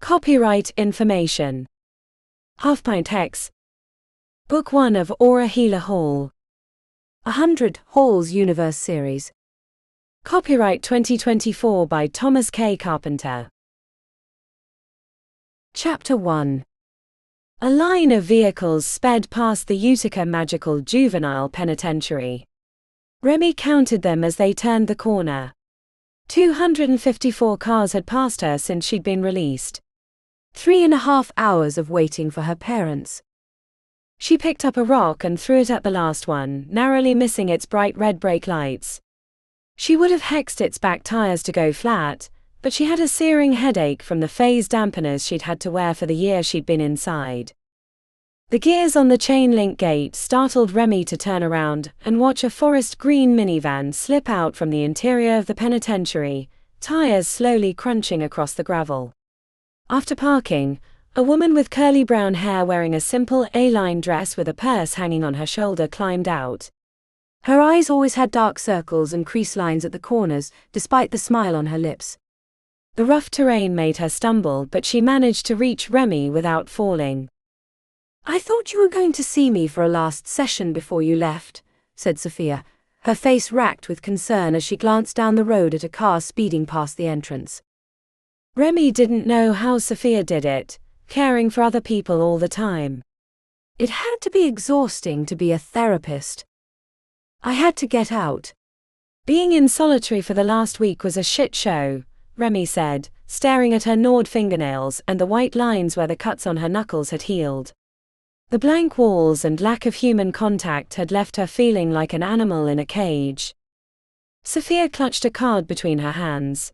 Copyright information. Pint Hex. Book 1 of Aura Healer Hall. 100 Halls Universe Series. Copyright 2024 by Thomas K. Carpenter. Chapter 1. A line of vehicles sped past the Utica Magical Juvenile Penitentiary. Remi counted them as they turned the corner. 254 cars had passed her since she'd been released. 3.5 hours of waiting for her parents. She picked up a rock and threw it at the last one, narrowly missing its bright red brake lights. She would have hexed its back tires to go flat, but she had a searing headache from the phase dampeners she'd had to wear for the year she'd been inside. The gears on the chain-link gate startled Remi to turn around and watch a forest green minivan slip out from the interior of the penitentiary, tires slowly crunching across the gravel. After parking, a woman with curly brown hair wearing a simple A-line dress with a purse hanging on her shoulder climbed out. Her eyes always had dark circles and crease lines at the corners, despite the smile on her lips. The rough terrain made her stumble, but she managed to reach Remi without falling. "I thought you were going to see me for a last session before you left," said Sophia, her face racked with concern as she glanced down the road at a car speeding past the entrance. Remi didn't know how Sophia did it, caring for other people all the time. It had to be exhausting to be a therapist. "I had to get out. Being in solitary for the last week was a shit show," Remi said, staring at her gnawed fingernails and the white lines where the cuts on her knuckles had healed. The blank walls and lack of human contact had left her feeling like an animal in a cage. Sophia clutched a card between her hands.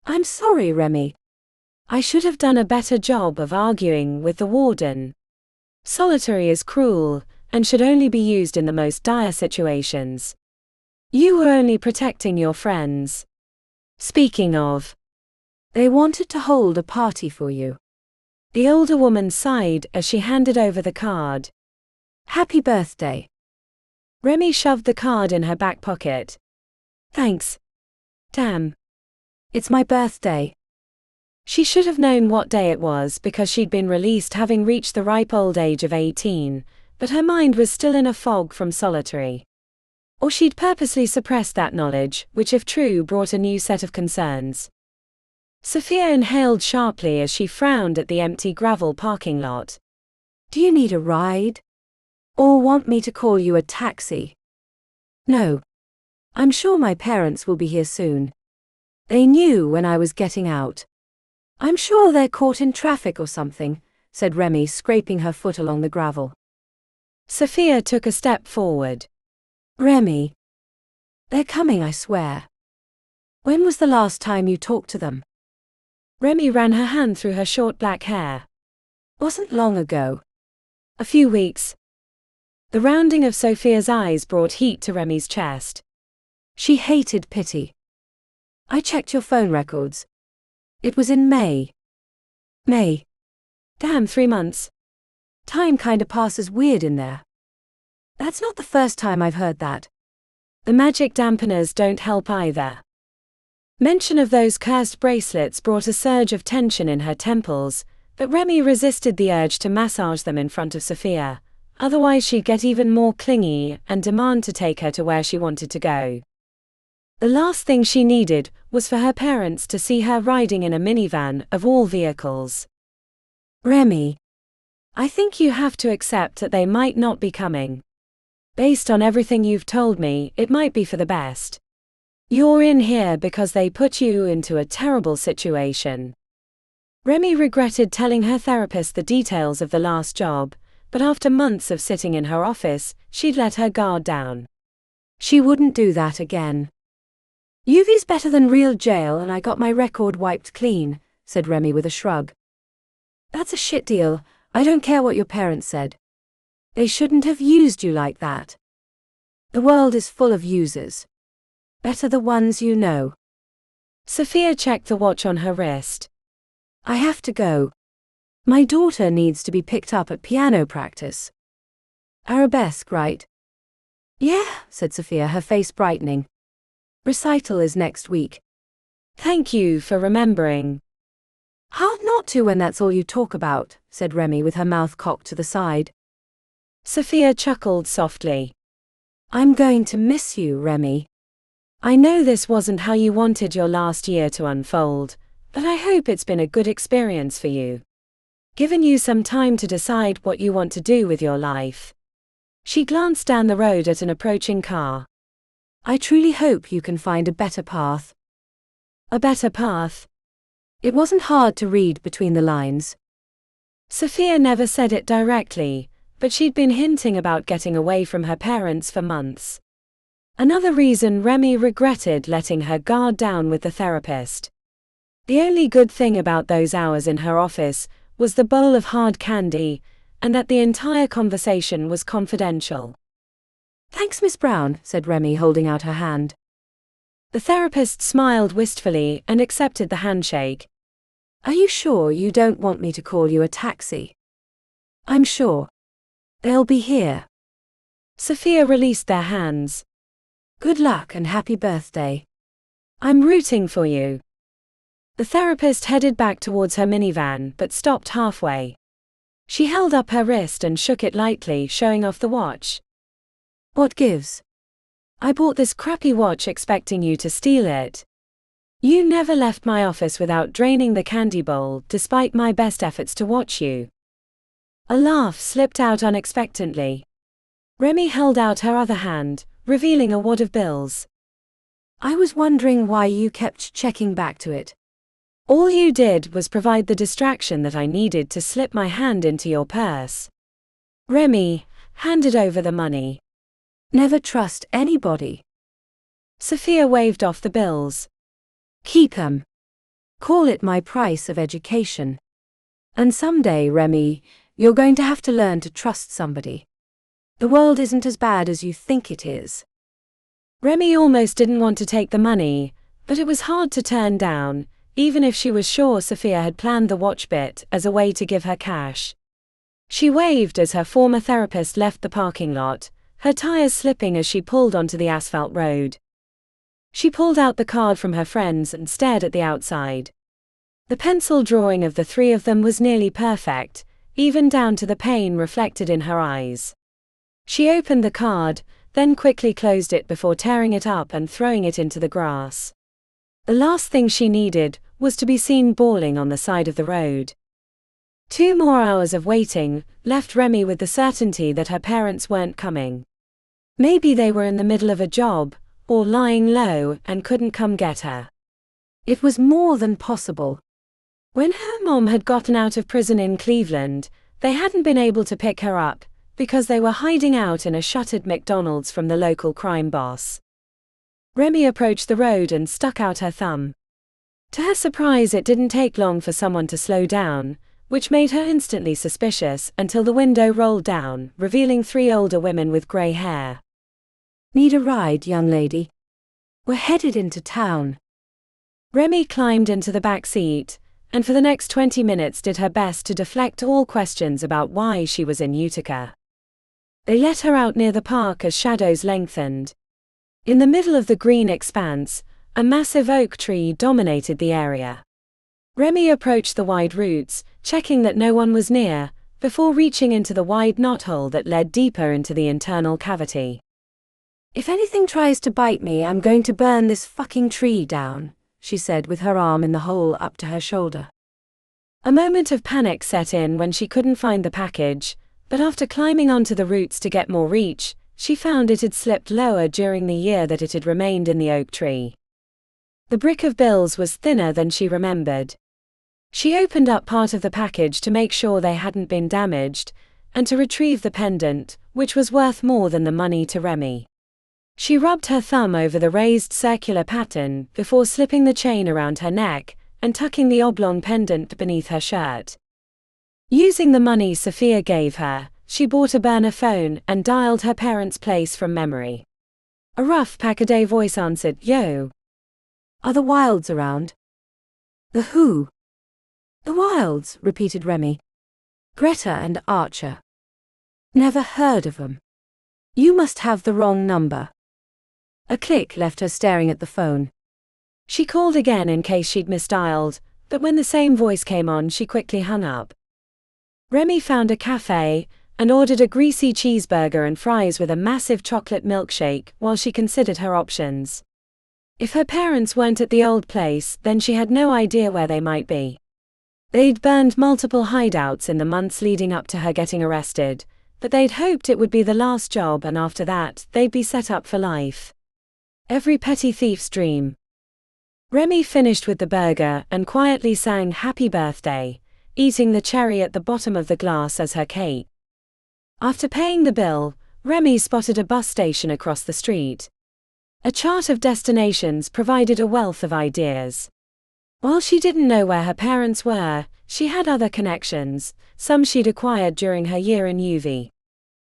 "I'm sorry, Remi. I should have done a better job of arguing with the warden. Solitary is cruel, and should only be used in the most dire situations. You were only protecting your friends. Speaking of, they wanted to hold a party for you." The older woman sighed as she handed over the card. "Happy birthday." Remi shoved the card in her back pocket. "Thanks. Damn. It's my birthday." She should have known what day it was because she'd been released having reached the ripe old age of 18, but her mind was still in a fog from solitary. Or she'd purposely suppressed that knowledge, which if true brought a new set of concerns. Sophia inhaled sharply as she frowned at the empty gravel parking lot. "Do you need a ride? Or want me to call you a taxi?" "No. I'm sure my parents will be here soon. They knew when I was getting out. I'm sure they're caught in traffic or something," said Remi, scraping her foot along the gravel. Sophia took a step forward. "Remi. They're coming, I swear. When was the last time you talked to them?" Remi ran her hand through her short black hair. "Wasn't long ago. A few weeks." The rounding of Sophia's eyes brought heat to Remi's chest. She hated pity. "I checked your phone records. It was in May." "May? Damn, 3 months. Time kinda passes weird in there." "That's not the first time I've heard that." The magic dampeners don't help either. Mention of those cursed bracelets brought a surge of tension in her temples, but Remi resisted the urge to massage them in front of Sophia, otherwise she'd get even more clingy and demand to take her to where she wanted to go. The last thing she needed was for her parents to see her riding in a minivan of all vehicles. "Remi, I think you have to accept that they might not be coming. Based on everything you've told me, it might be for the best. You're in here because they put you into a terrible situation." Remi regretted telling her therapist the details of the last job, but after months of sitting in her office, she'd let her guard down. She wouldn't do that again. "UV's better than real jail and I got my record wiped clean," said Remi with a shrug. "That's a shit deal. I don't care what your parents said. They shouldn't have used you like that. The world is full of users. Better the ones you know." Sophia checked the watch on her wrist. "I have to go. My daughter needs to be picked up at piano practice." "Arabesque, right?" "Yeah," said Sophia, her face brightening. "Recital is next week." "Thank you for remembering." Hard not to when that's all you talk about, said Remi with her mouth cocked to the side. Sophia chuckled softly. I'm going to miss you, Remi. I know this wasn't how you wanted your last year to unfold, but I hope it's been a good experience for you. Given you some time to decide what you want to do with your life. She glanced down the road at an approaching car. I truly hope you can find a better path. A better path? It wasn't hard to read between the lines. Sophia never said it directly, but she'd been hinting about getting away from her parents for months. Another reason Remi regretted letting her guard down with the therapist. The only good thing about those hours in her office was the bowl of hard candy, and that the entire conversation was confidential. Thanks, Miss Brown, said Remi, holding out her hand. The therapist smiled wistfully and accepted the handshake. Are you sure you don't want me to call you a taxi? I'm sure. They'll be here. Sophia released their hands. Good luck and happy birthday. I'm rooting for you. The therapist headed back towards her minivan but stopped halfway. She held up her wrist and shook it lightly, showing off the watch. What gives? I bought this crappy watch expecting you to steal it. You never left my office without draining the candy bowl, despite my best efforts to watch you. A laugh slipped out unexpectedly. Remi held out her other hand, revealing a wad of bills. I was wondering why you kept checking back to it. All you did was provide the distraction that I needed to slip my hand into your purse. Remi handed over the money. Never trust anybody. Sophia waved off the bills. Keep them. Call it my price of education. And someday, Remi, you're going to have to learn to trust somebody. The world isn't as bad as you think it is. Remi almost didn't want to take the money, but it was hard to turn down, even if she was sure Sophia had planned the watch bit as a way to give her cash. She waved as her former therapist left the parking lot, her tires slipping as she pulled onto the asphalt road. She pulled out the card from her friends and stared at the outside. The pencil drawing of the three of them was nearly perfect, even down to the pain reflected in her eyes. She opened the card, then quickly closed it before tearing it up and throwing it into the grass. The last thing she needed was to be seen bawling on the side of the road. 2 more hours of waiting left Remi with the certainty that her parents weren't coming. Maybe they were in the middle of a job, or lying low and couldn't come get her. It was more than possible. When her mom had gotten out of prison in Cleveland, they hadn't been able to pick her up, because they were hiding out in a shuttered McDonald's from the local crime boss. Remi approached the road and stuck out her thumb. To her surprise, it didn't take long for someone to slow down, which made her instantly suspicious until the window rolled down, revealing 3 older women with grey hair. Need a ride, young lady? We're headed into town. Remi climbed into the back seat, and for the next 20 minutes did her best to deflect all questions about why she was in Utica. They let her out near the park as shadows lengthened. In the middle of the green expanse, a massive oak tree dominated the area. Remi approached the wide roots, checking that no one was near, before reaching into the wide knothole that led deeper into the internal cavity. If anything tries to bite me, I'm going to burn this fucking tree down, she said with her arm in the hole up to her shoulder. A moment of panic set in when she couldn't find the package, but after climbing onto the roots to get more reach, she found it had slipped lower during the year that it had remained in the oak tree. The brick of bills was thinner than she remembered. She opened up part of the package to make sure they hadn't been damaged, and to retrieve the pendant, which was worth more than the money to Remi. She rubbed her thumb over the raised circular pattern before slipping the chain around her neck and tucking the oblong pendant beneath her shirt. Using the money Sophia gave her, she bought a burner phone and dialed her parents' place from memory. A rough Packaday voice answered, "Yo. Are the Wildes around?" "The who?" "The Wildes," repeated Remi. "Greta and Archer." "Never heard of them. You must have the wrong number." A click left her staring at the phone. She called again in case she'd misdialed, but when the same voice came on, she quickly hung up. Remi found a cafe and ordered a greasy cheeseburger and fries with a massive chocolate milkshake while she considered her options. If her parents weren't at the old place, then she had no idea where they might be. They'd burned multiple hideouts in the months leading up to her getting arrested, but they'd hoped it would be the last job, and after that, they'd be set up for life. Every petty thief's dream. Remi finished with the burger and quietly sang "Happy Birthday," eating the cherry at the bottom of the glass as her cake. After paying the bill, Remi spotted a bus station across the street. A chart of destinations provided a wealth of ideas. While she didn't know where her parents were, she had other connections, some she'd acquired during her year in UV.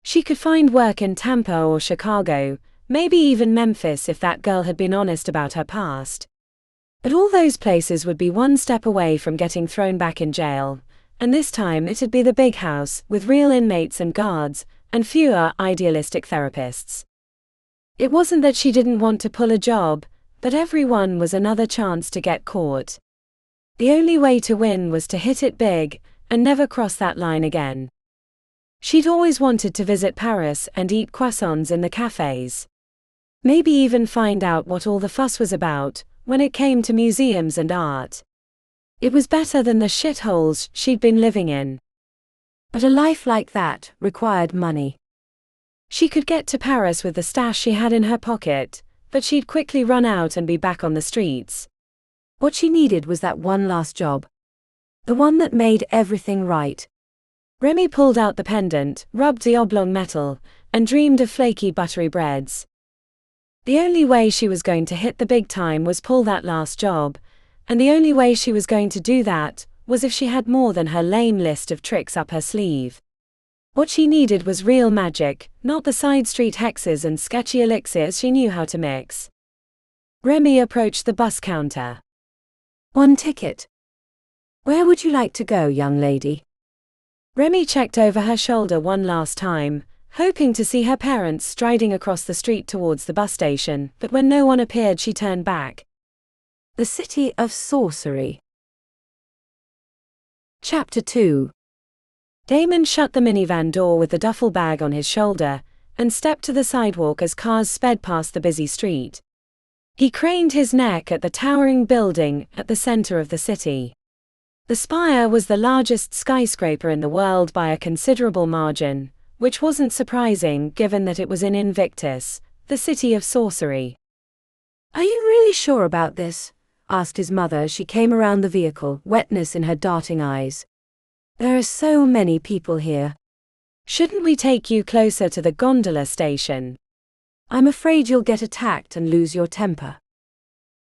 She could find work in Tampa or Chicago, maybe even Memphis if that girl had been honest about her past. But all those places would be one step away from getting thrown back in jail, and this time it'd be the big house, with real inmates and guards, and fewer idealistic therapists. It wasn't that she didn't want to pull a job, but every one was another chance to get caught. The only way to win was to hit it big, and never cross that line again. She'd always wanted to visit Paris and eat croissants in the cafes. Maybe even find out what all the fuss was about when it came to museums and art. It was better than the shitholes she'd been living in. But a life like that required money. She could get to Paris with the stash she had in her pocket, but she'd quickly run out and be back on the streets. What she needed was that one last job. The one that made everything right. Remi pulled out the pendant, rubbed the oblong metal, and dreamed of flaky buttery breads. The only way she was going to hit the big time was pull that last job, and the only way she was going to do that was if she had more than her lame list of tricks up her sleeve. What she needed was real magic, not the side street hexes and sketchy elixirs she knew how to mix. Remi approached the bus counter. "One ticket. Where would you like to go, young lady?" Remi checked over her shoulder one last time, hoping to see her parents striding across the street towards the bus station, but when no one appeared she turned back. The City of Sorcery. Chapter 2. Damon shut the minivan door with the duffel bag on his shoulder, and stepped to the sidewalk as cars sped past the busy street. He craned his neck at the towering building at the center of the city. The spire was the largest skyscraper in the world by a considerable margin, which wasn't surprising given that it was in Invictus, the city of sorcery. "Are you really sure about this?" asked his mother as she came around the vehicle, wetness in her darting eyes. "There are so many people here." "Shouldn't we take you closer to the gondola station?" "I'm afraid you'll get attacked and lose your temper."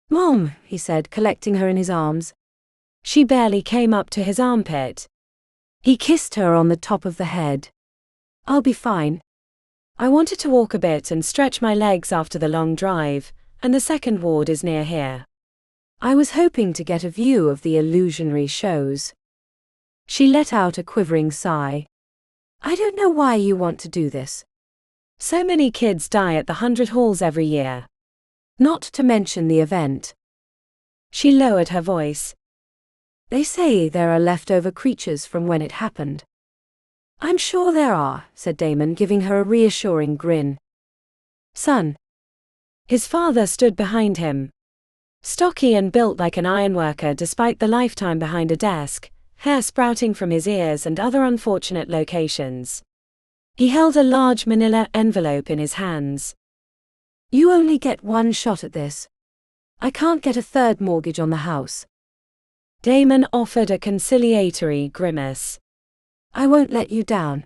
"Mom," he said, collecting her in his arms. She barely came up to his armpit. He kissed her on the top of the head. "I'll be fine. I wanted to walk a bit and stretch my legs after the long drive, and the second ward is near here. I was hoping to get a view of the illusionary shows." She let out a quivering sigh. "I don't know why you want to do this. So many kids die at the 100 halls every year. Not to mention the event." She lowered her voice. "They say there are leftover creatures from when it happened." "I'm sure there are," said Damon, giving her a reassuring grin. "Son." His father stood behind him. Stocky and built like an ironworker despite the lifetime behind a desk, hair sprouting from his ears and other unfortunate locations. He held a large manila envelope in his hands. "You only get one shot at this. I can't get a third mortgage on the house." Damon offered a conciliatory grimace. "I won't let you down."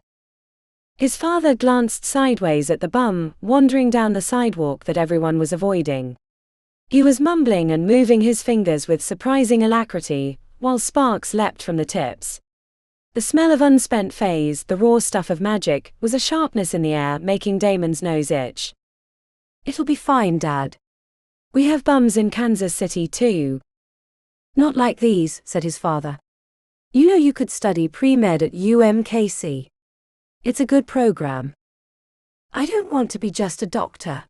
His father glanced sideways at the bum wandering down the sidewalk that everyone was avoiding. He was mumbling and moving his fingers with surprising alacrity, while sparks leapt from the tips. The smell of unspent phase, the raw stuff of magic, was a sharpness in the air making Damon's nose itch. "It'll be fine, Dad. We have bums in Kansas City too." "Not like these," said his father. "You know you could study pre-med at UMKC. It's a good program." "I don't want to be just a doctor.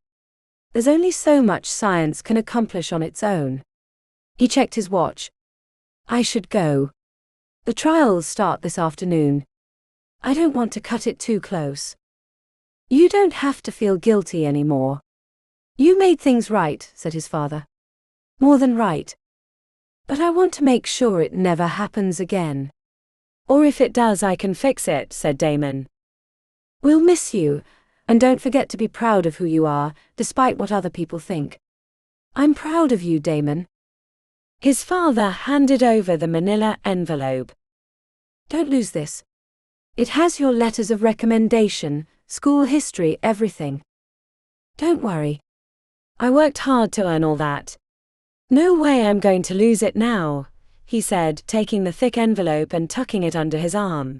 There's only so much science can accomplish on its own." He checked his watch. I should go. The trials start this afternoon. I don't want to cut it too close. You don't have to feel guilty anymore. You made things right, said his father. More than right. But I want to make sure it never happens again. Or if it does, I can fix it, said Damon. We'll miss you, and don't forget to be proud of who you are, despite what other people think. I'm proud of you, Damon. His father handed over the manila envelope. Don't lose this. It has your letters of recommendation, school history, everything. Don't worry. I worked hard to earn all that. No way I'm going to lose it now, he said, taking the thick envelope and tucking it under his arm.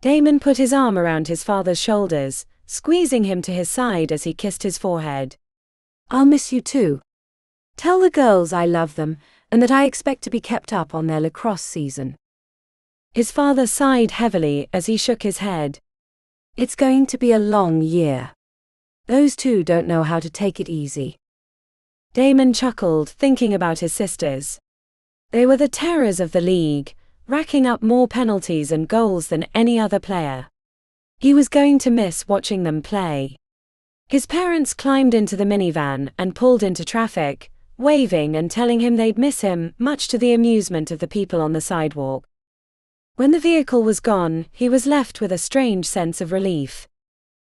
Damon put his arm around his father's shoulders, squeezing him to his side as he kissed his forehead. I'll miss you too. Tell the girls I love them, and that I expect to be kept up on their lacrosse season. His father sighed heavily as he shook his head. It's going to be a long year. Those two don't know how to take it easy. Damon chuckled, thinking about his sisters. They were the terrors of the league, racking up more penalties and goals than any other player. He was going to miss watching them play. His parents climbed into the minivan and pulled into traffic, waving and telling him they'd miss him, much to the amusement of the people on the sidewalk. When the vehicle was gone, he was left with a strange sense of relief.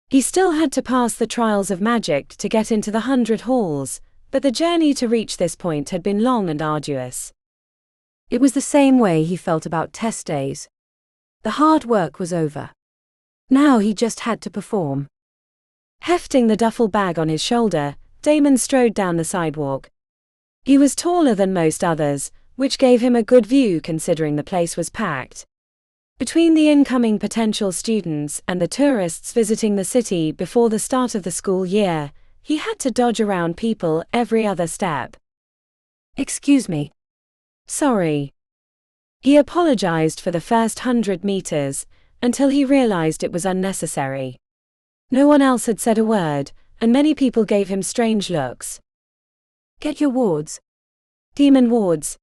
He still had to pass the trials of magic to get into the 100 halls, but the journey to reach this point had been long and arduous. It was the same way he felt about test days. The hard work was over. Now he just had to perform. Hefting the duffel bag on his shoulder, Damon strode down the sidewalk. He was taller than most others, which gave him a good view considering the place was packed. Between the incoming potential students and the tourists visiting the city before the start of the school year, he had to dodge around people every other step. Excuse me. Sorry. He apologized for the first 100 meters, until he realized it was unnecessary. No one else had said a word, and many people gave him strange looks. Get your wards. Demon wards.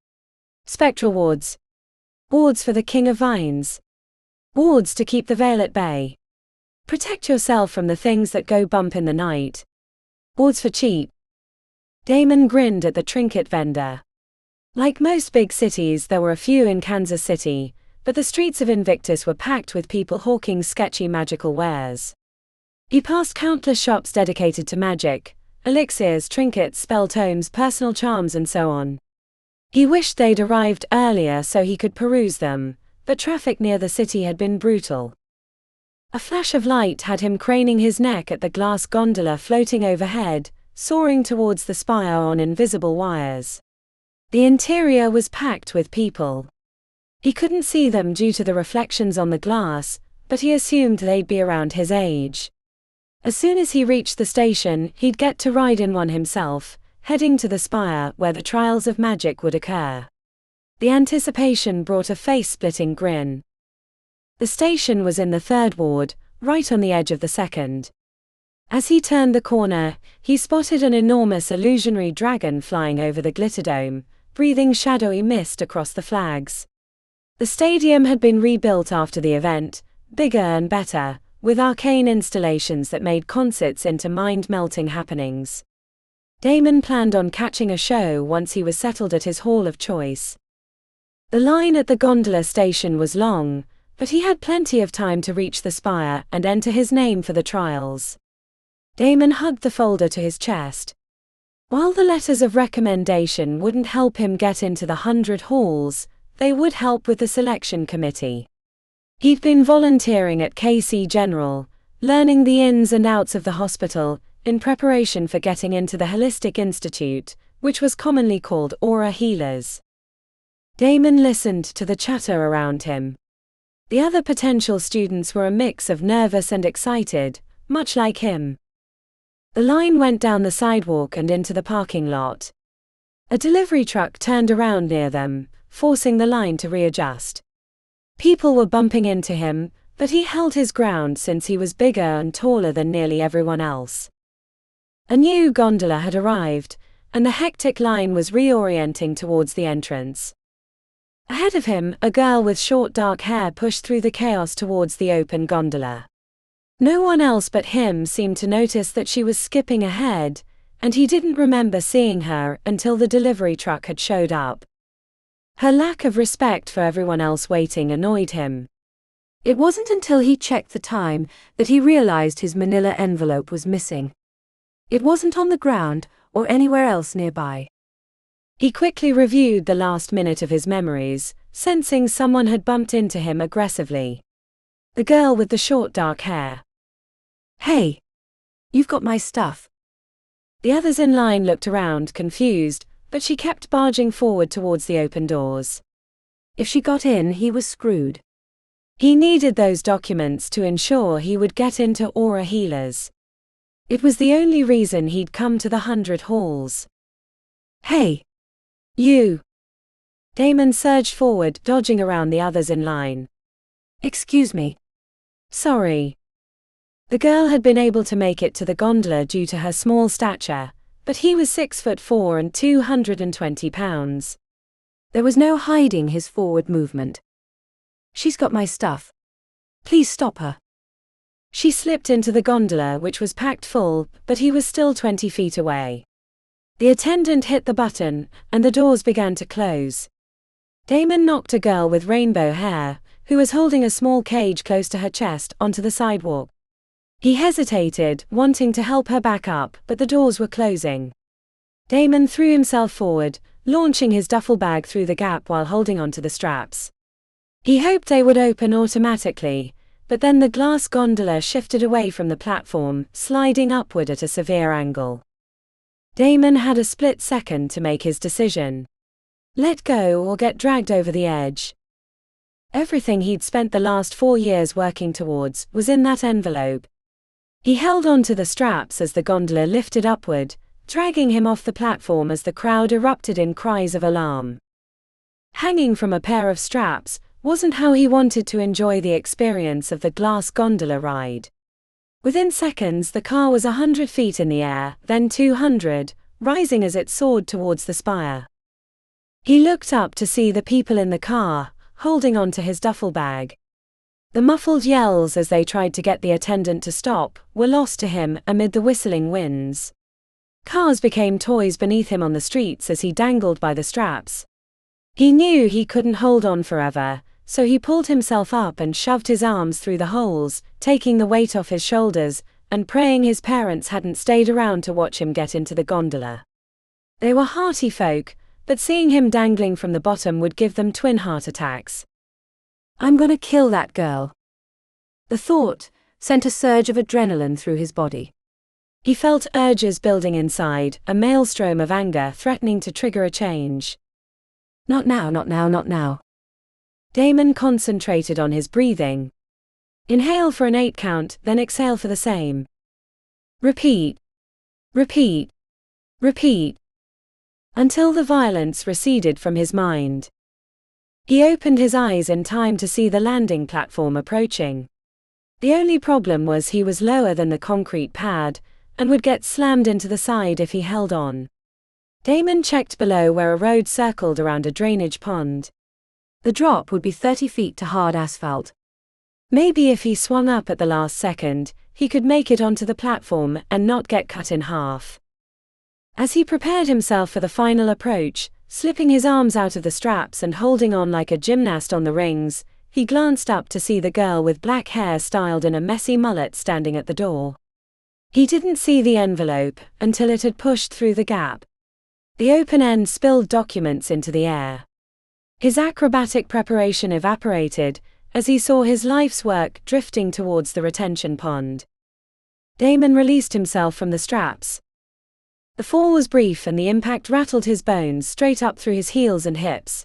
Spectral wards. Wards for the King of Vines. Wards to keep the veil at bay. Protect yourself from the things that go bump in the night. Wards for cheap. Damon grinned at the trinket vendor. Like most big cities, there were a few in Kansas City, but the streets of Invictus were packed with people hawking sketchy magical wares. He passed countless shops dedicated to magic, elixirs, trinkets, spell tomes, personal charms, and so on. He wished they'd arrived earlier so he could peruse them, but traffic near the city had been brutal. A flash of light had him craning his neck at the glass gondola floating overhead, soaring towards the spire on invisible wires. The interior was packed with people. He couldn't see them due to the reflections on the glass, but he assumed they'd be around his age. As soon as he reached the station, he'd get to ride in one himself, heading to the spire where the trials of magic would occur. The anticipation brought a face-splitting grin. The station was in the 3rd ward, right on the edge of the 2nd. As he turned the corner, he spotted an enormous illusionary dragon flying over the glitterdome, breathing shadowy mist across the flags. The stadium had been rebuilt after the event, bigger and better, with arcane installations that made concerts into mind-melting happenings. Damon planned on catching a show once he was settled at his hall of choice. The line at the gondola station was long, but he had plenty of time to reach the spire and enter his name for the trials. Damon hugged the folder to his chest. While the letters of recommendation wouldn't help him get into the 100 halls, they would help with the selection committee. He'd been volunteering at KC General, learning the ins and outs of the hospital, in preparation for getting into the Holistic Institute, which was commonly called Aura Healers. Damon listened to the chatter around him. The other potential students were a mix of nervous and excited, much like him. The line went down the sidewalk and into the parking lot. A delivery truck turned around near them, forcing the line to readjust. People were bumping into him, but he held his ground since he was bigger and taller than nearly everyone else. A new gondola had arrived, and the hectic line was reorienting towards the entrance. Ahead of him, a girl with short dark hair pushed through the chaos towards the open gondola. No one else but him seemed to notice that she was skipping ahead, and he didn't remember seeing her until the delivery truck had showed up. Her lack of respect for everyone else waiting annoyed him. It wasn't until he checked the time that he realized his manila envelope was missing. It wasn't on the ground or anywhere else nearby. He quickly reviewed the last minute of his memories, sensing someone had bumped into him aggressively. The girl with the short dark hair. "Hey! You've got my stuff." The others in line looked around, confused, but she kept barging forward towards the open doors. If she got in, he was screwed. He needed those documents to ensure he would get into Aura Healers. It was the only reason he'd come to the 100 Halls. "Hey! You!" Damon surged forward, dodging around the others in line. "Excuse me." "Sorry." The girl had been able to make it to the gondola due to her small stature, but he was 6'4" and 220 pounds. There was no hiding his forward movement. "She's got my stuff. Please stop her." She slipped into the gondola, which was packed full, but he was still 20 feet away. The attendant hit the button, and the doors began to close. Damon knocked a girl with rainbow hair, who was holding a small cage close to her chest, onto the sidewalk. He hesitated, wanting to help her back up, but the doors were closing. Damon threw himself forward, launching his duffel bag through the gap while holding onto the straps. He hoped they would open automatically, but then the glass gondola shifted away from the platform, sliding upward at a severe angle. Damon had a split second to make his decision. Let go or get dragged over the edge. Everything he'd spent the last 4 years working towards was in that envelope. He held on to the straps as the gondola lifted upward, dragging him off the platform as the crowd erupted in cries of alarm. Hanging from a pair of straps wasn't how he wanted to enjoy the experience of the glass gondola ride. Within seconds, the car was 100 feet in the air, then 200, rising as it soared towards the spire. He looked up to see the people in the car, holding on to his duffel bag. The muffled yells as they tried to get the attendant to stop were lost to him amid the whistling winds. Cars became toys beneath him on the streets as he dangled by the straps. He knew he couldn't hold on forever, so he pulled himself up and shoved his arms through the holes, taking the weight off his shoulders, and praying his parents hadn't stayed around to watch him get into the gondola. They were hearty folk, but seeing him dangling from the bottom would give them twin heart attacks. "I'm gonna kill that girl." The thought sent a surge of adrenaline through his body. He felt urges building inside, a maelstrom of anger threatening to trigger a change. Not now, not now, not now. Damon concentrated on his breathing. Inhale for an 8 count, then exhale for the same. Repeat. Repeat. Repeat. Until the violence receded from his mind. He opened his eyes in time to see the landing platform approaching. The only problem was he was lower than the concrete pad, and would get slammed into the side if he held on. Damon checked below where a road circled around a drainage pond. The drop would be 30 feet to hard asphalt. Maybe if he swung up at the last second, he could make it onto the platform and not get cut in half. As he prepared himself for the final approach, slipping his arms out of the straps and holding on like a gymnast on the rings, he glanced up to see the girl with black hair styled in a messy mullet standing at the door. He didn't see the envelope until it had pushed through the gap. The open end spilled documents into the air. His acrobatic preparation evaporated as he saw his life's work drifting towards the retention pond. Damon released himself from the straps. The fall was brief and the impact rattled his bones straight up through his heels and hips.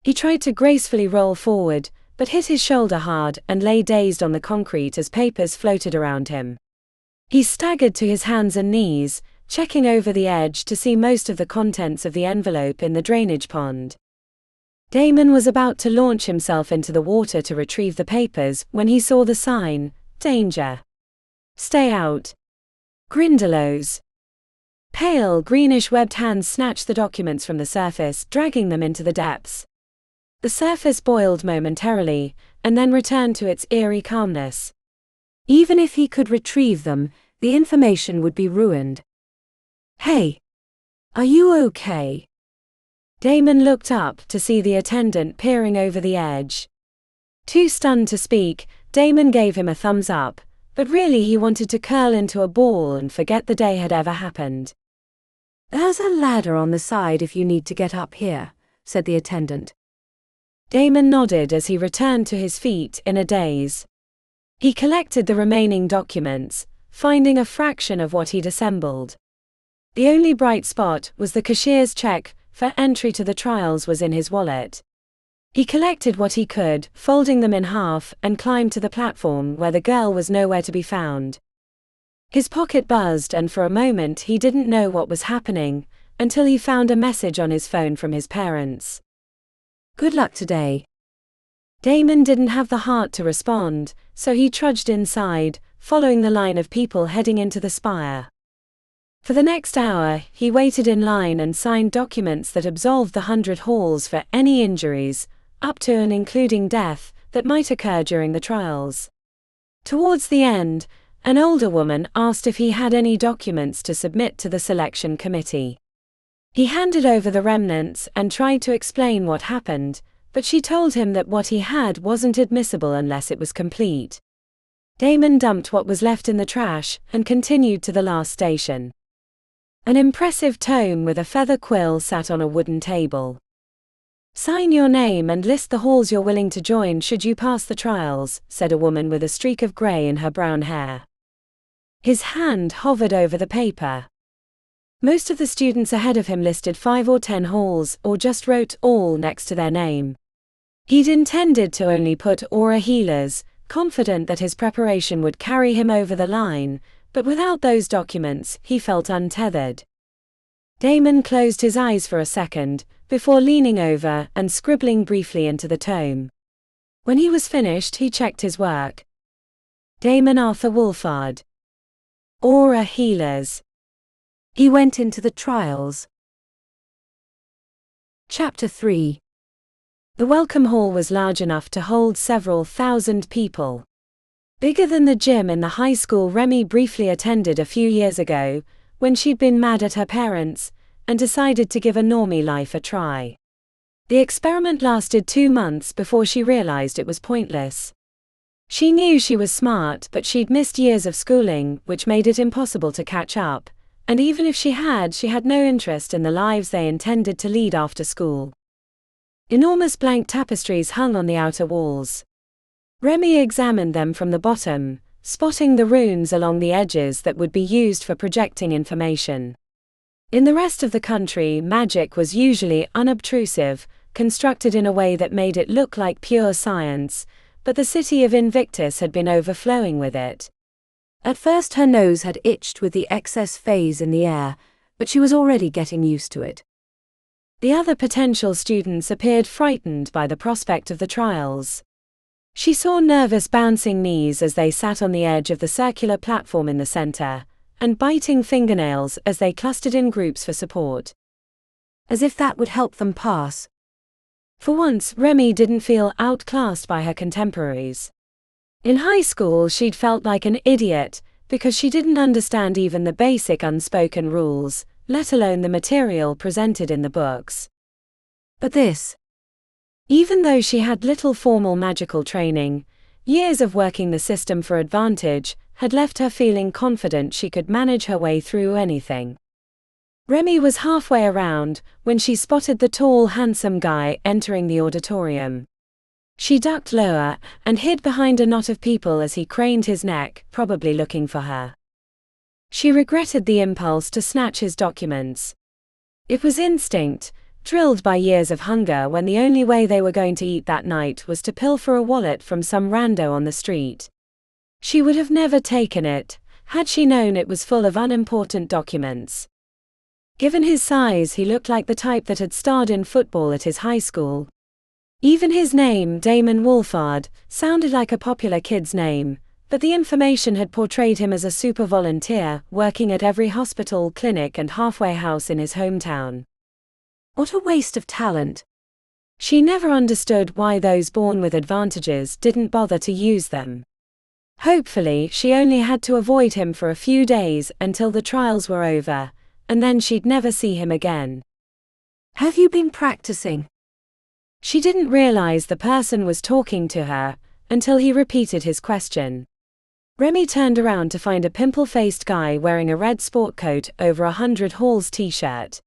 He tried to gracefully roll forward, but hit his shoulder hard and lay dazed on the concrete as papers floated around him. He staggered to his hands and knees, checking over the edge to see most of the contents of the envelope in the drainage pond. Damon was about to launch himself into the water to retrieve the papers when he saw the sign, "Danger. Stay out. Grindelows." Pale, greenish-webbed hands snatched the documents from the surface, dragging them into the depths. The surface boiled momentarily, and then returned to its eerie calmness. Even if he could retrieve them, the information would be ruined. Hey! Are you okay? Damon looked up to see the attendant peering over the edge. Too stunned to speak, Damon gave him a thumbs up, but really he wanted to curl into a ball and forget the day had ever happened. There's a ladder on the side if you need to get up here, said the attendant. Damon nodded as he returned to his feet in a daze. He collected the remaining documents, finding a fraction of what he'd assembled. The only bright spot was the cashier's check for entry to the trials was in his wallet. He collected what he could, folding them in half, and climbed to the platform where the girl was nowhere to be found. His pocket buzzed, and for a moment he didn't know what was happening, until he found a message on his phone from his parents. Good luck today. Damon didn't have the heart to respond, so he trudged inside, following the line of people heading into the spire. For the next hour, he waited in line and signed documents that absolved the 100 halls for any injuries, up to and including death, that might occur during the trials. Towards the end, an older woman asked if he had any documents to submit to the selection committee. He handed over the remnants and tried to explain what happened, but she told him that what he had wasn't admissible unless it was complete. Damon dumped what was left in the trash and continued to the last station. An impressive tome with a feather quill sat on a wooden table. Sign your name and list the halls you're willing to join should you pass the trials, said a woman with a streak of grey in her brown hair. His hand hovered over the paper. Most of the students ahead of him listed 5 or 10 halls or just wrote all next to their name. He'd intended to only put aura healers, confident that his preparation would carry him over the line, but without those documents, he felt untethered. Damon closed his eyes for a second, before leaning over and scribbling briefly into the tome. When he was finished, he checked his work. Damon Arthur Wolfard. Aura healers. He went into the trials. Chapter 3. The welcome hall was large enough to hold several thousand people. Bigger than the gym in the high school Remi briefly attended a few years ago, when she'd been mad at her parents, and decided to give a normie life a try. The experiment lasted 2 months before she realized it was pointless. She knew she was smart, but she'd missed years of schooling, which made it impossible to catch up, and even if she had no interest in the lives they intended to lead after school. Enormous blank tapestries hung on the outer walls. Remi examined them from the bottom, spotting the runes along the edges that would be used for projecting information. In the rest of the country, magic was usually unobtrusive, constructed in a way that made it look like pure science, but the city of Invictus had been overflowing with it. At first her nose had itched with the excess phase in the air, but she was already getting used to it. The other potential students appeared frightened by the prospect of the trials. She saw nervous bouncing knees as they sat on the edge of the circular platform in the center, and biting fingernails as they clustered in groups for support. As if that would help them pass. For once, Remi didn't feel outclassed by her contemporaries. In high school, she'd felt like an idiot, because she didn't understand even the basic unspoken rules, let alone the material presented in the books. But this, even though she had little formal magical training, years of working the system for advantage had left her feeling confident she could manage her way through anything. Remi was halfway around when she spotted the tall, handsome guy entering the auditorium. She ducked lower and hid behind a knot of people as he craned his neck, probably looking for her. She regretted the impulse to snatch his documents. It was instinct, drilled by years of hunger when the only way they were going to eat that night was to pilfer a wallet from some rando on the street. She would have never taken it, had she known it was full of unimportant documents. Given his size, he looked like the type that had starred in football at his high school. Even his name, Damon Wolfard, sounded like a popular kid's name, but the information had portrayed him as a super volunteer, working at every hospital, clinic and halfway house in his hometown. What a waste of talent. She never understood why those born with advantages didn't bother to use them. Hopefully, she only had to avoid him for a few days until the trials were over, and then she'd never see him again. Have you been practicing? She didn't realize the person was talking to her until he repeated his question. Remi turned around to find a pimple-faced guy wearing a red sport coat over a 100 Halls t-shirt.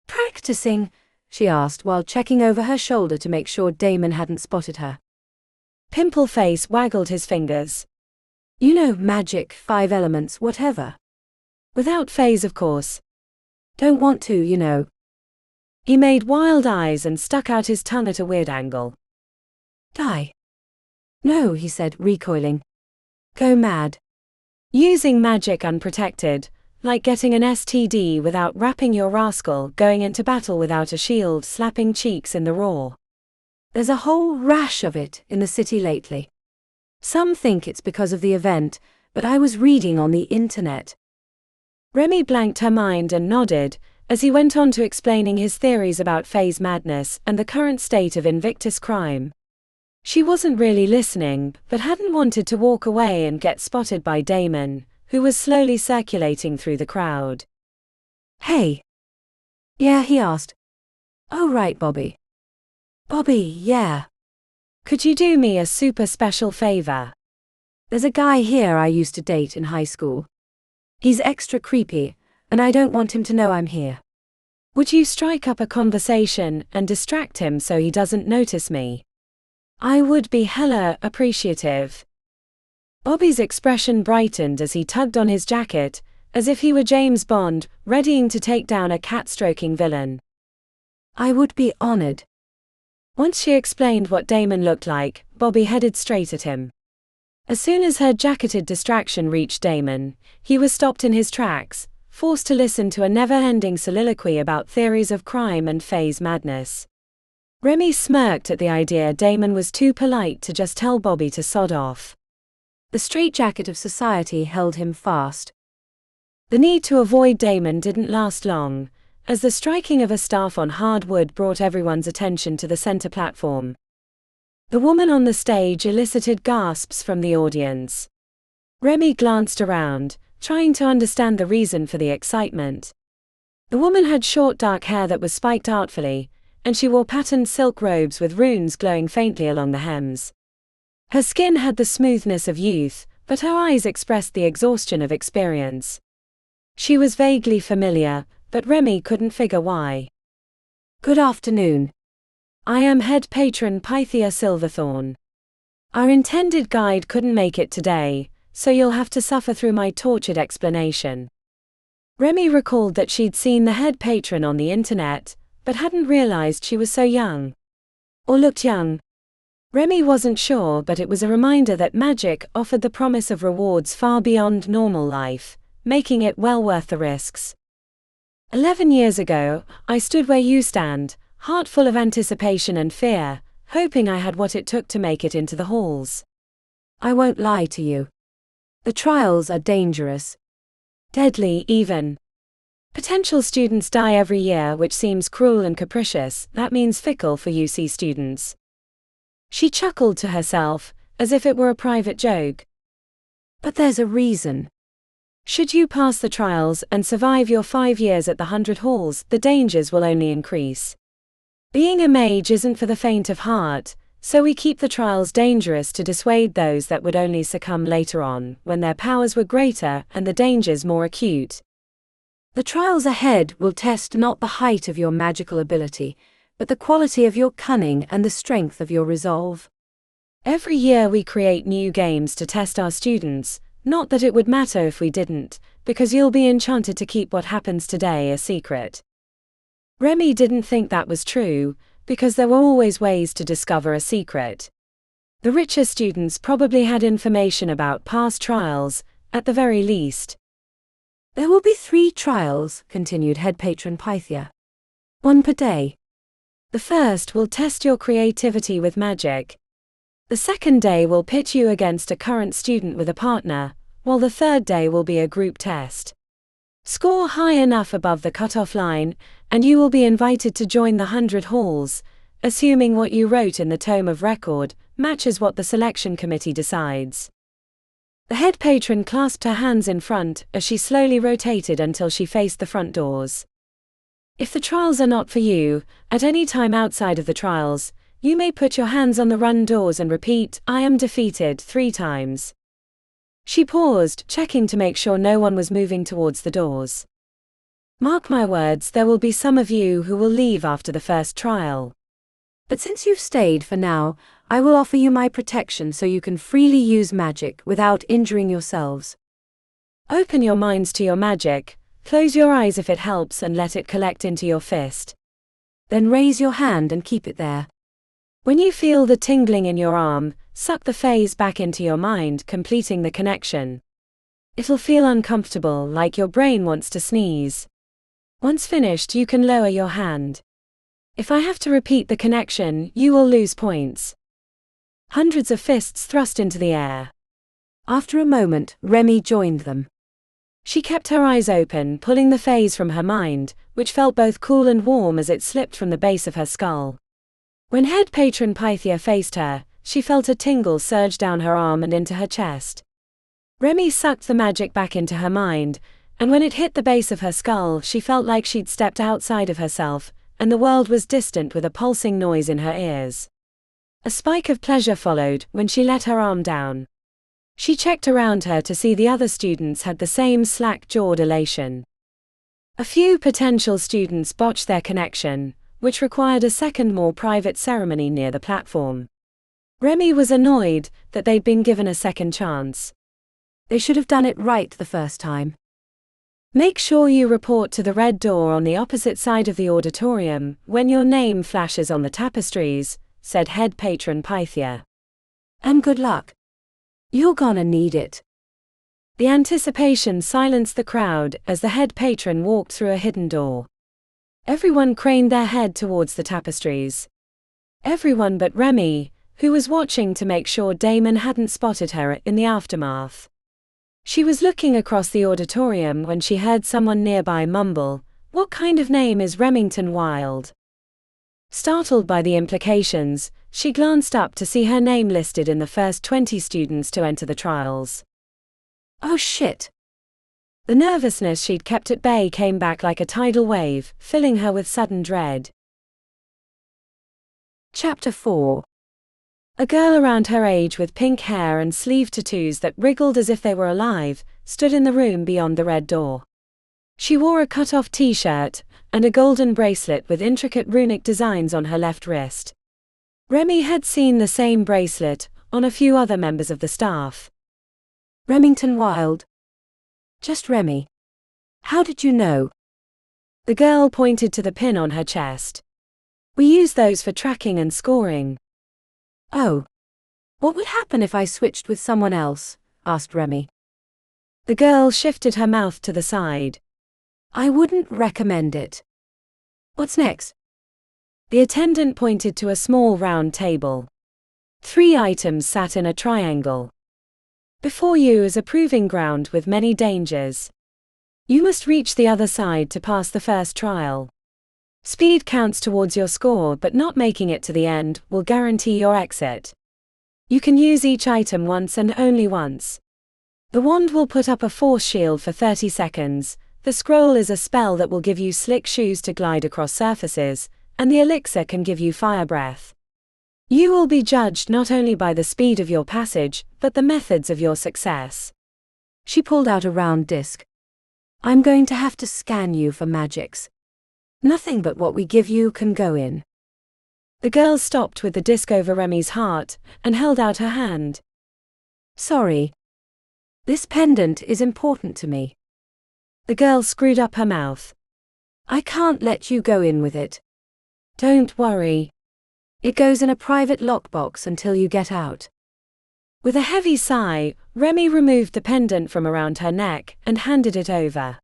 Practicing? She asked while checking over her shoulder to make sure Damon hadn't spotted her. Pimple Face waggled his fingers. You know, magic, 5 elements, whatever. Without phase, of course. Don't want to, you know. He made wild eyes and stuck out his tongue at a weird angle. Die. No, he said, recoiling. Go mad. Using magic unprotected, like getting an STD without wrapping your rascal, going into battle without a shield, slapping cheeks in the raw. There's a whole rash of it in the city lately. Some think it's because of the event, but I was reading on the internet. Remi blanked her mind and nodded, as he went on to explaining his theories about phase madness and the current state of Invictus crime. She wasn't really listening, but hadn't wanted to walk away and get spotted by Damon, who was slowly circulating through the crowd. Hey. Yeah, he asked. Oh right, Bobby. Bobby, yeah. Could you do me a super special favor? There's a guy here I used to date in high school. He's extra creepy, and I don't want him to know I'm here. Would you strike up a conversation and distract him so he doesn't notice me? I would be hella appreciative. Bobby's expression brightened as he tugged on his jacket, as if he were James Bond, readying to take down a cat-stroking villain. I would be honored. Once she explained what Damon looked like, Bobby headed straight at him. As soon as her jacketed distraction reached Damon, he was stopped in his tracks, forced to listen to a never-ending soliloquy about theories of crime and phase madness. Remi smirked at the idea Damon was too polite to just tell Bobby to sod off. The straitjacket of society held him fast. The need to avoid Damon didn't last long, as the striking of a staff on hard wood brought everyone's attention to the center platform. The woman on the stage elicited gasps from the audience. Remi glanced around, trying to understand the reason for the excitement. The woman had short dark hair that was spiked artfully, and she wore patterned silk robes with runes glowing faintly along the hems. Her skin had the smoothness of youth, but her eyes expressed the exhaustion of experience. She was vaguely familiar, but Remi couldn't figure why. Good afternoon. I am head patron Pythia Silverthorn. Our intended guide couldn't make it today, so you'll have to suffer through my tortured explanation. Remi recalled that she'd seen the head patron on the internet, but hadn't realized she was so young. Or looked young. Remi wasn't sure, but it was a reminder that magic offered the promise of rewards far beyond normal life, making it well worth the risks. 11 years ago, I stood where you stand, heart full of anticipation and fear, hoping I had what it took to make it into the halls. I won't lie to you. The trials are dangerous. Deadly, even. Potential students die every year, which seems cruel and capricious. That means fickle for UC students. She chuckled to herself, as if it were a private joke. But there's a reason. Should you pass the trials and survive your 5 years at the 100 halls, the dangers will only increase. Being a mage isn't for the faint of heart, so we keep the trials dangerous to dissuade those that would only succumb later on, when their powers were greater and the dangers more acute. The trials ahead will test not the height of your magical ability, but the quality of your cunning and the strength of your resolve. Every year we create new games to test our students, not that it would matter if we didn't, because you'll be enchanted to keep what happens today a secret. Remi didn't think that was true, because there were always ways to discover a secret. The richer students probably had information about past trials, at the very least. There will be 3 trials, continued head patron Pythia. 1 per day. The first will test your creativity with magic. The second day will pit you against a current student with a partner, while the third day will be a group test. Score high enough above the cutoff line, and you will be invited to join the 100 halls, assuming what you wrote in the tome of record matches what the selection committee decides. The head patron clasped her hands in front as she slowly rotated until she faced the front doors. If the trials are not for you, at any time outside of the trials, you may put your hands on the run doors and repeat, "I am defeated," 3 times. She paused, checking to make sure no one was moving towards the doors. Mark my words, there will be some of you who will leave after the first trial. But since you've stayed for now, I will offer you my protection so you can freely use magic without injuring yourselves. Open your minds to your magic, close your eyes if it helps and let it collect into your fist. Then raise your hand and keep it there. When you feel the tingling in your arm, suck the phase back into your mind, completing the connection. It'll feel uncomfortable, like your brain wants to sneeze. Once finished, you can lower your hand. If I have to repeat the connection, you will lose points. Hundreds of fists thrust into the air. After a moment, Remi joined them. She kept her eyes open, pulling the phase from her mind, which felt both cool and warm as it slipped from the base of her skull. When head patron Pythia faced her, she felt a tingle surge down her arm and into her chest. Remi sucked the magic back into her mind, and when it hit the base of her skull, she felt like she'd stepped outside of herself, and the world was distant with a pulsing noise in her ears. A spike of pleasure followed when she let her arm down. She checked around her to see the other students had the same slack-jawed elation. A few potential students botched their connection, which required a second more private ceremony near the platform. Remi was annoyed that they'd been given a second chance. They should have done it right the first time. Make sure you report to the red door on the opposite side of the auditorium when your name flashes on the tapestries, said head patron Pythia. And good luck. You're gonna need it. The anticipation silenced the crowd as the head patron walked through a hidden door. Everyone craned their head towards the tapestries. Everyone but Remi, who was watching to make sure Damon hadn't spotted her in the aftermath. She was looking across the auditorium when she heard someone nearby mumble, "What kind of name is Remington Wilde?" Startled by the implications, she glanced up to see her name listed in the first 20 students to enter the trials. Oh shit! The nervousness she'd kept at bay came back like a tidal wave, filling her with sudden dread. Chapter 4. A girl around her age with pink hair and sleeve tattoos that wriggled as if they were alive, stood in the room beyond the red door. She wore a cut-off t-shirt and a golden bracelet with intricate runic designs on her left wrist. Remi had seen the same bracelet on a few other members of the staff. Remington Wilde. Just Remi. How did you know? The girl pointed to the pin on her chest. We use those for tracking and scoring. Oh. What would happen if I switched with someone else? Asked Remi. The girl shifted her mouth to the side. I wouldn't recommend it. What's next? The attendant pointed to a small round table. 3 items sat in a triangle. Before you is a proving ground with many dangers. You must reach the other side to pass the first trial. Speed counts towards your score, but not making it to the end will guarantee your exit. You can use each item once and only once. The wand will put up a force shield for 30 seconds, the scroll is a spell that will give you slick shoes to glide across surfaces, and the elixir can give you fire breath. You will be judged not only by the speed of your passage, but the methods of your success. She pulled out a round disc. I'm going to have to scan you for magics. Nothing but what we give you can go in. The girl stopped with the disc over Remi's heart and held out her hand. Sorry. This pendant is important to me. The girl screwed up her mouth. I can't let you go in with it. Don't worry. It goes in a private lockbox until you get out. With a heavy sigh, Remi removed the pendant from around her neck and handed it over.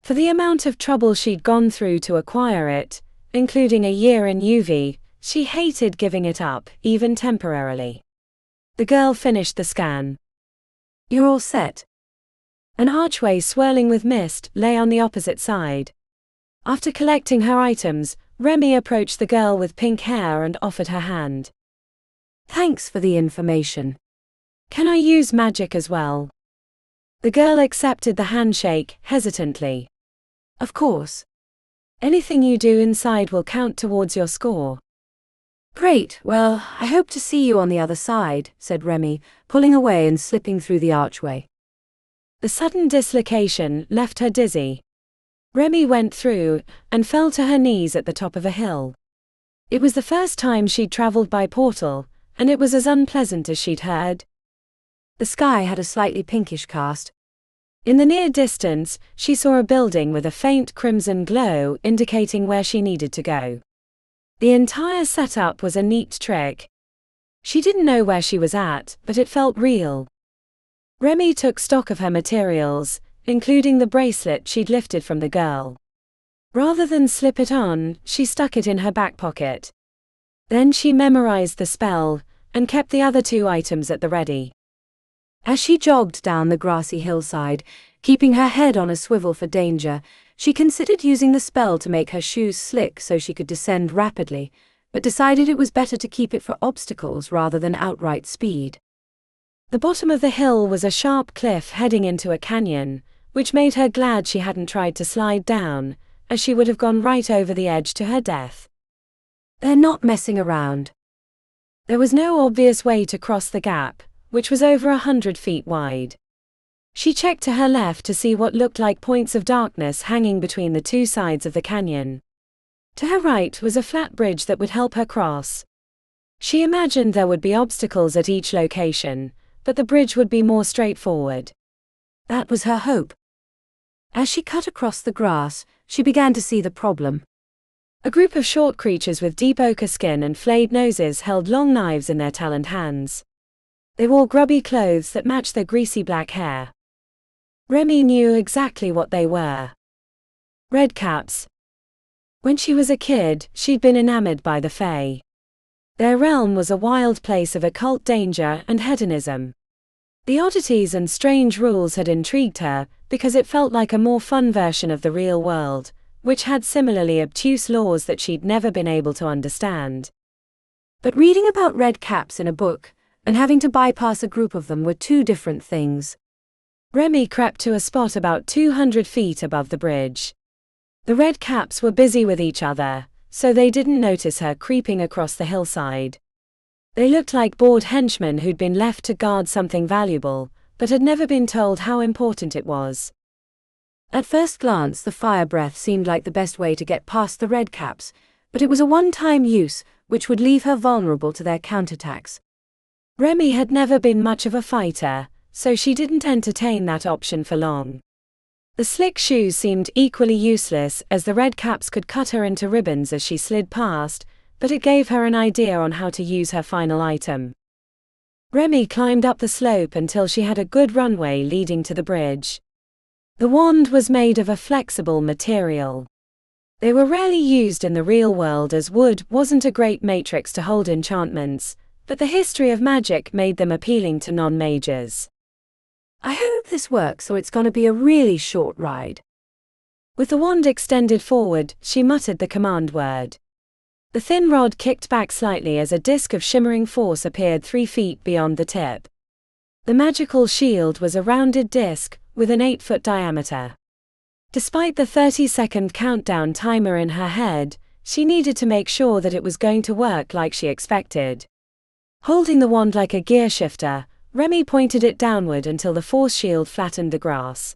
For the amount of trouble she'd gone through to acquire it, including a year in UV, she hated giving it up, even temporarily. The girl finished the scan. You're all set. An archway swirling with mist lay on the opposite side. After collecting her items, Remi approached the girl with pink hair and offered her hand. Thanks for the information. Can I use magic as well? The girl accepted the handshake, hesitantly. Of course. Anything you do inside will count towards your score. Great, well, I hope to see you on the other side, said Remi, pulling away and slipping through the archway. The sudden dislocation left her dizzy. Remi went through, and fell to her knees at the top of a hill. It was the first time she'd travelled by portal, and it was as unpleasant as she'd heard. The sky had a slightly pinkish cast. In the near distance, she saw a building with a faint crimson glow indicating where she needed to go. The entire setup was a neat trick. She didn't know where she was at, but it felt real. Remi took stock of her materials, including the bracelet she'd lifted from the girl. Rather than slip it on, she stuck it in her back pocket. Then she memorized the spell, and kept the other 2 items at the ready. As she jogged down the grassy hillside, keeping her head on a swivel for danger, she considered using the spell to make her shoes slick so she could descend rapidly, but decided it was better to keep it for obstacles rather than outright speed. The bottom of the hill was a sharp cliff heading into a canyon, which made her glad she hadn't tried to slide down, as she would have gone right over the edge to her death. They're not messing around. There was no obvious way to cross the gap, which was over 100 feet wide. She checked to her left to see what looked like points of darkness hanging between the 2 sides of the canyon. To her right was a flat bridge that would help her cross. She imagined there would be obstacles at each location, but the bridge would be more straightforward. That was her hope. As she cut across the grass, she began to see the problem. A group of short creatures with deep ochre skin and flayed noses held long knives in their taloned hands. They wore grubby clothes that matched their greasy black hair. Remi knew exactly what they were. Redcaps. When she was a kid, she'd been enamored by the Fae. Their realm was a wild place of occult danger and hedonism. The oddities and strange rules had intrigued her, because it felt like a more fun version of the real world, which had similarly obtuse laws that she'd never been able to understand. But reading about red caps in a book, and having to bypass a group of them were 2 different things. Remi crept to a spot about 200 feet above the bridge. The red caps were busy with each other, so they didn't notice her creeping across the hillside. They looked like bored henchmen who'd been left to guard something valuable, but had never been told how important it was. At first glance, the fire breath seemed like the best way to get past the red caps, but it was a one-time use, which would leave her vulnerable to their counterattacks. Remi had never been much of a fighter, so she didn't entertain that option for long. The slick shoes seemed equally useless, as the red caps could cut her into ribbons as she slid past, but it gave her an idea on how to use her final item. Remi climbed up the slope until she had a good runway leading to the bridge. The wand was made of a flexible material. They were rarely used in the real world as wood wasn't a great matrix to hold enchantments, but the history of magic made them appealing to non-mages. I hope this works or it's gonna be a really short ride. With the wand extended forward, she muttered the command word. The thin rod kicked back slightly as a disk of shimmering force appeared 3 feet beyond the tip. The magical shield was a rounded disk, with an 8-foot diameter. Despite the 30-second countdown timer in her head, she needed to make sure that it was going to work like she expected. Holding the wand like a gear shifter, Remi pointed it downward until the force shield flattened the grass.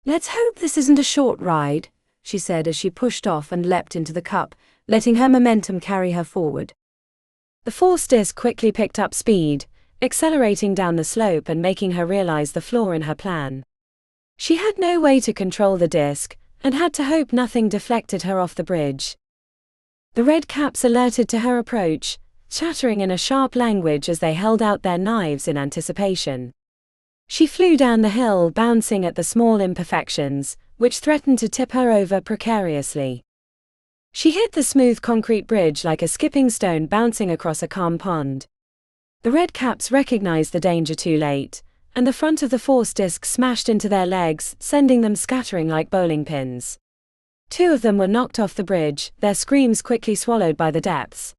Let's hope this isn't a short ride, she said as she pushed off and leapt into the cup, letting her momentum carry her forward. The force disc quickly picked up speed, accelerating down the slope and making her realize the flaw in her plan. She had no way to control the disc, and had to hope nothing deflected her off the bridge. The red caps alerted to her approach, chattering in a sharp language as they held out their knives in anticipation. She flew down the hill, bouncing at the small imperfections, which threatened to tip her over precariously. She hit the smooth concrete bridge like a skipping stone bouncing across a calm pond. The red caps recognized the danger too late, and the front of the force disc smashed into their legs, sending them scattering like bowling pins. Two of them were knocked off the bridge, their screams quickly swallowed by the depths.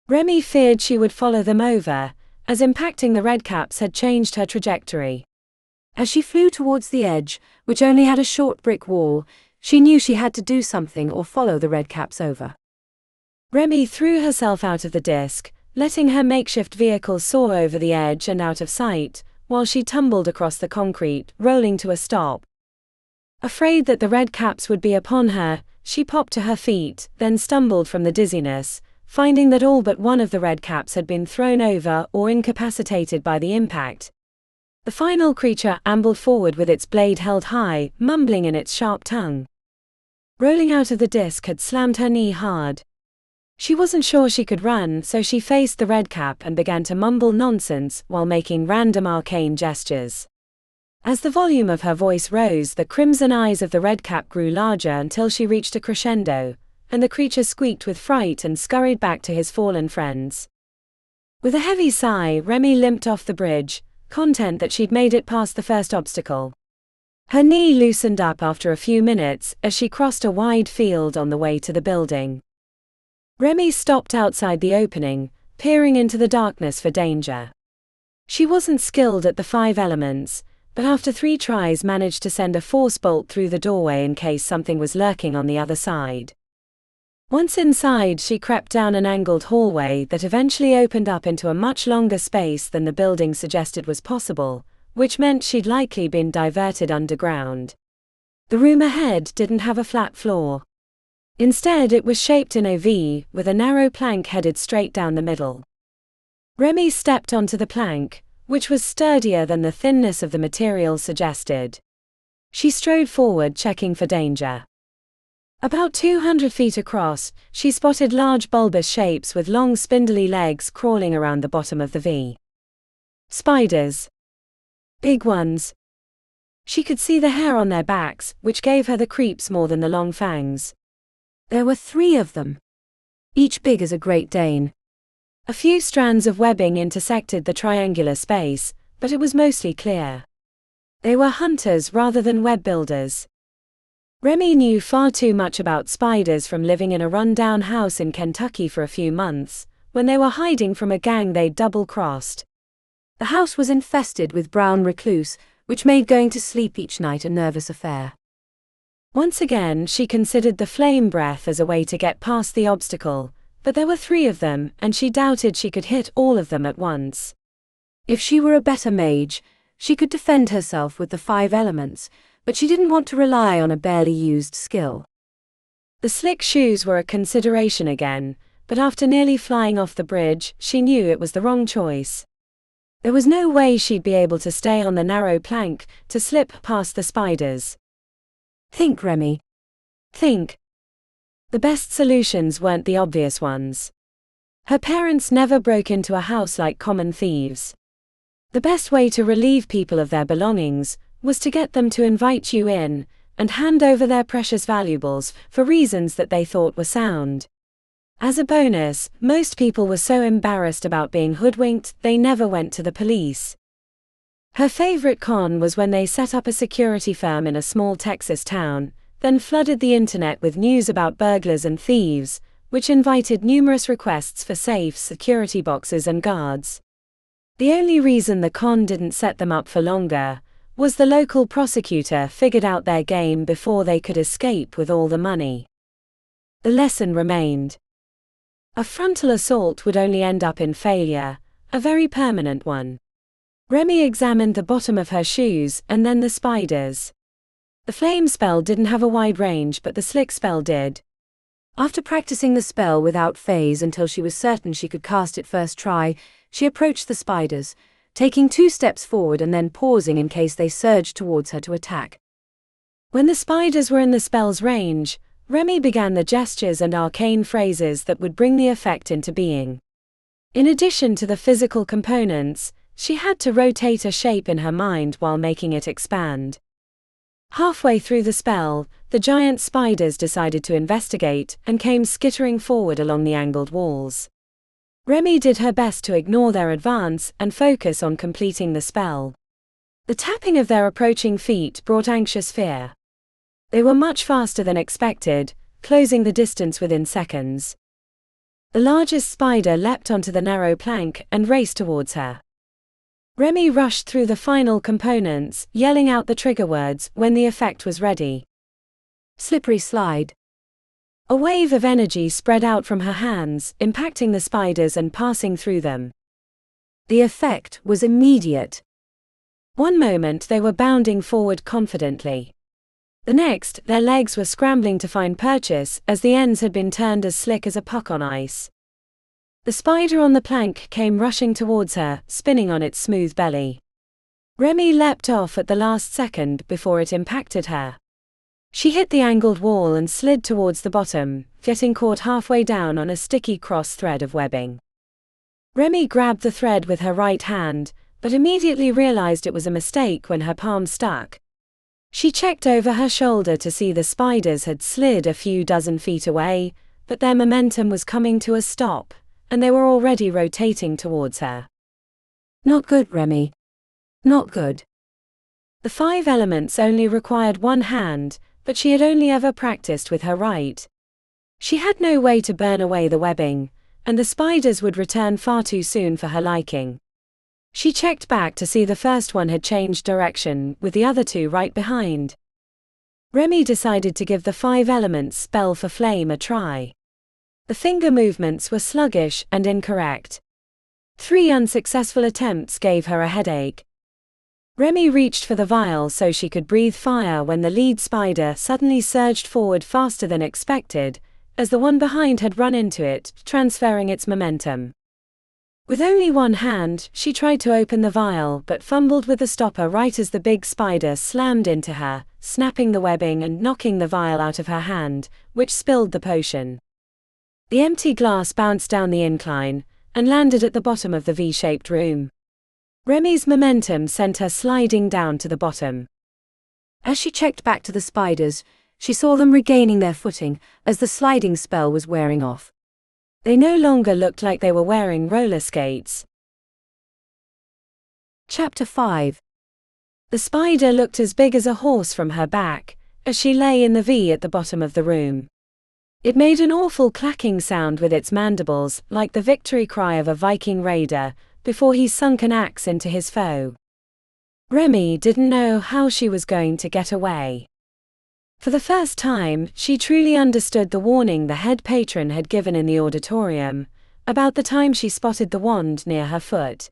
Remi feared she would follow them over, as impacting the redcaps had changed her trajectory. As she flew towards the edge, which only had a short brick wall, she knew she had to do something or follow the redcaps over. Remi threw herself out of the disc, letting her makeshift vehicle soar over the edge and out of sight, while she tumbled across the concrete, rolling to a stop. Afraid that the redcaps would be upon her, she popped to her feet, then stumbled from the dizziness, finding that all but one of the redcaps had been thrown over or incapacitated by the impact. The final creature ambled forward with its blade held high, mumbling in its sharp tongue. Rolling out of the disc had slammed her knee hard. She wasn't sure she could run, so she faced the redcap and began to mumble nonsense while making random arcane gestures. As the volume of her voice rose, the crimson eyes of the redcap grew larger until she reached a crescendo, and the creature squeaked with fright and scurried back to his fallen friends. With a heavy sigh, Remi limped off the bridge, content that she'd made it past the first obstacle. Her knee loosened up after a few minutes as she crossed a wide field on the way to the building. Remi stopped outside the opening, peering into the darkness for danger. She wasn't skilled at the 5 elements, but after 3 tries managed to send a force bolt through the doorway in case something was lurking on the other side. Once inside, she crept down an angled hallway that eventually opened up into a much longer space than the building suggested was possible, which meant she'd likely been diverted underground. The room ahead didn't have a flat floor. Instead, it was shaped in a V, with a narrow plank headed straight down the middle. Remi stepped onto the plank, which was sturdier than the thinness of the material suggested. She strode forward, checking for danger. About 200 feet across, she spotted large bulbous shapes with long spindly legs crawling around the bottom of the V. Spiders. Big ones. She could see the hair on their backs, which gave her the creeps more than the long fangs. There were 3 of them, each big as a Great Dane. A few strands of webbing intersected the triangular space, but it was mostly clear. They were hunters rather than web builders. Remi knew far too much about spiders from living in a run-down house in Kentucky for a few months, when they were hiding from a gang they'd double-crossed. The house was infested with brown recluse, which made going to sleep each night a nervous affair. Once again, she considered the flame breath as a way to get past the obstacle, but there were 3 of them, and she doubted she could hit all of them at once. If she were a better mage, she could defend herself with the 5 elements, but she didn't want to rely on a barely used skill. The slick shoes were a consideration again, but after nearly flying off the bridge, she knew it was the wrong choice. There was no way she'd be able to stay on the narrow plank to slip past the spiders. Think, Remi. Think. The best solutions weren't the obvious ones. Her parents never broke into a house like common thieves. The best way to relieve people of their belongings was to get them to invite you in and hand over their precious valuables for reasons that they thought were sound. As a bonus, most people were so embarrassed about being hoodwinked they never went to the police. Her favorite con was when they set up a security firm in a small Texas town, then flooded the internet with news about burglars and thieves, which invited numerous requests for safes, security boxes and guards. The only reason the con didn't set them up for longer was the local prosecutor figured out their game before they could escape with all the money. The lesson remained. A frontal assault would only end up in failure, a very permanent one. Remi examined the bottom of her shoes and then the spiders. The flame spell didn't have a wide range, but the slick spell did. After practicing the spell without phase until she was certain she could cast it first try, she approached the spiders, taking 2 steps forward and then pausing in case they surged towards her to attack. When the spiders were in the spell's range, Remi began the gestures and arcane phrases that would bring the effect into being. In addition to the physical components, she had to rotate a shape in her mind while making it expand. Halfway through the spell, the giant spiders decided to investigate and came skittering forward along the angled walls. Remi did her best to ignore their advance and focus on completing the spell. The tapping of their approaching feet brought anxious fear. They were much faster than expected, closing the distance within seconds. The largest spider leapt onto the narrow plank and raced towards her. Remi rushed through the final components, yelling out the trigger words when the effect was ready. Slippery slide. A wave of energy spread out from her hands, impacting the spiders and passing through them. The effect was immediate. One moment they were bounding forward confidently. The next, their legs were scrambling to find purchase, as the ends had been turned as slick as a puck on ice. The spider on the plank came rushing towards her, spinning on its smooth belly. Remi leapt off at the last second before it impacted her. She hit the angled wall and slid towards the bottom, getting caught halfway down on a sticky cross thread of webbing. Remi grabbed the thread with her right hand, but immediately realized it was a mistake when her palm stuck. She checked over her shoulder to see the spiders had slid a few dozen feet away, but their momentum was coming to a stop, and they were already rotating towards her. Not good, Remi. Not good. The 5 elements only required one hand, but she had only ever practiced with her right. She had no way to burn away the webbing, and the spiders would return far too soon for her liking. She checked back to see the first one had changed direction, with the other 2 right behind. Remi decided to give the 5 elements spell for flame a try. The finger movements were sluggish and incorrect. 3 unsuccessful attempts gave her a headache. Remi reached for the vial so she could breathe fire when the lead spider suddenly surged forward faster than expected, as the one behind had run into it, transferring its momentum. With only one hand, she tried to open the vial but fumbled with the stopper right as the big spider slammed into her, snapping the webbing and knocking the vial out of her hand, which spilled the potion. The empty glass bounced down the incline and landed at the bottom of the V-shaped room. Remi's momentum sent her sliding down to the bottom. As she checked back to the spiders, she saw them regaining their footing as the sliding spell was wearing off. They no longer looked like they were wearing roller skates. Chapter 5. The spider looked as big as a horse from her back, as she lay in the V at the bottom of the room. It made an awful clacking sound with its mandibles, like the victory cry of a Viking raider, before he sunk an axe into his foe. Remi didn't know how she was going to get away. For the first time, she truly understood the warning the head patron had given in the auditorium, about the time she spotted the wand near her foot.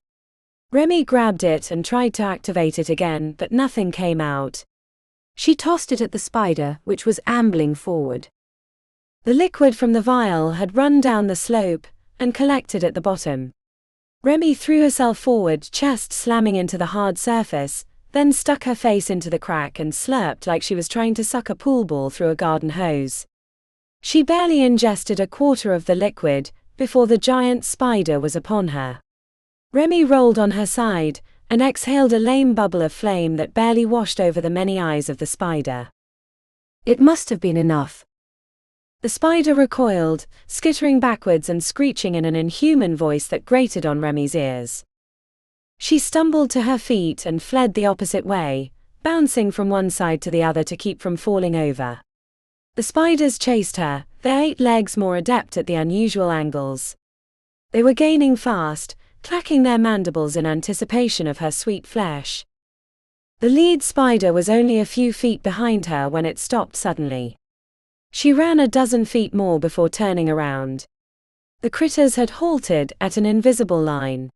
Remi grabbed it and tried to activate it again, but nothing came out. She tossed it at the spider, which was ambling forward. The liquid from the vial had run down the slope and collected at the bottom. Remi threw herself forward, chest slamming into the hard surface, then stuck her face into the crack and slurped like she was trying to suck a pool ball through a garden hose. She barely ingested a quarter of the liquid before the giant spider was upon her. Remi rolled on her side and exhaled a lame bubble of flame that barely washed over the many eyes of the spider. It must have been enough. The spider recoiled, skittering backwards and screeching in an inhuman voice that grated on Remi's ears. She stumbled to her feet and fled the opposite way, bouncing from one side to the other to keep from falling over. The spiders chased her, their 8 legs more adept at the unusual angles. They were gaining fast, clacking their mandibles in anticipation of her sweet flesh. The lead spider was only a few feet behind her when it stopped suddenly. She ran a dozen feet more before turning around. The critters had halted at an invisible line.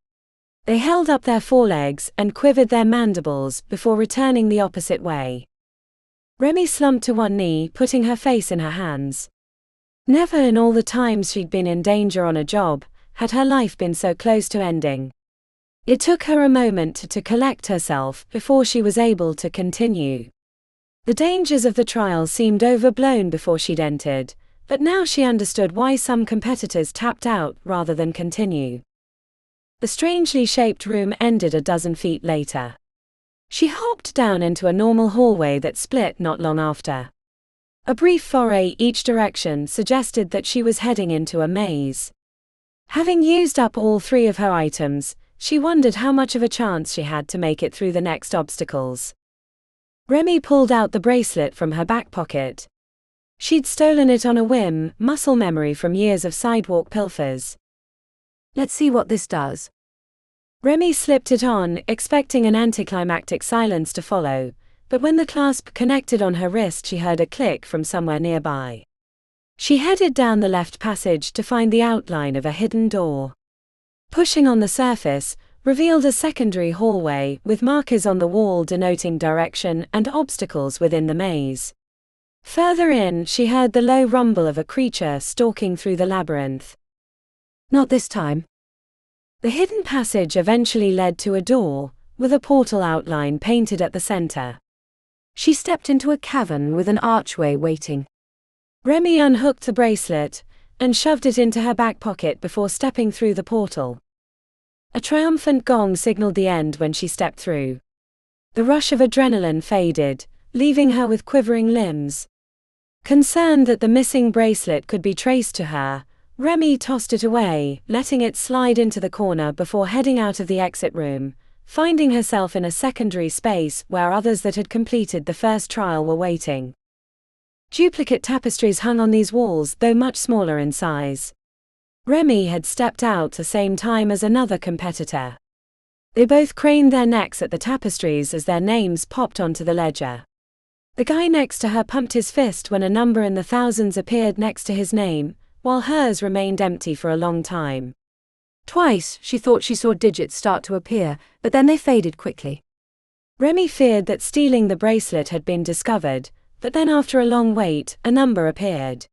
They held up their forelegs and quivered their mandibles before returning the opposite way. Remi slumped to one knee, putting her face in her hands. Never in all the times she'd been in danger on a job had her life been so close to ending. It took her a moment to collect herself before she was able to continue. The dangers of the trial seemed overblown before she'd entered, but now she understood why some competitors tapped out rather than continue. The strangely shaped room ended a dozen feet later. She hopped down into a normal hallway that split not long after. A brief foray each direction suggested that she was heading into a maze. Having used up all 3 of her items, she wondered how much of a chance she had to make it through the next obstacles. Remi pulled out the bracelet from her back pocket. She'd stolen it on a whim, muscle memory from years of sidewalk pilfers. Let's see what this does. Remi slipped it on, expecting an anticlimactic silence to follow, but when the clasp connected on her wrist she heard a click from somewhere nearby. She headed down the left passage to find the outline of a hidden door. Pushing on the surface, revealed a secondary hallway with markers on the wall denoting direction and obstacles within the maze. Further in, she heard the low rumble of a creature stalking through the labyrinth. Not this time. The hidden passage eventually led to a door, with a portal outline painted at the center. She stepped into a cavern with an archway waiting. Remi unhooked the bracelet and shoved it into her back pocket before stepping through the portal. A triumphant gong signaled the end when she stepped through. The rush of adrenaline faded, leaving her with quivering limbs. Concerned that the missing bracelet could be traced to her, Remi tossed it away, letting it slide into the corner before heading out of the exit room, finding herself in a secondary space where others that had completed the first trial were waiting. Duplicate tapestries hung on these walls, though much smaller in size. Remi had stepped out the same time as another competitor. They both craned their necks at the tapestries as their names popped onto the ledger. The guy next to her pumped his fist when a number in the thousands appeared next to his name, while hers remained empty for a long time. Twice, she thought she saw digits start to appear, but then they faded quickly. Remi feared that stealing the bracelet had been discovered, but then after a long wait, a number appeared.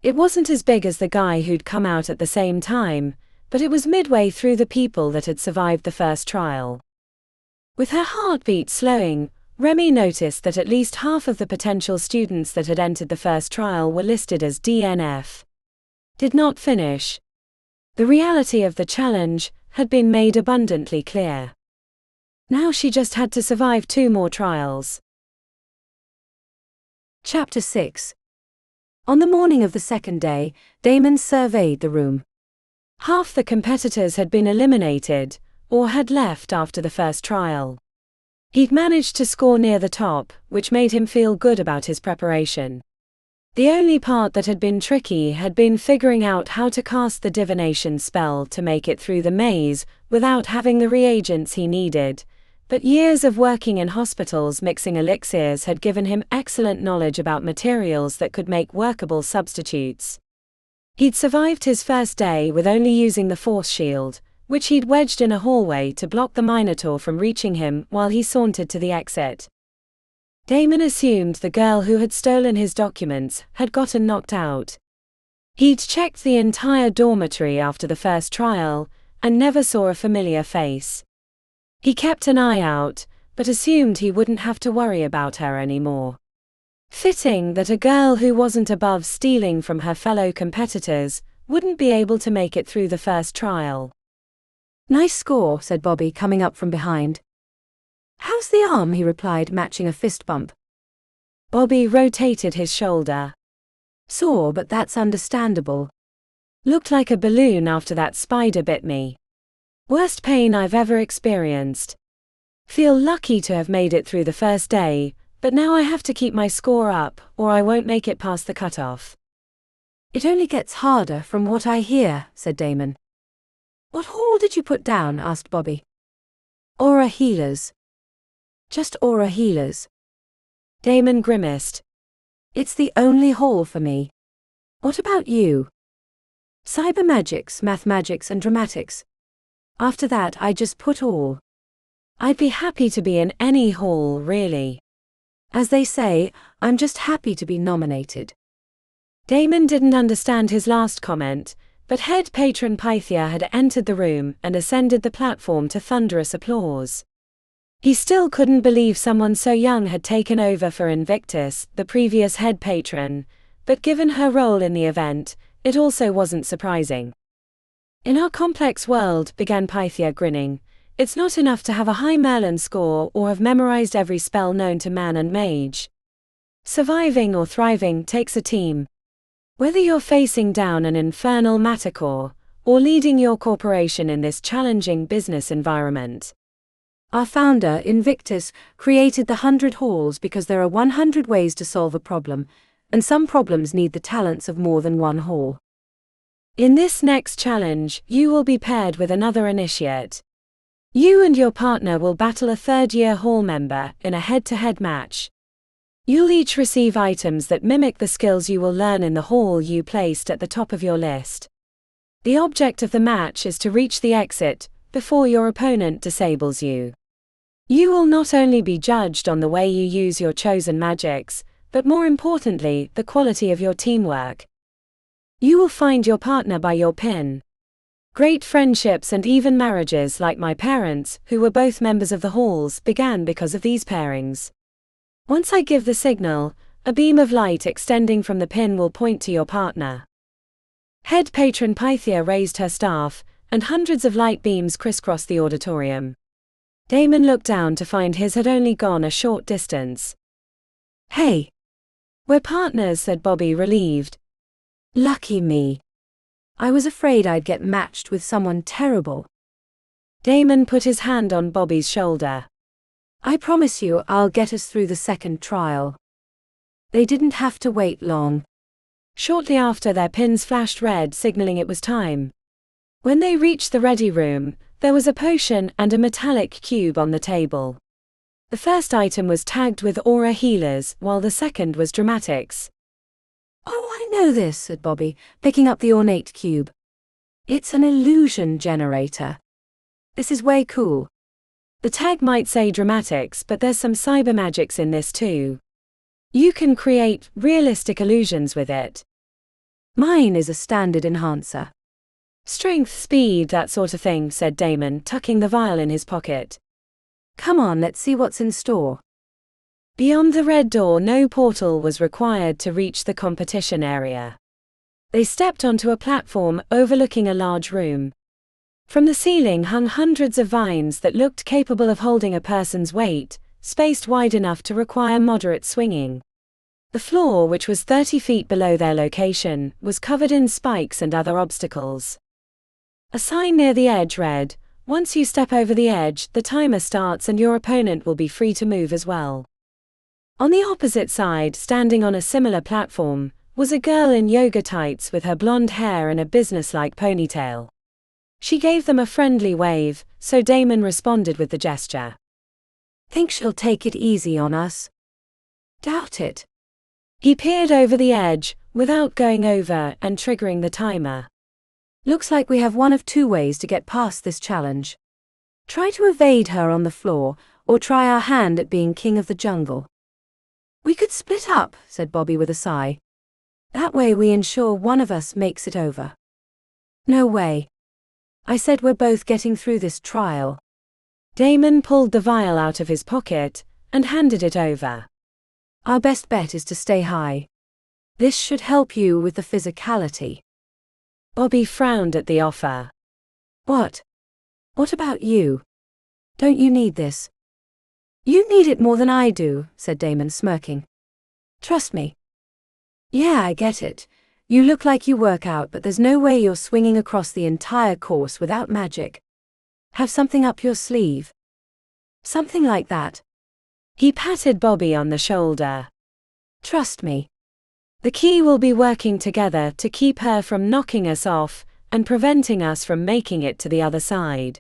It wasn't as big as the guy who'd come out at the same time, but it was midway through the people that had survived the first trial. With her heartbeat slowing, Remi noticed that at least half of the potential students that had entered the first trial were listed as DNF. Did not finish. The reality of the challenge had been made abundantly clear. Now she just had to survive 2 more trials. Chapter 6. On the morning of the second day, Damon surveyed the room. Half the competitors had been eliminated, or had left after the first trial. He'd managed to score near the top, which made him feel good about his preparation. The only part that had been tricky had been figuring out how to cast the divination spell to make it through the maze without having the reagents he needed, but years of working in hospitals mixing elixirs had given him excellent knowledge about materials that could make workable substitutes. He'd survived his first day with only using the force shield, which he'd wedged in a hallway to block the Minotaur from reaching him while he sauntered to the exit. Damon assumed the girl who had stolen his documents had gotten knocked out. He'd checked the entire dormitory after the first trial, and never saw a familiar face. He kept an eye out, but assumed he wouldn't have to worry about her anymore. Fitting that a girl who wasn't above stealing from her fellow competitors wouldn't be able to make it through the first trial. Nice score, said Bobby, coming up from behind. How's the arm? He replied, matching a fist bump. Bobby rotated his shoulder. Sore, but that's understandable. Looked like a balloon after that spider bit me. Worst pain I've ever experienced. Feel lucky to have made it through the first day, but now I have to keep my score up, or I won't make it past the cutoff. It only gets harder from what I hear, said Damon. What hall did you put down? Asked Bobby. Aura healers. Just aura healers. Damon grimaced. It's the only hall for me. What about you? Cyber magics, math magics and dramatics. After that I just put all. I'd be happy to be in any hall, really. As they say, I'm just happy to be nominated. Damon didn't understand his last comment, but head patron Pythia had entered the room and ascended the platform to thunderous applause. He still couldn't believe someone so young had taken over for Invictus, the previous head patron, but given her role in the event, it also wasn't surprising. In our complex world, began Pythia, grinning, it's not enough to have a high Merlin score or have memorized every spell known to man and mage. Surviving or thriving takes a team. Whether you're facing down an infernal matacore, or leading your corporation in this challenging business environment. Our founder, Invictus, created the 100 halls because there are 100 ways to solve a problem, and some problems need the talents of more than one hall. In this next challenge, you will be paired with another initiate. You and your partner will battle a third-year hall member in a head-to-head match. You'll each receive items that mimic the skills you will learn in the hall you placed at the top of your list. The object of the match is to reach the exit before your opponent disables you. You will not only be judged on the way you use your chosen magics, but more importantly, the quality of your teamwork. You will find your partner by your pin. Great friendships and even marriages like my parents, who were both members of the halls, began because of these pairings. Once I give the signal, a beam of light extending from the pin will point to your partner. Head patron Pythia raised her staff, and hundreds of light beams crisscrossed the auditorium. Damon looked down to find his had only gone a short distance. Hey! We're partners, said Bobby, relieved. Lucky me. I was afraid I'd get matched with someone terrible. Damon put his hand on Bobby's shoulder. I promise you I'll get us through the second trial. They didn't have to wait long. Shortly after, their pins flashed red, signaling it was time. When they reached the ready room, there was a potion and a metallic cube on the table. The first item was tagged with aura healers, while the second was dramatics. Oh, I know this, said Bobby, picking up the ornate cube. It's an illusion generator. This is way cool. The tag might say dramatics, but there's some cyber magics in this too. You can create realistic illusions with it. Mine is a standard enhancer. Strength, speed, that sort of thing, said Damon, tucking the vial in his pocket. Come on, let's see what's in store. Beyond the red door, no portal was required to reach the competition area. They stepped onto a platform overlooking a large room. From the ceiling hung hundreds of vines that looked capable of holding a person's weight, spaced wide enough to require moderate swinging. The floor, which was 30 feet below their location, was covered in spikes and other obstacles. A sign near the edge read, "Once you step over the edge, the timer starts and your opponent will be free to move as well." On the opposite side, standing on a similar platform, was a girl in yoga tights with her blonde hair and a businesslike ponytail. She gave them a friendly wave, so Damon responded with the gesture. Think she'll take it easy on us? Doubt it. He peered over the edge, without going over and triggering the timer. Looks like we have one of two ways to get past this challenge. Try to evade her on the floor, or try our hand at being king of the jungle. We could split up, said Bobby with a sigh. That way we ensure one of us makes it over. No way. I said we're both getting through this trial. Damon pulled the vial out of his pocket and handed it over. Our best bet is to stay high. This should help you with the physicality. Bobby frowned at the offer. What? What about you? Don't you need this? You need it more than I do, said Damon, smirking. Trust me. Yeah, I get it. You look like you work out, but there's no way you're swinging across the entire course without magic. Have something up your sleeve. Something like that. He patted Bobby on the shoulder. Trust me. The key will be working together to keep her from knocking us off and preventing us from making it to the other side.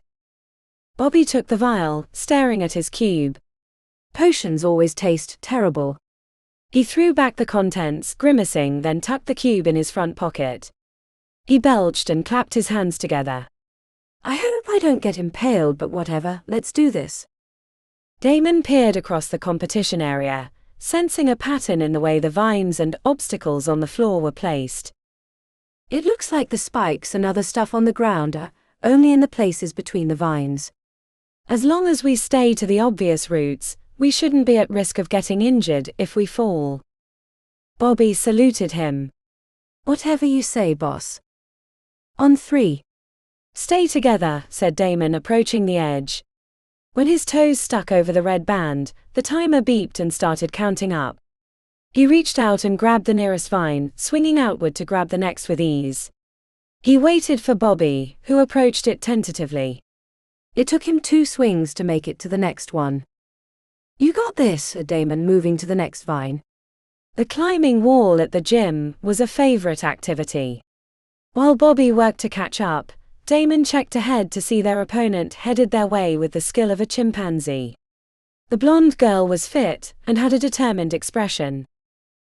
Bobby took the vial, staring at his cube. Potions always taste terrible. He threw back the contents, grimacing, then tucked the cube in his front pocket. He belched and clapped his hands together. I hope I don't get impaled, but whatever, let's do this. Damon peered across the competition area, sensing a pattern in the way the vines and obstacles on the floor were placed. It looks like the spikes and other stuff on the ground are only in the places between the vines. As long as we stay to the obvious routes, we shouldn't be at risk of getting injured if we fall. Bobby saluted him. Whatever you say, boss. On 3. Stay together, said Damon, approaching the edge. When his toes stuck over the red band, the timer beeped and started counting up. He reached out and grabbed the nearest vine, swinging outward to grab the next with ease. He waited for Bobby, who approached it tentatively. It took him 2 swings to make it to the next one. "You got this," said Damon, moving to the next vine. The climbing wall at the gym was a favorite activity. While Bobby worked to catch up, Damon checked ahead to see their opponent headed their way with the skill of a chimpanzee. The blonde girl was fit and had a determined expression.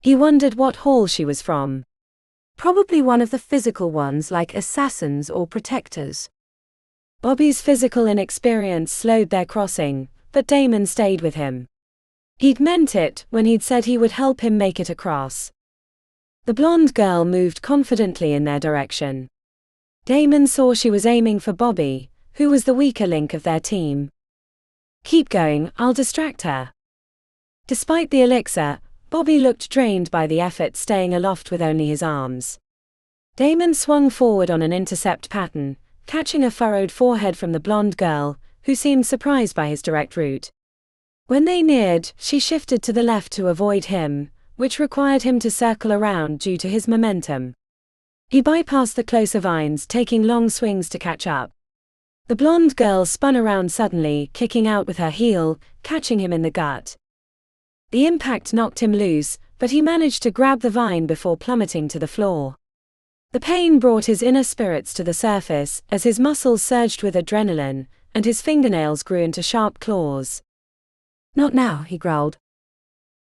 He wondered what hall she was from. Probably one of the physical ones like assassins or protectors. Bobby's physical inexperience slowed their crossing, but Damon stayed with him. He'd meant it when he'd said he would help him make it across. The blonde girl moved confidently in their direction. Damon saw she was aiming for Bobby, who was the weaker link of their team. "Keep going, I'll distract her." Despite the elixir, Bobby looked drained by the effort staying aloft with only his arms. Damon swung forward on an intercept pattern, catching a furrowed forehead from the blonde girl, who seemed surprised by his direct route. When they neared, she shifted to the left to avoid him, which required him to circle around due to his momentum. He bypassed the closer vines, taking long swings to catch up. The blonde girl spun around suddenly, kicking out with her heel, catching him in the gut. The impact knocked him loose, but he managed to grab the vine before plummeting to the floor. The pain brought his inner spirits to the surface as his muscles surged with adrenaline, and his fingernails grew into sharp claws. "Not now," he growled.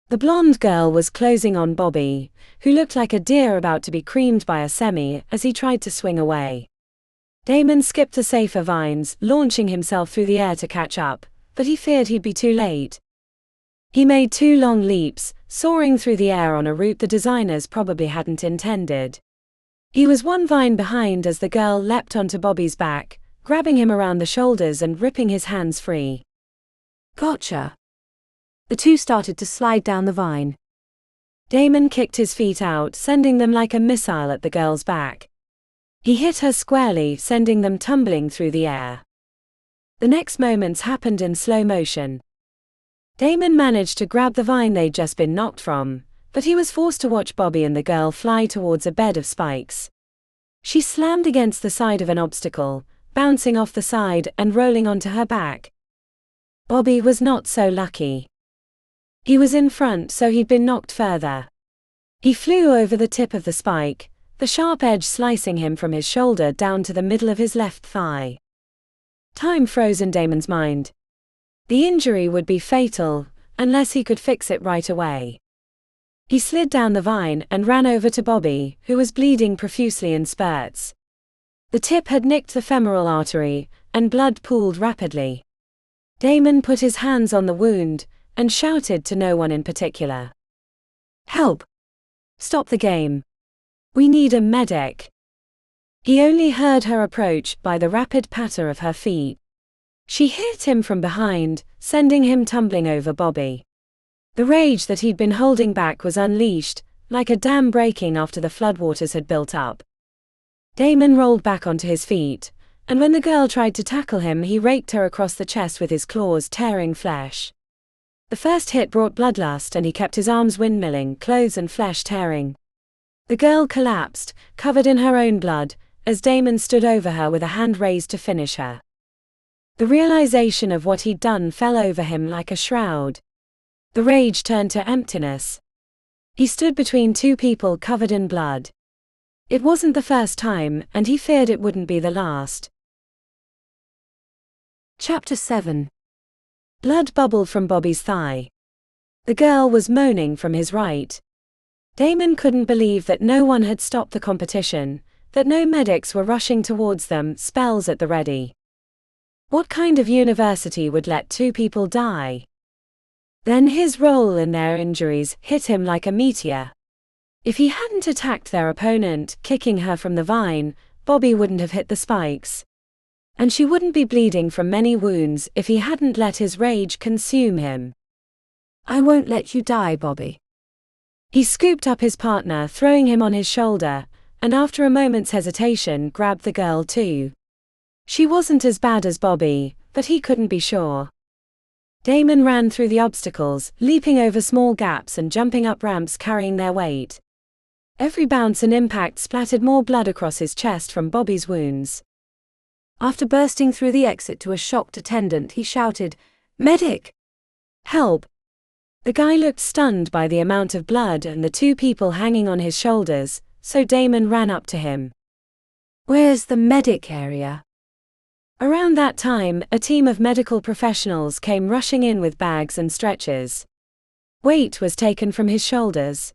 The blonde girl was closing on Bobby, who looked like a deer about to be creamed by a semi as he tried to swing away. Damon skipped the safer vines, launching himself through the air to catch up, but he feared he'd be too late. He made 2 long leaps, soaring through the air on a route the designers probably hadn't intended. He was 1 vine behind as the girl leapt onto Bobby's back, grabbing him around the shoulders and ripping his hands free. "Gotcha." The 2 started to slide down the vine. Damon kicked his feet out, sending them like a missile at the girl's back. He hit her squarely, sending them tumbling through the air. The next moments happened in slow motion. Damon managed to grab the vine they'd just been knocked from, but he was forced to watch Bobby and the girl fly towards a bed of spikes. She slammed against the side of an obstacle, bouncing off the side and rolling onto her back. Bobby was not so lucky. He was in front, so he'd been knocked further. He flew over the tip of the spike, the sharp edge slicing him from his shoulder down to the middle of his left thigh. Time froze in Damon's mind. The injury would be fatal, unless he could fix it right away. He slid down the vine and ran over to Bobby, who was bleeding profusely in spurts. The tip had nicked the femoral artery, and blood pooled rapidly. Damon put his hands on the wound, and shouted to no one in particular. "Help! Stop the game. We need a medic." He only heard her approach by the rapid patter of her feet. She hit him from behind, sending him tumbling over Bobby. The rage that he'd been holding back was unleashed, like a dam breaking after the floodwaters had built up. Damon rolled back onto his feet, and when the girl tried to tackle him, he raked her across the chest with his claws, tearing flesh. The first hit brought bloodlust, and he kept his arms windmilling, clothes and flesh tearing. The girl collapsed, covered in her own blood, as Damon stood over her with a hand raised to finish her. The realization of what he'd done fell over him like a shroud. The rage turned to emptiness. He stood between 2 people covered in blood. It wasn't the first time, and he feared it wouldn't be the last. Chapter 7. Blood bubbled from Bobby's thigh. The girl was moaning from his right. Damon couldn't believe that no one had stopped the competition, that no medics were rushing towards them, spells at the ready. What kind of university would let 2 people die? Then his role in their injuries hit him like a meteor. If he hadn't attacked their opponent, kicking her from the vine, Bobby wouldn't have hit the spikes. And she wouldn't be bleeding from many wounds if he hadn't let his rage consume him. "I won't let you die, Bobby." He scooped up his partner, throwing him on his shoulder, and after a moment's hesitation grabbed the girl too. She wasn't as bad as Bobby, but he couldn't be sure. Damon ran through the obstacles, leaping over small gaps and jumping up ramps carrying their weight. Every bounce and impact splattered more blood across his chest from Bobby's wounds. After bursting through the exit to a shocked attendant, he shouted, "Medic! Help!" The guy looked stunned by the amount of blood and the two people hanging on his shoulders, so Damon ran up to him. "Where's the medic area?" Around that time, a team of medical professionals came rushing in with bags and stretchers. Weight was taken from his shoulders.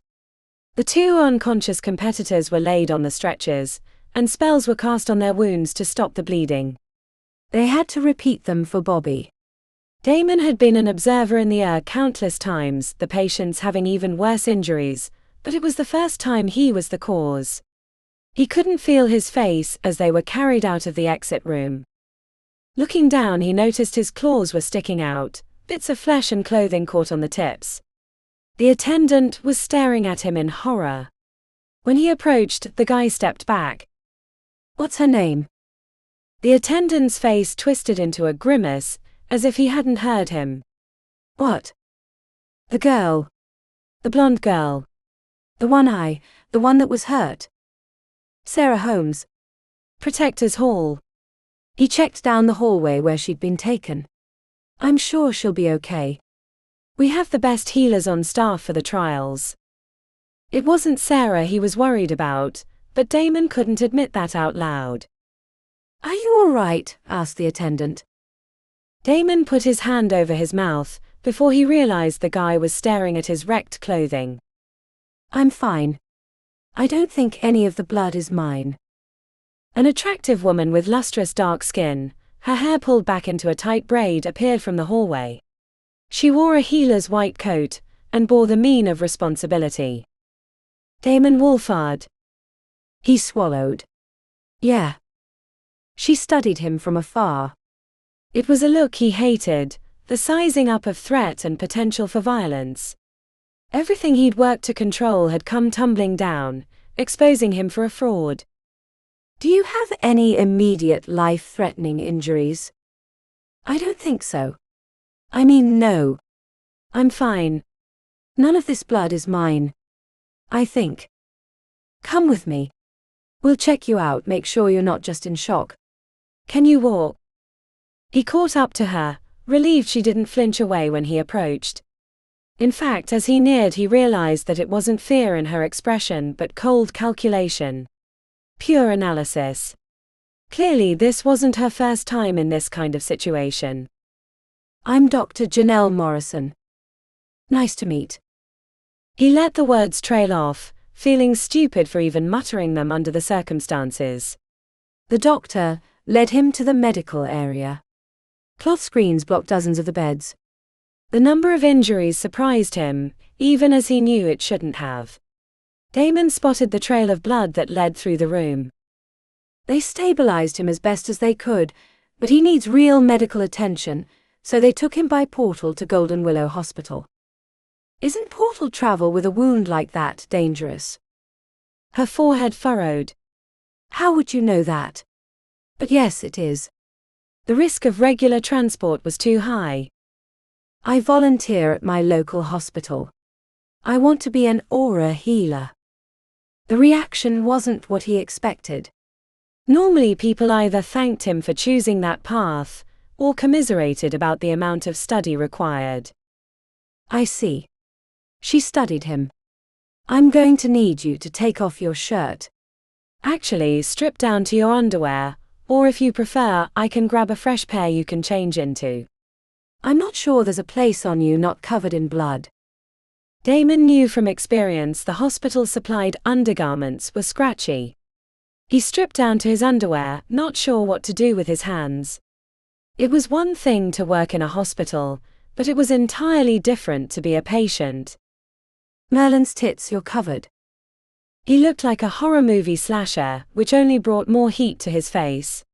The two unconscious competitors were laid on the stretchers, and spells were cast on their wounds to stop the bleeding. They had to repeat them for Bobby. Damon had been an observer in the countless times, the patients having even worse injuries, but it was the first time he was the cause. He couldn't feel his face as they were carried out of the exit room. Looking down, he noticed his claws were sticking out, bits of flesh and clothing caught on the tips. The attendant was staring at him in horror. When he approached, the guy stepped back. "What's her name?" The attendant's face twisted into a grimace, as if he hadn't heard him. "What?" "The girl. The blonde girl. The one that was hurt." "Sarah Holmes. Protector's Hall." He checked down the hallway where she'd been taken. "I'm sure she'll be okay. We have the best healers on staff for the trials." It wasn't Sarah he was worried about, but Damon couldn't admit that out loud. "Are you all right?" asked the attendant. Damon put his hand over his mouth, before he realized the guy was staring at his wrecked clothing. "I'm fine. I don't think any of the blood is mine." An attractive woman with lustrous dark skin, her hair pulled back into a tight braid, appeared from the hallway. She wore a healer's white coat, and bore the mien of responsibility. "Damon Wolfard." He swallowed. "Yeah." She studied him from afar. It was a look he hated, the sizing up of threat and potential for violence. Everything he'd worked to control had come tumbling down, exposing him for a fraud. "Do you have any immediate life-threatening injuries?" "I don't think so. I mean, no. I'm fine. None of this blood is mine. I think. Come with me. We'll check you out, make sure you're not just in shock." "Can you walk?" He caught up to her, relieved she didn't flinch away when he approached. In fact, as he neared, he realized that it wasn't fear in her expression but cold calculation. Pure analysis. Clearly, this wasn't her first time in this kind of situation. "I'm Dr. Janelle Morrison. Nice to meet." He let the words trail off, feeling stupid for even muttering them under the circumstances. The doctor led him to the medical area. Cloth screens blocked dozens of the beds. The number of injuries surprised him, even as he knew it shouldn't have. Damon spotted the trail of blood that led through the room. They stabilized him as best as they could, but he needs real medical attention, so they took him by portal to Golden Willow Hospital. "Isn't portal travel with a wound like that dangerous?" Her forehead furrowed. "How would you know that?" "But yes, it is. The risk of regular transport was too high." "I volunteer at my local hospital. I want to be an aura healer." The reaction wasn't what he expected. Normally people either thanked him for choosing that path, or commiserated about the amount of study required. "I see." She studied him. "I'm going to need you to take off your shirt." "Actually, strip down to your underwear, or if you prefer, I can grab a fresh pair you can change into." "I'm not sure there's a place on you not covered in blood." Damon knew from experience the hospital-supplied undergarments were scratchy. He stripped down to his underwear, not sure what to do with his hands. It was one thing to work in a hospital, but it was entirely different to be a patient. "Merlin's tits, you're covered." He looked like a horror movie slasher, which only brought more heat to his face.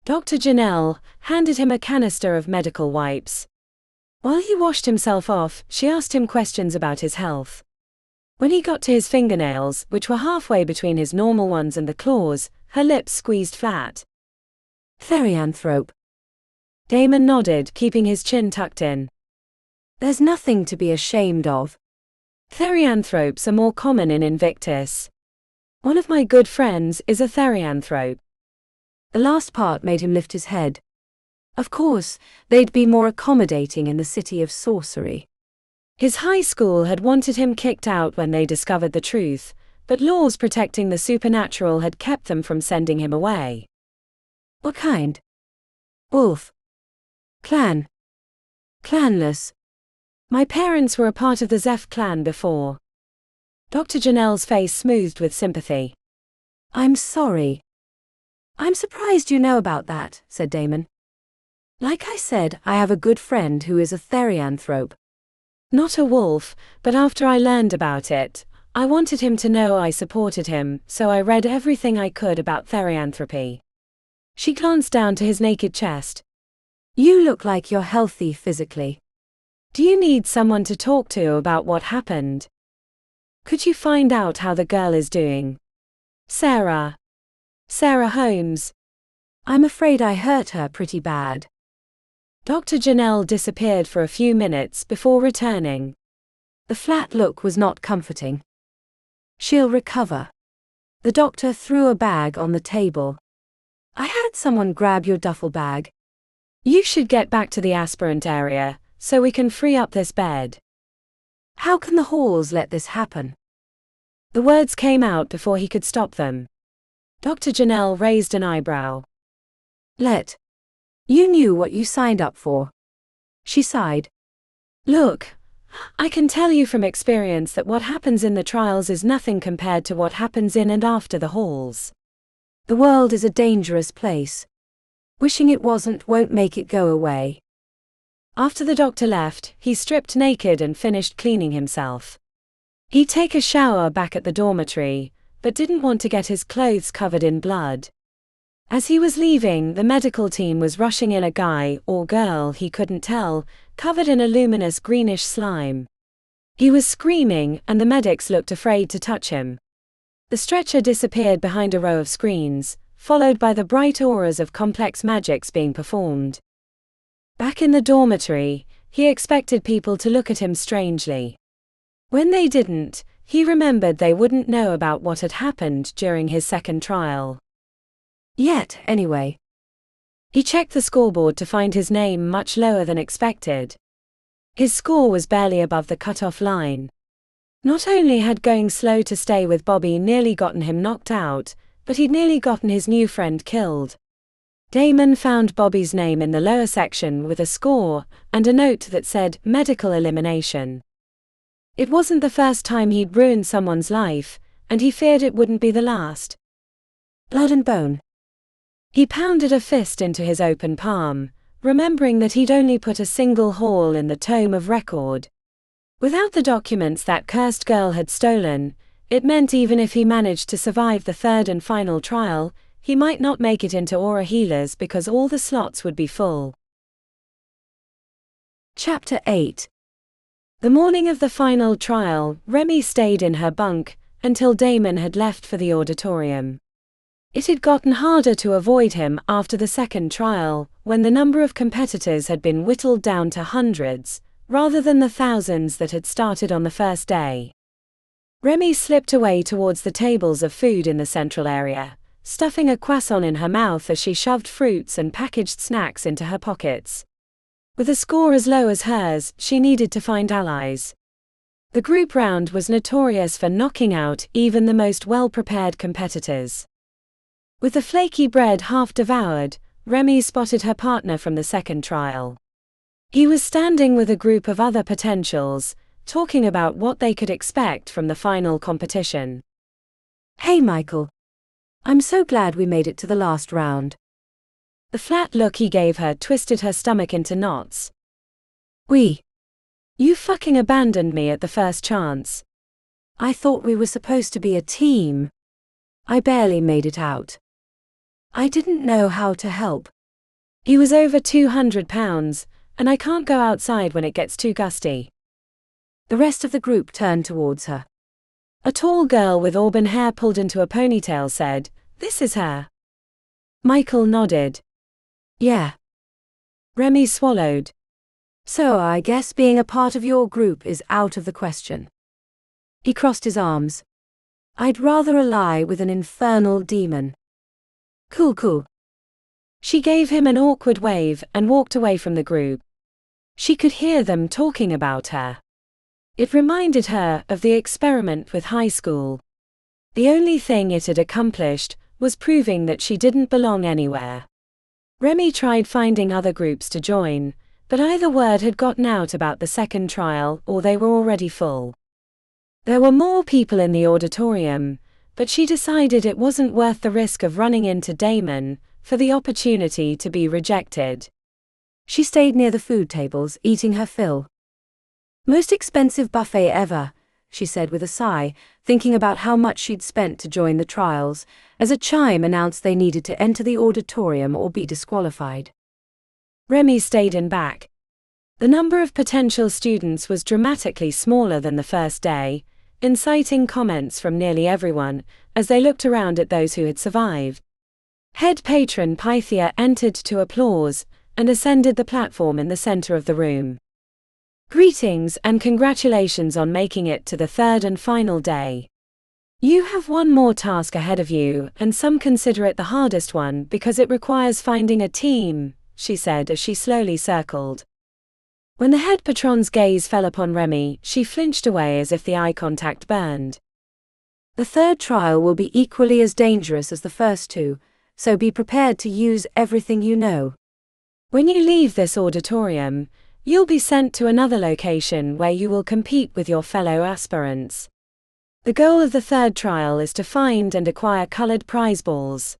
Dr. Janelle handed him a canister of medical wipes. While he washed himself off, she asked him questions about his health. When he got to his fingernails, which were halfway between his normal ones and the claws, her lips squeezed flat. "Therianthrope." Damon nodded, keeping his chin tucked in. "There's nothing to be ashamed of." Therianthropes are more common in Invictus. One of my good friends is a therianthrope. The last part made him lift his head. Of course, they'd be more accommodating in the city of sorcery. His high school had wanted him kicked out when they discovered the truth, but laws protecting the supernatural had kept them from sending him away. What kind? Wolf? Clan? Clanless? My parents were a part of the Zeph clan before. Dr. Janelle's face smoothed with sympathy. I'm sorry. I'm surprised you know about that, said Damon. Like I said, I have a good friend who is a therianthrope. Not a wolf, but after I learned about it, I wanted him to know I supported him, so I read everything I could about therianthropy. She glanced down to his naked chest. You look like you're healthy physically. Do you need someone to talk to about what happened? Could you find out how the girl is doing? Sarah Holmes. I'm afraid I hurt her pretty bad. Dr. Janelle disappeared for a few minutes before returning. The flat look was not comforting. She'll recover. The doctor threw a bag on the table. I had someone grab your duffel bag. You should get back to the aspirant area, so we can free up this bed. How can the halls let this happen? The words came out before he could stop them. Dr. Janelle raised an eyebrow. Let. You knew what you signed up for. She sighed. Look, I can tell you from experience that what happens in the trials is nothing compared to what happens in and after the halls. The world is a dangerous place. Wishing it wasn't won't make it go away. After the doctor left, he stripped naked and finished cleaning himself. He'd take a shower back at the dormitory, but didn't want to get his clothes covered in blood. As he was leaving, the medical team was rushing in a guy, or girl he couldn't tell, covered in a luminous greenish slime. He was screaming, and the medics looked afraid to touch him. The stretcher disappeared behind a row of screens, followed by the bright auras of complex magics being performed. Back in the dormitory, he expected people to look at him strangely. When they didn't, he remembered they wouldn't know about what had happened during his second trial. Yet, anyway. He checked the scoreboard to find his name much lower than expected. His score was barely above the cutoff line. Not only had going slow to stay with Bobby nearly gotten him knocked out, but he'd nearly gotten his new friend killed. Damon found Bobby's name in the lower section with a score, and a note that said, medical elimination. It wasn't the first time he'd ruined someone's life, and he feared it wouldn't be the last. Blood and bone. He pounded a fist into his open palm, remembering that he'd only put a single haul in the tome of record. Without the documents that cursed girl had stolen, it meant even if he managed to survive the third and final trial, he might not make it into Aura Healers because all the slots would be full. Chapter 8. The morning of the final trial, Remi stayed in her bunk until Damon had left for the auditorium. It had gotten harder to avoid him after the second trial, when the number of competitors had been whittled down to hundreds, rather than the thousands that had started on the first day. Remi slipped away towards the tables of food in the central area, stuffing a croissant in her mouth as she shoved fruits and packaged snacks into her pockets. With a score as low as hers, she needed to find allies. The group round was notorious for knocking out even the most well-prepared competitors. With the flaky bread half devoured, Remi spotted her partner from the second trial. He was standing with a group of other potentials, talking about what they could expect from the final competition. Hey Michael. I'm so glad we made it to the last round. The flat look he gave her twisted her stomach into knots. You fucking abandoned me at the first chance. I thought we were supposed to be a team. I barely made it out. I didn't know how to help. He was over 200 pounds, and I can't go outside when it gets too gusty. The rest of the group turned towards her. A tall girl with auburn hair pulled into a ponytail said, "This is her." Michael nodded. Yeah. Remi swallowed. So I guess being a part of your group is out of the question. He crossed his arms. I'd rather ally with an infernal demon. Cool. She gave him an awkward wave and walked away from the group. She could hear them talking about her. It reminded her of the experiment with high school. The only thing it had accomplished was proving that she didn't belong anywhere. Remi tried finding other groups to join, but either word had gotten out about the second trial or they were already full. There were more people in the auditorium, but she decided it wasn't worth the risk of running into Damon for the opportunity to be rejected. She stayed near the food tables, eating her fill. "Most expensive buffet ever," she said with a sigh, thinking about how much she'd spent to join the trials, as a chime announced they needed to enter the auditorium or be disqualified. Remi stayed in back. The number of potential students was dramatically smaller than the first day, inciting comments from nearly everyone, as they looked around at those who had survived. Head patron Pythia entered to applause, and ascended the platform in the center of the room. "Greetings and congratulations on making it to the third and final day. You have one more task ahead of you, and some consider it the hardest one because it requires finding a team," she said as she slowly circled. When the head patron's gaze fell upon Remi, she flinched away as if the eye contact burned. "The third trial will be equally as dangerous as the first two, so be prepared to use everything you know. When you leave this auditorium, you'll be sent to another location where you will compete with your fellow aspirants. The goal of the third trial is to find and acquire colored prize balls.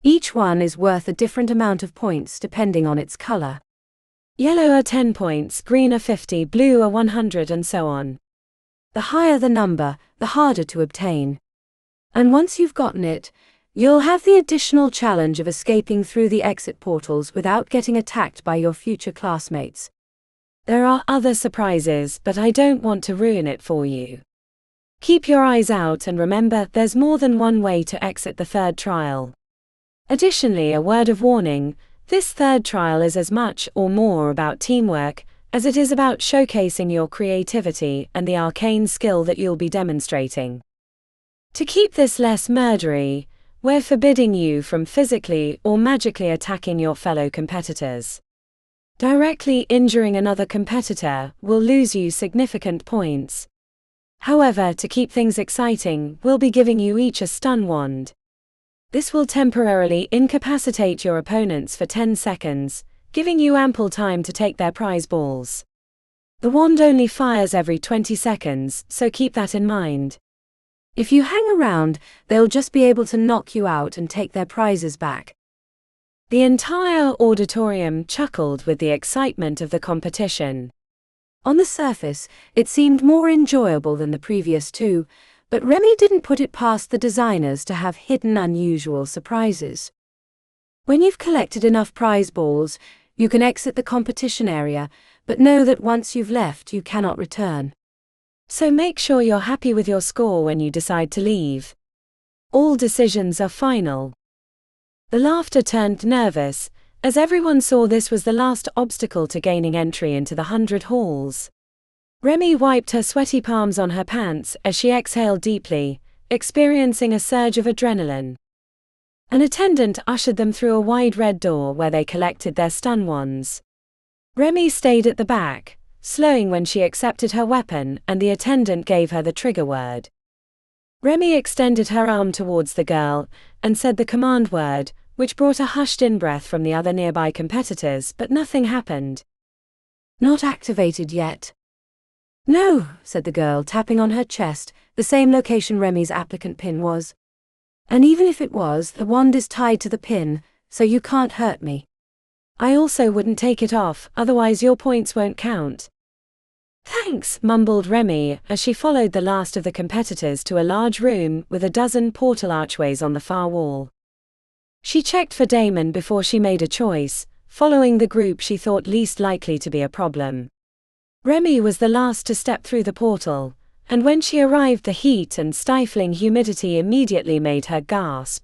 Each one is worth a different amount of points depending on its color. Yellow are 10 points, green are 50, blue are 100, and so on. The higher the number, the harder to obtain. And once you've gotten it, you'll have the additional challenge of escaping through the exit portals without getting attacked by your future classmates. There are other surprises, but I don't want to ruin it for you. Keep your eyes out and remember there's more than one way to exit the third trial. Additionally, a word of warning, this third trial is as much or more about teamwork as it is about showcasing your creativity and the arcane skill that you'll be demonstrating. To keep this less murdery, we're forbidding you from physically or magically attacking your fellow competitors. Directly injuring another competitor will lose you significant points. However, to keep things exciting, we'll be giving you each a stun wand. This will temporarily incapacitate your opponents for 10 seconds, giving you ample time to take their prize balls. The wand only fires every 20 seconds, so keep that in mind. If you hang around, they'll just be able to knock you out and take their prizes back. The entire auditorium chuckled with the excitement of the competition. On the surface, it seemed more enjoyable than the previous two, but Remi didn't put it past the designers to have hidden unusual surprises. When you've collected enough prize balls, you can exit the competition area, but know that once you've left you cannot return. So make sure you're happy with your score when you decide to leave. All decisions are final. The laughter turned nervous, as everyone saw this was the last obstacle to gaining entry into the 100 halls. Remi wiped her sweaty palms on her pants as she exhaled deeply, experiencing a surge of adrenaline. An attendant ushered them through a wide red door where they collected their stun wands. Remi stayed at the back, slowing when she accepted her weapon, and the attendant gave her the trigger word. Remi extended her arm towards the girl and said the command word, which brought a hushed in-breath from the other nearby competitors, but nothing happened. "Not activated yet." "No," said the girl, tapping on her chest, the same location Remi's applicant pin was. "And even if it was, the wand is tied to the pin, so you can't hurt me." "I also wouldn't take it off, otherwise your points won't count." "Thanks," mumbled Remi, as she followed the last of the competitors to a large room with a dozen portal archways on the far wall. She checked for Damon before she made a choice, following the group she thought least likely to be a problem. Remi was the last to step through the portal, and when she arrived the heat and stifling humidity immediately made her gasp.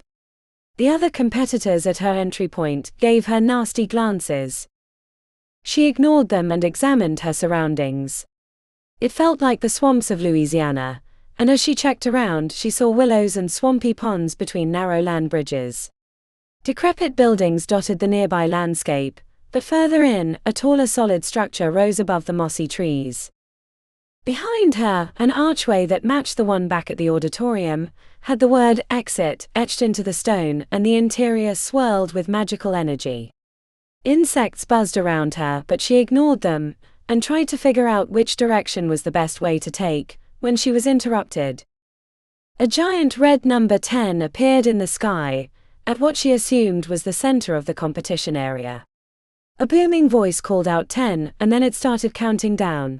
The other competitors at her entry point gave her nasty glances. She ignored them and examined her surroundings. It felt like the swamps of Louisiana, and as she checked around she saw willows and swampy ponds between narrow land bridges. Decrepit buildings dotted the nearby landscape, but further in, a taller solid structure rose above the mossy trees. Behind her, an archway that matched the one back at the auditorium had the word "exit" etched into the stone, and the interior swirled with magical energy. Insects buzzed around her, but she ignored them and tried to figure out which direction was the best way to take, when she was interrupted. A giant red number 10 appeared in the sky, at what she assumed was the center of the competition area. A booming voice called out 10, and then it started counting down.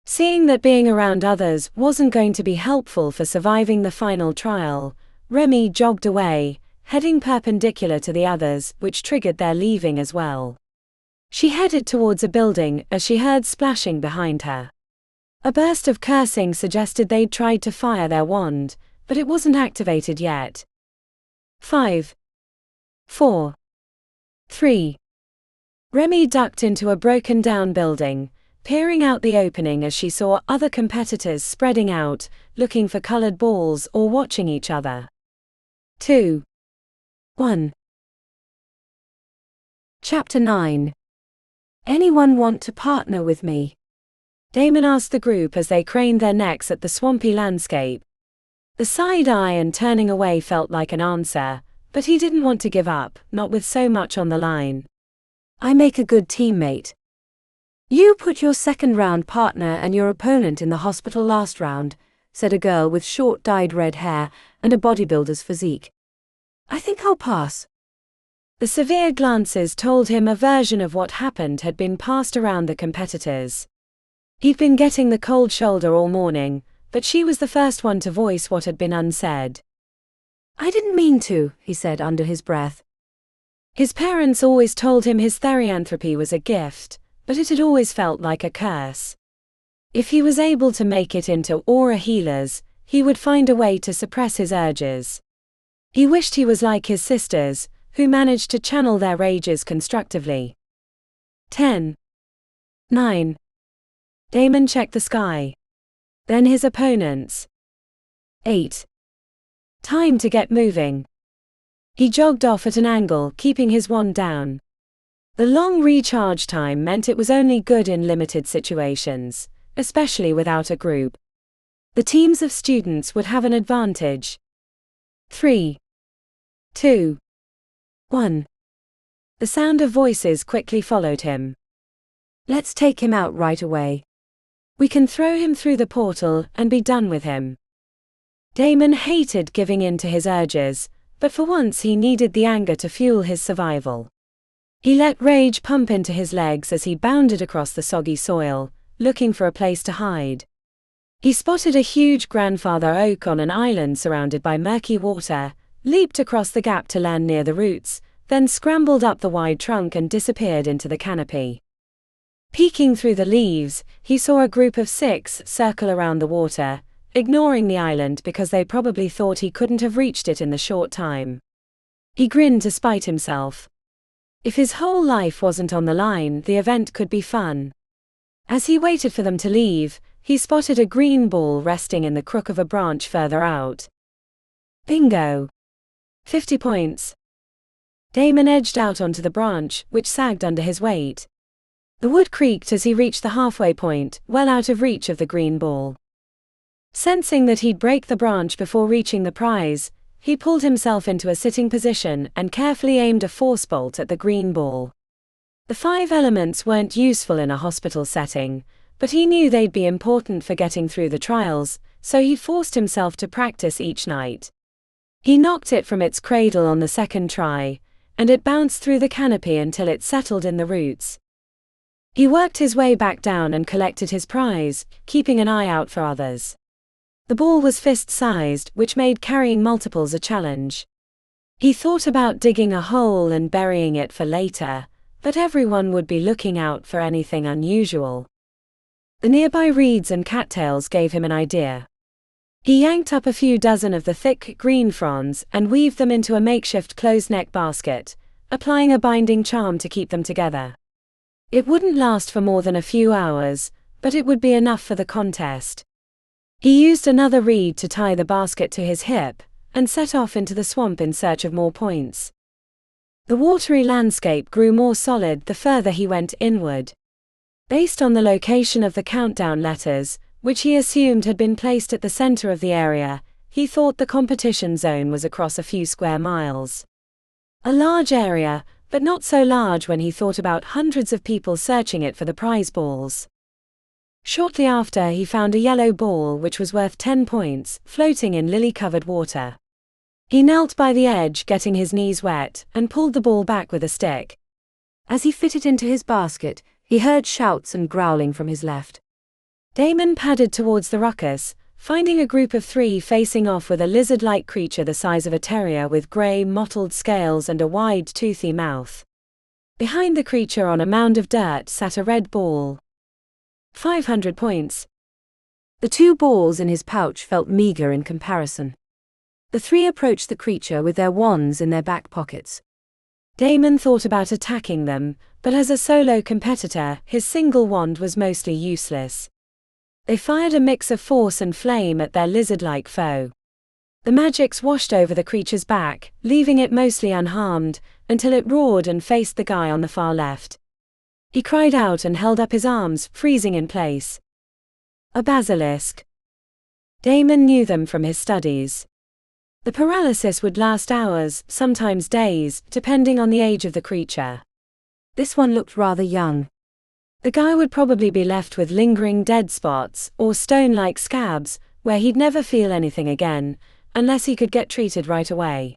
Seeing that being around others wasn't going to be helpful for surviving the final trial, Remi jogged away, heading perpendicular to the others, which triggered their leaving as well. She headed towards a building as she heard splashing behind her. A burst of cursing suggested they'd tried to fire their wand, but it wasn't activated yet. 5, 4, 3. Remi ducked into a broken-down building, peering out the opening as she saw other competitors spreading out, looking for colored balls or watching each other. 2, 1. Chapter 9. Anyone want to partner with me? Damon asked the group as they craned their necks at the swampy landscape. The side eye and turning away felt like an answer, but he didn't want to give up, not with so much on the line. I make a good teammate. You put your second-round partner and your opponent in the hospital last round, said a girl with short dyed red hair and a bodybuilder's physique. I think I'll pass. The severe glances told him a version of what happened had been passed around the competitors. He'd been getting the cold shoulder all morning, but she was the first one to voice what had been unsaid. I didn't mean to, he said under his breath. His parents always told him his therianthropy was a gift, but it had always felt like a curse. If he was able to make it into aura healers, he would find a way to suppress his urges. He wished he was like his sisters, who managed to channel their rages constructively. 10, 9. Damon checked the sky. Then his opponents. 8. Time to get moving. He jogged off at an angle, keeping his wand down. The long recharge time meant it was only good in limited situations, especially without a group. The teams of students would have an advantage. 3, 2, 1. The sound of voices quickly followed him. Let's take him out right away. We can throw him through the portal and be done with him. Damon hated giving in to his urges, but for once he needed the anger to fuel his survival. He let rage pump into his legs as he bounded across the soggy soil, looking for a place to hide. He spotted a huge grandfather oak on an island surrounded by murky water, leaped across the gap to land near the roots, then scrambled up the wide trunk and disappeared into the canopy. Peeking through the leaves, he saw a group of 6 circle around the water, ignoring the island because they probably thought he couldn't have reached it in the short time. He grinned to spite himself. If his whole life wasn't on the line, the event could be fun. As he waited for them to leave, he spotted a green ball resting in the crook of a branch further out. Bingo! 50 points. Damon edged out onto the branch, which sagged under his weight. The wood creaked as he reached the halfway point, well out of reach of the green ball. Sensing that he'd break the branch before reaching the prize, he pulled himself into a sitting position and carefully aimed a force bolt at the green ball. The 5 elements weren't useful in a hospital setting, but he knew they'd be important for getting through the trials, so he forced himself to practice each night. He knocked it from its cradle on the second try, and it bounced through the canopy until it settled in the roots. He worked his way back down and collected his prize, keeping an eye out for others. The ball was fist-sized, which made carrying multiples a challenge. He thought about digging a hole and burying it for later, but everyone would be looking out for anything unusual. The nearby reeds and cattails gave him an idea. He yanked up a few dozen of the thick green fronds and weaved them into a makeshift closed-neck basket, applying a binding charm to keep them together. It wouldn't last for more than a few hours, but it would be enough for the contest. He used another reed to tie the basket to his hip, and set off into the swamp in search of more points. The watery landscape grew more solid the further he went inward. Based on the location of the countdown letters, which he assumed had been placed at the center of the area, he thought the competition zone was across a few square miles. A large area, but not so large when he thought about hundreds of people searching it for the prize balls. Shortly after, he found a yellow ball which was worth 10 points, floating in lily-covered water. He knelt by the edge, getting his knees wet, and pulled the ball back with a stick. As he fit it into his basket, he heard shouts and growling from his left. Damon padded towards the ruckus, finding a group of 3 facing off with a lizard-like creature the size of a terrier with grey mottled scales and a wide toothy mouth. Behind the creature on a mound of dirt sat a red ball. 500 points. The 2 balls in his pouch felt meager in comparison. The 3 approached the creature with their wands in their back pockets. Damon thought about attacking them, but as a solo competitor, his single wand was mostly useless. They fired a mix of force and flame at their lizard-like foe. The magics washed over the creature's back, leaving it mostly unharmed, until it roared and faced the guy on the far left. He cried out and held up his arms, freezing in place. A basilisk. Damon knew them from his studies. The paralysis would last hours, sometimes days, depending on the age of the creature. This one looked rather young. The guy would probably be left with lingering dead spots, or stone-like scabs, where he'd never feel anything again, unless he could get treated right away.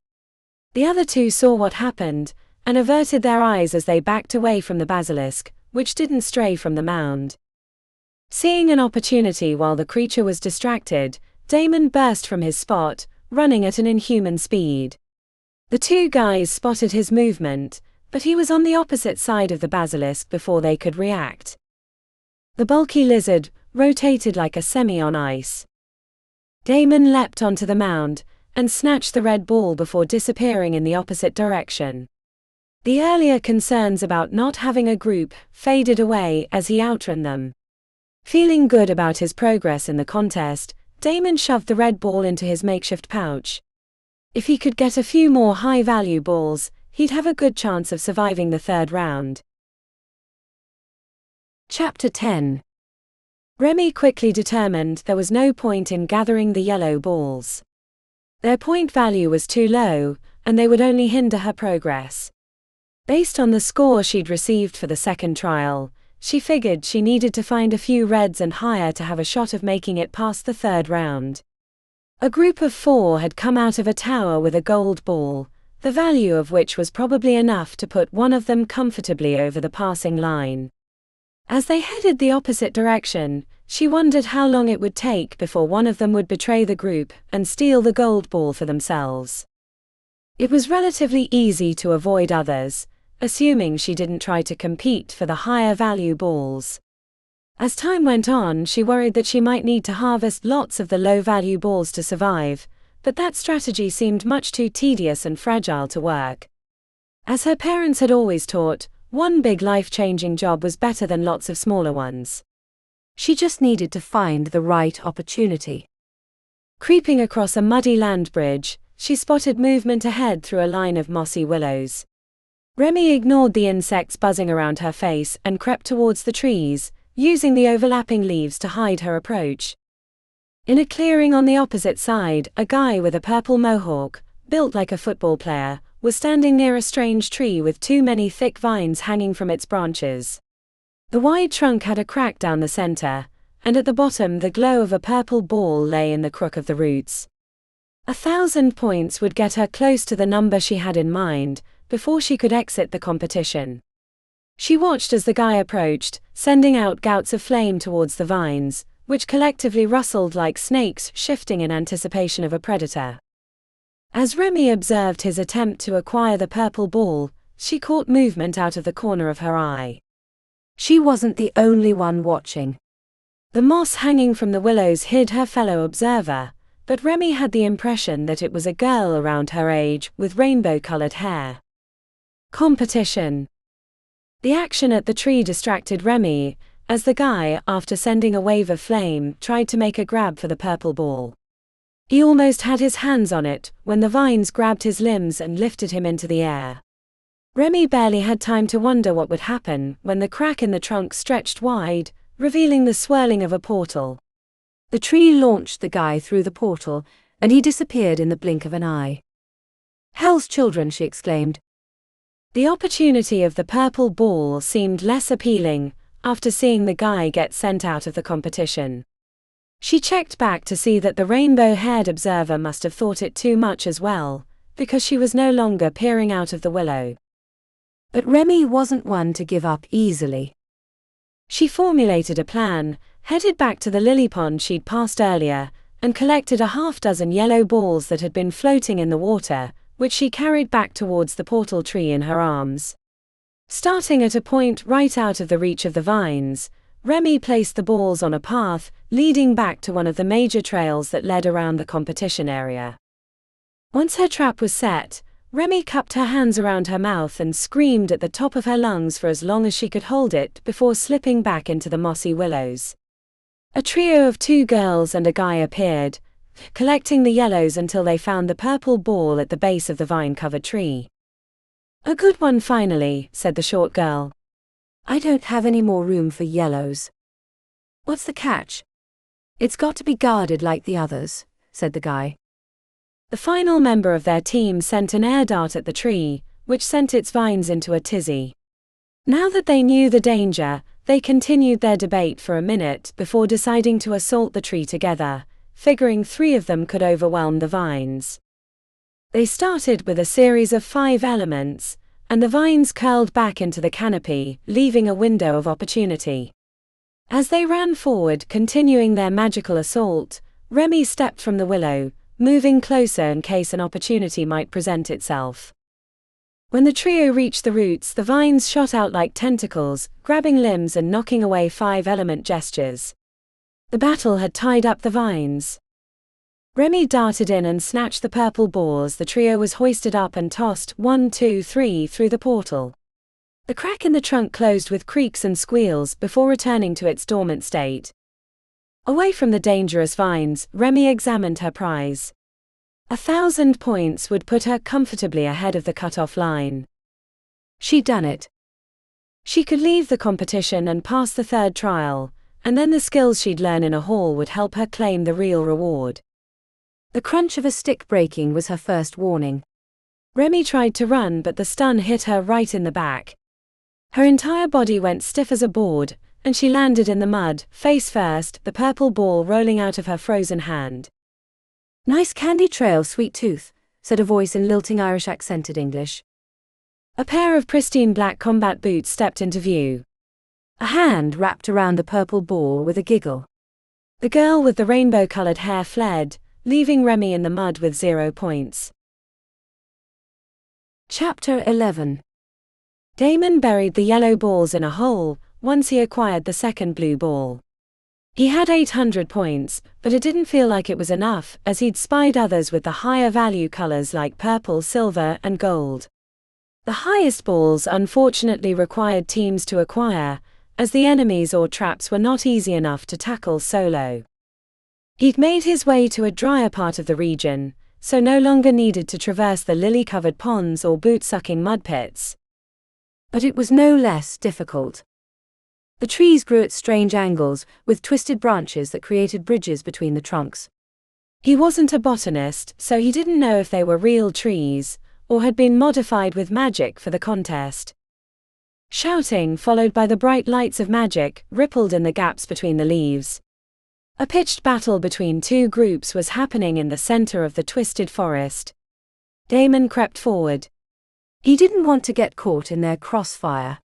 The other 2 saw what happened, and averted their eyes as they backed away from the basilisk, which didn't stray from the mound. Seeing an opportunity while the creature was distracted, Damon burst from his spot, running at an inhuman speed. The 2 guys spotted his movement, but he was on the opposite side of the basilisk before they could react. The bulky lizard rotated like a semi on ice. Damon leapt onto the mound, and snatched the red ball before disappearing in the opposite direction. The earlier concerns about not having a group faded away as he outran them. Feeling good about his progress in the contest, Damon shoved the red ball into his makeshift pouch. If he could get a few more high-value balls, he'd have a good chance of surviving the 3rd round. Chapter 10. Remi quickly determined there was no point in gathering the yellow balls. Their point value was too low, and they would only hinder her progress. Based on the score she'd received for the 2nd trial, she figured she needed to find a few reds and higher to have a shot of making it past the 3rd round. A group of 4 had come out of a tower with a gold ball, the value of which was probably enough to put one of them comfortably over the passing line. As they headed the opposite direction, she wondered how long it would take before one of them would betray the group and steal the gold ball for themselves. It was relatively easy to avoid others, assuming she didn't try to compete for the higher value balls. As time went on, she worried that she might need to harvest lots of the low-value balls to survive, but that strategy seemed much too tedious and fragile to work. As her parents had always taught, one big life-changing job was better than lots of smaller ones. She just needed to find the right opportunity. Creeping across a muddy land bridge, she spotted movement ahead through a line of mossy willows. Remi ignored the insects buzzing around her face and crept towards the trees, using the overlapping leaves to hide her approach. In a clearing on the opposite side, a guy with a purple mohawk, built like a football player, was standing near a strange tree with too many thick vines hanging from its branches. The wide trunk had a crack down the center, and at the bottom the glow of a purple ball lay in the crook of the roots. 1,000 points would get her close to the number she had in mind, before she could exit the competition. She watched as the guy approached, sending out gouts of flame towards the vines, which collectively rustled like snakes shifting in anticipation of a predator. As Remi observed his attempt to acquire the purple ball, she caught movement out of the corner of her eye. She wasn't the only one watching. The moss hanging from the willows hid her fellow observer, but Remi had the impression that it was a girl around her age with rainbow-colored hair. Competition. The action at the tree distracted Remi, as the guy, after sending a wave of flame, tried to make a grab for the purple ball. He almost had his hands on it when the vines grabbed his limbs and lifted him into the air. Remi barely had time to wonder what would happen when the crack in the trunk stretched wide, revealing the swirling of a portal. The tree launched the guy through the portal, and he disappeared in the blink of an eye. "Hell's children," she exclaimed. The opportunity of the purple ball seemed less appealing after seeing the guy get sent out of the competition. She checked back to see that the rainbow-haired observer must have thought it too much as well, because she was no longer peering out of the willow. But Remi wasn't one to give up easily. She formulated a plan, headed back to the lily pond she'd passed earlier, and collected a half-dozen yellow balls that had been floating in the water, which she carried back towards the portal tree in her arms. Starting at a point right out of the reach of the vines, Remi placed the balls on a path leading back to one of the major trails that led around the competition area. Once her trap was set, Remi cupped her hands around her mouth and screamed at the top of her lungs for as long as she could hold it before slipping back into the mossy willows. A trio of 2 girls and a guy appeared, collecting the yellows until they found the purple ball at the base of the vine-covered tree. "A good one finally," said the short girl. "I don't have any more room for yellows." "What's the catch?" "It's got to be guarded like the others," said the guy. The final member of their team sent an air dart at the tree, which sent its vines into a tizzy. Now that they knew the danger, they continued their debate for a minute before deciding to assault the tree together, figuring 3 of them could overwhelm the vines. They started with a series of 5 elements, and the vines curled back into the canopy, leaving a window of opportunity. As they ran forward, continuing their magical assault, Remi stepped from the willow, moving closer in case an opportunity might present itself. When the trio reached the roots, the vines shot out like tentacles, grabbing limbs and knocking away 5-element gestures. The battle had tied up the vines. Remi darted in and snatched the purple ball as the trio was hoisted up and tossed 1, 2, 3 through the portal. The crack in the trunk closed with creaks and squeals before returning to its dormant state. Away from the dangerous vines, Remi examined her prize. 1,000 points would put her comfortably ahead of the cut-off line. She'd done it. She could leave the competition and pass the 3rd trial, and then the skills she'd learn in a hall would help her claim the real reward. The crunch of a stick breaking was her first warning. Remi tried to run, but the stun hit her right in the back. Her entire body went stiff as a board, and she landed in the mud, face first, the purple ball rolling out of her frozen hand. "Nice candy trail, sweet tooth," said a voice in lilting Irish accented English. A pair of pristine black combat boots stepped into view. A hand wrapped around the purple ball with a giggle. The girl with the rainbow-colored hair fled, leaving Remi in the mud with 0 points. Chapter 11. Damon buried the yellow balls in a hole once he acquired the 2nd blue ball. He had 800 points, but it didn't feel like it was enough, as he'd spied others with the higher value colors like purple, silver, and gold. The highest balls unfortunately required teams to acquire, as the enemies or traps were not easy enough to tackle solo. He'd made his way to a drier part of the region, so no longer needed to traverse the lily-covered ponds or boot-sucking mud pits. But it was no less difficult. The trees grew at strange angles, with twisted branches that created bridges between the trunks. He wasn't a botanist, so he didn't know if they were real trees, or had been modified with magic for the contest. Shouting, followed by the bright lights of magic, rippled in the gaps between the leaves. A pitched battle between 2 groups was happening in the center of the twisted forest. Damon crept forward. He didn't want to get caught in their crossfire.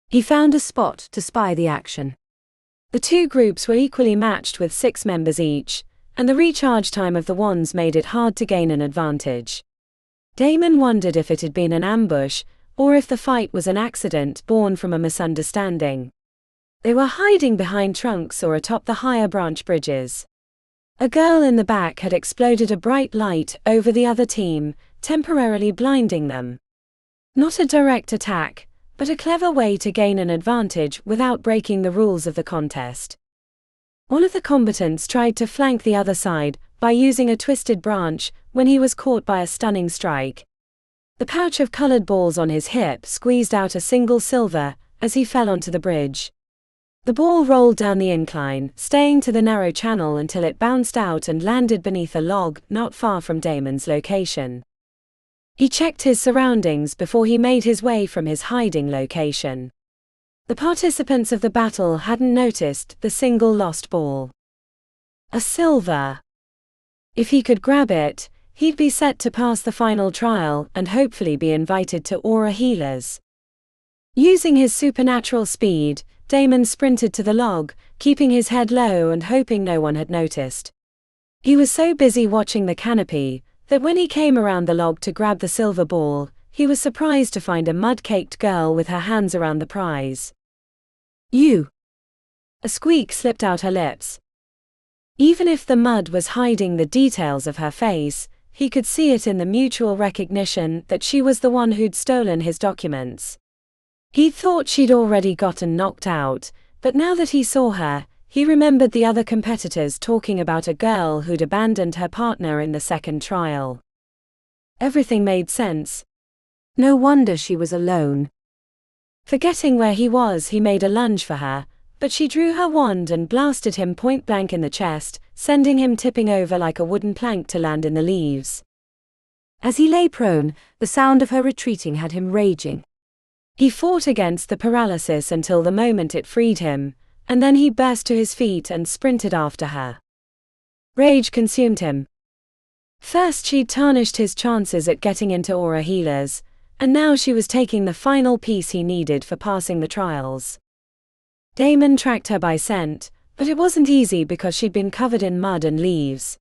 He found a spot to spy the action. The 2 groups were equally matched with 6 members each, and the recharge time of the wands made it hard to gain an advantage. Damon wondered if it had been an ambush, or if the fight was an accident born from a misunderstanding. They were hiding behind trunks or atop the higher branch bridges. A girl in the back had exploded a bright light over the other team, temporarily blinding them. Not a direct attack, but a clever way to gain an advantage without breaking the rules of the contest. One of the combatants tried to flank the other side by using a twisted branch when he was caught by a stunning strike. The pouch of colored balls on his hip squeezed out a single silver as he fell onto the bridge. The ball rolled down the incline, staying to the narrow channel until it bounced out and landed beneath a log not far from Damon's location. He checked his surroundings before he made his way from his hiding location. The participants of the battle hadn't noticed the single lost ball. A silver. If he could grab it, he'd be set to pass the final trial and hopefully be invited to aura healers. Using his supernatural speed, Damon sprinted to the log, keeping his head low and hoping no one had noticed. He was so busy watching the canopy that when he came around the log to grab the silver ball, he was surprised to find a mud-caked girl with her hands around the prize. "You!" A squeak slipped out her lips. Even if the mud was hiding the details of her face, he could see it in the mutual recognition that she was the one who'd stolen his documents. He thought she'd already gotten knocked out, but now that he saw her, he remembered the other competitors talking about a girl who'd abandoned her partner in the second trial. Everything made sense. No wonder she was alone. Forgetting where he was, he made a lunge for her, but she drew her wand and blasted him point blank in the chest, sending him tipping over like a wooden plank to land in the leaves. As he lay prone, the sound of her retreating had him raging. He fought against the paralysis until the moment it freed him, and then he burst to his feet and sprinted after her. Rage consumed him. First she'd tarnished his chances at getting into aura healers, and now she was taking the final piece he needed for passing the trials. Damon tracked her by scent, but it wasn't easy because she'd been covered in mud and leaves.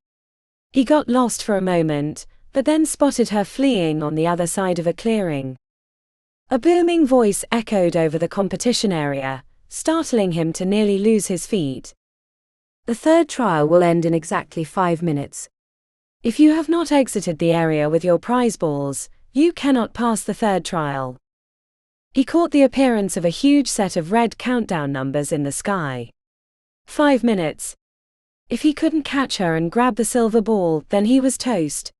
He got lost for a moment, but then spotted her fleeing on the other side of a clearing. A booming voice echoed over the competition area, startling him to nearly lose his feet. "The third trial will end in exactly 5 minutes. If you have not exited the area with your prize balls, you cannot pass the third trial." He caught the appearance of a huge set of red countdown numbers in the sky. 5 minutes. If he couldn't catch her and grab the silver ball, then he was toast.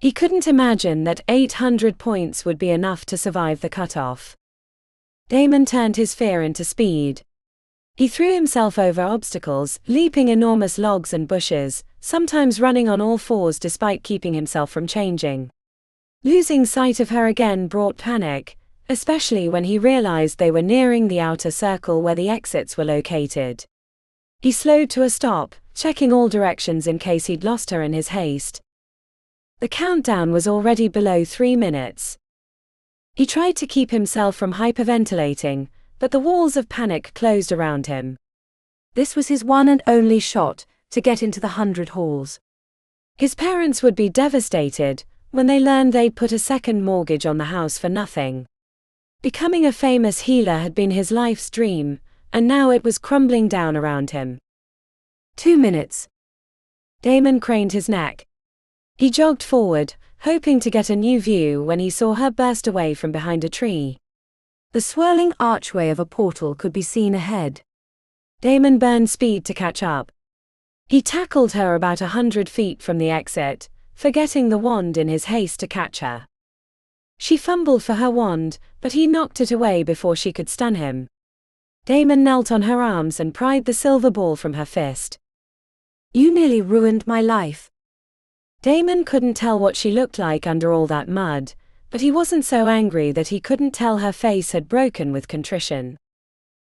He couldn't imagine that 800 points would be enough to survive the cutoff. Damon turned his fear into speed. He threw himself over obstacles, leaping enormous logs and bushes, sometimes running on all fours despite keeping himself from changing. Losing sight of her again brought panic, especially when he realized they were nearing the outer circle where the exits were located. He slowed to a stop, checking all directions in case he'd lost her in his haste. The countdown was already below 3 minutes. He tried to keep himself from hyperventilating, but the walls of panic closed around him. This was his one and only shot to get into the 100 halls. His parents would be devastated when they learned they'd put a second mortgage on the house for nothing. Becoming a famous healer had been his life's dream, and now it was crumbling down around him. 2 minutes. Damon craned his neck. He jogged forward, hoping to get a new view when he saw her burst away from behind a tree. The swirling archway of a portal could be seen ahead. Damon burned speed to catch up. He tackled her about 100 feet from the exit, forgetting the wand in his haste to catch her. She fumbled for her wand, but he knocked it away before she could stun him. Damon knelt on her arms and pried the silver ball from her fist. "You nearly ruined my life." Damon couldn't tell what she looked like under all that mud, but he wasn't so angry that he couldn't tell her face had broken with contrition.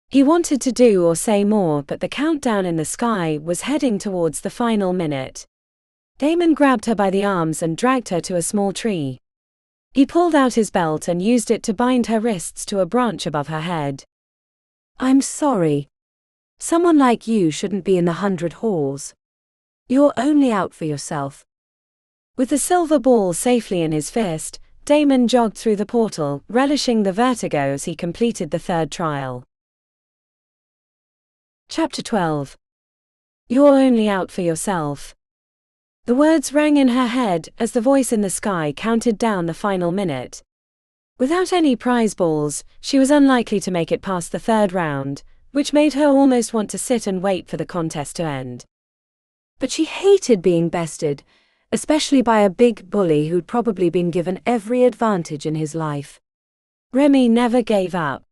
He wanted to do or say more, but the countdown in the sky was heading towards the final minute. Damon grabbed her by the arms and dragged her to a small tree. He pulled out his belt and used it to bind her wrists to a branch above her head. "I'm sorry. Someone like you shouldn't be in the 100 halls. You're only out for yourself." With the silver ball safely in his fist, Damon jogged through the portal, relishing the vertigo as he completed the third trial. Chapter 12. You're only out for yourself. The words rang in her head as the voice in the sky counted down the final minute. Without any prize balls, she was unlikely to make it past the third round, which made her almost want to sit and wait for the contest to end. But she hated being bested, especially by a big bully who'd probably been given every advantage in his life. Remi never gave up,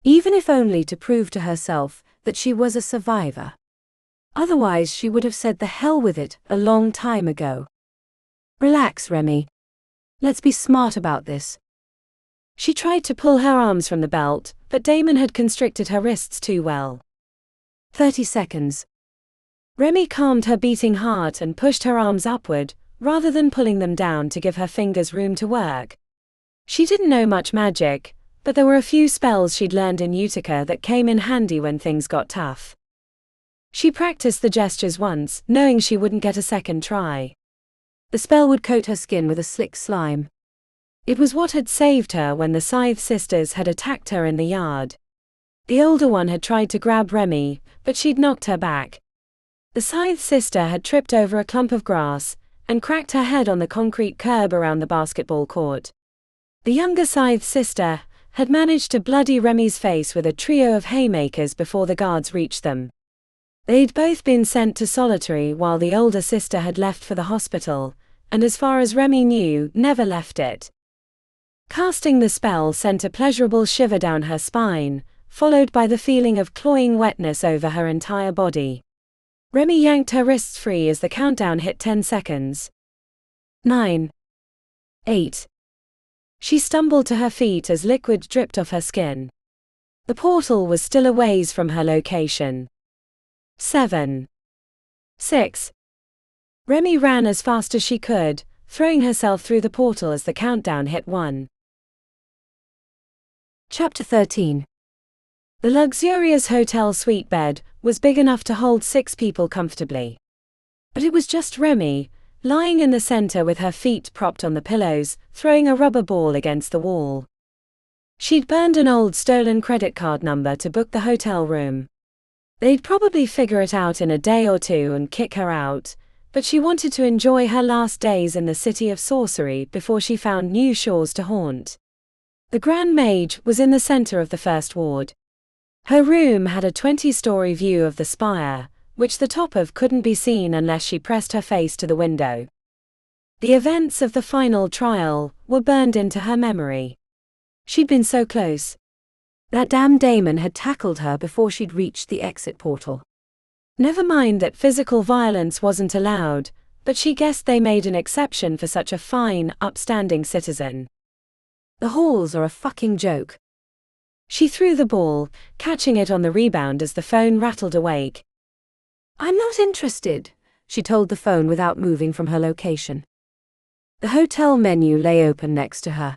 even if only to prove to herself that she was a survivor. Otherwise she would have said the hell with it a long time ago. Relax, Remi. Let's be smart about this. She tried to pull her arms from the belt, but Damon had constricted her wrists too well. 30 seconds. Remi calmed her beating heart and pushed her arms upward, rather than pulling them down to give her fingers room to work. She didn't know much magic, but there were a few spells she'd learned in Utica that came in handy when things got tough. She practiced the gestures once, knowing she wouldn't get a second try. The spell would coat her skin with a slick slime. It was what had saved her when the Scythe sisters had attacked her in the yard. The older one had tried to grab Remi, but she'd knocked her back. The Scythe sister had tripped over a clump of grass and cracked her head on the concrete curb around the basketball court. The younger Scythe sister had managed to bloody Remi's face with a trio of haymakers before the guards reached them. They'd both been sent to solitary while the older sister had left for the hospital, and as far as Remi knew, never left it. Casting the spell sent a pleasurable shiver down her spine, followed by the feeling of cloying wetness over her entire body. Remi yanked her wrists free as the countdown hit 10 seconds. 9. 8. She stumbled to her feet as liquid dripped off her skin. The portal was still a ways from her location. 7. 6. Remi ran as fast as she could, throwing herself through the portal as the countdown hit 1. Chapter 13. The luxurious hotel suite bed was big enough to hold 6 people comfortably. But it was just Remi, lying in the center with her feet propped on the pillows, throwing a rubber ball against the wall. She'd burned an old stolen credit card number to book the hotel room. They'd probably figure it out in a day or two and kick her out, but she wanted to enjoy her last days in the city of sorcery before she found new shores to haunt. The Grand Mage was in the center of the first ward. Her room had a 20-story view of the spire, which the top of couldn't be seen unless she pressed her face to the window. The events of the final trial were burned into her memory. She'd been so close. That damn Damon had tackled her before she'd reached the exit portal. Never mind that physical violence wasn't allowed, but she guessed they made an exception for such a fine, upstanding citizen. The halls are a fucking joke. She threw the ball, catching it on the rebound as the phone rattled awake. I'm not interested, she told the phone without moving from her location. The hotel menu lay open next to her.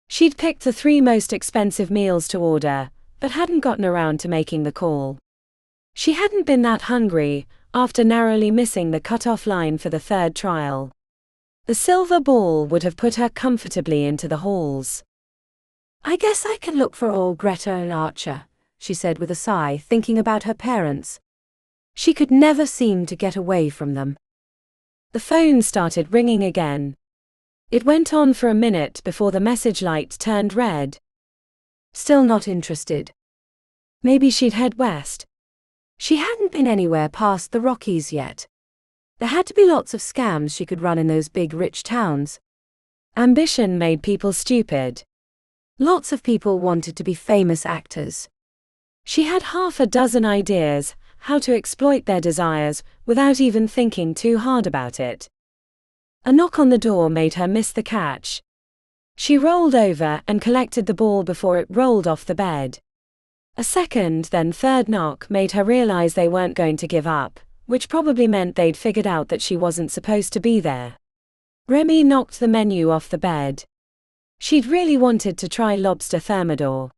She'd picked the 3 most expensive meals to order, but hadn't gotten around to making the call. She hadn't been that hungry, after narrowly missing the cutoff line for the 3rd trial. The silver ball would have put her comfortably into the halls. I guess I can look for old Greta and Archer, she said with a sigh, thinking about her parents. She could never seem to get away from them. The phone started ringing again. It went on for a minute before the message light turned red. Still not interested. Maybe she'd head west. She hadn't been anywhere past the Rockies yet. There had to be lots of scams she could run in those big rich towns. Ambition made people stupid. Lots of people wanted to be famous actors. She had half a dozen ideas how to exploit their desires without even thinking too hard about it. A knock on the door made her miss the catch. She rolled over and collected the ball before it rolled off the bed. A second, then third knock made her realize they weren't going to give up, which probably meant they'd figured out that she wasn't supposed to be there. Remi knocked the menu off the bed. She'd really wanted to try lobster thermidor.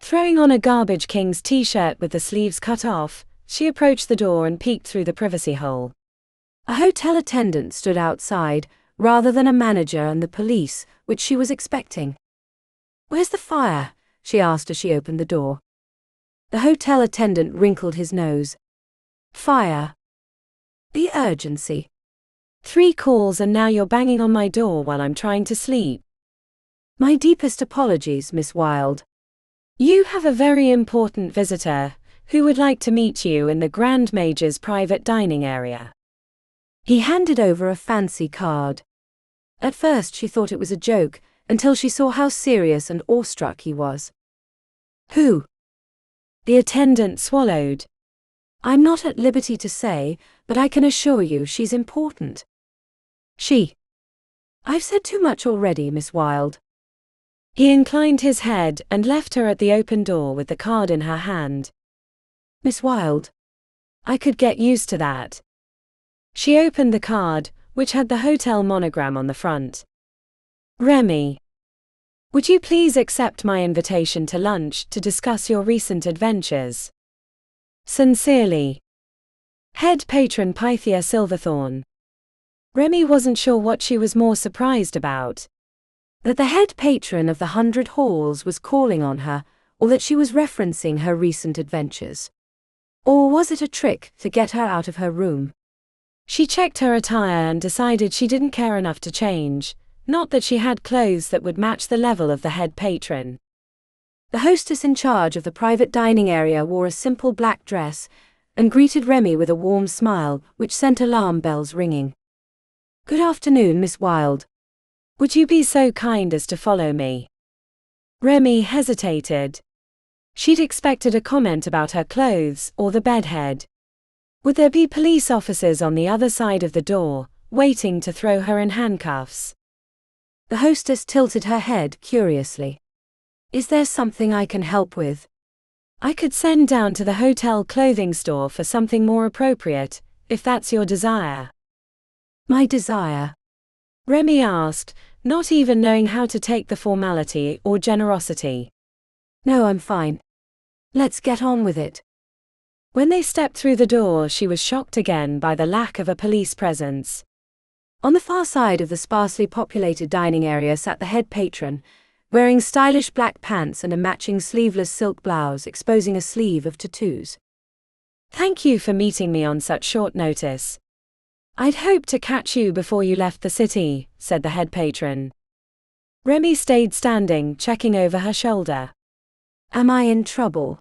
Throwing on a Garbage King's t-shirt with the sleeves cut off, she approached the door and peeked through the privacy hole. A hotel attendant stood outside, rather than a manager and the police, which she was expecting. "Where's the fire?" she asked as she opened the door. The hotel attendant wrinkled his nose. "Fire? The urgency. 3 calls and now you're banging on my door while I'm trying to sleep." "My deepest apologies, Miss Wilde. You have a very important visitor who would like to meet you in the Grand Mage's private dining area." He handed over a fancy card. At first she thought it was a joke, until she saw how serious and awestruck he was. Who? The attendant swallowed. I'm not at liberty to say, but I can assure you she's important. She. I've said too much already, Miss Wilde. He inclined his head and left her at the open door with the card in her hand. Miss Wilde. I could get used to that. She opened the card, which had the hotel monogram on the front. Remi. Would you please accept my invitation to lunch to discuss your recent adventures? Sincerely. Head patron Pythia Silverthorne. Remi wasn't sure what she was more surprised about. That the head patron of the 100 Halls was calling on her, or that she was referencing her recent adventures. Or was it a trick to get her out of her room? She checked her attire and decided she didn't care enough to change, not that she had clothes that would match the level of the head patron. The hostess in charge of the private dining area wore a simple black dress and greeted Remi with a warm smile, which sent alarm bells ringing. Good afternoon, Miss Wilde. Would you be so kind as to follow me? Remi hesitated. She'd expected a comment about her clothes or the bedhead. Would there be police officers on the other side of the door, waiting to throw her in handcuffs? The hostess tilted her head curiously. Is there something I can help with? I could send down to the hotel clothing store for something more appropriate, if that's your desire. My desire? Remi asked, not even knowing how to take the formality or generosity. No, I'm fine. Let's get on with it. When they stepped through the door, she was shocked again by the lack of a police presence. On the far side of the sparsely populated dining area sat the head patron, wearing stylish black pants and a matching sleeveless silk blouse exposing a sleeve of tattoos. Thank you for meeting me on such short notice. I'd hoped to catch you before you left the city, said the head patron. Remi stayed standing, checking over her shoulder. Am I in trouble?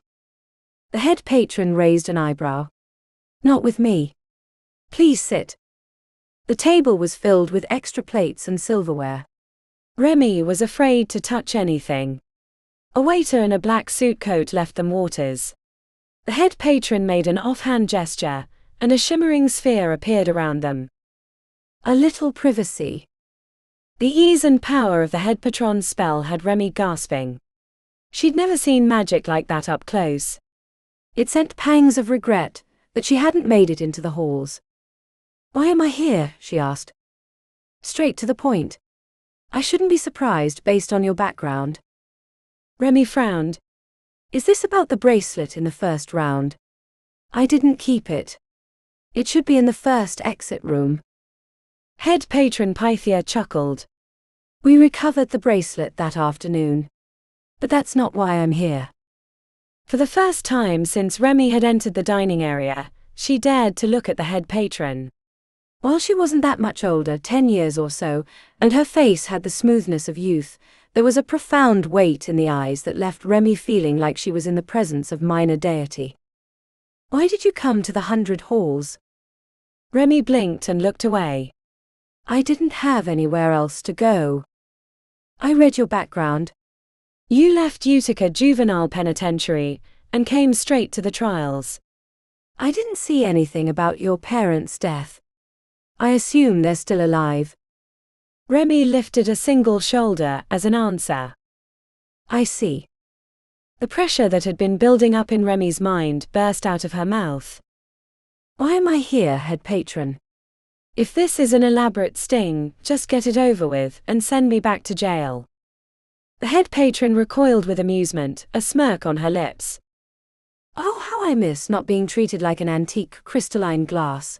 The head patron raised an eyebrow. Not with me. Please sit. The table was filled with extra plates and silverware. Remi was afraid to touch anything. A waiter in a black suit coat left them waters. The head patron made an offhand gesture, and a shimmering sphere appeared around them. A little privacy. The ease and power of the head patron's spell had Remi gasping. She'd never seen magic like that up close. It sent pangs of regret that she hadn't made it into the halls. Why am I here? She asked. Straight to the point. I shouldn't be surprised based on your background. Remi frowned. Is this about the bracelet in the first round? I didn't keep it. It should be in the first exit room. Head patron Pythia chuckled. We recovered the bracelet that afternoon. But that's not why I'm here. For the first time since Remi had entered the dining area, she dared to look at the head patron. While she wasn't that much older, 10 years or so, and her face had the smoothness of youth, there was a profound weight in the eyes that left Remi feeling like she was in the presence of minor deity. Why did you come to the 100 Halls? Remi blinked and looked away. I didn't have anywhere else to go. I read your background. You left Utica Juvenile Penitentiary and came straight to the trials. I didn't see anything about your parents' death. I assume they're still alive. Remi lifted a single shoulder as an answer. I see. The pressure that had been building up in Remi's mind burst out of her mouth. Why am I here, head patron? If this is an elaborate sting, just get it over with and send me back to jail. The head patron recoiled with amusement, a smirk on her lips. Oh, how I miss not being treated like an antique crystalline glass.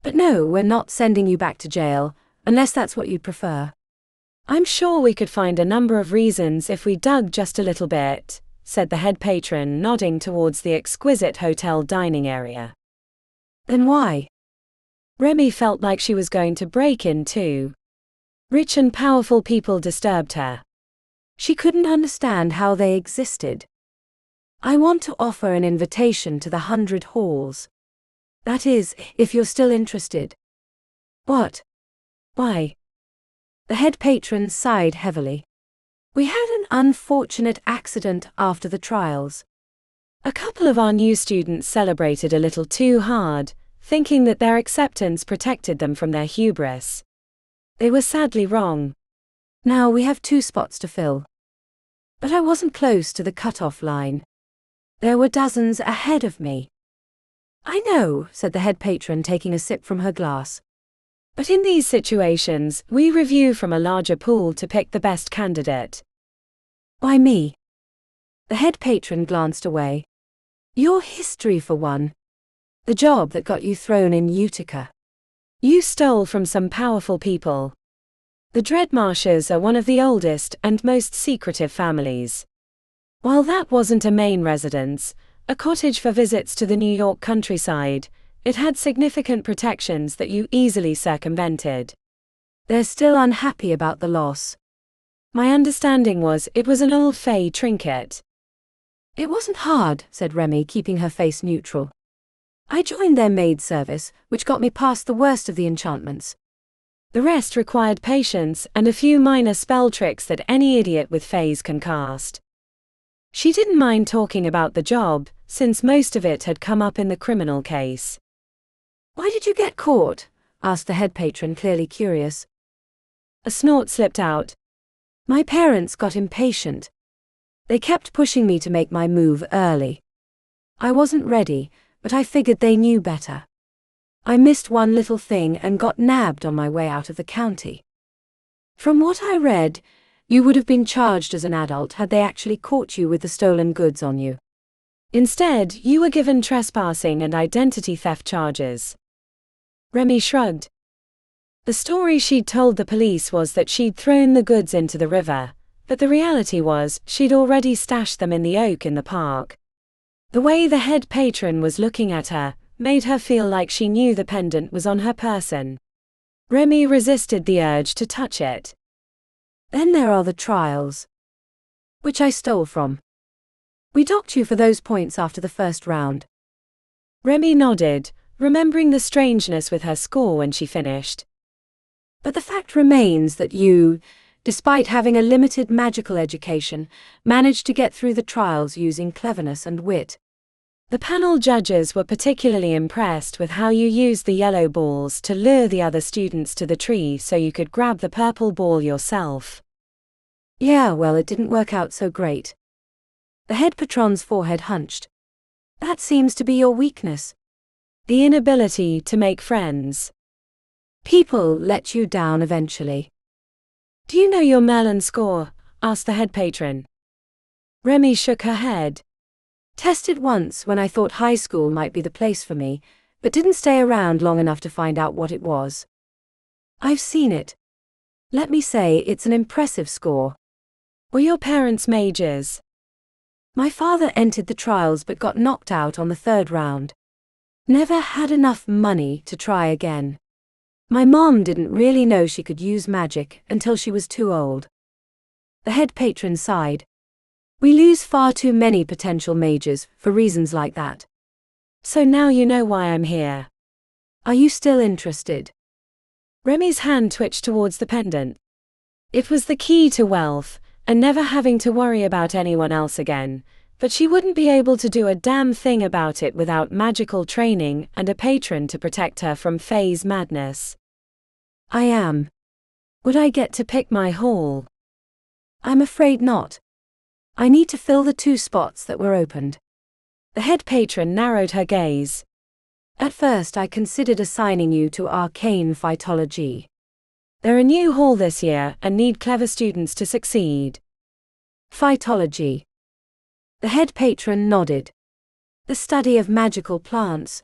But no, we're not sending you back to jail, unless that's what you'd prefer. I'm sure we could find a number of reasons if we dug just a little bit, said the head patron, nodding towards the exquisite hotel dining area. Then why? Remi felt like she was going to break in too. Rich and powerful people disturbed her. She couldn't understand how they existed. I want to offer an invitation to the 100 Halls. That is, if you're still interested. What? Why? The head patron sighed heavily. We had an unfortunate accident after the trials. A couple of our new students celebrated a little too hard, thinking that their acceptance protected them from their hubris. They were sadly wrong. Now we have 2 spots to fill. But I wasn't close to the cut-off line. There were dozens ahead of me. I know, said the head patron, taking a sip from her glass. But in these situations, we review from a larger pool to pick the best candidate. Why me? The head patron glanced away. Your history, for one. The job that got you thrown in Utica. You stole from some powerful people. The Dreadmarshes are one of the oldest and most secretive families. While that wasn't a main residence, a cottage for visits to the New York countryside, it had significant protections that you easily circumvented. They're still unhappy about the loss. My understanding was it was an old fey trinket. It wasn't hard, said Remi, keeping her face neutral. I joined their maid service, which got me past the worst of the enchantments. The rest required patience and a few minor spell tricks that any idiot with fays can cast. She didn't mind talking about the job, since most of it had come up in the criminal case. Why did you get caught? Asked the head patron, clearly curious. A snort slipped out. My parents got impatient. They kept pushing me to make my move early. I wasn't ready, but I figured they knew better. I missed one little thing and got nabbed on my way out of the county. From what I read, you would have been charged as an adult had they actually caught you with the stolen goods on you. Instead, you were given trespassing and identity theft charges. Remi shrugged. The story she'd told the police was that she'd thrown the goods into the river, but the reality was she'd already stashed them in the oak in the park. The way the head patron was looking at her made her feel like she knew the pendant was on her person. Remi resisted the urge to touch it. Then there are the trials, which I stole from. We docked you for those points after the first round. Remi nodded, remembering the strangeness with her score when she finished. But the fact remains that you, despite having a limited magical education, managed to get through the trials using cleverness and wit. The panel judges were particularly impressed with how you used the yellow balls to lure the other students to the tree so you could grab the purple ball yourself. Yeah, well, it didn't work out so great. The head patron's forehead hunched. That seems to be your weakness. The inability to make friends. People let you down eventually. Do you know your Merlin score? Asked the head patron. Remi shook her head. Tested once when I thought high school might be the place for me, but didn't stay around long enough to find out what it was. I've seen it. Let me say it's an impressive score. Were your parents mages? My father entered the trials but got knocked out on the 3rd round. Never had enough money to try again. My mom didn't really know she could use magic until she was too old. The head patron sighed. We lose far too many potential mages for reasons like that. So now you know why I'm here. Are you still interested? Remi's hand twitched towards the pendant. It was the key to wealth, and never having to worry about anyone else again, but she wouldn't be able to do a damn thing about it without magical training and a patron to protect her from Faye's madness. I am. Would I get to pick my haul? I'm afraid not. I need to fill the 2 spots that were opened. The head patron narrowed her gaze. At first I considered assigning you to arcane phytology. They're a new hall this year and need clever students to succeed. Phytology. The head patron nodded. The study of magical plants.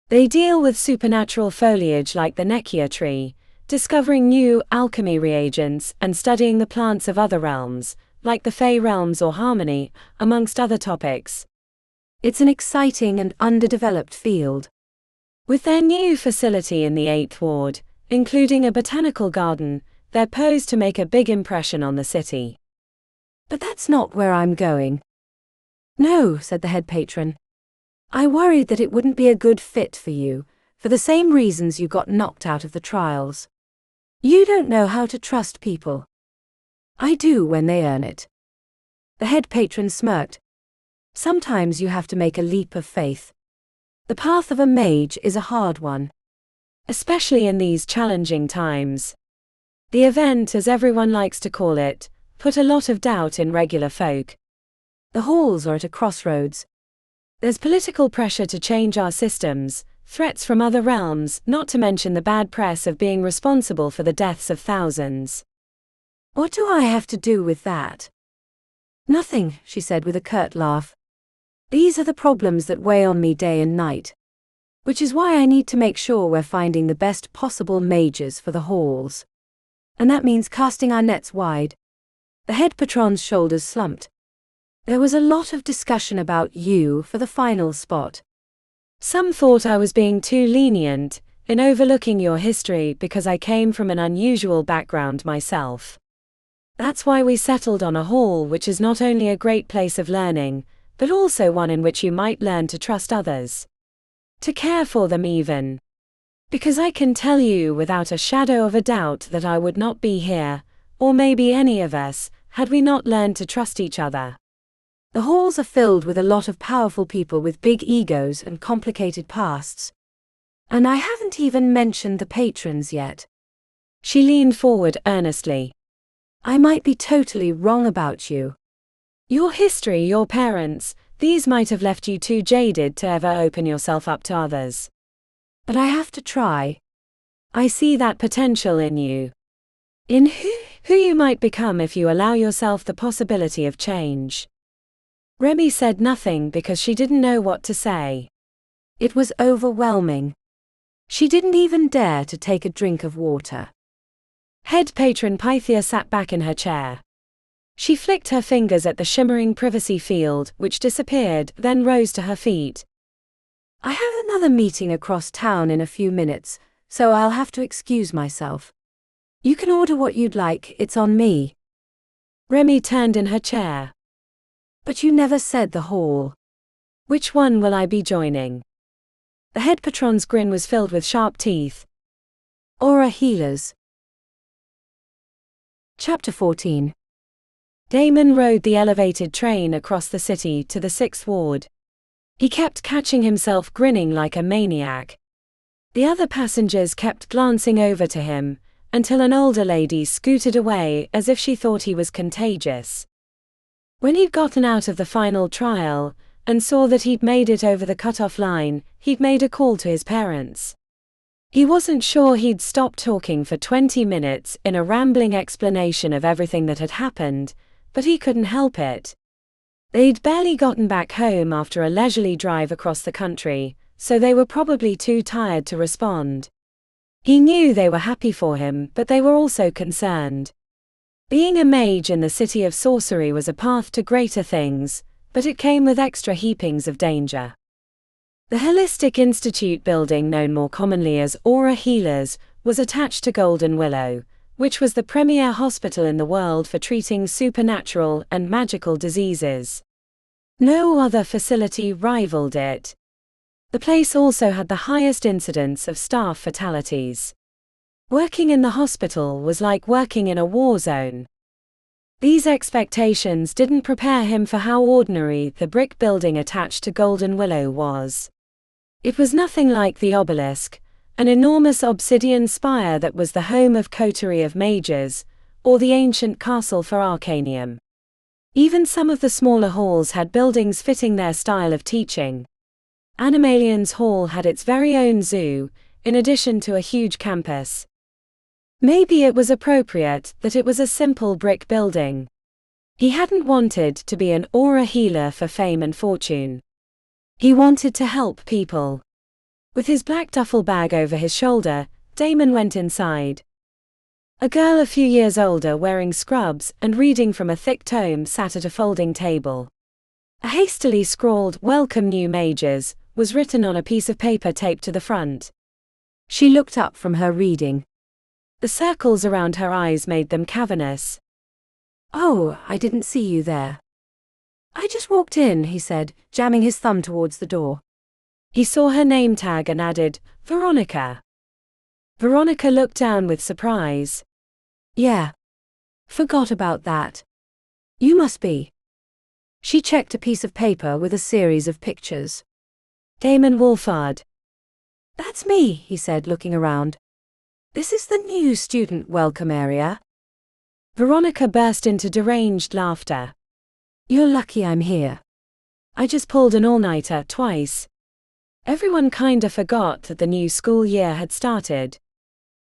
They deal with supernatural foliage like the Nekia tree, discovering new alchemy reagents and studying the plants of other realms, like the Fey realms or harmony, amongst other topics. It's an exciting and underdeveloped field. With their new facility in the 8th Ward, including a botanical garden, they're posed to make a big impression on the city. But that's not where I'm going. No, said the head patron. I worried that it wouldn't be a good fit for you, For the same reasons you got knocked out of the trials. You don't know how to trust people. I do when they earn it. The head patron smirked. Sometimes you have to make a leap of faith. The path of a mage is a hard one. Especially in these challenging times. The event, as everyone likes to call it, put a lot of doubt in regular folk. The halls are at a crossroads. There's political pressure to change our systems, threats from other realms, not to mention the bad press of being responsible for the deaths of thousands. What do I have to do with that? Nothing, she said with a curt laugh. These are the problems that weigh on me day and night. Which is why I need to make sure we're finding the best possible mages for the halls. And that means casting our nets wide. The head patron's shoulders slumped. There was a lot of discussion about you for the final spot. Some thought I was being too lenient in overlooking your history because I came from an unusual background myself. That's why we settled on a hall which is not only a great place of learning, but also one in which you might learn to trust others. To care for them even. Because I can tell you without a shadow of a doubt that I would not be here, or maybe any of us, had we not learned to trust each other. The halls are filled with a lot of powerful people with big egos and complicated pasts. And I haven't even mentioned the patrons yet. She leaned forward earnestly. I might be totally wrong about you. Your history, your parents, these might have left you too jaded to ever open yourself up to others. But I have to try. I see that potential in you. In who you might become if you allow yourself the possibility of change. Remi said nothing because she didn't know what to say. It was overwhelming. She didn't even dare to take a drink of water. Head patron Pythia sat back in her chair. She flicked her fingers at the shimmering privacy field, which disappeared, then rose to her feet. I have another meeting across town in a few minutes, so I'll have to excuse myself. You can order what you'd like, it's on me. Remi turned in her chair. But you never said the hall. Which one will I be joining? The head patron's grin was filled with sharp teeth. Aura healers. Chapter 14. Damon rode the elevated train across the city to the 6th ward. He kept catching himself grinning like a maniac. The other passengers kept glancing over to him, until an older lady scooted away as if she thought he was contagious. When he'd gotten out of the final trial, and saw that he'd made it over the cut-off line, he'd made a call to his parents. He wasn't sure he'd stopped talking for 20 minutes in a rambling explanation of everything that had happened, but he couldn't help it. They'd barely gotten back home after a leisurely drive across the country, so they were probably too tired to respond. He knew they were happy for him, but they were also concerned. Being a mage in the city of sorcery was a path to greater things, but it came with extra heapings of danger. The Holistic Institute building, known more commonly as Aura Healers, was attached to Golden Willow, which was the premier hospital in the world for treating supernatural and magical diseases. No other facility rivaled it. The place also had the highest incidence of staff fatalities. Working in the hospital was like working in a war zone. These expectations didn't prepare him for how ordinary the brick building attached to Golden Willow was. It was nothing like the obelisk, an enormous obsidian spire that was the home of coterie of mages, or the ancient castle for Arcanium. Even some of the smaller halls had buildings fitting their style of teaching. Animalian's Hall had its very own zoo, in addition to a huge campus. Maybe it was appropriate that it was a simple brick building. He hadn't wanted to be an aura healer for fame and fortune. He wanted to help people. With his black duffel bag over his shoulder, Damon went inside. A girl a few years older wearing scrubs and reading from a thick tome sat at a folding table. A hastily scrawled "Welcome new mages" was written on a piece of paper taped to the front. She looked up from her reading. The circles around her eyes made them cavernous. Oh, I didn't see you there. I just walked in, he said, jamming his thumb towards the door. He saw her name tag and added, Veronica. Veronica looked down with surprise. Yeah. Forgot about that. You must be. She checked a piece of paper with a series of pictures. Damon Wolfard. That's me, he said, looking around. This is the new student welcome area. Veronica burst into deranged laughter. You're lucky I'm here. I just pulled an all-nighter twice. Everyone kinda forgot that the new school year had started.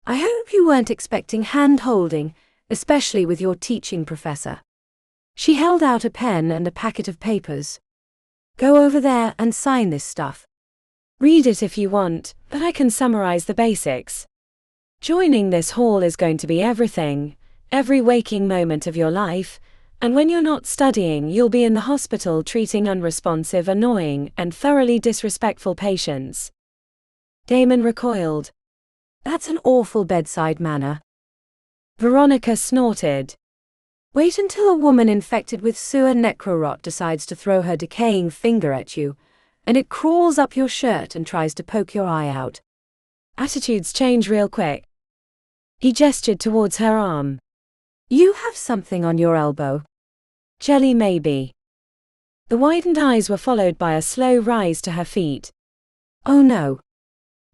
I hope you weren't expecting hand-holding, especially with your teaching professor. She held out a pen and a packet of papers. Go over there and sign this stuff. Read it if you want, but I can summarize the basics. Joining this hall is going to be everything, every waking moment of your life, and when you're not studying, you'll be in the hospital treating unresponsive, annoying, and thoroughly disrespectful patients. Damon recoiled. That's an awful bedside manner. Veronica snorted. Wait until a woman infected with sewer necrorot decides to throw her decaying finger at you, and it crawls up your shirt and tries to poke your eye out. Attitudes change real quick. He gestured towards her arm. You have something on your elbow. Jelly maybe. The widened eyes were followed by a slow rise to her feet. Oh no.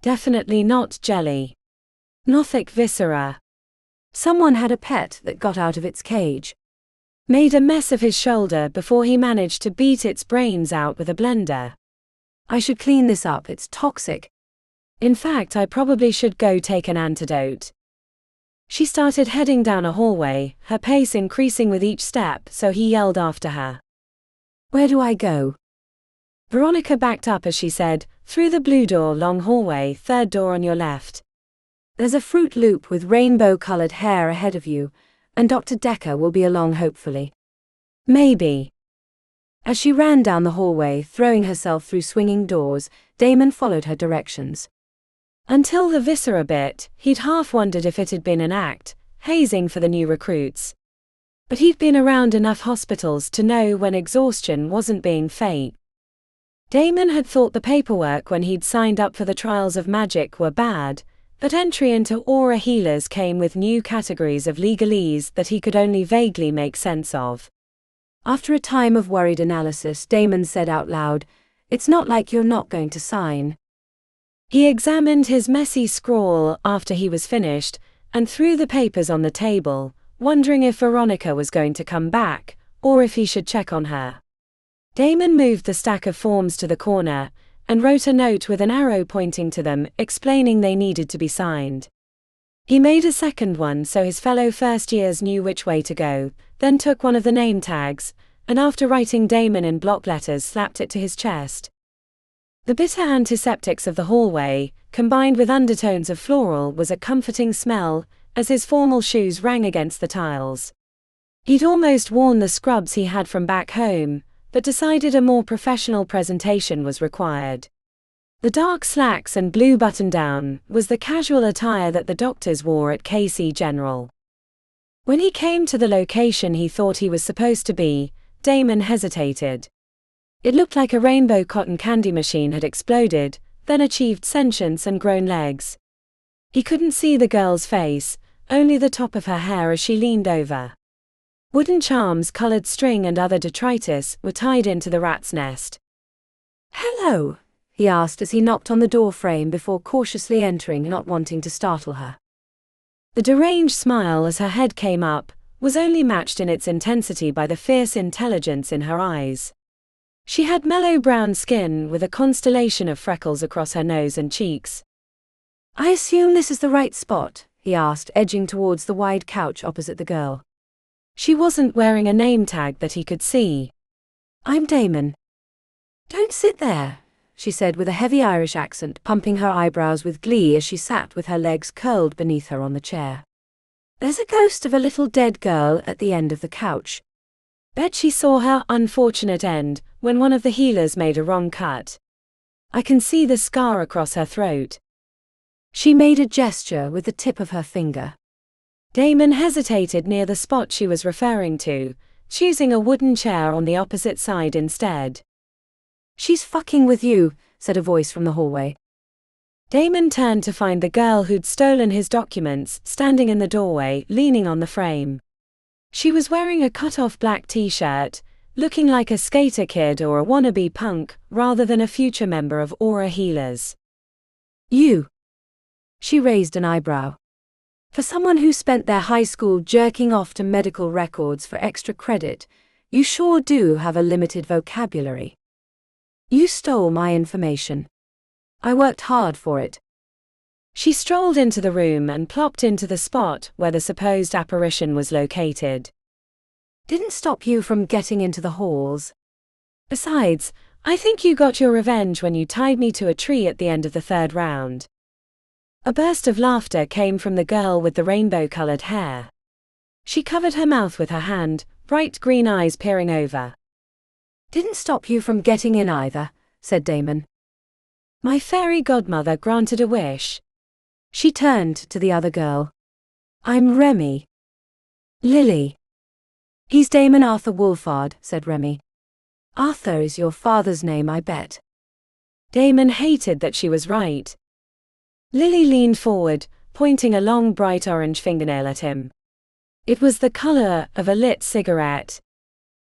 Definitely not jelly. Nothic viscera. Someone had a pet that got out of its cage. Made a mess of his shoulder before he managed to beat its brains out with a blender. I should clean this up, it's toxic. In fact, I probably should go take an antidote. She started heading down a hallway, her pace increasing with each step, so he yelled after her. Where do I go? Veronica backed up as she said, through the blue door, long hallway, third door on your left. There's a Fruit Loop with rainbow-colored hair ahead of you, and Dr. Decker will be along hopefully. Maybe. As she ran down the hallway, throwing herself through swinging doors, Damon followed her directions. Until the viscera bit, he'd half wondered if it had been an act, hazing for the new recruits. But he'd been around enough hospitals to know when exhaustion wasn't being fake. Damon had thought the paperwork when he'd signed up for the trials of magic were bad, but entry into aura healers came with new categories of legalese that he could only vaguely make sense of. After a time of worried analysis, Damon said out loud, "It's not like you're not going to sign." He examined his messy scrawl after he was finished, and threw the papers on the table, wondering if Veronica was going to come back, or if he should check on her. Damon moved the stack of forms to the corner, and wrote a note with an arrow pointing to them, explaining they needed to be signed. He made a second one so his fellow first years knew which way to go, then took one of the name tags, and after writing Damon in block letters slapped it to his chest. The bitter antiseptics of the hallway, combined with undertones of floral, was a comforting smell, as his formal shoes rang against the tiles. He'd almost worn the scrubs he had from back home, but decided a more professional presentation was required. The dark slacks and blue button-down was the casual attire that the doctors wore at KC General. When he came to the location he thought he was supposed to be, Damon hesitated. It looked like a rainbow cotton candy machine had exploded, then achieved sentience and grown legs. He couldn't see the girl's face, only the top of her hair as she leaned over. Wooden charms, colored string and other detritus were tied into the rat's nest. "Hello," he asked as he knocked on the door frame before cautiously entering, not wanting to startle her. The deranged smile as her head came up was only matched in its intensity by the fierce intelligence in her eyes. She had mellow brown skin with a constellation of freckles across her nose and cheeks. "I assume this is the right spot?" he asked, edging towards the wide couch opposite the girl. She wasn't wearing a name tag that he could see. "I'm Damon." "Don't sit there," she said with a heavy Irish accent, pumping her eyebrows with glee as she sat with her legs curled beneath her on the chair. "There's a ghost of a little dead girl at the end of the couch." Bet she saw her unfortunate end when one of the healers made a wrong cut. I can see the scar across her throat. She made a gesture with the tip of her finger. Damon hesitated near the spot she was referring to, choosing a wooden chair on the opposite side instead. "She's fucking with you," said a voice from the hallway. Damon turned to find the girl who'd stolen his documents standing in the doorway, leaning on the frame. She was wearing a cut-off black t-shirt, looking like a skater kid or a wannabe punk, rather than a future member of Aura Healers. You. She raised an eyebrow. For someone who spent their high school jerking off to medical records for extra credit, you sure do have a limited vocabulary. You stole my information. I worked hard for it. She strolled into the room and plopped into the spot where the supposed apparition was located. Didn't stop you from getting into the halls. Besides, I think you got your revenge when you tied me to a tree at the end of the third round. A burst of laughter came from the girl with the rainbow-colored hair. She covered her mouth with her hand, bright green eyes peering over. Didn't stop you from getting in either, said Damon. My fairy godmother granted a wish. She turned to the other girl. I'm Remi. Lily. He's Damon Arthur Wolfard, said Remi. Arthur is your father's name, I bet. Damon hated that she was right. Lily leaned forward, pointing a long bright orange fingernail at him. It was the color of a lit cigarette.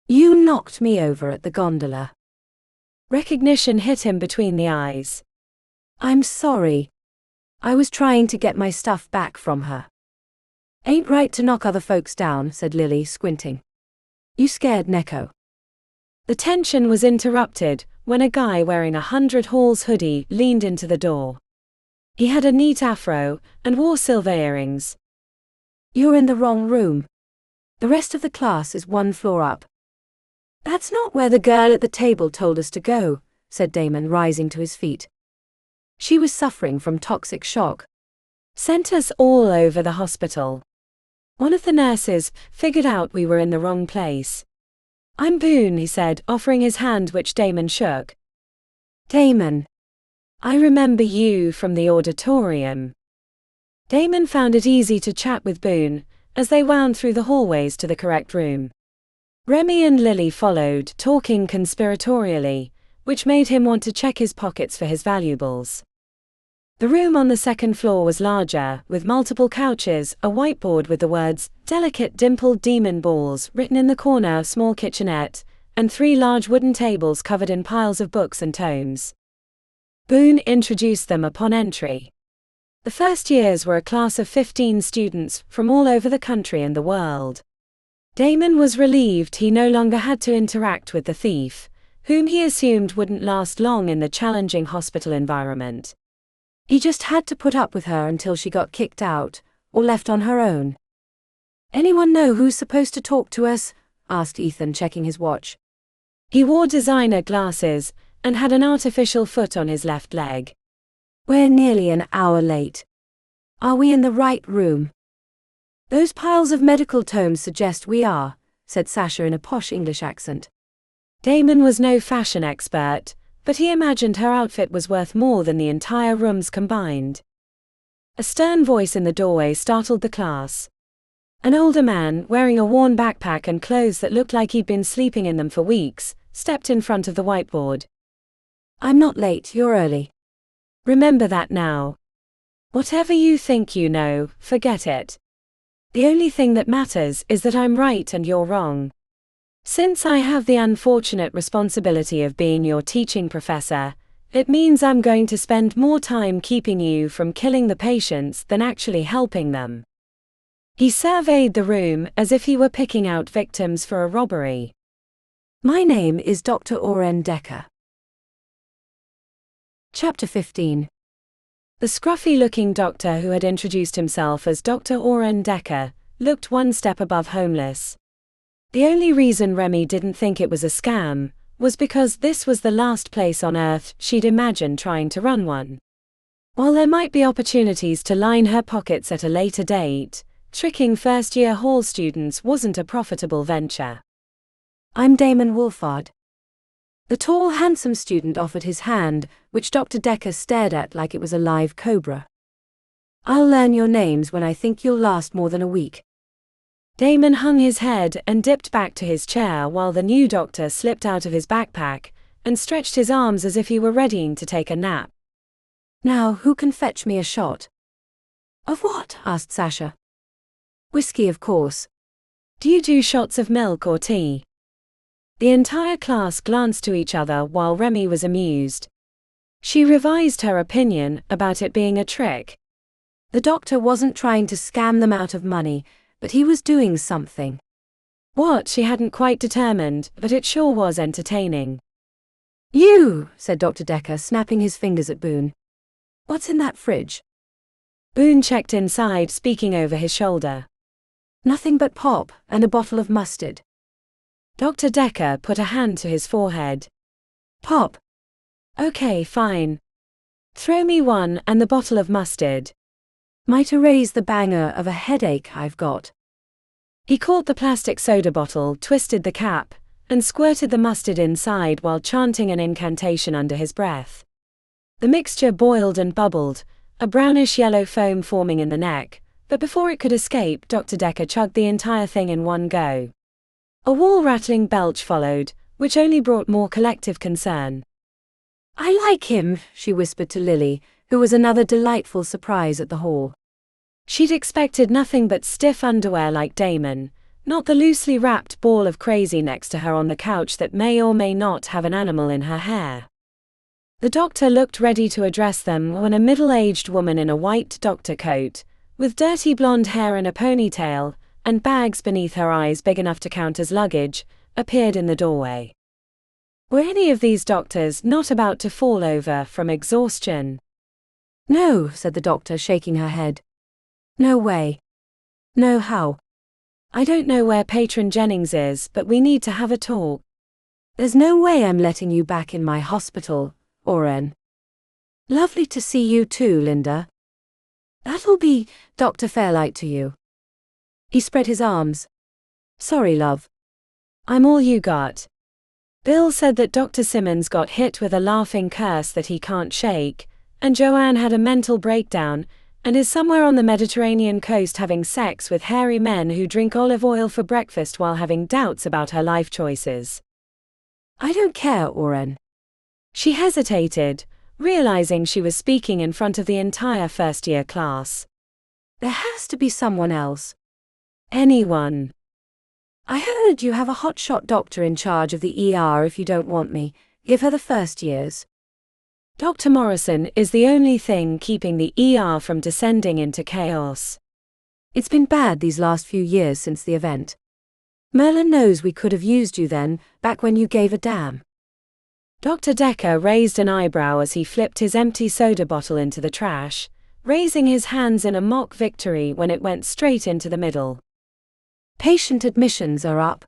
You knocked me over at the gondola. Recognition hit him between the eyes. I'm sorry. I was trying to get my stuff back from her. Ain't right to knock other folks down, said Lily, squinting. You scared Neko. The tension was interrupted when a guy wearing a 100 Halls hoodie leaned into the door. He had a neat afro and wore silver earrings. You're in the wrong room. The rest of the class is one floor up. That's not where the girl at the table told us to go, said Damon, rising to his feet. She was suffering from toxic shock. Sent us all over the hospital. One of the nurses figured out we were in the wrong place. I'm Boone, he said, offering his hand, which Damon shook. Damon. I remember you from the auditorium. Damon found it easy to chat with Boone as they wound through the hallways to the correct room. Remi and Lily followed, talking conspiratorially, which made him want to check his pockets for his valuables. The room on the second floor was larger, with multiple couches, a whiteboard with the words, "Delicate dimpled demon balls," written in the corner, a small kitchenette, and 3 large wooden tables covered in piles of books and tomes. Boone introduced them upon entry. The first years were a class of 15 students from all over the country and the world. Damon was relieved he no longer had to interact with the thief, whom he assumed wouldn't last long in the challenging hospital environment. He just had to put up with her until she got kicked out, or left on her own. Anyone know who's supposed to talk to us? Asked Ethan, checking his watch. He wore designer glasses and had an artificial foot on his left leg. We're nearly an hour late. Are we in the right room? Those piles of medical tomes suggest we are, said Sasha in a posh English accent. Damon was no fashion expert, but he imagined her outfit was worth more than the entire rooms combined. A stern voice in the doorway startled the class. An older man, wearing a worn backpack and clothes that looked like he'd been sleeping in them for weeks, stepped in front of the whiteboard. I'm not late, you're early. Remember that now. Whatever you think you know, forget it. The only thing that matters is that I'm right and you're wrong. Since I have the unfortunate responsibility of being your teaching professor, it means I'm going to spend more time keeping you from killing the patients than actually helping them. He surveyed the room as if he were picking out victims for a robbery. My name is Dr. Oren Decker. Chapter 15. The scruffy-looking doctor who had introduced himself as Dr. Oren Decker looked one step above homeless. The only reason Remi didn't think it was a scam was because this was the last place on Earth she'd imagined trying to run one. While there might be opportunities to line her pockets at a later date, tricking first-year hall students wasn't a profitable venture. I'm Damon Wolfard. The tall, handsome student offered his hand, which Dr. Decker stared at like it was a live cobra. I'll learn your names when I think you'll last more than a week. Damon hung his head and dipped back to his chair while the new doctor slipped out of his backpack and stretched his arms as if he were readying to take a nap. Now, who can fetch me a shot? Of what? Asked Sasha. Whiskey, of course. Do you do shots of milk or tea? The entire class glanced to each other while Remi was amused. She revised her opinion about it being a trick. The doctor wasn't trying to scam them out of money, but he was doing something. What, she hadn't quite determined, but it sure was entertaining. You, said Dr. Decker, snapping his fingers at Boone. What's in that fridge? Boone checked inside, speaking over his shoulder. Nothing but pop and a bottle of mustard. Dr. Decker put a hand to his forehead. Pop. Okay, fine. Throw me one and the bottle of mustard. Might erase the banger of a headache I've got. He caught the plastic soda bottle, twisted the cap, and squirted the mustard inside while chanting an incantation under his breath. The mixture boiled and bubbled, a brownish-yellow foam forming in the neck, but before it could escape, Dr. Decker chugged the entire thing in one go. A wall-rattling belch followed, which only brought more collective concern. I like him, she whispered to Lily, who was another delightful surprise at the hall. She'd expected nothing but stiff underwear like Damon, not the loosely wrapped ball of crazy next to her on the couch that may or may not have an animal in her hair. The doctor looked ready to address them when a middle-aged woman in a white doctor coat, with dirty blonde hair and a ponytail, and bags beneath her eyes big enough to count as luggage, appeared in the doorway. Were any of these doctors not about to fall over from exhaustion? No, said the doctor, shaking her head. No way. No how. I don't know where Patron Jennings is, but we need to have a talk. There's no way I'm letting you back in my hospital, Oren. Lovely to see you too, Linda. That'll be Dr. Fairlight to you. He spread his arms. Sorry, love. I'm all you got. Bill said that Dr. Simmons got hit with a laughing curse that he can't shake, and Joanne had a mental breakdown, and is somewhere on the Mediterranean coast having sex with hairy men who drink olive oil for breakfast while having doubts about her life choices. I don't care, Oren. She hesitated, realizing she was speaking in front of the entire first-year class. There has to be someone else. Anyone. I heard you have a hotshot doctor in charge of the ER. If you don't want me, give her the first years. Dr. Morrison is the only thing keeping the ER from descending into chaos. It's been bad these last few years since the event. Merlin knows we could have used you then, back when you gave a damn. Dr. Decker raised an eyebrow as he flipped his empty soda bottle into the trash, raising his hands in a mock victory when it went straight into the middle. Patient admissions are up.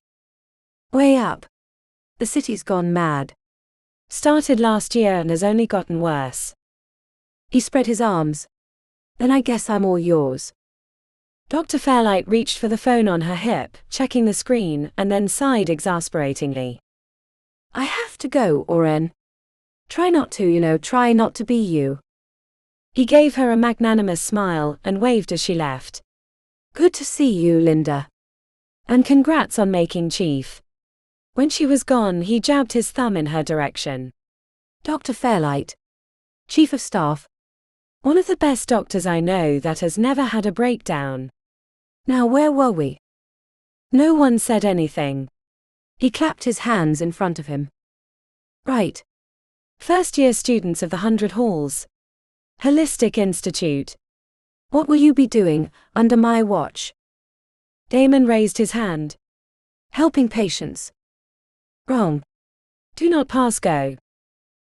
Way up. The city's gone mad. Started last year and has only gotten worse. He spread his arms. Then I guess I'm all yours. Dr. Fairlight reached for the phone on her hip, checking the screen, and then sighed exasperatingly. I have to go, Oren. Try not to, try not to be you. He gave her a magnanimous smile and waved as she left. Good to see you, Linda. And congrats on making chief. When she was gone, he jabbed his thumb in her direction. Dr. Fairlight. Chief of Staff. One of the best doctors I know that has never had a breakdown. Now where were we? No one said anything. He clapped his hands in front of him. Right. First-year students of the 100 Halls. Holistic Institute. What will you be doing, under my watch? Damon raised his hand. Helping patients. Wrong. Do not pass go.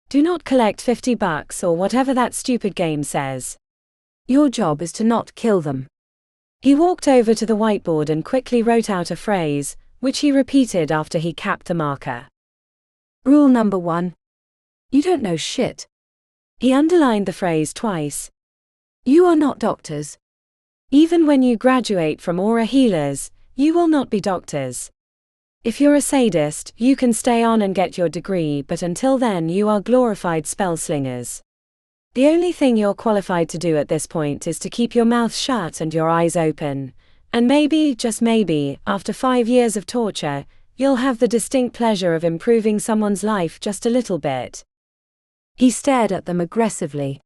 Do not collect $50 or whatever that stupid game says. Your job is to not kill them. He walked over to the whiteboard and quickly wrote out a phrase, which he repeated after he capped the marker. Rule number 1. You don't know shit. He underlined the phrase twice. You are not doctors. Even when you graduate from aura healers, you will not be doctors. If you're a sadist, you can stay on and get your degree, but until then you are glorified spell slingers. The only thing you're qualified to do at this point is to keep your mouth shut and your eyes open, and maybe, just maybe, after 5 years of torture, you'll have the distinct pleasure of improving someone's life just a little bit. He stared at them aggressively.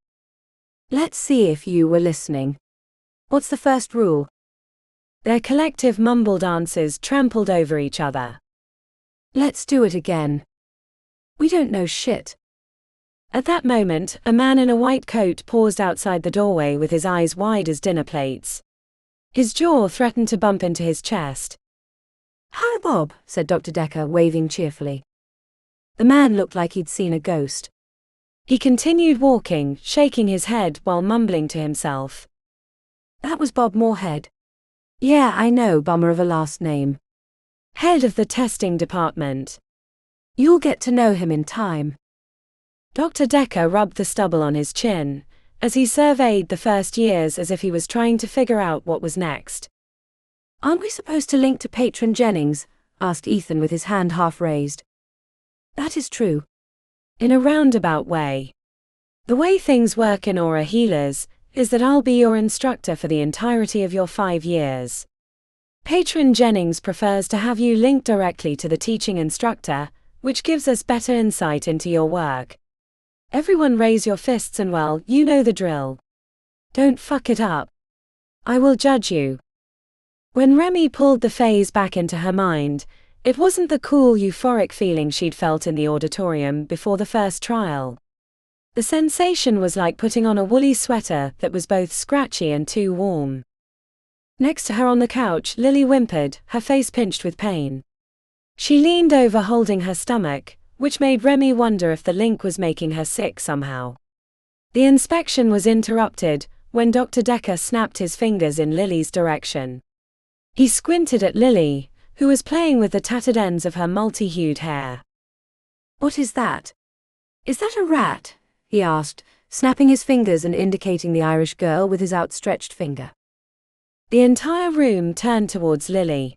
Let's see if you were listening. What's the first rule? Their collective mumbled answers trampled over each other. Let's do it again. We don't know shit. At that moment, a man in a white coat paused outside the doorway with his eyes wide as dinner plates. His jaw threatened to bump into his chest. Hi, Bob, said Dr. Decker, waving cheerfully. The man looked like he'd seen a ghost. He continued walking, shaking his head while mumbling to himself. That was Bob Moorhead. Yeah, I know, bummer of a last name. Head of the testing department. You'll get to know him in time. Dr. Decker rubbed the stubble on his chin, as he surveyed the first years as if he was trying to figure out what was next. Aren't we supposed to link to Patron Jennings? Asked Ethan with his hand half raised. That is true. In a roundabout way. The way things work in Aura Healers is that I'll be your instructor for the entirety of your 5 years. Patron Jennings prefers to have you linked directly to the teaching instructor, which gives us better insight into your work. Everyone raise your fists and well, you know the drill. Don't fuck it up. I will judge you. When Remi pulled the phase back into her mind, it wasn't the cool euphoric feeling she'd felt in the auditorium before the first trial. The sensation was like putting on a woolly sweater that was both scratchy and too warm. Next to her on the couch, Lily whimpered, her face pinched with pain. She leaned over holding her stomach, which made Remi wonder if the link was making her sick somehow. The inspection was interrupted when Dr. Decker snapped his fingers in Lily's direction. He squinted at Lily, who was playing with the tattered ends of her multi-hued hair. What is that? Is that a rat? He asked, snapping his fingers and indicating the Irish girl with his outstretched finger. The entire room turned towards Lily.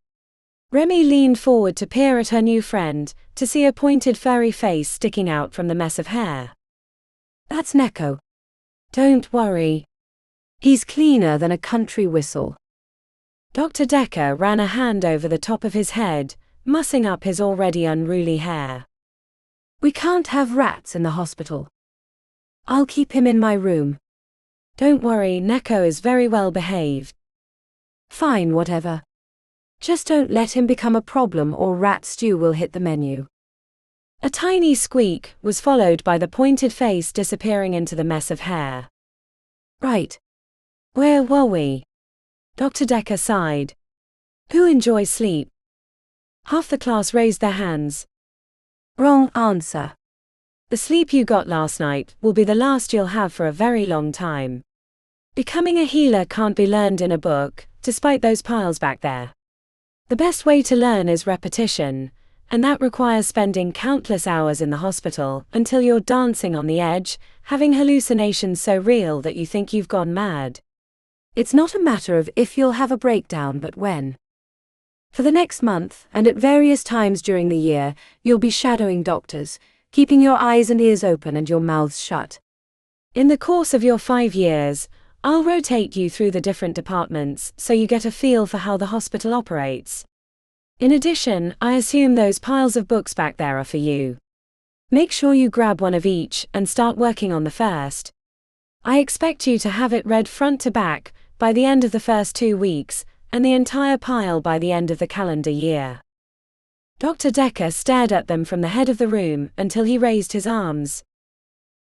Remi leaned forward to peer at her new friend, to see a pointed furry face sticking out from the mess of hair. That's Neko. Don't worry. He's cleaner than a country whistle. Dr. Decker ran a hand over the top of his head, mussing up his already unruly hair. We can't have rats in the hospital. I'll keep him in my room. Don't worry, Neko is very well behaved. Fine, whatever. Just don't let him become a problem or rat stew will hit the menu. A tiny squeak was followed by the pointed face disappearing into the mess of hair. Right. Where were we? Dr. Decker sighed. Who enjoys sleep? Half the class raised their hands. Wrong answer. The sleep you got last night will be the last you'll have for a very long time. Becoming a healer can't be learned in a book, despite those piles back there. The best way to learn is repetition, and that requires spending countless hours in the hospital until you're dancing on the edge, having hallucinations so real that you think you've gone mad. It's not a matter of if you'll have a breakdown but when. For the next month, and at various times during the year, you'll be shadowing doctors, keeping your eyes and ears open and your mouths shut. In the course of your 5 years, I'll rotate you through the different departments so you get a feel for how the hospital operates. In addition, I assume those piles of books back there are for you. Make sure you grab one of each and start working on the first. I expect you to have it read front to back by the end of the first 2 weeks, and the entire pile by the end of the calendar year. Dr. Decker stared at them from the head of the room until he raised his arms.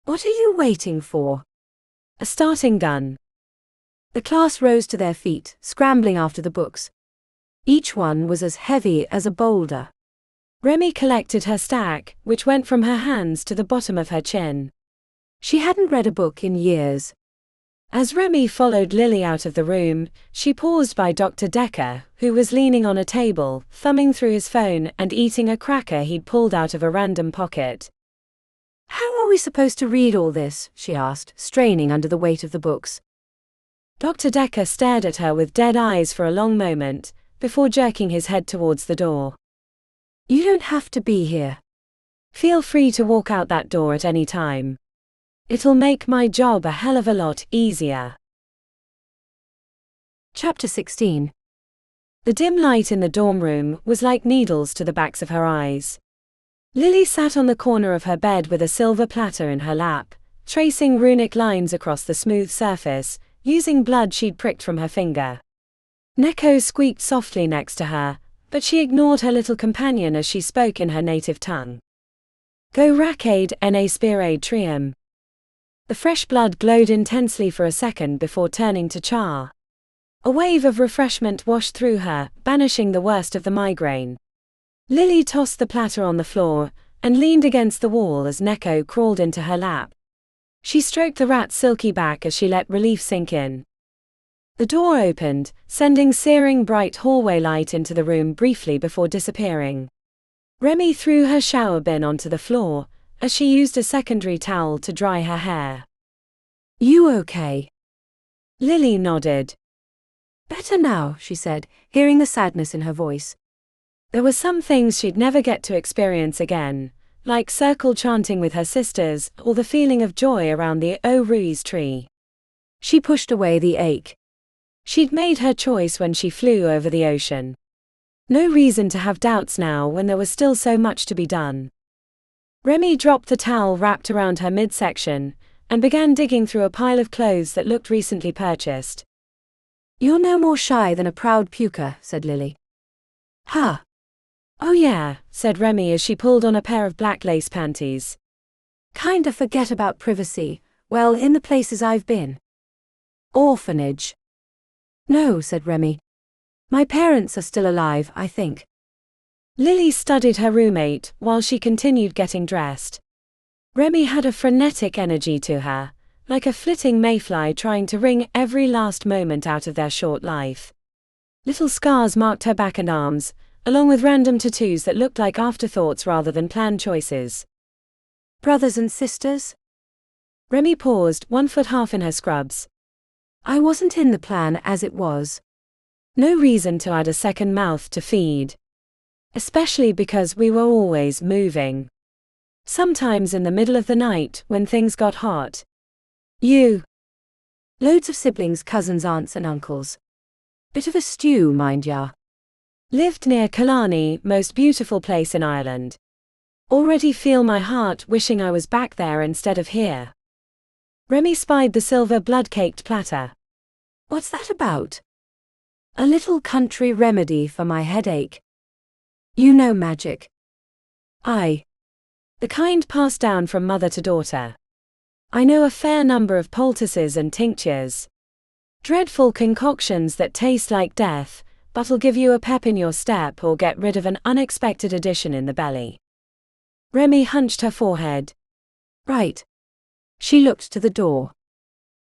What are you waiting for? A starting gun. The class rose to their feet, scrambling after the books. Each one was as heavy as a boulder. Remi collected her stack, which went from her hands to the bottom of her chin. She hadn't read a book in years. As Remi followed Lily out of the room, she paused by Dr. Decker, who was leaning on a table, thumbing through his phone and eating a cracker he'd pulled out of a random pocket. How are we supposed to read all this? She asked, straining under the weight of the books. Dr. Decker stared at her with dead eyes for a long moment, before jerking his head towards the door. You don't have to be here. Feel free to walk out that door at any time. It'll make my job a hell of a lot easier. Chapter 16. The dim light in the dorm room was like needles to the backs of her eyes. Lily sat on the corner of her bed with a silver platter in her lap, tracing runic lines across the smooth surface, using blood she'd pricked from her finger. Neko squeaked softly next to her, but she ignored her little companion as she spoke in her native tongue. Go racade na spirade trium. The fresh blood glowed intensely for a second before turning to char. A wave of refreshment washed through her, banishing the worst of the migraine. Lily tossed the platter on the floor, and leaned against the wall as Neko crawled into her lap. She stroked the rat's silky back as she let relief sink in. The door opened, sending searing bright hallway light into the room briefly before disappearing. Remi threw her shower bin onto the floor, as she used a secondary towel to dry her hair. You okay? Lily nodded. Better now, she said, hearing the sadness in her voice. There were some things she'd never get to experience again, like circle chanting with her sisters, or the feeling of joy around the Ruiz tree. She pushed away the ache. She'd made her choice when she flew over the ocean. No reason to have doubts now when there was still so much to be done. Remi dropped the towel wrapped around her midsection, and began digging through a pile of clothes that looked recently purchased. You're no more shy than a proud puker, said Lily. Huh. Oh yeah, said Remi as she pulled on a pair of black lace panties. Kinda forget about privacy, well, in the places I've been. Orphanage. No, said Remi. My parents are still alive, I think. Lily studied her roommate while she continued getting dressed. Remi had a frenetic energy to her, like a flitting mayfly trying to wring every last moment out of their short life. Little scars marked her back and arms, along with random tattoos that looked like afterthoughts rather than planned choices. Brothers and sisters? Remi paused, 1 foot half in her scrubs. I wasn't in the plan as it was. No reason to add a second mouth to feed. Especially because we were always moving. Sometimes in the middle of the night when things got hot. You. Loads of siblings, cousins, aunts and uncles. Bit of a stew, mind ya. Lived near Killarney, most beautiful place in Ireland. Already feel my heart wishing I was back there instead of here. Remi spied the silver blood-caked platter. What's that about? A little country remedy for my headache. You know magic. The kind passed down from mother to daughter. I know a fair number of poultices and tinctures. Dreadful concoctions that taste like death, but'll give you a pep in your step or get rid of an unexpected addition in the belly. Remi hunched her forehead. Right. She looked to the door.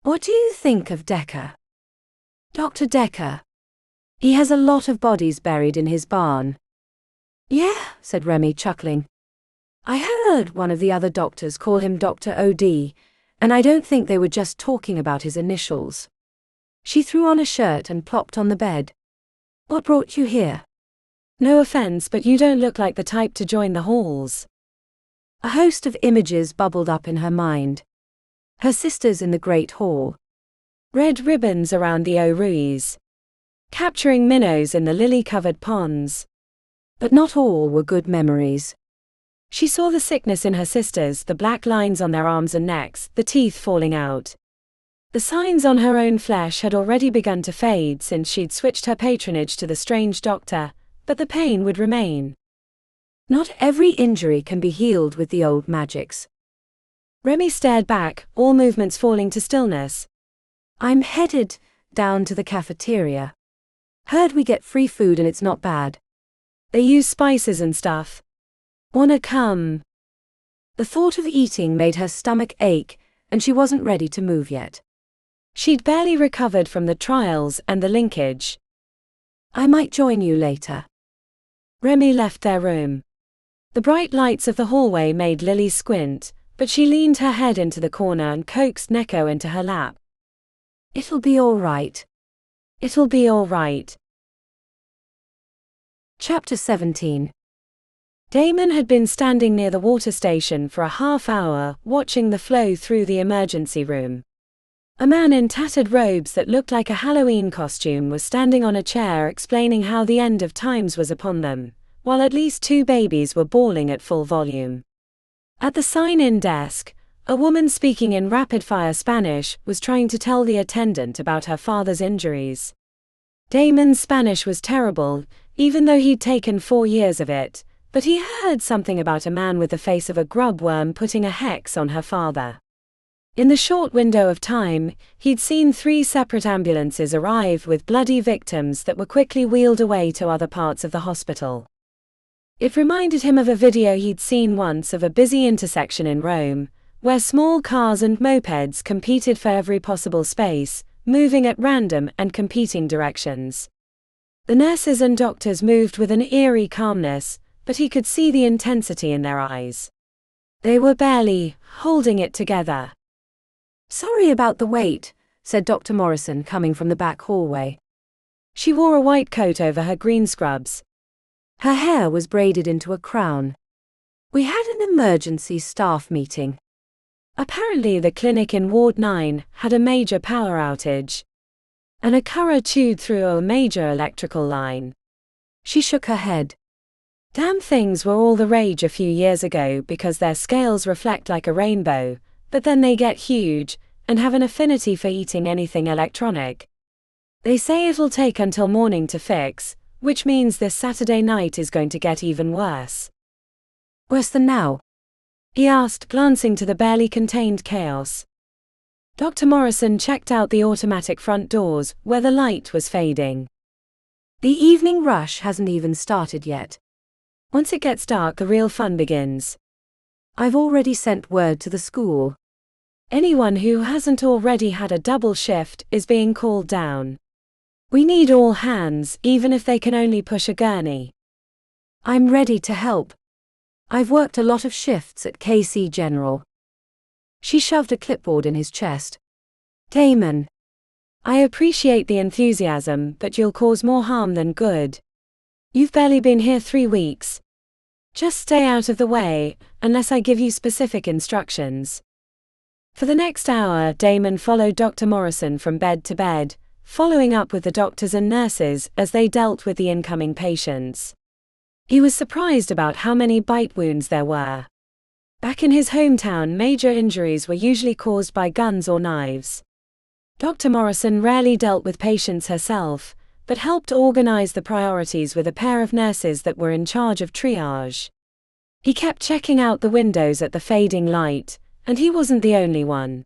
What do you think of Decker? Dr. Decker. He has a lot of bodies buried in his barn. Yeah, said Remi, chuckling. I heard one of the other doctors call him Dr. OD, and I don't think they were just talking about his initials. She threw on a shirt and plopped on the bed. What brought you here? No offense, but you don't look like the type to join the halls. A host of images bubbled up in her mind. Her sisters in the Great Hall. Red ribbons around the Ruiz. Capturing minnows in the lily-covered ponds. But not all were good memories. She saw the sickness in her sisters, the black lines on their arms and necks, the teeth falling out. The signs on her own flesh had already begun to fade since she'd switched her patronage to the strange doctor, but the pain would remain. Not every injury can be healed with the old magics. Remi stared back, all movements falling to stillness. I'm headed down to the cafeteria. Heard we get free food and it's not bad. They use spices and stuff. Wanna come? The thought of eating made her stomach ache, and she wasn't ready to move yet. She'd barely recovered from the trials and the linkage. I might join you later. Remi left their room. The bright lights of the hallway made Lily squint, but she leaned her head into the corner and coaxed Neko into her lap. It'll be all right. It'll be all right. Chapter 17. Damon had been standing near the water station for a half hour, watching the flow through the emergency room. A man in tattered robes that looked like a Halloween costume was standing on a chair explaining how the end of times was upon them, while at least 2 babies were bawling at full volume. At the sign-in desk, a woman speaking in rapid-fire Spanish was trying to tell the attendant about her father's injuries. Damon's Spanish was terrible, even though he'd taken 4 years of it, but he heard something about a man with the face of a grub worm putting a hex on her father. In the short window of time, he'd seen 3 separate ambulances arrive with bloody victims that were quickly wheeled away to other parts of the hospital. It reminded him of a video he'd seen once of a busy intersection in Rome, where small cars and mopeds competed for every possible space, moving at random and competing directions. The nurses and doctors moved with an eerie calmness, but he could see the intensity in their eyes. They were barely holding it together. "Sorry about the wait," said Dr. Morrison, coming from the back hallway. She wore a white coat over her green scrubs. Her hair was braided into a crown. "We had an emergency staff meeting." Apparently the clinic in Ward 9 had a major power outage. An occurrer chewed through a major electrical line. She shook her head. Damn things were all the rage a few years ago because their scales reflect like a rainbow, but then they get huge, and have an affinity for eating anything electronic. They say it'll take until morning to fix, which means this Saturday night is going to get even worse. "Worse than now?" he asked, glancing to the barely contained chaos. Dr. Morrison checked out the automatic front doors, where the light was fading. "The evening rush hasn't even started yet. Once it gets dark, the real fun begins. I've already sent word to the school. Anyone who hasn't already had a double shift is being called down. We need all hands, even if they can only push a gurney." "I'm ready to help. I've worked a lot of shifts at KC General." She shoved a clipboard in his chest. "Damon, I appreciate the enthusiasm, but you'll cause more harm than good. You've barely been here 3 weeks. Just stay out of the way, unless I give you specific instructions." For the next hour, Damon followed Dr. Morrison from bed to bed, following up with the doctors and nurses as they dealt with the incoming patients. He was surprised about how many bite wounds there were. Back in his hometown, major injuries were usually caused by guns or knives. Dr. Morrison rarely dealt with patients herself, but helped organize the priorities with a pair of nurses that were in charge of triage. He kept checking out the windows at the fading light, and he wasn't the only one.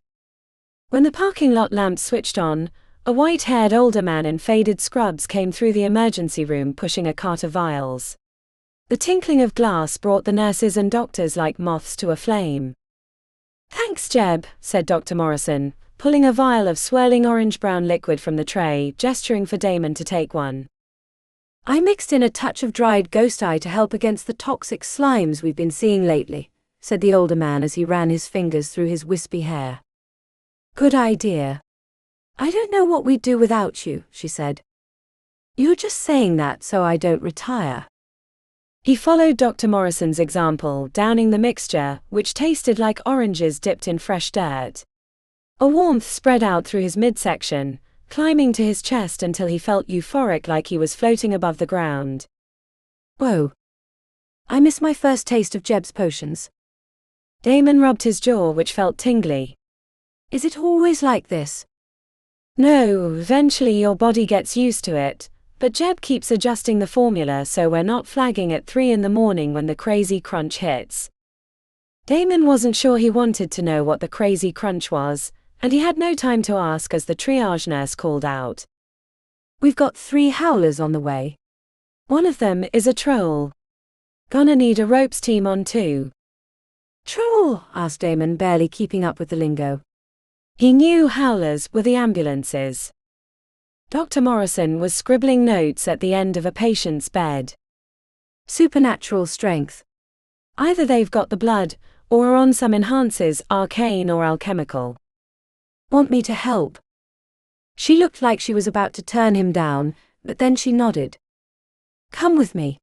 When the parking lot lamps switched on, a white-haired older man in faded scrubs came through the emergency room pushing a cart of vials. The tinkling of glass brought the nurses and doctors like moths to a flame. "Thanks, Jeb," said Dr. Morrison, pulling a vial of swirling orange-brown liquid from the tray, gesturing for Damon to take one. "I mixed in a touch of dried ghost eye to help against the toxic slimes we've been seeing lately," said the older man as he ran his fingers through his wispy hair. "Good idea. I don't know what we'd do without you," she said. "You're just saying that so I don't retire." He followed Dr. Morrison's example, downing the mixture, which tasted like oranges dipped in fresh dirt. A warmth spread out through his midsection, climbing to his chest until he felt euphoric, like he was floating above the ground. "Whoa. I miss my first taste of Jeb's potions." Damon rubbed his jaw, which felt tingly. "Is it always like this?" "No, eventually your body gets used to it, but Jeb keeps adjusting the formula so we're not flagging at 3 in the morning when the crazy crunch hits." Damon wasn't sure he wanted to know what the crazy crunch was, and he had no time to ask as the triage nurse called out. "We've got 3 howlers on the way. One of them is a troll. Gonna need a ropes team on too." "Troll?" asked Damon, barely keeping up with the lingo. He knew howlers were the ambulances. Dr. Morrison was scribbling notes at the end of a patient's bed. "Supernatural strength. Either they've got the blood, or are on some enhancers, arcane or alchemical." "Want me to help?" She looked like she was about to turn him down, but then she nodded. "Come with me."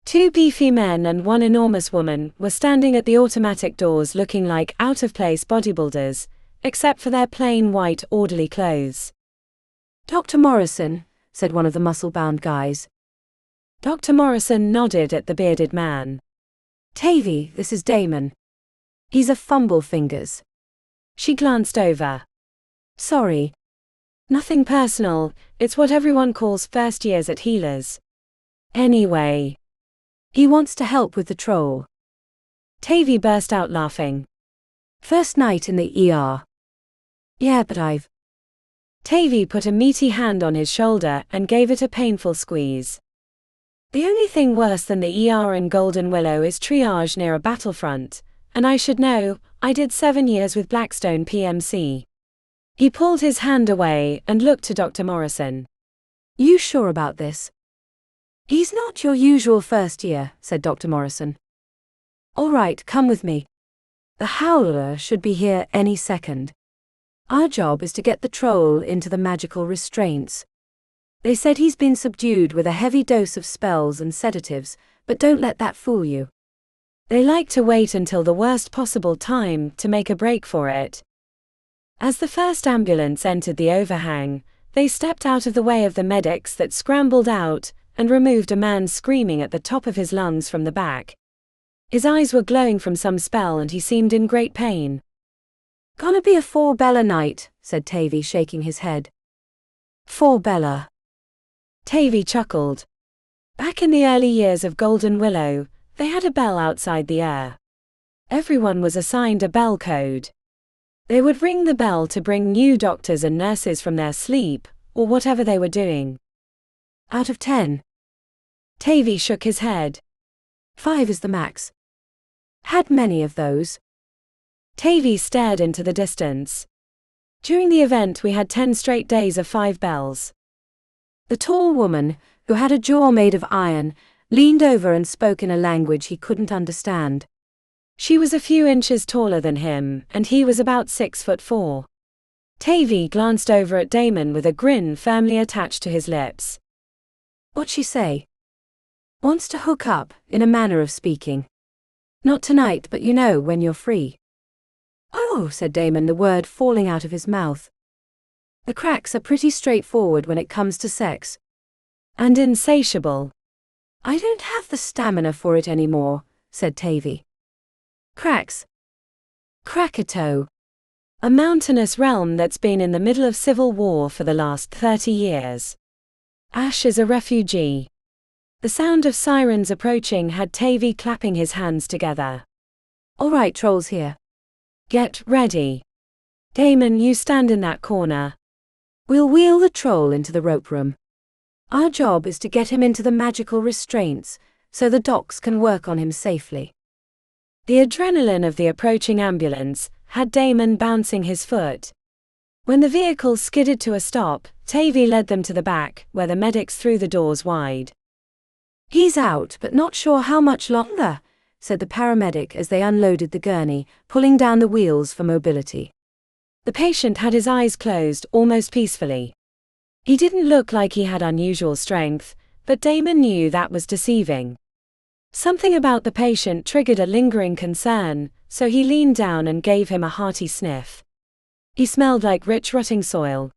2 beefy men and 1 enormous woman were standing at the automatic doors looking like out-of-place bodybuilders, except for their plain white orderly clothes. Dr. Morrison, said one of the muscle-bound guys. Dr. Morrison nodded at the bearded man. Tavy, this is Damon. He's a fumble fingers. She glanced over. Sorry. Nothing personal, it's what everyone calls first years at healers. Anyway. He wants to help with the troll. Tavy burst out laughing. First night in the ER. Yeah, but I've... Tavy put a meaty hand on his shoulder and gave it a painful squeeze. The only thing worse than the ER in Golden Willow is triage near a battlefront, and I should know, I did 7 years with Blackstone PMC. He pulled his hand away and looked to Dr. Morrison. You sure about this? He's not your usual first year, said Dr. Morrison. All right, come with me. The Howler should be here any second. Our job is to get the troll into the magical restraints. They said he's been subdued with a heavy dose of spells and sedatives, but don't let that fool you. They like to wait until the worst possible time to make a break for it. As the first ambulance entered the overhang, they stepped out of the way of the medics that scrambled out and removed a man screaming at the top of his lungs from the back. His eyes were glowing from some spell and he seemed in great pain. Gonna be a 4 Bella night, said Tavy, shaking his head. 4 Bella. Tavy chuckled. Back in the early years of Golden Willow, they had a bell outside the Everyone was assigned a bell code. They would ring the bell to bring new doctors and nurses from their sleep, or whatever they were doing. Out of 10. Tavy shook his head. 5 is the max. Had many of those. Tavy stared into the distance. During the event we had 10 straight days of 5 bells. The tall woman, who had a jaw made of iron, leaned over and spoke in a language he couldn't understand. She was a few inches taller than him, and he was about 6'4". Tavy glanced over at Damon with a grin firmly attached to his lips. What'd she say? Wants to hook up, in a manner of speaking. Not tonight, but you know when you're free. Oh, said Damon, the word falling out of his mouth. The cracks are pretty straightforward when it comes to sex. And insatiable. I don't have the stamina for it anymore, said Tavy. Cracks. Krakatoa. A mountainous realm that's been in the middle of civil war for the last 30 years. Ash is a refugee. The sound of sirens approaching had Tavy clapping his hands together. All right, trolls here. Get ready. Damon, you stand in that corner. We'll wheel the troll into the rope room. Our job is to get him into the magical restraints, so the docs can work on him safely. The adrenaline of the approaching ambulance had Damon bouncing his foot. When the vehicle skidded to a stop, Tavy led them to the back, where the medics threw the doors wide. He's out, but not sure how much longer, said the paramedic as they unloaded the gurney, pulling down the wheels for mobility. The patient had his eyes closed almost peacefully. He didn't look like he had unusual strength, but Damon knew that was deceiving. Something about the patient triggered a lingering concern, so he leaned down and gave him a hearty sniff. He smelled like rich rotting soil.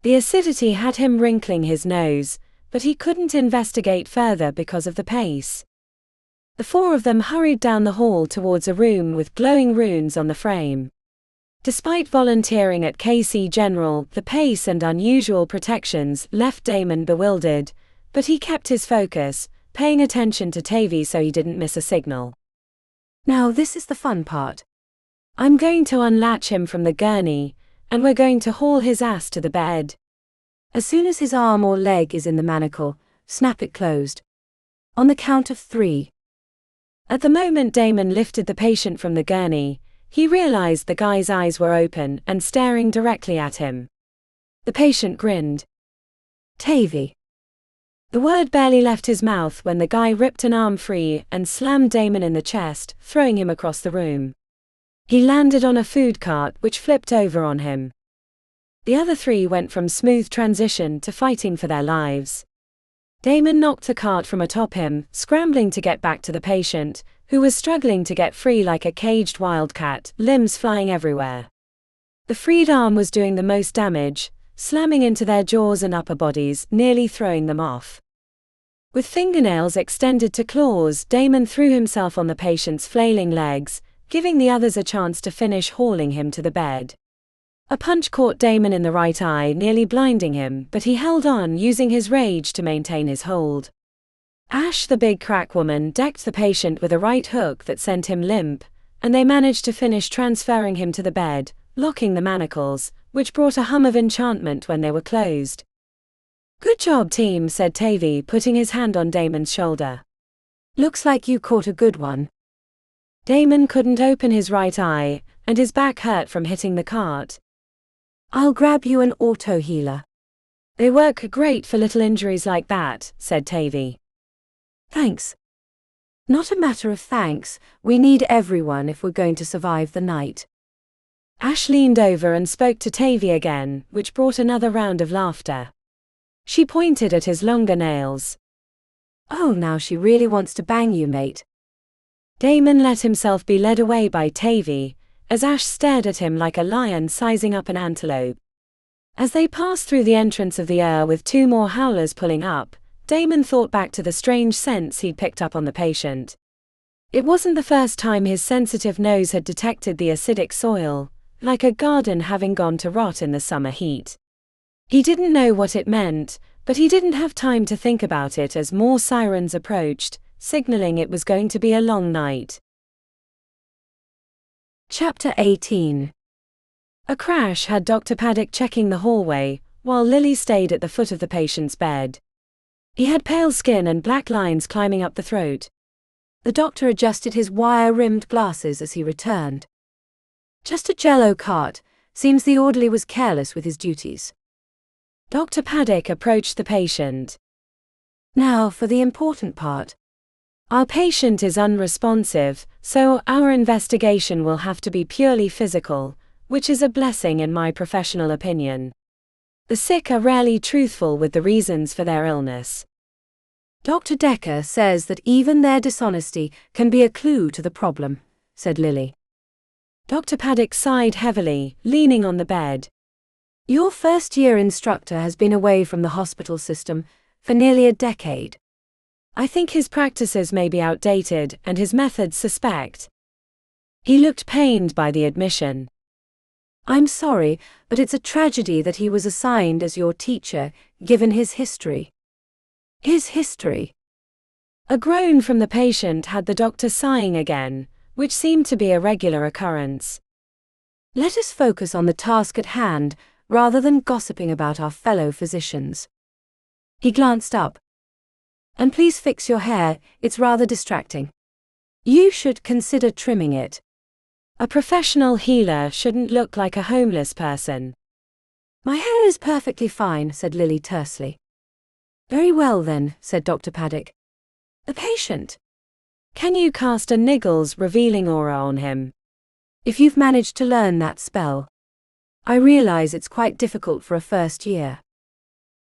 The acidity had him wrinkling his nose, but he couldn't investigate further because of the pace. The 4 of them hurried down the hall towards a room with glowing runes on the frame. Despite volunteering at KC General, the pace and unusual protections left Damon bewildered, but he kept his focus, paying attention to Tavy so he didn't miss a signal. Now this is the fun part. I'm going to unlatch him from the gurney, and we're going to haul his ass to the bed. As soon as his arm or leg is in the manacle, snap it closed. On the count of 3. At the moment Damon lifted the patient from the gurney, he realized the guy's eyes were open and staring directly at him. The patient grinned. Tavy. The word barely left his mouth when the guy ripped an arm free and slammed Damon in the chest, throwing him across the room. He landed on a food cart which flipped over on him. The other 3 went from smooth transition to fighting for their lives. Damon knocked the cart from atop him, scrambling to get back to the patient, who was struggling to get free like a caged wildcat, limbs flying everywhere. The freed arm was doing the most damage, slamming into their jaws and upper bodies, nearly throwing them off. With fingernails extended to claws, Damon threw himself on the patient's flailing legs, giving the others a chance to finish hauling him to the bed. A punch caught Damon in the right eye, nearly blinding him, but he held on, using his rage to maintain his hold. Ash, the big crack woman, decked the patient with a right hook that sent him limp, and they managed to finish transferring him to the bed, locking the manacles, which brought a hum of enchantment when they were closed. "Good job, team," said Tavy, putting his hand on Damon's shoulder. "Looks like you caught a good one." Damon couldn't open his right eye, and his back hurt from hitting the cart. "I'll grab you an auto healer." "They work great for little injuries like that," said Tavy. "Thanks." "Not a matter of thanks, we need everyone if we're going to survive the night." Ash leaned over and spoke to Tavy again, which brought another round of laughter. She pointed at his longer nails. "Oh, now she really wants to bang you, mate." Damon let himself be led away by Tavy, as Ash stared at him like a lion sizing up an antelope. As they passed through the entrance of the with 2 more howlers pulling up, Damon thought back to the strange scents he'd picked up on the patient. It wasn't the first time his sensitive nose had detected the acidic soil, like a garden having gone to rot in the summer heat. He didn't know what it meant, but he didn't have time to think about it as more sirens approached, signaling it was going to be a long night. Chapter 18. A crash had Dr. Paddock checking the hallway, while Lily stayed at the foot of the patient's bed. He had pale skin and black lines climbing up the throat. The doctor adjusted his wire-rimmed glasses as he returned. "Just a jello cart. Seems the orderly was careless with his duties." Dr. Paddock approached the patient. "Now for the important part. Our patient is unresponsive, so our investigation will have to be purely physical, which is a blessing in my professional opinion. The sick are rarely truthful with the reasons for their illness. Dr. Decker says that even their dishonesty can be a clue to the problem," said Lily. Dr. Paddock sighed heavily, leaning on the bed. "Your first-year instructor has been away from the hospital system for nearly a decade. I think his practices may be outdated and his methods suspect." He looked pained by the admission. "I'm sorry, but it's a tragedy that he was assigned as your teacher, given his history." "His history?" A groan from the patient had the doctor sighing again, which seemed to be a regular occurrence. "Let us focus on the task at hand, rather than gossiping about our fellow physicians." He glanced up. "And please fix your hair, it's rather distracting. You should consider trimming it." A professional healer shouldn't look like a homeless person. "My hair is perfectly fine," said Lily tersely. "Very well then," said Dr. Paddock. "The patient. Can you cast a Niggles revealing aura on him?" "If you've managed to learn that spell. I realize it's quite difficult for a first year."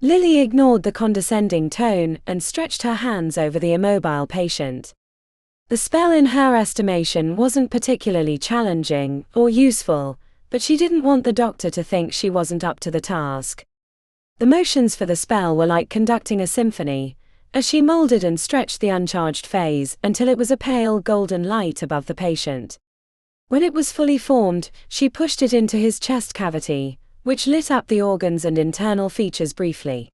Lily ignored the condescending tone and stretched her hands over the immobile patient. The spell in her estimation wasn't particularly challenging or useful, but she didn't want the doctor to think she wasn't up to the task. The motions for the spell were like conducting a symphony, as she molded and stretched the uncharged phase until it was a pale golden light above the patient. When it was fully formed, she pushed it into his chest cavity, which lit up the organs and internal features briefly.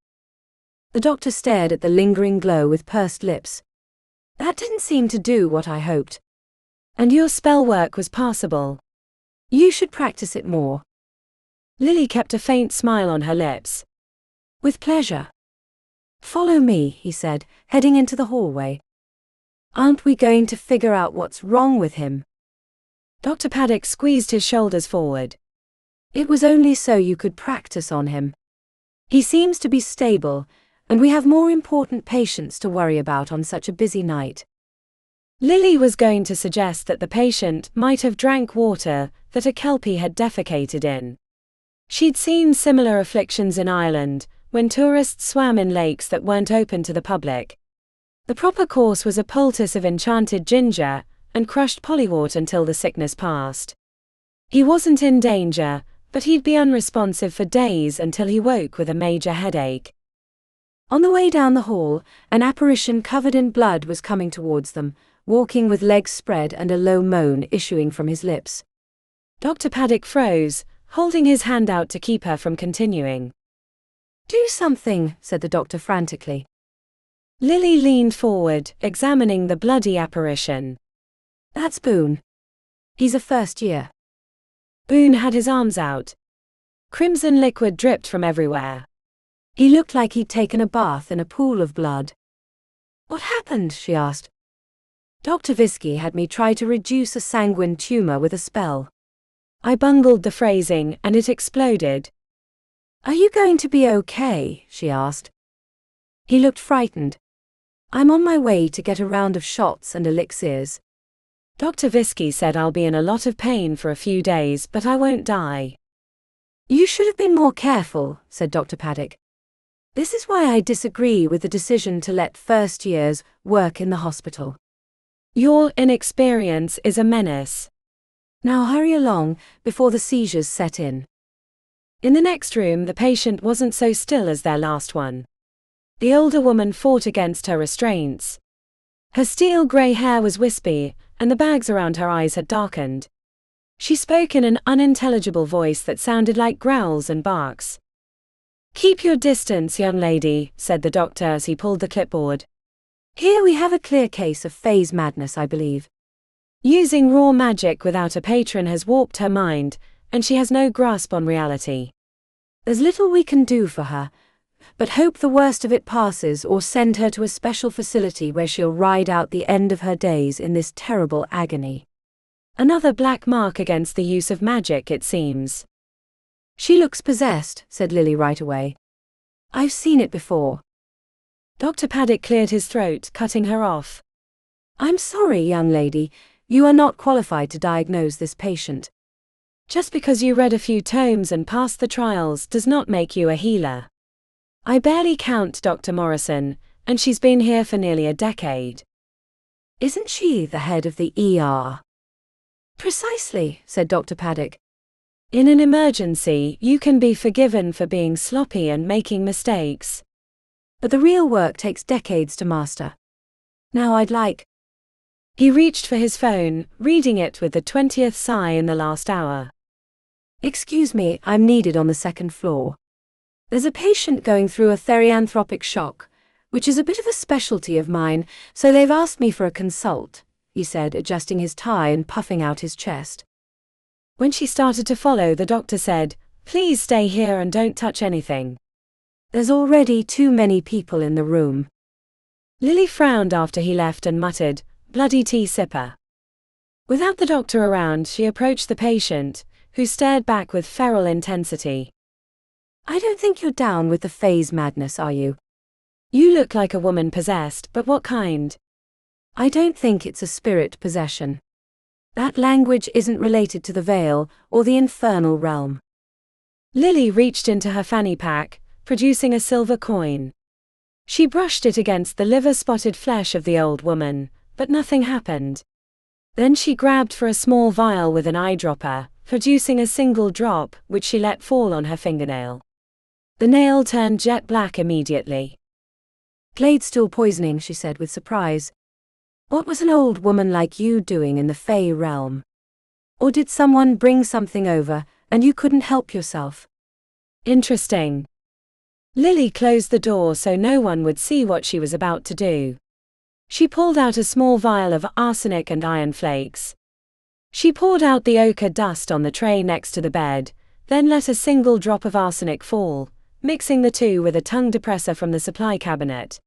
The doctor stared at the lingering glow with pursed lips. "That didn't seem to do what I hoped." "And your spell work was passable." "You should practice it more." Lily kept a faint smile on her lips. "With pleasure." "Follow me," he said, heading into the hallway. "Aren't we going to figure out what's wrong with him?" Dr. Paddock squeezed his shoulders forward. "It was only so you could practice on him. He seems to be stable, and we have more important patients to worry about on such a busy night." Lily was going to suggest that the patient might have drank water that a Kelpie had defecated in. She'd seen similar afflictions in Ireland, when tourists swam in lakes that weren't open to the public. The proper course was a poultice of enchanted ginger and crushed polywort until the sickness passed. He wasn't in danger, but he'd be unresponsive for days until he woke with a major headache. On the way down the hall, an apparition covered in blood was coming towards them, walking with legs spread and a low moan issuing from his lips. Dr. Paddock froze, holding his hand out to keep her from continuing. "Do something," said the doctor frantically. Lily leaned forward, examining the bloody apparition. "That's Boone. He's a first year." Boone had his arms out. Crimson liquid dripped from everywhere. He looked like he'd taken a bath in a pool of blood. "What happened?" she asked. "Dr. Visky had me try to reduce a sanguine tumor with a spell." I bungled the phrasing, and it exploded. "Are you going to be okay?" she asked. He looked frightened. "I'm on my way to get a round of shots and elixirs." Dr. Visky said I'll be in a lot of pain for a few days, but I won't die. "You should have been more careful," said Dr. Paddock. "This is why I disagree with the decision to let first years work in the hospital. Your inexperience is a menace. Now hurry along, before the seizures set in." In the next room, the patient wasn't so still as their last one. The older woman fought against her restraints. Her steel grey hair was wispy, and the bags around her eyes had darkened. She spoke in an unintelligible voice that sounded like growls and barks. "Keep your distance, young lady," said the doctor as he pulled the clipboard. "Here we have a clear case of phase madness, I believe. Using raw magic without a patron has warped her mind, and she has no grasp on reality. There's little we can do for her, but hope the worst of it passes or send her to a special facility where she'll ride out the end of her days in this terrible agony." Another black mark against the use of magic, it seems. "She looks possessed," said Lily right away. "I've seen it before." Dr. Paddock cleared his throat, cutting her off. "I'm sorry, young lady, you are not qualified to diagnose this patient. Just because you read a few tomes and passed the trials does not make you a healer. I barely count Dr. Morrison, and she's been here for nearly a decade." "Isn't she the head of the ER?" "Precisely," said Dr. Paddock. In an emergency, you can be forgiven for being sloppy and making mistakes. But the real work takes decades to master. Now I'd like... He reached for his phone, reading it with the 20th sigh in the last hour. "Excuse me, I'm needed on the second floor. There's a patient going through a therianthropic shock, which is a bit of a specialty of mine, so they've asked me for a consult," he said, adjusting his tie and puffing out his chest. When she started to follow, the doctor said, "Please stay here and don't touch anything. There's already too many people in the room." Lily frowned after he left and muttered, "Bloody tea sipper." Without the doctor around, she approached the patient, who stared back with feral intensity. "I don't think you're down with the phase madness, are you?" "You look like a woman possessed, but what kind?" "I don't think it's a spirit possession. That language isn't related to the veil or the infernal realm." Lily reached into her fanny pack, producing a silver coin. She brushed it against the liver-spotted flesh of the old woman, but nothing happened. Then she grabbed for a small vial with an eyedropper, producing a single drop, which she let fall on her fingernail. The nail turned jet black immediately. "Gladestool poisoning," she said with surprise. "What was an old woman like you doing in the Fey realm? Or did someone bring something over, and you couldn't help yourself?" "Interesting." Lily closed the door so no one would see what she was about to do. She pulled out a small vial of arsenic and iron flakes. She poured out the ochre dust on the tray next to the bed, then let a single drop of arsenic fall, mixing the two with a tongue depressor from the supply cabinet.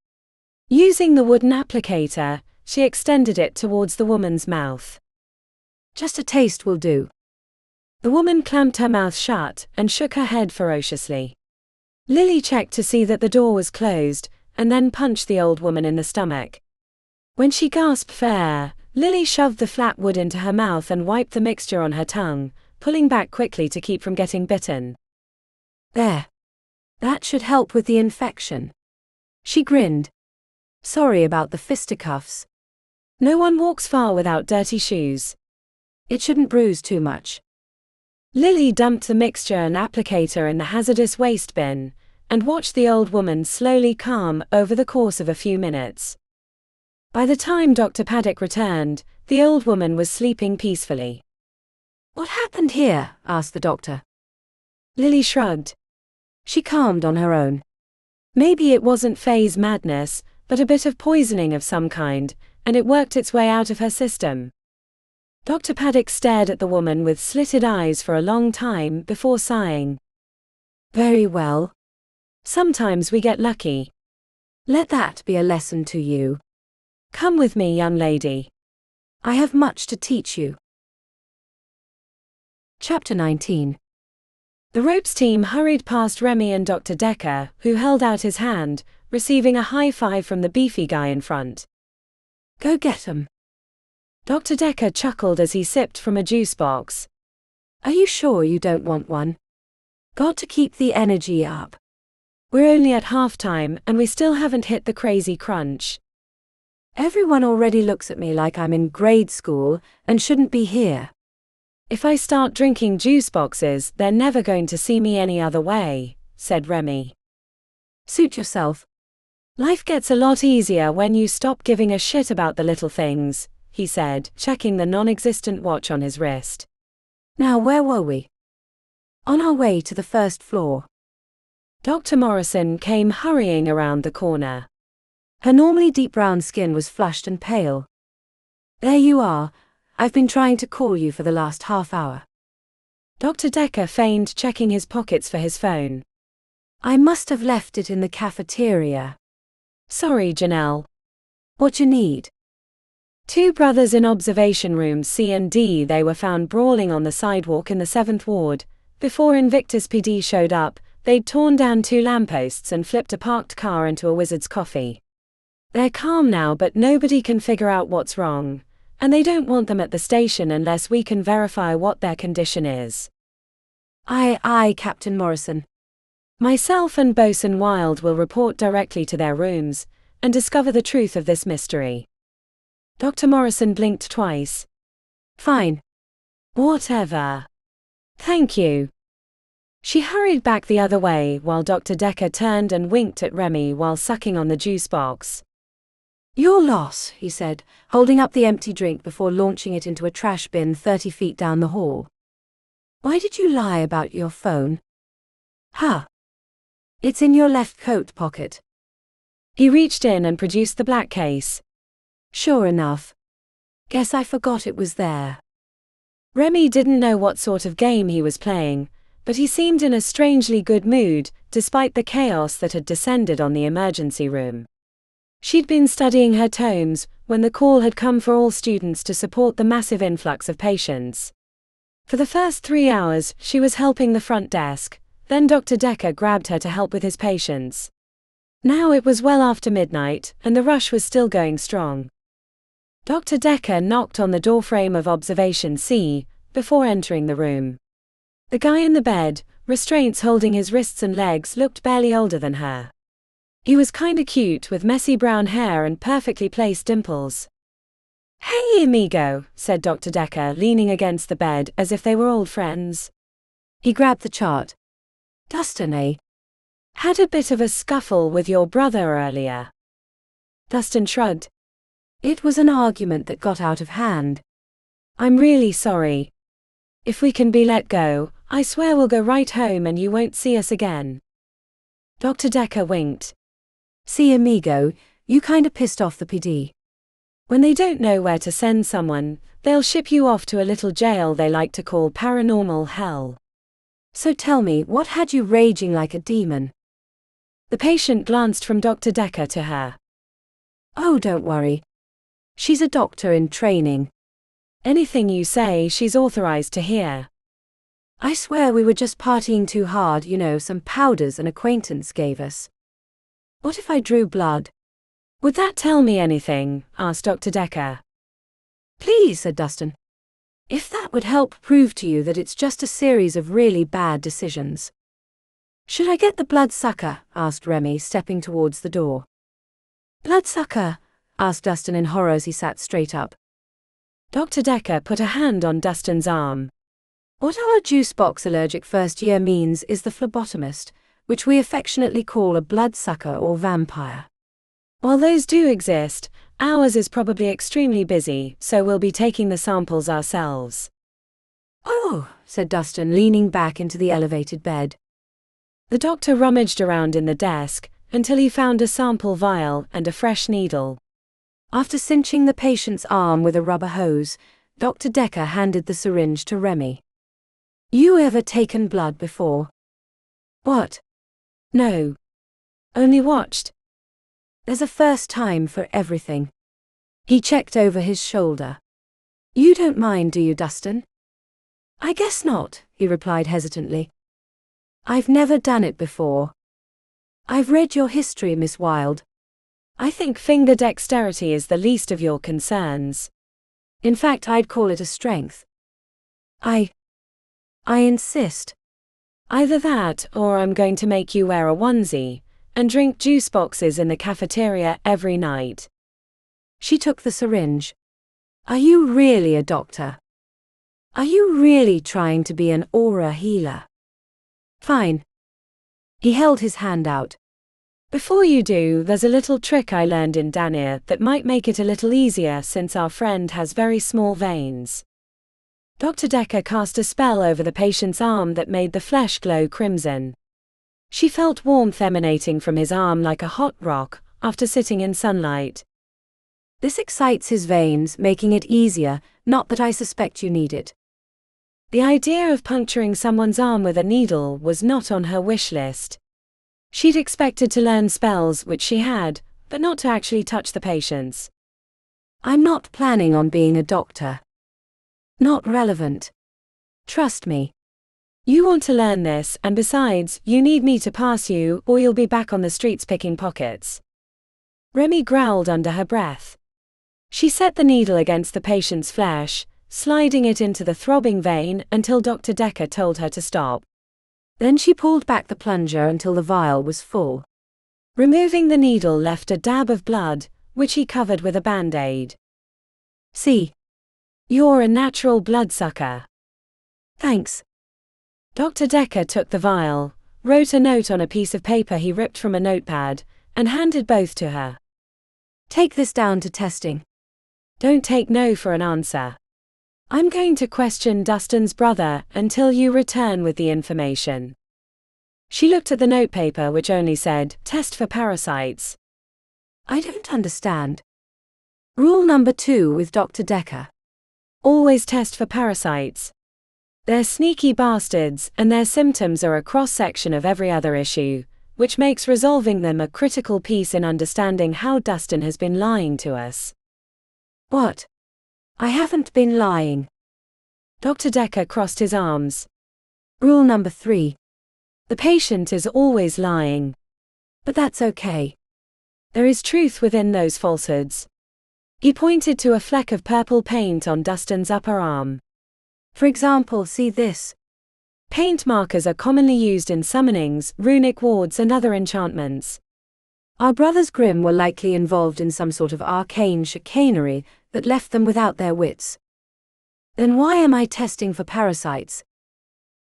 Using the wooden applicator, she extended it towards the woman's mouth. "Just a taste will do." The woman clamped her mouth shut and shook her head ferociously. Lily checked to see that the door was closed, and then punched the old woman in the stomach. When she gasped for air, Lily shoved the flat wood into her mouth and wiped the mixture on her tongue, pulling back quickly to keep from getting bitten. "There. That should help with the infection." She grinned. "Sorry about the fisticuffs." No one walks far without dirty shoes. "It shouldn't bruise too much." Lily dumped the mixture and applicator in the hazardous waste bin, and watched the old woman slowly calm over the course of a few minutes. By the time Dr. Paddock returned, the old woman was sleeping peacefully. "What happened here?" asked the doctor. Lily shrugged. She calmed on her own. Maybe it wasn't phase madness, but a bit of poisoning of some kind, and it worked its way out of her system. Dr. Paddock stared at the woman with slitted eyes for a long time before sighing. "Very well. Sometimes we get lucky. Let that be a lesson to you. Come with me, young lady. I have much to teach you." Chapter 19. The ropes team hurried past Remi and Dr. Decker, who held out his hand, receiving a high five from the beefy guy in front. "Go get 'em." Dr. Decker chuckled as he sipped from a juice box. "Are you sure you don't want one? Got to keep the energy up." We're only at halftime and we still haven't hit the crazy crunch. Everyone already looks at me like I'm in grade school and shouldn't be here. If I start drinking juice boxes, they're never going to see me any other way, said Remi. Suit yourself. Life gets a lot easier when you stop giving a shit about the little things, he said, checking the non-existent watch on his wrist. Now where were we? On our way to the first floor. Dr. Morrison came hurrying around the corner. Her normally deep brown skin was flushed and pale. "There you are. I've been trying to call you for the last half hour." Dr. Decker feigned checking his pockets for his phone. "I must have left it in the cafeteria." "Sorry, Janelle. What you need?" Two brothers in observation rooms C and D. They were found brawling on the sidewalk in the 7th Ward. Before Invictus PD showed up, they'd torn down 2 lampposts and flipped a parked car into a Wizard's Coffee. They're calm now, but nobody can figure out what's wrong, and they don't want them at the station unless we can verify what their condition is. Aye, Captain Morrison. Myself and Bosun Wilde will report directly to their rooms and discover the truth of this mystery. Dr. Morrison blinked twice. Fine. Whatever. Thank you. She hurried back the other way while Dr. Decker turned and winked at Remi while sucking on the juice box. "Your loss," he said, holding up the empty drink before launching it into a trash bin 30 feet down the hall. "Why did you lie about your phone?" "Huh. It's in your left coat pocket." He reached in and produced the black case. "Sure enough. Guess I forgot it was there." Remi didn't know what sort of game he was playing, but he seemed in a strangely good mood, despite the chaos that had descended on the emergency room. She'd been studying her tomes when the call had come for all students to support the massive influx of patients. For the first 3 hours, she was helping the front desk, then Dr. Decker grabbed her to help with his patients. Now it was well after midnight, and the rush was still going strong. Dr. Decker knocked on the doorframe of Observation C before entering the room. The guy in the bed, restraints holding his wrists and legs, looked barely older than her. He was kinda cute with messy brown hair and perfectly placed dimples. "Hey, amigo," said Dr. Decker, leaning against the bed as if they were old friends. He grabbed the chart. "Dustin, eh? Had a bit of a scuffle with your brother earlier." Dustin shrugged. "It was an argument that got out of hand." "I'm really sorry. If we can be let go, I swear we'll go right home and you won't see us again." Dr. Decker winked. "See, amigo, you kinda pissed off the PD. When they don't know where to send someone, they'll ship you off to a little jail they like to call paranormal hell." "So tell me, what had you raging like a demon?" The patient glanced from Dr. Decker to her. "Oh, don't worry. She's a doctor in training. Anything you say, she's authorized to hear." "I swear we were just partying too hard, some powders an acquaintance gave us." "What if I drew blood?" "Would that tell me anything?" asked Dr. Decker. "Please," said Dustin. "If that would help prove to you that it's just a series of really bad decisions." "Should I get the bloodsucker?" asked Remi, stepping towards the door. "Bloodsucker?" asked Dustin in horror as he sat straight up. Dr. Decker put a hand on Dustin's arm. What our juicebox allergic first year means is the phlebotomist, which we affectionately call a bloodsucker or vampire. While those do exist, ours is probably extremely busy, so we'll be taking the samples ourselves. Oh, said Dustin, leaning back into the elevated bed. The doctor rummaged around in the desk until he found a sample vial and a fresh needle. After cinching the patient's arm with a rubber hose, Dr. Decker handed the syringe to Remi. You ever taken blood before? What? No. Only watched. There's a first time for everything. He checked over his shoulder. You don't mind, do you, Dustin? I guess not, he replied hesitantly. I've never done it before. I've read your history, Miss Wilde. I think finger dexterity is the least of your concerns. In fact, I'd call it a strength. I insist. Either that, or I'm going to make you wear a onesie and drink juice boxes in the cafeteria every night. She took the syringe. Are you really a doctor? Are you really trying to be an aura healer? Fine. He held his hand out. Before you do, there's a little trick I learned in Danir that might make it a little easier since our friend has very small veins. Dr. Decker cast a spell over the patient's arm that made the flesh glow crimson. She felt warmth emanating from his arm like a hot rock after sitting in sunlight. This excites his veins, making it easier, not that I suspect you need it. The idea of puncturing someone's arm with a needle was not on her wish list. She'd expected to learn spells, which she had, but not to actually touch the patients. I'm not planning on being a doctor. Not relevant. Trust me. You want to learn this, and besides, you need me to pass you, or you'll be back on the streets picking pockets. Remi growled under her breath. She set the needle against the patient's flesh, sliding it into the throbbing vein until Dr. Decker told her to stop. Then she pulled back the plunger until the vial was full. Removing the needle left a dab of blood, which he covered with a band-aid. See? You're a natural bloodsucker. Thanks. Dr. Decker took the vial, wrote a note on a piece of paper he ripped from a notepad, and handed both to her. Take this down to testing. Don't take no for an answer. I'm going to question Dustin's brother until you return with the information. She looked at the notepaper which only said, test for parasites. I don't understand. Rule number 2 with Dr. Decker. Always test for parasites. They're sneaky bastards, and their symptoms are a cross-section of every other issue, which makes resolving them a critical piece in understanding how Dustin has been lying to us. What? I haven't been lying. Dr. Decker crossed his arms. Rule number 3. The patient is always lying. But that's okay. There is truth within those falsehoods. He pointed to a fleck of purple paint on Dustin's upper arm. For example, see this. Paint markers are commonly used in summonings, runic wards and other enchantments. Our brothers Grimm were likely involved in some sort of arcane chicanery that left them without their wits. Then why am I testing for parasites?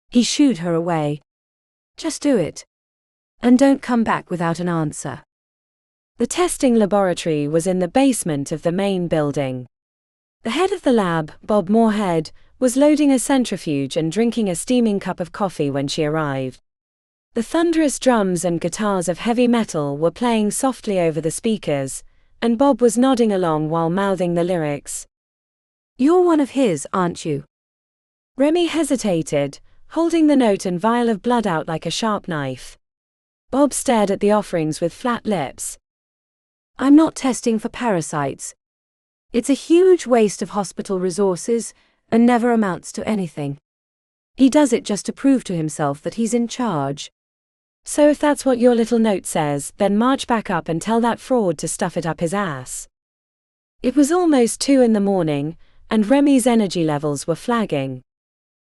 He shooed her away. Just do it. And don't come back without an answer. The testing laboratory was in the basement of the main building. The head of the lab, Bob Moorhead, was loading a centrifuge and drinking a steaming cup of coffee when she arrived. The thunderous drums and guitars of heavy metal were playing softly over the speakers, and Bob was nodding along while mouthing the lyrics. You're one of his, aren't you? Remi hesitated, holding the note and vial of blood out like a sharp knife. Bob stared at the offerings with flat lips. I'm not testing for parasites. It's a huge waste of hospital resources, and never amounts to anything. He does it just to prove to himself that he's in charge. So if that's what your little note says, then march back up and tell that fraud to stuff it up his ass. It was almost 2 a.m, and Remi's energy levels were flagging.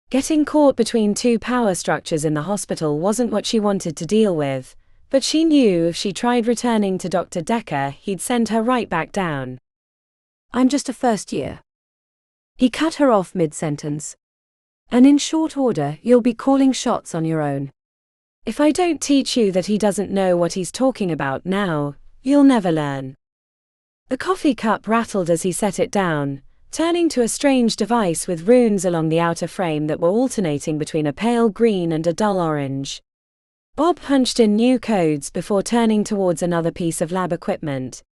Getting caught between 2 power structures in the hospital wasn't what she wanted to deal with, but she knew if she tried returning to Dr. Decker, he'd send her right back down. I'm just a first year. He cut her off mid-sentence. And in short order, you'll be calling shots on your own. If I don't teach you that he doesn't know what he's talking about now, you'll never learn. The coffee cup rattled as he set it down, turning to a strange device with runes along the outer frame that were alternating between a pale green and a dull orange. Bob punched in new codes before turning towards another piece of lab equipment.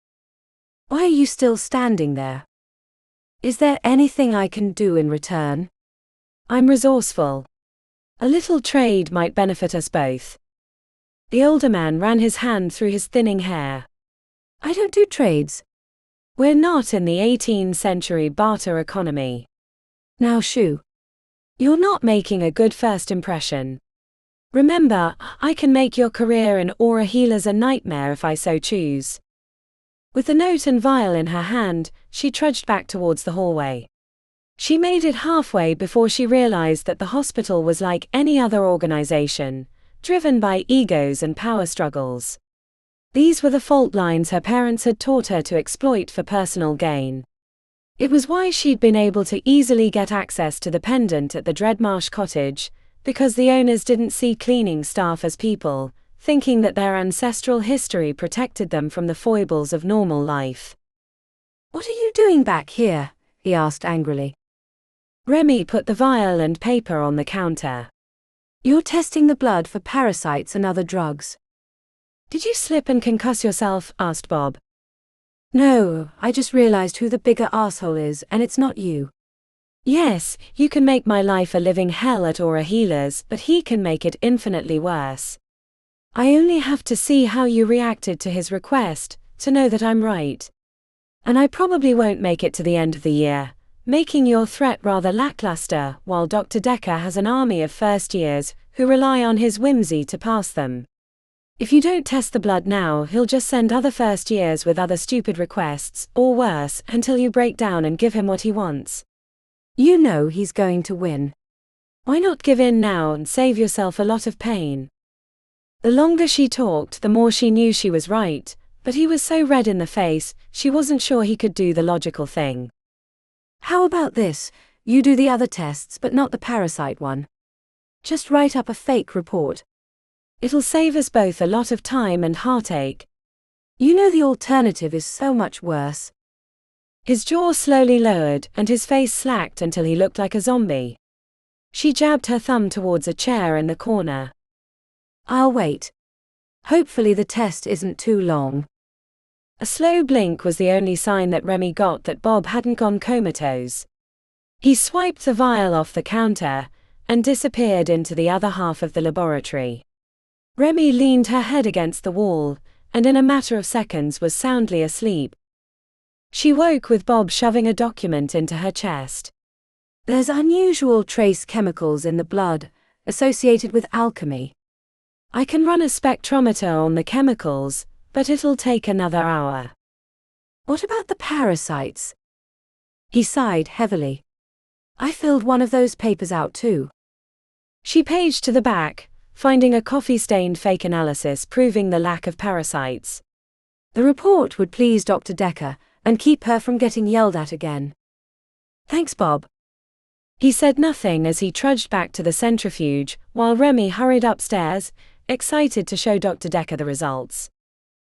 Why are you still standing there? Is there anything I can do in return? I'm resourceful. A little trade might benefit us both. The older man ran his hand through his thinning hair. I don't do trades. We're not in the 18th century barter economy. Now shoo. You're not making a good first impression. Remember, I can make your career in aura healers a nightmare if I so choose. With the note and vial in her hand, she trudged back towards the hallway. She made it halfway before she realized that the hospital was like any other organization, driven by egos and power struggles. These were the fault lines her parents had taught her to exploit for personal gain. It was why she'd been able to easily get access to the pendant at the Dreadmarsh cottage, because the owners didn't see cleaning staff as people, thinking that their ancestral history protected them from the foibles of normal life. What are you doing back here? He asked angrily. Remi put the vial and paper on the counter. You're testing the blood for parasites and other drugs. Did you slip and concuss yourself? Asked Bob. No, I just realized who the bigger asshole is, and it's not you. Yes, you can make my life a living hell at Aura Healers, but he can make it infinitely worse. I only have to see how you reacted to his request, to know that I'm right. And I probably won't make it to the end of the year, making your threat rather lackluster, while Dr. Decker has an army of first years who rely on his whimsy to pass them. If you don't test the blood now, he'll just send other first years with other stupid requests, or worse, until you break down and give him what he wants. You know he's going to win. Why not give in now and save yourself a lot of pain? The longer she talked, the more she knew she was right, but he was so red in the face, she wasn't sure he could do the logical thing. How about this? You do the other tests but not the parasite one. Just write up a fake report. It'll save us both a lot of time and heartache. You know the alternative is so much worse. His jaw slowly lowered and his face slacked until he looked like a zombie. She jabbed her thumb towards a chair in the corner. I'll wait. Hopefully the test isn't too long. A slow blink was the only sign that Remi got that Bob hadn't gone comatose. He swiped the vial off the counter and disappeared into the other half of the laboratory. Remi leaned her head against the wall, and in a matter of seconds was soundly asleep. She woke with Bob shoving a document into her chest. There's unusual trace chemicals in the blood, associated with alchemy. I can run a spectrometer on the chemicals, but it'll take another hour. What about the parasites? He sighed heavily. I filled one of those papers out too. She paged to the back, finding a coffee-stained fake analysis proving the lack of parasites. The report would please Dr. Decker and keep her from getting yelled at again. Thanks, Bob. He said nothing as he trudged back to the centrifuge, while Remi hurried upstairs, excited to show Dr. Decker the results.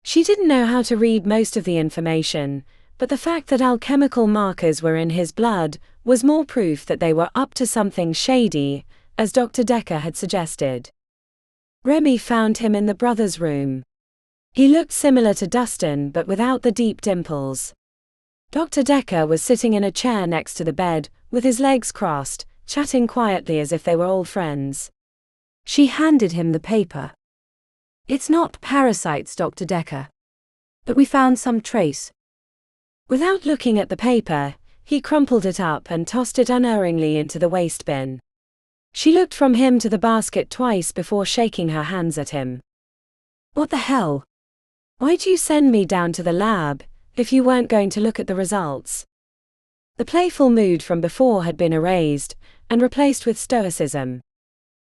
She didn't know how to read most of the information, but the fact that alchemical markers were in his blood was more proof that they were up to something shady, as Dr. Decker had suggested. Remi found him in the brothers' room. He looked similar to Dustin but without the deep dimples. Dr. Decker was sitting in a chair next to the bed, with his legs crossed, chatting quietly as if they were old friends. She handed him the paper. It's not parasites, Dr. Decker. But we found some trace. Without looking at the paper, he crumpled it up and tossed it unerringly into the waste bin. She looked from him to the basket twice before shaking her hands at him. What the hell? Why'd you send me down to the lab, if you weren't going to look at the results? The playful mood from before had been erased, and replaced with stoicism.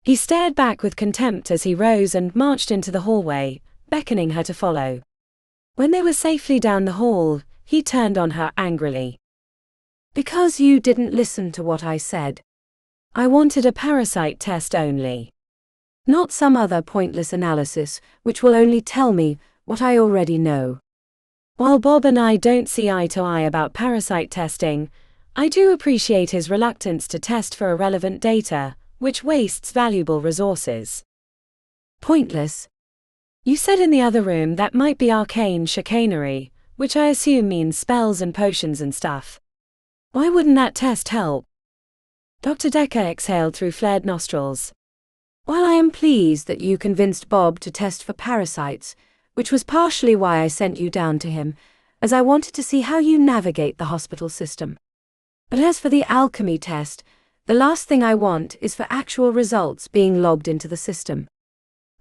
He stared back with contempt as he rose and marched into the hallway, beckoning her to follow. When they were safely down the hall, he turned on her angrily. Because you didn't listen to what I said. I wanted a parasite test only. Not some other pointless analysis, which will only tell me what I already know. While Bob and I don't see eye to eye about parasite testing, I do appreciate his reluctance to test for irrelevant data, which wastes valuable resources. Pointless? You said in the other room that might be arcane chicanery, which I assume means spells and potions and stuff. Why wouldn't that test help? Dr. Decker exhaled through flared nostrils. While I am pleased that you convinced Bob to test for parasites, which was partially why I sent you down to him, as I wanted to see how you navigate the hospital system. But as for the alchemy test, the last thing I want is for actual results being logged into the system.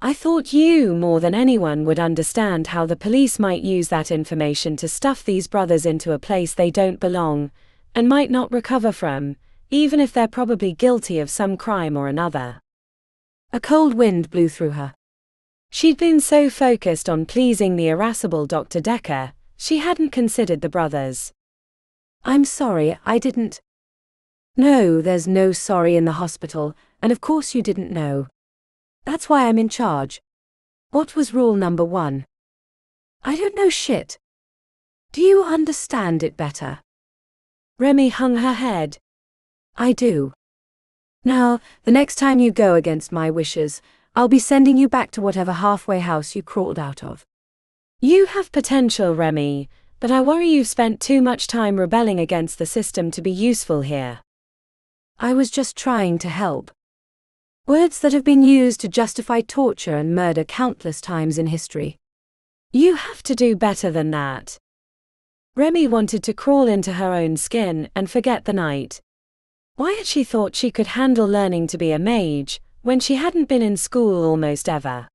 I thought you, more than anyone, would understand how the police might use that information to stuff these brothers into a place they don't belong, and might not recover from, even if they're probably guilty of some crime or another. A cold wind blew through her. She'd been so focused on pleasing the irascible Dr. Decker, she hadn't considered the brothers. I'm sorry, I didn't. No, there's no sorry in the hospital, and of course you didn't know. That's why I'm in charge. What was rule number 1? I don't know shit. Do you understand it better? Remi hung her head. I do. Now, the next time you go against my wishes, I'll be sending you back to whatever halfway house you crawled out of. You have potential, Remi, but I worry you've spent too much time rebelling against the system to be useful here. I was just trying to help. Words that have been used to justify torture and murder countless times in history. You have to do better than that. Remi wanted to crawl into her own skin and forget the night. Why had she thought she could handle learning to be a mage, when she hadn't been in school almost ever?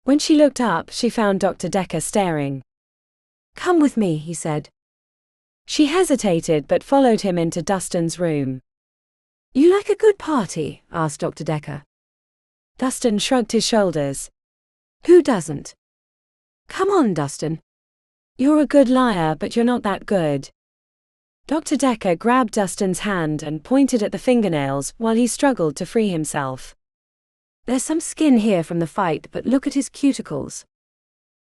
When she looked up, she found Dr. Decker staring. Come with me, he said. She hesitated but followed him into Dustin's room. You like a good party? Asked Dr. Decker. Dustin shrugged his shoulders. Who doesn't? Come on, Dustin. You're a good liar, but you're not that good. Dr. Decker grabbed Dustin's hand and pointed at the fingernails while he struggled to free himself. There's some skin here from the fight, but look at his cuticles.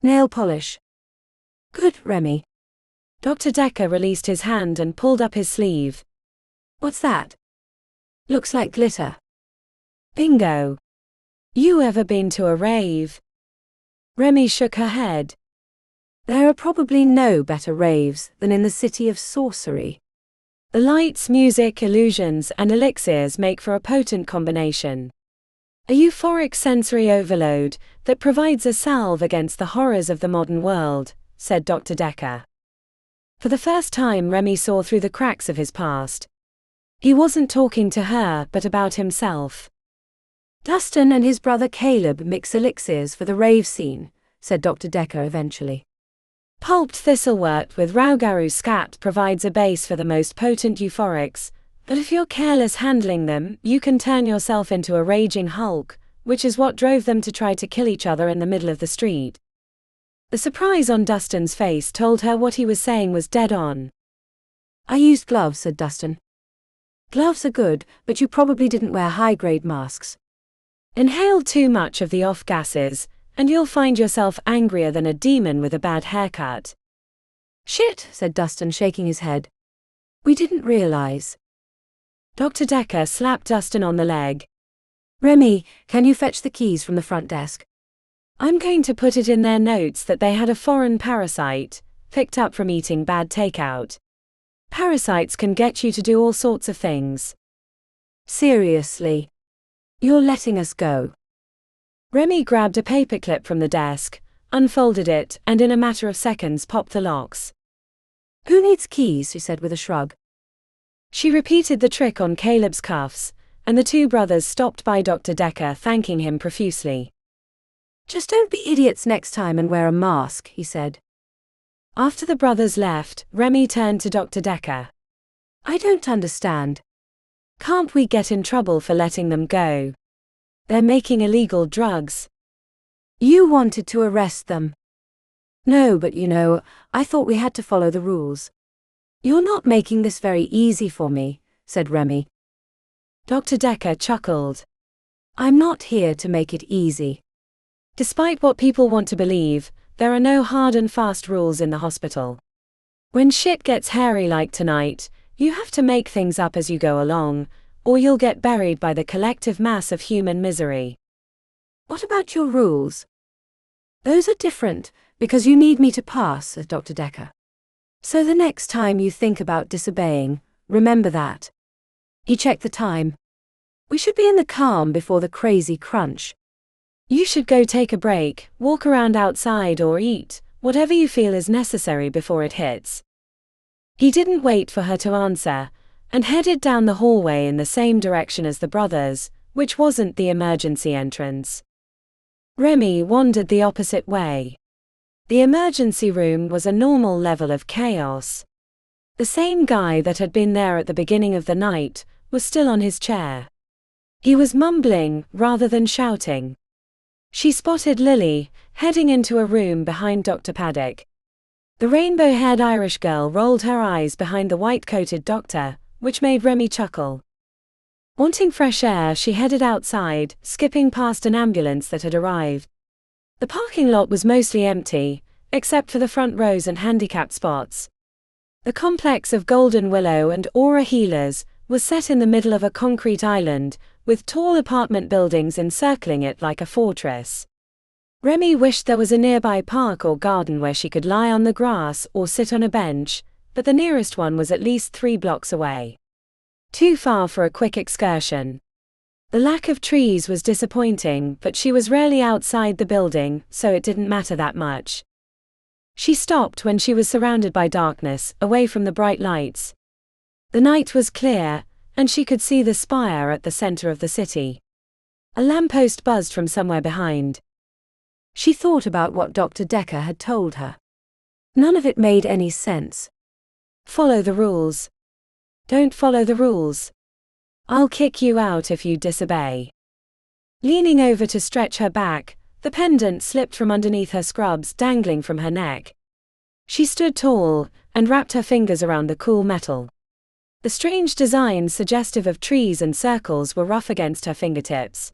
Nail polish. Good, Remi. Dr. Decker released his hand and pulled up his sleeve. What's that? Looks like glitter. Bingo. You ever been to a rave? Remi shook her head. There are probably no better raves than in the city of sorcery. The lights, music, illusions, and elixirs make for a potent combination. A euphoric sensory overload that provides a salve against the horrors of the modern world, said Dr. Decker. For the first time, Remi saw through the cracks of his past. He wasn't talking to her, but about himself. Dustin and his brother Caleb mix elixirs for the rave scene, said Dr. Decker eventually. Pulped thistlewort with Raugaru scat provides a base for the most potent euphorics, but if you're careless handling them, you can turn yourself into a raging hulk, which is what drove them to try to kill each other in the middle of the street. The surprise on Dustin's face told her what he was saying was dead on. I used gloves, said Dustin. Gloves are good, but you probably didn't wear high-grade masks. Inhale too much of the off gases, and you'll find yourself angrier than a demon with a bad haircut. Shit, said Dustin, shaking his head. We didn't realize. Dr. Decker slapped Dustin on the leg. Remi, can you fetch the keys from the front desk? I'm going to put it in their notes that they had a foreign parasite, picked up from eating bad takeout. Parasites can get you to do all sorts of things. Seriously? You're letting us go? Remi grabbed a paperclip from the desk, unfolded it, and in a matter of seconds popped the locks. Who needs keys? She said with a shrug. She repeated the trick on Caleb's cuffs, and the two brothers stopped by Dr. Decker, thanking him profusely. Just don't be idiots next time and wear a mask, he said. After the brothers left, Remi turned to Dr. Decker. I don't understand. Can't we get in trouble for letting them go? They're making illegal drugs. You wanted to arrest them. No, but I thought we had to follow the rules. You're not making this very easy for me, said Remi. Dr. Decker chuckled. I'm not here to make it easy. Despite what people want to believe, there are no hard and fast rules in the hospital. When shit gets hairy like tonight, you have to make things up as you go along, or you'll get buried by the collective mass of human misery. What about your rules? Those are different, because you need me to pass, said Dr. Decker. So the next time you think about disobeying, remember that. He checked the time. We should be in the calm before the crazy crunch. You should go take a break, walk around outside or eat, whatever you feel is necessary before it hits. He didn't wait for her to answer, and headed down the hallway in the same direction as the brothers, which wasn't the emergency entrance. Remi wandered the opposite way. The emergency room was a normal level of chaos. The same guy that had been there at the beginning of the night was still on his chair. He was mumbling rather than shouting. She spotted Lily, heading into a room behind Dr. Paddock. The rainbow-haired Irish girl rolled her eyes behind the white-coated doctor, which made Remi chuckle. Wanting fresh air, she headed outside, skipping past an ambulance that had arrived. The parking lot was mostly empty, except for the front rows and handicapped spots. The complex of Golden Willow and Aura Healers was set in the middle of a concrete island, with tall apartment buildings encircling it like a fortress. Remi wished there was a nearby park or garden where she could lie on the grass or sit on a bench, but the nearest one was at least 3 blocks away. Too far for a quick excursion. The lack of trees was disappointing, but she was rarely outside the building, so it didn't matter that much. She stopped when she was surrounded by darkness, away from the bright lights. The night was clear, and she could see the spire at the center of the city. A lamppost buzzed from somewhere behind. She thought about what Dr. Decker had told her. None of it made any sense. Follow the rules. Don't follow the rules. I'll kick you out if you disobey. Leaning over to stretch her back, the pendant slipped from underneath her scrubs, dangling from her neck. She stood tall, and wrapped her fingers around the cool metal. The strange designs suggestive of trees and circles were rough against her fingertips.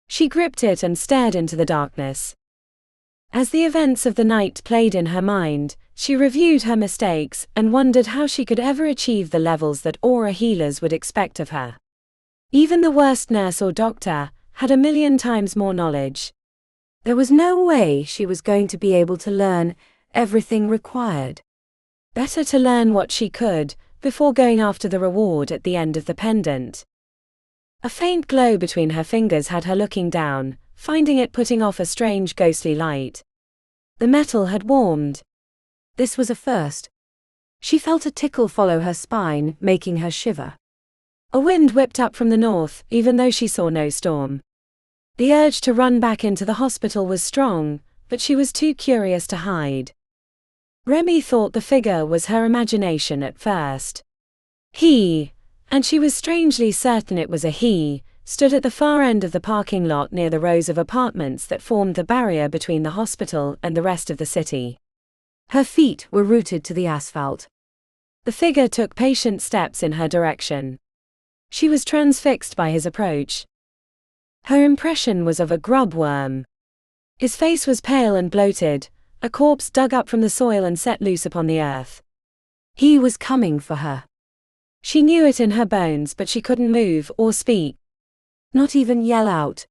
She gripped it and stared into the darkness. As the events of the night played in her mind, she reviewed her mistakes and wondered how she could ever achieve the levels that Aura Healers would expect of her. Even the worst nurse or doctor had 1,000,000 times more knowledge. There was no way she was going to be able to learn everything required. Better to learn what she could, before going after the reward at the end of the pendant. A faint glow between her fingers had her looking down, finding it putting off a strange ghostly light. The metal had warmed. This was a first. She felt a tickle follow her spine, making her shiver. A wind whipped up from the north, even though she saw no storm. The urge to run back into the hospital was strong, but she was too curious to hide. Remi thought the figure was her imagination at first. He, and she was strangely certain it was a he, stood at the far end of the parking lot near the rows of apartments that formed the barrier between the hospital and the rest of the city. Her feet were rooted to the asphalt. The figure took patient steps in her direction. She was transfixed by his approach. Her impression was of a grub worm. His face was pale and bloated, a corpse dug up from the soil and set loose upon the earth. He was coming for her. She knew it in her bones, but she couldn't move or speak. Not even yell out.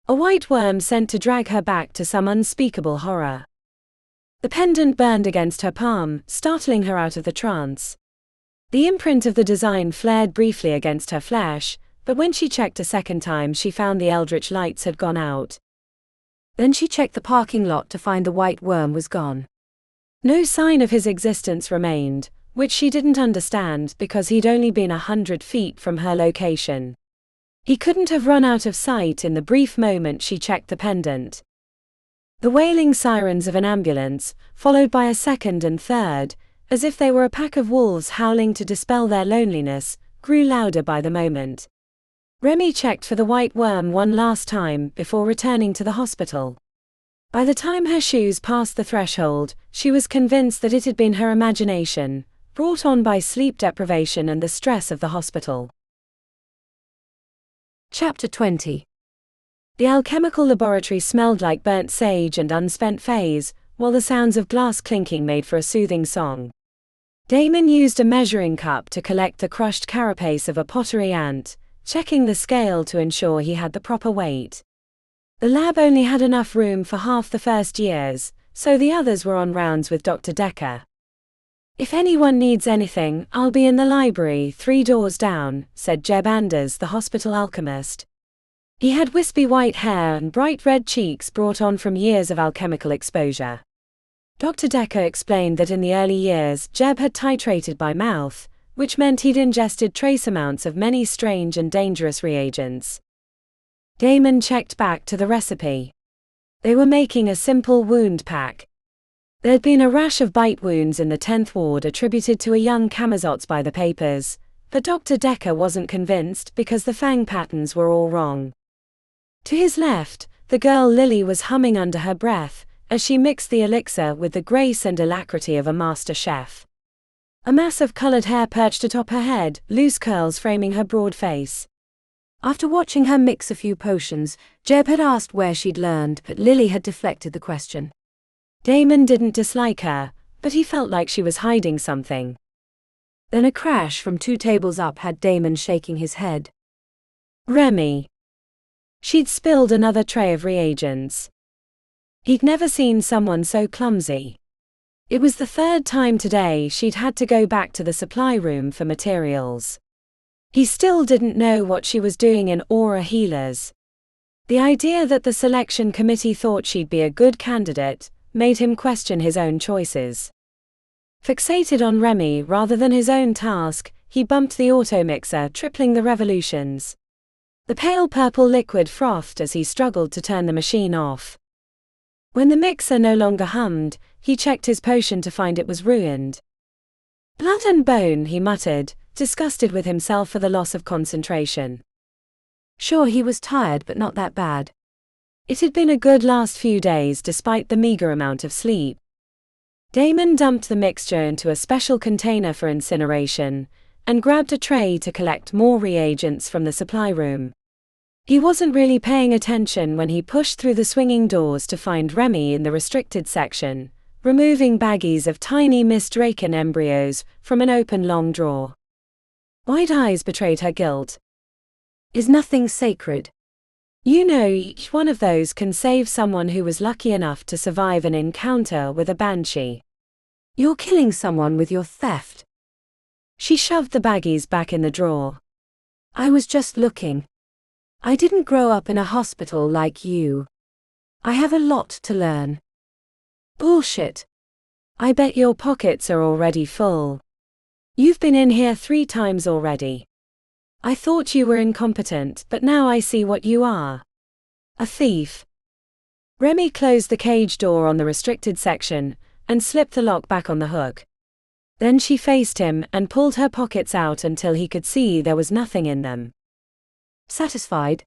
A white worm sent to drag her back to some unspeakable horror. The pendant burned against her palm, startling her out of the trance. The imprint of the design flared briefly against her flesh, but when she checked a second time she found the eldritch lights had gone out. Then she checked the parking lot to find the white worm was gone. No sign of his existence remained, which she didn't understand because he'd only been 100 feet from her location. He couldn't have run out of sight in the brief moment she checked the pendant. The wailing sirens of an ambulance, followed by a second and third, as if they were a pack of wolves howling to dispel their loneliness, grew louder by the moment. Remi checked for the white worm one last time before returning to the hospital. By the time her shoes passed the threshold, she was convinced that it had been her imagination, brought on by sleep deprivation and the stress of the hospital. Chapter 20. The alchemical laboratory smelled like burnt sage and unspent phase, while the sounds of glass clinking made for a soothing song. Damon used a measuring cup to collect the crushed carapace of a pottery ant, checking the scale to ensure he had the proper weight. The lab only had enough room for half the first years, so the others were on rounds with Dr. Decker. "If anyone needs anything, I'll be in the library 3 doors down," said Jeb Anders, the hospital alchemist. He had wispy white hair and bright red cheeks brought on from years of alchemical exposure. Dr. Decker explained that in the early years Jeb had titrated by mouth, which meant he'd ingested trace amounts of many strange and dangerous reagents. Damon checked back to the recipe. They were making a simple wound pack. There'd been a rash of bite wounds in the 10th ward attributed to a young Camazotz by the papers, but Dr. Decker wasn't convinced because the fang patterns were all wrong. To his left, the girl Lily was humming under her breath as she mixed the elixir with the grace and alacrity of a master chef. A mass of colored hair perched atop her head, loose curls framing her broad face. After watching her mix a few potions, Jeb had asked where she'd learned, but Lily had deflected the question. Damon didn't dislike her, but he felt like she was hiding something. Then a crash from 2 tables up had Damon shaking his head. Remi. She'd spilled another tray of reagents. He'd never seen someone so clumsy. It was the 3rd time today she'd had to go back to the supply room for materials. He still didn't know what she was doing in aura healers. The idea that the selection committee thought she'd be a good candidate made him question his own choices. Fixated on Remi rather than his own task, he bumped the auto-mixer, tripling the revolutions. The pale purple liquid frothed as he struggled to turn the machine off. When the mixer no longer hummed, he checked his potion to find it was ruined. "Blood and bone," he muttered, disgusted with himself for the loss of concentration. Sure, he was tired, but not that bad. It had been a good last few days despite the meager amount of sleep. Damon dumped the mixture into a special container for incineration, and grabbed a tray to collect more reagents from the supply room. He wasn't really paying attention when he pushed through the swinging doors to find Remi in the restricted section, removing baggies of tiny Miss Draken embryos from an open long drawer. Wide eyes betrayed her guilt. "Is nothing sacred? You know, each one of those can save someone who was lucky enough to survive an encounter with a banshee. You're killing someone with your theft." She shoved the baggies back in the drawer. "I was just looking. I didn't grow up in a hospital like you. I have a lot to learn." "Bullshit. I bet your pockets are already full. You've been in here 3 times already. I thought you were incompetent, but now I see what you are. A thief." Remi closed the cage door on the restricted section and slipped the lock back on the hook. Then she faced him and pulled her pockets out until he could see there was nothing in them. "Satisfied?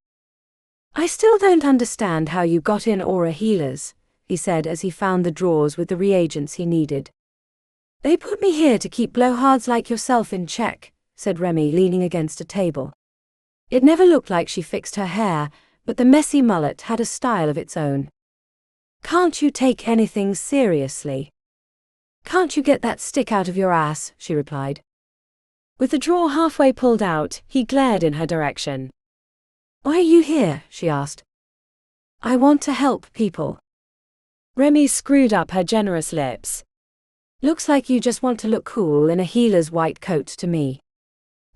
I still don't understand how you got in aura healers," he said as he found the drawers with the reagents he needed. "They put me here to keep blowhards like yourself in check," said Remi, leaning against a table. It never looked like she fixed her hair, but the messy mullet had a style of its own. "Can't you take anything seriously?" "Can't you get that stick out of your ass?" she replied. With the drawer halfway pulled out, he glared in her direction. "Why are you here?" she asked. "I want to help people." Remi screwed up her generous lips. "Looks like you just want to look cool in a healer's white coat to me."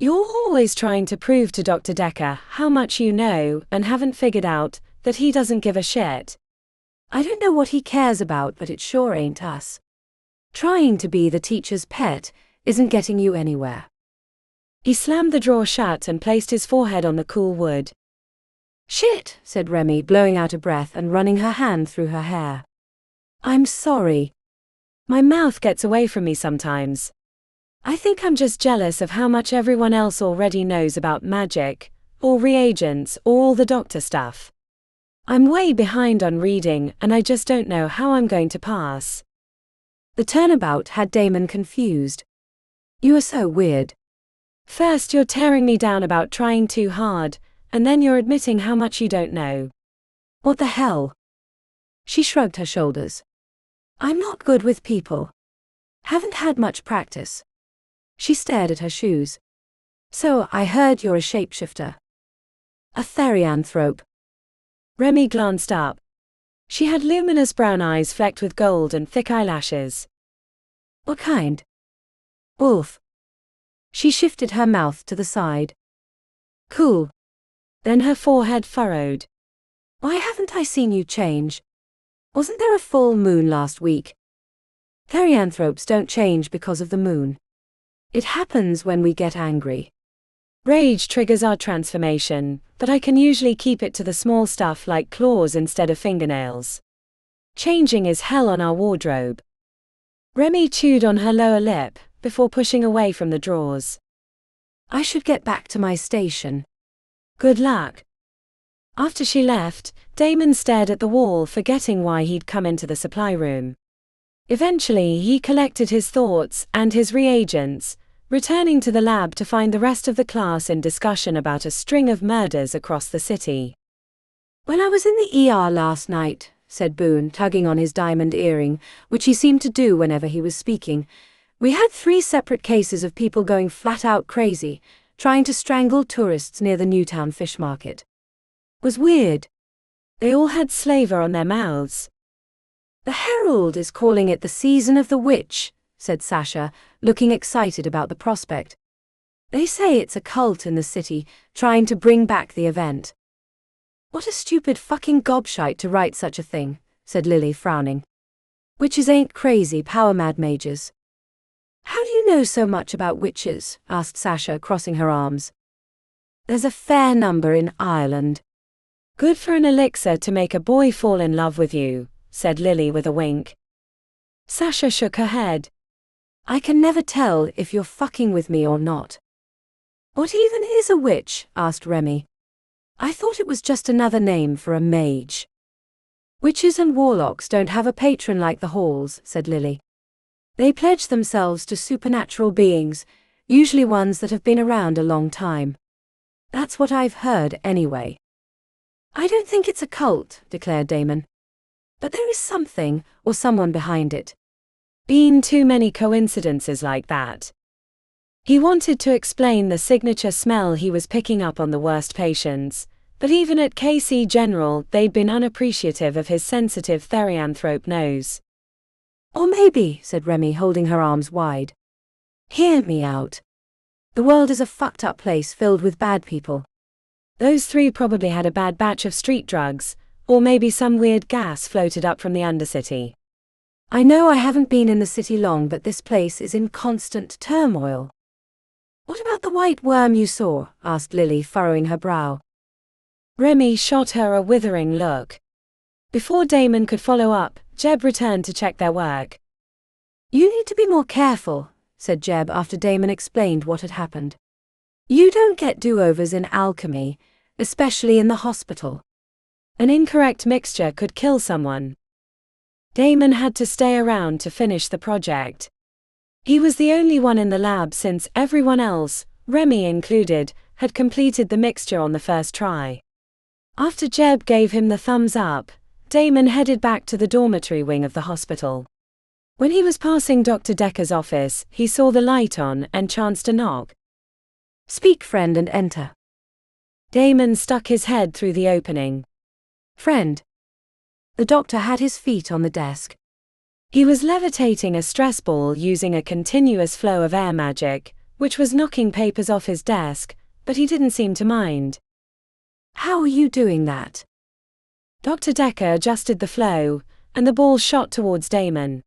"You're always trying to prove to Dr. Decker how much you know and haven't figured out that he doesn't give a shit." "I don't know what he cares about, but it sure ain't us. Trying to be the teacher's pet isn't getting you anywhere." He slammed the drawer shut and placed his forehead on the cool wood. "Shit," said Remi, blowing out a breath and running her hand through her hair. "I'm sorry. My mouth gets away from me sometimes. I think I'm just jealous of how much everyone else already knows about magic, or reagents, or all the doctor stuff. I'm way behind on reading and I just don't know how I'm going to pass." The turnabout had Damon confused. "You are so weird. First you're tearing me down about trying too hard, and then you're admitting how much you don't know. What the hell? She shrugged her shoulders. I'm not good with people. Haven't had much practice. She stared at her shoes. So, I heard you're a shapeshifter. A therianthrope. Remi glanced up. She had luminous brown eyes flecked with gold and thick eyelashes. What kind? Wolf. She shifted her mouth to the side. Cool. Then her forehead furrowed. Why haven't I seen you change? Wasn't there a full moon last week? Therianthropes don't change because of the moon. It happens when we get angry. Rage triggers our transformation, but I can usually keep it to the small stuff like claws instead of fingernails. Changing is hell on our wardrobe. Remi chewed on her lower lip, before pushing away from the drawers. I should get back to my station. Good luck. After she left, Damon stared at the wall, forgetting why he'd come into the supply room. Eventually he collected his thoughts and his reagents, returning to the lab to find the rest of the class in discussion about a string of murders across the city. When I was in the ER last night, said Boone, tugging on his diamond earring, which he seemed to do whenever he was speaking, we had 3 separate cases of people going flat out crazy, trying to strangle tourists near the Newtown fish market. Was weird. They all had slaver on their mouths. The Herald is calling it the season of the witch, said Sasha, looking excited about the prospect. They say it's a cult in the city, trying to bring back the event. What a stupid fucking gobshite to write such a thing, said Lily, frowning. Witches ain't crazy power-mad mages. How do you know so much about witches? Asked Sasha, crossing her arms. There's a fair number in Ireland. Good for an elixir to make a boy fall in love with you, said Lily with a wink. Sasha shook her head. I can never tell if you're fucking with me or not. What even is a witch? Asked Remi. I thought it was just another name for a mage. Witches and warlocks don't have a patron like the Halls, said Lily. They pledge themselves to supernatural beings, usually ones that have been around a long time. That's what I've heard anyway. I don't think it's a cult, declared Damon. But there is something, or someone behind it. Been too many coincidences like that. He wanted to explain the signature smell he was picking up on the worst patients, but even at KC General they'd been unappreciative of his sensitive therianthrope nose. Or maybe, said Remi, holding her arms wide. Hear me out. The world is a fucked up place filled with bad people. Those 3 probably had a bad batch of street drugs, or maybe some weird gas floated up from the Undercity. I know I haven't been in the city long, but this place is in constant turmoil. What about the white worm you saw? Asked Lily, furrowing her brow. Remi shot her a withering look. Before Damon could follow up, Jeb returned to check their work. You need to be more careful, said Jeb after Damon explained what had happened. You don't get do-overs in alchemy, especially in the hospital. An incorrect mixture could kill someone. Damon had to stay around to finish the project. He was the only one in the lab since everyone else, Remi included, had completed the mixture on the first try. After Jeb gave him the thumbs up, Damon headed back to the dormitory wing of the hospital. When he was passing Dr. Decker's office, he saw the light on and chanced a knock. Speak, friend, and enter. Damon stuck his head through the opening. Friend. The doctor had his feet on the desk. He was levitating a stress ball using a continuous flow of air magic, which was knocking papers off his desk, but he didn't seem to mind. How are you doing that? Dr. Decker adjusted the flow, and the ball shot towards Damon.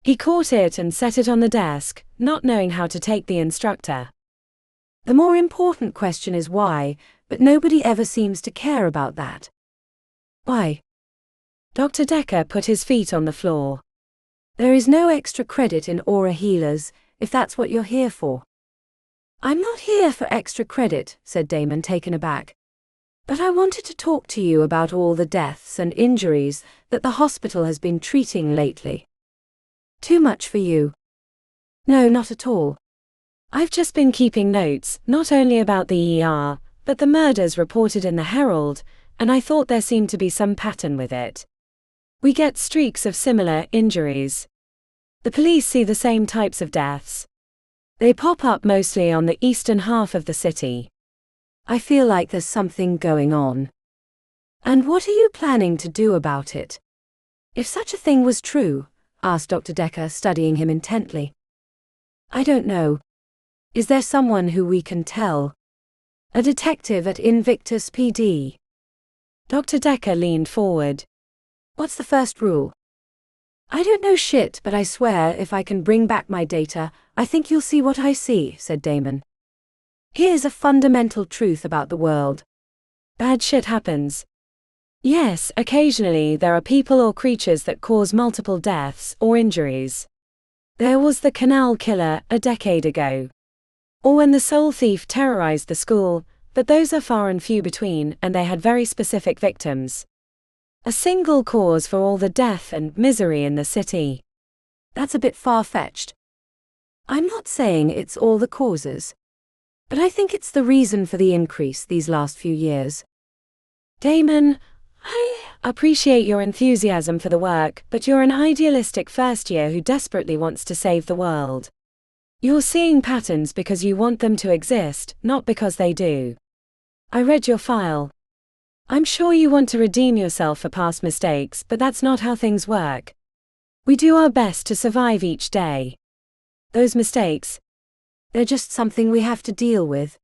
He caught it and set it on the desk, not knowing how to take the instructor. The more important question is why, but nobody ever seems to care about that. Why? Dr. Decker put his feet on the floor. There is no extra credit in aura healers, if that's what you're here for. I'm not here for extra credit, said Damon, taken aback. But I wanted to talk to you about all the deaths and injuries that the hospital has been treating lately. Too much for you? No, not at all. I've just been keeping notes, not only about the ER, but the murders reported in the Herald, and I thought there seemed to be some pattern with it. We get streaks of similar injuries. The police see the same types of deaths. They pop up mostly on the eastern half of the city. I feel like there's something going on. And what are you planning to do about it? If such a thing was true, asked Dr. Decker, studying him intently. I don't know. Is there someone who we can tell? A detective at Invictus PD. Dr. Decker leaned forward. What's the first rule? I don't know shit, but I swear if I can bring back my data, I think you'll see what I see, said Damon. Here's a fundamental truth about the world. Bad shit happens. Yes, occasionally there are people or creatures that cause multiple deaths or injuries. There was the canal killer a decade ago. Or when the soul thief terrorized the school, but those are far and few between, and they had very specific victims. A single cause for all the death and misery in the city. That's a bit far-fetched. I'm not saying it's all the causes, but I think it's the reason for the increase these last few years. Damon, I appreciate your enthusiasm for the work, but you're an idealistic first year who desperately wants to save the world. You're seeing patterns because you want them to exist, not because they do. I read your file. I'm sure you want to redeem yourself for past mistakes, but that's not how things work. We do our best to survive each day. Those mistakes, they're just something we have to deal with.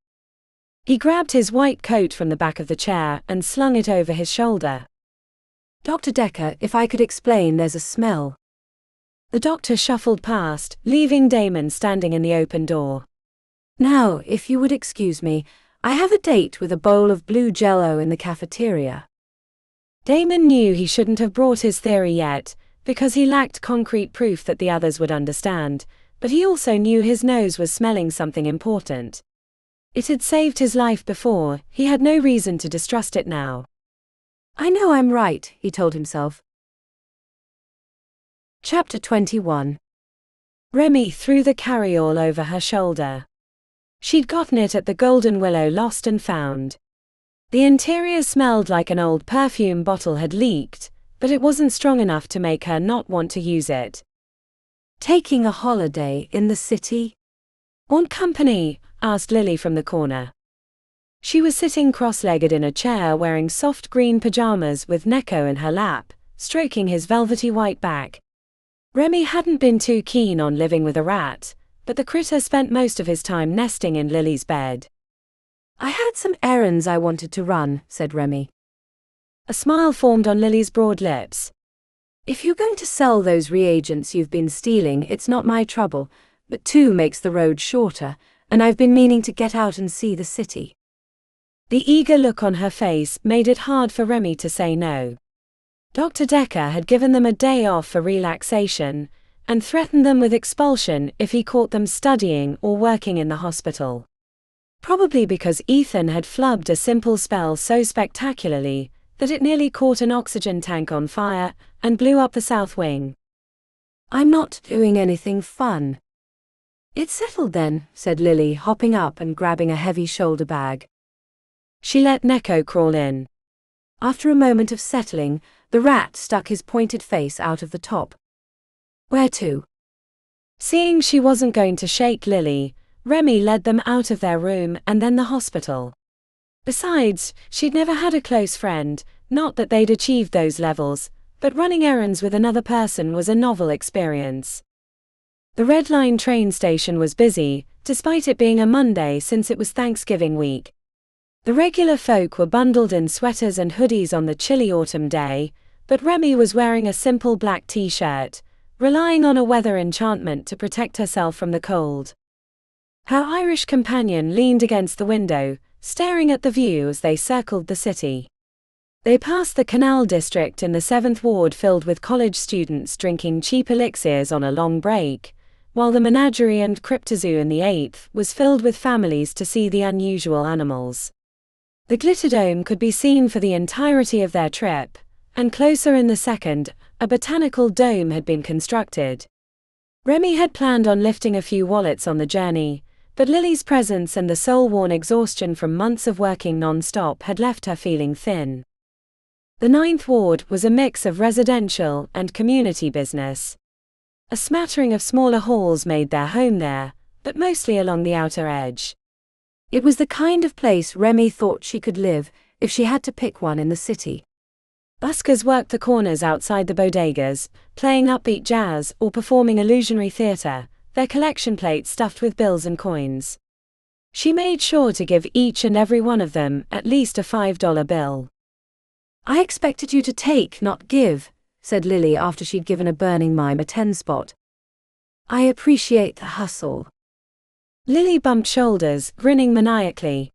He grabbed his white coat from the back of the chair and slung it over his shoulder. Dr. Decker, if I could explain, there's a smell. The doctor shuffled past, leaving Damon standing in the open door. Now, if you would excuse me, I have a date with a bowl of blue jello in the cafeteria. Damon knew he shouldn't have brought his theory yet, because he lacked concrete proof that the others would understand, but he also knew his nose was smelling something important. It had saved his life before, he had no reason to distrust it now. I know I'm right, he told himself. Chapter 21. Remi threw the carryall over her shoulder. She'd gotten it at the Golden Willow Lost and Found. The interior smelled like an old perfume bottle had leaked, but it wasn't strong enough to make her not want to use it. Taking a holiday in the city? Want company? Asked Lily from the corner. She was sitting cross-legged in a chair wearing soft green pajamas with Neko in her lap, stroking his velvety white back. Remi hadn't been too keen on living with a rat, but the critter spent most of his time nesting in Lily's bed. I had some errands I wanted to run, said Remi. A smile formed on Lily's broad lips. If you're going to sell those reagents you've been stealing, it's not my trouble, but 2 makes the road shorter, and I've been meaning to get out and see the city. The eager look on her face made it hard for Remi to say no. Dr. Decker had given them a day off for relaxation, and threatened them with expulsion if he caught them studying or working in the hospital. Probably because Ethan had flubbed a simple spell so spectacularly that it nearly caught an oxygen tank on fire and blew up the south wing. I'm not doing anything fun. It's settled then, said Lily, hopping up and grabbing a heavy shoulder bag. She let Neko crawl in. After a moment of settling, the rat stuck his pointed face out of the top. Where to? Seeing she wasn't going to shake Lily, Remi led them out of their room and then the hospital. Besides, she'd never had a close friend, not that they'd achieved those levels, but running errands with another person was a novel experience. The Red Line train station was busy, despite it being a Monday since it was Thanksgiving week. The regular folk were bundled in sweaters and hoodies on the chilly autumn day, but Remi was wearing a simple black t-shirt, relying on a weather enchantment to protect herself from the cold. Her Irish companion leaned against the window, staring at the view as they circled the city. They passed the Canal District in the 7th Ward filled with college students drinking cheap elixirs on a long break, while the Menagerie and Cryptozoo in the 8th was filled with families to see the unusual animals. The Glitterdome could be seen for the entirety of their trip, and closer in the 2nd, a botanical dome had been constructed. Remi had planned on lifting a few wallets on the journey, but Lily's presence and the soul-worn exhaustion from months of working non-stop had left her feeling thin. The Ninth Ward was a mix of residential and community business. A smattering of smaller halls made their home there, but mostly along the outer edge. It was the kind of place Remi thought she could live if she had to pick one in the city. Buskers worked the corners outside the bodegas, playing upbeat jazz or performing illusionary theater, their collection plates stuffed with bills and coins. She made sure to give each and every one of them at least a $5 bill. "I expected you to take, not give," said Lily after she'd given a burning mime a 10 spot. "I appreciate the hustle." Lily bumped shoulders, grinning maniacally.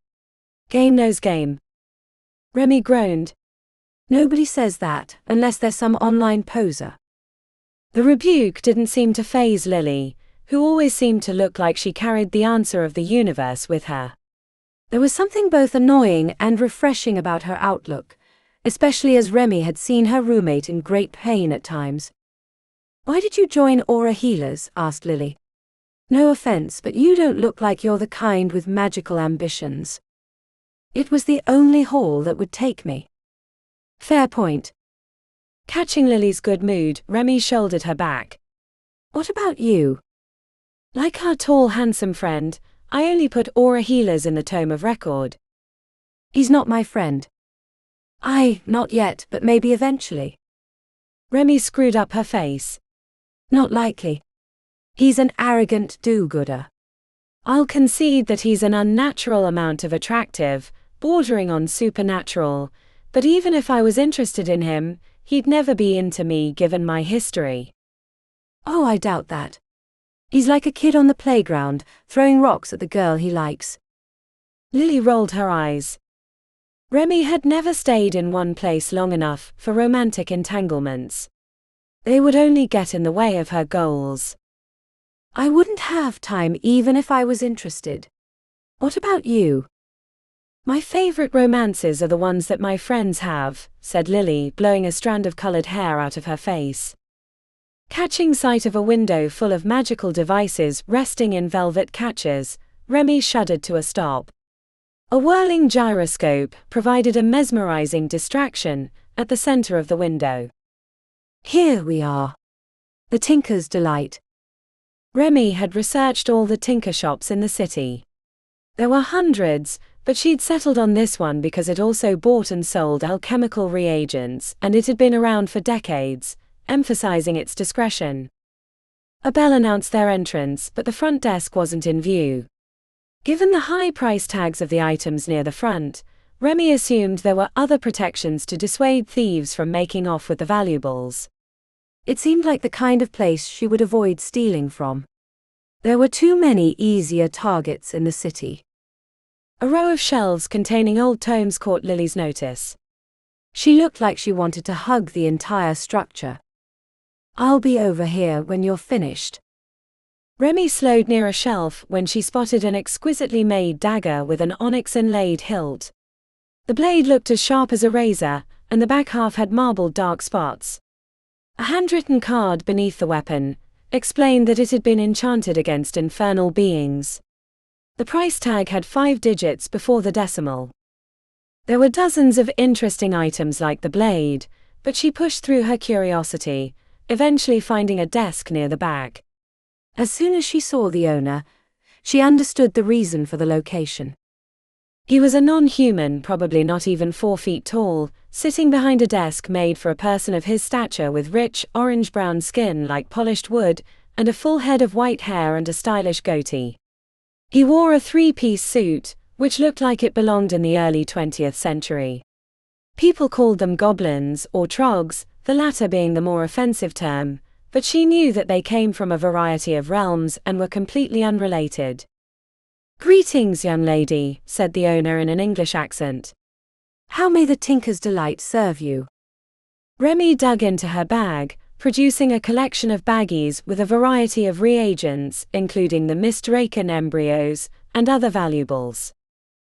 "Game knows game." Remi groaned. "Nobody says that, unless there's some online poser." The rebuke didn't seem to faze Lily, who always seemed to look like she carried the answer of the universe with her. There was something both annoying and refreshing about her outlook, especially as Remi had seen her roommate in great pain at times. "Why did you join Aura Healers?" asked Lily. "No offense, but you don't look like you're the kind with magical ambitions." "It was the only hall that would take me." "Fair point." Catching Lily's good mood, Remi shouldered her back. "What about you?" "Like our tall, handsome friend, I only put Aura Healers in the tome of record." "He's not my friend." Not yet, but maybe eventually." Remi screwed up her face. "Not likely. He's an arrogant do-gooder." "I'll concede that he's an unnatural amount of attractive, bordering on supernatural, but even if I was interested in him, he'd never be into me given my history." "Oh, I doubt that. He's like a kid on the playground, throwing rocks at the girl he likes." Lily rolled her eyes. Remi had never stayed in one place long enough for romantic entanglements. They would only get in the way of her goals. "I wouldn't have time even if I was interested. What about you?" "My favorite romances are the ones that my friends have," said Lily, blowing a strand of colored hair out of her face. Catching sight of a window full of magical devices resting in velvet catches, Remi shuddered to a stop. A whirling gyroscope provided a mesmerizing distraction at the center of the window. "Here we are. The Tinker's Delight." Remi had researched all the tinker shops in the city. There were hundreds, but she'd settled on this one because it also bought and sold alchemical reagents and it had been around for decades, emphasizing its discretion. A bell announced their entrance, but the front desk wasn't in view. Given the high price tags of the items near the front, Remi assumed there were other protections to dissuade thieves from making off with the valuables. It seemed like the kind of place she would avoid stealing from. There were too many easier targets in the city. A row of shelves containing old tomes caught Lily's notice. She looked like she wanted to hug the entire structure. "I'll be over here when you're finished." Remi slowed near a shelf when she spotted an exquisitely made dagger with an onyx-inlaid hilt. The blade looked as sharp as a razor, and the back half had marbled dark spots. A handwritten card beneath the weapon explained that it had been enchanted against infernal beings. The price tag had 5 digits before the decimal. There were dozens of interesting items like the blade, but she pushed through her curiosity, eventually finding a desk near the back. As soon as she saw the owner, she understood the reason for the location. He was a non-human, probably not even 4 feet tall, sitting behind a desk made for a person of his stature with rich, orange-brown skin like polished wood, and a full head of white hair and a stylish goatee. He wore a 3-piece suit, which looked like it belonged in the early 20th century. People called them goblins or trogs, the latter being the more offensive term, but she knew that they came from a variety of realms and were completely unrelated. "Greetings, young lady," said the owner in an English accent. "How may the Tinker's Delight serve you?" Remi dug into her bag, producing a collection of baggies with a variety of reagents, including the Mistdraken embryos and other valuables.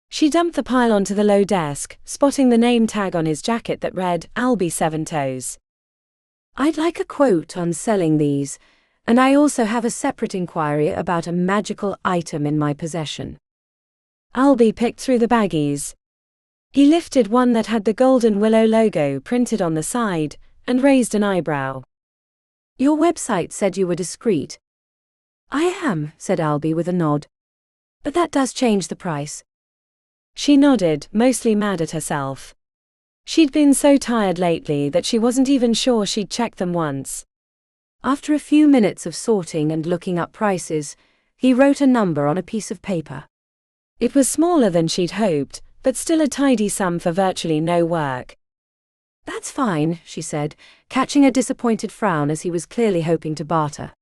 She dumped the pile onto the low desk, spotting the name tag on his jacket that read, "Albie Seven Toes." "I'd like a quote on selling these, And I also have a separate inquiry about a magical item in my possession. Albie picked through the baggies. He lifted one that had the golden willow logo printed on the side, and raised an eyebrow. Your website said you were discreet. I am, said Albie with a nod. But that does change the price. She nodded, mostly mad at herself. She'd been so tired lately that she wasn't even sure she'd checked them once. After a few minutes of sorting and looking up prices, he wrote a number on a piece of paper. It was smaller than she'd hoped, but still a tidy sum for virtually no work. That's fine, she said, catching a disappointed frown as he was clearly hoping to barter.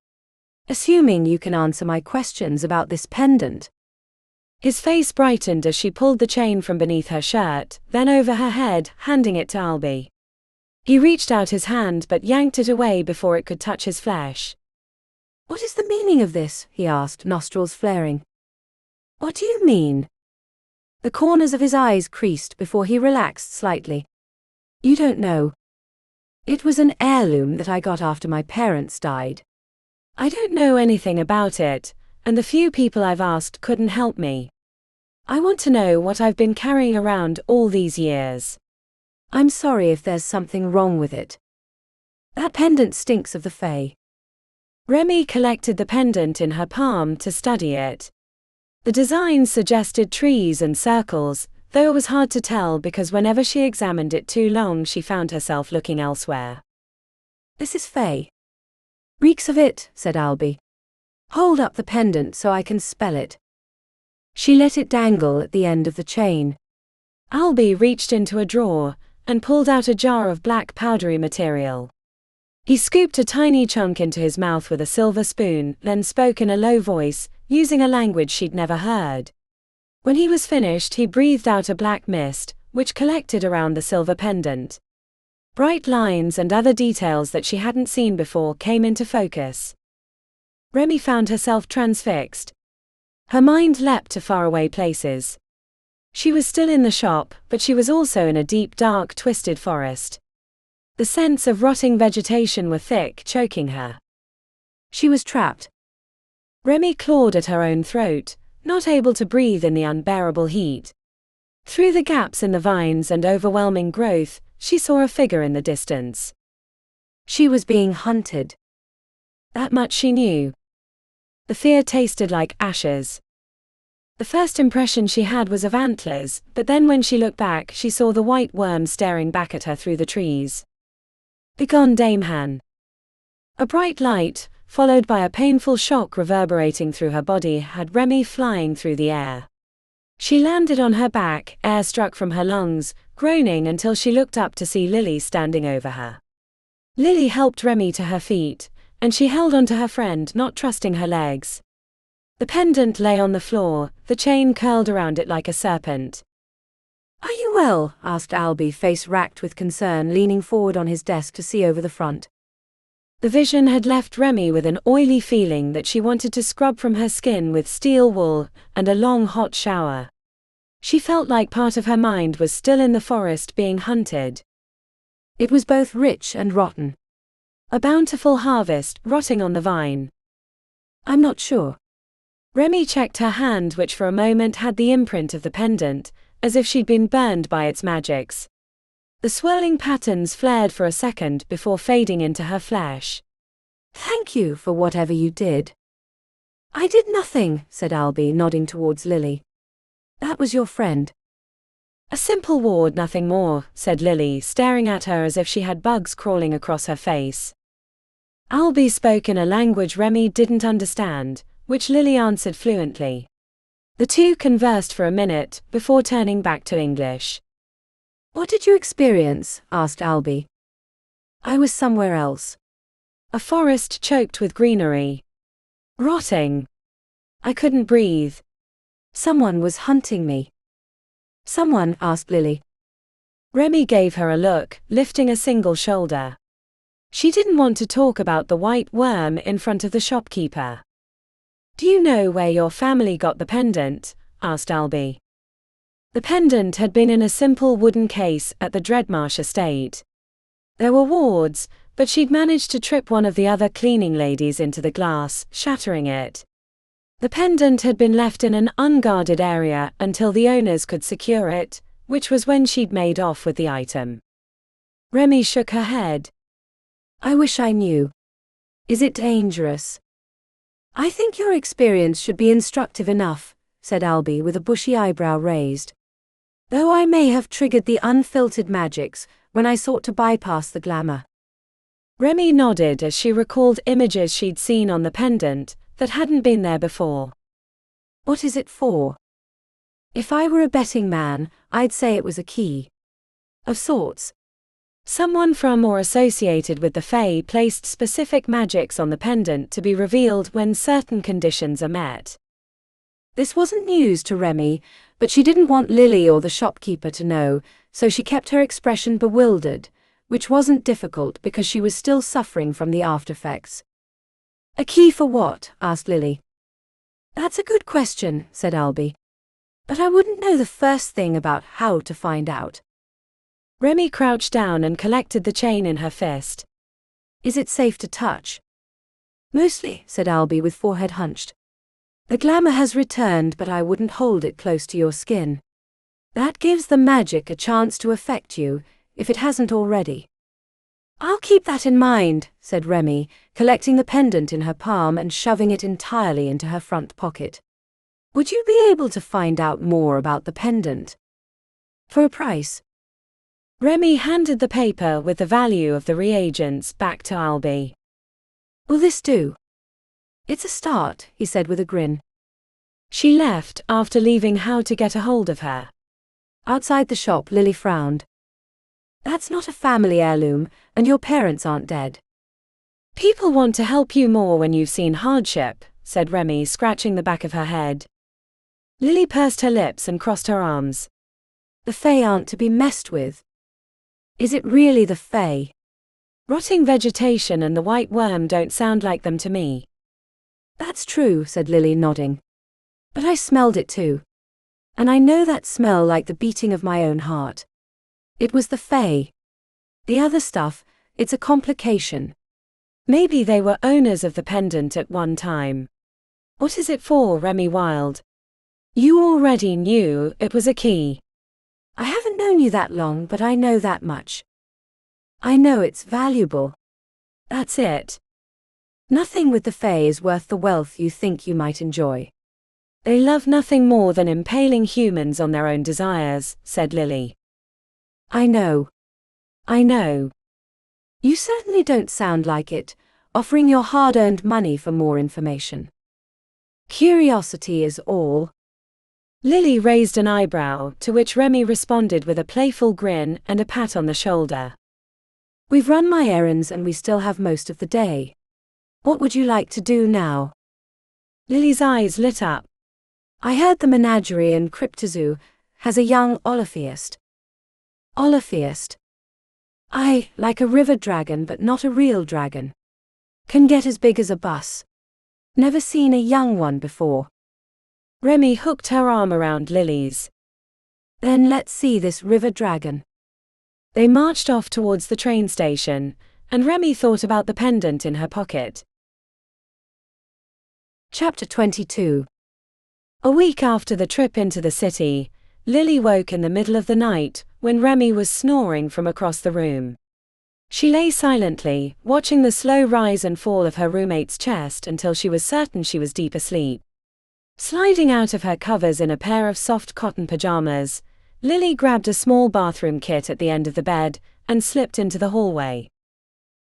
Assuming you can answer my questions about this pendant. His face brightened as she pulled the chain from beneath her shirt, then over her head, handing it to Albie. He reached out his hand but yanked it away before it could touch his flesh. What is the meaning of this? He asked, nostrils flaring. What do you mean? The corners of his eyes creased before he relaxed slightly. You don't know. It was an heirloom that I got after my parents died. I don't know anything about it, and the few people I've asked couldn't help me. I want to know what I've been carrying around all these years. I'm sorry if there's something wrong with it. That pendant stinks of the Fae. Remi collected the pendant in her palm to study it. The design suggested trees and circles, though it was hard to tell because whenever she examined it too long she found herself looking elsewhere. This is Fae. Reeks of it, said Albie. Hold up the pendant so I can spell it. She let it dangle at the end of the chain. Albie reached into a drawer and pulled out a jar of black powdery material. He scooped a tiny chunk into his mouth with a silver spoon, then spoke in a low voice, using a language she'd never heard. When he was finished, he breathed out a black mist, which collected around the silver pendant. Bright lines and other details that she hadn't seen before came into focus. Remi found herself transfixed. Her mind leapt to faraway places. She was still in the shop, but she was also in a deep, dark, twisted forest. The scents of rotting vegetation were thick, choking her. She was trapped. Remi clawed at her own throat, not able to breathe in the unbearable heat. Through the gaps in the vines and overwhelming growth, she saw a figure in the distance. She was being hunted. That much she knew. The fear tasted like ashes. The first impression she had was of antlers, but then when she looked back she saw the white worm staring back at her through the trees. Begone, Dame Han. A bright light, followed by a painful shock reverberating through her body, had Remi flying through the air. She landed on her back, air struck from her lungs, groaning until she looked up to see Lily standing over her. Lily helped Remi to her feet, and she held onto her friend, not trusting her legs. The pendant lay on the floor, the chain curled around it like a serpent. Are you well? Asked Albie, face racked with concern, leaning forward on his desk to see over the front. The vision had left Remi with an oily feeling that she wanted to scrub from her skin with steel wool and a long hot shower. She felt like part of her mind was still in the forest being hunted. It was both rich and rotten. A bountiful harvest, rotting on the vine. I'm not sure. Remi checked her hand, which for a moment had the imprint of the pendant, as if she'd been burned by its magics. The swirling patterns flared for a second before fading into her flesh. Thank you for whatever you did. I did nothing, said Albie, nodding towards Lily. That was your friend. A simple ward, nothing more, said Lily, staring at her as if she had bugs crawling across her face. Albie spoke in a language Remi didn't understand, which Lily answered fluently. The two conversed for a minute, before turning back to English. What did you experience? Asked Albie. I was somewhere else. A forest choked with greenery. Rotting. I couldn't breathe. Someone was hunting me. Someone? Asked Lily. Remi gave her a look, lifting a single shoulder. She didn't want to talk about the white worm in front of the shopkeeper. Do you know where your family got the pendant? Asked Albie. The pendant had been in a simple wooden case at the Dreadmarsh estate. There were wards, but she'd managed to trip one of the other cleaning ladies into the glass, shattering it. The pendant had been left in an unguarded area until the owners could secure it, which was when she'd made off with the item. Remi shook her head. I wish I knew. Is it dangerous? I think your experience should be instructive enough, said Albie with a bushy eyebrow raised. Though I may have triggered the unfiltered magics when I sought to bypass the glamour. Remi nodded as she recalled images she'd seen on the pendant that hadn't been there before. What is it for? If I were a betting man, I'd say it was a key. Of sorts. Someone from or associated with the Fae placed specific magics on the pendant to be revealed when certain conditions are met. This wasn't news to Remi, but she didn't want Lily or the shopkeeper to know, so she kept her expression bewildered, which wasn't difficult because she was still suffering from the aftereffects. A key for what? Asked Lily. That's a good question, said Albie. But I wouldn't know the first thing about how to find out. Remi crouched down and collected the chain in her fist. Is it safe to touch? Mostly, said Albie with forehead hunched. The glamour has returned, but I wouldn't hold it close to your skin. That gives the magic a chance to affect you, if it hasn't already. I'll keep that in mind, said Remi, collecting the pendant in her palm and shoving it entirely into her front pocket. Would you be able to find out more about the pendant? For a price. Remi handed the paper with the value of the reagents back to Albie. Will this do? It's a start, he said with a grin. She left after leaving how to get a hold of her. Outside the shop, Lily frowned. That's not a family heirloom, and your parents aren't dead. People want to help you more when you've seen hardship, said Remi, scratching the back of her head. Lily pursed her lips and crossed her arms. The Fae aren't to be messed with. Is it really the Fae? Rotting vegetation and the white worm don't sound like them to me. That's true, said Lily, nodding. But I smelled it too. And I know that smell like the beating of my own heart. It was the Fae. The other stuff, it's a complication. Maybe they were owners of the pendant at one time. What is it for, Remi Wilde? You already knew it was a key. I haven't known you that long, but I know that much. I know it's valuable. That's it. Nothing with the Fae is worth the wealth you think you might enjoy. They love nothing more than impaling humans on their own desires, said Lily. I know. I know. You certainly don't sound like it, offering your hard-earned money for more information. Curiosity is all. Lily raised an eyebrow, to which Remi responded with a playful grin and a pat on the shoulder. We've run my errands and we still have most of the day. What would you like to do now? Lily's eyes lit up. I heard the menagerie in Cryptozoo has a young Olophiest. Olophiest? Aye, like a river dragon but not a real dragon. Can get as big as a bus. Never seen a young one before. Remi hooked her arm around Lily's. Then let's see this river dragon. They marched off towards the train station, and Remi thought about the pendant in her pocket. Chapter 22. A week after the trip into the city, Lily woke in the middle of the night when Remi was snoring from across the room. She lay silently, watching the slow rise and fall of her roommate's chest until she was certain she was deep asleep. Sliding out of her covers in a pair of soft cotton pajamas, Lily grabbed a small bathroom kit at the end of the bed and slipped into the hallway.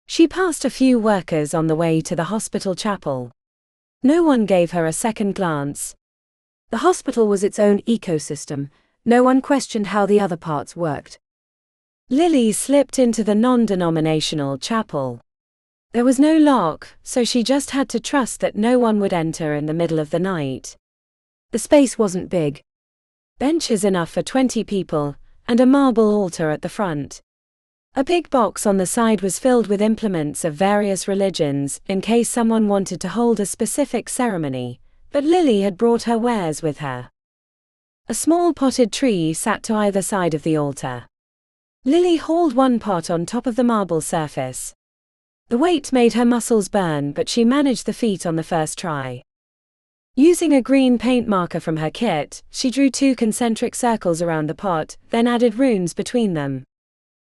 She passed a few workers on the way to the hospital chapel. No one gave her a second glance. The hospital was its own ecosystem. No one questioned how the other parts worked. Lily slipped into the non-denominational chapel. There was no lock, so she just had to trust that no one would enter in the middle of the night. The space wasn't big. Benches enough for 20 people, and a marble altar at the front. A big box on the side was filled with implements of various religions in case someone wanted to hold a specific ceremony, but Lily had brought her wares with her. A small potted tree sat to either side of the altar. Lily hauled one pot on top of the marble surface. The weight made her muscles burn, but she managed the feat on the first try. Using a green paint marker from her kit, she drew 2 concentric circles around the pot, then added runes between them.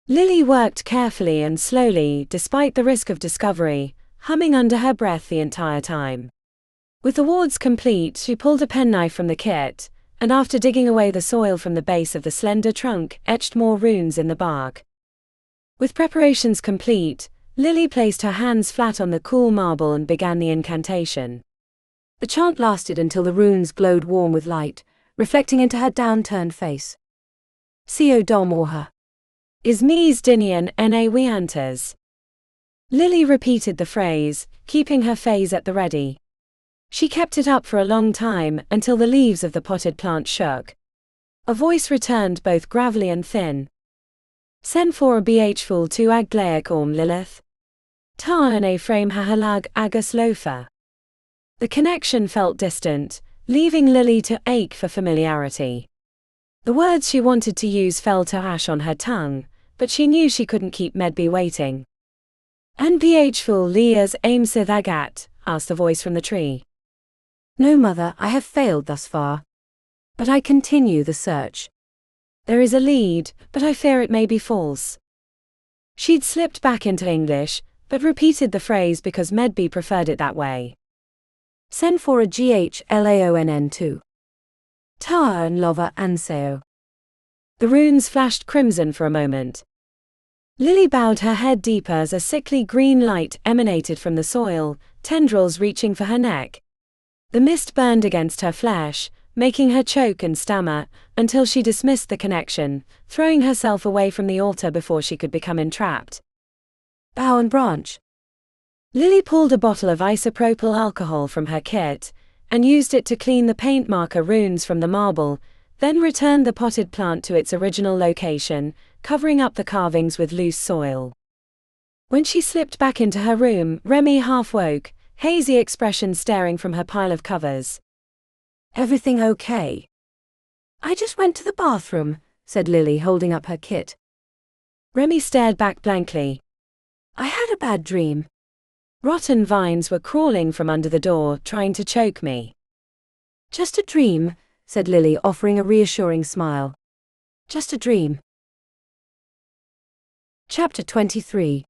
Lily worked carefully and slowly, despite the risk of discovery, humming under her breath the entire time. With the wards complete, she pulled a penknife from the kit, and after digging away the soil from the base of the slender trunk, etched more runes in the bark. With preparations complete, Lily placed her hands flat on the cool marble and began the incantation. The chant lasted until the runes glowed warm with light, reflecting into her downturned face. Sio dom orha. Is mes dinian na weantas. Lily repeated the phrase, keeping her phase at the ready. She kept it up for a long time, until the leaves of the potted plant shook. A voice returned, both gravelly and thin. Sen for a bhful tu agleic orm Lilith. Ta an a frame hahalag agus lofa. The connection felt distant, leaving Lily to ache for familiarity. The words she wanted to use fell to ash on her tongue, but she knew she couldn't keep Medby waiting. "And bhful lias aimsith agat?" asked the voice from the tree. "No, mother, I have failed thus far. But I continue the search. There is a lead, but I fear it may be false." She'd slipped back into English, but repeated the phrase because Medby preferred it that way. Sen for a ghlaonn2. Ta and lova anseo. The runes flashed crimson for a moment. Lily bowed her head deeper as a sickly green light emanated from the soil, tendrils reaching for her neck. The mist burned against her flesh, making her choke and stammer, until she dismissed the connection, throwing herself away from the altar before she could become entrapped. Bough and branch. Lily pulled a bottle of isopropyl alcohol from her kit, and used it to clean the paint marker runes from the marble, then returned the potted plant to its original location, covering up the carvings with loose soil. When she slipped back into her room, Remi half woke, hazy expression staring from her pile of covers. "Everything okay?" "I just went to the bathroom," said Lily, holding up her kit. Remi stared back blankly. "I had a bad dream. Rotten vines were crawling from under the door, trying to choke me." "Just a dream," said Lily, offering a reassuring smile. "Just a dream." Chapter 23.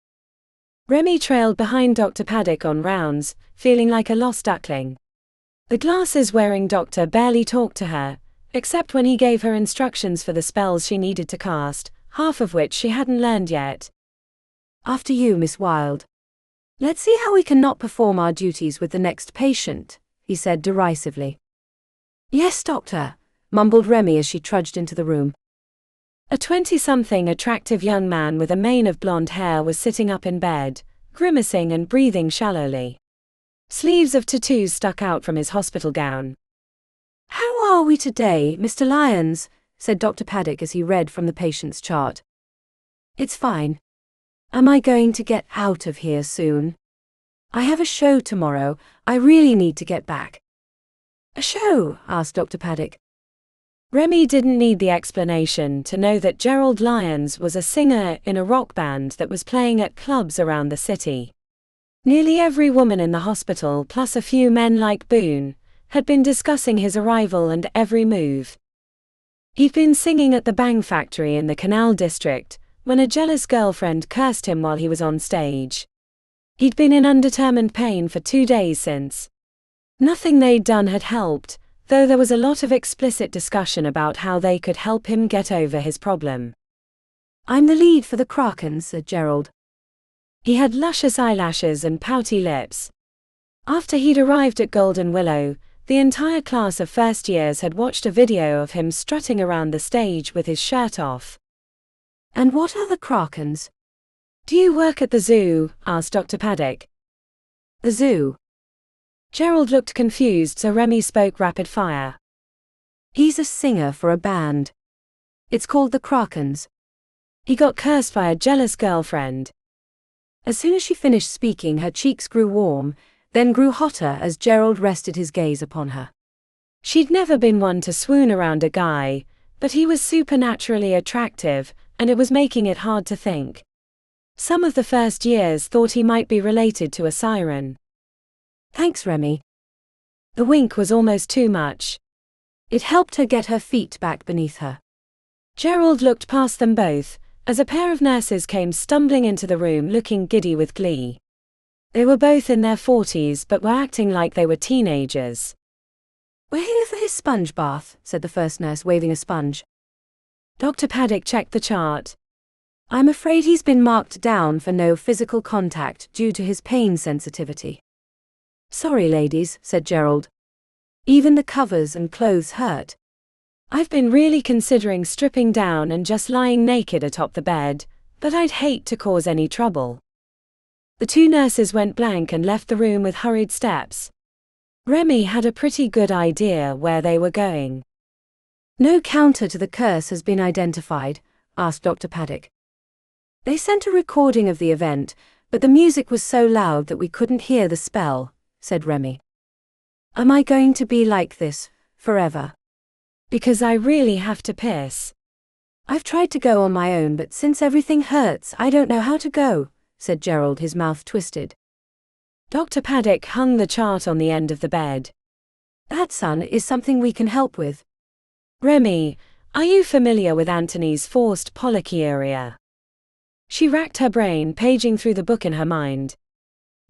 Remi trailed behind Dr. Paddock on rounds, feeling like a lost duckling. The glasses-wearing doctor barely talked to her, except when he gave her instructions for the spells she needed to cast, half of which she hadn't learned yet. "After you, Miss Wilde. Let's see how we can not perform our duties with the next patient," he said derisively. "Yes, doctor," mumbled Remi as she trudged into the room. A 20-something attractive young man with a mane of blonde hair was sitting up in bed, grimacing and breathing shallowly. Sleeves of tattoos stuck out from his hospital gown. "How are we today, Mr. Lyons?" said Dr. Paddock as he read from the patient's chart. "It's fine. Am I going to get out of here soon? I have a show tomorrow. I really need to get back." "A show?" asked Dr. Paddock. Remi didn't need the explanation to know that Gerald Lyons was a singer in a rock band that was playing at clubs around the city. Nearly every woman in the hospital, plus a few men like Boone, had been discussing his arrival and every move. He'd been singing at the Bang Factory in the Canal District, when a jealous girlfriend cursed him while he was on stage. He'd been in undetermined pain for 2 days since. Nothing they'd done had helped, though there was a lot of explicit discussion about how they could help him get over his problem. "I'm the lead for the Krakens," said Gerald. He had luscious eyelashes and pouty lips. After he'd arrived at Golden Willow, the entire class of first years had watched a video of him strutting around the stage with his shirt off. "And what are the Krakens?" "Do you work at the zoo?" asked Dr. Paddock. "The zoo?" Gerald looked confused, so Remi spoke rapid fire. "He's a singer for a band. It's called the Krakens. He got cursed by a jealous girlfriend." As soon as she finished speaking, her cheeks grew warm, then grew hotter as Gerald rested his gaze upon her. She'd never been one to swoon around a guy, but he was supernaturally attractive, and it was making it hard to think. Some of the first years thought he might be related to a siren. Thanks, Remi. The wink was almost too much. It helped her get her feet back beneath her. Gerald looked past them both, as a pair of nurses came stumbling into the room looking giddy with glee. They were both in their 40s but were acting like they were teenagers. "We're here for his sponge bath," said the first nurse, waving a sponge. Dr. Paddock checked the chart. "I'm afraid he's been marked down for no physical contact due to his pain sensitivity." "Sorry, ladies," said Gerald. "Even the covers and clothes hurt." "I've been really considering stripping down and just lying naked atop the bed, but I'd hate to cause any trouble." The two nurses went blank and left the room with hurried steps. Remi had a pretty good idea where they were going. "No counter to the curse has been identified?" asked Dr. Paddock. "They sent a recording of the event, but the music was so loud that we couldn't hear the spell," said Remi. "Am I going to be like this forever?" "Because I really have to piss." "I've tried to go on my own, but since everything hurts, I don't know how to go," said Gerald, his mouth twisted. Dr. Paddock hung the chart on the end of the bed. "That, son, is something we can help with." "Remi, are you familiar with Antony's forced polychiria?" She racked her brain, paging through the book in her mind.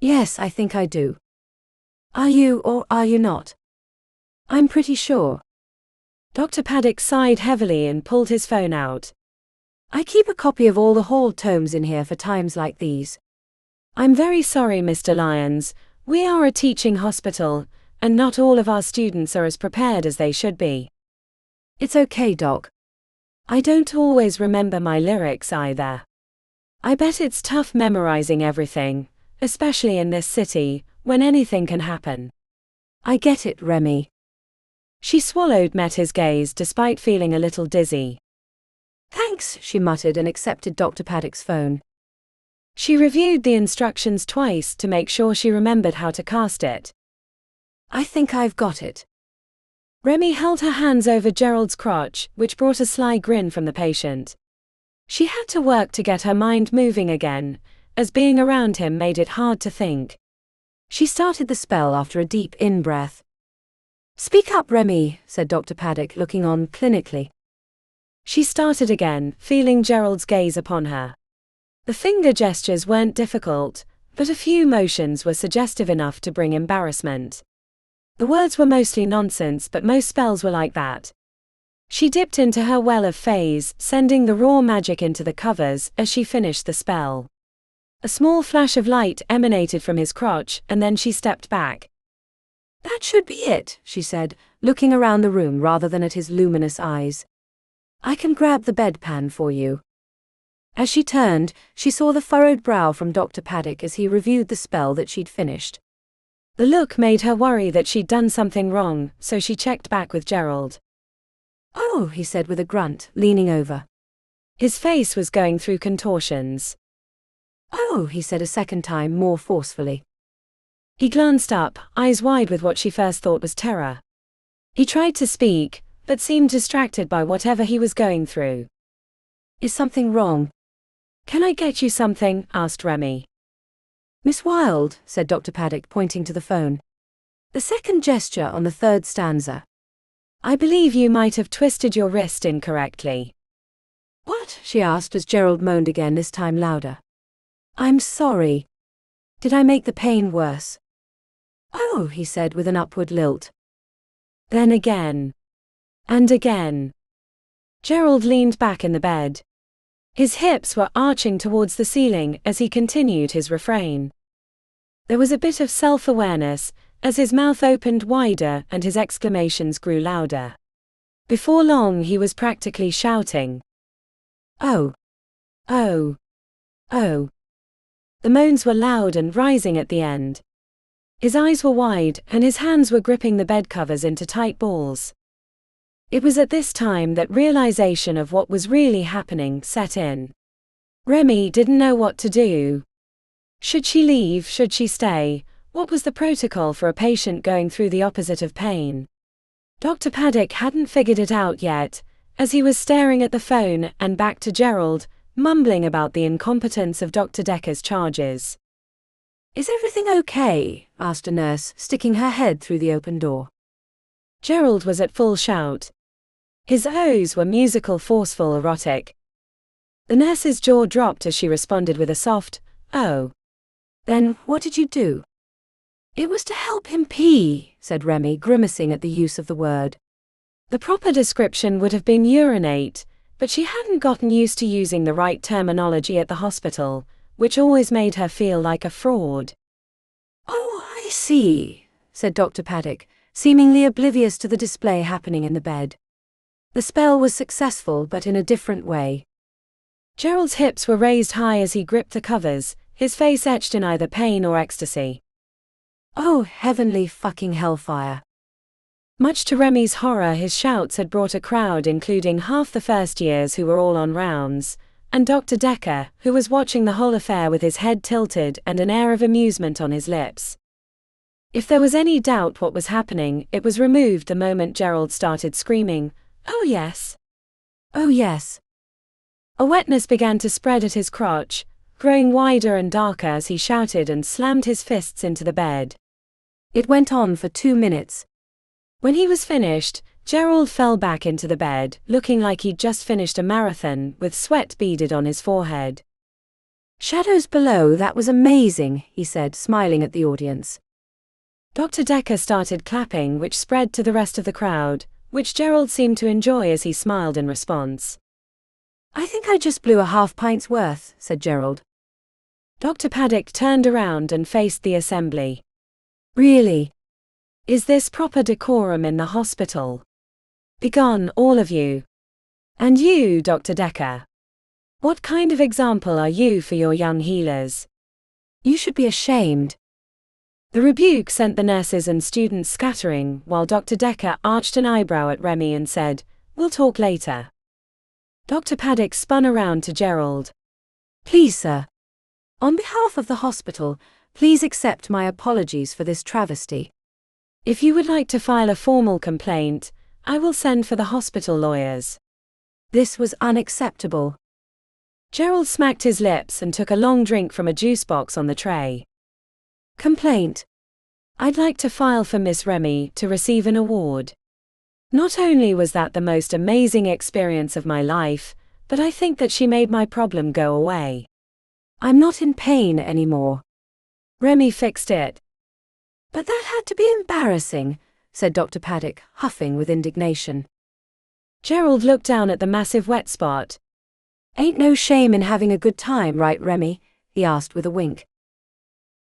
"Yes, I think I do." "Are you or are you not?" "I'm pretty sure." Dr. Paddock sighed heavily and pulled his phone out. "I keep a copy of all the Hall tomes in here for times like these." "I'm very sorry, Mr. Lyons. We are a teaching hospital, and not all of our students are as prepared as they should be." "It's okay, Doc. I don't always remember my lyrics either. I bet it's tough memorizing everything, especially in this city, when anything can happen." "I get it, Remi." She swallowed, met his gaze despite feeling a little dizzy. "Thanks," she muttered and accepted Dr. Paddock's phone. She reviewed the instructions twice to make sure she remembered how to cast it. "I think I've got it." Remi held her hands over Gerald's crotch, which brought a sly grin from the patient. She had to work to get her mind moving again, as being around him made it hard to think. She started the spell after a deep in-breath. "Speak up, Remi," said Dr. Paddock, looking on clinically. She started again, feeling Gerald's gaze upon her. The finger gestures weren't difficult, but a few motions were suggestive enough to bring embarrassment. The words were mostly nonsense, but most spells were like that. She dipped into her well of phase, sending the raw magic into the covers as she finished the spell. A small flash of light emanated from his crotch, and then she stepped back. "That should be it," she said, looking around the room rather than at his luminous eyes. "I can grab the bedpan for you." As she turned, she saw the furrowed brow from Dr. Paddock as he reviewed the spell that she'd finished. The look made her worry that she'd done something wrong, so she checked back with Gerald. "Oh," he said with a grunt, leaning over. His face was going through contortions. "Oh," he said a second time, more forcefully. He glanced up, eyes wide with what she first thought was terror. He tried to speak, but seemed distracted by whatever he was going through. "Is something wrong?" "Can I get you something?" asked Remi. "Miss Wilde," said Dr. Paddock, pointing to the phone. "The second gesture on the third stanza." "I believe you might have twisted your wrist incorrectly." "What?" she asked as Gerald moaned again, this time louder. "I'm sorry. Did I make the pain worse?" "Oh," he said with an upward lilt. Then again. And again. Gerald leaned back in the bed. His hips were arching towards the ceiling as he continued his refrain. There was a bit of self-awareness, as his mouth opened wider and his exclamations grew louder. Before long he was practically shouting. "Oh! Oh! Oh!" The moans were loud and rising at the end. His eyes were wide, and his hands were gripping the bed covers into tight balls. It was at this time that realization of what was really happening set in. Remi didn't know what to do. Should she leave? Should she stay? What was the protocol for a patient going through the opposite of pain? Dr. Paddock hadn't figured it out yet, as he was staring at the phone and back to Gerald, mumbling about the incompetence of Dr. Decker's charges. "Is everything okay?" asked a nurse, sticking her head through the open door. Gerald was at full shout. His O's were musical, forceful, erotic. The nurse's jaw dropped as she responded with a soft, "Oh." "Then, what did you do?" "It was to help him pee," said Remi, grimacing at the use of the word. The proper description would have been urinate, but she hadn't gotten used to using the right terminology at the hospital, which always made her feel like a fraud. "Oh, I see," said Dr. Paddock, seemingly oblivious to the display happening in the bed. The spell was successful, but in a different way. Gerald's hips were raised high as he gripped the covers, his face etched in either pain or ecstasy. "Oh, heavenly fucking hellfire." Much to Remi's horror, his shouts had brought a crowd including half the first years who were all on rounds, and Dr. Decker, who was watching the whole affair with his head tilted and an air of amusement on his lips. If there was any doubt what was happening, it was removed the moment Gerald started screaming, "Oh yes! Oh yes!" A wetness began to spread at his crotch, growing wider and darker as he shouted and slammed his fists into the bed. It went on for 2 minutes. When he was finished, Gerald fell back into the bed, looking like he'd just finished a marathon, with sweat beaded on his forehead. "Shadows below, that was amazing," he said, smiling at the audience. Dr. Decker started clapping, which spread to the rest of the crowd, which Gerald seemed to enjoy as he smiled in response. "I think I just blew a half pint's worth," said Gerald. Dr. Paddock turned around and faced the assembly. "Really? Is this proper decorum in the hospital? Begone, all of you. And you, Dr. Decker. What kind of example are you for your young healers? You should be ashamed." The rebuke sent the nurses and students scattering, while Dr. Decker arched an eyebrow at Remi and said, "We'll talk later." Dr. Paddock spun around to Gerald. "Please, sir. On behalf of the hospital, please accept my apologies for this travesty. If you would like to file a formal complaint, I will send for the hospital lawyers." This was unacceptable. Gerald smacked his lips and took a long drink from a juice box on the tray. "Complaint. I'd like to file for Miss Remi to receive an award. Not only was that the most amazing experience of my life, but I think that she made my problem go away. I'm not in pain anymore." Remi fixed it. "But that had to be embarrassing," said Dr. Paddock, huffing with indignation. Gerald looked down at the massive wet spot. "Ain't no shame in having a good time, right, Remi?" he asked with a wink.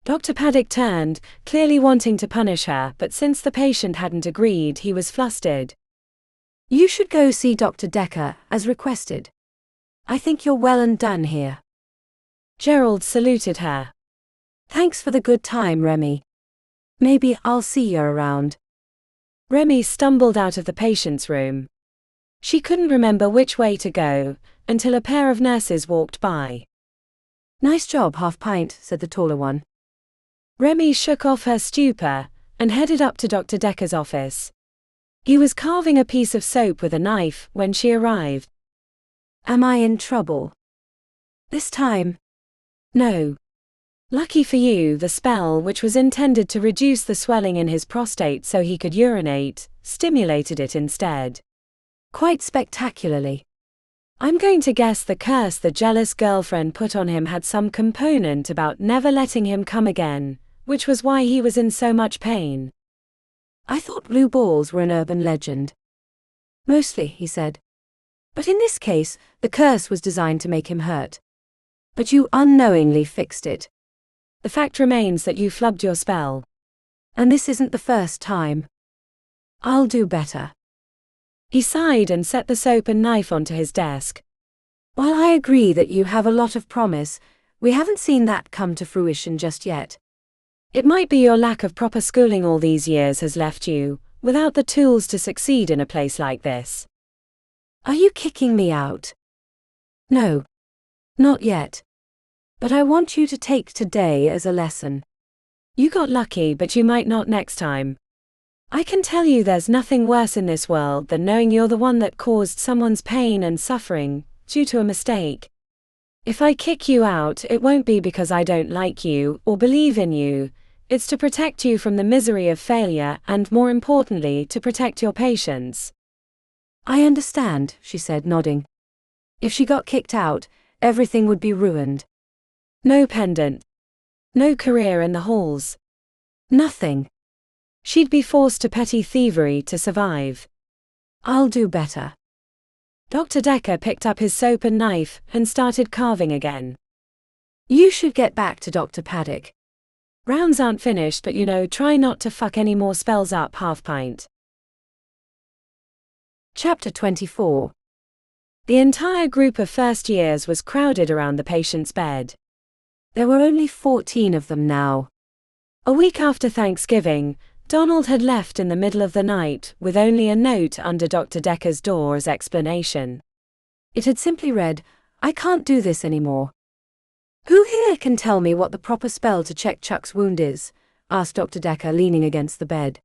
Dr. Paddock turned, clearly wanting to punish her, but since the patient hadn't agreed, he was flustered. "You should go see Dr. Decker, as requested. I think you're well and done here." Gerald saluted her. "Thanks for the good time, Remi. Maybe I'll see you around." Remi stumbled out of the patient's room. She couldn't remember which way to go, until a pair of nurses walked by. "Nice job, half pint," said the taller one. Remi shook off her stupor, and headed up to Dr. Decker's office. He was carving a piece of soap with a knife when she arrived. "Am I in trouble?" "This time?" "No. Lucky for you, the spell, which was intended to reduce the swelling in his prostate so he could urinate, stimulated it instead. Quite spectacularly. I'm going to guess the curse the jealous girlfriend put on him had some component about never letting him come again, which was why he was in so much pain." "I thought blue balls were an urban legend." "Mostly," he said. "But in this case, the curse was designed to make him hurt. But you unknowingly fixed it. The fact remains that you flubbed your spell. And this isn't the first time. I'll do better." He sighed and set the soap and knife onto his desk. "While I agree that you have a lot of promise, we haven't seen that come to fruition just yet. It might be your lack of proper schooling all these years has left you without the tools to succeed in a place like this." "Are you kicking me out?" "No. Not yet. But I want you to take today as a lesson." You got lucky, but you might not next time. I can tell you there's nothing worse in this world than knowing you're the one that caused someone's pain and suffering due to a mistake. If I kick you out, it won't be because I don't like you or believe in you. It's to protect you from the misery of failure and, more importantly, to protect your patients. I understand, she said, nodding. If she got kicked out, everything would be ruined. No pendant. No career in the halls. Nothing. She'd be forced to petty thievery to survive. I'll do better. Dr. Decker picked up his soap and knife and started carving again. You should get back to Dr. Paddock. Rounds aren't finished, but try not to fuck any more spells up, Pint. Chapter 24. The entire group of first years was crowded around the patient's bed. There were only 14 of them now. A week after Thanksgiving, Donald had left in the middle of the night with only a note under Dr. Decker's door as explanation. It had simply read, "I can't do this anymore." "Who here can tell me what the proper spell to check Chuck's wound is?" asked Dr. Decker, leaning against the bed.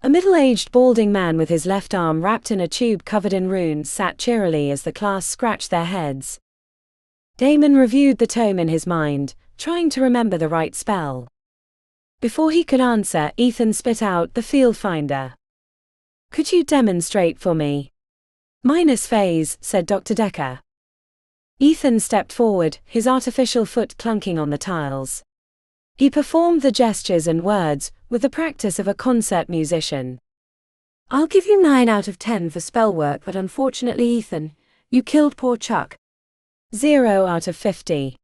A middle-aged balding man with his left arm wrapped in a tube covered in runes sat cheerily as the class scratched their heads. Damon reviewed the tome in his mind, trying to remember the right spell. Before he could answer, Ethan spit out the field finder. "Could you demonstrate for me?" "Minus phase," said Dr. Decker. Ethan stepped forward, his artificial foot clunking on the tiles. He performed the gestures and words with the practice of a concert musician. "I'll give you 9 out of 10 for spell work, but unfortunately, Ethan, you killed poor Chuck." 0 out of 50.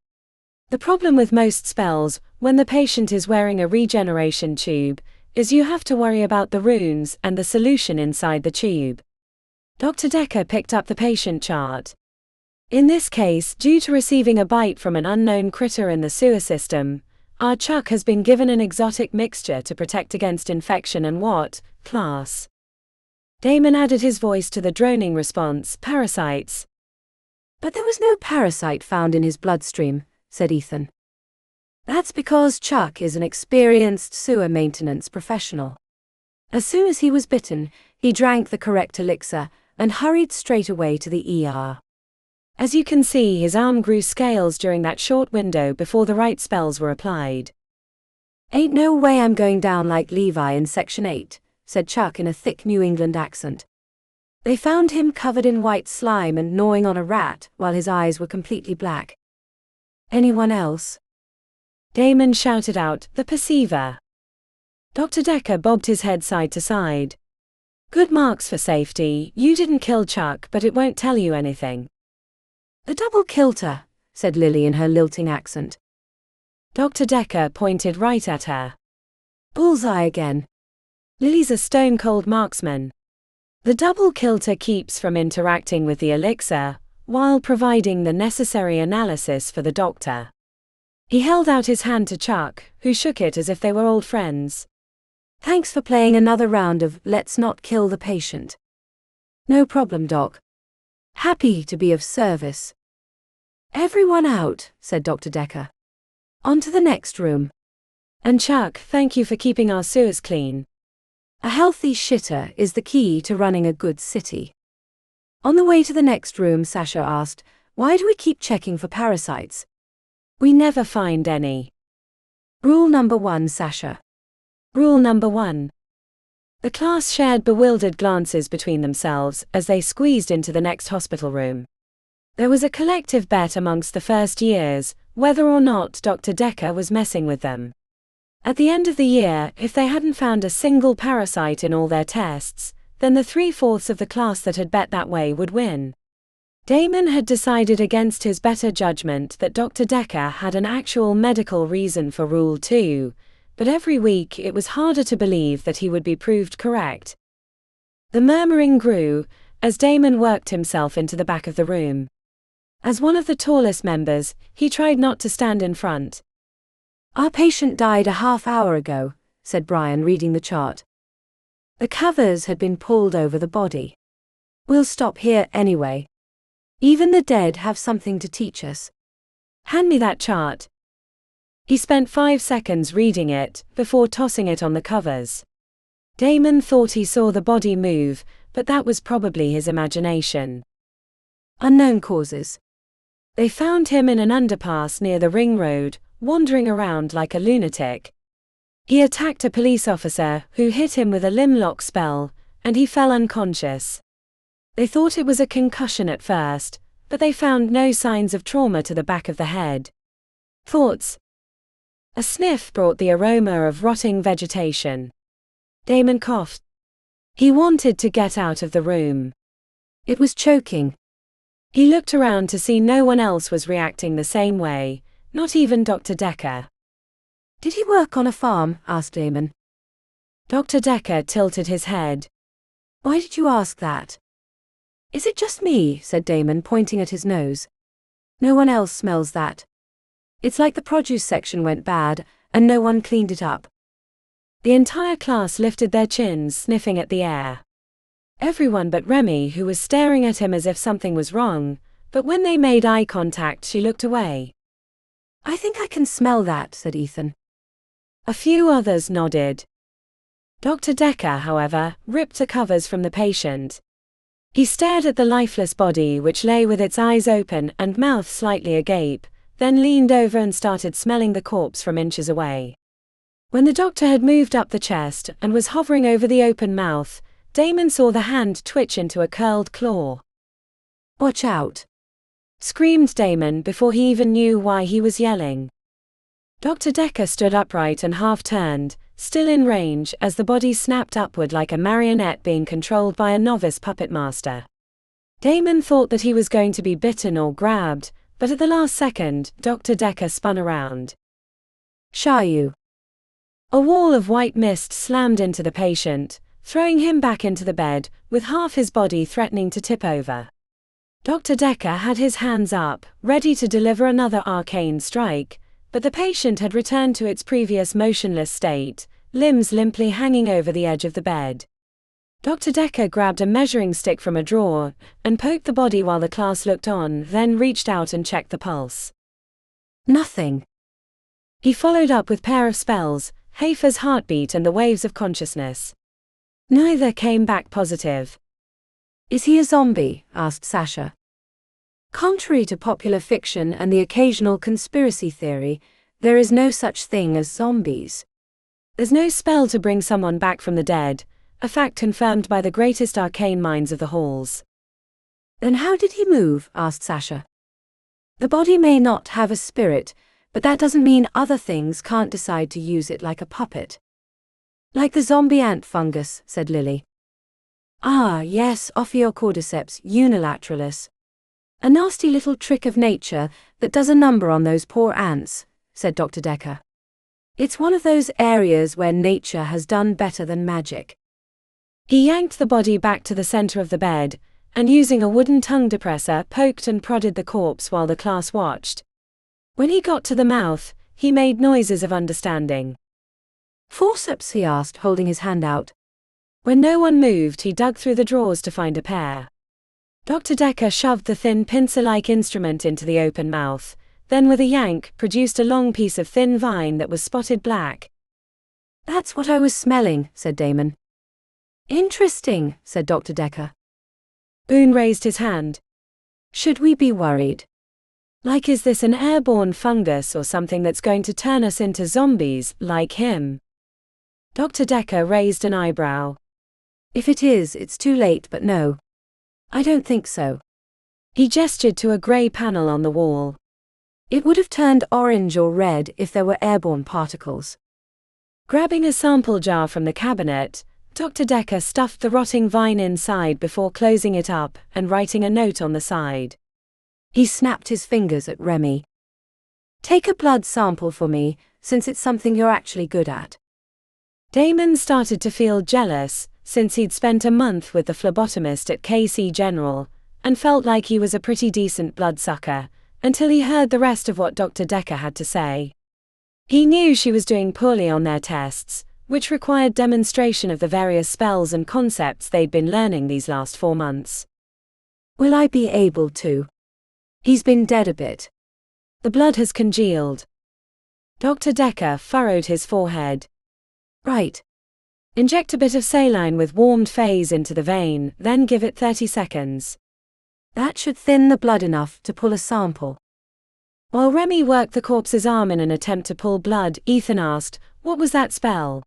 The problem with most spells, when the patient is wearing a regeneration tube, is you have to worry about the runes and the solution inside the tube. Dr. Decker picked up the patient chart. In this case, due to receiving a bite from an unknown critter in the sewer system, our Chuck has been given an exotic mixture to protect against infection and what class? Damon added his voice to the droning response, "Parasites." "But there was no parasite found in his bloodstream," said Ethan. "That's because Chuck is an experienced sewer maintenance professional. As soon as he was bitten, he drank the correct elixir and hurried straight away to the ER. As you can see, his arm grew scales during that short window before the right spells were applied." "Ain't no way I'm going down like Levi in Section 8, said Chuck in a thick New England accent. "They found him covered in white slime and gnawing on a rat while his eyes were completely black." "Anyone else?" Damon shouted out, "The perceiver." Dr. Decker bobbed his head side to side. "Good marks for safety. You didn't kill Chuck, but it won't tell you anything." "The double kilter," said Lily in her lilting accent. Dr. Decker pointed right at her. "Bullseye again." Lily's a stone-cold marksman. The double kilter keeps from interacting with the elixir, while providing the necessary analysis for the doctor. He held out his hand to Chuck, who shook it as if they were old friends. "Thanks for playing another round of Let's Not Kill the Patient." "No problem, Doc. Happy to be of service." "Everyone out," said Dr. Decker. "On to the next room." "And Chuck, thank you for keeping our sewers clean." A healthy shitter is the key to running a good city. On the way to the next room, Sasha asked, "Why do we keep checking for parasites?" "We never find any." Rule number 1, Sasha. Rule number 1. The class shared bewildered glances between themselves as they squeezed into the next hospital room. There was a collective bet amongst the first years whether or not Dr. Decker was messing with them. At the end of the year, if they hadn't found a single parasite in all their tests, then the 3/4 of the class that had bet that way would win. Damon had decided against his better judgment that Dr. Decker had an actual medical reason for Rule 2, but every week it was harder to believe that he would be proved correct. The murmuring grew as Damon worked himself into the back of the room. As one of the tallest members, he tried not to stand in front. "Our patient died a half-hour ago," said Brian, reading the chart. "The covers had been pulled over the body. We'll stop here anyway. Even the dead have something to teach us." "Hand me that chart." He spent 5 seconds reading it before tossing it on the covers. Damon thought he saw the body move, but that was probably his imagination. "Unknown causes. They found him in an underpass near the ring road, wandering around like a lunatic. He attacked a police officer who hit him with a limb lock spell, and he fell unconscious. They thought it was a concussion at first, but they found no signs of trauma to the back of the head. Thoughts? A sniff brought the aroma of rotting vegetation. Damon coughed. He wanted to get out of the room. It was choking. He looked around to see no one else was reacting the same way, not even Dr. Decker. Did he work on a farm? Asked Damon. Dr. Decker tilted his head. Why did you ask that? Is it just me? Said Damon, pointing at his nose. No one else smells that. It's like the produce section went bad, and no one cleaned it up. The entire class lifted their chins, sniffing at the air. Everyone but Remi, who was staring at him as if something was wrong, but when they made eye contact she looked away. I think I can smell that, said Ethan. A few others nodded. Dr. Decker, however, ripped the covers from the patient. He stared at the lifeless body which lay with its eyes open and mouth slightly agape, then leaned over and started smelling the corpse from inches away. When the doctor had moved up the chest and was hovering over the open mouth, Damon saw the hand twitch into a curled claw. Watch out! Screamed Damon before he even knew why he was yelling. Dr. Decker stood upright and half-turned, still in range as the body snapped upward like a marionette being controlled by a novice puppet master. Damon thought that he was going to be bitten or grabbed, but at the last second, Dr. Decker spun around. Shayu! A wall of white mist slammed into the patient, throwing him back into the bed, with half his body threatening to tip over. Dr. Decker had his hands up, ready to deliver another arcane strike, but the patient had returned to its previous motionless state, limbs limply hanging over the edge of the bed. Dr. Decker grabbed a measuring stick from a drawer, and poked the body while the class looked on, then reached out and checked the pulse. Nothing. He followed up with pair of spells, Hafer's heartbeat and the waves of consciousness. Neither came back positive. Is he a zombie? Asked Sasha. Contrary to popular fiction and the occasional conspiracy theory, there is no such thing as zombies. There's no spell to bring someone back from the dead, a fact confirmed by the greatest arcane minds of the halls. Then how did he move? Asked Sasha. The body may not have a spirit, but that doesn't mean other things can't decide to use it like a puppet. Like the zombie ant fungus, said Lily. Ah, yes, Ophiocordyceps unilateralis. A nasty little trick of nature that does a number on those poor ants, said Dr. Decker. It's one of those areas where nature has done better than magic. He yanked the body back to the center of the bed, and using a wooden tongue depressor poked and prodded the corpse while the class watched. When he got to the mouth, he made noises of understanding. Forceps? He asked, holding his hand out. When no one moved, he dug through the drawers to find a pair. Dr. Decker shoved the thin pincer-like instrument into the open mouth, then with a yank produced a long piece of thin vine that was spotted black. That's what I was smelling, said Damon. Interesting, said Dr. Decker. Boone raised his hand. Should we be worried? Like, is this an airborne fungus or something that's going to turn us into zombies, like him? Dr. Decker raised an eyebrow. If it is, it's too late, but no. I don't think so. He gestured to a grey panel on the wall. It would have turned orange or red if there were airborne particles. Grabbing a sample jar from the cabinet, Dr. Decker stuffed the rotting vine inside before closing it up and writing a note on the side. He snapped his fingers at Remi. Take a blood sample for me, since it's something you're actually good at. Damon started to feel jealous, since he'd spent a month with the phlebotomist at KC General, and felt like he was a pretty decent bloodsucker, until he heard the rest of what Dr. Decker had to say. He knew she was doing poorly on their tests, which required demonstration of the various spells and concepts they'd been learning these last 4 months. Will I be able to? He's been dead a bit. The blood has congealed. Dr. Decker furrowed his forehead. Right. Inject a bit of saline with warmed phase into the vein, then give it 30 seconds. That should thin the blood enough to pull a sample. While Remi worked the corpse's arm in an attempt to pull blood, Ethan asked, "What was that spell?"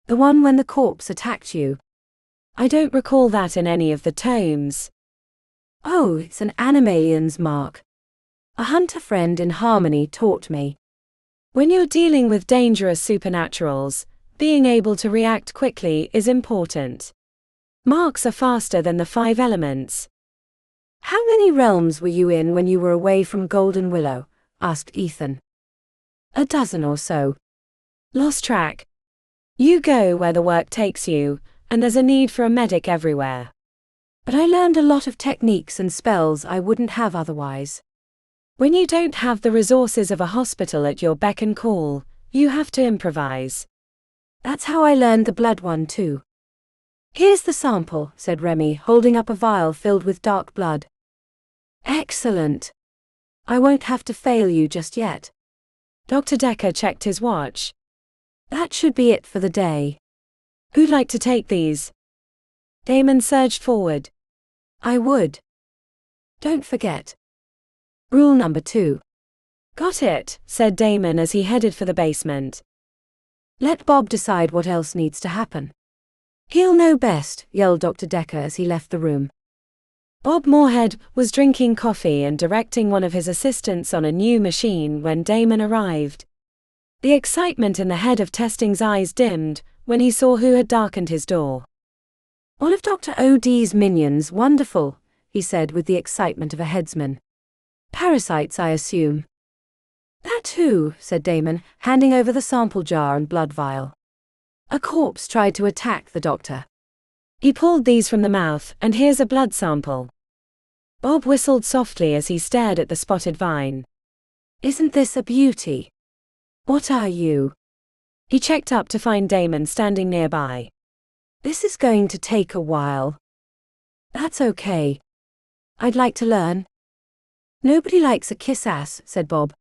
The one when the corpse attacked you. "I don't recall that in any of the tomes." Oh, it's an animalian's mark. A hunter friend in Harmony taught me. When you're dealing with dangerous supernaturals, being able to react quickly is important. Marks are faster than the 5 elements. How many realms were you in when you were away from Golden Willow? Asked Ethan. A dozen or so. Lost track. You go where the work takes you, and there's a need for a medic everywhere. But I learned a lot of techniques and spells I wouldn't have otherwise. When you don't have the resources of a hospital at your beck and call, you have to improvise. That's how I learned the blood one too. Here's the sample, said Remi, holding up a vial filled with dark blood. Excellent. I won't have to fail you just yet. Dr. Decker checked his watch. That should be it for the day. Who'd like to take these? Damon surged forward. I would. Don't forget. Rule number 2. Got it, said Damon as he headed for the basement. Let Bob decide what else needs to happen. He'll know best, yelled Dr. Decker as he left the room. Bob Moorhead was drinking coffee and directing one of his assistants on a new machine when Damon arrived. The excitement in the head of Testing's eyes dimmed when he saw who had darkened his door. One of Dr. OD's minions, wonderful, he said with the excitement of a headsman. Parasites, I assume. That too, said Damon, handing over the sample jar and blood vial. A corpse tried to attack the doctor. He pulled these from the mouth, and here's a blood sample. Bob whistled softly as he stared at the spotted vine. Isn't this a beauty? What are you? He checked up to find Damon standing nearby. This is going to take a while. That's okay. I'd like to learn. Nobody likes a kiss-ass, said Bob.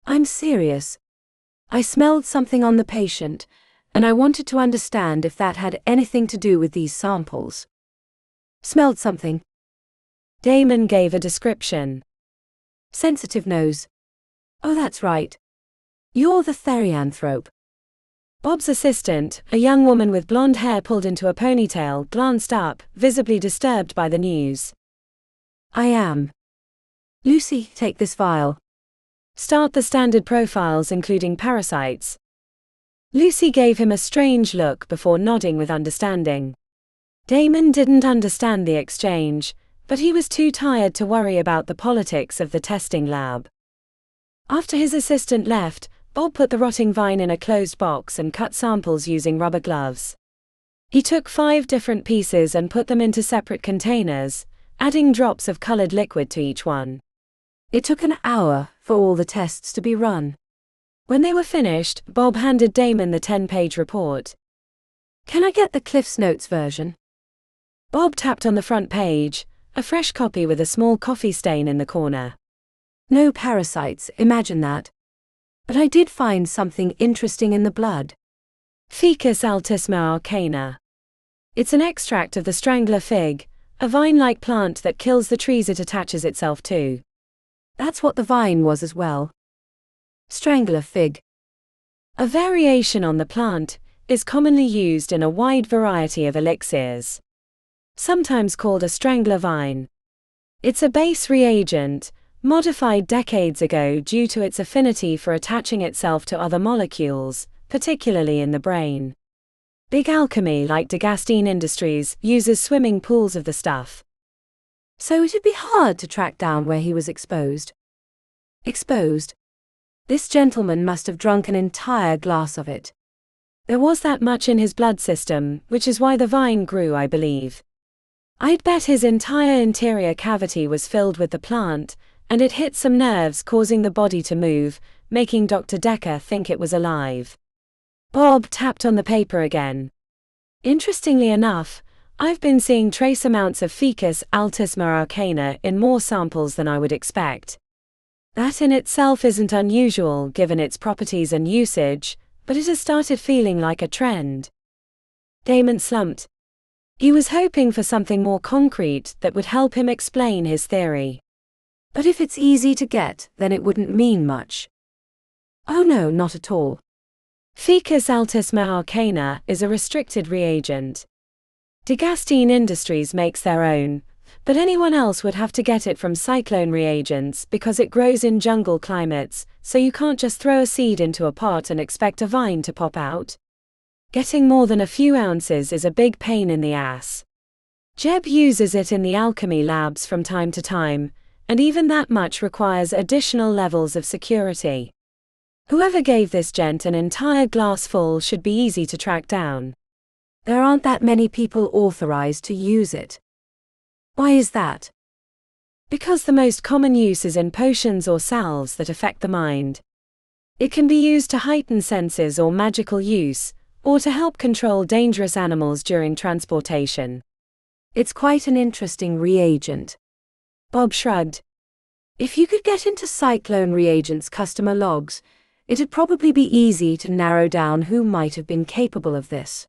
I'm serious. I smelled something on the patient, and I wanted to understand if that had anything to do with these samples. Smelled something. Damon gave a description. Sensitive nose. Oh, that's right. You're the therianthrope. Bob's assistant, a young woman with blonde hair pulled into a ponytail, glanced up, visibly disturbed by the news. I am. Lucy, take this vial. Start the standard profiles including parasites. Lucy gave him a strange look before nodding with understanding. Damon didn't understand the exchange, but he was too tired to worry about the politics of the testing lab. After his assistant left, Bob put the rotting vine in a closed box and cut samples using rubber gloves. He took 5 different pieces and put them into separate containers, adding drops of colored liquid to each one. It took an hour for all the tests to be run. When they were finished, Bob handed Damon the 10-page report. Can I get the Cliff's Notes version? Bob tapped on the front page, a fresh copy with a small coffee stain in the corner. No parasites, imagine that. But I did find something interesting in the blood. Ficus altisma arcana. It's an extract of the strangler fig, a vine-like plant that kills the trees it attaches itself to. That's what the vine was as well. Strangler fig. A variation on the plant, is commonly used in a wide variety of elixirs. Sometimes called a strangler vine. It's a base reagent, modified decades ago due to its affinity for attaching itself to other molecules, particularly in the brain. Big Alchemy, like Degastine Industries, uses swimming pools of the stuff. So it'd be hard to track down where he was exposed. Exposed? This gentleman must have drunk an entire glass of it. There was that much in his blood system, which is why the vine grew, I believe. I'd bet his entire interior cavity was filled with the plant, and it hit some nerves causing the body to move, making Dr. Decker think it was alive. Bob tapped on the paper again. Interestingly enough, I've been seeing trace amounts of Ficus altisma arcana in more samples than I would expect. That in itself isn't unusual given its properties and usage, but it has started feeling like a trend. Damon slumped. He was hoping for something more concrete that would help him explain his theory. But if it's easy to get, then it wouldn't mean much. Oh no, not at all. Ficus altisma arcana is a restricted reagent. Degastine Industries makes their own, but anyone else would have to get it from cyclone reagents because it grows in jungle climates, so you can't just throw a seed into a pot and expect a vine to pop out. Getting more than a few ounces is a big pain in the ass. Jeb uses it in the alchemy labs from time to time, and even that much requires additional levels of security. Whoever gave this gent an entire glass full should be easy to track down. There aren't that many people authorized to use it. Why is that? Because the most common use is in potions or salves that affect the mind. It can be used to heighten senses or magical use, or to help control dangerous animals during transportation. It's quite an interesting reagent. Bob shrugged. If you could get into Cyclone Reagent's customer logs, it'd probably be easy to narrow down who might have been capable of this.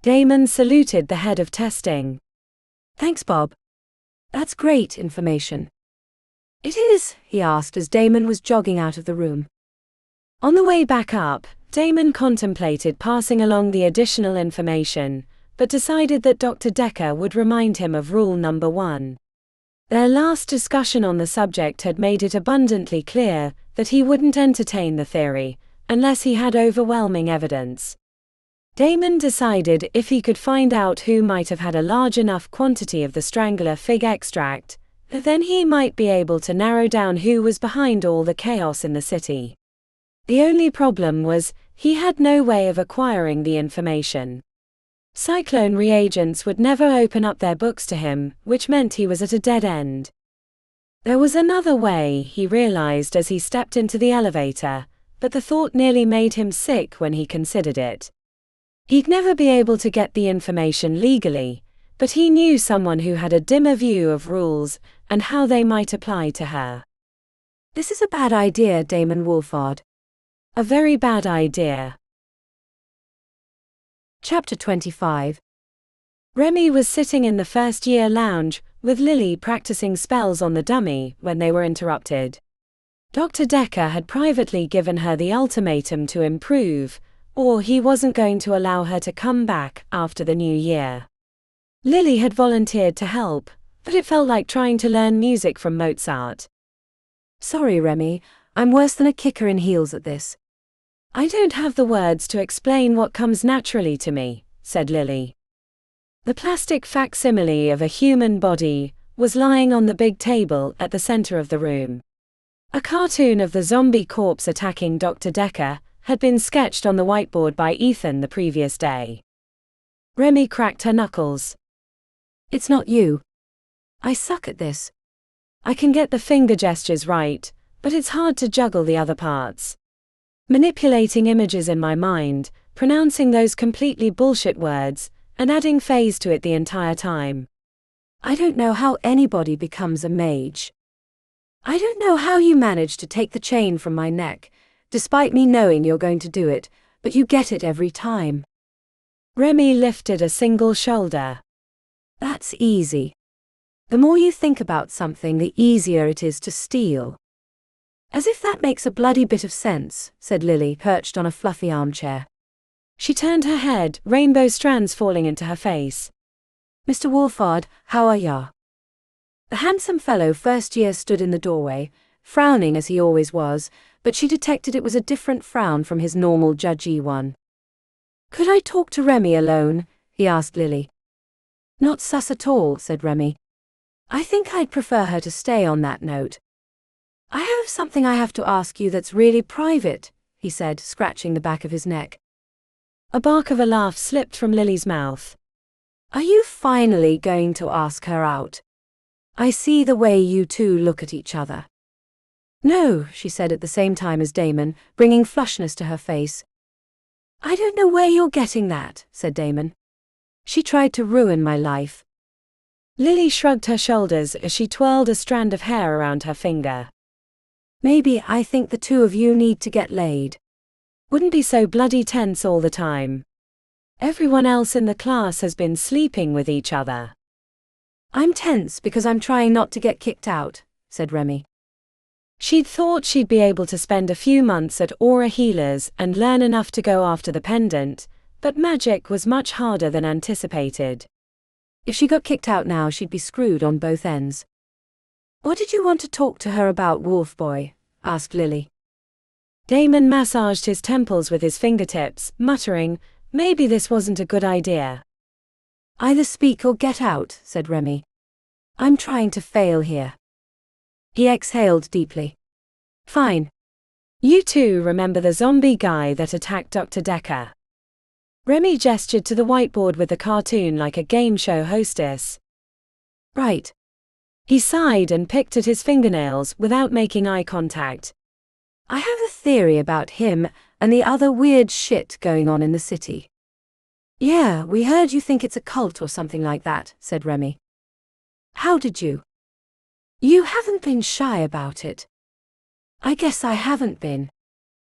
Damon saluted the head of testing. Thanks, Bob. That's great information. It is, he asked as Damon was jogging out of the room. On the way back up, Damon contemplated passing along the additional information, but decided that Dr. Decker would remind him of rule number 1. Their last discussion on the subject had made it abundantly clear that he wouldn't entertain the theory, unless he had overwhelming evidence. Damon decided if he could find out who might have had a large enough quantity of the strangler fig extract, then he might be able to narrow down who was behind all the chaos in the city. The only problem was, he had no way of acquiring the information. Cyclone reagents would never open up their books to him, which meant he was at a dead end. There was another way, he realized as he stepped into the elevator, but the thought nearly made him sick when he considered it. He'd never be able to get the information legally, but he knew someone who had a dimmer view of rules and how they might apply to her. This is a bad idea, Damon Wolfhard. A very bad idea. Chapter 25. Remi was sitting in the first-year lounge, with Lily practicing spells on the dummy, when they were interrupted. Dr. Decker had privately given her the ultimatum to improve, or he wasn't going to allow her to come back after the new year. Lily had volunteered to help, but it felt like trying to learn music from Mozart. Sorry, Remi, I'm worse than a kicker in heels at this. I don't have the words to explain what comes naturally to me, said Lily. The plastic facsimile of a human body was lying on the big table at the center of the room. A cartoon of the zombie corpse attacking Dr. Decker had been sketched on the whiteboard by Ethan the previous day. Remi cracked her knuckles. It's not you. I suck at this. I can get the finger gestures right, but it's hard to juggle the other parts. Manipulating images in my mind, pronouncing those completely bullshit words, and adding phase to it the entire time. I don't know how anybody becomes a mage. I don't know how you manage to take the chain from my neck, despite me knowing you're going to do it, but you get it every time. Remi lifted a single shoulder. That's easy. The more you think about something, the easier it is to steal. As if that makes a bloody bit of sense, said Lily, perched on a fluffy armchair. She turned her head, rainbow strands falling into her face. Mr. Wolfhard, how are ya? The handsome fellow first year stood in the doorway, frowning as he always was, but she detected it was a different frown from his normal judgy one. Could I talk to Remi alone? He asked Lily. Not sus at all, said Remi. I think I'd prefer her to stay on that note. I have something I have to ask you that's really private, he said, scratching the back of his neck. A bark of a laugh slipped from Lily's mouth. Are you finally going to ask her out? I see the way you two look at each other. No, she said at the same time as Damon, bringing flushness to her face. I don't know where you're getting that, said Damon. She tried to ruin my life. Lily shrugged her shoulders as she twirled a strand of hair around her finger. Maybe I think the two of you need to get laid. Wouldn't be so bloody tense all the time. Everyone else in the class has been sleeping with each other. I'm tense because I'm trying not to get kicked out, said Remi. She'd thought she'd be able to spend a few months at Aura Healers and learn enough to go after the pendant, but magic was much harder than anticipated. If she got kicked out now, she'd be screwed on both ends. What did you want to talk to her about, Wolf Boy? Asked Lily. Damon massaged his temples with his fingertips, muttering, maybe this wasn't a good idea. Either speak or get out, said Remi. I'm trying to fail here. He exhaled deeply. Fine. You two remember the zombie guy that attacked Dr. Decker? Remi gestured to the whiteboard with the cartoon like a game show hostess. Right. He sighed and picked at his fingernails without making eye contact. I have a theory about him and the other weird shit going on in the city. Yeah, we heard you think it's a cult or something like that, said Remi. How did you? You haven't been shy about it. I guess I haven't been.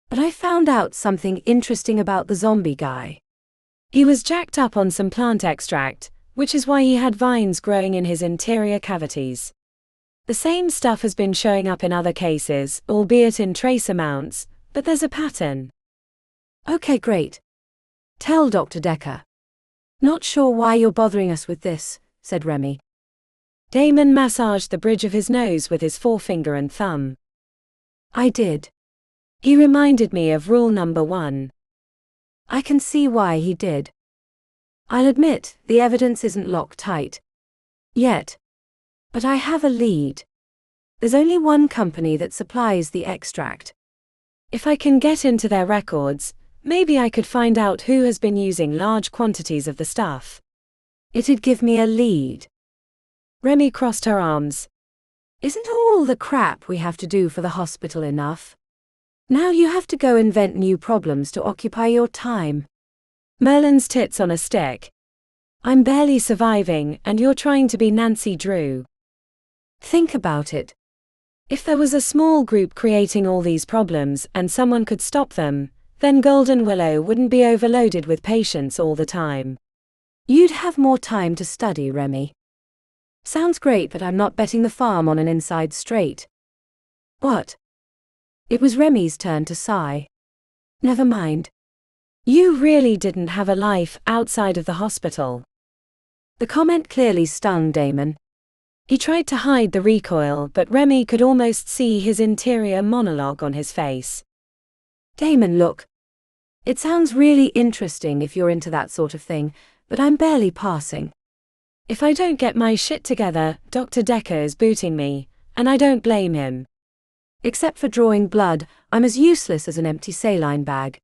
But I found out something interesting about the zombie guy. He was jacked up on some plant extract, which is why he had vines growing in his interior cavities. The same stuff has been showing up in other cases, albeit in trace amounts, but there's a pattern. Okay, great. Tell Dr. Decker. Not sure why you're bothering us with this, said Remi. Damon massaged the bridge of his nose with his forefinger and thumb. I did. He reminded me of rule number 1. I can see why he did. I'll admit, the evidence isn't locked tight. Yet. But I have a lead. There's only one company that supplies the extract. If I can get into their records, maybe I could find out who has been using large quantities of the stuff. It'd give me a lead. Remi crossed her arms. Isn't all the crap we have to do for the hospital enough? Now you have to go invent new problems to occupy your time. Merlin's tits on a stick. I'm barely surviving, and you're trying to be Nancy Drew. Think about it. If there was a small group creating all these problems and someone could stop them, then Golden Willow wouldn't be overloaded with patients all the time. You'd have more time to study, Remi. Sounds great, but I'm not betting the farm on an inside straight. What? It was Remi's turn to sigh. Never mind. You really didn't have a life outside of the hospital. The comment clearly stung Damon. He tried to hide the recoil, but Remi could almost see his interior monologue on his face. Damon, look. It sounds really interesting if you're into that sort of thing, but I'm barely passing. If I don't get my shit together, Dr. Decker is booting me, and I don't blame him. Except for drawing blood, I'm as useless as an empty saline bag.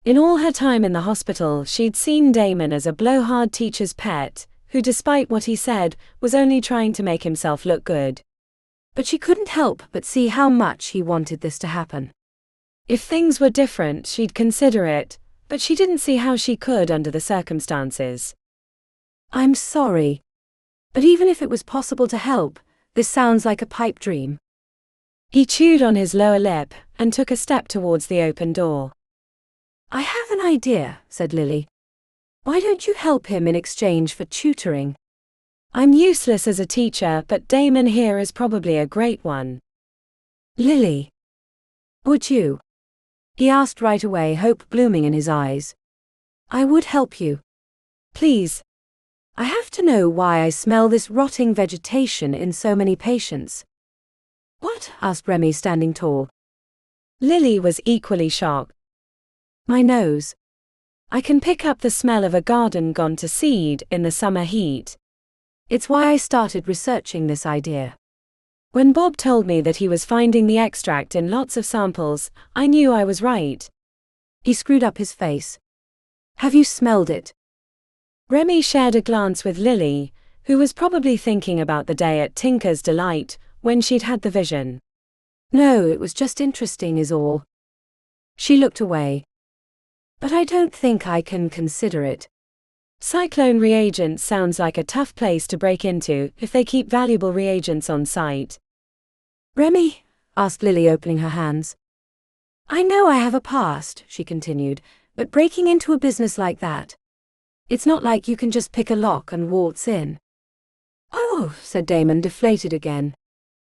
In all her time in the hospital, she'd seen Damon as a blowhard teacher's pet, who, despite what he said, was only trying to make himself look good. But she couldn't help but see how much he wanted this to happen. If things were different, she'd consider it, but she didn't see how she could under the circumstances. I'm sorry. But even if it was possible to help, this sounds like a pipe dream. He chewed on his lower lip and took a step towards the open door. I have an idea, said Lily. Why don't you help him in exchange for tutoring? I'm useless as a teacher, but Damon here is probably a great one. Lily. Would you? He asked right away, hope blooming in his eyes. I would help you. Please. I have to know why I smell this rotting vegetation in so many patients. What? Asked Remi, standing tall. Lily was equally shocked. My nose. I can pick up the smell of a garden gone to seed in the summer heat. It's why I started researching this idea. When Bob told me that he was finding the extract in lots of samples, I knew I was right. He screwed up his face. Have you smelled it? Remi shared a glance with Lily, who was probably thinking about the day at Tinker's Delight, when she'd had the vision. No, it was just interesting is all. She looked away. But I don't think I can consider it. Cyclone reagents sounds like a tough place to break into if they keep valuable reagents on site. Remi? Asked Lily, opening her hands. I know I have a past, she continued, but breaking into a business like that. It's not like you can just pick a lock and waltz in. Oh, said Damon, deflated again.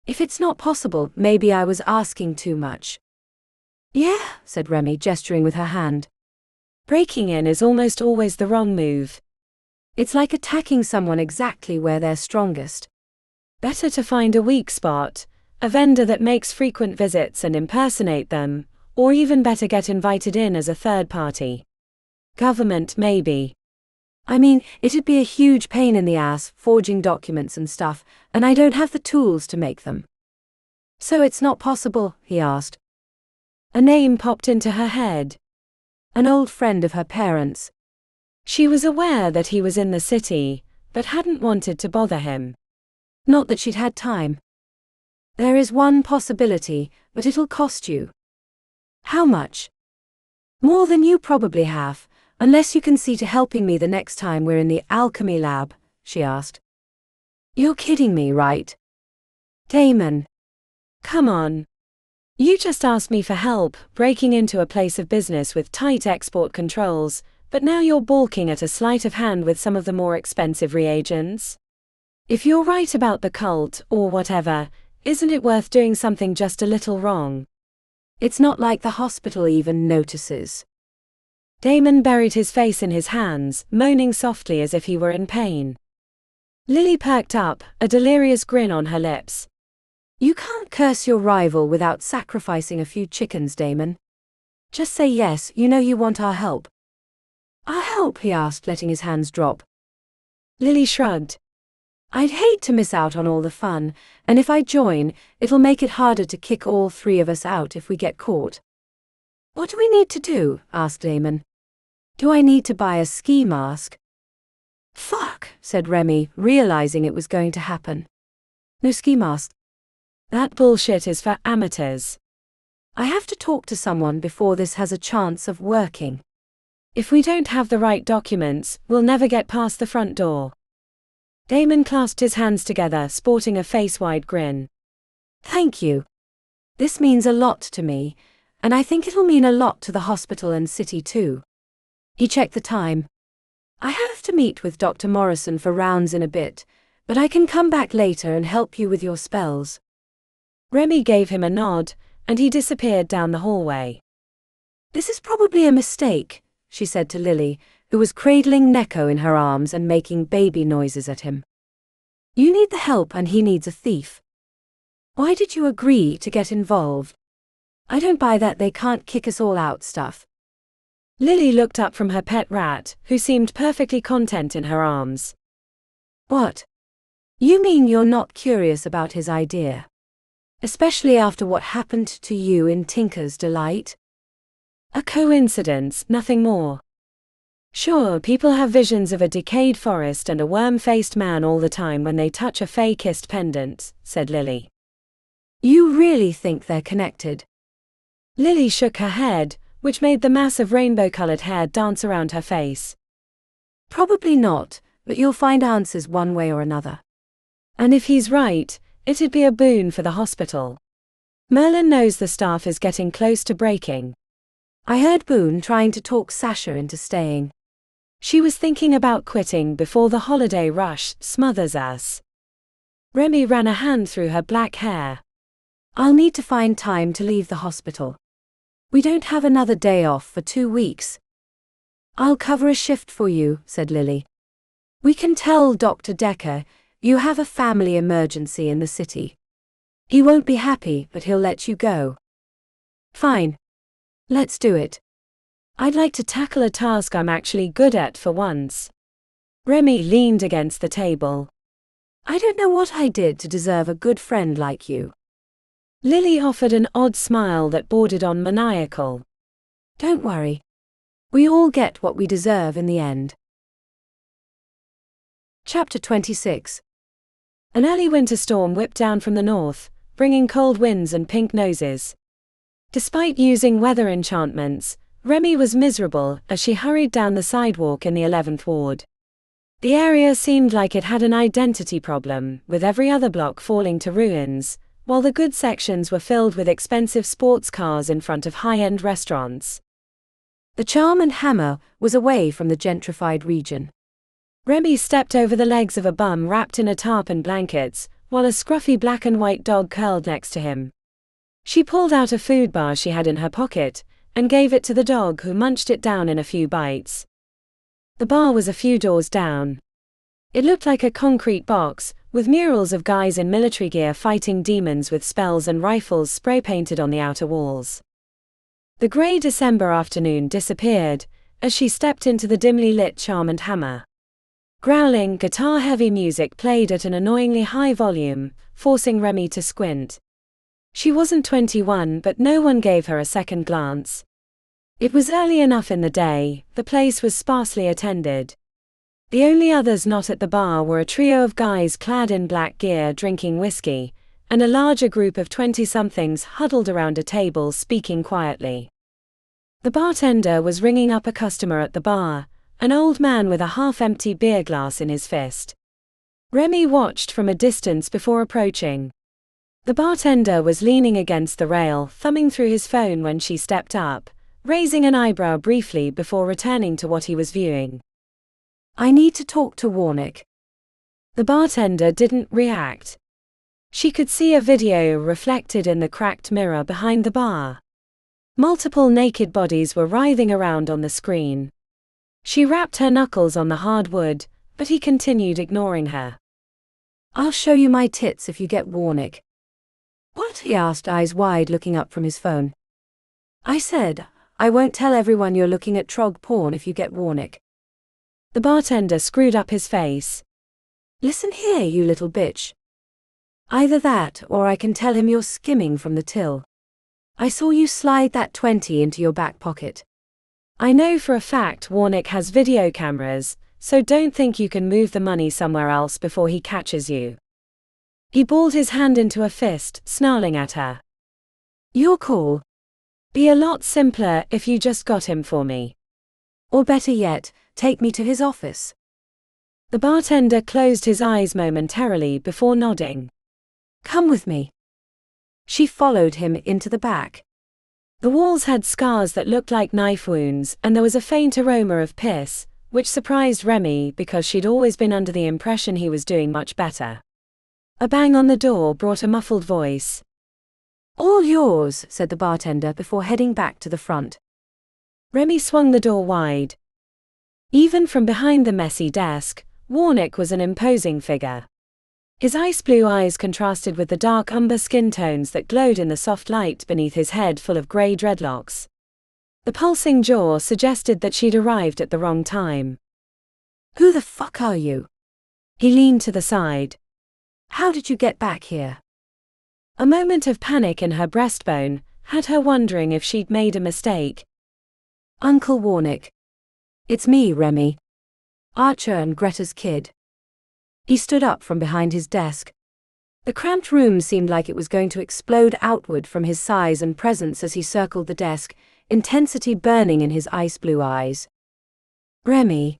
If it's not possible, maybe I was asking too much. Yeah, said Remi, gesturing with her hand. Breaking in is almost always the wrong move. It's like attacking someone exactly where they're strongest. Better to find a weak spot, a vendor that makes frequent visits and impersonate them, or even better get invited in as a third party. Government maybe. I mean, it'd be a huge pain in the ass, forging documents and stuff, and I don't have the tools to make them. So it's not possible, he asked. A name popped into her head. An old friend of her parents. She was aware that he was in the city, but hadn't wanted to bother him. Not that she'd had time. There is one possibility, but it'll cost you. How much? More than you probably have. Unless you can see to helping me the next time we're in the alchemy lab, she asked. You're kidding me, right? Damon. Come on. You just asked me for help, breaking into a place of business with tight export controls, but now you're balking at a sleight of hand with some of the more expensive reagents? If you're right about the cult, or whatever, isn't it worth doing something just a little wrong? It's not like the hospital even notices. Damon buried his face in his hands, moaning softly as if he were in pain. Lily perked up, a delirious grin on her lips. You can't curse your rival without sacrificing a few chickens, Damon. Just say yes, you know you want our help. Our help, he asked, letting his hands drop. Lily shrugged. I'd hate to miss out on all the fun, and if I join, it'll make it harder to kick all three of us out if we get caught. What do we need to do? Asked Damon. Do I need to buy a ski mask? Fuck, said Remi, realizing it was going to happen. No ski mask. That bullshit is for amateurs. I have to talk to someone before this has a chance of working. If we don't have the right documents, we'll never get past the front door. Damon clasped his hands together, sporting a face-wide grin. Thank you. This means a lot to me, and I think it'll mean a lot to the hospital and city too. He checked the time. I have to meet with Dr. Morrison for rounds in a bit, but I can come back later and help you with your spells. Remi gave him a nod, and he disappeared down the hallway. This is probably a mistake, she said to Lily, who was cradling Neko in her arms and making baby noises at him. You need the help and he needs a thief. Why did you agree to get involved? I don't buy that they can't kick us all out stuff. Lily looked up from her pet rat, who seemed perfectly content in her arms. What? You mean you're not curious about his idea? Especially after what happened to you in Tinker's Delight? A coincidence, nothing more. Sure, people have visions of a decayed forest and a worm-faced man all the time when they touch a fey-kissed pendant, said Lily. You really think they're connected? Lily shook her head, which made the mass of rainbow-colored hair dance around her face. Probably not, but you'll find answers one way or another. And if he's right, it'd be a boon for the hospital. Merlin knows the staff is getting close to breaking. I heard Boone trying to talk Sasha into staying. She was thinking about quitting before the holiday rush smothers us. Remi ran a hand through her black hair. I'll need to find time to leave the hospital. We don't have another day off for 2 weeks. I'll cover a shift for you, said Lily. We can tell Dr. Decker you have a family emergency in the city. He won't be happy, but he'll let you go. Fine. Let's do it. I'd like to tackle a task I'm actually good at for once. Remi leaned against the table. I don't know what I did to deserve a good friend like you. Lily offered an odd smile that bordered on maniacal. Don't worry. We all get what we deserve in the end. Chapter 26. An early winter storm whipped down from the north, bringing cold winds and pink noses. Despite using weather enchantments, Remi was miserable as she hurried down the sidewalk in the 11th ward. The area seemed like it had an identity problem, with every other block falling to ruins, while the good sections were filled with expensive sports cars in front of high-end restaurants. The charm and hammer was away from the gentrified region. Remi stepped over the legs of a bum wrapped in a tarp and blankets, while a scruffy black and white dog curled next to him. She pulled out a food bar she had in her pocket and gave it to the dog, who munched it down in a few bites. The bar was a few doors down. It looked like a concrete box, with murals of guys in military gear fighting demons with spells and rifles spray-painted on the outer walls. The grey December afternoon disappeared as she stepped into the dimly lit Charm and Hammer. Growling, guitar-heavy music played at an annoyingly high volume, forcing Remi to squint. She wasn't 21, but no one gave her a second glance. It was early enough in the day, the place was sparsely attended. The only others not at the bar were a trio of guys clad in black gear drinking whiskey, and a larger group of 20-somethings huddled around a table speaking quietly. The bartender was ringing up a customer at the bar, an old man with a half-empty beer glass in his fist. Remi watched from a distance before approaching. The bartender was leaning against the rail, thumbing through his phone when she stepped up, raising an eyebrow briefly before returning to what he was viewing. "I need to talk to Warnick." The bartender didn't react. She could see a video reflected in the cracked mirror behind the bar. Multiple naked bodies were writhing around on the screen. She rapped her knuckles on the hard wood, but he continued ignoring her. "I'll show you my tits if you get Warnick." "What?" he asked, eyes wide, looking up from his phone. "I said, I won't tell everyone you're looking at trog porn if you get Warnick." The bartender screwed up his face. "Listen here, you little bitch. Either that or I can tell him you're skimming from the till. I saw you slide that 20 into your back pocket. I know for a fact Warnick has video cameras, so don't think you can move the money somewhere else before he catches you." He balled his hand into a fist, snarling at her. "Your call. Be a lot simpler if you just got him for me. Or better yet, take me to his office." The bartender closed his eyes momentarily before nodding. "Come with me." She followed him into the back. The walls had scars that looked like knife wounds, and there was a faint aroma of piss, which surprised Remi because she'd always been under the impression he was doing much better. A bang on the door brought a muffled voice. "All yours," said the bartender before heading back to the front. Remi swung the door wide. Even from behind the messy desk, Warnick was an imposing figure. His ice blue eyes contrasted with the dark umber skin tones that glowed in the soft light beneath his head full of grey dreadlocks. The pulsing jaw suggested that she'd arrived at the wrong time. "Who the fuck are you?" He leaned to the side. "How did you get back here?" A moment of panic in her breastbone had her wondering if she'd made a mistake. "Uncle Warnick. It's me, Remi. Archer and Greta's kid." He stood up from behind his desk. The cramped room seemed like it was going to explode outward from his size and presence as he circled the desk, intensity burning in his ice blue eyes. "Remi."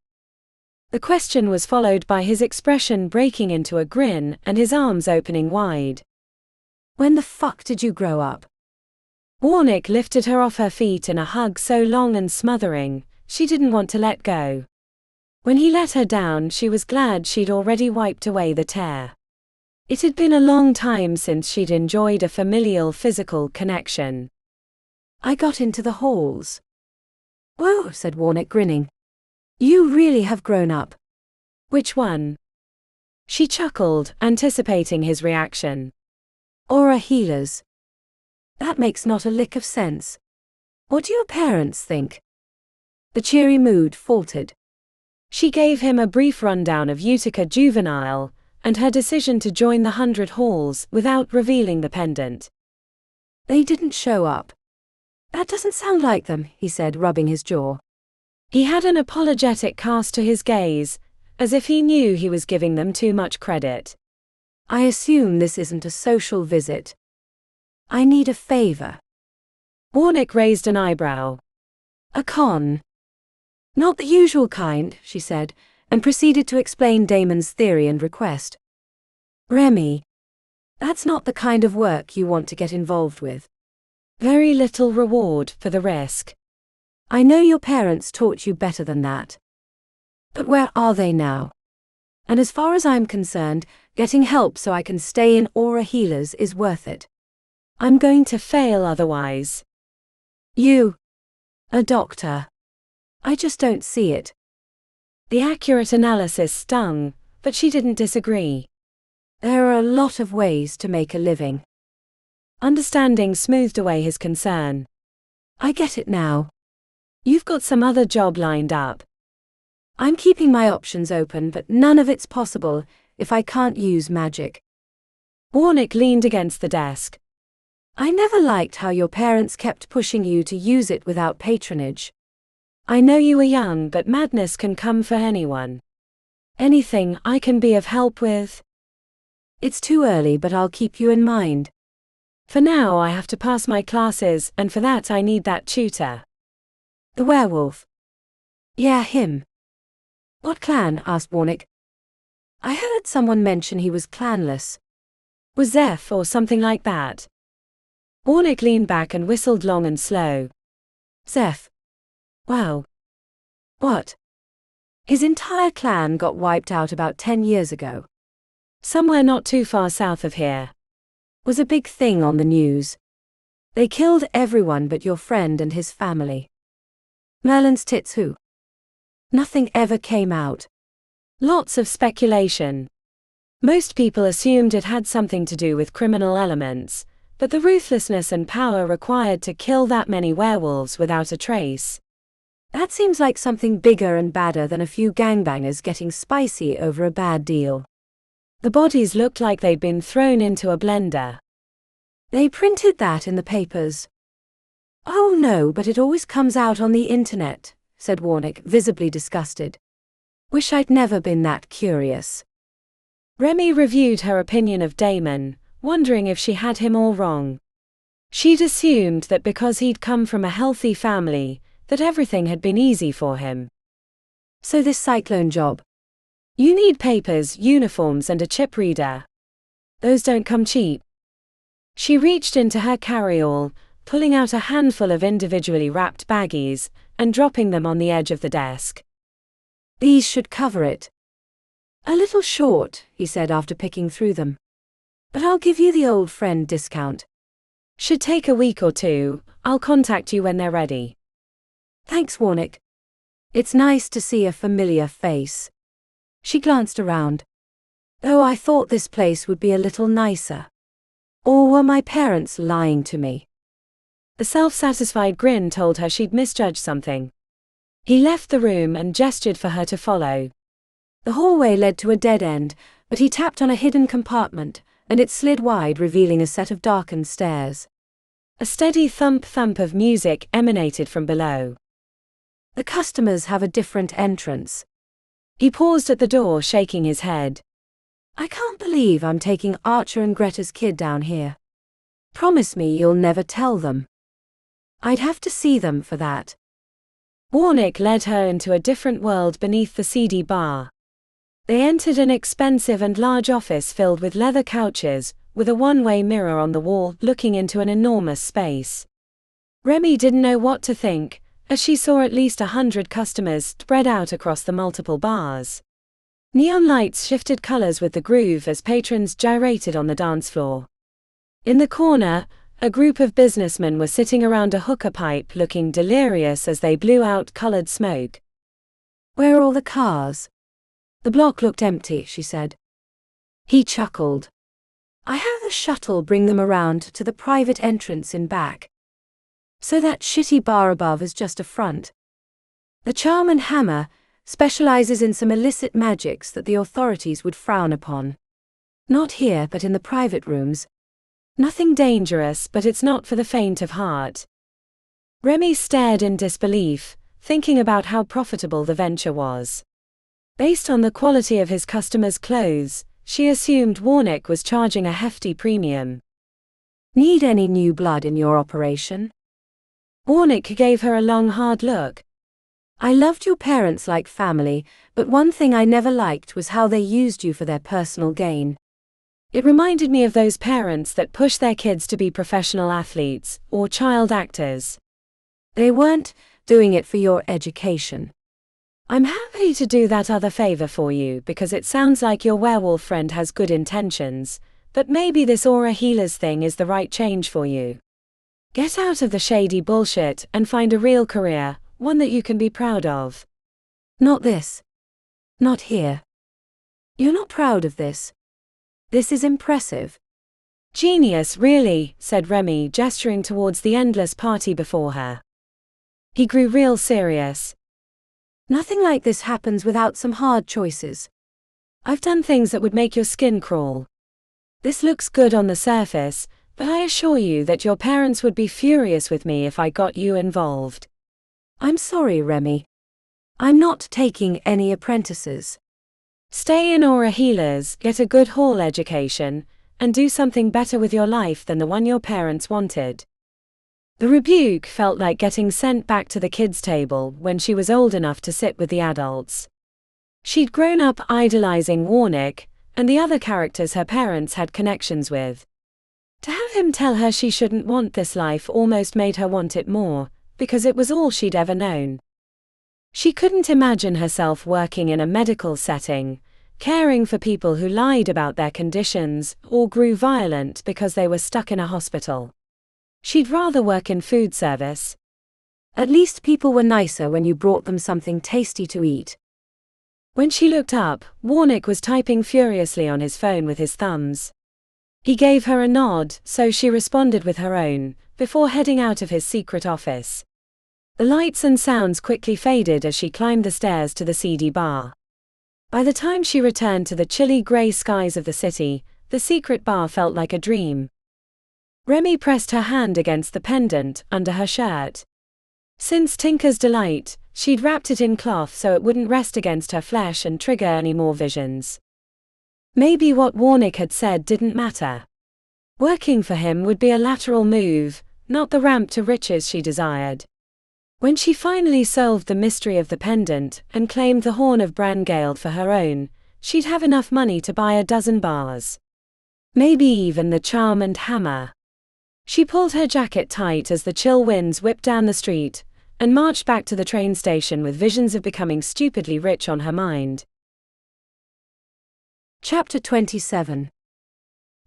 The question was followed by his expression breaking into a grin and his arms opening wide. "When the fuck did you grow up?" Warnick lifted her off her feet in a hug so long and smothering, she didn't want to let go. When he let her down, she was glad she'd already wiped away the tear. It had been a long time since she'd enjoyed a familial physical connection. "I got into the halls." "Whoa," said Warnick, grinning. "You really have grown up." "Which one?" She chuckled, anticipating his reaction. "Aura healers. That makes not a lick of sense. What do your parents think?" The cheery mood faltered. She gave him a brief rundown of Utica Juvenile and her decision to join the 100 Halls without revealing the pendant. "They didn't show up." "That doesn't sound like them," he said, rubbing his jaw. He had an apologetic cast to his gaze, as if he knew he was giving them too much credit. "I assume this isn't a social visit. I need a favor." Warnick raised an eyebrow. "A con?" "Not the usual kind," she said, and proceeded to explain Damon's theory and request. "Remi, that's not the kind of work you want to get involved with. Very little reward for the risk. I know your parents taught you better than that. But where are they now? And as far as I'm concerned, Getting help so I can stay in aura healers is worth it. I'm going to fail otherwise. You. A doctor. I just don't see it. The accurate analysis stung, but she didn't disagree. There are a lot of ways to make a living. Understanding smoothed away his concern. I get it now. You've got some other job lined up. I'm keeping my options open, but none of it's possible if I can't use magic. Warnick leaned against the desk. I never liked how your parents kept pushing you to use it without patronage. I know you were young, but madness can come for anyone. Anything I can be of help with? It's too early, but I'll keep you in mind. For now I have to pass my classes, and for that I need that tutor. The werewolf. Yeah, him. What clan? Asked Warnick. I heard someone mention he was clanless. Was Zeph or something like that? Warnick leaned back and whistled long and slow. Zeph. Wow. What? His entire clan got wiped out about 10 years ago. Somewhere not too far south of here. Was a big thing on the news. They killed everyone but your friend and his family. Merlin's tits who? Nothing ever came out. Lots of speculation. Most people assumed it had something to do with criminal elements, but the ruthlessness and power required to kill that many werewolves without a trace. That seems like something bigger and badder than a few gangbangers getting spicy over a bad deal. The bodies looked like they'd been thrown into a blender. They printed that in the papers. Oh no, but it always comes out on the internet, said Warnick, visibly disgusted. Wish I'd never been that curious. Remi reviewed her opinion of Damon, wondering if she had him all wrong. She'd assumed that because he'd come from a healthy family, that everything had been easy for him. So this cyclone job. You need papers, uniforms and a chip reader. Those don't come cheap. She reached into her carry-all, pulling out a handful of individually wrapped baggies, and dropping them on the edge of the desk. These should cover it. A little short, he said after picking through them. But I'll give you the old friend discount. Should take a week or two, I'll contact you when they're ready. Thanks, Warnick. It's nice to see a familiar face. She glanced around. Oh, I thought this place would be a little nicer. Or were my parents lying to me? The self-satisfied grin told her she'd misjudged something. He left the room and gestured for her to follow. The hallway led to a dead end, but he tapped on a hidden compartment, and it slid wide, revealing a set of darkened stairs. A steady thump-thump of music emanated from below. The customers have a different entrance. He paused at the door, shaking his head. I can't believe I'm taking Archer and Greta's kid down here. Promise me you'll never tell them. I'd have to see them for that. Warnick led her into a different world beneath the seedy bar. They entered an expensive and large office filled with leather couches, with a one-way mirror on the wall looking into an enormous space. Remi didn't know what to think, as she saw at least 100 customers spread out across the multiple bars. Neon lights shifted colors with the groove as patrons gyrated on the dance floor. In the corner, a group of businessmen were sitting around a hookah pipe looking delirious as they blew out colored smoke. Where are all the cars? The block looked empty, she said. He chuckled. I have a shuttle bring them around to the private entrance in back. So that shitty bar above is just a front. The Charm and Hammer specializes in some illicit magics that the authorities would frown upon. Not here, but in the private rooms. Nothing dangerous, but it's not for the faint of heart. Remi stared in disbelief, thinking about how profitable the venture was. Based on the quality of his customers' clothes, she assumed Warnick was charging a hefty premium. Need any new blood in your operation? Warnick gave her a long, hard look. I loved your parents like family, but one thing I never liked was how they used you for their personal gain. It reminded me of those parents that push their kids to be professional athletes or child actors. They weren't doing it for your education. I'm happy to do that other favor for you because it sounds like your werewolf friend has good intentions, but maybe this aura healers thing is the right change for you. Get out of the shady bullshit and find a real career, one that you can be proud of. Not this. Not here. You're not proud of this. This is impressive. Genius, really, said Remi, gesturing towards the endless party before her. He grew real serious. Nothing like this happens without some hard choices. I've done things that would make your skin crawl. This looks good on the surface, but I assure you that your parents would be furious with me if I got you involved. I'm sorry, Remi. I'm not taking any apprentices. Stay in Aura Healers, get a good hall education, and do something better with your life than the one your parents wanted. The rebuke felt like getting sent back to the kids' table when she was old enough to sit with the adults. She'd grown up idolizing Warnick and the other characters her parents had connections with. To have him tell her she shouldn't want this life almost made her want it more, because it was all she'd ever known. She couldn't imagine herself working in a medical setting, caring for people who lied about their conditions or grew violent because they were stuck in a hospital. She'd rather work in food service. At least people were nicer when you brought them something tasty to eat. When she looked up, Warnick was typing furiously on his phone with his thumbs. He gave her a nod, so she responded with her own, before heading out of his secret office. The lights and sounds quickly faded as she climbed the stairs to the seedy bar. By the time she returned to the chilly grey skies of the city, the secret bar felt like a dream. Remi pressed her hand against the pendant under her shirt. Since Tinker's Delight, she'd wrapped it in cloth so it wouldn't rest against her flesh and trigger any more visions. Maybe what Warnick had said didn't matter. Working for him would be a lateral move, not the ramp to riches she desired. When she finally solved the mystery of the pendant and claimed the Horn of Brangale for her own, she'd have enough money to buy a dozen bars. Maybe even the charm and hammer. She pulled her jacket tight as the chill winds whipped down the street, and marched back to the train station with visions of becoming stupidly rich on her mind. Chapter 27.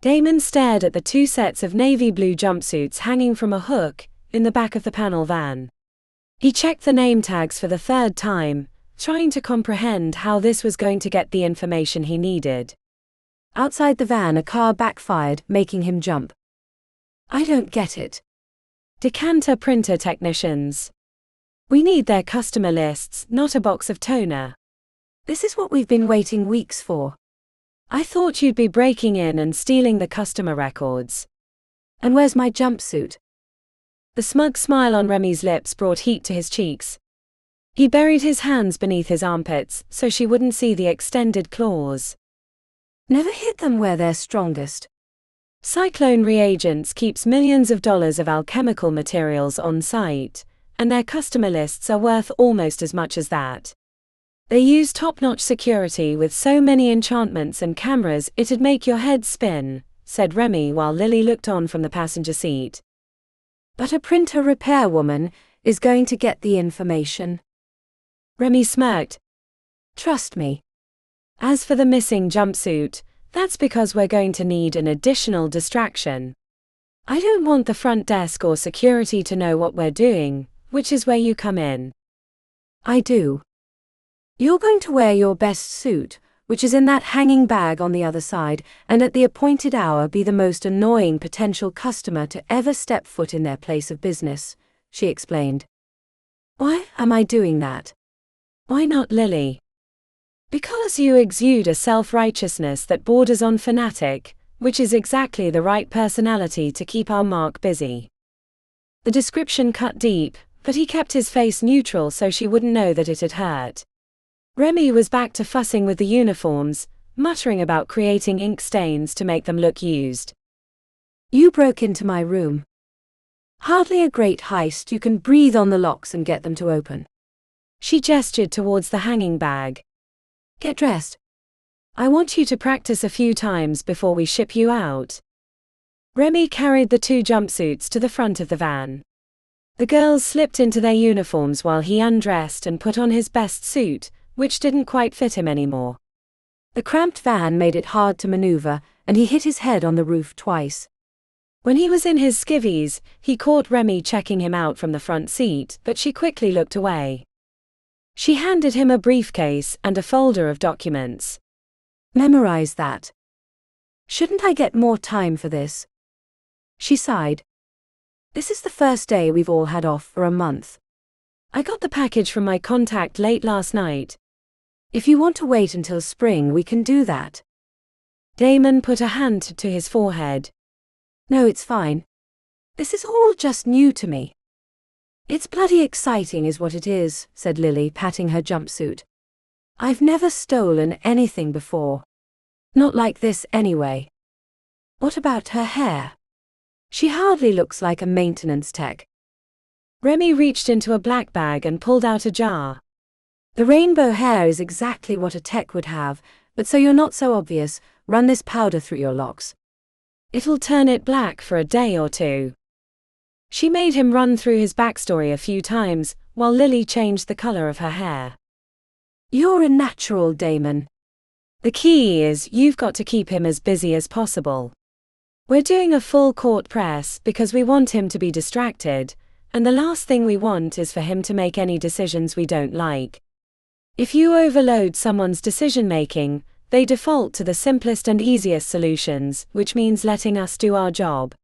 Damon stared at the two sets of navy blue jumpsuits hanging from a hook in the back of the panel van. He checked the name tags for the third time, trying to comprehend how this was going to get the information he needed. Outside the van, a car backfired, making him jump. I don't get it. Decanter printer technicians. We need their customer lists, not a box of toner. This is what we've been waiting weeks for. I thought you'd be breaking in and stealing the customer records. And where's my jumpsuit? The smug smile on Remi's lips brought heat to his cheeks. He buried his hands beneath his armpits so she wouldn't see the extended claws. Never hit them where they're strongest. Cyclone Reagents keeps millions of dollars of alchemical materials on site, and their customer lists are worth almost as much as that. They use top-notch security with so many enchantments and cameras it'd make your head spin, said Remi while Lily looked on from the passenger seat. But a printer repair woman is going to get the information. Remi smirked. Trust me. As for the missing jumpsuit, that's because we're going to need an additional distraction. I don't want the front desk or security to know what we're doing, which is where you come in. I do. You're going to wear your best suit, which is in that hanging bag on the other side, and at the appointed hour be the most annoying potential customer to ever step foot in their place of business, she explained. Why am I doing that? Why not Lily? Because you exude a self-righteousness that borders on fanatic, which is exactly the right personality to keep our Mark busy. The description cut deep, but he kept his face neutral so she wouldn't know that it had hurt. Remi was back to fussing with the uniforms, muttering about creating ink stains to make them look used. You broke into my room. Hardly a great heist, you can breathe on the locks and get them to open. She gestured towards the hanging bag. Get dressed. I want you to practice a few times before we ship you out. Remi carried the two jumpsuits to the front of the van. The girls slipped into their uniforms while he undressed and put on his best suit, which didn't quite fit him anymore. The cramped van made it hard to maneuver, and he hit his head on the roof twice. When he was in his skivvies, he caught Remi checking him out from the front seat, but she quickly looked away. She handed him a briefcase and a folder of documents. Memorize that. Shouldn't I get more time for this? She sighed. This is the first day we've all had off for a month. I got the package from my contact late last night. If you want to wait until spring, we can do that. Damon put a hand to his forehead. No, it's fine. This is all just new to me. It's bloody exciting is what it is, said Lily, patting her jumpsuit. I've never stolen anything before. Not like this anyway. What about her hair? She hardly looks like a maintenance tech. Remi reached into a black bag and pulled out a jar. The rainbow hair is exactly what a tech would have, but so you're not so obvious, run this powder through your locks. It'll turn it black for a day or two. She made him run through his backstory a few times, while Lily changed the color of her hair. You're a natural, Damon. The key is you've got to keep him as busy as possible. We're doing a full court press because we want him to be distracted, and the last thing we want is for him to make any decisions we don't like. If you overload someone's decision-making, they default to the simplest and easiest solutions, which means letting us do our job.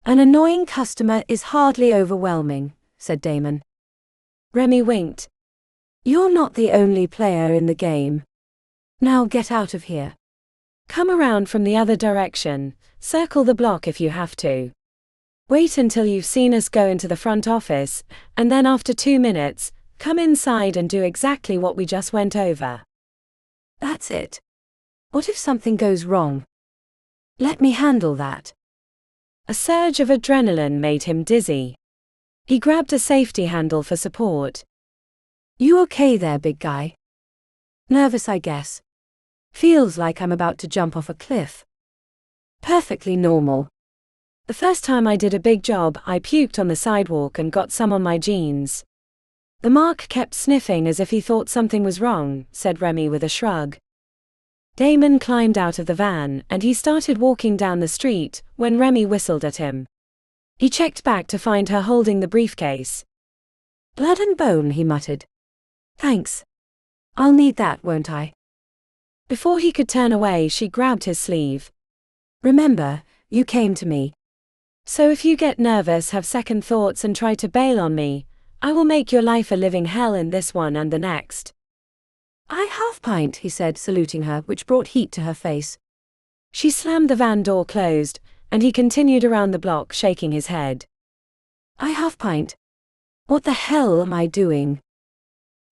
An annoying customer is hardly overwhelming, said Damon. Remi winked. You're not the only player in the game. Now get out of here. Come around from the other direction, circle the block if you have to. Wait until you've seen us go into the front office, and then after 2 minutes, come inside and do exactly what we just went over. That's it. What if something goes wrong? Let me handle that. A surge of adrenaline made him dizzy. He grabbed a safety handle for support. You okay there, big guy? Nervous, I guess. Feels like I'm about to jump off a cliff. Perfectly normal. The first time I did a big job, I puked on the sidewalk and got some on my jeans. The mark kept sniffing as if he thought something was wrong, said Remi with a shrug. Damon climbed out of the van and he started walking down the street when Remi whistled at him. He checked back to find her holding the briefcase. Blood and bone, he muttered. Thanks. I'll need that, won't I? Before he could turn away, she grabbed his sleeve. Remember, you came to me. So if you get nervous, have second thoughts and try to bail on me, I will make your life a living hell in this one and the next. I have Pint, he said, saluting her, which brought heat to her face. She slammed the van door closed, and he continued around the block shaking his head. I have Pint. What the hell am I doing?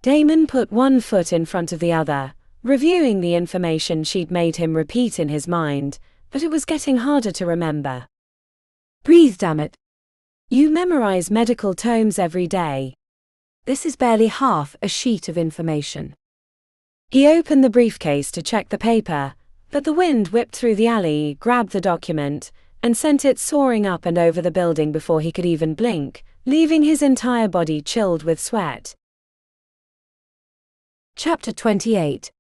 Damon put one foot in front of the other, reviewing the information she'd made him repeat in his mind, but it was getting harder to remember. Breathe, damn it. You memorize medical tomes every day. This is barely half a sheet of information. He opened the briefcase to check the paper, but the wind whipped through the alley, grabbed the document, and sent it soaring up and over the building before he could even blink, leaving his entire body chilled with sweat. Chapter 28.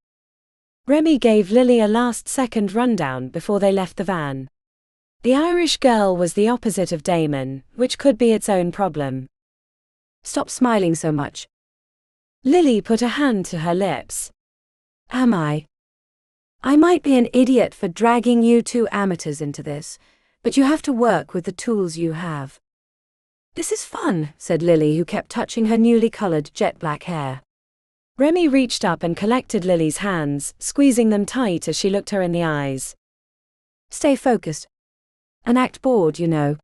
Remi gave Lily a last-second rundown before they left the van. The Irish girl was the opposite of Damon, which could be its own problem. Stop smiling so much. Lily put a hand to her lips. Am I? I might be an idiot for dragging you two amateurs into this, but you have to work with the tools you have. This is fun, said Lily, who kept touching her newly colored jet black hair. Remi reached up and collected Lily's hands, squeezing them tight as she looked her in the eyes. Stay focused. And act bored, you know.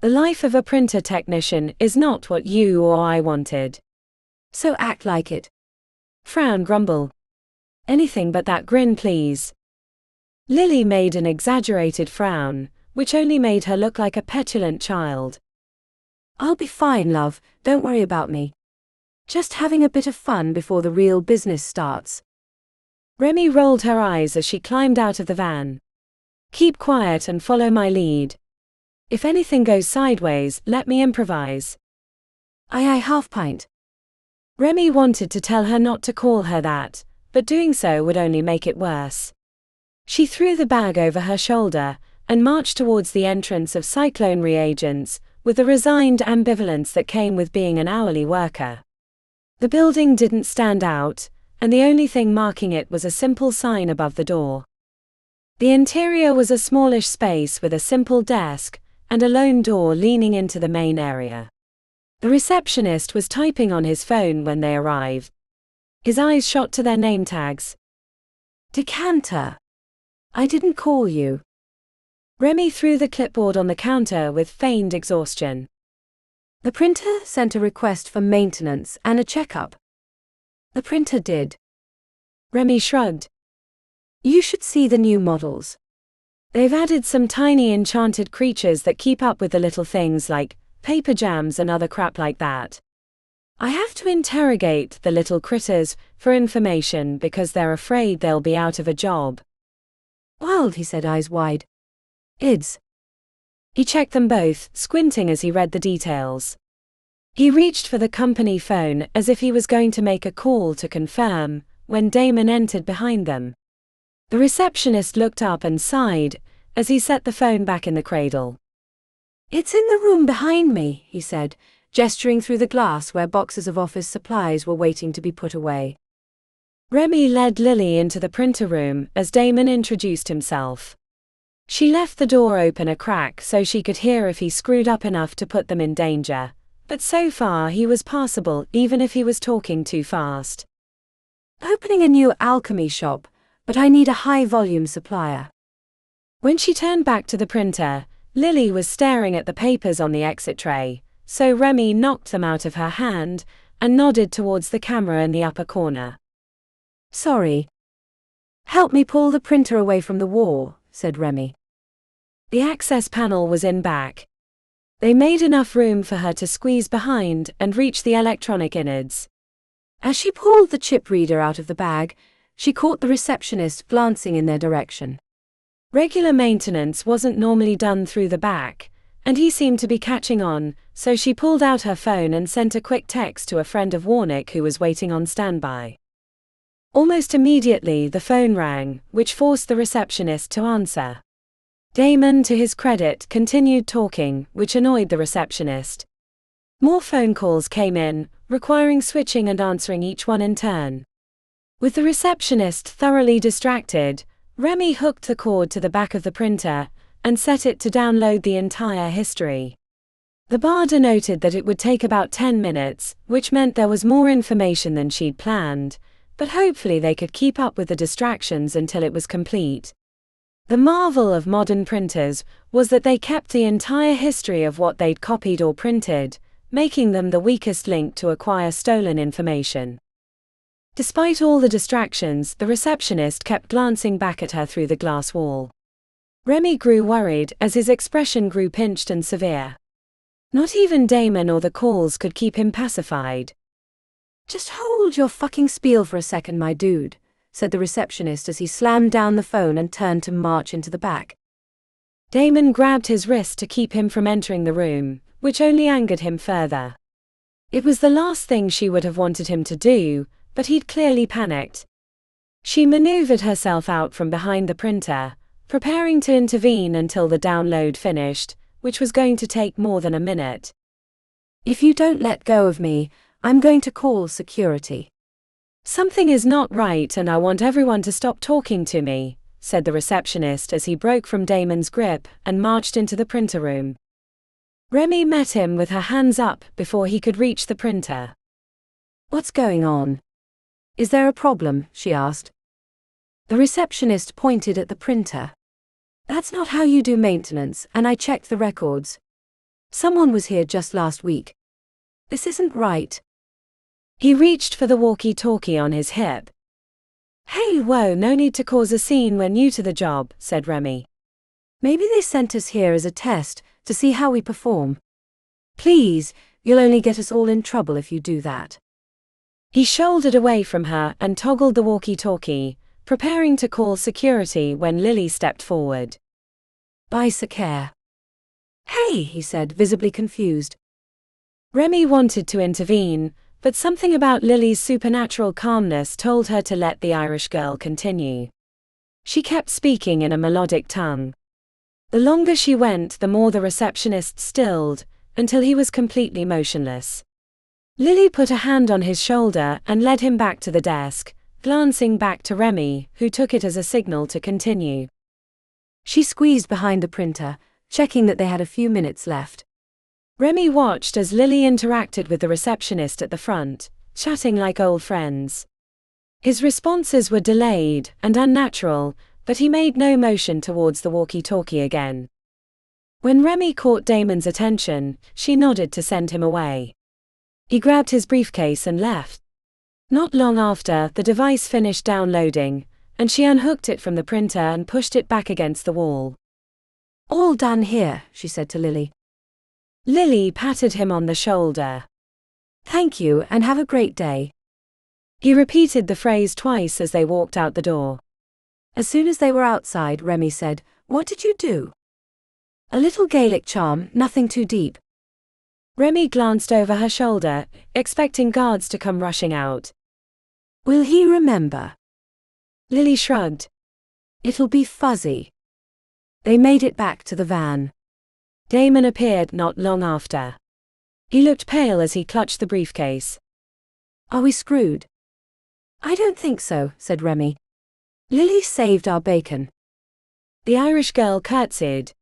The life of a printer technician is not what you or I wanted. So act like it. Frown, grumble. Anything but that grin, please. Lily made an exaggerated frown, which only made her look like a petulant child. I'll be fine, love, don't worry about me. Just having a bit of fun before the real business starts. Remi rolled her eyes as she climbed out of the van. Keep quiet and follow my lead. If anything goes sideways, let me improvise. Aye, half pint. Remi wanted to tell her not to call her that, but doing so would only make it worse. She threw the bag over her shoulder and marched towards the entrance of Cyclone Reagents, with the resigned ambivalence that came with being an hourly worker. The building didn't stand out, and the only thing marking it was a simple sign above the door. The interior was a smallish space with a simple desk and a lone door leaning into the main area. The receptionist was typing on his phone when they arrived. His eyes shot to their name tags. Decanter. I didn't call you. Remi threw the clipboard on the counter with feigned exhaustion. The printer sent a request for maintenance and a checkup. The printer did. Remi shrugged. You should see the new models. They've added some tiny enchanted creatures that keep up with the little things like paper jams and other crap like that. I have to interrogate the little critters for information because they're afraid they'll be out of a job. Wilde, he said, eyes wide. Ids. He checked them both, squinting as he read the details. He reached for the company phone as if he was going to make a call to confirm, when Damon entered behind them. The receptionist looked up and sighed as he set the phone back in the cradle. It's in the room behind me, he said, gesturing through the glass where boxes of office supplies were waiting to be put away. Remi led Lily into the printer room as Damon introduced himself. She left the door open a crack so she could hear if he screwed up enough to put them in danger, but so far he was passable even if he was talking too fast. Opening a new alchemy shop, but I need a high-volume supplier. When she turned back to the printer, Lily was staring at the papers on the exit tray, so Remi knocked them out of her hand and nodded towards the camera in the upper corner. Sorry. Help me pull the printer away from the wall, said Remi. The access panel was in back. They made enough room for her to squeeze behind and reach the electronic innards. As she pulled the chip reader out of the bag, she caught the receptionist glancing in their direction. Regular maintenance wasn't normally done through the back, and he seemed to be catching on, so she pulled out her phone and sent a quick text to a friend of Warnick who was waiting on standby. Almost immediately the phone rang, which forced the receptionist to answer. Damon, to his credit, continued talking, which annoyed the receptionist. More phone calls came in, requiring switching and answering each one in turn. With the receptionist thoroughly distracted, Remi hooked the cord to the back of the printer and set it to download the entire history. The bar denoted that it would take about 10 minutes, which meant there was more information than she'd planned, but hopefully they could keep up with the distractions until it was complete. The marvel of modern printers was that they kept the entire history of what they'd copied or printed, making them the weakest link to acquire stolen information. Despite all the distractions, the receptionist kept glancing back at her through the glass wall. Remi grew worried as his expression grew pinched and severe. Not even Damon or the calls could keep him pacified. Just hold your fucking spiel for a second, my dude, said the receptionist as he slammed down the phone and turned to march into the back. Damon grabbed his wrist to keep him from entering the room, which only angered him further. It was the last thing she would have wanted him to do, but he'd clearly panicked. She maneuvered herself out from behind the printer, preparing to intervene until the download finished, which was going to take more than a minute. If you don't let go of me, I'm going to call security. Something is not right and I want everyone to stop talking to me, said the receptionist as he broke from Damon's grip and marched into the printer room. Remi met him with her hands up before he could reach the printer. What's going on? Is there a problem? She asked. The receptionist pointed at the printer. That's not how you do maintenance, and I checked the records. Someone was here just last week. This isn't right. He reached for the walkie-talkie on his hip. Hey, whoa, no need to cause a scene when new to the job, said Remi. Maybe they sent us here as a test, to see how we perform. Please, you'll only get us all in trouble if you do that. He shouldered away from her and toggled the walkie-talkie, preparing to call security when Lily stepped forward. Bye, Sakare. Hey, he said, visibly confused. Remi wanted to intervene, but something about Lily's supernatural calmness told her to let the Irish girl continue. She kept speaking in a melodic tongue. The longer she went, the more the receptionist stilled, until he was completely motionless. Lily put a hand on his shoulder and led him back to the desk, glancing back to Remi, who took it as a signal to continue. She squeezed behind the printer, checking that they had a few minutes left. Remi watched as Lily interacted with the receptionist at the front, chatting like old friends. His responses were delayed and unnatural, but he made no motion towards the walkie-talkie again. When Remi caught Damon's attention, she nodded to send him away. He grabbed his briefcase and left. Not long after, the device finished downloading, and she unhooked it from the printer and pushed it back against the wall. "All done here," she said to Lily. Lily patted him on the shoulder. "Thank you and have a great day." He repeated the phrase twice as they walked out the door. As soon as they were outside, Remi said, "What did you do?" "A little Gaelic charm, nothing too deep." Remi glanced over her shoulder, expecting guards to come rushing out. "Will he remember?" Lily shrugged. "It'll be fuzzy." They made it back to the van. Damon appeared not long after. He looked pale as he clutched the briefcase. "Are we screwed?" "I don't think so," said Remi. "Lily saved our bacon." The Irish girl curtsied.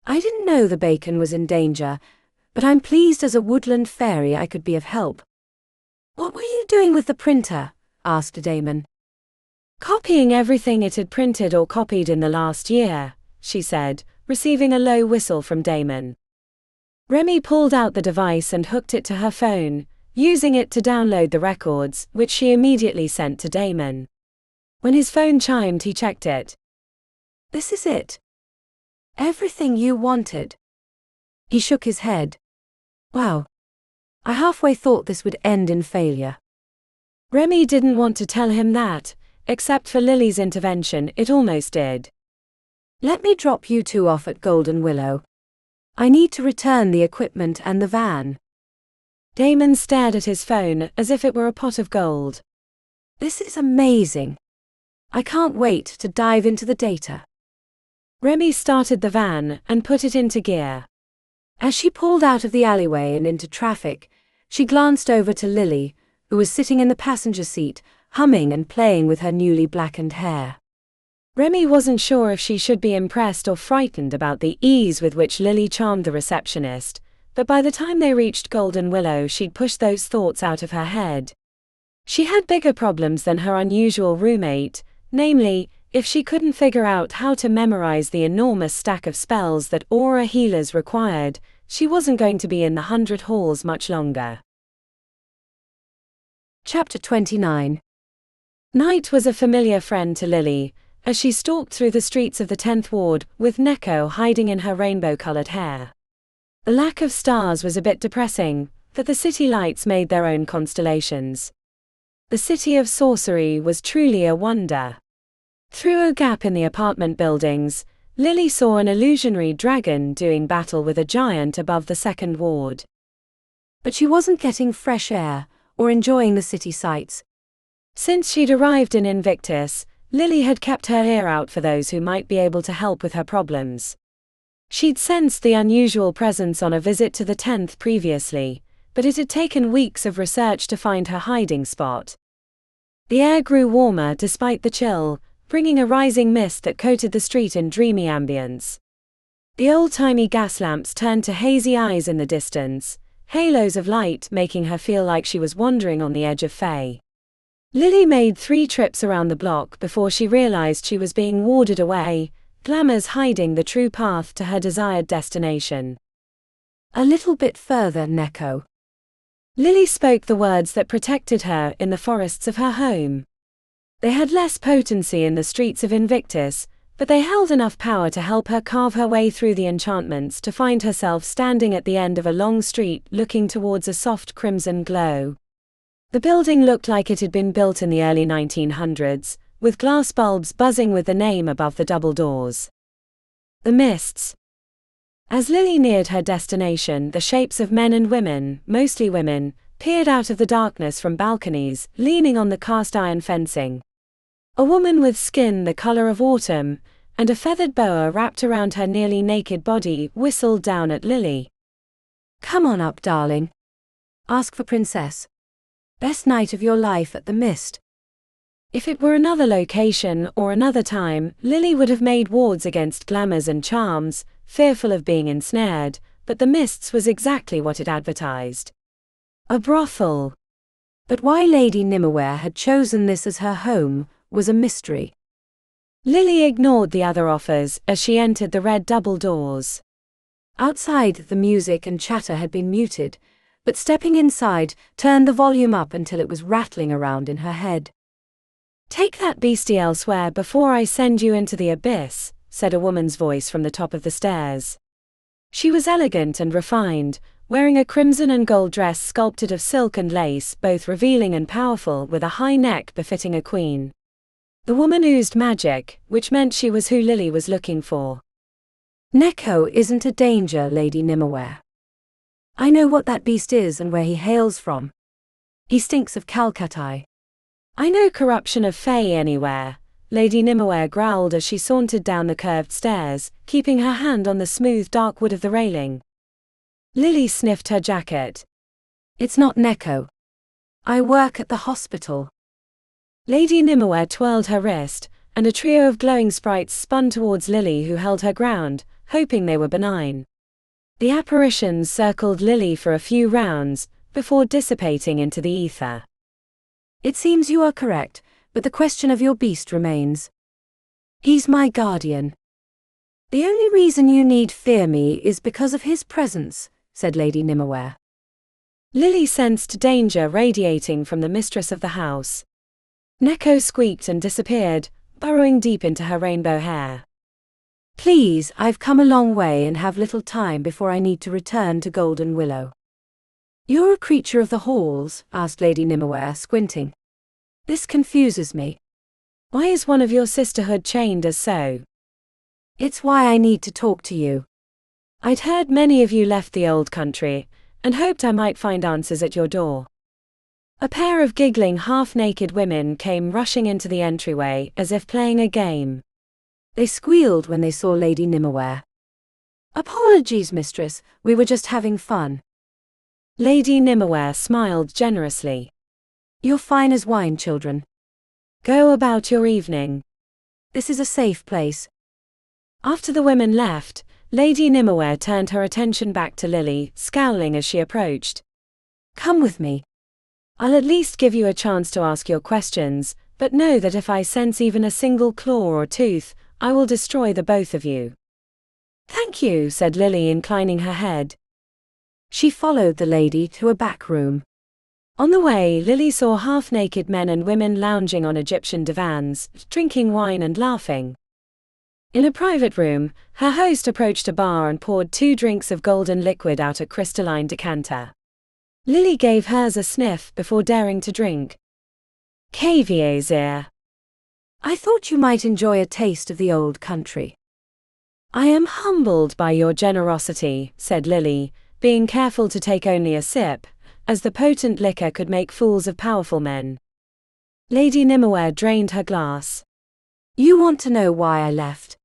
"I didn't know the bacon was in danger, but I'm pleased as a woodland fairy I could be of help." "What were you doing with the printer?" asked Damon. "Copying everything it had printed or copied in the last year," she said, receiving a low whistle from Damon. Remi pulled out the device and hooked it to her phone, using it to download the records, which she immediately sent to Damon. When his phone chimed, he checked it. "This is it. Everything you wanted." He shook his head. "Wow. I halfway thought this would end in failure." Remi didn't want to tell him that. Except for Lily's intervention, it almost did. "Let me drop you two off at Golden Willow. I need to return the equipment and the van." Damon stared at his phone as if it were a pot of gold. "This is amazing. I can't wait to dive into the data." Remi started the van and put it into gear. As she pulled out of the alleyway and into traffic, she glanced over to Lily, who was sitting in the passenger seat, humming and playing with her newly blackened hair. Remi wasn't sure if she should be impressed or frightened about the ease with which Lily charmed the receptionist, but by the time they reached Golden Willow, she'd pushed those thoughts out of her head. She had bigger problems than her unusual roommate, namely, if she couldn't figure out how to memorize the enormous stack of spells that aura healers required, she wasn't going to be in the 100 halls much longer. Chapter 29. Night was a familiar friend to Lily, as she stalked through the streets of the 10th Ward, with Neko hiding in her rainbow-colored hair. The lack of stars was a bit depressing, but the city lights made their own constellations. The city of sorcery was truly a wonder. Through a gap in the apartment buildings, Lily saw an illusionary dragon doing battle with a giant above the 2nd Ward. But she wasn't getting fresh air, or enjoying the city sights. Since she'd arrived in Invictus, Lily had kept her ear out for those who might be able to help with her problems. She'd sensed the unusual presence on a visit to the 10th previously, but it had taken weeks of research to find her hiding spot. The air grew warmer despite the chill, bringing a rising mist that coated the street in dreamy ambience. The old-timey gas lamps turned to hazy eyes in the distance, halos of light making her feel like she was wandering on the edge of Fae. Lily made 3 trips around the block before she realized she was being warded away, glamours hiding the true path to her desired destination. "A little bit further, Neko." Lily spoke the words that protected her in the forests of her home. They had less potency in the streets of Invictus, but they held enough power to help her carve her way through the enchantments to find herself standing at the end of a long street looking towards a soft crimson glow. The building looked like it had been built in the early 1900s, with glass bulbs buzzing with the name above the double doors. The mists. As Lily neared her destination, the shapes of men and women, mostly women, peered out of the darkness from balconies, leaning on the cast-iron fencing. A woman with skin the color of autumn, and a feathered boa wrapped around her nearly naked body, whistled down at Lily. "Come on up, darling. Ask for Princess. Best night of your life at the Mist." If it were another location or another time, Lily would have made wards against glamours and charms, fearful of being ensnared, but the Mists was exactly what it advertised. A brothel. But why Lady Nimmerware had chosen this as her home was a mystery. Lily ignored the other offers as she entered the red double doors. Outside, the music and chatter had been muted, but stepping inside turned the volume up until it was rattling around in her head. "Take that beastie elsewhere before I send you into the abyss," said a woman's voice from the top of the stairs. She was elegant and refined, wearing a crimson and gold dress sculpted of silk and lace, both revealing and powerful, with a high neck befitting a queen. The woman oozed magic, which meant she was who Lily was looking for. "Neko isn't a danger, Lady Nimmerware. I know what that beast is and where he hails from. He stinks of Calcutta." "I know corruption of Fae anywhere," Lady Nimmerware growled as she sauntered down the curved stairs, keeping her hand on the smooth dark wood of the railing. Lily sniffed her jacket. "It's not Neko. I work at the hospital." Lady Nimmerware twirled her wrist, and a trio of glowing sprites spun towards Lily, who held her ground, hoping they were benign. The apparitions circled Lily for a few rounds, before dissipating into the ether. "It seems you are correct, but the question of your beast remains. He's my guardian. The only reason you need fear me is because of his presence," said Lady Nimmerware. Lily sensed danger radiating from the mistress of the house. Neko squeaked and disappeared, burrowing deep into her rainbow hair. "Please, I've come a long way and have little time before I need to return to Golden Willow." "You're a creature of the halls?" asked Lady Nimmerware, squinting. "This confuses me." "Why is one of your sisterhood chained as so?" "It's why I need to talk to you." "I'd heard many of you left the old country, and hoped I might find answers at your door." A pair of giggling half-naked women came rushing into the entryway, as if playing a game. They squealed when they saw Lady Nimmerware. "Apologies, mistress, we were just having fun." Lady Nimmerware smiled generously. "You're fine as wine, children. Go about your evening. This is a safe place." After the women left, Lady Nimmerware turned her attention back to Lily, scowling as she approached. "Come with me. I'll at least give you a chance to ask your questions, but know that if I sense even a single claw or tooth, I will destroy the both of you." "Thank you," said Lily, inclining her head. She followed the lady to a back room. On the way, Lily saw half-naked men and women lounging on Egyptian divans, drinking wine and laughing. In a private room, her host approached a bar and poured 2 drinks of golden liquid out a crystalline decanter. Lily gave hers a sniff before daring to drink. "Cavier's. I thought you might enjoy a taste of the old country." "I am humbled by your generosity," said Lily, being careful to take only a sip, as the potent liquor could make fools of powerful men. Lady Nimmerware drained her glass. "You want to know why I left?"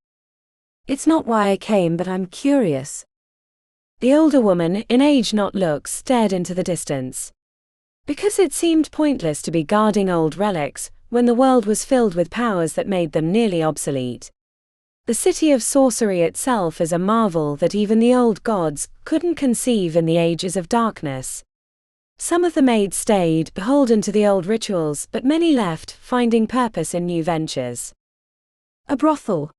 "It's not why I came, but I'm curious." The older woman, in age not looks, stared into the distance. "Because it seemed pointless to be guarding old relics, when the world was filled with powers that made them nearly obsolete. The city of sorcery itself is a marvel that even the old gods couldn't conceive in the ages of darkness. Some of the maids stayed, beholden to the old rituals, but many left, finding purpose in new ventures." "A brothel?"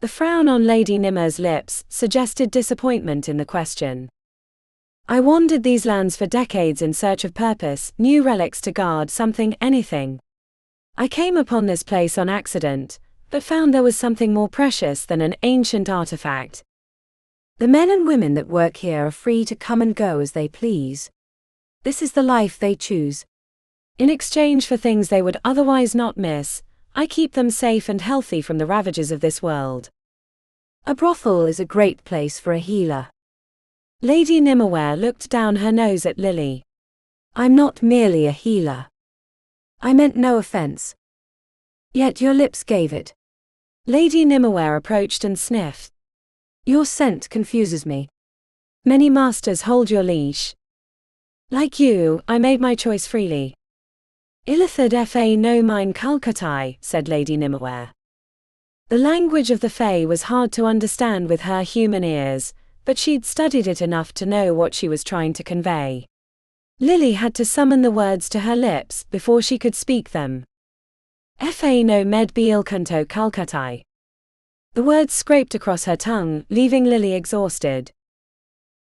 The frown on Lady Nimmer's lips suggested disappointment in the question. "I wandered these lands for decades in search of purpose, new relics to guard, something, anything. I came upon this place on accident, but found there was something more precious than an ancient artifact." "The men and women that work here are free to come and go as they please. This is the life they choose. In exchange for things they would otherwise not miss, I keep them safe and healthy from the ravages of this world." A brothel is a great place for a healer. Lady Nimmerware looked down her nose at Lily. I'm not merely a healer. I meant no offense. Yet your lips gave it. Lady Nimmerware approached and sniffed. Your scent confuses me. Many masters hold your leash. Like you, I made my choice freely. Illithid fa no mine Calcuttai, said Lady Nimmerware. The language of the Fae was hard to understand with her human ears, but she'd studied it enough to know what she was trying to convey. Lily had to summon the words to her lips before she could speak them. Fa no medbi ilkanto Calcuttai. The words scraped across her tongue, leaving Lily exhausted.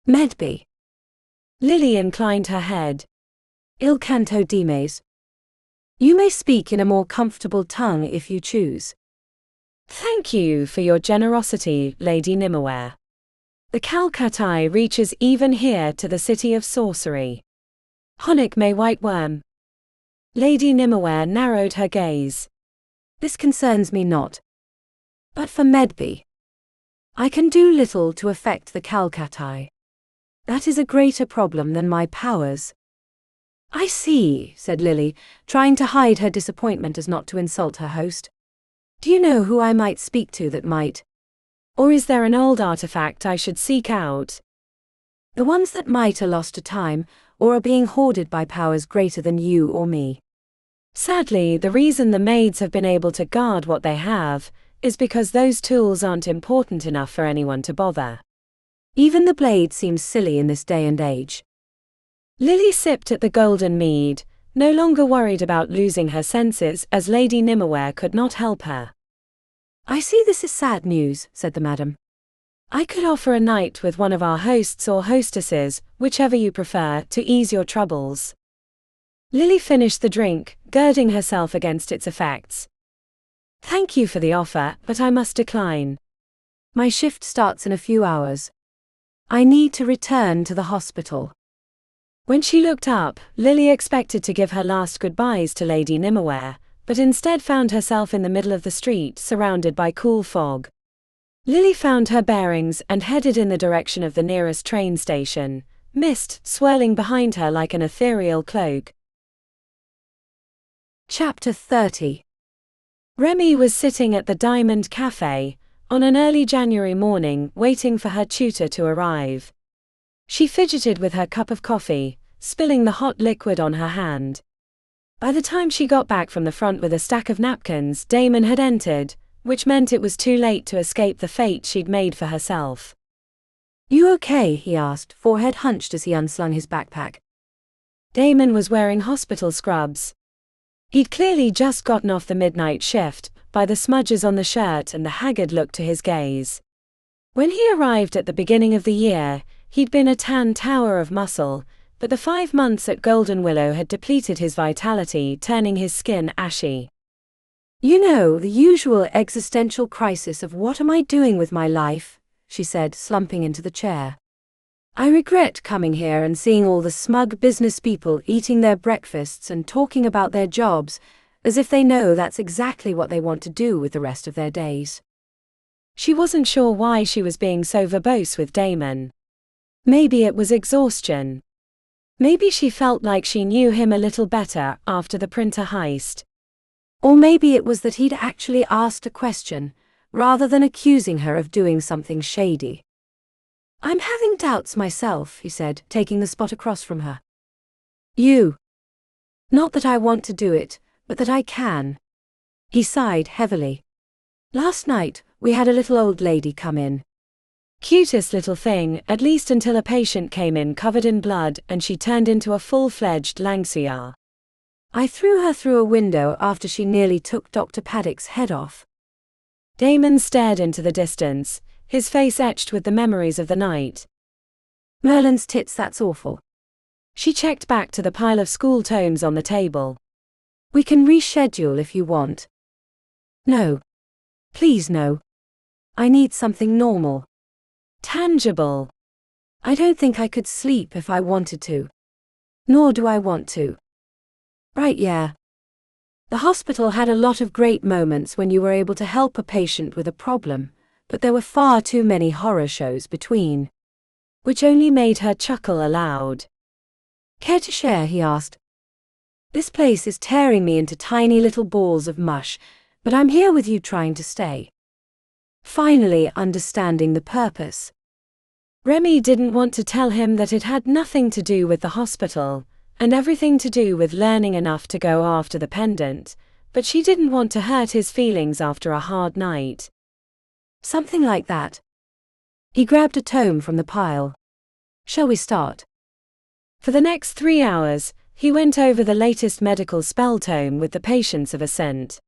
Medbi. Lily inclined her head. Il canto dimes. You may speak in a more comfortable tongue if you choose. Thank you for your generosity, Lady Nimmerware. The Calcuttai reaches even here to the city of sorcery. Honik may white worm. Lady Nimmerware narrowed her gaze. This concerns me not. But for Medbi, I can do little to affect the Calcuttai. That is a greater problem than my powers. I see, said Lily, trying to hide her disappointment as not to insult her host. Do you know who I might speak to that might? Or is there an old artifact I should seek out? The ones that might are lost to time, or are being hoarded by powers greater than you or me. Sadly, the reason the maids have been able to guard what they have is because those tools aren't important enough for anyone to bother. Even the blade seems silly in this day and age. Lily sipped at the golden mead, no longer worried about losing her senses as Lady Nimmerware could not help her. I see this is sad news, said the madam. I could offer a night with one of our hosts or hostesses, whichever you prefer, to ease your troubles. Lily finished the drink, girding herself against its effects. Thank you for the offer, but I must decline. My shift starts in a few hours. I need to return to the hospital. When she looked up, Lily expected to give her last goodbyes to Lady Nimmerware, but instead found herself in the middle of the street surrounded by cool fog. Lily found her bearings and headed in the direction of the nearest train station, mist swirling behind her like an ethereal cloak. Chapter 30. Remi was sitting at the Diamond Cafe, on an early January morning, waiting for her tutor to arrive. She fidgeted with her cup of coffee, spilling the hot liquid on her hand. By the time she got back from the front with a stack of napkins, Damon had entered, which meant it was too late to escape the fate she'd made for herself. You okay? He asked, forehead hunched as he unslung his backpack. Damon was wearing hospital scrubs. He'd clearly just gotten off the midnight shift, by the smudges on the shirt and the haggard look to his gaze. When he arrived at the beginning of the year, he'd been a tan tower of muscle, but the 5 months at Golden Willow had depleted his vitality, turning his skin ashy. You know, the usual existential crisis of what am I doing with my life, she said, slumping into the chair. I regret coming here and seeing all the smug business people eating their breakfasts and talking about their jobs, as if they know that's exactly what they want to do with the rest of their days. She wasn't sure why she was being so verbose with Damon. Maybe it was exhaustion. Maybe she felt like she knew him a little better after the printer heist. Or maybe it was that he'd actually asked a question, rather than accusing her of doing something shady. I'm having doubts myself, he said, taking the spot across from her. You. Not that I want to do it, but that I can. He sighed heavily. Last night, we had a little old lady come in. Cutest little thing, at least until a patient came in covered in blood and she turned into a full-fledged Langsuyar. I threw her through a window after she nearly took Dr. Paddock's head off. Damon stared into the distance, his face etched with the memories of the night. Merlin's tits, that's awful. She checked back to the pile of school tomes on the table. We can reschedule if you want. No. Please no. I need something normal. Tangible. I don't think I could sleep if I wanted to. Nor do I want to. Right, yeah. The hospital had a lot of great moments when you were able to help a patient with a problem, but there were far too many horror shows between, which only made her chuckle aloud. "Care to share?" he asked. "This place is tearing me into tiny little balls of mush, but I'm here with you trying to stay." Finally understanding the purpose. Remi didn't want to tell him that it had nothing to do with the hospital, and everything to do with learning enough to go after the pendant, but she didn't want to hurt his feelings after a hard night. "Something like that." He grabbed a tome from the pile. "Shall we start?" For the next 3 hours, he went over the latest medical spell tome with the patience of a saint.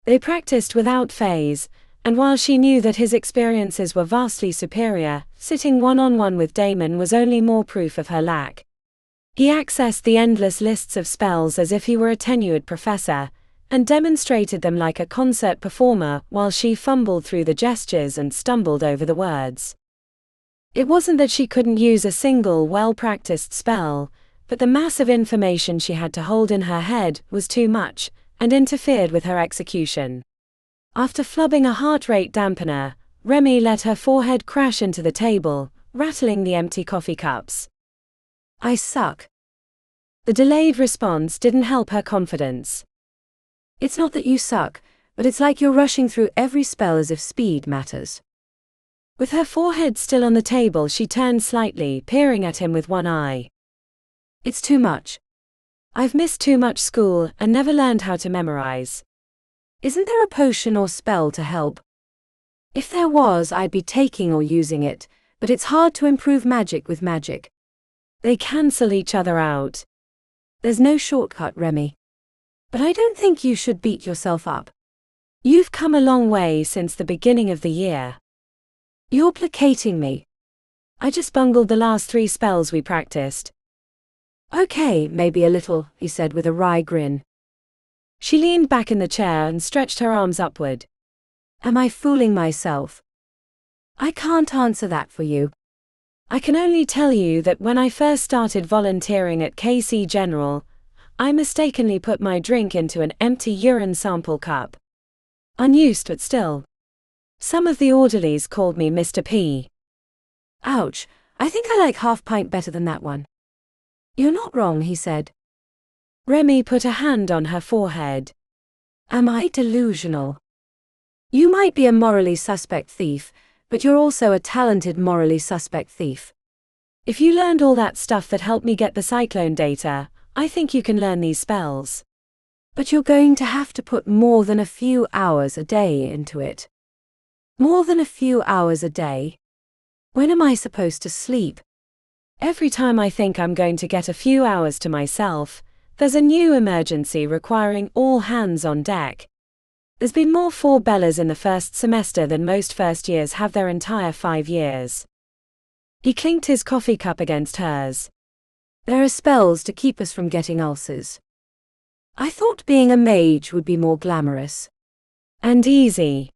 They practiced without phase, and while she knew that his experiences were vastly superior, sitting one-on-one with Damon was only more proof of her lack. He accessed the endless lists of spells as if he were a tenured professor, and demonstrated them like a concert performer while she fumbled through the gestures and stumbled over the words. It wasn't that she couldn't use a single well-practiced spell, but the massive information she had to hold in her head was too much, and interfered with her execution. After flubbing a heart rate dampener, Remi let her forehead crash into the table, rattling the empty coffee cups. "I suck." The delayed response didn't help her confidence. "It's not that you suck, but it's like you're rushing through every spell as if speed matters." With her forehead still on the table, she turned slightly, peering at him with one eye. "It's too much. I've missed too much school and never learned how to memorize." "Isn't there a potion or spell to help?" "If there was, I'd be taking or using it, but it's hard to improve magic with magic. They cancel each other out." "There's no shortcut, Remi. But I don't think you should beat yourself up. You've come a long way since the beginning of the year." "You're placating me." "I just bungled the last 3 spells we practiced." "Okay, maybe a little," he said with a wry grin. She leaned back in the chair and stretched her arms upward. "Am I fooling myself?" "I can't answer that for you." "I can only tell you that when I first started volunteering at KC General, I mistakenly put my drink into an empty urine sample cup. Unused but still. Some of the orderlies called me Mr. P." "Ouch, I think I like half pint better than that one." "You're not wrong," he said. Remi put a hand on her forehead. "Am I delusional? You might be a morally suspect thief, but you're also a talented morally suspect thief." "If you learned all that stuff that helped me get the cyclone data, I think you can learn these spells." "But you're going to have to put more than a few hours a day into it." "More than a few hours a day? When am I supposed to sleep?" "Every time I think I'm going to get a few hours to myself, there's a new emergency requiring all hands on deck. There's been more 4 Bellas in the first semester than most first years have their entire 5 years." He clinked his coffee cup against hers. "There are spells to keep us from getting ulcers. I thought being a mage would be more glamorous. And easy.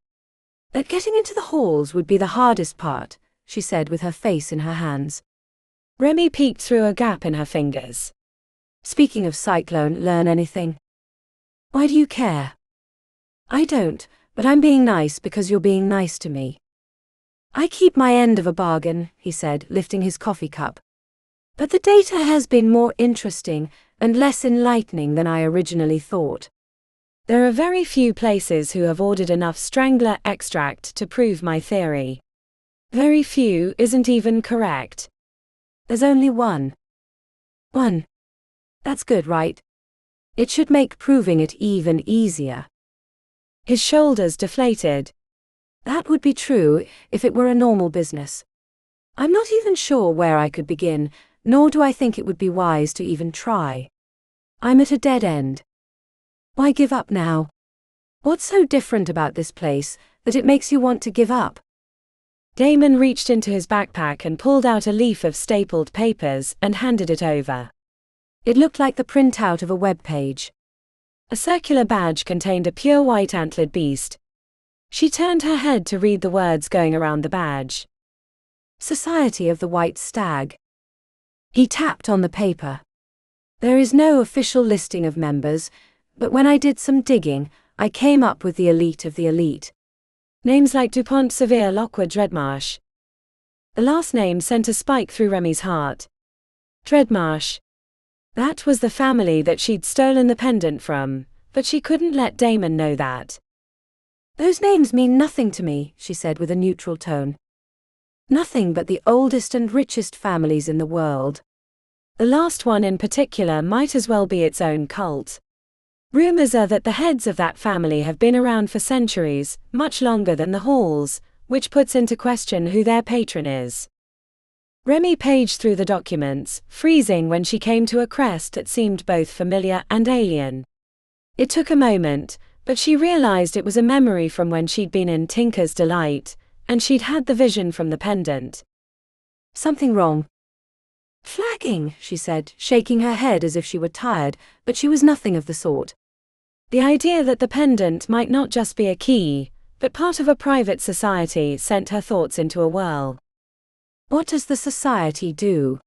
That getting into the halls would be the hardest part," she said with her face in her hands. Remi peeked through a gap in her fingers. "Speaking of cyclone, learn anything?" "Why do you care?" "I don't, but I'm being nice because you're being nice to me." "I keep my end of a bargain," he said, lifting his coffee cup. "But the data has been more interesting and less enlightening than I originally thought." "There are very few places who have ordered enough strangler extract to prove my theory." "Very few isn't even correct." "There's only one." "One? That's good, right? It should make proving it even easier." His shoulders deflated. "That would be true if it were a normal business. I'm not even sure where I could begin, nor do I think it would be wise to even try. I'm at a dead end. Why give up now? What's so different about this place that it makes you want to give up?" Damon reached into his backpack and pulled out a leaf of stapled papers and handed it over. It looked like the printout of a web page. A circular badge contained a pure white antlered beast. She turned her head to read the words going around the badge. "Society of the White Stag." He tapped on the paper. "There is no official listing of members, but when I did some digging, I came up with the elite of the elite. Names like DuPont, Sevier, Lockwood, Dreadmarsh. The last name sent a spike through Remi's heart. Dreadmarsh. That was the family that she'd stolen the pendant from, but she couldn't let Damon know that. Those names mean nothing to me, she said with a neutral tone. Nothing but the oldest and richest families in the world. The last one in particular might as well be its own cult. Rumors are that the heads of that family have been around for centuries, much longer than the Halls, which puts into question who their patron is. Remi paged through the documents, freezing when she came to a crest that seemed both familiar and alien. It took a moment, but she realized it was a memory from when she'd been in Tinker's Delight, and she'd had the vision from the pendant. Something wrong. Flagging, she said, shaking her head as if she were tired, but she was nothing of the sort. The idea that the pendant might not just be a key, but part of a private society sent her thoughts into a whirl. What does the society do?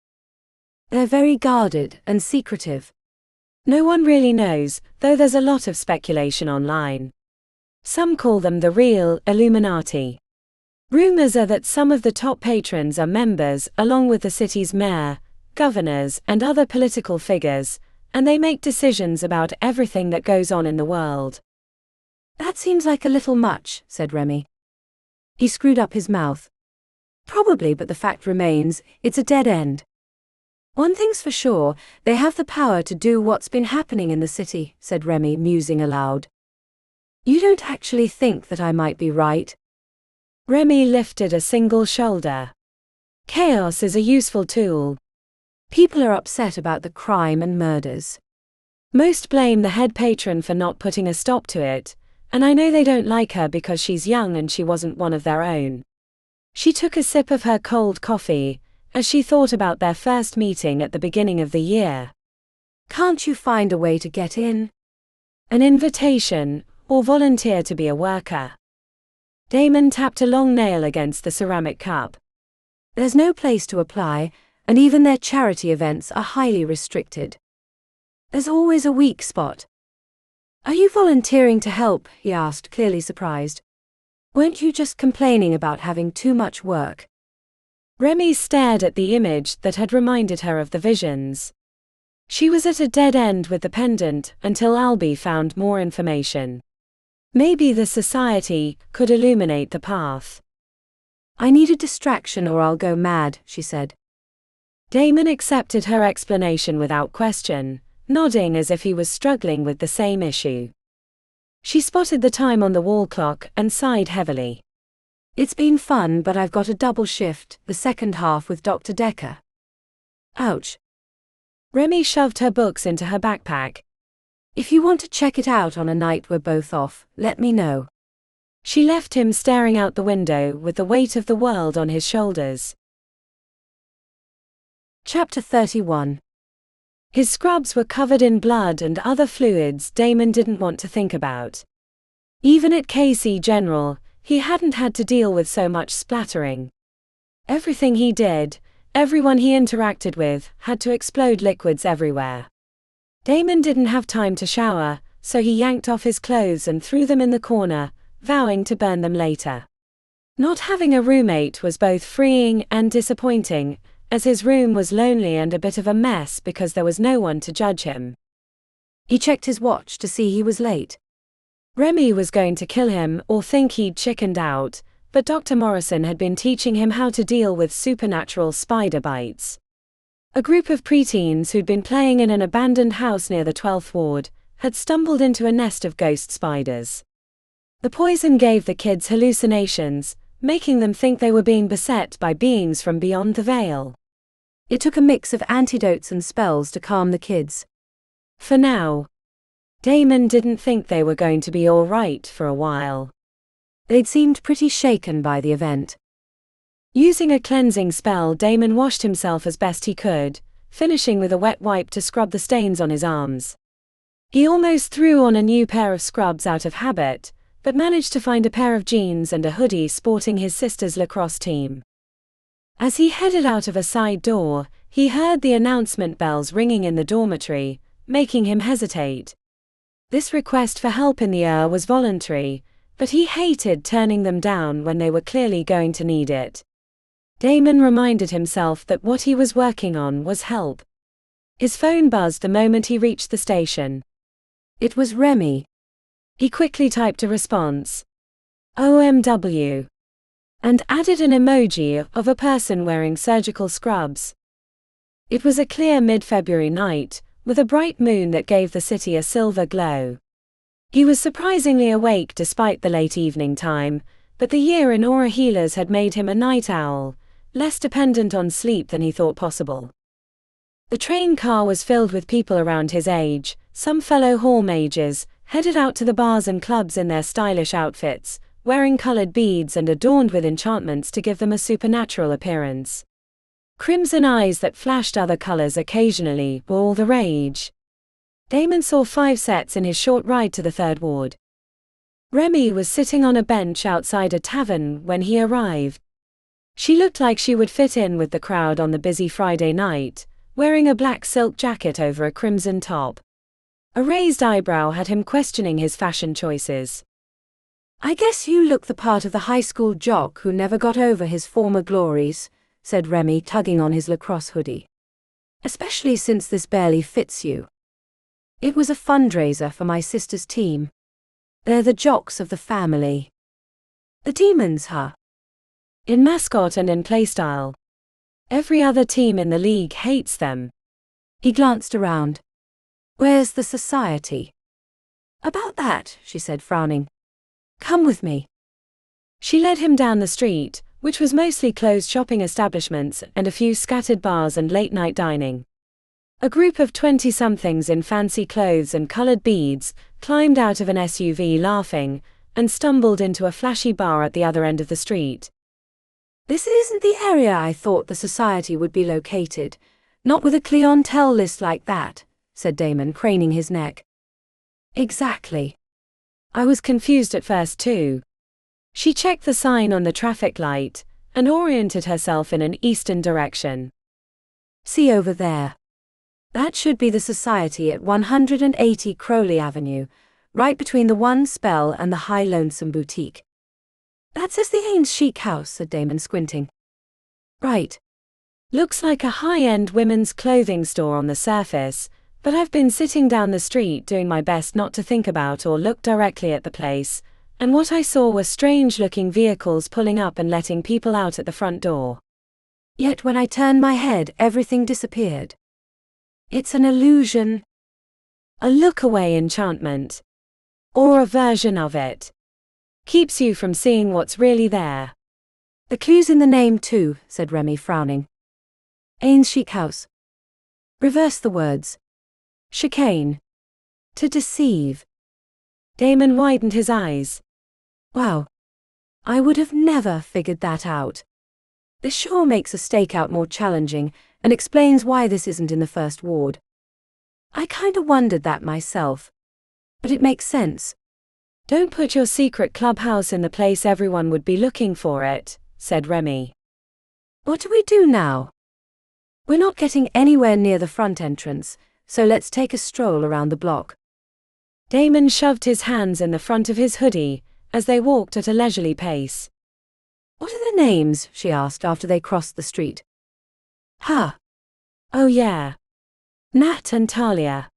They're very guarded and secretive. No one really knows, though there's a lot of speculation online. Some call them the real Illuminati. Rumors are that some of the top patrons are members, along with the city's mayor, governors, and other political figures, and they make decisions about everything that goes on in the world. That seems like a little much, said Remi. He screwed up his mouth. Probably, but the fact remains, it's a dead end. One thing's for sure, they have the power to do what's been happening in the city, said Remi, musing aloud. You don't actually think that I might be right? Remi lifted a single shoulder. Chaos is a useful tool. People are upset about the crime and murders. Most blame the head patron for not putting a stop to it, and I know they don't like her because she's young and she wasn't one of their own. She took a sip of her cold coffee, as she thought about their first meeting at the beginning of the year. Can't you find a way to get in? An invitation, or volunteer to be a worker? Damon tapped a long nail against the ceramic cup. There's no place to apply, and even their charity events are highly restricted. There's always a weak spot. Are you volunteering to help? He asked, clearly surprised. Weren't you just complaining about having too much work? Remi stared at the image that had reminded her of the visions. She was at a dead end with the pendant until Albie found more information. Maybe the society could illuminate the path. I need a distraction or I'll go mad, she said. Damon accepted her explanation without question, nodding as if he was struggling with the same issue. She spotted the time on the wall clock and sighed heavily. It's been fun, but I've got a double shift, the second half with Dr. Decker. Ouch. Remi shoved her books into her backpack. If you want to check it out on a night we're both off, let me know. She left him staring out the window with the weight of the world on his shoulders. Chapter 31. His scrubs were covered in blood and other fluids Damon didn't want to think about. Even at KC General, he hadn't had to deal with so much splattering. Everything he did, everyone he interacted with, had to explode liquids everywhere. Damon didn't have time to shower, so he yanked off his clothes and threw them in the corner, vowing to burn them later. Not having a roommate was both freeing and disappointing, as his room was lonely and a bit of a mess because there was no one to judge him. He checked his watch to see he was late. Remi was going to kill him or think he'd chickened out, but Dr. Morrison had been teaching him how to deal with supernatural spider bites. A group of preteens who'd been playing in an abandoned house near the 12th Ward had stumbled into a nest of ghost spiders. The poison gave the kids hallucinations, making them think they were being beset by beings from beyond the veil. It took a mix of antidotes and spells to calm the kids. For now. Damon didn't think they were going to be all right for a while. They'd seemed pretty shaken by the event. Using a cleansing spell, Damon washed himself as best he could, finishing with a wet wipe to scrub the stains on his arms. He almost threw on a new pair of scrubs out of habit, but managed to find a pair of jeans and a hoodie sporting his sister's lacrosse team. As he headed out of a side door, he heard the announcement bells ringing in the dormitory, making him hesitate. This request for help in the was voluntary, but he hated turning them down when they were clearly going to need it. Damon reminded himself that what he was working on was help. His phone buzzed the moment he reached the station. It was Remi. He quickly typed a response. OMW. And added an emoji of a person wearing surgical scrubs. It was a clear mid-February night, with a bright moon that gave the city a silver glow. He was surprisingly awake despite the late evening time, but the year in Aura Healers had made him a night owl, less dependent on sleep than he thought possible. The train car was filled with people around his age, some fellow hall mages, headed out to the bars and clubs in their stylish outfits, wearing colored beads and adorned with enchantments to give them a supernatural appearance. Crimson eyes that flashed other colors occasionally were all the rage. Damon saw 5 sets in his short ride to the Third Ward. Remi was sitting on a bench outside a tavern when he arrived. She looked like she would fit in with the crowd on the busy Friday night, wearing a black silk jacket over a crimson top. A raised eyebrow had him questioning his fashion choices. "I guess you look the part of the high school jock who never got over his former glories," said Remi, tugging on his lacrosse hoodie. "Especially since this barely fits you. It was a fundraiser for my sister's team. They're the jocks of the family. The demons, huh? In mascot and in playstyle. Every other team in the league hates them." He glanced around. "Where's the society?" "About that," she said, frowning. "Come with me." She led him down the street, which was mostly closed shopping establishments and a few scattered bars and late-night dining. A group of 20-somethings in fancy clothes and colored beads climbed out of an SUV laughing and stumbled into a flashy bar at the other end of the street. "This isn't the area I thought the society would be located, not with a clientele list like that," said Damon, craning his neck. "Exactly. I was confused at first too." She checked the sign on the traffic light and oriented herself in an eastern direction. "See over there. That should be the society at 180 Crowley Avenue, right between the One Spell and the High Lonesome Boutique." "That says the Ains Chic House," said Damon, squinting. "Right. Looks like a high-end women's clothing store on the surface, but I've been sitting down the street doing my best not to think about or look directly at the place, and what I saw were strange-looking vehicles pulling up and letting people out at the front door. Yet when I turned my head, everything disappeared. It's an illusion." A look-away enchantment. Or a version of it. Keeps you from seeing what's really there. "The clue's in the name too," said Remi, frowning. "Ains Chic House. Reverse the words. Chicane. To deceive." Damon widened his eyes. "Wow. I would have never figured that out. This sure makes a stakeout more challenging and explains why this isn't in the First Ward. I kinda wondered that myself. But it makes sense." "Don't put your secret clubhouse in the place everyone would be looking for it," said Remi. "What do we do now?" "We're not getting anywhere near the front entrance, so let's take a stroll around the block." Damon shoved his hands in the front of his hoodie as they walked at a leisurely pace. "What are their names?" she asked after they crossed the street. "Huh. Oh yeah. Nat and Talia.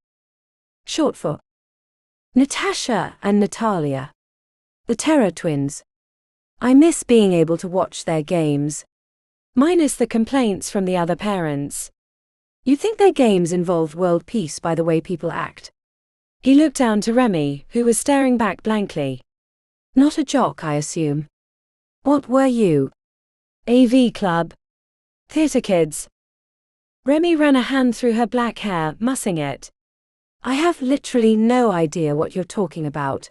Short for Natasha and Natalia. The Terror Twins. I miss being able to watch their games. Minus the complaints from the other parents. You think their games involved world peace by the way people act?" He looked down to Remi, who was staring back blankly. "Not a jock, I assume. What were you?" AV club. Theater kids. Remi ran a hand through her black hair, mussing it. "I have literally no idea what you're talking about.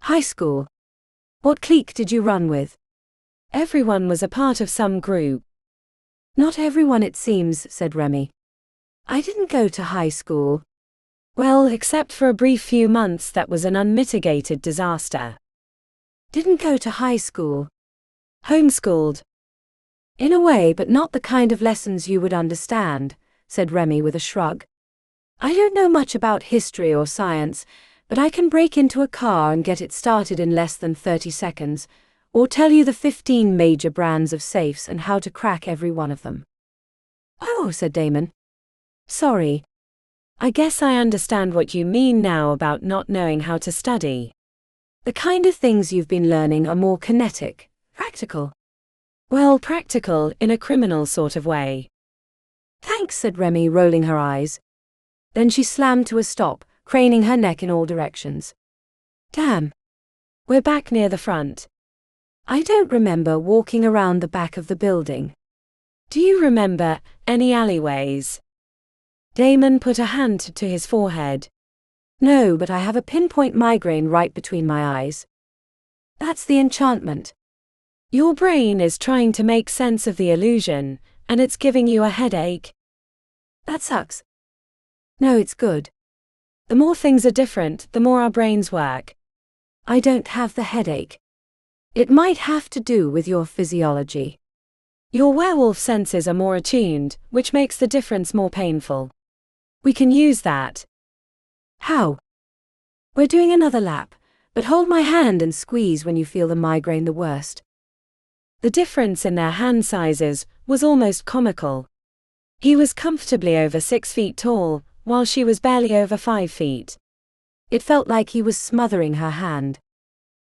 High school. What clique did you run with?" Everyone was a part of some group. "Not everyone, it seems," said Remi. "I didn't go to high school." "Well, except for a brief few months that was an unmitigated disaster." "Didn't go to high school." "Homeschooled." "In a way, but not the kind of lessons you would understand," said Remi with a shrug. "I don't know much about history or science, but I can break into a car and get it started in less than 30 seconds, or tell you the 15 major brands of safes and how to crack every one of them." "Oh," said Damon. "Sorry. I guess I understand what you mean now about not knowing how to study. The kind of things you've been learning are more kinetic, practical." "Well, practical in a criminal sort of way." "Thanks," said Remi, rolling her eyes. Then she slammed to a stop, craning her neck in all directions. "Damn. We're back near the front." "I don't remember walking around the back of the building." "Do you remember any alleyways?" Damon put a hand to his forehead. "No, but I have a pinpoint migraine right between my eyes." "That's the enchantment." "Your brain is trying to make sense of the illusion, and it's giving you a headache." "That sucks." "No, it's good. The more things are different, the more our brains work." "I don't have the headache." "It might have to do with your physiology." "Your werewolf senses are more attuned, which makes the difference more painful. We can use that." "How?" "We're doing another lap, but hold my hand and squeeze when you feel the migraine the worst." The difference in their hand sizes was almost comical. He was comfortably over 6 feet tall, while she was barely over 5 feet. It felt like he was smothering her hand.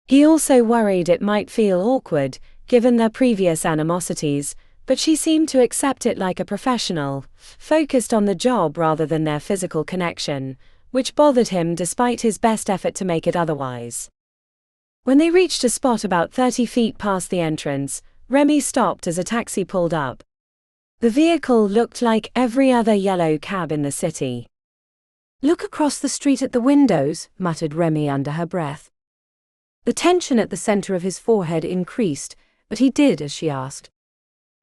He also worried it might feel awkward, given their previous animosities, but she seemed to accept it like a professional, focused on the job rather than their physical connection, which bothered him despite his best effort to make it otherwise. When they reached a spot about 30 feet past the entrance, Remi stopped as a taxi pulled up. The vehicle looked like every other yellow cab in the city. "Look across the street at the windows," muttered Remi under her breath. The tension at the center of his forehead increased, but he did as she asked.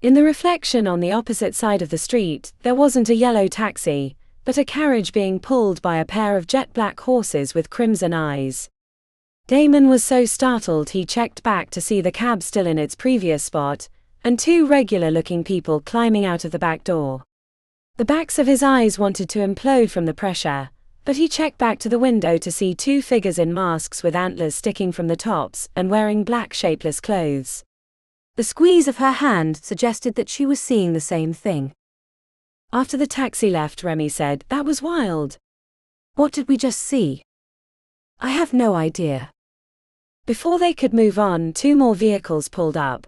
In the reflection on the opposite side of the street, there wasn't a yellow taxi, but a carriage being pulled by a pair of jet-black horses with crimson eyes. Damon was so startled he checked back to see the cab still in its previous spot, and 2 regular-looking people climbing out of the back door. The backs of his eyes wanted to implode from the pressure, but he checked back to the window to see 2 figures in masks with antlers sticking from the tops and wearing black shapeless clothes. The squeeze of her hand suggested that she was seeing the same thing. After the taxi left, Remi said, "That was wild." "What did we just see?" "I have no idea." Before they could move on, 2 more vehicles pulled up.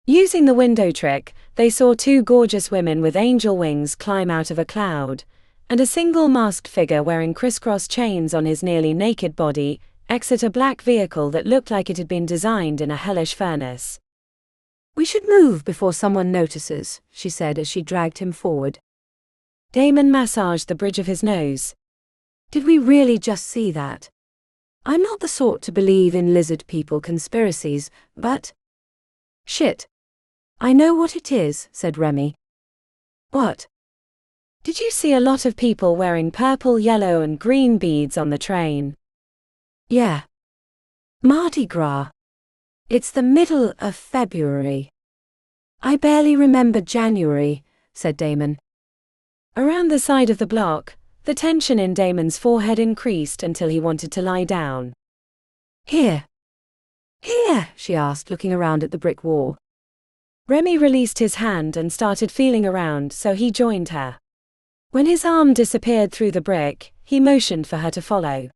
Using the window trick, they saw 2 gorgeous women with angel wings climb out of a cloud, and a single masked figure wearing crisscross chains on his nearly naked body exit a black vehicle that looked like it had been designed in a hellish furnace. "We should move before someone notices," she said as she dragged him forward. Damon massaged the bridge of his nose. "Did we really just see that? I'm not the sort to believe in lizard people conspiracies, but—" "Shit. I know what it is," said Remi. "What?" "Did you see a lot of people wearing purple, yellow and green beads on the train?" "Yeah. Mardi Gras. It's the middle of February." "I barely remember January," said Damon. Around the side of the block, the tension in Damon's forehead increased until he wanted to lie down. "Here." "Here?" she asked, looking around at the brick wall. Remi released his hand and started feeling around, so he joined her. When his arm disappeared through the brick, he motioned for her to follow.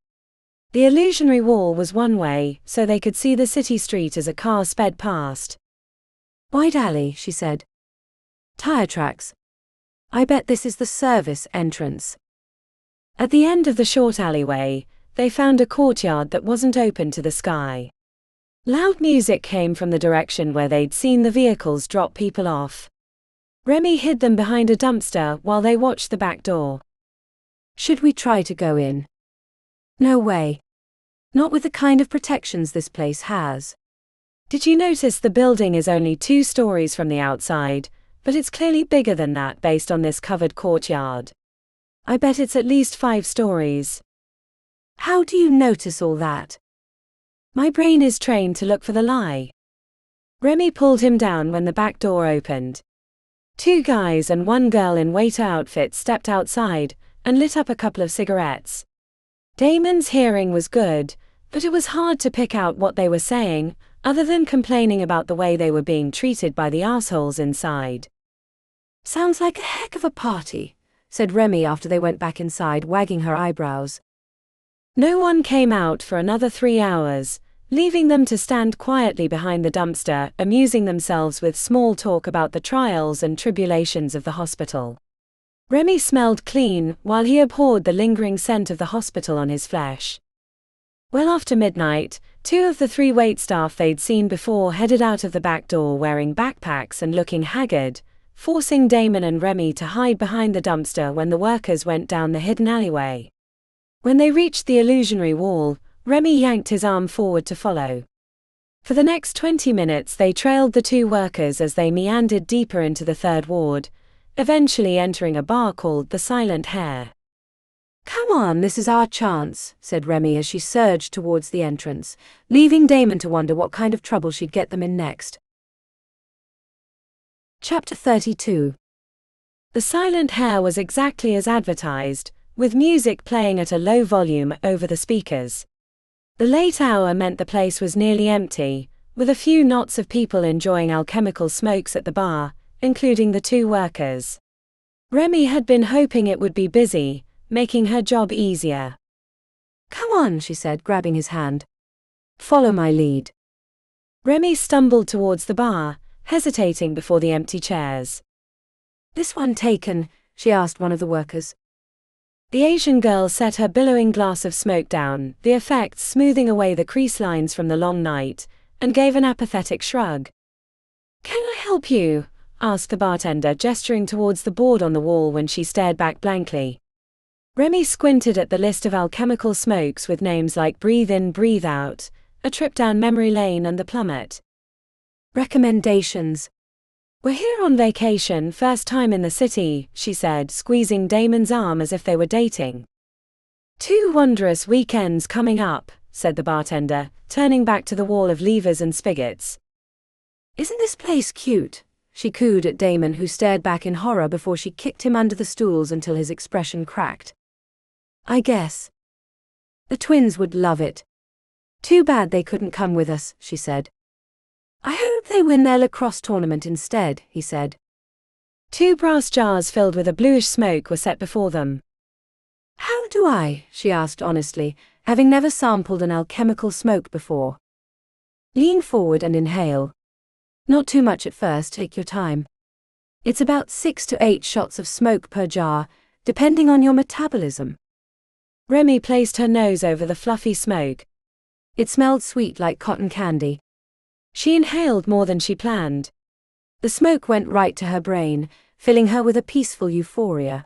The illusionary wall was one way, so they could see the city street as a car sped past. "Wide alley," she said. "Tire tracks. I bet this is the service entrance." At the end of the short alleyway, they found a courtyard that wasn't open to the sky. Loud music came from the direction where they'd seen the vehicles drop people off. Remi hid them behind a dumpster while they watched the back door. "Should we try to go in?" "No way. Not with the kind of protections this place has." "Did you notice the building is only 2 stories from the outside, but it's clearly bigger than that based on this covered courtyard. I bet it's at least 5 stories. "How do you notice all that?" "My brain is trained to look for the lie." Remi pulled him down when the back door opened. 2 guys and 1 girl in waiter outfits stepped outside and lit up a couple of cigarettes. Damon's hearing was good, but it was hard to pick out what they were saying, other than complaining about the way they were being treated by the assholes inside. Sounds like a heck of a party, said Remi after they went back inside, wagging her eyebrows. No one came out for another 3 hours, leaving them to stand quietly behind the dumpster, amusing themselves with small talk about the trials and tribulations of the hospital. Remi smelled clean, while he abhorred the lingering scent of the hospital on his flesh. Well after midnight, 2 of the 3 waitstaff they'd seen before headed out of the back door wearing backpacks and looking haggard, forcing Damon and Remi to hide behind the dumpster when the workers went down the hidden alleyway. When they reached the illusionary wall, Remi yanked his arm forward to follow. For the next 20 minutes they trailed the 2 workers as they meandered deeper into the 3rd ward, eventually entering a bar called the Silent Hare. Come on, this is our chance, said Remi as she surged towards the entrance, leaving Damon to wonder what kind of trouble she'd get them in next. Chapter 32. The Silent Hare was exactly as advertised, with music playing at a low volume over the speakers. The late hour meant the place was nearly empty, with a few knots of people enjoying alchemical smokes at the bar, including the 2 workers. Remi had been hoping it would be busy, making her job easier. Come on, she said, grabbing his hand. Follow my lead. Remi stumbled towards the bar, hesitating before the empty chairs. This one taken? She asked one of the workers. The Asian girl set her billowing glass of smoke down, the effect smoothing away the crease lines from the long night, and gave an apathetic shrug. Can I help you? Asked the bartender, gesturing towards the board on the wall when she stared back blankly. Remi squinted at the list of alchemical smokes with names like Breathe In, Breathe Out, A Trip Down Memory Lane and The Plummet. Recommendations. We're here on vacation, first time in the city, she said, squeezing Damon's arm as if they were dating. 2 wondrous weekends coming up, said the bartender, turning back to the wall of levers and spigots. Isn't this place cute? She cooed at Damon, who stared back in horror before she kicked him under the stools until his expression cracked. I guess. The twins would love it. Too bad they couldn't come with us, she said. I hope they win their lacrosse tournament instead, he said. 2 brass jars filled with a bluish smoke were set before them. How do I? She asked honestly, having never sampled an alchemical smoke before. Lean forward and inhale. Not too much at first, take your time. It's about 6 to 8 shots of smoke per jar, depending on your metabolism. Remi placed her nose over the fluffy smoke. It smelled sweet like cotton candy. She inhaled more than she planned. The smoke went right to her brain, filling her with a peaceful euphoria.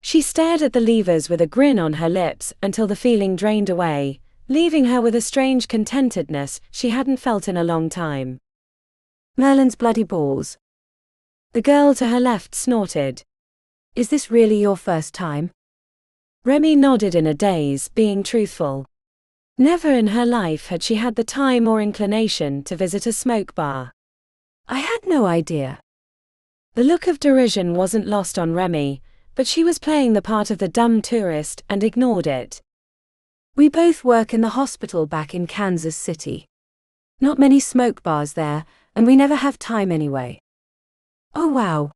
She stared at the levers with a grin on her lips until the feeling drained away, leaving her with a strange contentedness she hadn't felt in a long time. Merlin's bloody balls. The girl to her left snorted. Is this really your first time? Remi nodded in a daze, being truthful. Never in her life had she had the time or inclination to visit a smoke bar. I had no idea. The look of derision wasn't lost on Remi, but she was playing the part of the dumb tourist and ignored it. We both work in the hospital back in Kansas City. Not many smoke bars there, and we never have time anyway. Oh wow.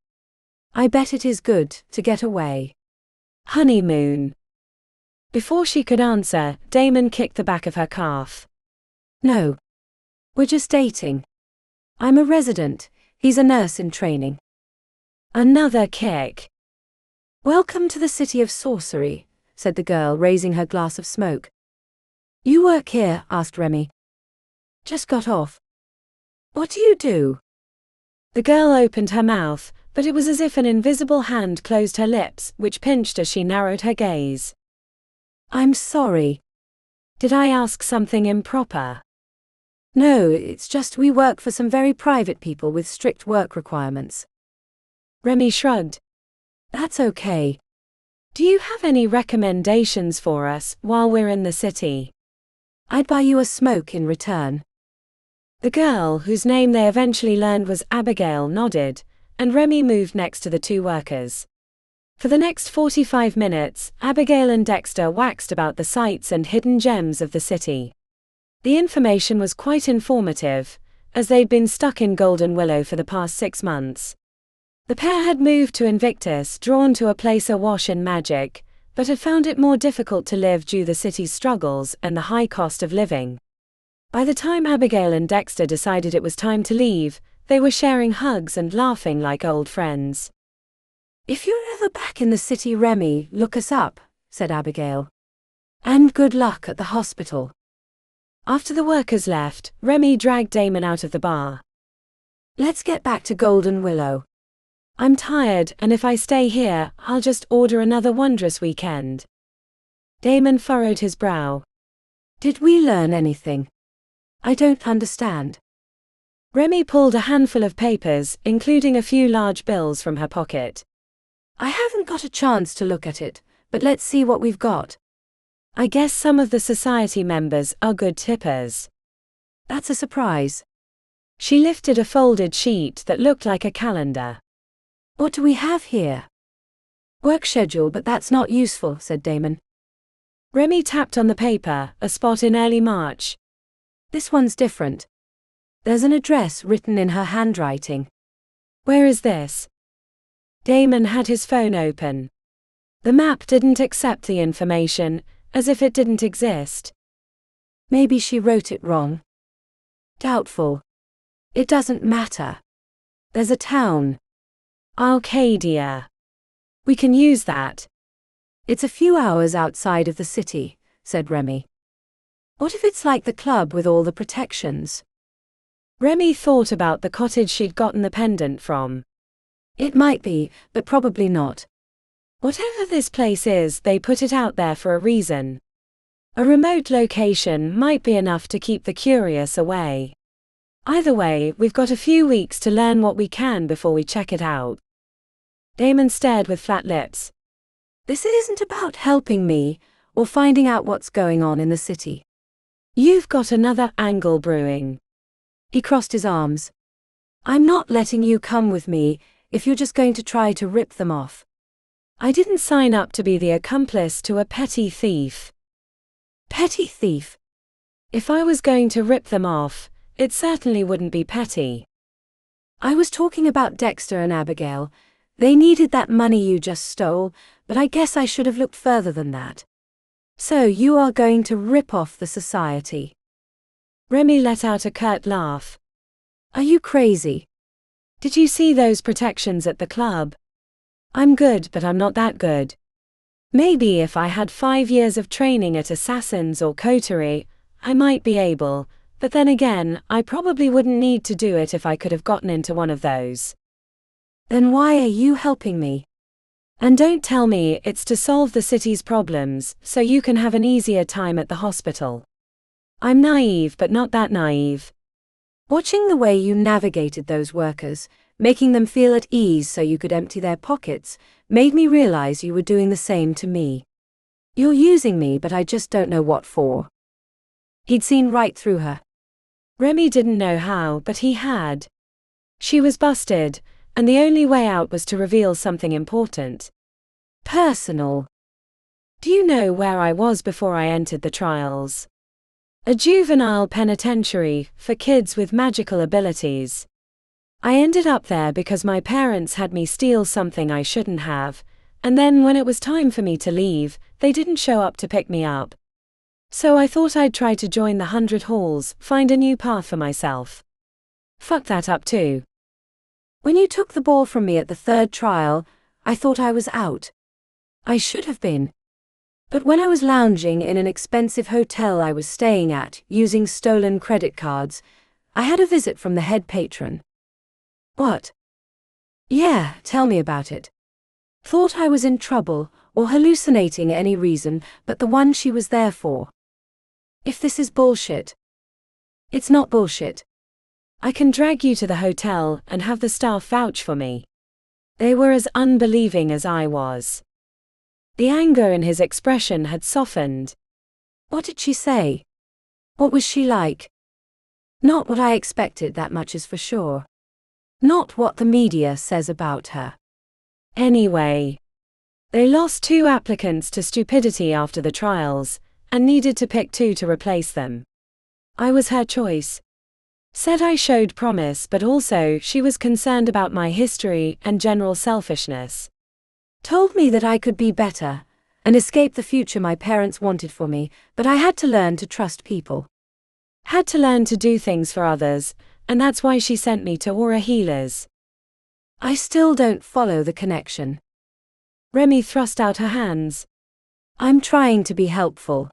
I bet it is good to get away. Honeymoon. Before she could answer, Damon kicked the back of her calf. No. We're just dating. I'm a resident, he's a nurse in training. Another kick. Welcome to the city of sorcery, said the girl, raising her glass of smoke. You work here? Asked Remi. Just got off. What do you do? The girl opened her mouth, but it was as if an invisible hand closed her lips, which pinched as she narrowed her gaze. I'm sorry. Did I ask something improper? No, it's just we work for some very private people with strict work requirements. Remi shrugged. That's okay. Do you have any recommendations for us while we're in the city? I'd buy you a smoke in return. The girl, whose name they eventually learned was Abigail, nodded, and Remi moved next to the 2 workers. For the next 45 minutes, Abigail and Dexter waxed about the sights and hidden gems of the city. The information was quite informative, as they'd been stuck in Golden Willow for the past 6 months. The pair had moved to Invictus, drawn to a place awash in magic, but had found it more difficult to live due to the city's struggles and the high cost of living. By the time Abigail and Dexter decided it was time to leave, they were sharing hugs and laughing like old friends. "If you're ever back in the city, Remi, look us up," said Abigail. "And good luck at the hospital." After the workers left, Remi dragged Damon out of the bar. "Let's get back to Golden Willow." "I'm tired, and if I stay here, I'll just order another wondrous weekend." Damon furrowed his brow. "Did we learn anything? I don't understand." Remi pulled a handful of papers, including a few large bills, from her pocket. "I haven't got a chance to look at it, but let's see what we've got." "I guess some of the society members are good tippers." "That's a surprise." She lifted a folded sheet that looked like a calendar. "What do we have here?" "Work schedule, but that's not useful," said Damon. Remi tapped on the paper, a spot in early March. "This one's different. There's an address written in her handwriting." "Where is this?" Damon had his phone open. The map didn't accept the information, as if it didn't exist. "Maybe she wrote it wrong." "Doubtful. It doesn't matter. There's a town. Arcadia. We can use that." "It's a few hours outside of the city," said Remi. "What if it's like the club with all the protections?" Remi thought about the cottage she'd gotten the pendant from. "It might be, but probably not." Whatever this place is, they put it out there for a reason. A remote location might be enough to keep the curious away. Either way, we've got a few weeks to learn what we can before we check it out. Damon stared with flat lips. "This isn't about helping me, or finding out what's going on in the city." "You've got another angle brewing." He crossed his arms. "I'm not letting you come with me, if you're just going to try to rip them off." "I didn't sign up to be the accomplice to a petty thief." "Petty thief?" "If I was going to rip them off, it certainly wouldn't be petty." "I was talking about Dexter and Abigail. They needed that money you just stole, but I guess I should have looked further than that." "So you are going to rip off the society?" Remi let out a curt laugh. "Are you crazy?" "Did you see those protections at the club? I'm good, but I'm not that good. Maybe if I had 5 years of training at Assassins or Coterie, I might be able, but then again, I probably wouldn't need to do it if I could have gotten into one of those." "Then why are you helping me?" "And don't tell me it's to solve the city's problems, so you can have an easier time at the hospital." "I'm naive, but not that naive." "Watching the way you navigated those workers, making them feel at ease so you could empty their pockets, made me realize you were doing the same to me. You're using me, but I just don't know what for." He'd seen right through her. Remi didn't know how, but he had. She was busted, and the only way out was to reveal something important. "Personal." "Do you know where I was before I entered the trials?" "A juvenile penitentiary for kids with magical abilities. I ended up there because my parents had me steal something I shouldn't have, and then when it was time for me to leave, they didn't show up to pick me up. So I thought I'd try to join the 100 Halls, find a new path for myself. Fuck that up too. When you took the ball from me at the 3rd trial, I thought I was out. I should have been. But when I was lounging in an expensive hotel I was staying at, using stolen credit cards, I had a visit from the head patron." "What?" "Yeah, tell me about it." "Thought I was in trouble, or hallucinating any reason, but the one she was there for." "If this is bullshit." "It's not bullshit." "I can drag you to the hotel and have the staff vouch for me." They were as unbelieving as I was. The anger in his expression had softened. "What did she say? What was she like?" "Not what I expected, that much is for sure. Not what the media says about her." "Anyway." They lost 2 applicants to stupidity after the trials, and needed to pick 2 to replace them. I was her choice. Said I showed promise, but also she was concerned about my history and general selfishness. Told me that I could be better and escape the future my parents wanted for me, but I had to learn to trust people. Had to learn to do things for others, and that's why she sent me to aura healers. I still don't follow the connection. Remi thrust out her hands. I'm trying to be helpful.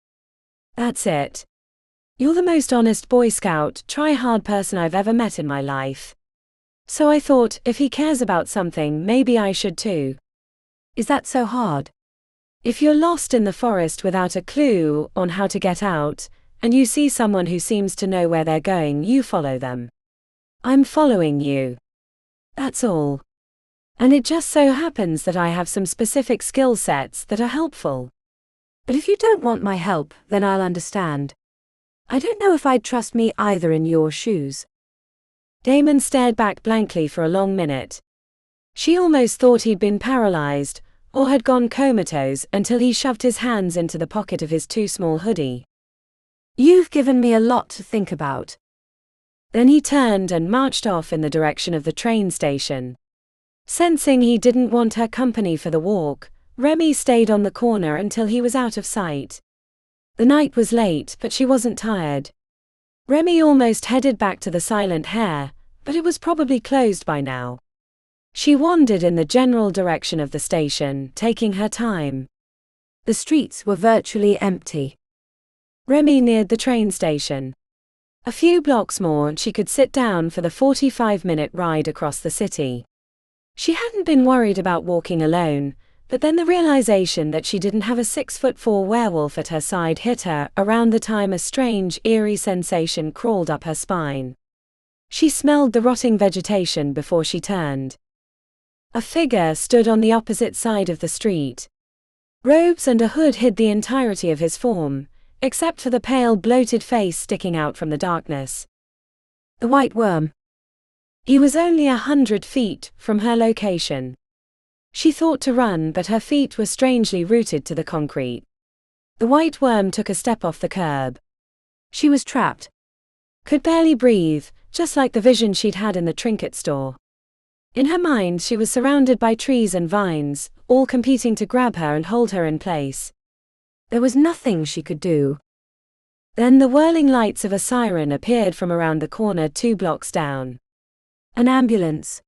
That's it. You're the most honest Boy Scout, try-hard person I've ever met in my life. So I thought, if he cares about something, maybe I should too. Is that so hard? If you're lost in the forest without a clue on how to get out, and you see someone who seems to know where they're going, you follow them. I'm following you. That's all. And it just so happens that I have some specific skill sets that are helpful. But if you don't want my help, then I'll understand. I don't know if I'd trust me either in your shoes. Damon stared back blankly for a long minute. She almost thought he'd been paralyzed, or had gone comatose, until he shoved his hands into the pocket of his too small hoodie. You've given me a lot to think about. Then he turned and marched off in the direction of the train station. Sensing he didn't want her company for the walk, Remi stayed on the corner until he was out of sight. The night was late, but she wasn't tired. Remi almost headed back to the Silent Hare, but it was probably closed by now. She wandered in the general direction of the station, taking her time. The streets were virtually empty. Remi neared the train station. A few blocks more and she could sit down for the 45-minute ride across the city. She hadn't been worried about walking alone, but then the realization that she didn't have a 6'4" werewolf at her side hit her around the time a strange, eerie sensation crawled up her spine. She smelled the rotting vegetation before she turned. A figure stood on the opposite side of the street. Robes and a hood hid the entirety of his form, except for the pale, bloated face sticking out from the darkness. The White Worm. He was only 100 feet from her location. She thought to run, but her feet were strangely rooted to the concrete. The White Worm took a step off the curb. She was trapped. Could barely breathe, just like the vision she'd had in the trinket store. In her mind she was surrounded by trees and vines, all competing to grab her and hold her in place. There was nothing she could do. Then the whirling lights of a siren appeared from around the corner 2 blocks down. An ambulance.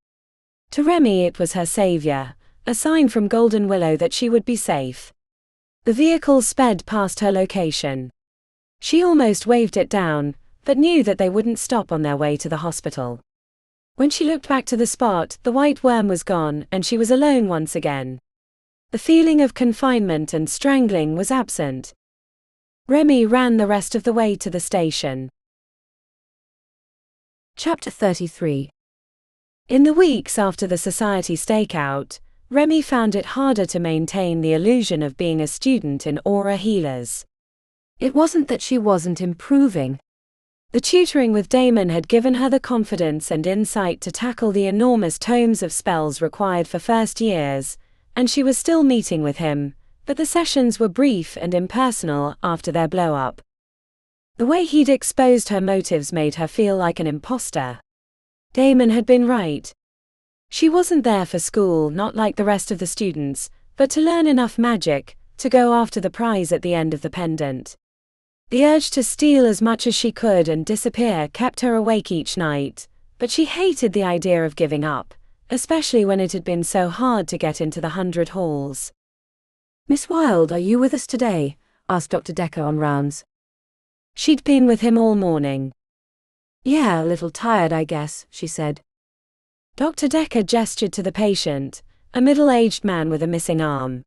To Remi it was her savior, a sign from Golden Willow that she would be safe. The vehicle sped past her location. She almost waved it down, but knew that they wouldn't stop on their way to the hospital. When she looked back to the spot, the White Worm was gone and she was alone once again. The feeling of confinement and strangling was absent. Remi ran the rest of the way to the station. Chapter 33. In the weeks after the society stakeout, Remi found it harder to maintain the illusion of being a student in aura healers. It wasn't that she wasn't improving. The tutoring with Damon had given her the confidence and insight to tackle the enormous tomes of spells required for first years, and she was still meeting with him, but the sessions were brief and impersonal after their blow-up. The way he'd exposed her motives made her feel like an imposter. Damon had been right. She wasn't there for school, not like the rest of the students, but to learn enough magic to go after the prize at the end of the pendant. The urge to steal as much as she could and disappear kept her awake each night, but she hated the idea of giving up, especially when it had been so hard to get into the 100 halls. "Miss Wilde, are you with us today?" asked Dr. Decker on rounds. She'd been with him all morning. "Yeah, a little tired, I guess," she said. Dr. Decker gestured to the patient, a middle-aged man with a missing arm.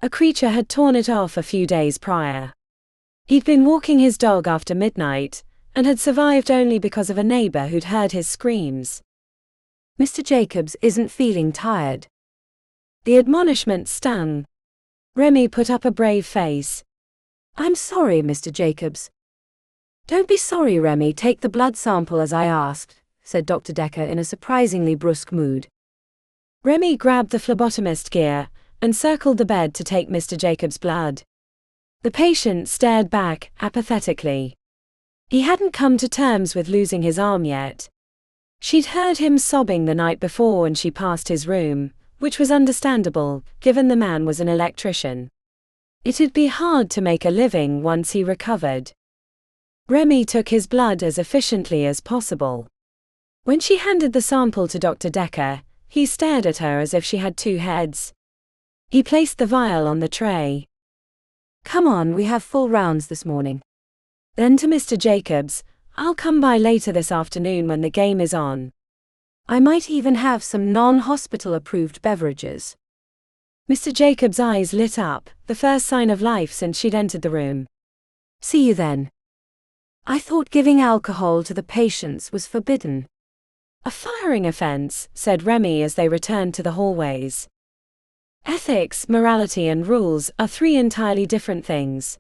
A creature had torn it off a few days prior. He'd been walking his dog after midnight, and had survived only because of a neighbor who'd heard his screams. "Mr. Jacobs isn't feeling tired." The admonishment stung. Remi put up a brave face. "I'm sorry, Mr. Jacobs." "Don't be sorry, Remi, take the blood sample as I asked," said Dr. Decker in a surprisingly brusque mood. Remi grabbed the phlebotomist gear, and circled the bed to take Mr. Jacobs' blood. The patient stared back, apathetically. He hadn't come to terms with losing his arm yet. She'd heard him sobbing the night before when she passed his room, which was understandable, given the man was an electrician. It'd be hard to make a living once he recovered. Remi took his blood as efficiently as possible. When she handed the sample to Dr. Decker, he stared at her as if she had two heads. He placed the vial on the tray. "Come on, we have full rounds this morning." Then to Mr. Jacobs, "I'll come by later this afternoon when the game is on. I might even have some non-hospital approved beverages." Mr. Jacobs' eyes lit up, the first sign of life since she'd entered the room. "See you then. I thought giving alcohol to the patients was forbidden." "A firing offense," said Remi as they returned to the hallways. "Ethics, morality and rules are three entirely different things.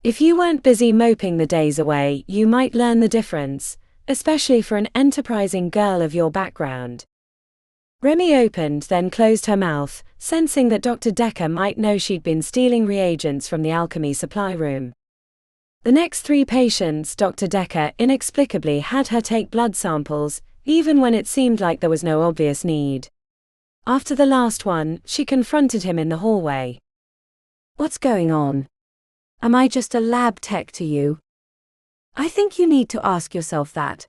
If you weren't busy moping the days away, you might learn the difference, especially for an enterprising girl of your background." Remi opened then closed her mouth, sensing that Dr. Decker might know she'd been stealing reagents from the alchemy supply room. The next three patients Dr. Decker inexplicably had her take blood samples, even when it seemed like there was no obvious need. After the last one, she confronted him in the hallway. "What's going on? Am I just a lab tech to you? I think you need to ask yourself that.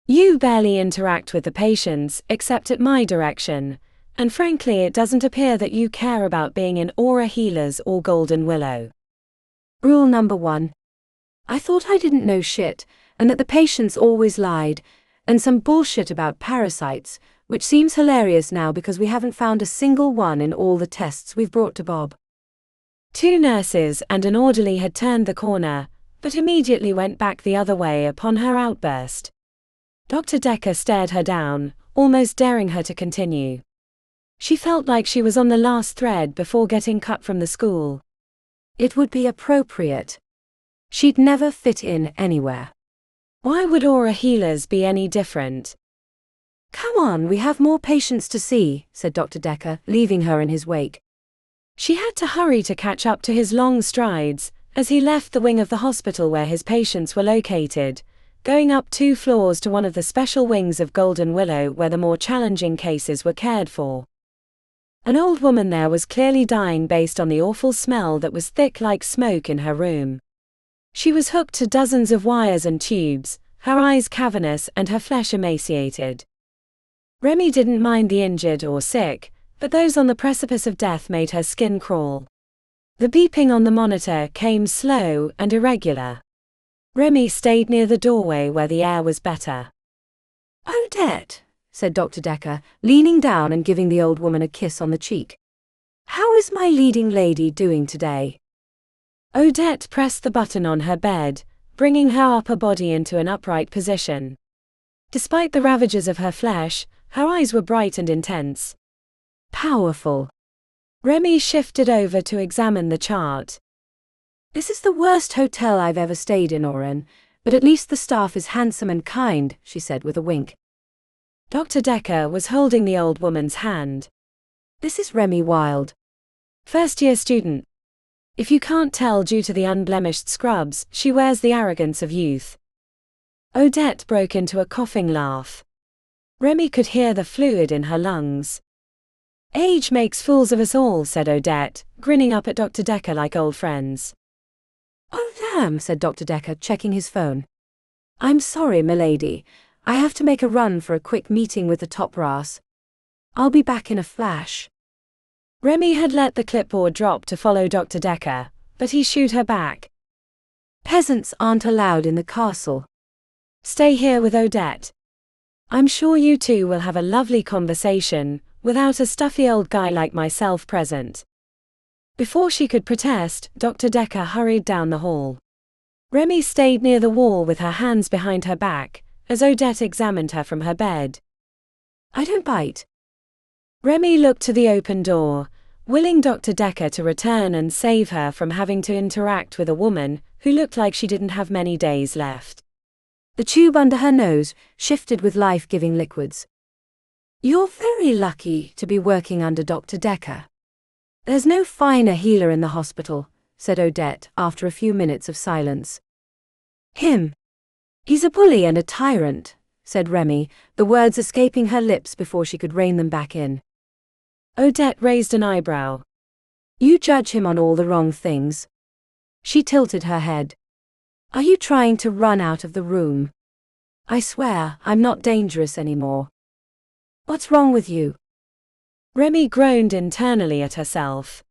You barely interact with the patients, except at my direction, and frankly it doesn't appear that you care about being in Aura Healers or Golden Willow." Rule number 1. I thought I didn't know shit, and that the patients always lied, and some bullshit about parasites, which seems hilarious now because we haven't found a single one in all the tests we've brought to Bob. Two nurses and an orderly had turned the corner, but immediately went back the other way upon her outburst. Dr. Decker stared her down, almost daring her to continue. She felt like she was on the last thread before getting cut from the school. It would be appropriate. She'd never fit in anywhere. Why would Aura Healers be any different? "Come on, we have more patients to see," said Dr. Decker, leaving her in his wake. She had to hurry to catch up to his long strides, as he left the wing of the hospital where his patients were located, going up 2 floors to one of the special wings of Golden Willow where the more challenging cases were cared for. An old woman there was clearly dying based on the awful smell that was thick like smoke in her room. She was hooked to dozens of wires and tubes, her eyes cavernous and her flesh emaciated. Remi didn't mind the injured or sick, but those on the precipice of death made her skin crawl. The beeping on the monitor came slow and irregular. Remi stayed near the doorway where the air was better. "Odette," said Dr. Decker, leaning down and giving the old woman a kiss on the cheek. "How is my leading lady doing today?" Odette pressed the button on her bed, bringing her upper body into an upright position. Despite the ravages of her flesh, her eyes were bright and intense. "Powerful." Remi shifted over to examine the chart. "This is the worst hotel I've ever stayed in, Oren, but at least the staff is handsome and kind," she said with a wink. Dr. Decker was holding the old woman's hand. "This is Remi Wilde. First-year student. If you can't tell due to the unblemished scrubs, she wears the arrogance of youth." Odette broke into a coughing laugh. Remi could hear the fluid in her lungs. "Age makes fools of us all," said Odette, grinning up at Dr. Decker like old friends. "Oh damn," said Dr. Decker, checking his phone. "I'm sorry, milady. I have to make a run for a quick meeting with the top brass. I'll be back in a flash." Remi had let the clipboard drop to follow Dr. Decker, but he shooed her back. "Peasants aren't allowed in the castle. Stay here with Odette. I'm sure you two will have a lovely conversation, without a stuffy old guy like myself present." Before she could protest, Dr. Decker hurried down the hall. Remi stayed near the wall with her hands behind her back, as Odette examined her from her bed. "I don't bite." Remi looked to the open door, willing Dr. Decker to return and save her from having to interact with a woman who looked like she didn't have many days left. The tube under her nose shifted with life-giving liquids. "You're very lucky to be working under Dr. Decker." There's no finer healer in the hospital, said Odette after a few minutes of silence. Him. He's a bully and a tyrant, said Remi, the words escaping her lips before she could rein them back in. Odette raised an eyebrow. You judge him on all the wrong things. She tilted her head. Are you trying to run out of the room? I swear, I'm not dangerous anymore. What's wrong with you? Remi groaned internally at herself.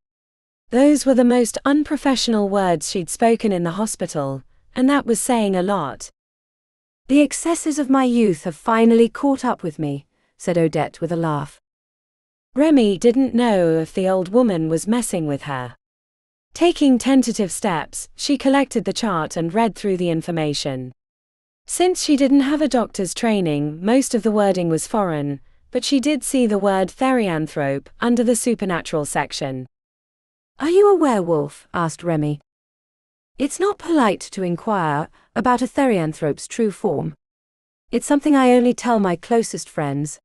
Those were the most unprofessional words she'd spoken in the hospital, and that was saying a lot. The excesses of my youth have finally caught up with me, said Odette with a laugh. Remi didn't know if the old woman was messing with her. Taking tentative steps, she collected the chart and read through the information. Since she didn't have a doctor's training, most of the wording was foreign, but she did see the word therianthrope under the supernatural section. Are you a werewolf? Asked Remi. It's not polite to inquire about a therianthrope's true form. It's something I only tell my closest friends.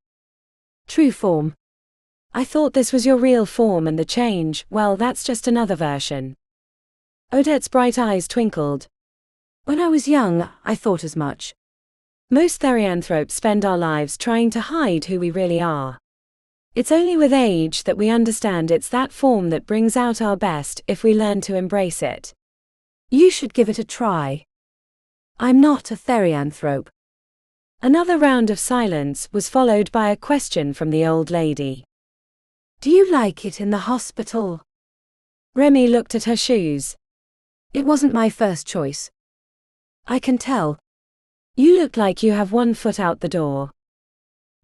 True form. I thought this was your real form and the change, well, that's just another version. Odette's bright eyes twinkled. When I was young, I thought as much. Most therianthropes spend our lives trying to hide who we really are. It's only with age that we understand it's that form that brings out our best if we learn to embrace it. You should give it a try. I'm not a therianthrope. Another round of silence was followed by a question from the old lady. Do you like it in the hospital? Remi looked at her shoes. It wasn't my first choice. I can tell. You look like you have one foot out the door.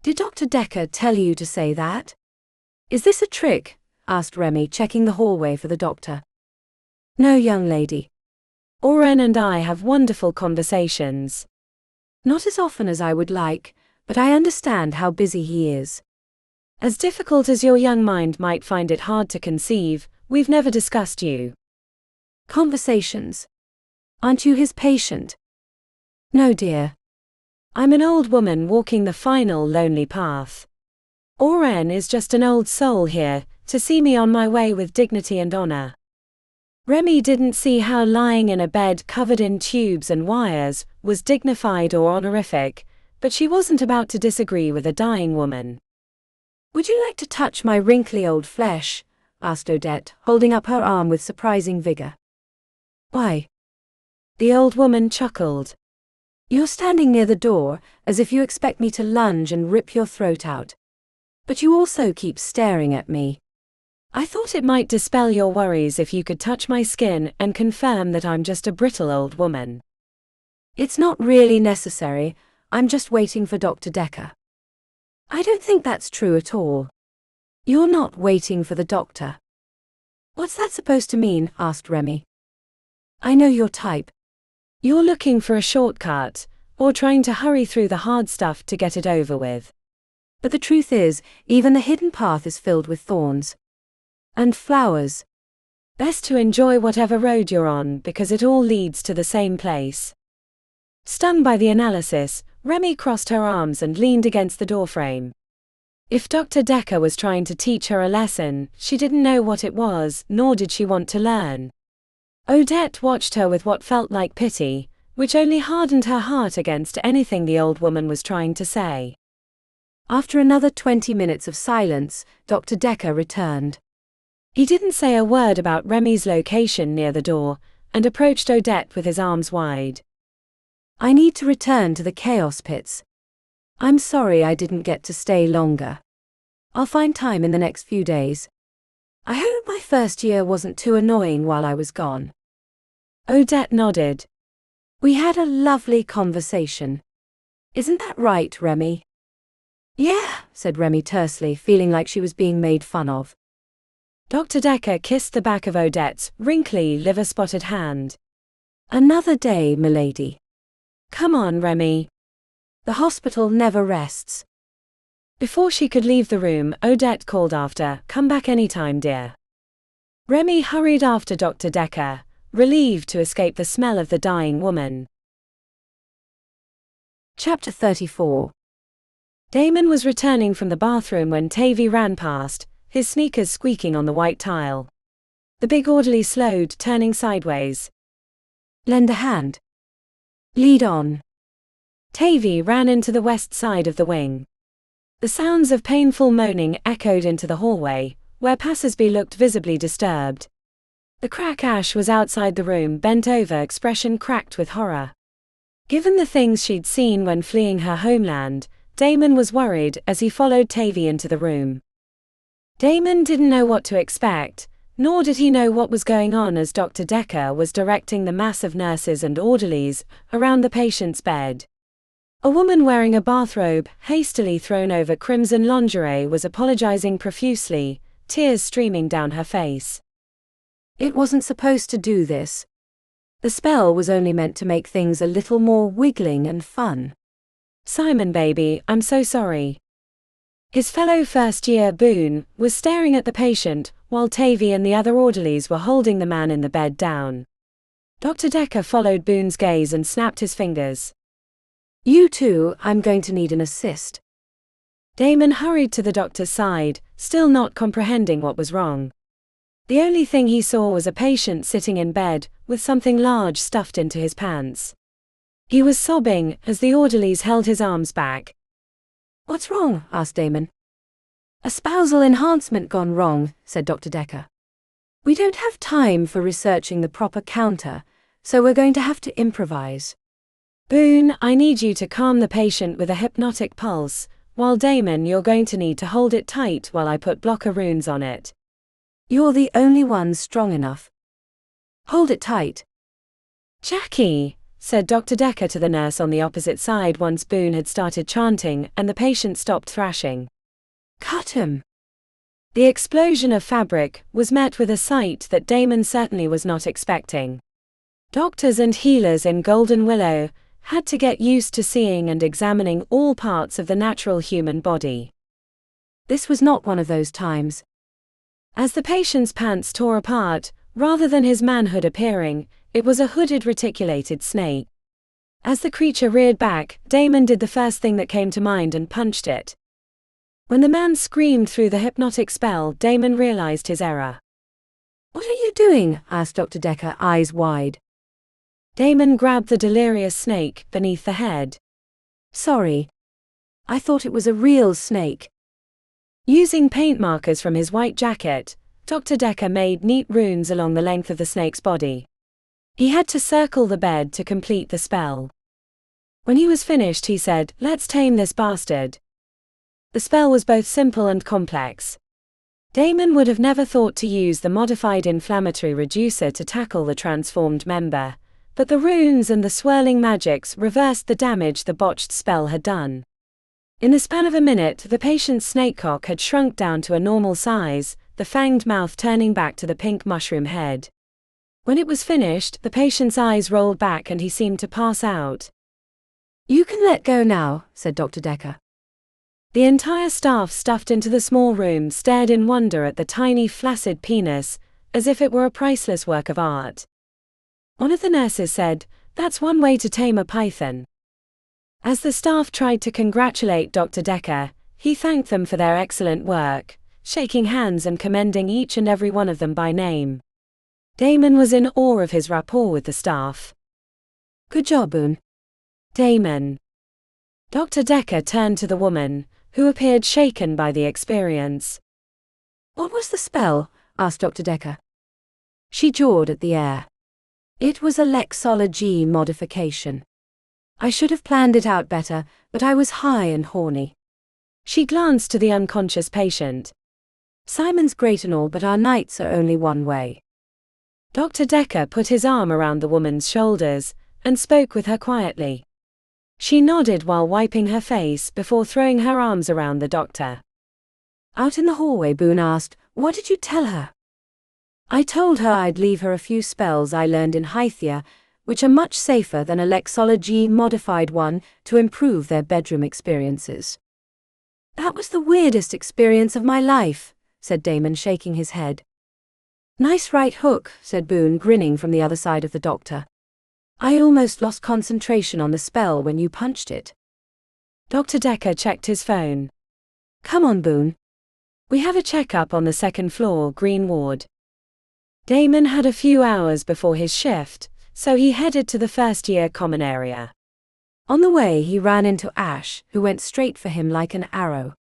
Did Dr. Decker tell you to say that? Is this a trick? Asked Remi, checking the hallway for the doctor. No, young lady. Overrun and I have wonderful conversations. Not as often as I would like, but I understand how busy he is. As difficult as your young mind might find it hard to conceive, we've never discussed you. Conversations. Aren't you his patient? No, dear. I'm an old woman walking the final lonely path. Overrun is just an old soul here, to see me on my way with dignity and honor. Remi didn't see how lying in a bed covered in tubes and wires was dignified or honorific, but she wasn't about to disagree with a dying woman. Would you like to touch my wrinkly old flesh? Asked Odette, holding up her arm with surprising vigor. Why? The old woman chuckled. You're standing near the door, as if you expect me to lunge and rip your throat out. But you also keep staring at me. I thought it might dispel your worries if you could touch my skin and confirm that I'm just a brittle old woman. It's not really necessary, I'm just waiting for Dr. Decker. I don't think that's true at all. You're not waiting for the doctor. What's that supposed to mean? Asked Remi. I know your type. You're looking for a shortcut, or trying to hurry through the hard stuff to get it over with. But the truth is, even the hidden path is filled with thorns. And flowers. Best to enjoy whatever road you're on because it all leads to the same place. Stung by the analysis, Remi crossed her arms and leaned against the doorframe. If Dr. Decker was trying to teach her a lesson, she didn't know what it was, nor did she want to learn. Odette watched her with what felt like pity, which only hardened her heart against anything the old woman was trying to say. After another 20 minutes of silence, Dr. Decker returned. He didn't say a word about Remi's location near the door, and approached Odette with his arms wide. I need to return to the chaos pits. I'm sorry I didn't get to stay longer. I'll find time in the next few days. I hope my first year wasn't too annoying while I was gone. Odette nodded. We had a lovely conversation. Isn't that right, Remi? Yeah, said Remi tersely, feeling like she was being made fun of. Dr. Decker kissed the back of Odette's wrinkly, liver-spotted hand. Another day, milady. Come on, Remi. The hospital never rests. Before she could leave the room, Odette called after, come back anytime, dear. Remi hurried after Dr. Decker, relieved to escape the smell of the dying woman. Chapter 34. Damon was returning from the bathroom when Tavy ran past, his sneakers squeaking on the white tile. The big orderly slowed, turning sideways. Lend a hand. Lead on. Tavy ran into the west side of the wing. The sounds of painful moaning echoed into the hallway, where passersby looked visibly disturbed. The crack Ash was outside the room, bent over, expression cracked with horror. Given the things she'd seen when fleeing her homeland, Damon was worried as he followed Tavy into the room. Damon didn't know what to expect, nor did he know what was going on as Dr. Decker was directing the mass of nurses and orderlies around the patient's bed. A woman wearing a bathrobe, hastily thrown over crimson lingerie, was apologizing profusely, tears streaming down her face. It wasn't supposed to do this. The spell was only meant to make things a little more wiggling and fun. Simon baby, I'm so sorry. His fellow first-year Boone was staring at the patient, while Tavy and the other orderlies were holding the man in the bed down. Dr. Decker followed Boone's gaze and snapped his fingers. You two, I'm going to need an assist. Damon hurried to the doctor's side, still not comprehending what was wrong. The only thing he saw was a patient sitting in bed, with something large stuffed into his pants. He was sobbing as the orderlies held his arms back. What's wrong? Asked Damon. A spousal enhancement gone wrong, said Dr. Decker. We don't have time for researching the proper counter, so we're going to have to improvise. Boone, I need you to calm the patient with a hypnotic pulse, while Damon, you're going to need to hold it tight while I put blocker runes on it. You're the only one strong enough. Hold it tight. Jackie, said Dr. Decker to the nurse on the opposite side once Boone had started chanting and the patient stopped thrashing. Cut him. The explosion of fabric was met with a sight that Damon certainly was not expecting. Doctors and healers in Golden Willow had to get used to seeing and examining all parts of the natural human body. This was not one of those times. As the patient's pants tore apart, rather than his manhood appearing, it was a hooded reticulated snake. As the creature reared back, Damon did the first thing that came to mind and punched it. When the man screamed through the hypnotic spell, Damon realized his error. What are you doing? Asked Dr. Decker, eyes wide. Damon grabbed the delirious snake beneath the head. Sorry. I thought it was a real snake. Using paint markers from his white jacket, Dr. Decker made neat runes along the length of the snake's body. He had to circle the bed to complete the spell. When he was finished, he said, "Let's tame this bastard." The spell was both simple and complex. Damon would have never thought to use the modified inflammatory reducer to tackle the transformed member, but the runes and the swirling magics reversed the damage the botched spell had done. In the span of a minute, the patient's snakecock had shrunk down to a normal size, the fanged mouth turning back to the pink mushroom head. When it was finished, the patient's eyes rolled back and he seemed to pass out. You can let go now, said Dr. Decker. The entire staff stuffed into the small room stared in wonder at the tiny flaccid penis, as if it were a priceless work of art. One of the nurses said, "That's one way to tame a python." As the staff tried to congratulate Dr. Decker, he thanked them for their excellent work, shaking hands and commending each and every one of them by name. Damon was in awe of his rapport with the staff. Good job, Boone. Damon. Dr. Decker turned to the woman, who appeared shaken by the experience. What was the spell? Asked Dr. Decker. She jawed at the air. It was a lexology modification. I should have planned it out better, but I was high and horny. She glanced to the unconscious patient. Simon's great and all, but our nights are only one way. Dr. Decker put his arm around the woman's shoulders and spoke with her quietly. She nodded while wiping her face before throwing her arms around the doctor. Out in the hallway, Boone asked, "What did you tell her?" I told her I'd leave her a few spells I learned in Hythia, which are much safer than a lexology-modified one, to improve their bedroom experiences. That was the weirdest experience of my life, said Damon, shaking his head. Nice right hook, said Boone, grinning from the other side of the doctor. I almost lost concentration on the spell when you punched it. Dr. Decker checked his phone. Come on, Boone. We have a checkup on the second floor, green ward. Damon had a few hours before his shift, so he headed to the first-year common area. On the way he ran into Ash, who went straight for him like an arrow.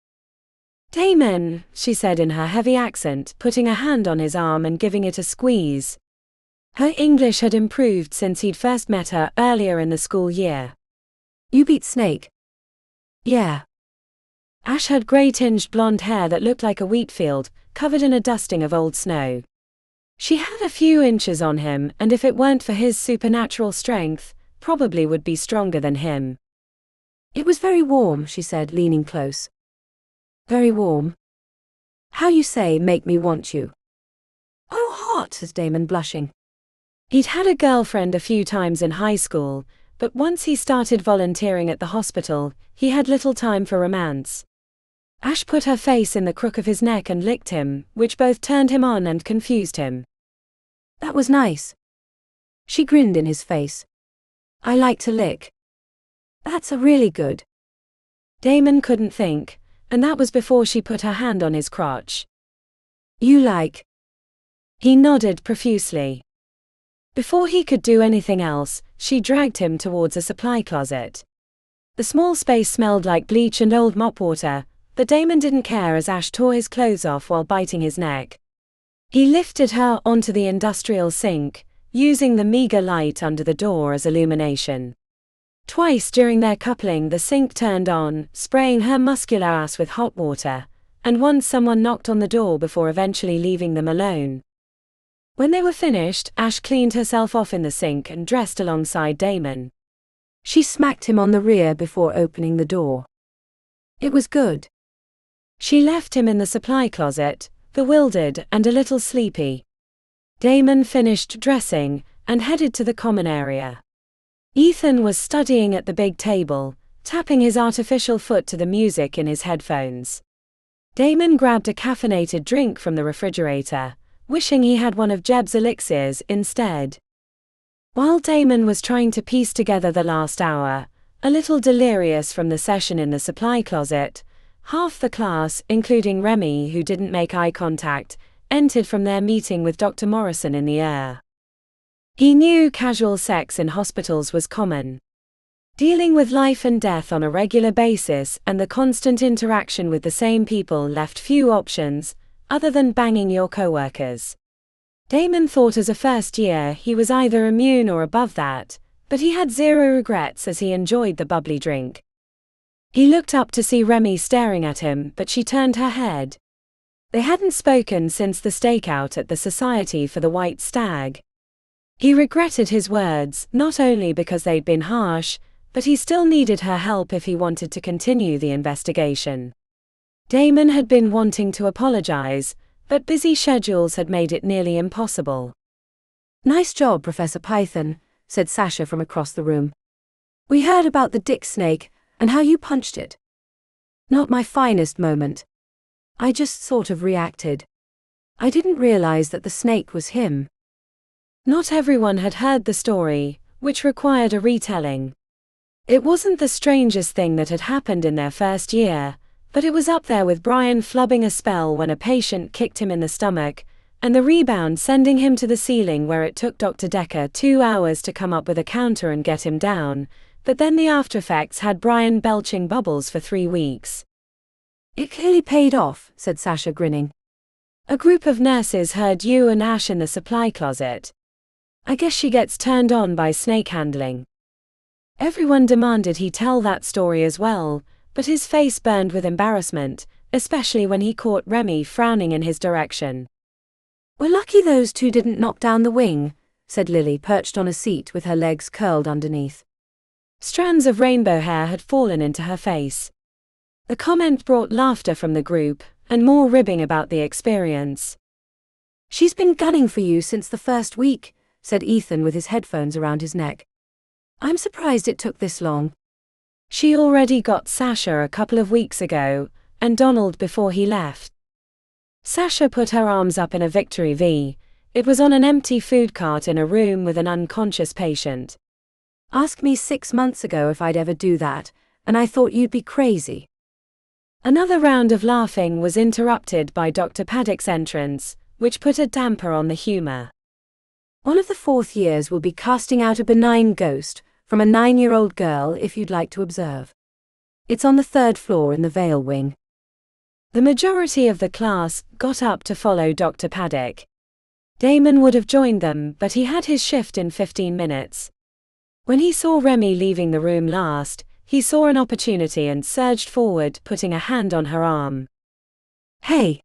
"Damon," she said in her heavy accent, putting a hand on his arm and giving it a squeeze. Her English had improved since he'd first met her earlier in the school year. "You beat Snake?" "Yeah." Ash had grey-tinged blonde hair that looked like a wheat field, covered in a dusting of old snow. She had a few inches on him, and if it weren't for his supernatural strength, probably would be stronger than him. "It was very warm," she said, leaning close. "Very warm? How you say make me want you?" "Oh, hot," says Damon, blushing. He'd had a girlfriend a few times in high school, but once he started volunteering at the hospital, he had little time for romance. Ash put her face in the crook of his neck and licked him, which both turned him on and confused him. "That was nice." She grinned in his face. "I like to lick." "That's a really good." Damon couldn't think, and that was before she put her hand on his crotch. "You like?" He nodded profusely. Before he could do anything else, she dragged him towards a supply closet. The small space smelled like bleach and old mop water, but Damon didn't care as Ash tore his clothes off while biting his neck. He lifted her onto the industrial sink, using the meager light under the door as illumination. Twice during their coupling the sink turned on, spraying her muscular ass with hot water, and once someone knocked on the door before eventually leaving them alone. When they were finished, Ash cleaned herself off in the sink and dressed alongside Damon. She smacked him on the rear before opening the door. It was good. She left him in the supply closet, bewildered and a little sleepy. Damon finished dressing and headed to the common area. Ethan was studying at the big table, tapping his artificial foot to the music in his headphones. Damon grabbed a caffeinated drink from the refrigerator, wishing he had one of Jeb's elixirs instead. While Damon was trying to piece together the last hour, a little delirious from the session in the supply closet, half the class, including Remi who didn't make eye contact, entered from their meeting with Dr. Morrison in the air. He knew casual sex in hospitals was common. Dealing with life and death on a regular basis and the constant interaction with the same people left few options, other than banging your coworkers. Damon thought as a first year he was either immune or above that, but he had zero regrets as he enjoyed the bubbly drink. He looked up to see Remi staring at him, but she turned her head. They hadn't spoken since the stakeout at the Society for the White Stag. He regretted his words, not only because they'd been harsh, but he still needed her help if he wanted to continue the investigation. Damon had been wanting to apologize, but busy schedules had made it nearly impossible. "Nice job, Professor Python," said Sasha from across the room. "We heard about the dick snake, and how you punched it. Not my finest moment. I just sort of reacted. I didn't realize that the snake was him." Not everyone had heard the story, which required a retelling. It wasn't the strangest thing that had happened in their first year, but it was up there with Brian flubbing a spell when a patient kicked him in the stomach, and the rebound sending him to the ceiling where it took Dr. Decker 2 hours to come up with a counter and get him down, but then the aftereffects had Brian belching bubbles for 3 weeks. "It clearly paid off," said Sasha, grinning. "A group of nurses heard you and Ash in the supply closet. I guess she gets turned on by snake handling." Everyone demanded he tell that story as well, but his face burned with embarrassment, especially when he caught Remi frowning in his direction. "We're lucky those two didn't knock down the wing," said Lily, perched on a seat with her legs curled underneath. Strands of rainbow hair had fallen into her face. The comment brought laughter from the group, and more ribbing about the experience. "She's been gunning for you since the first week," said Ethan with his headphones around his neck. "I'm surprised it took this long." She already got Sasha a couple of weeks ago, and Donald before he left. Sasha put her arms up in a victory V. It was on an empty food cart in a room with an unconscious patient. "Ask me 6 months ago if I'd ever do that, and I thought you'd be crazy." Another round of laughing was interrupted by Dr. Paddock's entrance, which put a damper on the humor. One of the fourth years will be casting out a benign ghost from a 9-year-old girl if you'd like to observe. It's on the 3rd floor in the Vale wing. The majority of the class got up to follow Dr. Paddock. Damon would have joined them, but he had his shift in 15 minutes. When he saw Remi leaving the room last, he saw an opportunity and surged forward, putting a hand on her arm. Hey!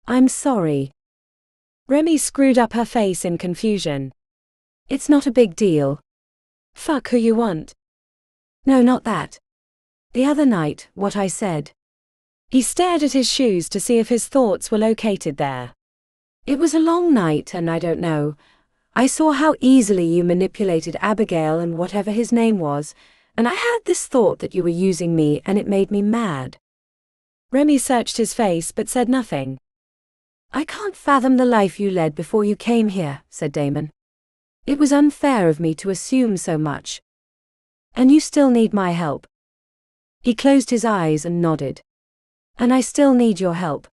I'm sorry. Remi screwed up her face in confusion. It's not a big deal. Fuck who you want. No, not that. The other night, what I said. He stared at his shoes to see if his thoughts were located there. It was a long night and I don't know. I saw how easily you manipulated Abigail and whatever his name was, and I had this thought that you were using me and it made me mad. Remi searched his face but said nothing. I can't fathom the life you led before you came here, said Damon. It was unfair of me to assume so much. And you still need my help. He closed his eyes and nodded. And I still need your help.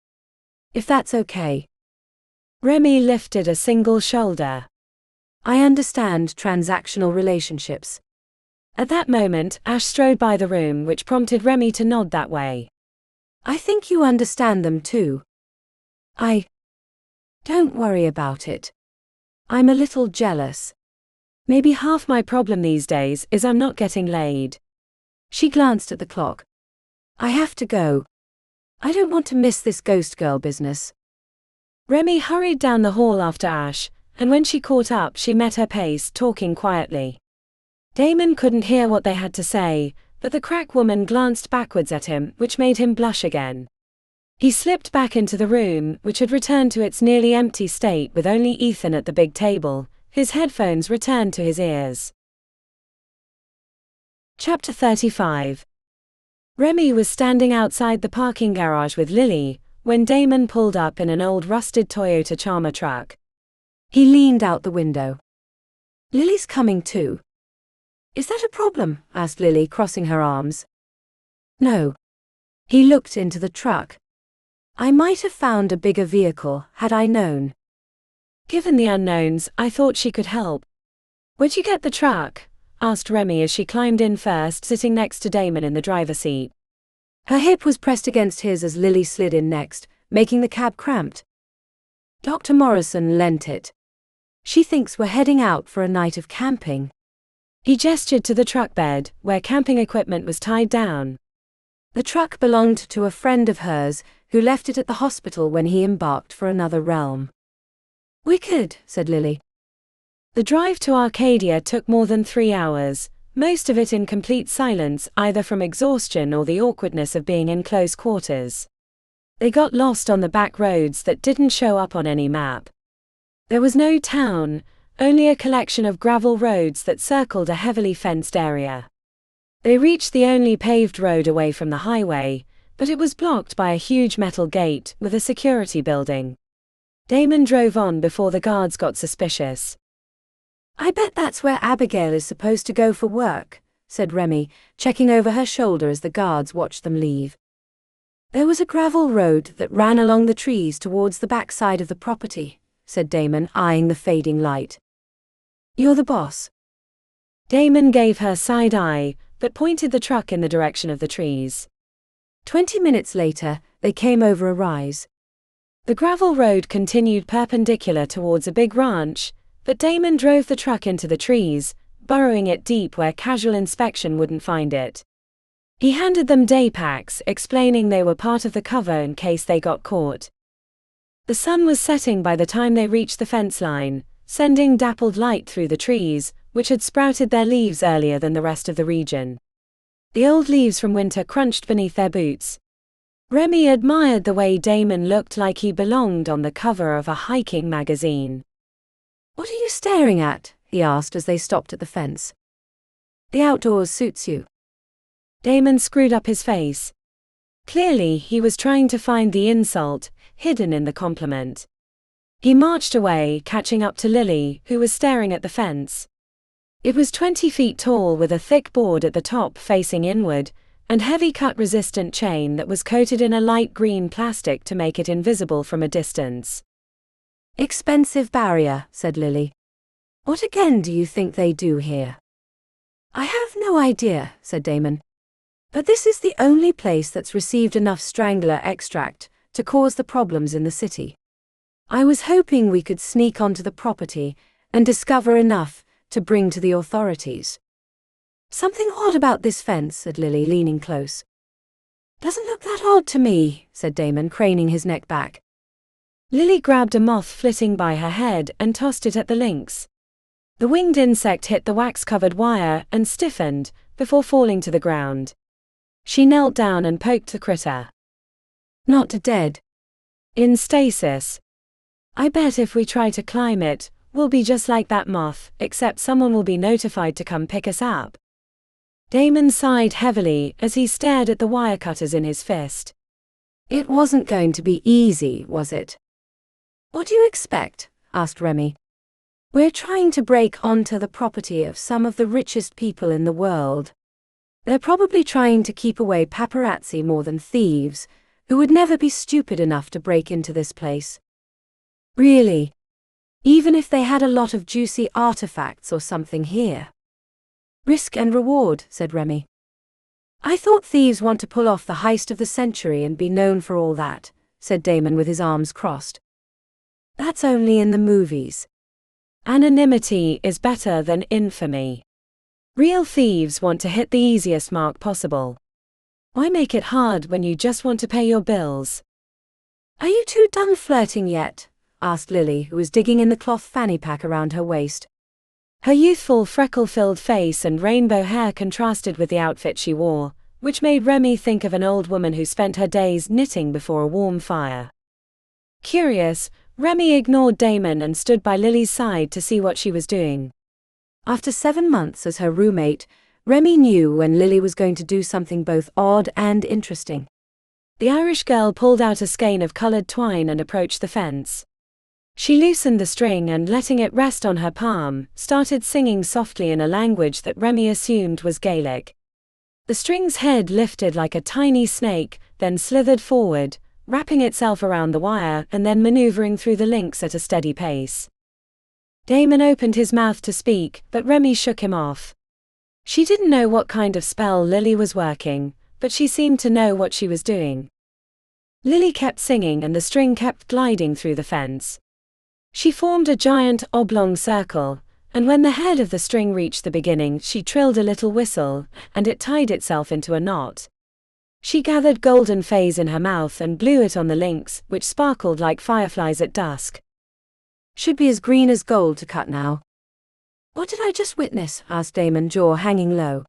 If that's okay. Remi lifted a single shoulder. I understand transactional relationships. At that moment, Ash strode by the room, which prompted Remi to nod that way. I think you understand them too. Don't worry about it. I'm a little jealous. Maybe half my problem these days is I'm not getting laid. She glanced at the clock. I have to go. I don't want to miss this ghost girl business. Remi hurried down the hall after Ash, and when she caught up she met her pace, talking quietly. Damon couldn't hear what they had to say, but the crack woman glanced backwards at him, which made him blush again. He slipped back into the room, which had returned to its nearly empty state with only Ethan at the big table. His headphones returned to his ears. Chapter 35. Remi was standing outside the parking garage with Lily, when Damon pulled up in an old rusted Toyota Charmer truck. He leaned out the window. Lily's coming too. Is that a problem? Asked Lily, crossing her arms. No. He looked into the truck. I might have found a bigger vehicle, had I known. Given the unknowns, I thought she could help. Where'd you get the truck? Asked Remi as she climbed in first, sitting next to Damon in the driver's seat. Her hip was pressed against his as Lily slid in next, making the cab cramped. Dr. Morrison lent it. She thinks we're heading out for a night of camping. He gestured to the truck bed, where camping equipment was tied down. The truck belonged to a friend of hers, who left it at the hospital when he embarked for another realm. Wicked, said Lily. The drive to Arcadia took more than 3 hours, most of it in complete silence, either from exhaustion or the awkwardness of being in close quarters. They got lost on the back roads that didn't show up on any map. There was no town, only a collection of gravel roads that circled a heavily fenced area. They reached the only paved road away from the highway, but it was blocked by a huge metal gate with a security building. Damon drove on before the guards got suspicious. I bet that's where Abigail is supposed to go for work, said Remi, checking over her shoulder as the guards watched them leave. There was a gravel road that ran along the trees towards the back side of the property, said Damon, eyeing the fading light. You're the boss. Damon gave her side eye, but pointed the truck in the direction of the trees. 20 minutes later, they came over a rise. The gravel road continued perpendicular towards a big ranch, but Damon drove the truck into the trees, burrowing it deep where casual inspection wouldn't find it. He handed them day packs, explaining they were part of the cover in case they got caught. The sun was setting by the time they reached the fence line, sending dappled light through the trees, which had sprouted their leaves earlier than the rest of the region. The old leaves from winter crunched beneath their boots. Remi admired the way Damon looked like he belonged on the cover of a hiking magazine. What are you staring at? He asked as they stopped at the fence. The outdoors suits you. Damon screwed up his face. Clearly, he was trying to find the insult, hidden in the compliment. He marched away, catching up to Lily, who was staring at the fence. It was 20 feet tall with a thick board at the top facing inward, and heavy cut-resistant chain that was coated in a light green plastic to make it invisible from a distance. Expensive barrier, said Lily. What again do you think they do here? I have no idea, said Damon. But this is the only place that's received enough strangler extract to cause the problems in the city. I was hoping we could sneak onto the property and discover enough to bring to the authorities. Something odd about this fence, said Lily, leaning close. Doesn't look that odd to me, said Damon, craning his neck back. Lily grabbed a moth flitting by her head and tossed it at the lynx. The winged insect hit the wax-covered wire and stiffened before falling to the ground. She knelt down and poked the critter. Not dead. In stasis. I bet if we try to climb it, we'll be just like that moth, except someone will be notified to come pick us up. Damon sighed heavily as he stared at the wire cutters in his fist. It wasn't going to be easy, was it? What do you expect? Asked Remi. We're trying to break onto the property of some of the richest people in the world. They're probably trying to keep away paparazzi more than thieves, who would never be stupid enough to break into this place. Really? Even if they had a lot of juicy artifacts or something here? Risk and reward, said Remi. I thought thieves want to pull off the heist of the century and be known for all that, said Damon with his arms crossed. That's only in the movies. Anonymity is better than infamy. Real thieves want to hit the easiest mark possible. Why make it hard when you just want to pay your bills? Are you two done flirting yet? Asked Lily, who was digging in the cloth fanny pack around her waist. Her youthful freckle-filled face and rainbow hair contrasted with the outfit she wore, which made Remi think of an old woman who spent her days knitting before a warm fire. Curious, Remi ignored Damon and stood by Lily's side to see what she was doing. After 7 months as her roommate, Remi knew when Lily was going to do something both odd and interesting. The Irish girl pulled out a skein of colored twine and approached the fence. She loosened the string and, letting it rest on her palm, started singing softly in a language that Remi assumed was Gaelic. The string's head lifted like a tiny snake, then slithered forward, wrapping itself around the wire and then maneuvering through the links at a steady pace. Damon opened his mouth to speak, but Remi shook him off. She didn't know what kind of spell Lily was working, but she seemed to know what she was doing. Lily kept singing and the string kept gliding through the fence. She formed a giant oblong circle, and when the head of the string reached the beginning, she trilled a little whistle, and it tied itself into a knot. She gathered golden faize in her mouth and blew it on the links, which sparkled like fireflies at dusk. Should be as green as gold to cut now. What did I just witness? Asked Damon, jaw hanging low.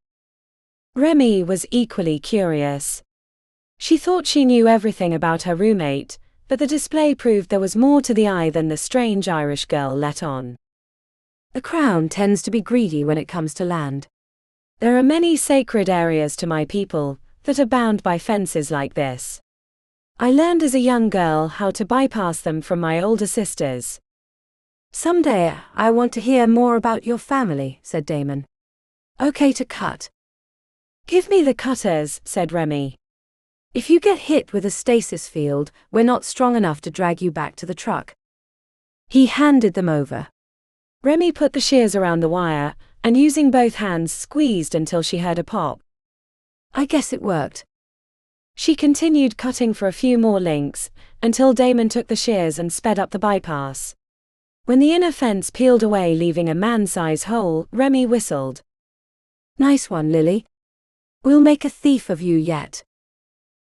Remi was equally curious. She thought she knew everything about her roommate, but the display proved there was more to the eye than the strange Irish girl let on. The crown tends to be greedy when it comes to land. There are many sacred areas to my people that are bound by fences like this. I learned as a young girl how to bypass them from my older sisters. Someday I want to hear more about your family, said Damon. Okay to cut. Give me the cutters, said Remi. If you get hit with a stasis field, we're not strong enough to drag you back to the truck. He handed them over. Remi put the shears around the wire, and using both hands squeezed until she heard a pop. I guess it worked. She continued cutting for a few more links, until Damon took the shears and sped up the bypass. When the inner fence peeled away leaving a man-size hole, Remi whistled. Nice one, Lily. We'll make a thief of you yet.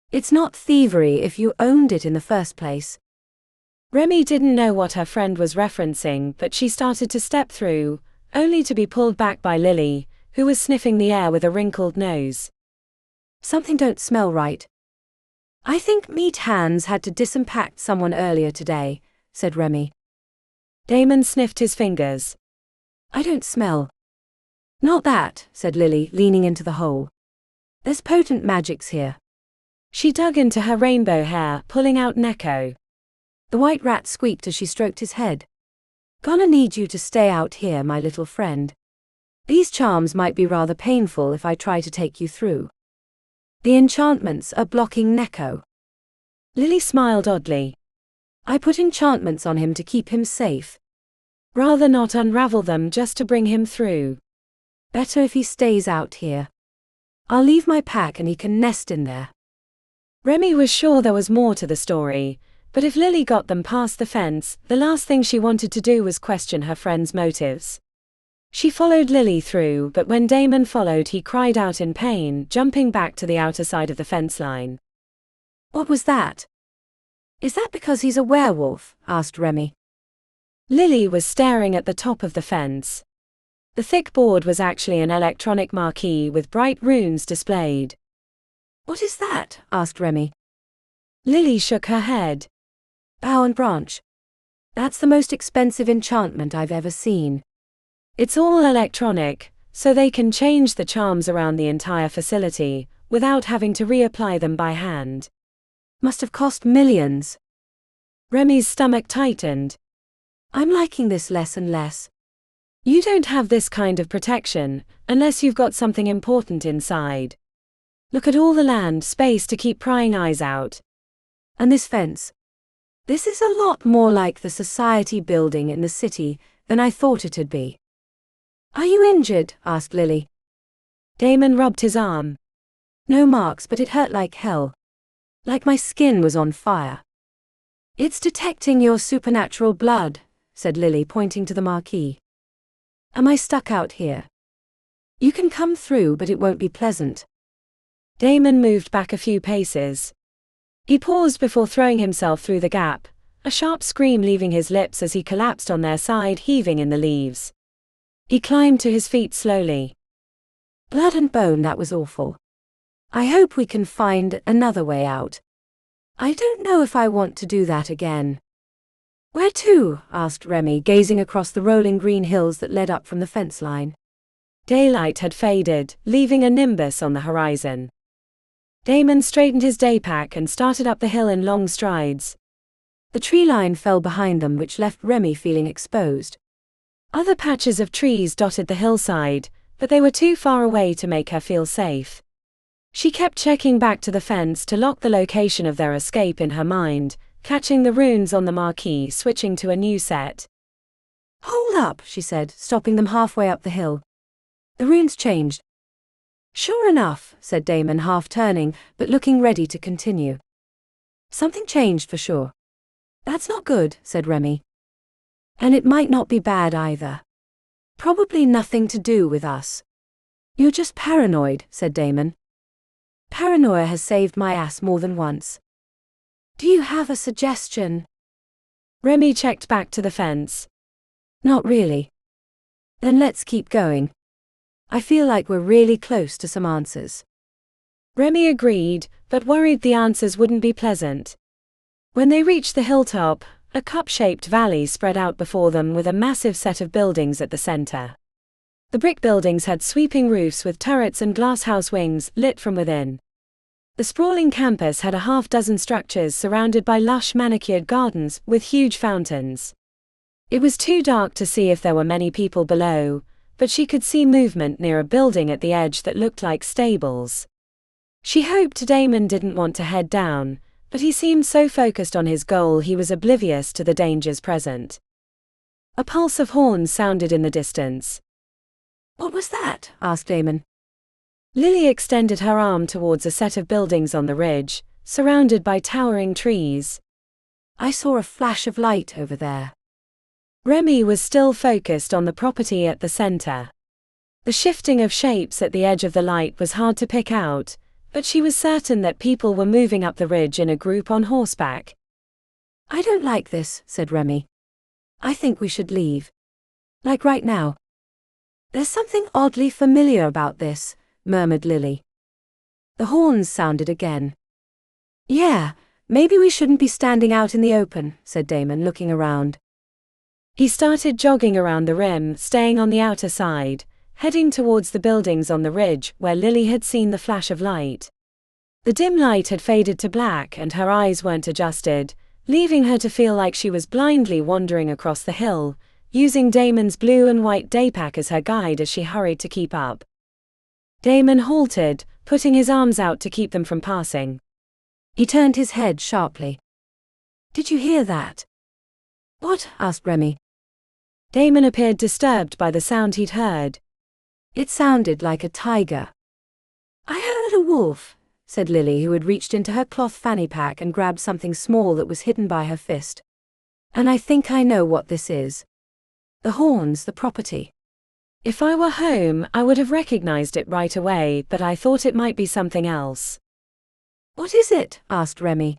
It's not thievery if you owned it in the first place. Remi didn't know what her friend was referencing, but she started to step through, only to be pulled back by Lily, who was sniffing the air with a wrinkled nose. Something don't smell right. I think meat hands had to disimpact someone earlier today, said Remi. Damon sniffed his fingers. I don't smell. Not that, said Lily, leaning into the hole. There's potent magics here. She dug into her rainbow hair, pulling out Neko. The white rat squeaked as she stroked his head. Gonna need you to stay out here, my little friend. These charms might be rather painful if I try to take you through. The enchantments are blocking Neko. Lily smiled oddly. I put enchantments on him to keep him safe. Rather not unravel them just to bring him through. Better if he stays out here. I'll leave my pack and he can nest in there. Remi was sure there was more to the story, but if Lily got them past the fence, the last thing she wanted to do was question her friend's motives. She followed Lily through, but when Damon followed, he cried out in pain, jumping back to the outer side of the fence line. What was that? Is that because he's a werewolf? Asked Remi. Lily was staring at the top of the fence. The thick board was actually an electronic marquee with bright runes displayed. What is that? Asked Remi. Lily shook her head. Bough and branch. That's the most expensive enchantment I've ever seen. It's all electronic, so they can change the charms around the entire facility, without having to reapply them by hand. Must have cost millions. Remi's stomach tightened. I'm liking this less and less. You don't have this kind of protection, unless you've got something important inside. Look at all the land space to keep prying eyes out. And this fence. This is a lot more like the society building in the city than I thought it'd be. Are you injured? Asked Lily. Damon rubbed his arm. No marks, but it hurt like hell. Like my skin was on fire. It's detecting your supernatural blood, said Lily, pointing to the marquee. Am I stuck out here? You can come through, but it won't be pleasant. Damon moved back a few paces. He paused before throwing himself through the gap, a sharp scream leaving his lips as he collapsed on their side, heaving in the leaves. He climbed to his feet slowly. Blood and bone, that was awful. I hope we can find another way out. I don't know if I want to do that again. Where to? Asked Remi, gazing across the rolling green hills that led up from the fence line. Daylight had faded, leaving a nimbus on the horizon. Damon straightened his daypack and started up the hill in long strides. The tree line fell behind them, which left Remi feeling exposed. Other patches of trees dotted the hillside, but they were too far away to make her feel safe. She kept checking back to the fence to lock the location of their escape in her mind, catching the runes on the marquee, switching to a new set. Hold up, she said, stopping them halfway up the hill. The runes changed. Sure enough, said Damon, half turning, but looking ready to continue. Something changed for sure. That's not good, said Remi. And it might not be bad either. Probably nothing to do with us. You're just paranoid, said Damon. Paranoia has saved my ass more than once. Do you have a suggestion? Remi checked back to the fence. Not really. Then let's keep going. I feel like we're really close to some answers. Remi agreed, but worried the answers wouldn't be pleasant. When they reached the hilltop, a cup-shaped valley spread out before them with a massive set of buildings at the center. The brick buildings had sweeping roofs with turrets and glasshouse wings, lit from within. The sprawling campus had a half-dozen structures surrounded by lush manicured gardens with huge fountains. It was too dark to see if there were many people below, but she could see movement near a building at the edge that looked like stables. She hoped Damon didn't want to head down, but he seemed so focused on his goal he was oblivious to the dangers present. A pulse of horns sounded in the distance. What was that? Asked Damon. Lily extended her arm towards a set of buildings on the ridge, surrounded by towering trees. I saw a flash of light over there. Remi was still focused on the property at the center. The shifting of shapes at the edge of the light was hard to pick out, but she was certain that people were moving up the ridge in a group on horseback. I don't like this, said Remi. I think we should leave. Like right now. There's something oddly familiar about this, murmured Lily. The horns sounded again. Yeah, maybe we shouldn't be standing out in the open, said Damon, looking around. He started jogging around the rim, staying on the outer side, heading towards the buildings on the ridge where Lily had seen the flash of light. The dim light had faded to black and her eyes weren't adjusted, leaving her to feel like she was blindly wandering across the hill, using Damon's blue and white daypack as her guide as she hurried to keep up. Damon halted, putting his arms out to keep them from passing. He turned his head sharply. "Did you hear that?" "What?" asked Remi. Damon appeared disturbed by the sound he'd heard. "It sounded like a tiger." "I heard a wolf," said Lily, who had reached into her cloth fanny pack and grabbed something small that was hidden by her fist. "And I think I know what this is. The horns, the property." "If I were home, I would have recognized it right away, but I thought it might be something else." "What is it?" asked Remi.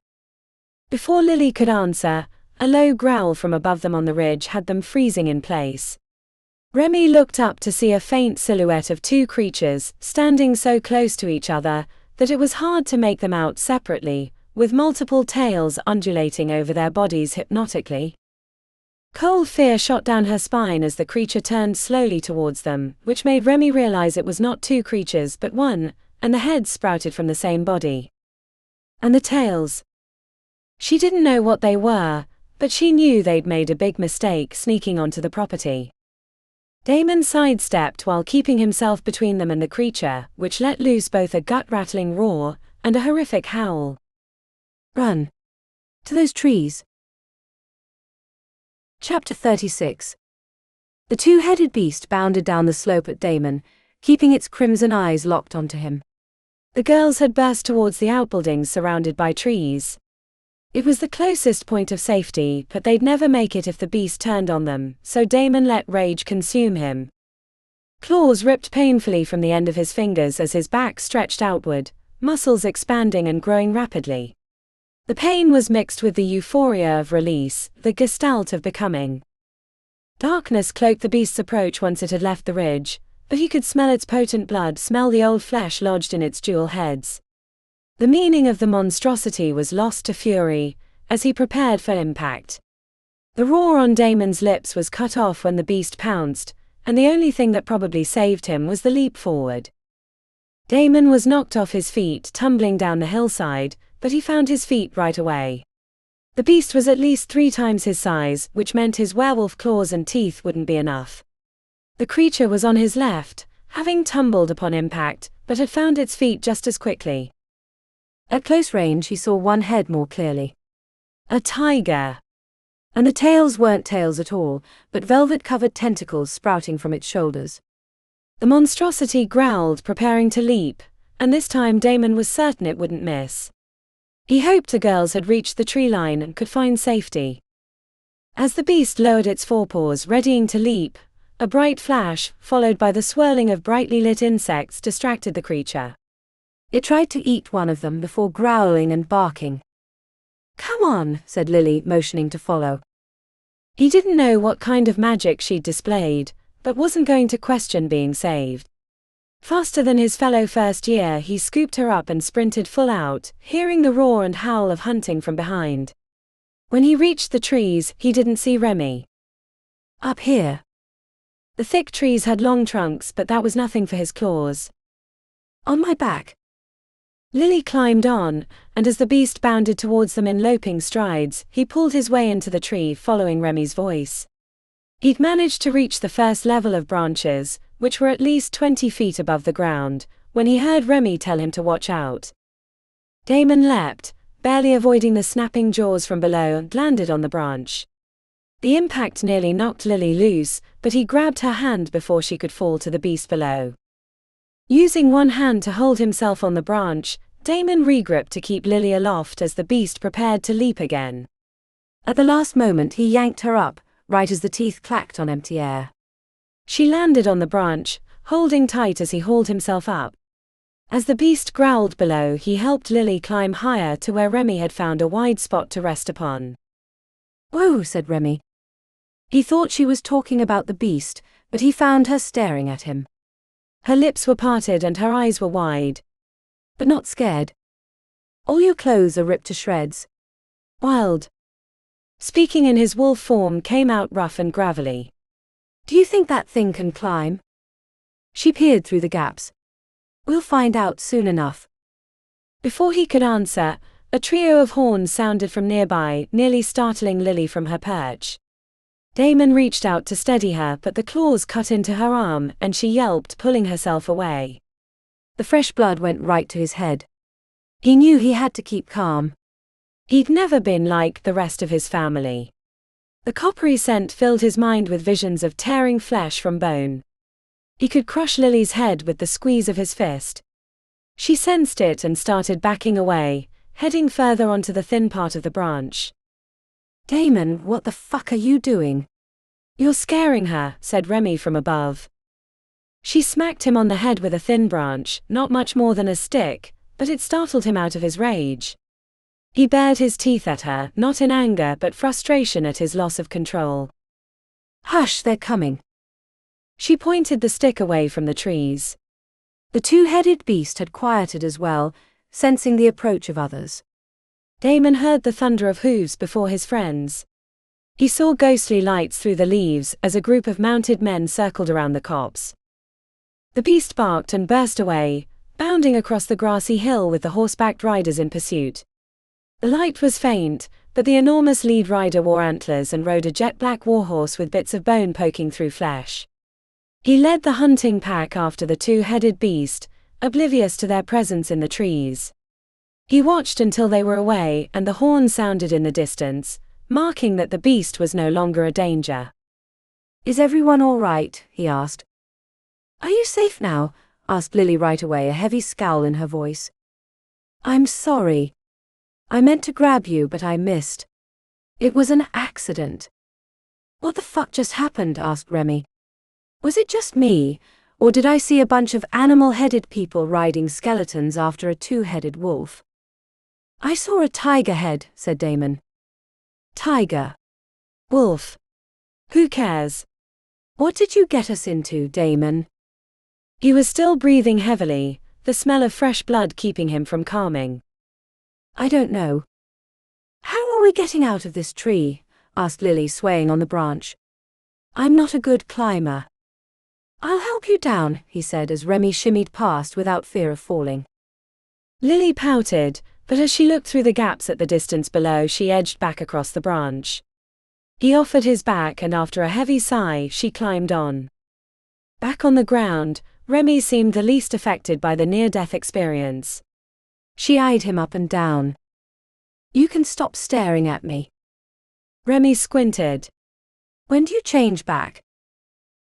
Before Lily could answer, a low growl from above them on the ridge had them freezing in place. Remi looked up to see a faint silhouette of two creatures, standing so close to each other that it was hard to make them out separately, with multiple tails undulating over their bodies hypnotically. Cold fear shot down her spine as the creature turned slowly towards them, which made Remi realize it was not two creatures but one, and the heads sprouted from the same body. And the tails. She didn't know what they were, but she knew they'd made a big mistake sneaking onto the property. Damon sidestepped while keeping himself between them and the creature, which let loose both a gut-rattling roar and a horrific howl. "Run! To those trees!" Chapter 36. The two-headed beast bounded down the slope at Damon, keeping its crimson eyes locked onto him. The girls had burst towards the outbuildings surrounded by trees. It was the closest point of safety, but they'd never make it if the beast turned on them, so Damon let rage consume him. Claws ripped painfully from the end of his fingers as his back stretched outward, muscles expanding and growing rapidly. The pain was mixed with the euphoria of release, the gestalt of becoming. Darkness cloaked the beast's approach once it had left the ridge, but he could smell its potent blood, smell the old flesh lodged in its jewel heads. The meaning of the monstrosity was lost to fury, as he prepared for impact. The roar on Damon's lips was cut off when the beast pounced, and the only thing that probably saved him was the leap forward. Damon was knocked off his feet, tumbling down the hillside, but he found his feet right away. The beast was at least 3 times his size, which meant his werewolf claws and teeth wouldn't be enough. The creature was on his left, having tumbled upon impact, but had found its feet just as quickly. At close range he saw one head more clearly. A tiger. And the tails weren't tails at all, but velvet-covered tentacles sprouting from its shoulders. The monstrosity growled, preparing to leap, and this time Damon was certain it wouldn't miss. He hoped the girls had reached the tree line and could find safety. As the beast lowered its forepaws, readying to leap, a bright flash, followed by the swirling of brightly lit insects, distracted the creature. It tried to eat one of them before growling and barking. "Come on," said Lily, motioning to follow. He didn't know what kind of magic she'd displayed, but wasn't going to question being saved. Faster than his fellow first year, he scooped her up and sprinted full out, hearing the roar and howl of hunting from behind. When he reached the trees, he didn't see Remi. "Up here." The thick trees had long trunks, but that was nothing for his claws. "On my back." Lily climbed on, and as the beast bounded towards them in loping strides, he pulled his way into the tree, following Remi's voice. He'd managed to reach the first level of branches, which were at least 20 feet above the ground, when he heard Remi tell him to watch out. Damon leapt, barely avoiding the snapping jaws from below, and landed on the branch. The impact nearly knocked Lily loose, but he grabbed her hand before she could fall to the beast below. Using one hand to hold himself on the branch, Damon regripped to keep Lily aloft as the beast prepared to leap again. At the last moment he yanked her up, right as the teeth clacked on empty air. She landed on the branch, holding tight as he hauled himself up. As the beast growled below, he helped Lily climb higher to where Remi had found a wide spot to rest upon. "Whoa," said Remi. He thought she was talking about the beast, but he found her staring at him. Her lips were parted and her eyes were wide. "But not scared. All your clothes are ripped to shreds." Wilde, speaking in his wolf form, came out rough and gravelly. "Do you think that thing can climb?" She peered through the gaps. "We'll find out soon enough." Before he could answer, a trio of horns sounded from nearby, nearly startling Lily from her perch. Damon reached out to steady her, but the claws cut into her arm, and she yelped, pulling herself away. The fresh blood went right to his head. He knew he had to keep calm. He'd never been like the rest of his family. The coppery scent filled his mind with visions of tearing flesh from bone. He could crush Lily's head with the squeeze of his fist. She sensed it and started backing away, heading further onto the thin part of the branch. Damon, what the fuck are you doing? You're scaring her, said Remi from above. She smacked him on the head with a thin branch, not much more than a stick, but it startled him out of his rage. He bared his teeth at her, not in anger but frustration at his loss of control. Hush, they're coming. She pointed the stick away from the trees. The two-headed beast had quieted as well, sensing the approach of others. Damon heard the thunder of hooves before his friends. He saw ghostly lights through the leaves as a group of mounted men circled around the copse. The beast barked and burst away, bounding across the grassy hill with the horsebacked riders in pursuit. The light was faint, but the enormous lead rider wore antlers and rode a jet-black warhorse with bits of bone poking through flesh. He led the hunting pack after the two-headed beast, oblivious to their presence in the trees. He watched until they were away and the horn sounded in the distance, marking that the beast was no longer a danger. Is everyone all right? He asked. Are you safe now? Asked Lily right away, a heavy scowl in her voice. I'm sorry. I meant to grab you, but I missed. It was an accident. What the fuck just happened? Asked Remi. Was it just me, or did I see a bunch of animal-headed people riding skeletons after a two-headed wolf? I saw a tiger head, said Damon. Tiger. Wolf. Who cares? What did you get us into, Damon? He was still breathing heavily, the smell of fresh blood keeping him from calming. I don't know. How are we getting out of this tree? Asked Lily, swaying on the branch. I'm not a good climber. I'll help you down, he said as Remi shimmied past without fear of falling. Lily pouted, but as she looked through the gaps at the distance below, she edged back across the branch. He offered his back and after a heavy sigh, she climbed on. Back on the ground, Remi seemed the least affected by the near-death experience. She eyed him up and down. You can stop staring at me. Remi squinted. When do you change back?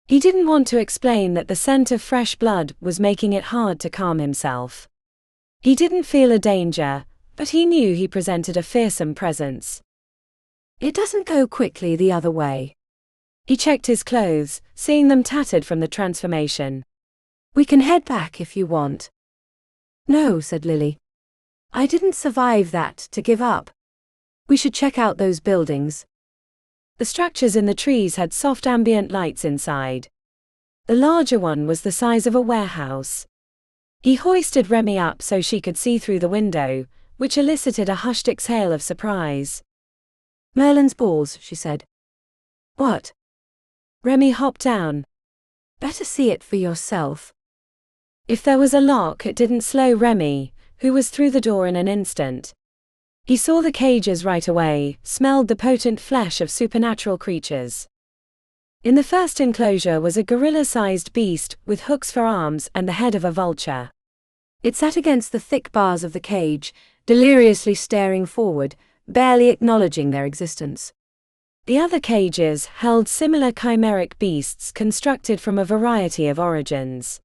He didn't want to explain that the scent of fresh blood was making it hard to calm himself. He didn't feel a danger, but he knew he presented a fearsome presence. It doesn't go quickly the other way. He checked his clothes, seeing them tattered from the transformation. We can head back if you want. No, said Lily. I didn't survive that to give up. We should check out those buildings. The structures in the trees had soft ambient lights inside. The larger one was the size of a warehouse. He hoisted Remi up so she could see through the window, which elicited a hushed exhale of surprise. Merlin's balls, she said. What? Remi hopped down. Better see it for yourself. If there was a lock, it didn't slow Remi, who was through the door in an instant. He saw the cages right away, smelled the potent flesh of supernatural creatures. In the first enclosure was a gorilla-sized beast with hooks for arms and the head of a vulture. It sat against the thick bars of the cage, deliriously staring forward, barely acknowledging their existence. The other cages held similar chimeric beasts constructed from a variety of origins.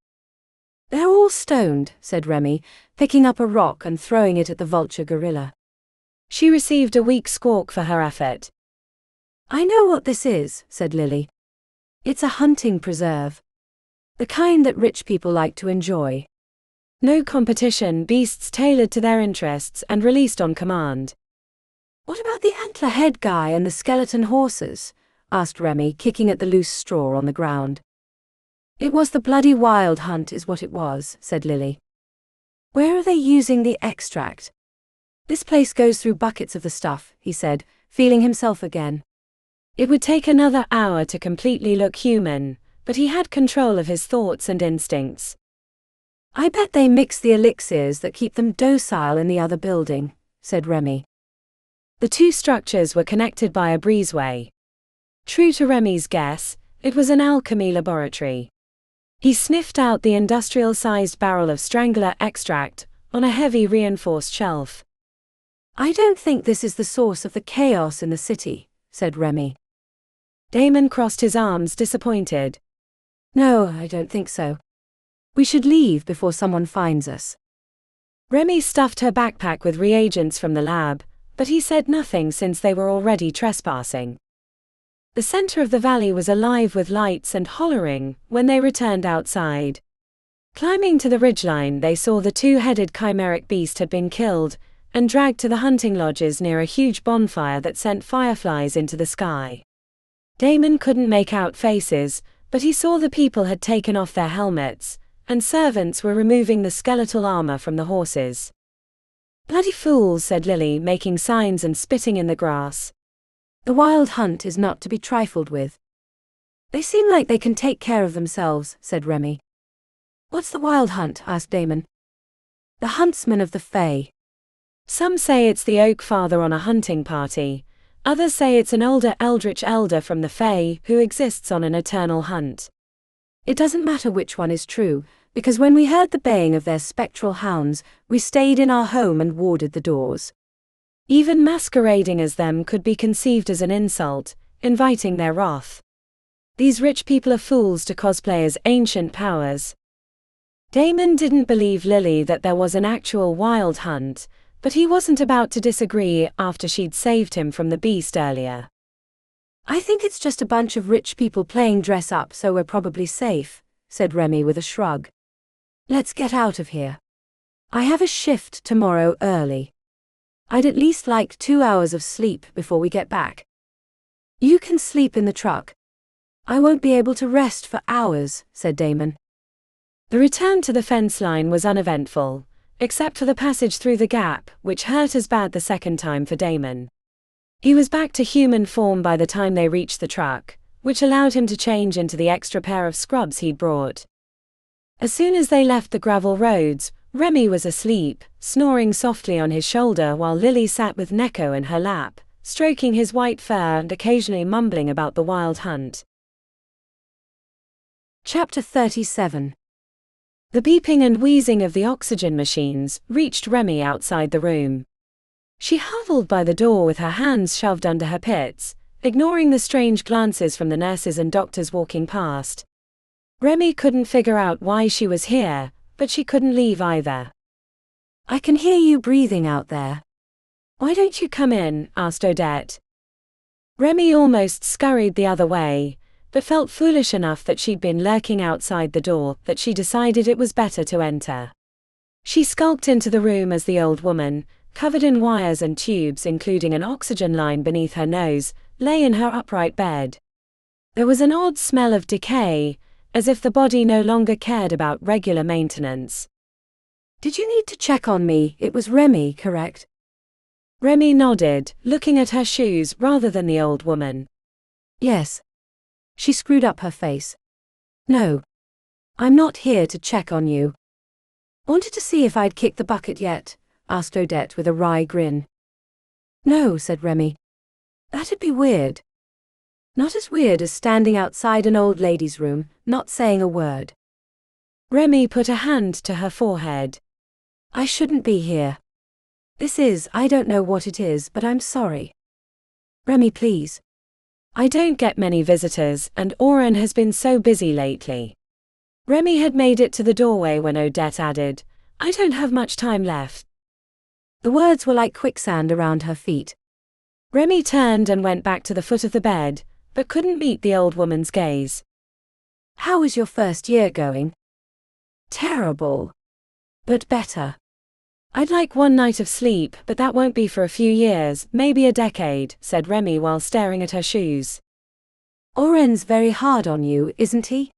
They're all stoned, said Remi, picking up a rock and throwing it at the vulture gorilla. She received a weak squawk for her effort. I know what this is, said Lily. It's a hunting preserve. The kind that rich people like to enjoy. No competition, beasts tailored to their interests and released on command. What about the antler-head guy and the skeleton horses? Asked Remi, kicking at the loose straw on the ground. It was the bloody wild hunt is what it was, said Lily. Where are they using the extract? This place goes through buckets of the stuff, he said, feeling himself again. It would take another hour to completely look human, but he had control of his thoughts and instincts. I bet they mix the elixirs that keep them docile in the other building, said Remi. The two structures were connected by a breezeway. True to Remi's guess, it was an alchemy laboratory. He sniffed out the industrial-sized barrel of strangler extract on a heavy reinforced shelf. I don't think this is the source of the chaos in the city, said Remi. Damon crossed his arms, disappointed. No, I don't think so. We should leave before someone finds us. Remi stuffed her backpack with reagents from the lab, but he said nothing since they were already trespassing. The center of the valley was alive with lights and hollering when they returned outside. Climbing to the ridgeline, they saw the two-headed chimeric beast had been killed and dragged to the hunting lodges near a huge bonfire that sent fireflies into the sky. Damon couldn't make out faces, but he saw the people had taken off their helmets, and servants were removing the skeletal armor from the horses. Bloody fools, said Lily, making signs and spitting in the grass. The wild hunt is not to be trifled with. They seem like they can take care of themselves, said Remi. What's the wild hunt? Asked Damon. The huntsman of the Fae. Some say it's the Oak Father on a hunting party. Others say it's an older eldritch elder from the Fae who exists on an eternal hunt. It doesn't matter which one is true, because when we heard the baying of their spectral hounds, we stayed in our home and warded the doors. Even masquerading as them could be conceived as an insult, inviting their wrath. These rich people are fools to cosplay as ancient powers. Damon didn't believe Lily that there was an actual wild hunt, but he wasn't about to disagree after she'd saved him from the beast earlier. I think it's just a bunch of rich people playing dress up, so we're probably safe, said Remi with a shrug. Let's get out of here. I have a shift tomorrow early. I'd at least like 2 hours of sleep before we get back. You can sleep in the truck. I won't be able to rest for hours, said Damon. The return to the fence line was uneventful, except for the passage through the gap, which hurt as bad the second time for Damon. He was back to human form by the time they reached the truck, which allowed him to change into the extra pair of scrubs he'd brought. As soon as they left the gravel roads, Remi was asleep, snoring softly on his shoulder while Lily sat with Neko in her lap, stroking his white fur and occasionally mumbling about the wild hunt. Chapter 37. The beeping and wheezing of the oxygen machines reached Remi outside the room. She huddled by the door with her hands shoved under her pits, ignoring the strange glances from the nurses and doctors walking past. Remi couldn't figure out why she was here, but she couldn't leave either. I can hear you breathing out there. Why don't you come in? Asked Odette. Remi almost scurried the other way, but felt foolish enough that she'd been lurking outside the door that she decided it was better to enter. She skulked into the room as the old woman, covered in wires and tubes including an oxygen line beneath her nose, lay in her upright bed. There was an odd smell of decay, as if the body no longer cared about regular maintenance. Did you need to check on me? It was Remi, correct? Remi nodded, looking at her shoes rather than the old woman. Yes. She screwed up her face. No. I'm not here to check on you. Wanted to see if I'd kicked the bucket yet? Asked Odette with a wry grin. No, said Remi. That'd be weird. Not as weird as standing outside an old lady's room, not saying a word. Remi put a hand to her forehead. I shouldn't be here. I don't know what it is, but I'm sorry. Remi, please. I don't get many visitors, and Oren has been so busy lately. Remi had made it to the doorway when Odette added, I don't have much time left. The words were like quicksand around her feet. Remi turned and went back to the foot of the bed, but couldn't meet the old woman's gaze. How is your first year going? Terrible. But better. I'd like one night of sleep, but that won't be for a few years, maybe a decade, said Remi while staring at her shoes. Oren's very hard on you, isn't he?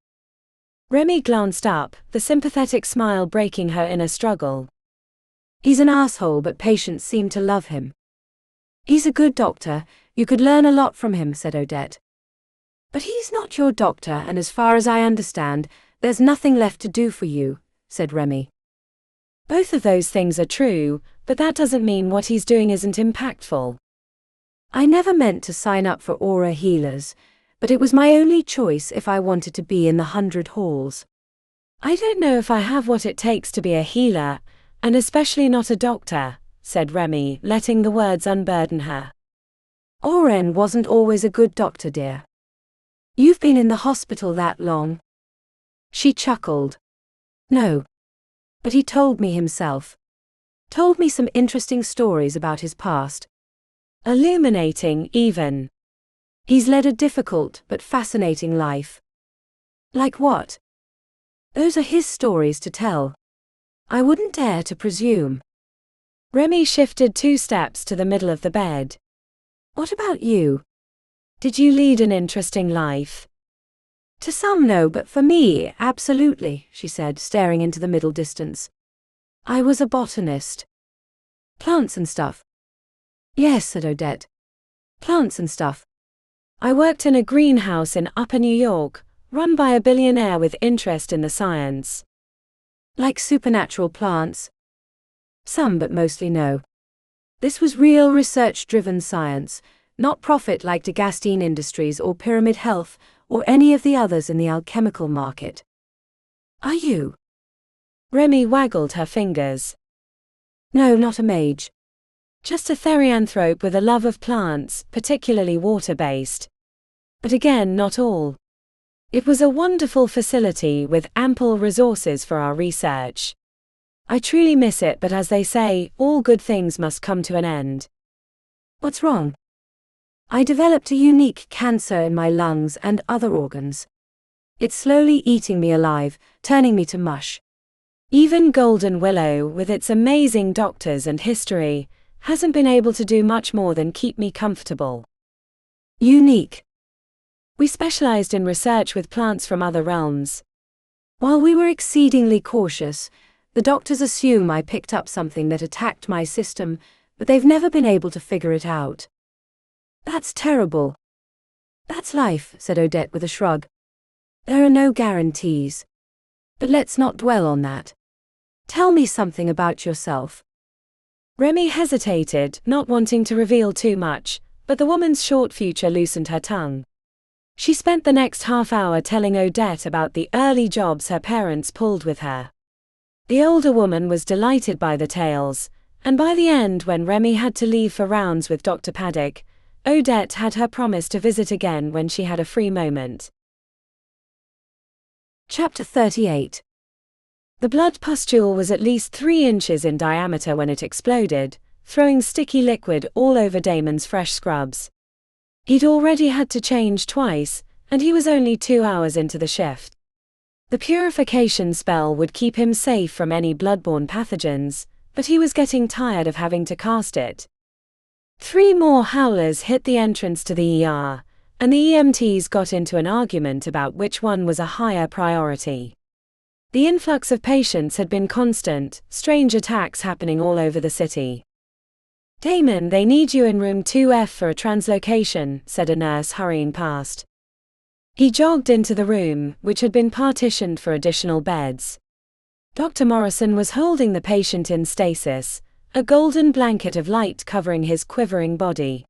Remi glanced up, the sympathetic smile breaking her inner struggle. He's an asshole, but patients seem to love him. He's a good doctor, you could learn a lot from him, said Odette. But he's not your doctor, and as far as I understand, there's nothing left to do for you, said Remi. Both of those things are true, but that doesn't mean what he's doing isn't impactful. I never meant to sign up for aura healers, but it was my only choice if I wanted to be in the 100 halls. I don't know if I have what it takes to be a healer, and especially not a doctor, said Remi, letting the words unburden her. Oren wasn't always a good doctor, dear. You've been in the hospital that long. She chuckled. No. But he told me himself. Told me some interesting stories about his past. Illuminating, even. He's led a difficult but fascinating life. Like what? Those are his stories to tell. I wouldn't dare to presume. Remi shifted 2 steps to the middle of the bed. What about you? Did you lead an interesting life? To some, no, but for me, absolutely, she said, staring into the middle distance. I was a botanist. Plants and stuff. Yes, said Odette. Plants and stuff. I worked in a greenhouse in Upper New York, run by a billionaire with interest in the science. Like supernatural plants? Some, but mostly no. This was real research-driven science, not profit like D'Agostine Industries or Pyramid Health or any of the others in the alchemical market. Are you? Remi waggled her fingers. No, not a mage. Just a therianthrope with a love of plants, particularly water-based. But again, not all. It was a wonderful facility with ample resources for our research. I truly miss it, but as they say, all good things must come to an end. What's wrong? I developed a unique cancer in my lungs and other organs. It's slowly eating me alive, turning me to mush. Even Golden Willow, with its amazing doctors and history, hasn't been able to do much more than keep me comfortable. Unique. We specialized in research with plants from other realms. While we were exceedingly cautious, the doctors assume I picked up something that attacked my system, but they've never been able to figure it out. That's terrible. That's life, said Odette with a shrug. There are no guarantees. But let's not dwell on that. Tell me something about yourself. Remi hesitated, not wanting to reveal too much, but the woman's short future loosened her tongue. She spent the next half hour telling Odette about the early jobs her parents pulled with her. The older woman was delighted by the tales, and by the end, when Remi had to leave for rounds with Dr. Paddock, Odette had her promise to visit again when she had a free moment. Chapter 38. The blood pustule was at least 3 inches in diameter when it exploded, throwing sticky liquid all over Damon's fresh scrubs. He'd already had to change twice, and he was only 2 hours into the shift. The purification spell would keep him safe from any bloodborne pathogens, but he was getting tired of having to cast it. 3 more howlers hit the entrance to the ER, and the EMTs got into an argument about which one was a higher priority. The influx of patients had been constant, strange attacks happening all over the city. Damon, they need you in room 2F for a translocation, said a nurse hurrying past. He jogged into the room, which had been partitioned for additional beds. Dr. Morrison was holding the patient in stasis, a golden blanket of light covering his quivering body.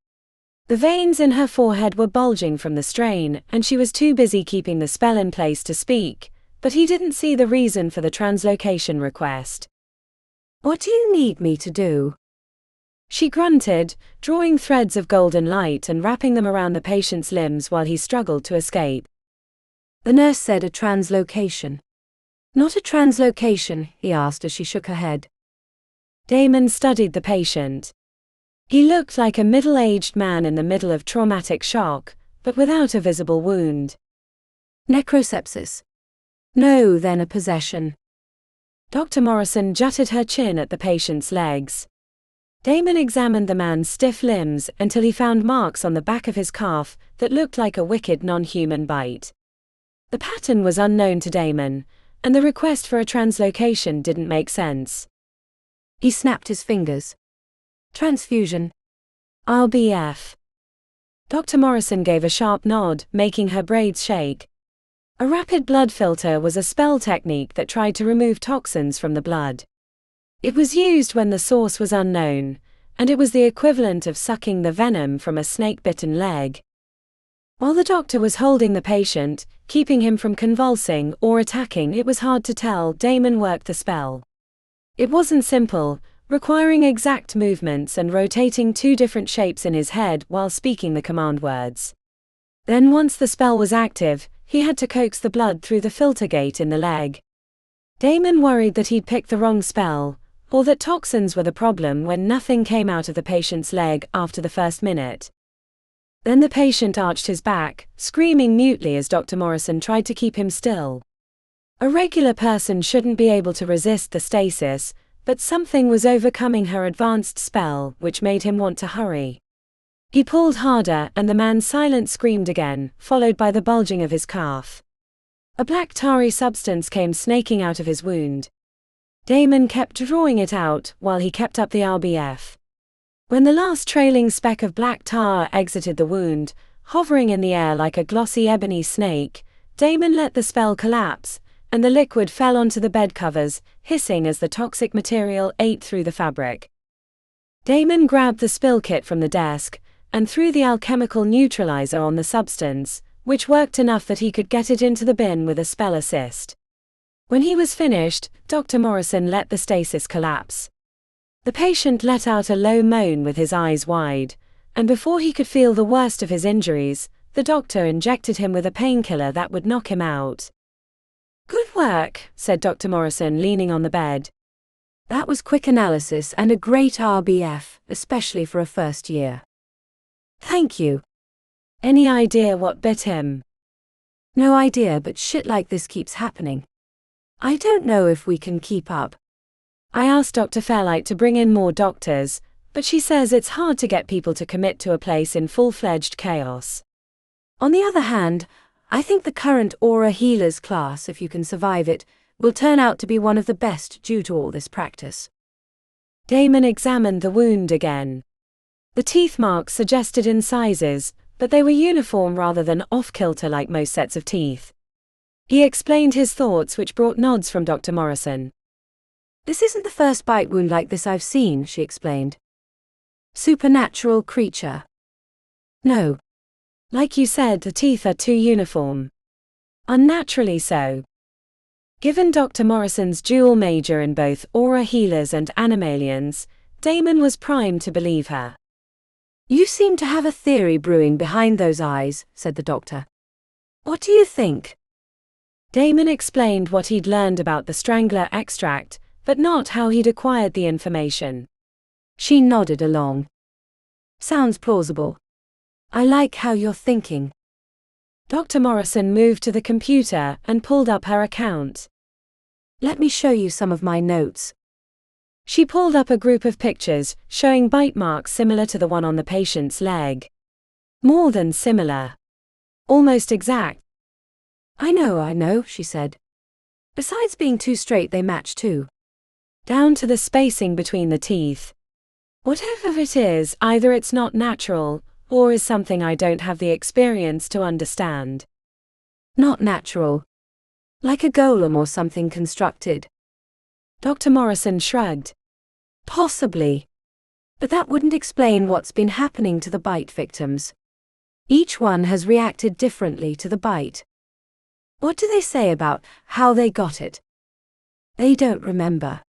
The veins in her forehead were bulging from the strain, and she was too busy keeping the spell in place to speak, but he didn't see the reason for the translocation request. What do you need me to do? She grunted, drawing threads of golden light and wrapping them around the patient's limbs while he struggled to escape. The nurse said a translocation. Not a translocation, he asked as she shook her head. Damon studied the patient. He looked like a middle-aged man in the middle of traumatic shock, but without a visible wound. Necrosepsis. No, then a possession. Dr. Morrison jutted her chin at the patient's legs. Damon examined the man's stiff limbs until he found marks on the back of his calf that looked like a wicked non-human bite. The pattern was unknown to Damon, and the request for a translocation didn't make sense. He snapped his fingers. Transfusion. RBF. Dr. Morrison gave a sharp nod, making her braids shake. A rapid blood filter was a spell technique that tried to remove toxins from the blood. It was used when the source was unknown, and it was the equivalent of sucking the venom from a snake-bitten leg. While the doctor was holding the patient, keeping him from convulsing or attacking, it was hard to tell. Damon worked the spell. It wasn't simple, requiring exact movements and rotating two different shapes in his head while speaking the command words. Then once the spell was active, he had to coax the blood through the filter gate in the leg. Damon worried that he'd picked the wrong spell, or that toxins were the problem when nothing came out of the patient's leg after the first minute. Then the patient arched his back, screaming mutely as Dr. Morrison tried to keep him still. A regular person shouldn't be able to resist the stasis, but something was overcoming her advanced spell, which made him want to hurry. He pulled harder and the man's silent screamed again, followed by the bulging of his calf. A black tarry substance came snaking out of his wound. Damon kept drawing it out while he kept up the RBF. When the last trailing speck of black tar exited the wound, hovering in the air like a glossy ebony snake, Damon let the spell collapse, and the liquid fell onto the bed covers, hissing as the toxic material ate through the fabric. Damon grabbed the spill kit from the desk, and threw the alchemical neutralizer on the substance, which worked enough that he could get it into the bin with a spell assist. When he was finished, Dr. Morrison let the stasis collapse. The patient let out a low moan with his eyes wide, and before he could feel the worst of his injuries, the doctor injected him with a painkiller that would knock him out. "Good work," said Dr. Morrison, leaning on the bed. "That was quick analysis and a great RBF, especially for a first year." "Thank you. Any idea what bit him?" "No idea, but shit like this keeps happening. I don't know if we can keep up." I asked Dr. Fairlight to bring in more doctors, but she says it's hard to get people to commit to a place in full-fledged chaos. On the other hand, I think the current Aura Healers class, if you can survive it, will turn out to be one of the best due to all this practice. Damon examined the wound again. The teeth marks suggested incisors, but they were uniform rather than off-kilter like most sets of teeth. He explained his thoughts, which brought nods from Dr. Morrison. "This isn't the first bite wound like this I've seen," she explained. "Supernatural creature." "No. Like you said, the teeth are too uniform. Unnaturally so." Given Dr. Morrison's dual major in both aura healers and animalians, Damon was primed to believe her. "You seem to have a theory brewing behind those eyes," said the doctor. "What do you think?" Damon explained what he'd learned about the strangler extract, but not how he'd acquired the information. She nodded along. "Sounds plausible. I like how you're thinking." Dr. Morrison moved to the computer and pulled up her account. "Let me show you some of my notes." She pulled up a group of pictures, showing bite marks similar to the one on the patient's leg. More than similar. Almost exact. I know, she said. "Besides being too straight, they match too. Down to the spacing between the teeth. Whatever it is, either it's not natural, or is something I don't have the experience to understand." "Not natural. Like a golem or something constructed." Dr. Morrison shrugged. "Possibly. But that wouldn't explain what's been happening to the bite victims. Each one has reacted differently to the bite." "What do they say about how they got it?" "They don't remember.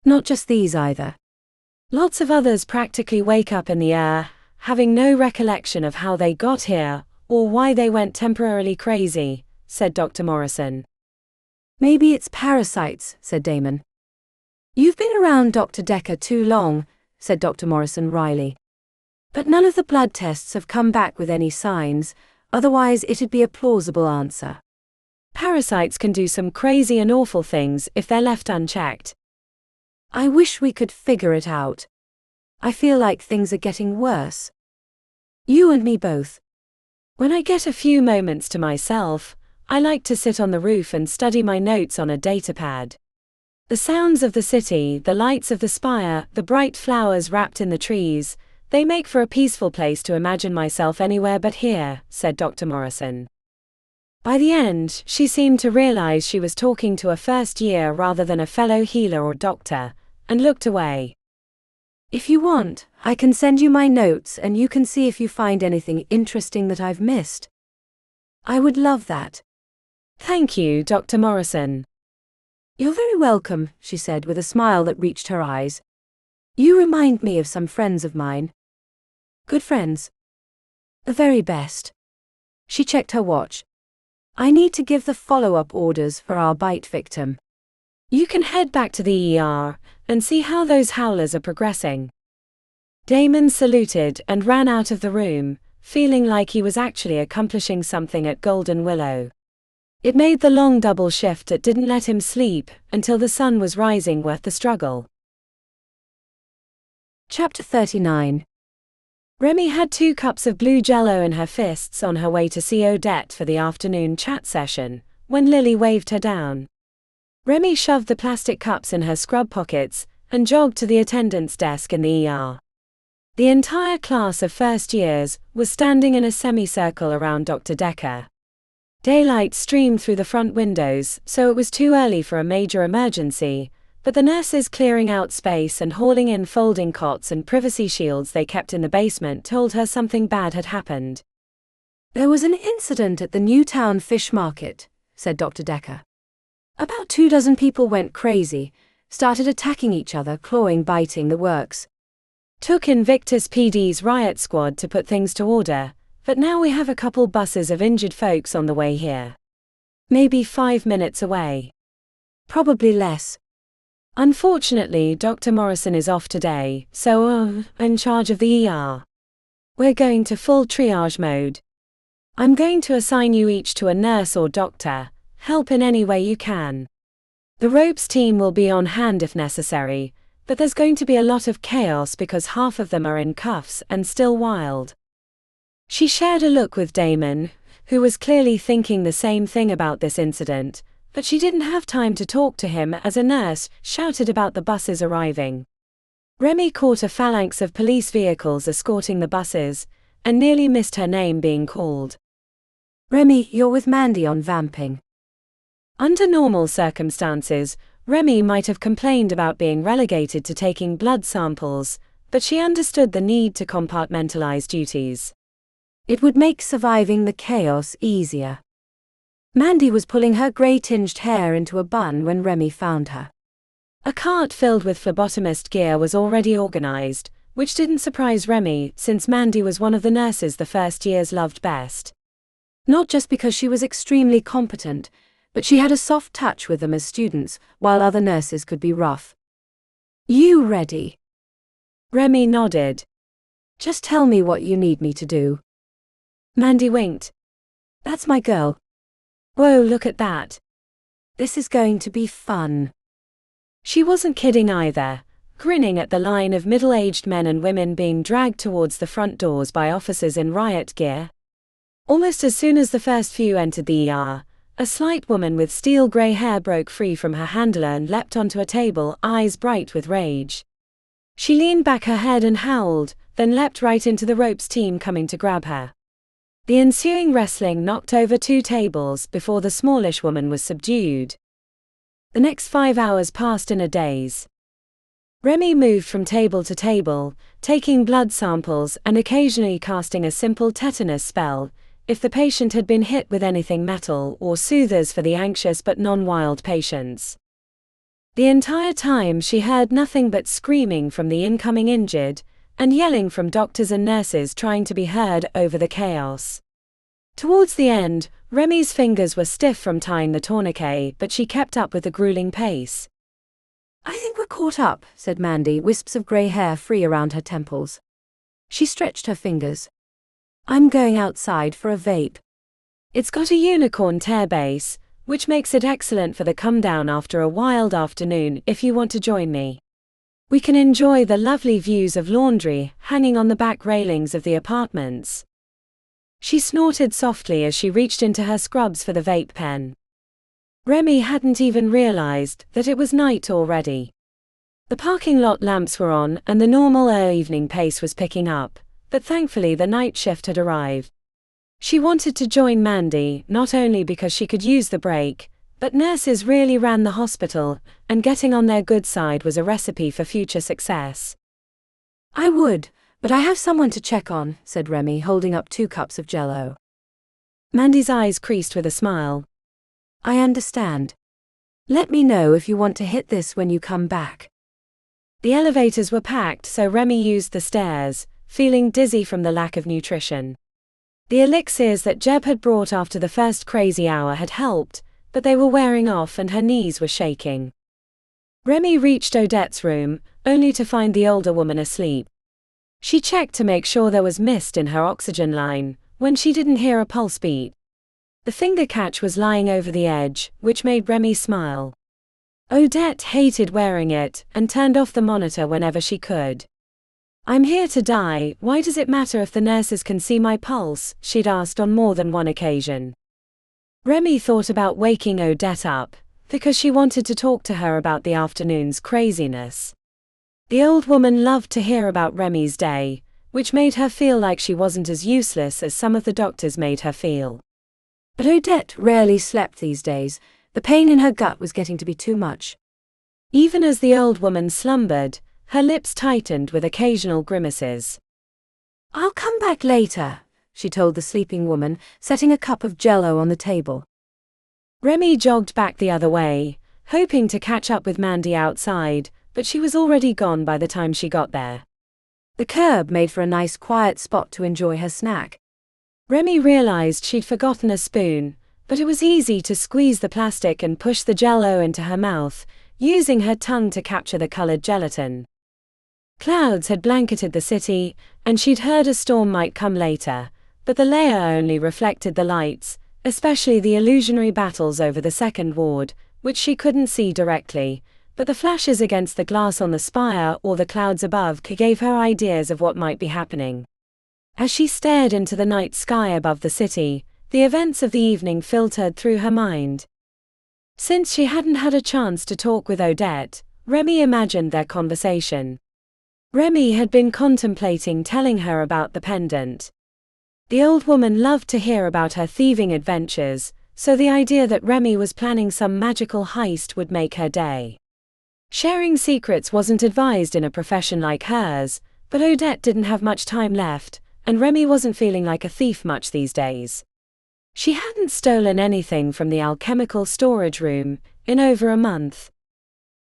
Not just these either. Lots of others practically wake up in the air, having no recollection of how they got here, or why they went temporarily crazy," said Dr. Morrison. "Maybe it's parasites," said Damon. "You've been around Dr. Decker too long," said Dr. Morrison wryly. "But none of the blood tests have come back with any signs, otherwise it'd be a plausible answer." "Parasites can do some crazy and awful things if they're left unchecked." "I wish we could figure it out. I feel like things are getting worse. You and me both." "When I get a few moments to myself, I like to sit on the roof and study my notes on a datapad. The sounds of the city, the lights of the spire, the bright flowers wrapped in the trees, they make for a peaceful place to imagine myself anywhere but here," said Dr. Morrison. By the end, she seemed to realize she was talking to a first year rather than a fellow healer or doctor, and looked away. "If you want, I can send you my notes and you can see if you find anything interesting that I've missed." I would love that. Thank you, Dr. Morrison. You're very welcome, she said with a smile that reached her eyes. You remind me of some friends of mine. Good friends. The very best. She checked her watch. I need to give the follow-up orders for our bite victim. You can head back to the ER and see how those howlers are progressing. Damon saluted and ran out of the room, feeling like he was actually accomplishing something at Golden Willow. It made the long double shift that didn't let him sleep until the sun was rising worth the struggle. Chapter 39. Remi had 2 cups of blue jello in her fists on her way to see Odette for the afternoon chat session, when Lily waved her down. Remi shoved the plastic cups in her scrub pockets and jogged to the attendant's desk in the ER. The entire class of first years was standing in a semicircle around Dr. Decker. Daylight streamed through the front windows, so it was too early for a major emergency, but the nurses clearing out space and hauling in folding cots and privacy shields they kept in the basement told her something bad had happened. There was an incident at the Newtown Fish Market, said Dr. Decker. About 24 people went crazy, started attacking each other, clawing, biting, the works. Took Invictus PD's riot squad to put things to order, but now we have a couple buses of injured folks on the way here. Maybe 5 minutes away. Probably less. Unfortunately, Dr. Morrison is off today, so I'm in charge of the ER. We're going to full triage mode. I'm going to assign you each to a nurse or doctor. Help in any way you can. The ropes team will be on hand if necessary, but there's going to be a lot of chaos because half of them are in cuffs and still wild. She shared a look with Damon, who was clearly thinking the same thing about this incident, but she didn't have time to talk to him as a nurse shouted about the buses arriving. Remi caught a phalanx of police vehicles escorting the buses, and nearly missed her name being called. Remi, you're with Mandy on vamping. Under normal circumstances, Remi might have complained about being relegated to taking blood samples, but she understood the need to compartmentalize duties. It would make surviving the chaos easier. Mandy was pulling her grey-tinged hair into a bun when Remi found her. A cart filled with phlebotomist gear was already organized, which didn't surprise Remi since Mandy was one of the nurses the first years loved best. Not just because she was extremely competent, but she had a soft touch with them as students, while other nurses could be rough. You ready? Remi nodded. Just tell me what you need me to do. Mandy winked. That's my girl. Whoa, look at that. This is going to be fun. She wasn't kidding either, grinning at the line of middle-aged men and women being dragged towards the front doors by officers in riot gear. Almost as soon as the first few entered the ER, a slight woman with steel grey hair broke free from her handler and leapt onto a table, eyes bright with rage. She leaned back her head and howled, then leapt right into the ropes team coming to grab her. The ensuing wrestling knocked over 2 tables before the smallish woman was subdued. The next 5 hours passed in a daze. Remi moved from table to table, taking blood samples and occasionally casting a simple tetanus spell, if the patient had been hit with anything metal, or soothers for the anxious but non-wild patients. The entire time she heard nothing but screaming from the incoming injured, and yelling from doctors and nurses trying to be heard over the chaos. Towards the end, Remi's fingers were stiff from tying the tourniquet, but she kept up with the grueling pace. I think we're caught up, said Mandy, wisps of grey hair free around her temples. She stretched her fingers. I'm going outside for a vape. It's got a unicorn tear base, which makes it excellent for the come down after a wild afternoon if you want to join me. We can enjoy the lovely views of laundry hanging on the back railings of the apartments. She snorted softly as she reached into her scrubs for the vape pen. Remi hadn't even realized that it was night already. The parking lot lamps were on and the normal evening pace was picking up, but thankfully the night shift had arrived. She wanted to join Mandy not only because she could use the break, but nurses really ran the hospital, and getting on their good side was a recipe for future success. I would, but I have someone to check on, said Remi, holding up 2 cups of jello. Mandy's eyes creased with a smile. I understand. Let me know if you want to hit this when you come back. The elevators were packed, so Remi used the stairs, feeling dizzy from the lack of nutrition. The elixirs that Jeb had brought after the first crazy hour had helped, but they were wearing off and her knees were shaking. Remi reached Odette's room, only to find the older woman asleep. She checked to make sure there was mist in her oxygen line, when she didn't hear a pulse beat. The finger catch was lying over the edge, which made Remi smile. Odette hated wearing it, and turned off the monitor whenever she could. I'm here to die, why does it matter if the nurses can see my pulse? She'd asked on more than one occasion. Remi thought about waking Odette up, because she wanted to talk to her about the afternoon's craziness. The old woman loved to hear about Remi's day, which made her feel like she wasn't as useless as some of the doctors made her feel. But Odette rarely slept these days. The pain in her gut was getting to be too much. Even as the old woman slumbered, her lips tightened with occasional grimaces. I'll come back later, she told the sleeping woman, setting a cup of jello on the table. Remi jogged back the other way, hoping to catch up with Mandy outside, but she was already gone by the time she got there. The curb made for a nice quiet spot to enjoy her snack. Remi realized she'd forgotten a spoon, but it was easy to squeeze the plastic and push the jello into her mouth, using her tongue to capture the colored gelatin. Clouds had blanketed the city, and she'd heard a storm might come later, but the layer only reflected the lights, especially the illusionary battles over the second ward, which she couldn't see directly, but the flashes against the glass on the spire or the clouds above gave her ideas of what might be happening. As she stared into the night sky above the city, the events of the evening filtered through her mind. Since she hadn't had a chance to talk with Odette, Remi imagined their conversation. Remi had been contemplating telling her about the pendant. The old woman loved to hear about her thieving adventures, so the idea that Remi was planning some magical heist would make her day. Sharing secrets wasn't advised in a profession like hers, but Odette didn't have much time left, and Remi wasn't feeling like a thief much these days. She hadn't stolen anything from the alchemical storage room in over a month.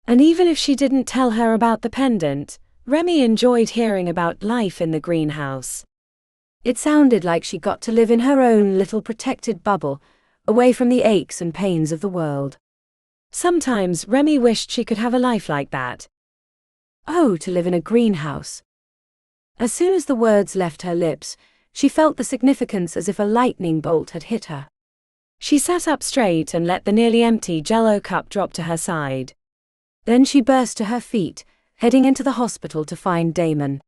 And even if she didn't tell her about the pendant, Remi enjoyed hearing about life in the greenhouse. It sounded like she got to live in her own little protected bubble, away from the aches and pains of the world. Sometimes Remi wished she could have a life like that. Oh, to live in a greenhouse. As soon as the words left her lips, she felt the significance as if a lightning bolt had hit her. She sat up straight and let the nearly empty jello cup drop to her side. Then she burst to her feet, heading into the hospital to find Damon.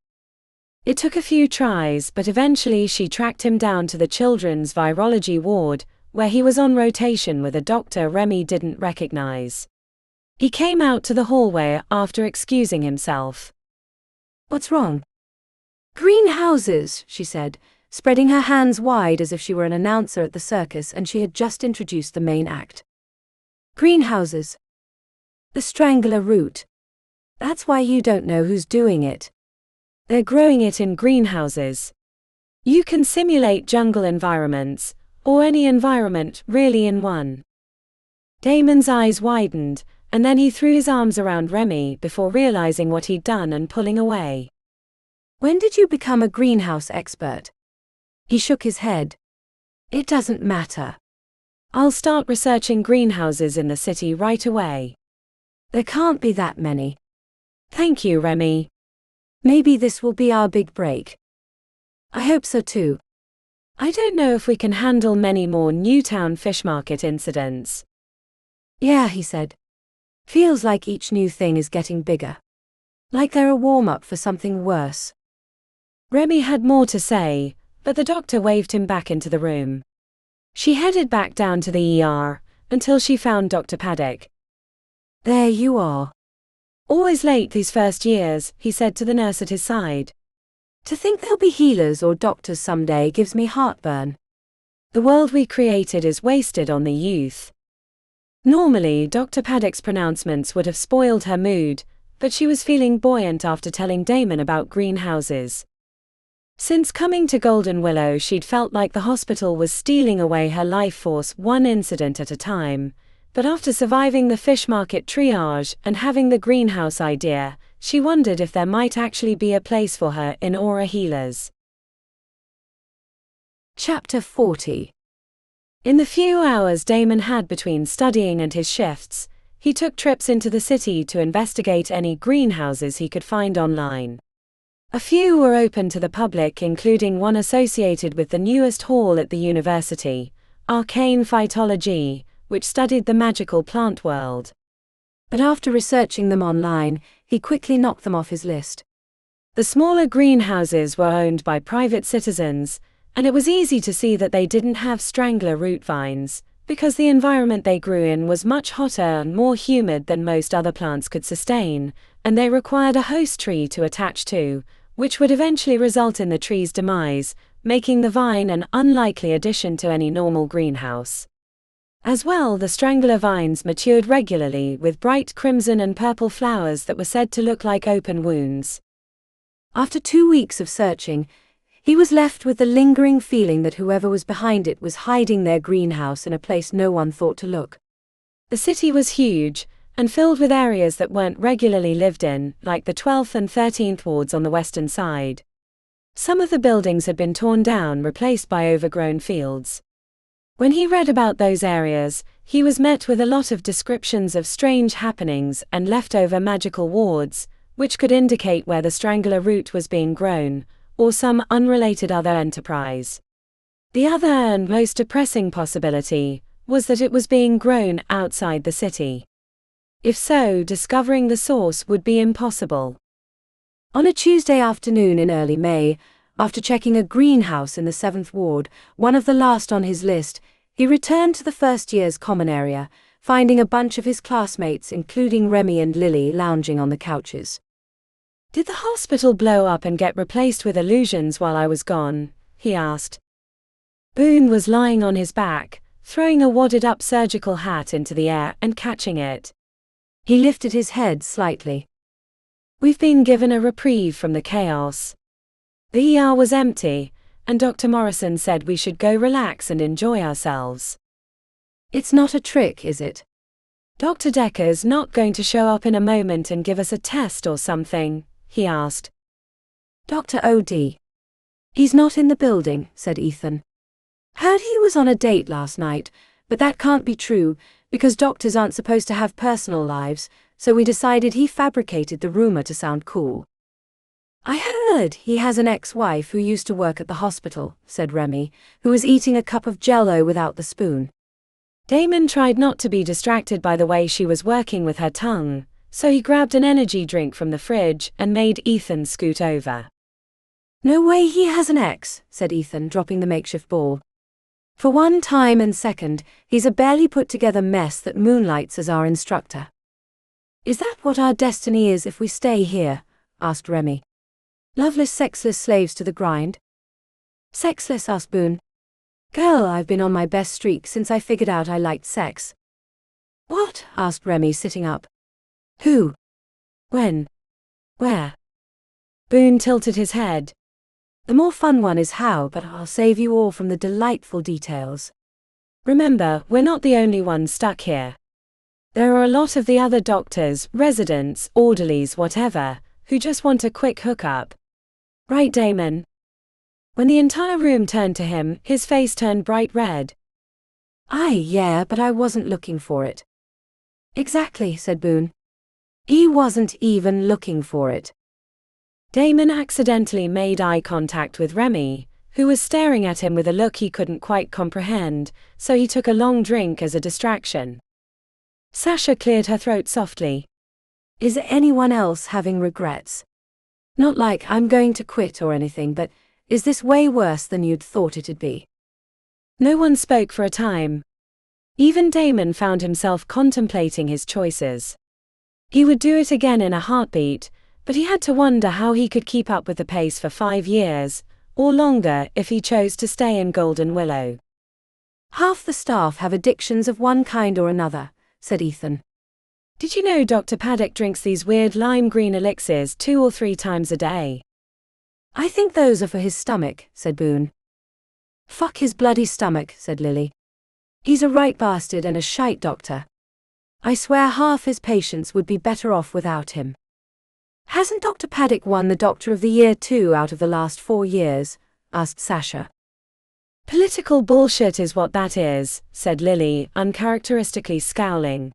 It took a few tries, but eventually she tracked him down to the children's virology ward, where he was on rotation with a doctor Remi didn't recognize. He came out to the hallway after excusing himself. What's wrong? Greenhouses, she said, spreading her hands wide as if she were an announcer at the circus and she had just introduced the main act. Greenhouses. The strangler root. That's why you don't know who's doing it. They're growing it in greenhouses. You can simulate jungle environments, or any environment really in one. Damon's eyes widened, and then he threw his arms around Remi before realizing what he'd done and pulling away. When did you become a greenhouse expert? He shook his head. It doesn't matter. I'll start researching greenhouses in the city right away. There can't be that many. Thank you, Remi. Maybe this will be our big break. I hope so too. I don't know if we can handle many more Newtown fish market incidents. Yeah, he said. Feels like each new thing is getting bigger. Like they're a warm-up for something worse. Remi had more to say, but the doctor waved him back into the room. She headed back down to the ER, until she found Dr. Paddock. There you are. Always late these first years, he said to the nurse at his side. To think they'll be healers or doctors someday gives me heartburn. The world we created is wasted on the youth. Normally, Dr. Paddock's pronouncements would have spoiled her mood, but she was feeling buoyant after telling Damon about greenhouses. Since coming to Golden Willow, she'd felt like the hospital was stealing away her life force one incident at a time, but after surviving the fish market triage and having the greenhouse idea, she wondered if there might actually be a place for her in aura healers. Chapter 40. In the few hours Damon had between studying and his shifts, he took trips into the city to investigate any greenhouses he could find online. A few were open to the public, including one associated with the newest hall at the university, Arcane Phytology, which studied the magical plant world. But after researching them online, he quickly knocked them off his list. The smaller greenhouses were owned by private citizens, and it was easy to see that they didn't have strangler root vines, because the environment they grew in was much hotter and more humid than most other plants could sustain, and they required a host tree to attach to, which would eventually result in the tree's demise, making the vine an unlikely addition to any normal greenhouse. As well, the strangler vines matured regularly with bright crimson and purple flowers that were said to look like open wounds. After 2 weeks of searching, he was left with the lingering feeling that whoever was behind it was hiding their greenhouse in a place no one thought to look. The city was huge, and filled with areas that weren't regularly lived in, like the 12th and 13th wards on the western side. Some of the buildings had been torn down, replaced by overgrown fields. When he read about those areas, he was met with a lot of descriptions of strange happenings and leftover magical wards, which could indicate where the strangler root was being grown, or some unrelated other enterprise. The other and most depressing possibility was that it was being grown outside the city. If so, discovering the source would be impossible. On a Tuesday afternoon in early May, after checking a greenhouse in the 7th ward, one of the last on his list, he returned to the first year's common area, finding a bunch of his classmates, including Remi and Lily, lounging on the couches. "Did the hospital blow up and get replaced with illusions while I was gone?" he asked. Boone was lying on his back, throwing a wadded-up surgical hat into the air and catching it. He lifted his head slightly. "We've been given a reprieve from the chaos. The ER was empty, and Dr. Morrison said we should go relax and enjoy ourselves." "It's not a trick, is it? "Dr. Decker's not going to show up in a moment and give us a test or something?" he asked. "Dr. O.D. He's not in the building," said Ethan. "Heard he was on a date last night, but that can't be true, because doctors aren't supposed to have personal lives, so we decided he fabricated the rumor to sound cool." "I heard he has an ex-wife who used to work at the hospital," said Remi, who was eating a cup of Jell-O without the spoon. Damon tried not to be distracted by the way she was working with her tongue, so he grabbed an energy drink from the fridge and made Ethan scoot over. "No way he has an ex," said Ethan, dropping the makeshift ball. "For one time and second, he's a barely put-together mess that moonlights as our instructor." "Is that what our destiny is if we stay here?" asked Remi. "Loveless, sexless slaves to the grind?" "Sexless," asked Boone. "Girl, I've been on my best streak since I figured out I liked sex." "What?" asked Remi, sitting up. "Who? When? Where?" Boone tilted his head. "The more fun one is how, but I'll save you all from the delightful details. Remember, we're not the only ones stuck here. There are a lot of the other doctors, residents, orderlies, whatever, who just want a quick hookup. Right, Damon?" When the entire room turned to him, his face turned bright red. Yeah, but I wasn't looking for it." "Exactly," said Boone. "He wasn't even looking for it." Damon accidentally made eye contact with Remi, who was staring at him with a look he couldn't quite comprehend, so he took a long drink as a distraction. Sasha cleared her throat softly. "Is anyone else having regrets? Not like I'm going to quit or anything, but is this way worse than you'd thought it'd be?" No one spoke for a time. Even Damon found himself contemplating his choices. He would do it again in a heartbeat, but he had to wonder how he could keep up with the pace for 5 years, or longer if he chose to stay in Golden Willow. "Half the staff have addictions of one kind or another," said Ethan. "Did you know Dr. Paddock drinks these weird lime green elixirs 2 or 3 times a day?" I think those are for his stomach, said Boone. Fuck his bloody stomach, said Lily. He's a right bastard and a shite doctor. I swear half his patients would be better off without him. Hasn't Dr. Paddock won the Doctor of the Year 2 out of the last 4 years? Asked Sasha. Political bullshit is what that is, said Lily, uncharacteristically scowling.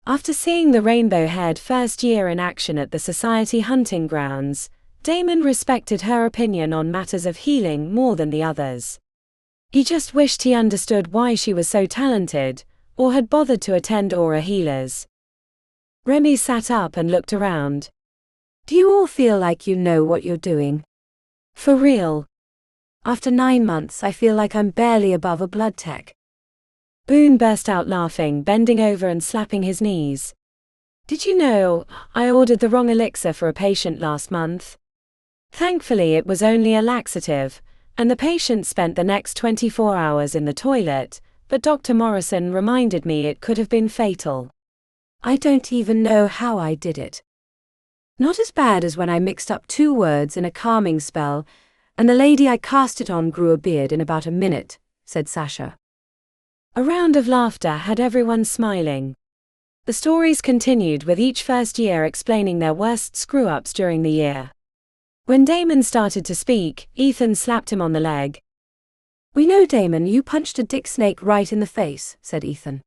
After seeing the rainbow-haired first year in action at the Society hunting grounds, Damon respected her opinion on matters of healing more than the others. He just wished he understood why she was so talented, or had bothered to attend Aura Healers. Remi sat up and looked around. Do you all feel like you know what you're doing? For real. After 9 months I feel like I'm barely above a blood tech. Boone burst out laughing, bending over and slapping his knees. Did you know, I ordered the wrong elixir for a patient last month? Thankfully it was only a laxative, and the patient spent the next 24 hours in the toilet, but Dr. Morrison reminded me it could have been fatal. I don't even know how I did it. Not as bad as when I mixed up 2 words in a calming spell, and the lady I cast it on grew a beard in about a minute, said Sasha. A round of laughter had everyone smiling. The stories continued with each first year explaining their worst screw-ups during the year. When Damon started to speak, Ethan slapped him on the leg. We know, Damon, you punched a dick snake right in the face, said Ethan.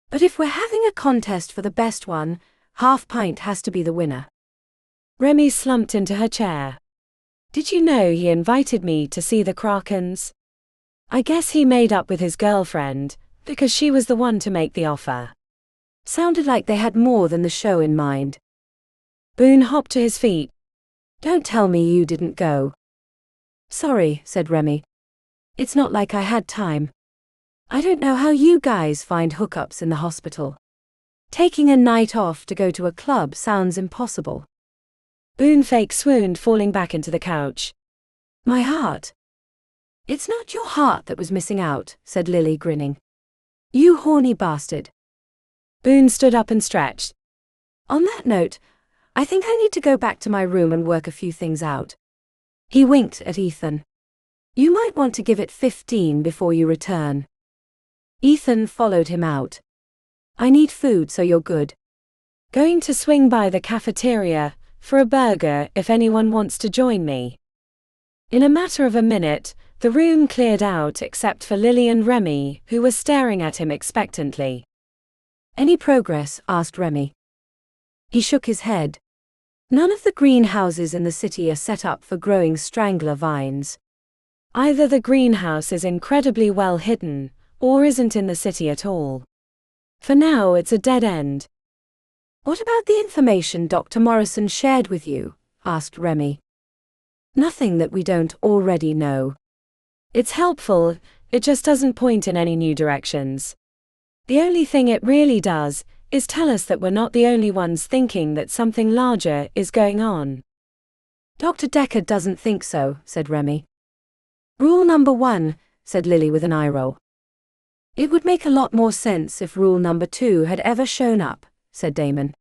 But if we're having a contest for the best one, half pint has to be the winner. Remi slumped into her chair. Did you know he invited me to see the Krakens? I guess he made up with his girlfriend, because she was the one to make the offer. Sounded like they had more than the show in mind. Boone hopped to his feet. Don't tell me you didn't go. Sorry, said Remi. It's not like I had time. I don't know how you guys find hookups in the hospital. Taking a night off to go to a club sounds impossible. Boone fake swooned, falling back into the couch. My heart. It's not your heart that was missing out, said Lily, grinning. You horny bastard. Boone stood up and stretched. On that note, I think I need to go back to my room and work a few things out. He winked at Ethan. You might want to give it 15 before you return. Ethan followed him out. I need food, so you're good. Going to swing by the cafeteria for a burger if anyone wants to join me. In a matter of a minute, the room cleared out except for Lily and Remi, who were staring at him expectantly. Any progress? Asked Remi. He shook his head. None of the greenhouses in the city are set up for growing strangler vines. Either the greenhouse is incredibly well hidden, or isn't in the city at all. For now it's a dead end. What about the information Dr. Morrison shared with you? Asked Remi. Nothing that we don't already know. It's helpful, it just doesn't point in any new directions. The only thing it really does is tell us that we're not the only ones thinking that something larger is going on. Dr. Decker doesn't think so, said Remi. Rule number 1, said Lily with an eye roll. It would make a lot more sense if rule number 2 had ever shown up, said Damon.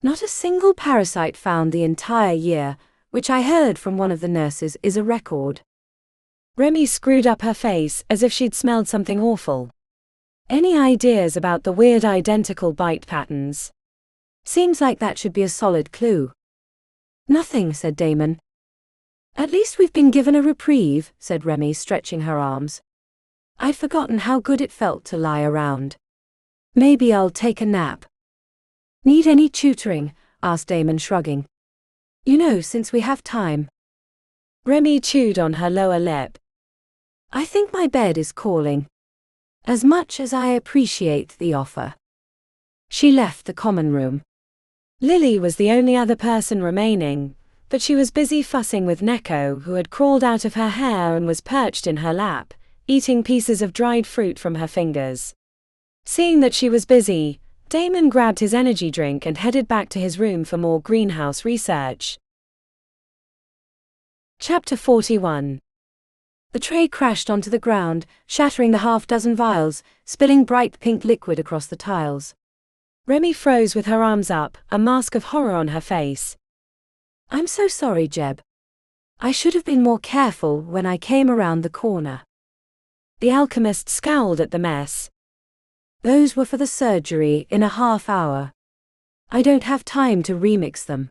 Not a single parasite found the entire year, which I heard from one of the nurses is a record. Remi screwed up her face as if she'd smelled something awful. Any ideas about the weird identical bite patterns? Seems like that should be a solid clue. Nothing, said Damon. At least we've been given a reprieve, said Remi, stretching her arms. I'd forgotten how good it felt to lie around. Maybe I'll take a nap. Need any tutoring? Asked Damon, shrugging. You know, since we have time. Remi chewed on her lower lip. I think my bed is calling. As much as I appreciate the offer. She left the common room. Lily was the only other person remaining, but she was busy fussing with Neko, who had crawled out of her hair and was perched in her lap, eating pieces of dried fruit from her fingers. Seeing that she was busy, Damon grabbed his energy drink and headed back to his room for more greenhouse research. Chapter 41. The tray crashed onto the ground, shattering the half-dozen vials, spilling bright pink liquid across the tiles. Remi froze with her arms up, a mask of horror on her face. I'm so sorry, Jeb. I should have been more careful when I came around the corner. The alchemist scowled at the mess. Those were for the surgery in a half hour. I don't have time to remix them.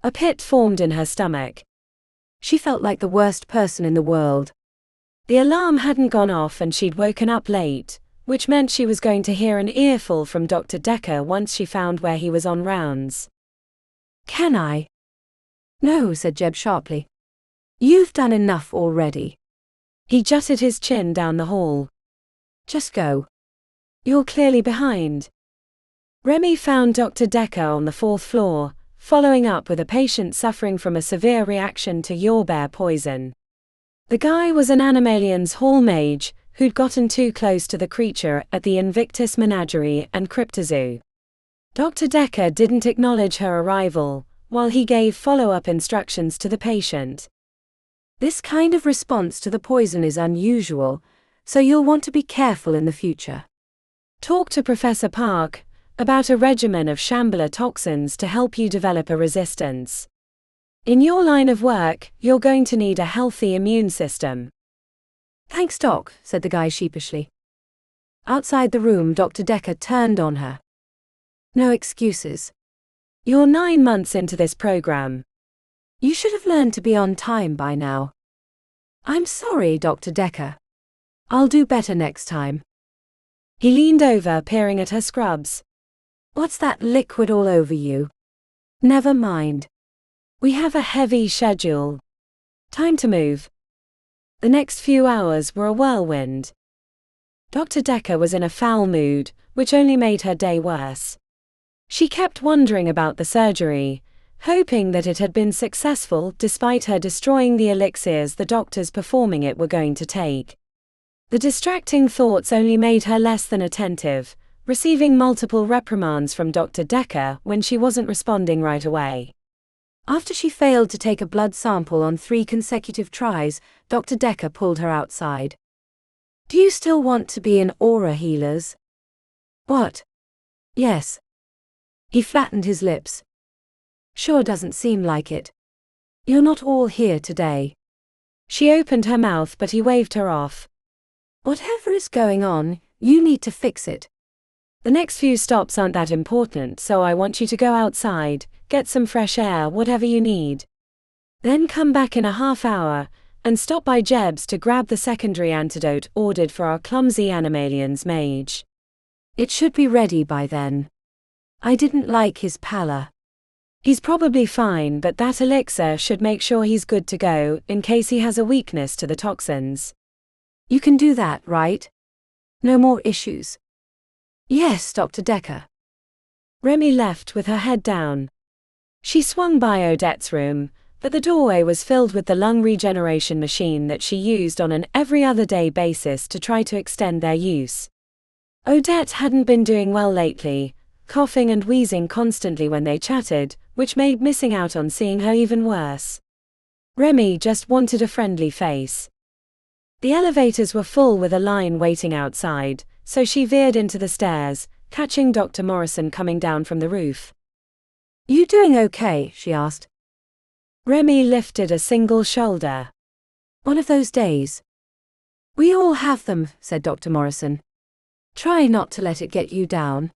A pit formed in her stomach. She felt like the worst person in the world. The alarm hadn't gone off and she'd woken up late, which meant she was going to hear an earful from Dr. Decker once she found where he was on rounds. Can I? No, said Jeb sharply. You've done enough already. He jutted his chin down the hall. Just go. You're clearly behind. Remi found Dr. Decker on the 4th floor, following up with a patient suffering from a severe reaction to yourbear poison. The guy was an Animalian's hall mage, who'd gotten too close to the creature at the Invictus menagerie and cryptozoo. Dr. Decker didn't acknowledge her arrival, while he gave follow-up instructions to the patient. This kind of response to the poison is unusual, so you'll want to be careful in the future. Talk to Professor Park about a regimen of Shambler toxins to help you develop a resistance. In your line of work, you're going to need a healthy immune system. Thanks, Doc, said the guy sheepishly. Outside the room, Dr. Decker turned on her. No excuses. You're 9 months into this program. You should have learned to be on time by now. I'm sorry, Dr. Decker. I'll do better next time. He leaned over, peering at her scrubs. What's that liquid all over you? Never mind. We have a heavy schedule. Time to move. The next few hours were a whirlwind. Dr. Decker was in a foul mood, which only made her day worse. She kept wondering about the surgery, hoping that it had been successful despite her destroying the elixirs the doctors performing it were going to take. The distracting thoughts only made her less than attentive, receiving multiple reprimands from Dr. Decker when she wasn't responding right away. After she failed to take a blood sample on 3 consecutive tries, Dr. Decker pulled her outside. Do you still want to be in aura healers? What? Yes. He flattened his lips. Sure doesn't seem like it. You're not all here today. She opened her mouth but he waved her off. Whatever is going on, you need to fix it. The next few stops aren't that important, so I want you to go outside, get some fresh air, whatever you need. Then come back in a half hour, and stop by Jeb's to grab the secondary antidote ordered for our clumsy Animalian's mage. It should be ready by then. I didn't like his pallor. He's probably fine, but that elixir should make sure he's good to go, in case he has a weakness to the toxins. You can do that, right? No more issues. Yes, Dr. Decker. Remi left with her head down. She swung by Odette's room, but the doorway was filled with the lung regeneration machine that she used on an every other day basis to try to extend their use. Odette hadn't been doing well lately, coughing and wheezing constantly when they chatted, which made missing out on seeing her even worse. Remi just wanted a friendly face. The elevators were full with a line waiting outside, so she veered into the stairs, catching Dr. Morrison coming down from the roof. You doing okay? She asked. Remi lifted a single shoulder. One of those days. We all have them, said Dr. Morrison. Try not to let it get you down.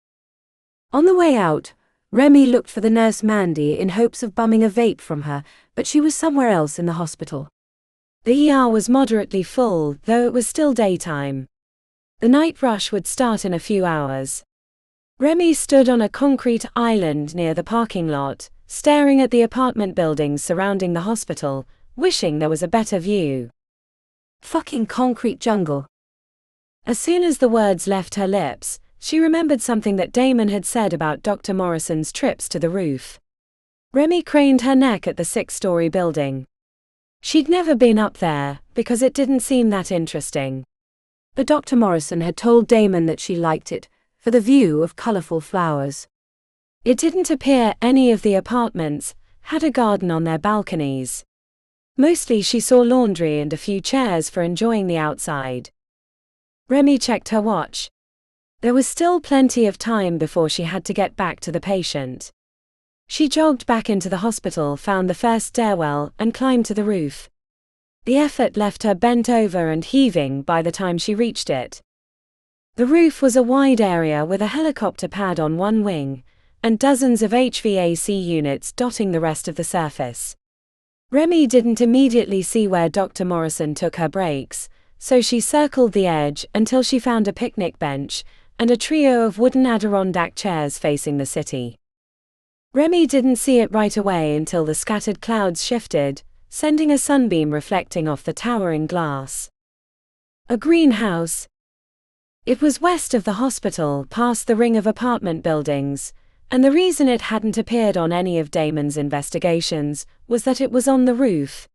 On the way out, Remi looked for the nurse Mandy in hopes of bumming a vape from her, but she was somewhere else in the hospital. The ER was moderately full, though it was still daytime. The night rush would start in a few hours. Remi stood on a concrete island near the parking lot, staring at the apartment buildings surrounding the hospital, wishing there was a better view. Fucking concrete jungle. As soon as the words left her lips, she remembered something that Damon had said about Dr. Morrison's trips to the roof. Remi craned her neck at the 6-story building. She'd never been up there, because it didn't seem that interesting. But Dr. Morrison had told Damon that she liked it, for the view of colorful flowers. It didn't appear any of the apartments had a garden on their balconies. Mostly she saw laundry and a few chairs for enjoying the outside. Remi checked her watch. There was still plenty of time before she had to get back to the patient. She jogged back into the hospital, found the first stairwell, and climbed to the roof. The effort left her bent over and heaving by the time she reached it. The roof was a wide area with a helicopter pad on one wing, and dozens of HVAC units dotting the rest of the surface. Remi didn't immediately see where Dr. Morrison took her breaks, so she circled the edge until she found a picnic bench and a trio of wooden Adirondack chairs facing the city. Remi didn't see it right away until the scattered clouds shifted, sending a sunbeam reflecting off the towering glass. A greenhouse. It was west of the hospital, past the ring of apartment buildings, and the reason it hadn't appeared on any of Damon's investigations was that it was on the roof.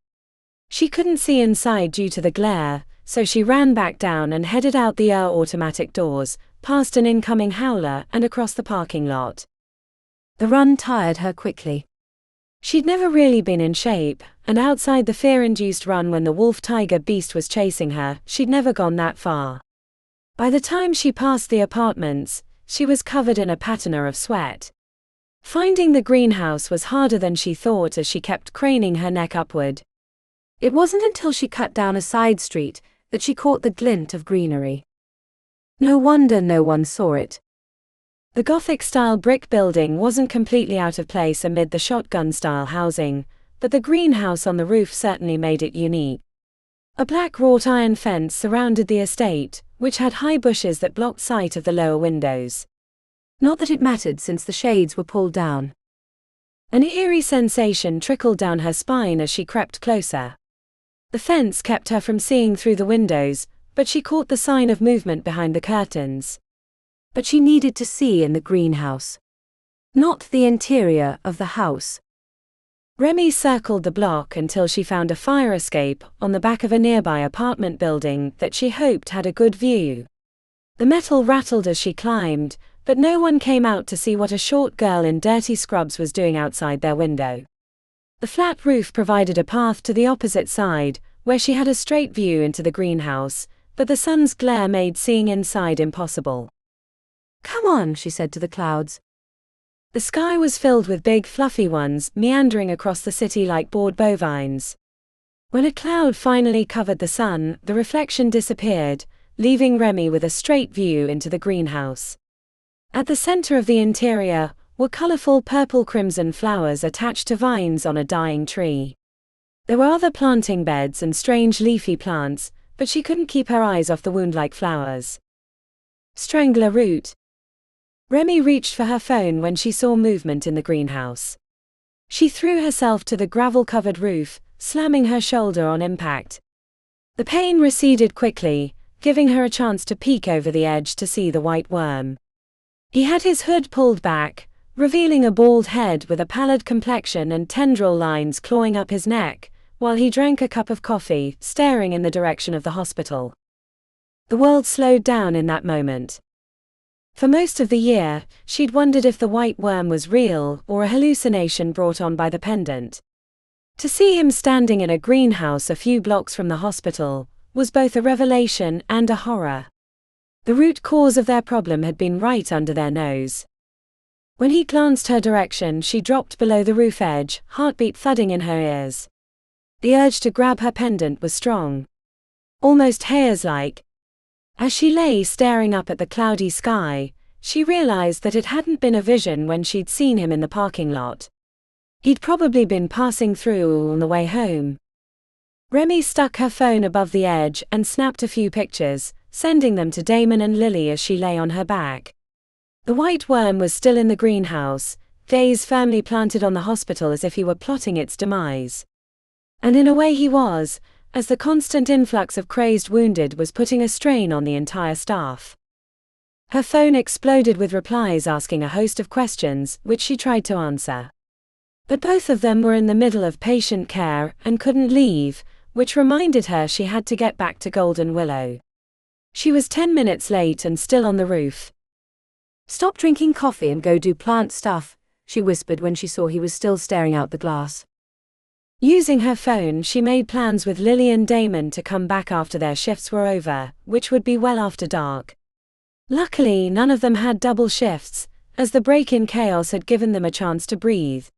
She couldn't see inside due to the glare, so she ran back down and headed out the automatic doors, past an incoming howler and across the parking lot. The run tired her quickly. She'd never really been in shape, and outside the fear-induced run when the wolf-tiger beast was chasing her, she'd never gone that far. By the time she passed the apartments, she was covered in a patina of sweat. Finding the greenhouse was harder than she thought as she kept craning her neck upward. It wasn't until she cut down a side street that she caught the glint of greenery. No wonder no one saw it. The Gothic-style brick building wasn't completely out of place amid the shotgun-style housing, but the greenhouse on the roof certainly made it unique. A black wrought iron fence surrounded the estate, which had high bushes that blocked sight of the lower windows. Not that it mattered since the shades were pulled down. An eerie sensation trickled down her spine as she crept closer. The fence kept her from seeing through the windows, but she caught the sign of movement behind the curtains. But she needed to see in the greenhouse, not the interior of the house. Remi circled the block until she found a fire escape on the back of a nearby apartment building that she hoped had a good view. The metal rattled as she climbed, but no one came out to see what a short girl in dirty scrubs was doing outside their window. The flat roof provided a path to the opposite side, where she had a straight view into the greenhouse, but the sun's glare made seeing inside impossible. "Come on," she said to the clouds. The sky was filled with big fluffy ones meandering across the city like bored bovines. When a cloud finally covered the sun, the reflection disappeared, leaving Remi with a straight view into the greenhouse. At the center of the interior were colorful purple-crimson flowers attached to vines on a dying tree. There were other planting beds and strange leafy plants, but she couldn't keep her eyes off the wound-like flowers. Strangler root. Remi reached for her phone when she saw movement in the greenhouse. She threw herself to the gravel-covered roof, slamming her shoulder on impact. The pain receded quickly, giving her a chance to peek over the edge to see the white worm. He had his hood pulled back, revealing a bald head with a pallid complexion and tendril lines clawing up his neck, while he drank a cup of coffee, staring in the direction of the hospital. The world slowed down in that moment. For most of the year, she'd wondered if the white worm was real or a hallucination brought on by the pendant. To see him standing in a greenhouse a few blocks from the hospital was both a revelation and a horror. The root cause of their problem had been right under their nose. When he glanced her direction, she dropped below the roof edge, heartbeat thudding in her ears. The urge to grab her pendant was strong. Almost hares-like. As she lay staring up at the cloudy sky, she realized that it hadn't been a vision when she'd seen him in the parking lot. He'd probably been passing through on the way home. Remi stuck her phone above the edge and snapped a few pictures, sending them to Damon and Lily as she lay on her back. The white worm was still in the greenhouse, gaze firmly planted on the hospital as if he were plotting its demise. And in a way he was, as the constant influx of crazed wounded was putting a strain on the entire staff. Her phone exploded with replies asking a host of questions, which she tried to answer. But both of them were in the middle of patient care and couldn't leave, which reminded her she had to get back to Golden Willow. She was 10 minutes late and still on the roof. "Stop drinking coffee and go do plant stuff," she whispered when she saw he was still staring out the glass. Using her phone, she made plans with Lily and Damon to come back after their shifts were over, which would be well after dark. Luckily, none of them had double shifts, as the break-in chaos had given them a chance to breathe.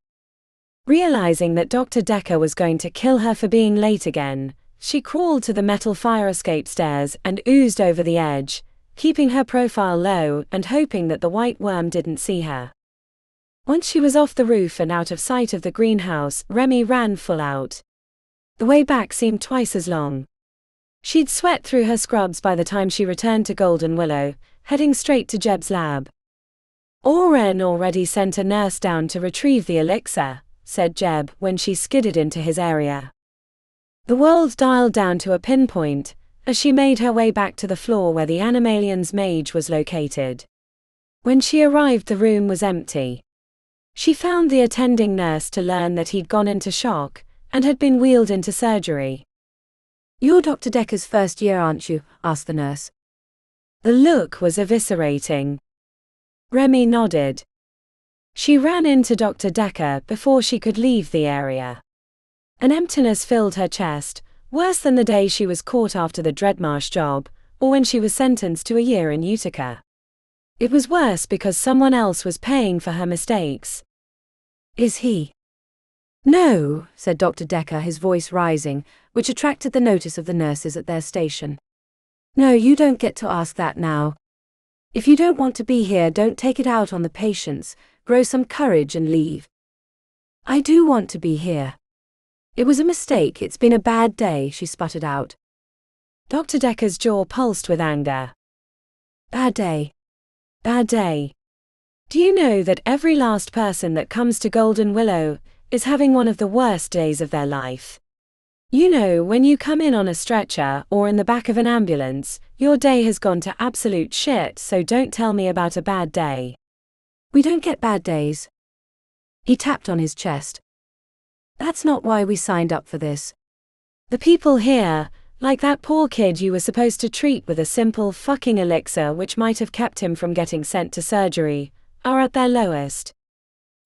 Realizing that Dr. Decker was going to kill her for being late again, she crawled to the metal fire escape stairs and oozed over the edge, keeping her profile low and hoping that the white worm didn't see her. Once she was off the roof and out of sight of the greenhouse, Remi ran full out. The way back seemed twice as long. She'd sweat through her scrubs by the time she returned to Golden Willow, heading straight to Jeb's lab. Oren already sent a nurse down to retrieve the elixir, said Jeb when she skidded into his area. The world dialed down to a pinpoint as she made her way back to the floor where the Animalian's mage was located. When she arrived, the room was empty. She found the attending nurse to learn that he'd gone into shock and had been wheeled into surgery. "You're Dr. Decker's first year, aren't you?" asked the nurse. The look was eviscerating. Remi nodded. She ran into Dr. Decker before she could leave the area. An emptiness filled her chest, worse than the day she was caught after the Dreadmarsh job, or when she was sentenced to a year in Utica. It was worse because someone else was paying for her mistakes. "Is he?" "No," said Dr. Decker, his voice rising, which attracted the notice of the nurses at their station. "No, you don't get to ask that now. If you don't want to be here, don't take it out on the patients. Grow some courage and leave." "I do want to be here. It was a mistake, it's been a bad day," she sputtered out. Dr. Decker's jaw pulsed with anger. "Bad day. Bad day. Do you know that every last person that comes to Golden Willow is having one of the worst days of their life? You know, when you come in on a stretcher or in the back of an ambulance, your day has gone to absolute shit, so don't tell me about a bad day." "We don't get bad days." He tapped on his chest. "That's not why we signed up for this. The people here, like that poor kid you were supposed to treat with a simple fucking elixir which might have kept him from getting sent to surgery, are at their lowest.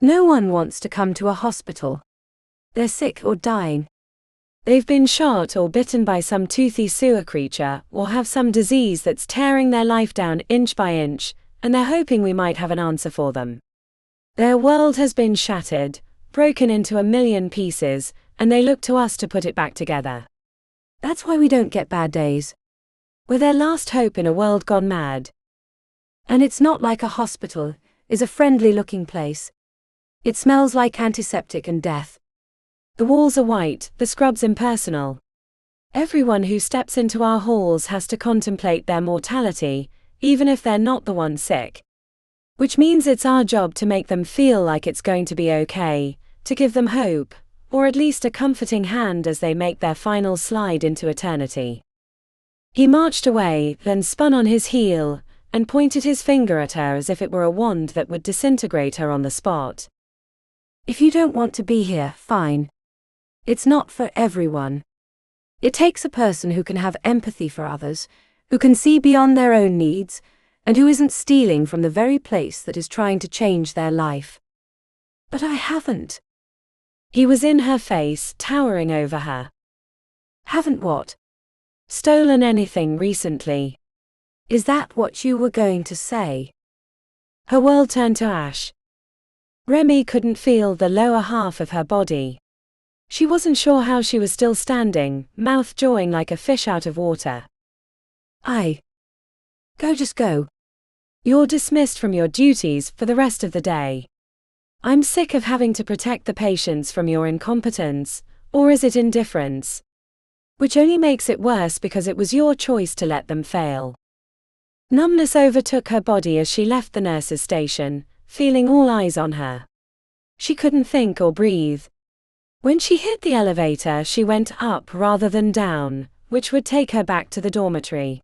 No one wants to come to a hospital. They're sick or dying. They've been shot or bitten by some toothy sewer creature, or have some disease that's tearing their life down inch by inch, and they're hoping we might have an answer for them. Their world has been shattered, broken into a million pieces, and they look to us to put it back together. That's why we don't get bad days. We're their last hope in a world gone mad. And it's not like a hospital is a friendly-looking place. It smells like antiseptic and death. The walls are white, the scrubs impersonal. Everyone who steps into our halls has to contemplate their mortality, even if they're not the one sick. Which means it's our job to make them feel like it's going to be okay, to give them hope, or at least a comforting hand as they make their final slide into eternity. He marched away, then spun on his heel, and pointed his finger at her as if it were a wand that would disintegrate her on the spot. "If you don't want to be here, fine. It's not for everyone. It takes a person who can have empathy for others, who can see beyond their own needs, and who isn't stealing from the very place that is trying to change their life." "But I haven't." He was in her face, towering over her. "Haven't what?" "Stolen anything recently." "Is that what you were going to say?" Her world turned to ash. Remi couldn't feel the lower half of her body. She wasn't sure how she was still standing, mouth jawing like a fish out of water. Just go. You're dismissed from your duties for the rest of the day. I'm sick of having to protect the patients from your incompetence, or is it indifference? Which only makes it worse because it was your choice to let them fail. Numbness overtook her body as she left the nurse's station, feeling all eyes on her. She couldn't think or breathe. When she hit the elevator, she went up rather than down, which would take her back to the dormitory.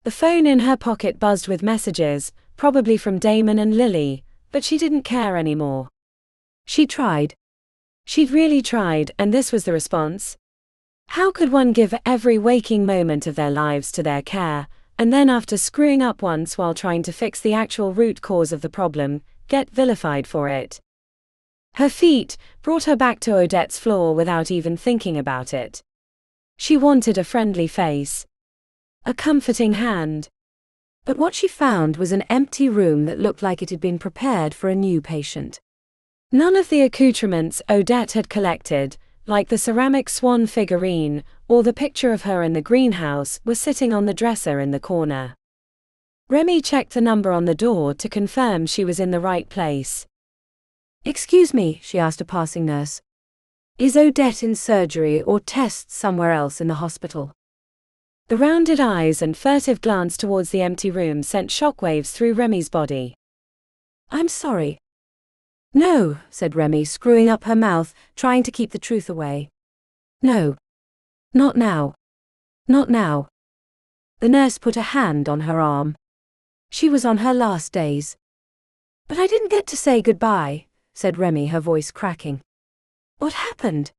The phone in her pocket buzzed with messages, probably from Damon and Lily, but she didn't care anymore. She tried. She'd really tried, and this was the response. How could one give every waking moment of their lives to their care, and then after screwing up once while trying to fix the actual root cause of the problem, get vilified for it? Her feet brought her back to Odette's floor without even thinking about it. She wanted a friendly face. A comforting hand. But what she found was an empty room that looked like it had been prepared for a new patient. None of the accoutrements Odette had collected, like the ceramic swan figurine, or the picture of her in the greenhouse, were sitting on the dresser in the corner. Remi checked the number on the door to confirm she was in the right place. "Excuse me," she asked a passing nurse. "Is Odette in surgery or tests somewhere else in the hospital?" The rounded eyes and furtive glance towards the empty room sent shockwaves through Remi's body. "I'm sorry." "No," said Remi, screwing up her mouth, trying to keep the truth away. "No. Not now. Not now." The nurse put a hand on her arm. She was on her last days. "But I didn't get to say goodbye," said Remi, her voice cracking. "What happened?"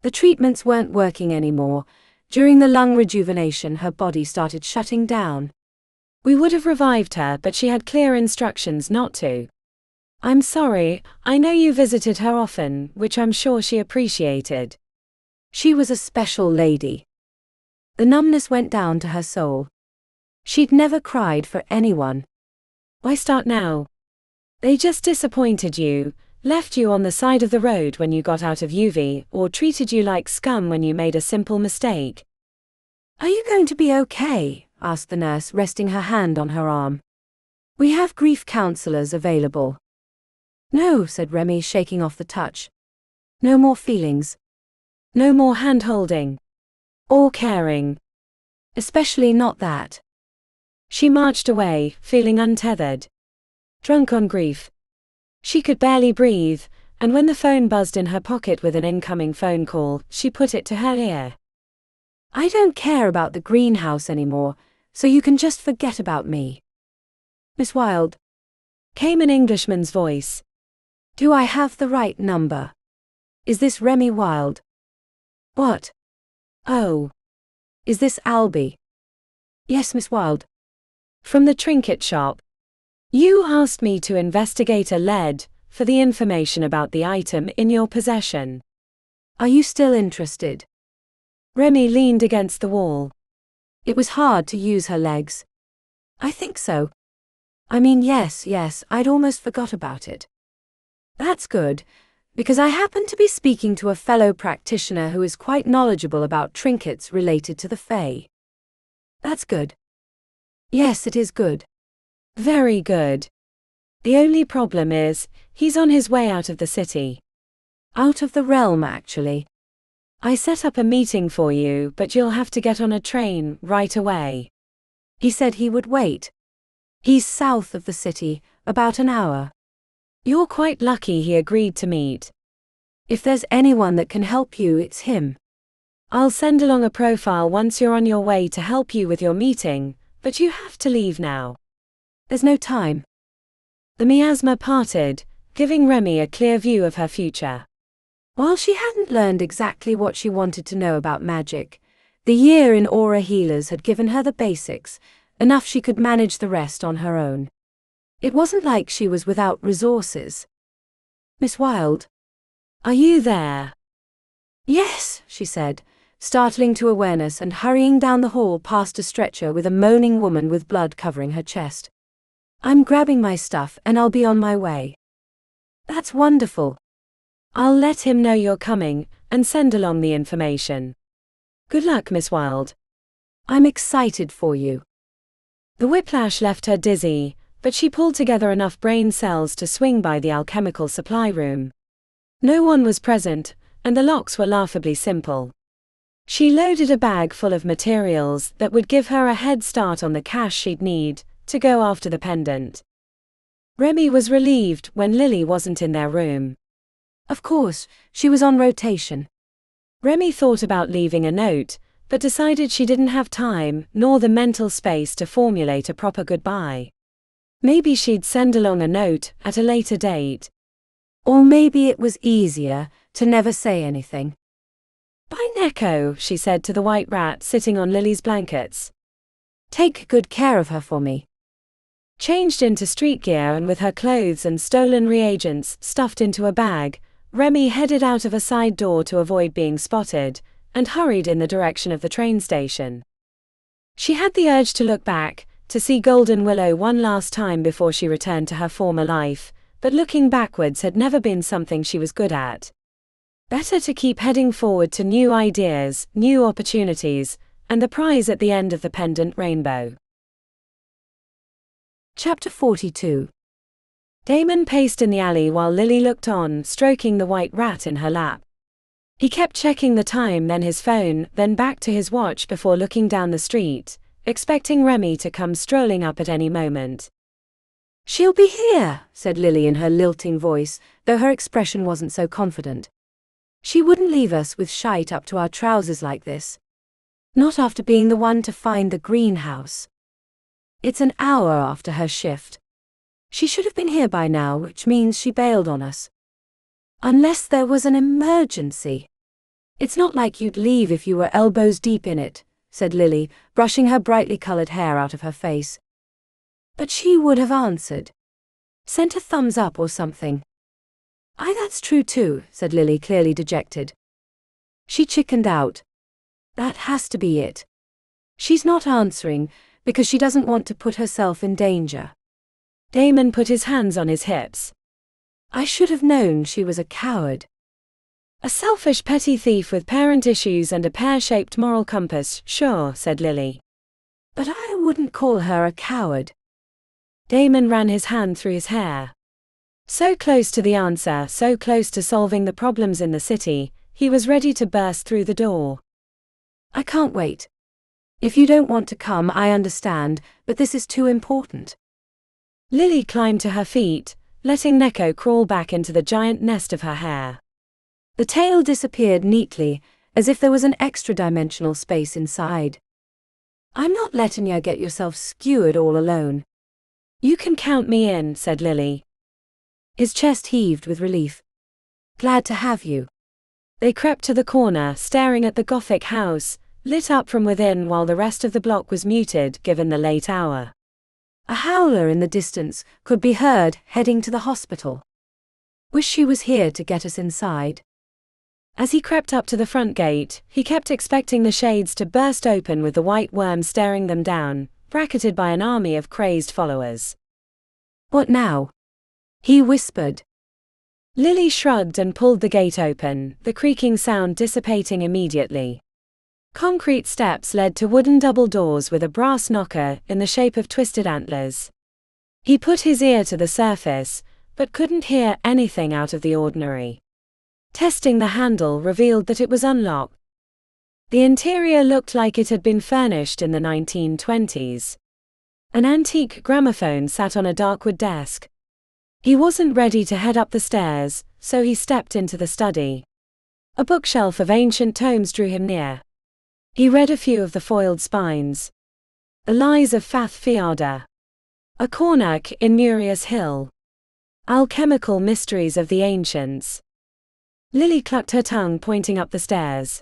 "The treatments weren't working anymore. During the lung rejuvenation, her body started shutting down. We would have revived her, but she had clear instructions not to. I'm sorry, I know you visited her often, which I'm sure she appreciated. She was a special lady." The numbness went down to her soul. She'd never cried for anyone. Why start now? They just disappointed you, left you on the side of the road when you got out of UV, or treated you like scum when you made a simple mistake. "Are you going to be okay?" asked the nurse, resting her hand on her arm. "We have grief counselors available." "No," said Remi, shaking off the touch. "No more feelings. No more hand-holding. Or caring. Especially not that." She marched away, feeling untethered. Drunk on grief. She could barely breathe, and when the phone buzzed in her pocket with an incoming phone call, she put it to her ear. "I don't care about the greenhouse anymore, so you can just forget about me." "Miss Wilde," came an Englishman's voice. "Do I have the right number? Is this Remi Wilde?" "What? Oh. Is this Albie?" "Yes, Miss Wilde." "From the trinket shop. You asked me to investigate a lead for the information about the item in your possession. Are you still interested?" Remi leaned against the wall. It was hard to use her legs. "I think so. I mean, yes, I'd almost forgot about it." "That's good, because I happen to be speaking to a fellow practitioner who is quite knowledgeable about trinkets related to the Fae." "That's good." "Yes, it is good." Very good. The only problem is, he's on his way out of the city. Out of the realm, actually. I set up a meeting for you, but you'll have to get on a train right away. He said he would wait. He's south of the city, about an hour. You're quite lucky he agreed to meet. If there's anyone that can help you, it's him. I'll send along a profile once you're on your way to help you with your meeting, but you have to leave now. There's no time. The miasma parted, giving Remi a clear view of her future. While she hadn't learned exactly what she wanted to know about magic, the year in Aura Healers had given her the basics, enough she could manage the rest on her own. It wasn't like she was without resources. "Miss Wilde, are you there?" "Yes," she said, startling to awareness and hurrying down the hall past a stretcher with a moaning woman with blood covering her chest. "I'm grabbing my stuff and I'll be on my way." "That's wonderful." I'll let him know you're coming, and send along the information. Good luck, Miss Wilde. I'm excited for you. The whiplash left her dizzy, but she pulled together enough brain cells to swing by the alchemical supply room. No one was present, and the locks were laughably simple. She loaded a bag full of materials that would give her a head start on the cash she'd need to go after the pendant. Remi was relieved when Lily wasn't in their room. Of course, she was on rotation. Remi thought about leaving a note, but decided she didn't have time nor the mental space to formulate a proper goodbye. Maybe she'd send along a note at a later date. Or maybe it was easier to never say anything. "Bye, Neko," she said to the white rat sitting on Lily's blankets. "Take good care of her for me." Changed into street gear and with her clothes and stolen reagents stuffed into a bag, Remi headed out of a side door to avoid being spotted, and hurried in the direction of the train station. She had the urge to look back, to see Golden Willow one last time before she returned to her former life, but looking backwards had never been something she was good at. Better to keep heading forward to new ideas, new opportunities, and the prize at the end of the pendant rainbow. Chapter 42. Damon paced in the alley while Lily looked on, stroking the white rat in her lap. He kept checking the time, then his phone, then back to his watch before looking down the street, expecting Remi to come strolling up at any moment. "She'll be here," said Lily in her lilting voice, though her expression wasn't so confident. "She wouldn't leave us with shite up to our trousers like this. Not after being the one to find the greenhouse. It's an hour after her shift. She should have been here by now, which means she bailed on us. Unless there was an emergency. It's not like you'd leave if you were elbows deep in it," said Lily, brushing her brightly colored hair out of her face. "But she would have answered. Sent a thumbs up or something." That's true too," said Lily, clearly dejected. She chickened out. "That has to be it. She's not answering because she doesn't want to put herself in danger." Damon put his hands on his hips. "I should have known she was a coward." "A selfish petty thief with parent issues and a pear-shaped moral compass, sure," said Lily. "But I wouldn't call her a coward." Damon ran his hand through his hair. So close to the answer, so close to solving the problems in the city, he was ready to burst through the door. "I can't wait. If you don't want to come, I understand, but this is too important." Lily climbed to her feet, letting Neko crawl back into the giant nest of her hair. The tail disappeared neatly, as if there was an extra-dimensional space inside. "I'm not letting you get yourself skewered all alone." "You can count me in," said Lily. His chest heaved with relief. "Glad to have you." They crept to the corner, staring at the Gothic house, lit up from within while the rest of the block was muted given the late hour. A howler in the distance could be heard heading to the hospital. "Wish she was here to get us inside." As he crept up to the front gate, he kept expecting the shades to burst open with the white worm staring them down, bracketed by an army of crazed followers. "What now?" he whispered. Lily shrugged and pulled the gate open, the creaking sound dissipating immediately. Concrete steps led to wooden double doors with a brass knocker in the shape of twisted antlers. He put his ear to the surface, but couldn't hear anything out of the ordinary. Testing the handle revealed that it was unlocked. The interior looked like it had been furnished in the 1920s. An antique gramophone sat on a dark wood desk. He wasn't ready to head up the stairs, so he stepped into the study. A bookshelf of ancient tomes drew him near. He read a few of the foiled spines. The Lies of Fath Fiada. A Cornac in Murius Hill. Alchemical Mysteries of the Ancients. Lily clucked her tongue, pointing up the stairs.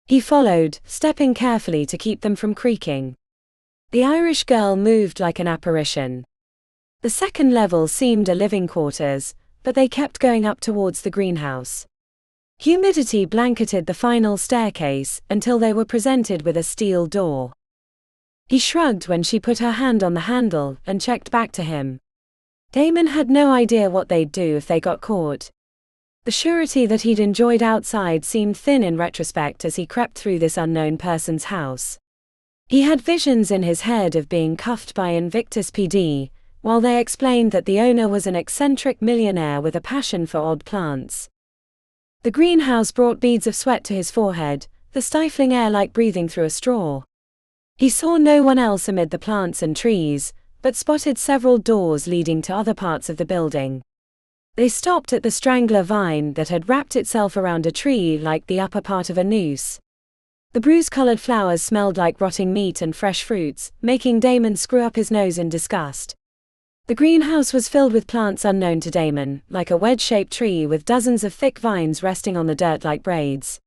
He followed, stepping carefully to keep them from creaking. The Irish girl moved like an apparition. The second level seemed a living quarters, but they kept going up towards the greenhouse. Humidity blanketed the final staircase until they were presented with a steel door. He shrugged when she put her hand on the handle and checked back to him. Damon had no idea what they'd do if they got caught. The surety that he'd enjoyed outside seemed thin in retrospect as he crept through this unknown person's house. He had visions in his head of being cuffed by Invictus PD, while they explained that the owner was an eccentric millionaire with a passion for odd plants. The greenhouse brought beads of sweat to his forehead, the stifling air like breathing through a straw. He saw no one else amid the plants and trees, but spotted several doors leading to other parts of the building. They stopped at the strangler vine that had wrapped itself around a tree like the upper part of a noose. The bruise-colored flowers smelled like rotting meat and fresh fruits, making Damon screw up his nose in disgust. The greenhouse was filled with plants unknown to Damon, like a wedge-shaped tree with dozens of thick vines resting on the dirt like braids.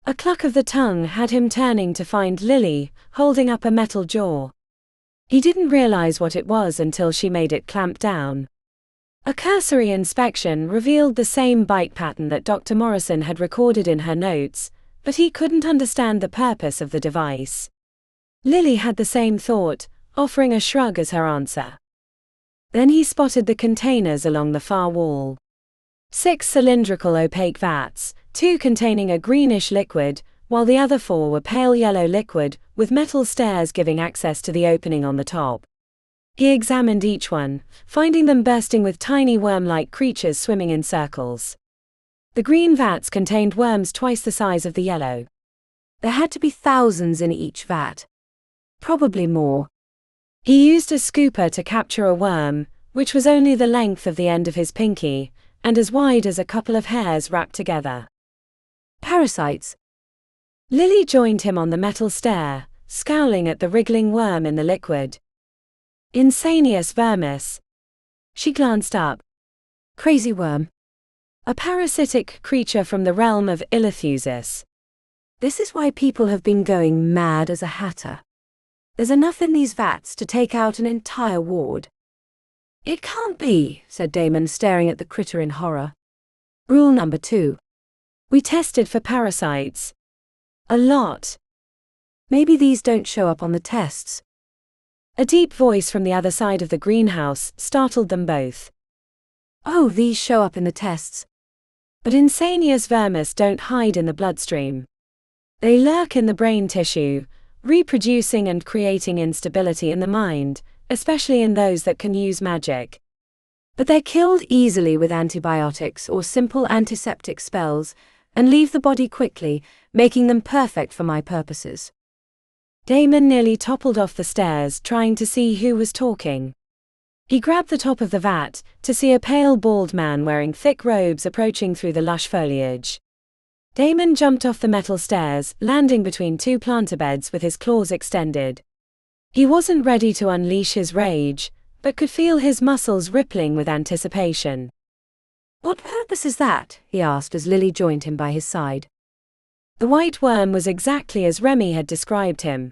A cluck of the tongue had him turning to find Lily, holding up a metal jaw. He didn't realize what it was until she made it clamp down. A cursory inspection revealed the same bite pattern that Dr. Morrison had recorded in her notes, but he couldn't understand the purpose of the device. Lily had the same thought, offering a shrug as her answer. Then he spotted the containers along the far wall. 6 cylindrical opaque vats, 2 containing a greenish liquid, while the other 4 were pale yellow liquid, with metal stairs giving access to the opening on the top. He examined each one, finding them bursting with tiny worm-like creatures swimming in circles. The green vats contained worms twice the size of the yellow. There had to be thousands in each vat. Probably more. He used a scooper to capture a worm, which was only the length of the end of his pinky, and as wide as a couple of hairs wrapped together. Parasites. Lily joined him on the metal stair, scowling at the wriggling worm in the liquid. Insanius vermis. She glanced up. Crazy worm. A parasitic creature from the realm of Illithusis. This is why people have been going mad as a hatter. There's enough in these vats to take out an entire ward. It can't be, said Damon, staring at the critter in horror. Rule number 2. We tested for parasites. A lot. Maybe these don't show up on the tests. A deep voice from the other side of the greenhouse startled them both. Oh, these show up in the tests. But Insanius vermis don't hide in the bloodstream. They lurk in the brain tissue, reproducing and creating instability in the mind, especially in those that can use magic. But they're killed easily with antibiotics or simple antiseptic spells, and leave the body quickly, making them perfect for my purposes. Damon nearly toppled off the stairs trying to see who was talking. He grabbed the top of the vat to see a pale bald man wearing thick robes approaching through the lush foliage. Damon jumped off the metal stairs, landing between 2 planter beds with his claws extended. He wasn't ready to unleash his rage, but could feel his muscles rippling with anticipation. What purpose is that? He asked as Lily joined him by his side. The white worm was exactly as Remi had described him.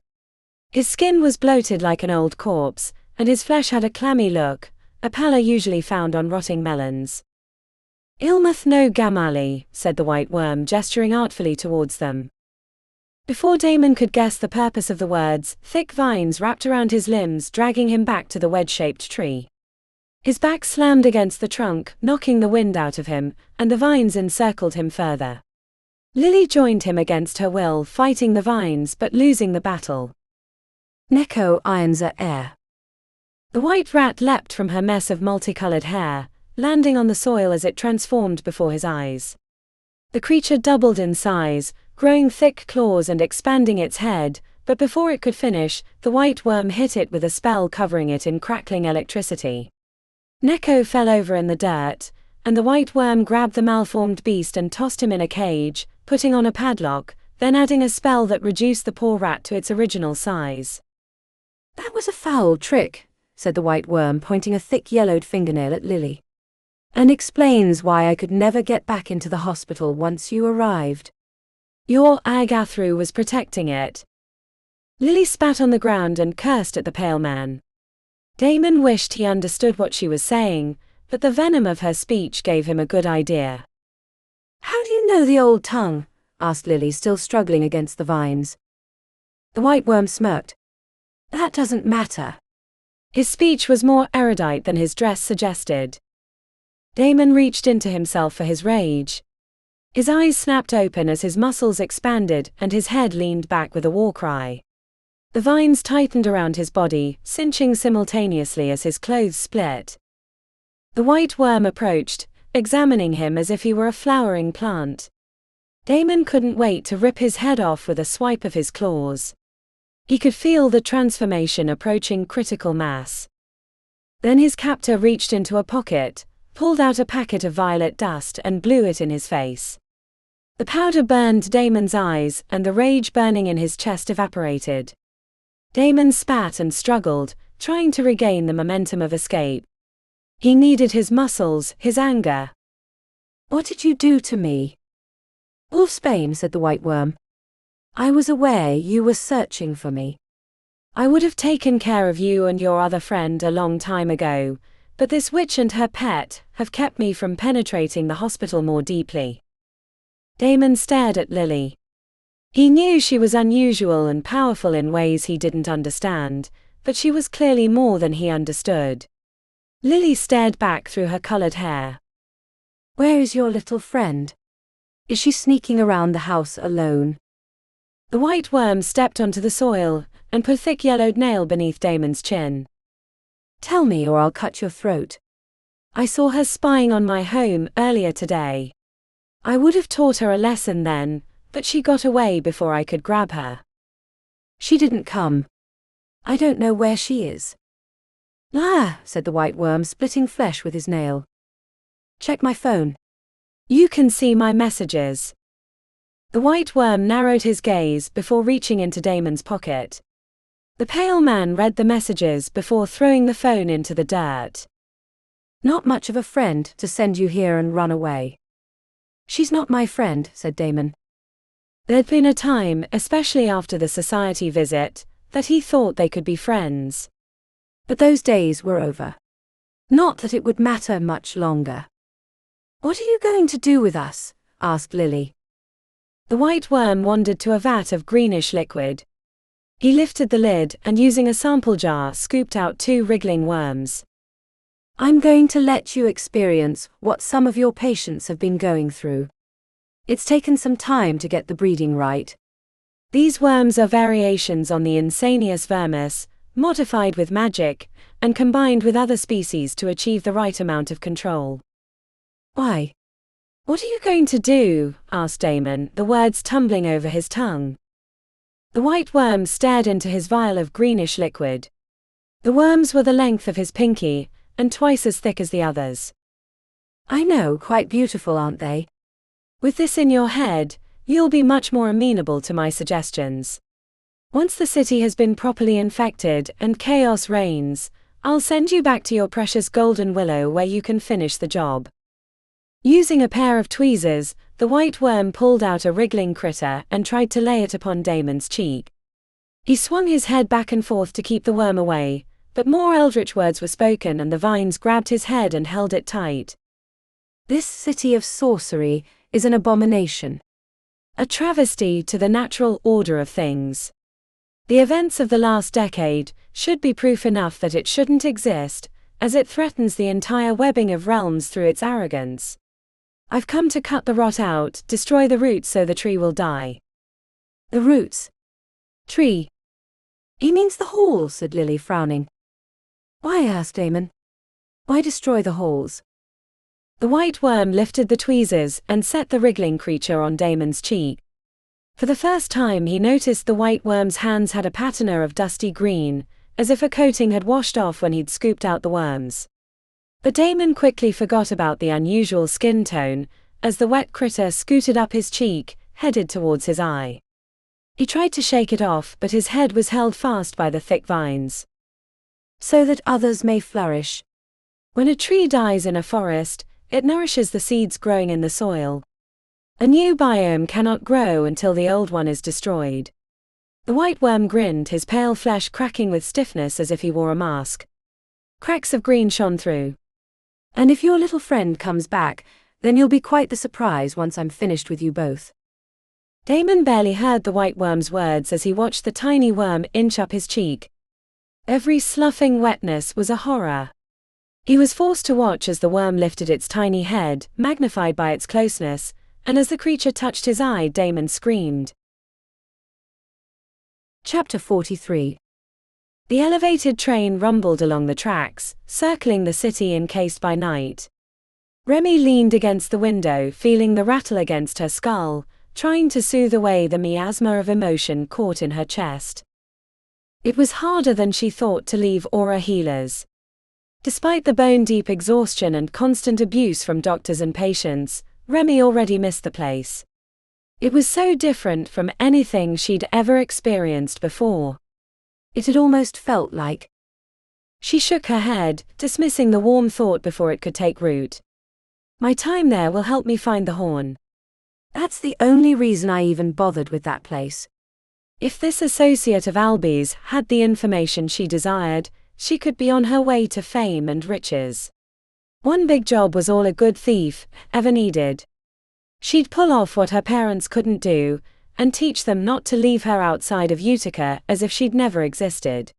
His skin was bloated like an old corpse, and his flesh had a clammy look, a pallor usually found on rotting melons. Ilmuth no Gamali, said the white worm, gesturing artfully towards them. Before Damon could guess the purpose of the words, thick vines wrapped around his limbs, dragging him back to the wedge-shaped tree. His back slammed against the trunk, knocking the wind out of him, and the vines encircled him further. Lily joined him against her will, fighting the vines but losing the battle. Neko Irons air. The white rat leapt from her mess of multicolored hair, landing on the soil as it transformed before his eyes. The creature doubled in size, growing thick claws and expanding its head, but before it could finish, the white worm hit it with a spell covering it in crackling electricity. Neko fell over in the dirt, and the white worm grabbed the malformed beast and tossed him in a cage, putting on a padlock, then adding a spell that reduced the poor rat to its original size. That was a foul trick, said the white worm, pointing a thick yellowed fingernail at Lily. And explains why I could never get back into the hospital once you arrived. Your Agathru was protecting it. Lily spat on the ground and cursed at the pale man. Damon wished he understood what she was saying, but the venom of her speech gave him a good idea. How do you know the old tongue? Asked Lily, still struggling against the vines. The white worm smirked. That doesn't matter. His speech was more erudite than his dress suggested. Damon reached into himself for his rage. His eyes snapped open as his muscles expanded and his head leaned back with a war cry. The vines tightened around his body, cinching simultaneously as his clothes split. The white worm approached, examining him as if he were a flowering plant. Damon couldn't wait to rip his head off with a swipe of his claws. He could feel the transformation approaching critical mass. Then his captor reached into a pocket, pulled out a packet of violet dust and blew it in his face. The powder burned Damon's eyes, and the rage burning in his chest evaporated. Damon spat and struggled, trying to regain the momentum of escape. He needed his muscles, his anger. What did you do to me? Wolfsbane, said the white worm. I was aware you were searching for me. I would have taken care of you and your other friend a long time ago, but this witch and her pet have kept me from penetrating the hospital more deeply. Damon stared at Lily. He knew she was unusual and powerful in ways he didn't understand, but she was clearly more than he understood. Lily stared back through her colored hair. Where is your little friend? Is she sneaking around the house alone? The white worm stepped onto the soil and put a thick yellowed nail beneath Damon's chin. Tell me or I'll cut your throat. I saw her spying on my home earlier today. I would have taught her a lesson then, but she got away before I could grab her. She didn't come. I don't know where she is. Ah, said the white worm, splitting flesh with his nail. Check my phone. You can see my messages. The white worm narrowed his gaze before reaching into Damon's pocket. The pale man read the messages before throwing the phone into the dirt. Not much of a friend to send you here and run away. She's not my friend, said Damon. There'd been a time, especially after the society visit, that he thought they could be friends. But those days were over. Not that it would matter much longer. What are you going to do with us? Asked Lily. The white worm wandered to a vat of greenish liquid. He lifted the lid and using a sample jar scooped out 2 wriggling worms. I'm going to let you experience what some of your patients have been going through. It's taken some time to get the breeding right. These worms are variations on the Insanius vermis, modified with magic, and combined with other species to achieve the right amount of control. Why? What are you going to do? Asked Damon, the words tumbling over his tongue. The white worm stared into his vial of greenish liquid. The worms were the length of his pinky, and twice as thick as the others. I know, quite beautiful, aren't they? With this in your head, you'll be much more amenable to my suggestions. Once the city has been properly infected and chaos reigns, I'll send you back to your precious golden willow where you can finish the job. Using a pair of tweezers, the white worm pulled out a wriggling critter and tried to lay it upon Damon's cheek. He swung his head back and forth to keep the worm away, but more eldritch words were spoken and the vines grabbed his head and held it tight. This city of sorcery is an abomination. A travesty to the natural order of things. The events of the last decade should be proof enough that it shouldn't exist, as it threatens the entire webbing of realms through its arrogance. I've come to cut the rot out, destroy the roots so the tree will die. The roots? Tree. He means the hall, said Lily, frowning. Why? Asked Damon. Why destroy the halls? The white worm lifted the tweezers and set the wriggling creature on Damon's cheek. For the first time he noticed the white worm's hands had a patina of dusty green, as if a coating had washed off when he'd scooped out the worms. But Damon quickly forgot about the unusual skin tone, as the wet critter scooted up his cheek, headed towards his eye. He tried to shake it off, but his head was held fast by the thick vines. So that others may flourish. When a tree dies in a forest, it nourishes the seeds growing in the soil. A new biome cannot grow until the old one is destroyed. The white worm grinned, his pale flesh cracking with stiffness as if he wore a mask. Cracks of green shone through. And if your little friend comes back, then you'll be quite the surprise once I'm finished with you both. Damon barely heard the white worm's words as he watched the tiny worm inch up his cheek. Every sloughing wetness was a horror. He was forced to watch as the worm lifted its tiny head, magnified by its closeness, and as the creature touched his eye, Damon screamed. Chapter 43. The elevated train rumbled along the tracks, circling the city encased by night. Remi leaned against the window, feeling the rattle against her skull, trying to soothe away the miasma of emotion caught in her chest. It was harder than she thought to leave Aura Healers. Despite the bone-deep exhaustion and constant abuse from doctors and patients, Remi already missed the place. It was so different from anything she'd ever experienced before. It had almost felt like. She shook her head, dismissing the warm thought before it could take root. My time there will help me find the horn. That's the only reason I even bothered with that place. If this associate of Alby's had the information she desired, she could be on her way to fame and riches. One big job was all a good thief ever needed. She'd pull off what her parents couldn't do, and teach them not to leave her outside of Utica as if she'd never existed.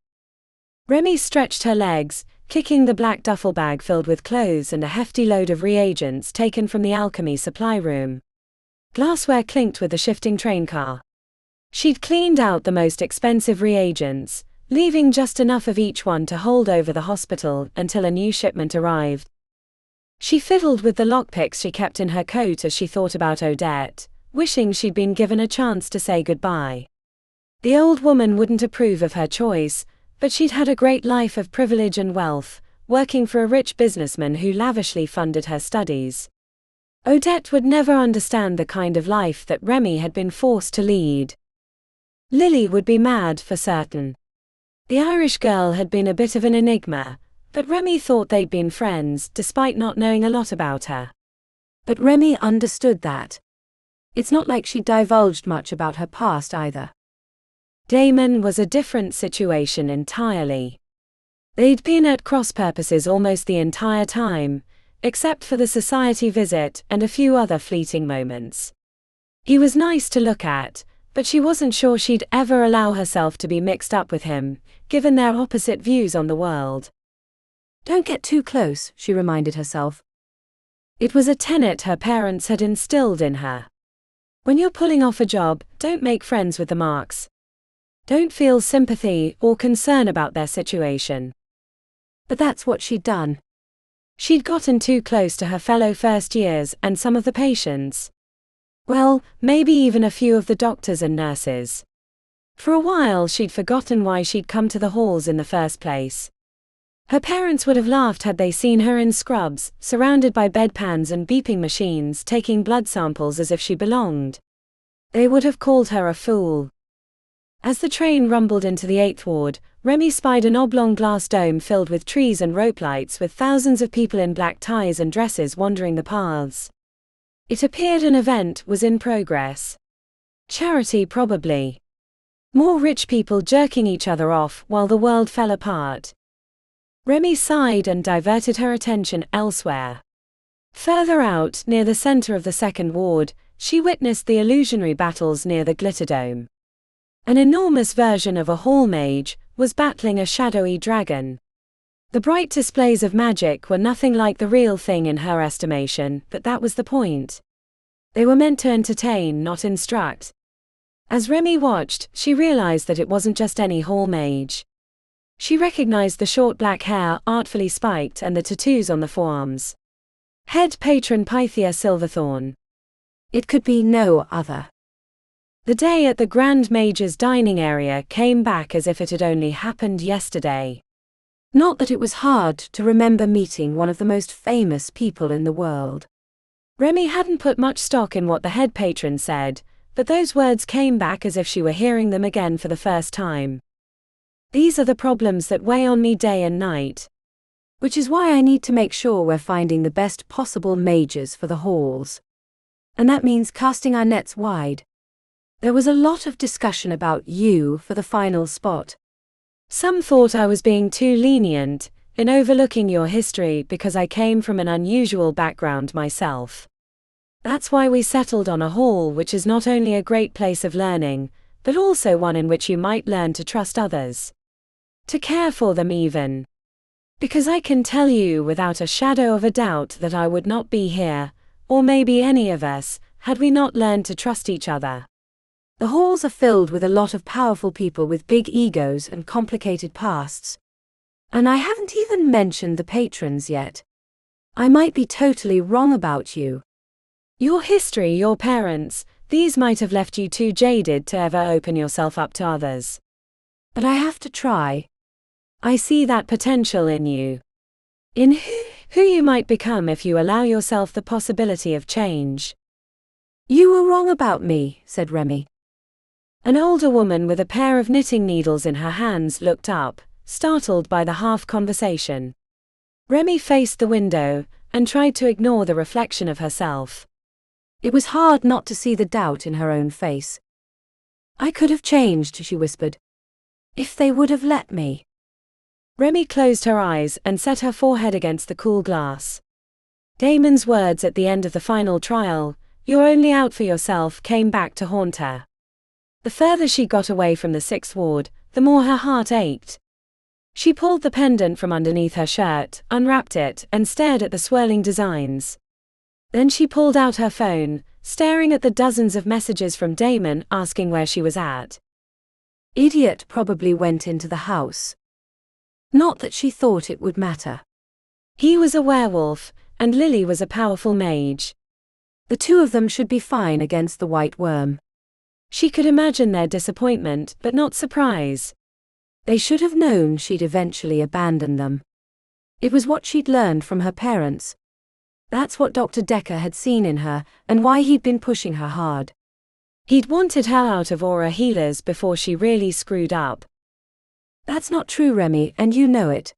Remi stretched her legs, kicking the black duffel bag filled with clothes and a hefty load of reagents taken from the alchemy supply room. Glassware clinked with the shifting train car. She'd cleaned out the most expensive reagents, leaving just enough of each one to hold over the hospital until a new shipment arrived. She fiddled with the lockpicks she kept in her coat as she thought about Odette, wishing she'd been given a chance to say goodbye. The old woman wouldn't approve of her choice, but she'd had a great life of privilege and wealth, working for a rich businessman who lavishly funded her studies. Odette would never understand the kind of life that Remi had been forced to lead. Lily would be mad for certain. The Irish girl had been a bit of an enigma, but Remi thought they'd been friends despite not knowing a lot about her. But Remi understood that. It's not like she divulged much about her past either. Damon was a different situation entirely. They'd been at cross purposes almost the entire time, except for the society visit and a few other fleeting moments. He was nice to look at, but she wasn't sure she'd ever allow herself to be mixed up with him, given their opposite views on the world. Don't get too close, she reminded herself. It was a tenet her parents had instilled in her. When you're pulling off a job, don't make friends with the marks. Don't feel sympathy or concern about their situation. But that's what she'd done. She'd gotten too close to her fellow first years and some of the patients. Well, maybe even a few of the doctors and nurses. For a while she'd forgotten why she'd come to the halls in the first place. Her parents would have laughed had they seen her in scrubs, surrounded by bedpans and beeping machines taking blood samples as if she belonged. They would have called her a fool. As the train rumbled into the 8th ward, Remi spied an oblong glass dome filled with trees and rope lights with thousands of people in black ties and dresses wandering the paths. It appeared an event was in progress. Charity probably. More rich people jerking each other off while the world fell apart. Remi sighed and diverted her attention elsewhere. Further out, near the center of the 2nd ward, she witnessed the illusionary battles near the glitter dome. An enormous version of a hall mage was battling a shadowy dragon. The bright displays of magic were nothing like the real thing in her estimation, but that was the point. They were meant to entertain, not instruct. As Remi watched, she realized that it wasn't just any hall mage. She recognized the short black hair artfully spiked and the tattoos on the forearms. Head patron Pythia Silverthorn. It could be no other. The day at the Grand Mage's dining area came back as if it had only happened yesterday. Not that it was hard to remember meeting one of the most famous people in the world. Remi hadn't put much stock in what the head patron said, but those words came back as if she were hearing them again for the first time. These are the problems that weigh on me day and night. Which is why I need to make sure we're finding the best possible mages for the halls. And that means casting our nets wide. There was a lot of discussion about you for the final spot. Some thought I was being too lenient in overlooking your history because I came from an unusual background myself. That's why we settled on a hall which is not only a great place of learning, but also one in which you might learn to trust others. To care for them even. Because I can tell you without a shadow of a doubt that I would not be here, or maybe any of us, had we not learned to trust each other. The halls are filled with a lot of powerful people with big egos and complicated pasts. And I haven't even mentioned the patrons yet. I might be totally wrong about you. Your history, your parents, these might have left you too jaded to ever open yourself up to others. But I have to try. I see that potential in you. In who you might become if you allow yourself the possibility of change. You were wrong about me, said Remi. An older woman with a pair of knitting needles in her hands looked up, startled by the half-conversation. Remi faced the window and tried to ignore the reflection of herself. It was hard not to see the doubt in her own face. I could have changed, she whispered. If they would have let me. Remi closed her eyes and set her forehead against the cool glass. Damon's words at the end of the final trial, "You're only out for yourself," came back to haunt her. The further she got away from the 6th ward, the more her heart ached. She pulled the pendant from underneath her shirt, unwrapped it, and stared at the swirling designs. Then she pulled out her phone, staring at the dozens of messages from Damon asking where she was at. Idiot probably went into the house. Not that she thought it would matter. He was a werewolf, and Lily was a powerful mage. The two of them should be fine against the white worm. She could imagine their disappointment, but not surprise. They should have known she'd eventually abandon them. It was what she'd learned from her parents. That's what Dr. Decker had seen in her, and why he'd been pushing her hard. He'd wanted her out of aura healers before she really screwed up. That's not true, Remi, and you know it.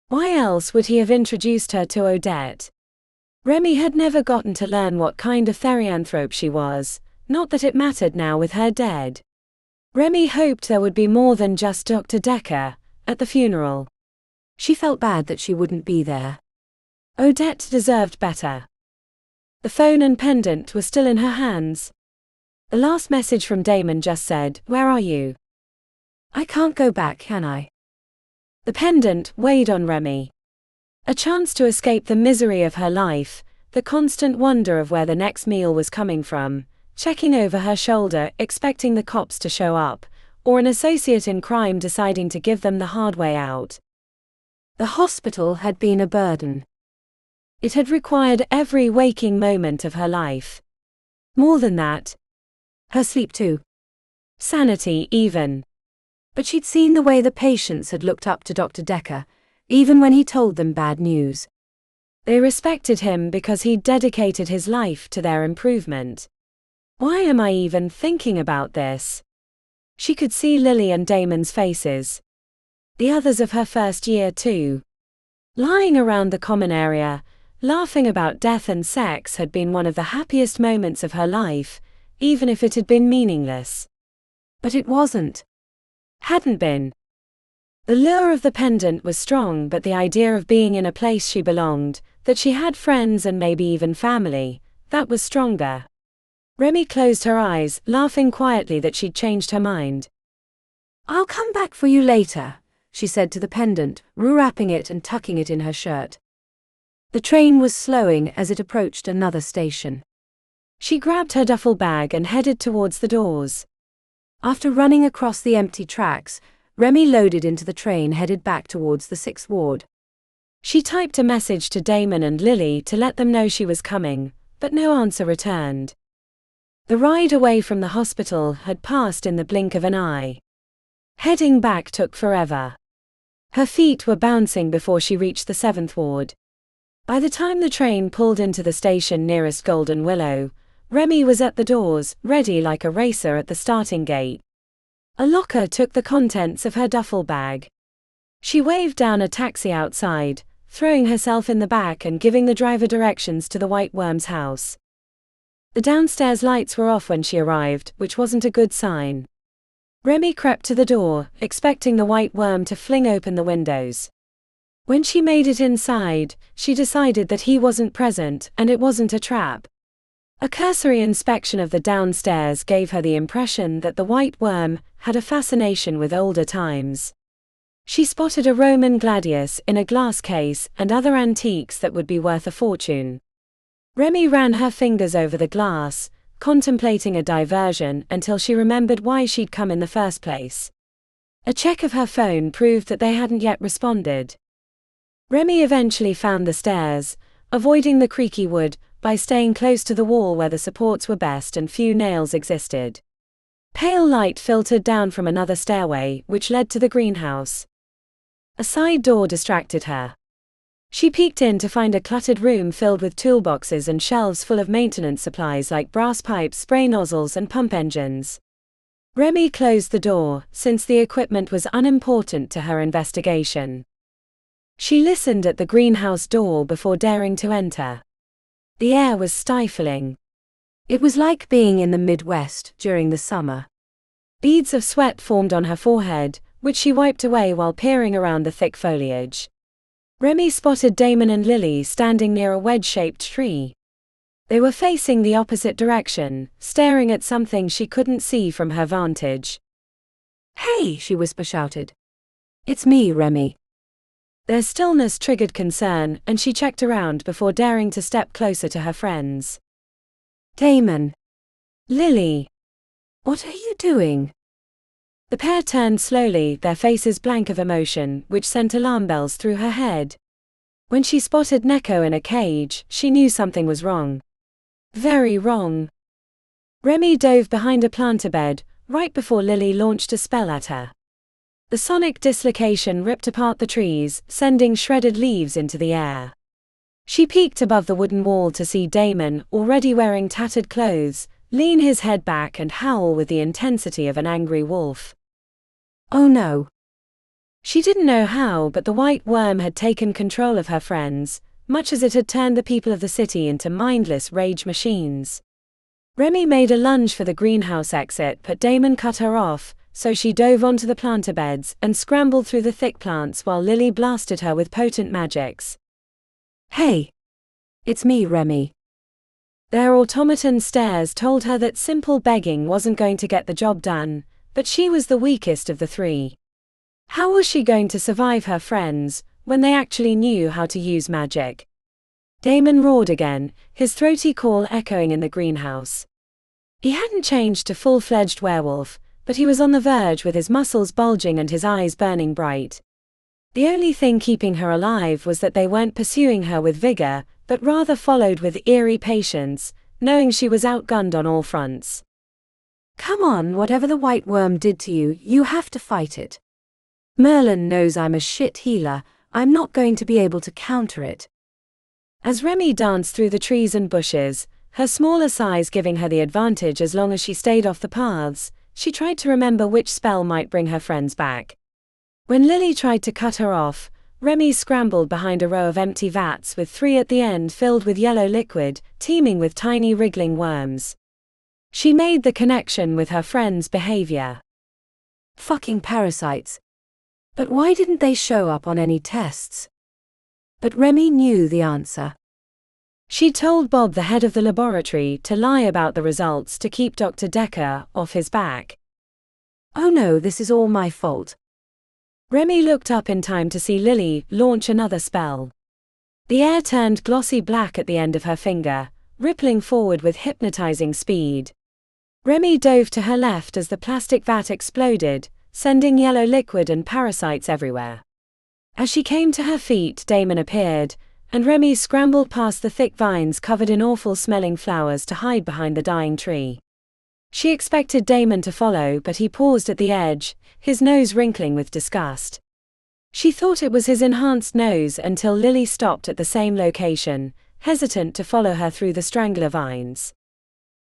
Why else would he have introduced her to Odette? Remi had never gotten to learn what kind of therianthrope she was, not that it mattered now with her dead. Remi hoped there would be more than just Dr. Decker at the funeral. She felt bad that she wouldn't be there. Odette deserved better. The phone and pendant were still in her hands. The last message from Damon just said, "Where are you?" I can't go back, can I? The pendant weighed on Remi. A chance to escape the misery of her life, the constant wonder of where the next meal was coming from, checking over her shoulder expecting the cops to show up, or an associate in crime deciding to give them the hard way out. The hospital had been a burden. It had required every waking moment of her life. More than that, her sleep too. Sanity even. But she'd seen the way the patients had looked up to Dr. Decker, even when he told them bad news. They respected him because he'd dedicated his life to their improvement. Why am I even thinking about this? She could see Lily and Damon's faces. The others of her first year too. Lying around the common area, laughing about death and sex had been one of the happiest moments of her life, even if it had been meaningless. But it wasn't. Hadn't been. The lure of the pendant was strong, but the idea of being in a place she belonged, that she had friends and maybe even family, that was stronger. Remi closed her eyes, laughing quietly that she'd changed her mind. I'll come back for you later, she said to the pendant, rewrapping it and tucking it in her shirt. The train was slowing as it approached another station. She grabbed her duffel bag and headed towards the doors. After running across the empty tracks, Remi loaded into the train headed back towards the 6th ward. She typed a message to Damon and Lily to let them know she was coming, but no answer returned. The ride away from the hospital had passed in the blink of an eye. Heading back took forever. Her feet were bouncing before she reached the 7th ward. By the time the train pulled into the station nearest Golden Willow, Remi was at the doors, ready like a racer at the starting gate. A locker took the contents of her duffel bag. She waved down a taxi outside, throwing herself in the back and giving the driver directions to the White Worm's house. The downstairs lights were off when she arrived, which wasn't a good sign. Remi crept to the door, expecting the White Worm to fling open the windows. When she made it inside, she decided that he wasn't present and it wasn't a trap. A cursory inspection of the downstairs gave her the impression that the White Worm had a fascination with older times. She spotted a Roman gladius in a glass case and other antiques that would be worth a fortune. Remi ran her fingers over the glass, contemplating a diversion until she remembered why she'd come in the first place. A check of her phone proved that they hadn't yet responded. Remi eventually found the stairs, avoiding the creaky wood, by staying close to the wall where the supports were best and few nails existed. Pale light filtered down from another stairway, which led to the greenhouse. A side door distracted her. She peeked in to find a cluttered room filled with toolboxes and shelves full of maintenance supplies like brass pipes, spray nozzles, and pump engines. Remi closed the door, since the equipment was unimportant to her investigation. She listened at the greenhouse door before daring to enter. The air was stifling. It was like being in the Midwest during the summer. Beads of sweat formed on her forehead, which she wiped away while peering around the thick foliage. Remi spotted Damon and Lily standing near a wedge-shaped tree. They were facing the opposite direction, staring at something she couldn't see from her vantage. "Hey!" she whisper-shouted. It's me, Remi. Their stillness triggered concern, and she checked around before daring to step closer to her friends. Damon. Lily. What are you doing? The pair turned slowly, their faces blank of emotion, which sent alarm bells through her head. When she spotted Neko in a cage, she knew something was wrong. Very wrong. Remi dove behind a planter bed, right before Lily launched a spell at her. The sonic dislocation ripped apart the trees, sending shredded leaves into the air. She peeked above the wooden wall to see Damon, already wearing tattered clothes, lean his head back and howl with the intensity of an angry wolf. Oh no. She didn't know how, but the white worm had taken control of her friends, much as it had turned the people of the city into mindless rage machines. Remi made a lunge for the greenhouse exit, but Damon cut her off, so she dove onto the planter beds and scrambled through the thick plants while Lily blasted her with potent magics. Hey! It's me, Remi. Their automaton stares told her that simple begging wasn't going to get the job done, but she was the weakest of the three. How was she going to survive her friends, when they actually knew how to use magic? Damon roared again, his throaty call echoing in the greenhouse. He hadn't changed to full-fledged werewolf, but he was on the verge with his muscles bulging and his eyes burning bright. The only thing keeping her alive was that they weren't pursuing her with vigor, but rather followed with eerie patience, knowing she was outgunned on all fronts. Come on, whatever the white worm did to you, you have to fight it. Merlin knows I'm a shit healer, I'm not going to be able to counter it. As Remi danced through the trees and bushes, her smaller size giving her the advantage as long as she stayed off the paths, she tried to remember which spell might bring her friends back. When Lily tried to cut her off, Remi scrambled behind a row of empty vats with 3 at the end filled with yellow liquid, teeming with tiny wriggling worms. She made the connection with her friend's behavior. Fucking parasites. But why didn't they show up on any tests? But Remi knew the answer. She told Bob, the head of the laboratory, to lie about the results to keep Dr. Decker off his back. Oh no, this is all my fault. Remi looked up in time to see Lily launch another spell. The air turned glossy black at the end of her finger, rippling forward with hypnotizing speed. Remi dove to her left as the plastic vat exploded, sending yellow liquid and parasites everywhere. As she came to her feet, Damon appeared, and Remi scrambled past the thick vines covered in awful-smelling flowers to hide behind the dying tree. She expected Damon to follow, but he paused at the edge, his nose wrinkling with disgust. She thought it was his enhanced nose until Lily stopped at the same location, hesitant to follow her through the strangler vines.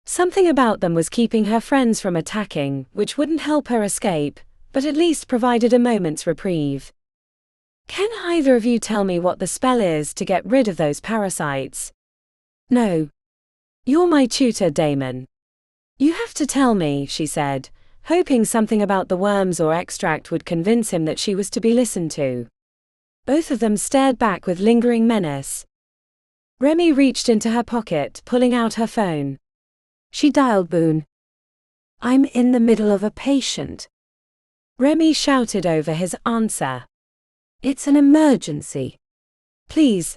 Something about them was keeping her friends from attacking, which wouldn't help her escape, but at least provided a moment's reprieve. Can either of you tell me what the spell is to get rid of those parasites? No. You're my tutor, Damon. You have to tell me, she said, hoping something about the worms or extract would convince him that she was to be listened to. Both of them stared back with lingering menace. Remi reached into her pocket, pulling out her phone. She dialed Boone. I'm in the middle of a patient. Remi shouted over his answer. It's an emergency. Please.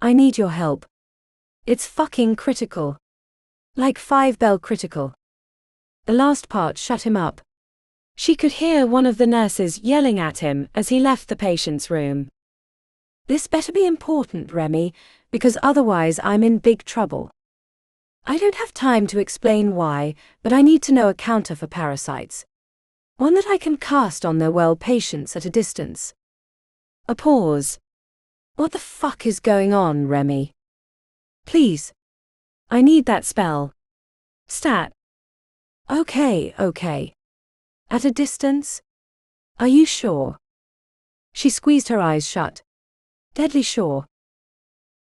I need your help. It's fucking critical. Like 5-bell critical. The last part shut him up. She could hear one of the nurses yelling at him as he left the patient's room. This better be important, Remi, because otherwise I'm in big trouble. I don't have time to explain why, but I need to know a counter for parasites. One that I can cast on their well patients at a distance. A pause. What the fuck is going on, Remi? Please. I need that spell. Stat. Okay. At a distance? Are you sure? She squeezed her eyes shut. Deadly sure.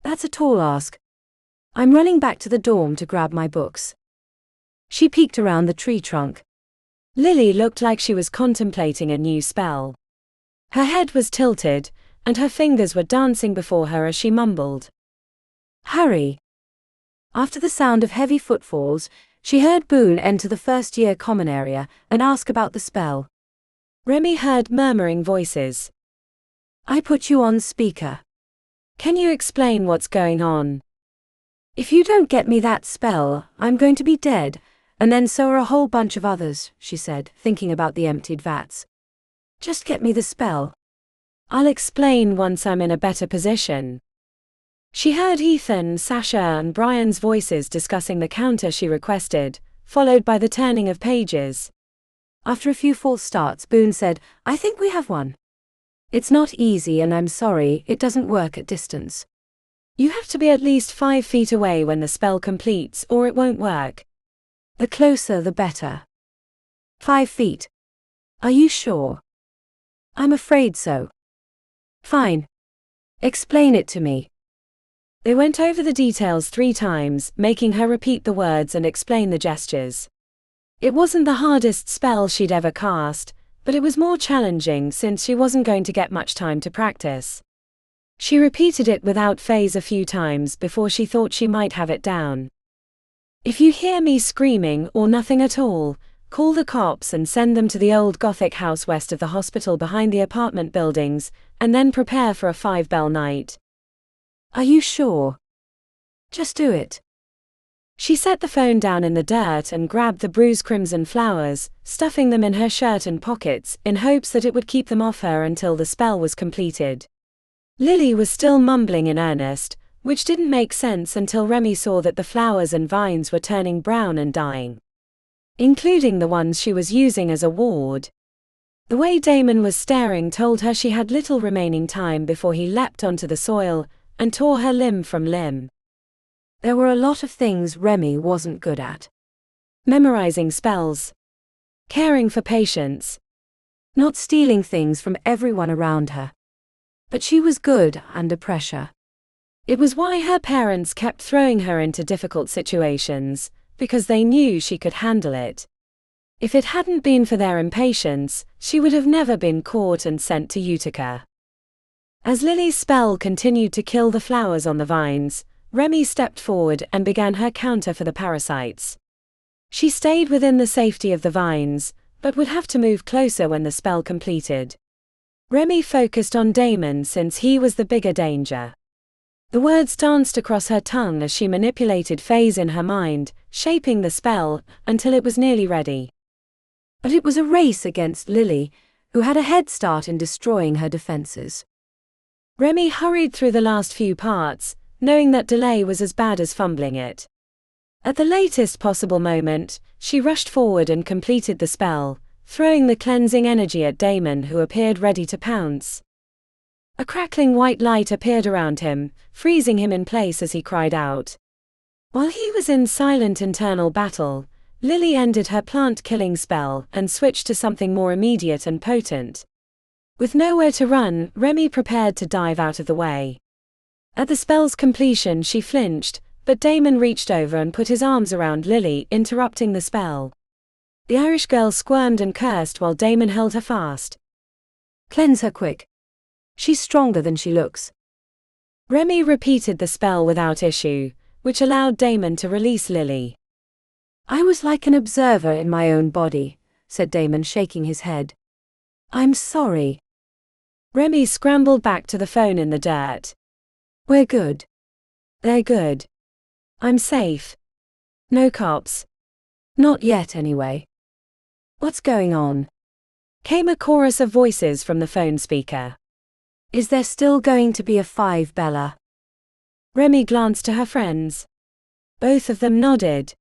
That's a tall ask. I'm running back to the dorm to grab my books. She peeked around the tree trunk. Lily looked like she was contemplating a new spell. Her head was tilted, and her fingers were dancing before her as she mumbled. Hurry. After the sound of heavy footfalls, she heard Boone enter the first-year common area and ask about the spell. Remi heard murmuring voices. I put you on speaker. Can you explain what's going on? If you don't get me that spell, I'm going to be dead, and then so are a whole bunch of others, she said, thinking about the emptied vats. Just get me the spell. I'll explain once I'm in a better position. She heard Ethan, Sasha, and Brian's voices discussing the counter she requested, followed by the turning of pages. After a few false starts, Boone said, I think we have one. It's not easy and I'm sorry, it doesn't work at distance. You have to be at least 5 feet away when the spell completes or it won't work. The closer the better. 5 feet. Are you sure? I'm afraid so. Fine. Explain it to me. They went over the details 3 times, making her repeat the words and explain the gestures. It wasn't the hardest spell she'd ever cast, but it was more challenging since she wasn't going to get much time to practice. She repeated it without phase a few times before she thought she might have it down. If you hear me screaming or nothing at all, call the cops and send them to the old Gothic house west of the hospital behind the apartment buildings, and then prepare for a 5-bell night. Are you sure? Just do it. She set the phone down in the dirt and grabbed the bruised crimson flowers, stuffing them in her shirt and pockets in hopes that it would keep them off her until the spell was completed. Lily was still mumbling in earnest, which didn't make sense until Remi saw that the flowers and vines were turning brown and dying, including the ones she was using as a ward. The way Damon was staring told her she had little remaining time before he leapt onto the soil and tore her limb from limb. There were a lot of things Remi wasn't good at. Memorizing spells. Caring for patients. Not stealing things from everyone around her. But she was good under pressure. It was why her parents kept throwing her into difficult situations, because they knew she could handle it. If it hadn't been for their impatience, she would have never been caught and sent to Utica. As Lily's spell continued to kill the flowers on the vines, Remi stepped forward and began her counter for the parasites. She stayed within the safety of the vines, but would have to move closer when the spell completed. Remi focused on Damon since he was the bigger danger. The words danced across her tongue as she manipulated phase in her mind, shaping the spell until it was nearly ready. But it was a race against Lily, who had a head start in destroying her defenses. Remi hurried through the last few parts, knowing that delay was as bad as fumbling it. At the latest possible moment, she rushed forward and completed the spell, throwing the cleansing energy at Damon, who appeared ready to pounce. A crackling white light appeared around him, freezing him in place as he cried out. While he was in silent internal battle, Lily ended her plant-killing spell and switched to something more immediate and potent. With nowhere to run, Remi prepared to dive out of the way. At the spell's completion she flinched, but Damon reached over and put his arms around Lily, interrupting the spell. The Irish girl squirmed and cursed while Damon held her fast. Cleanse her quick. She's stronger than she looks. Remi repeated the spell without issue, which allowed Damon to release Lily. I was like an observer in my own body, said Damon, shaking his head. I'm sorry. Remi scrambled back to the phone in the dirt. We're good. They're good. I'm safe. No cops. Not yet, anyway. What's going on? Came a chorus of voices from the phone speaker. Is there still going to be a 5-beller? Remi glanced to her friends. Both of them nodded.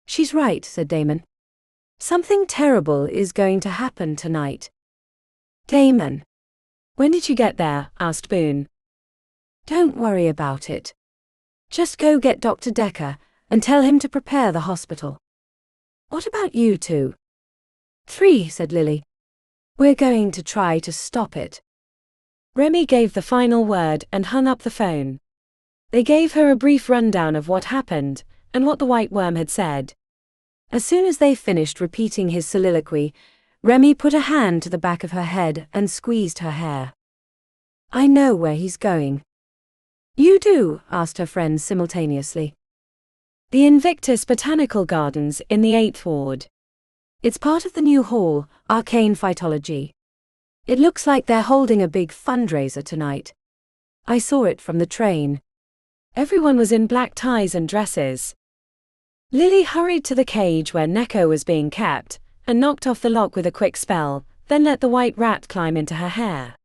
She's right, said Damon. Something terrible is going to happen tonight. Damon. When did you get there? Asked Boone. Don't worry about it. Just go get Dr. Decker and tell him to prepare the hospital. What about you two? 3, said Lily. We're going to try to stop it. Remi gave the final word and hung up the phone. They gave her a brief rundown of what happened and what the white worm had said. As soon as they finished repeating his soliloquy, Remi put a hand to the back of her head and squeezed her hair. I know where he's going. You do? Asked her friends simultaneously. The Invictus Botanical Gardens in the 8th Ward. It's part of the new hall, Arcane Phytology. It looks like they're holding a big fundraiser tonight. I saw it from the train. Everyone was in black ties and dresses. Lily hurried to the cage where Neko was being kept, and knocked off the lock with a quick spell, then let the white rat climb into her hair.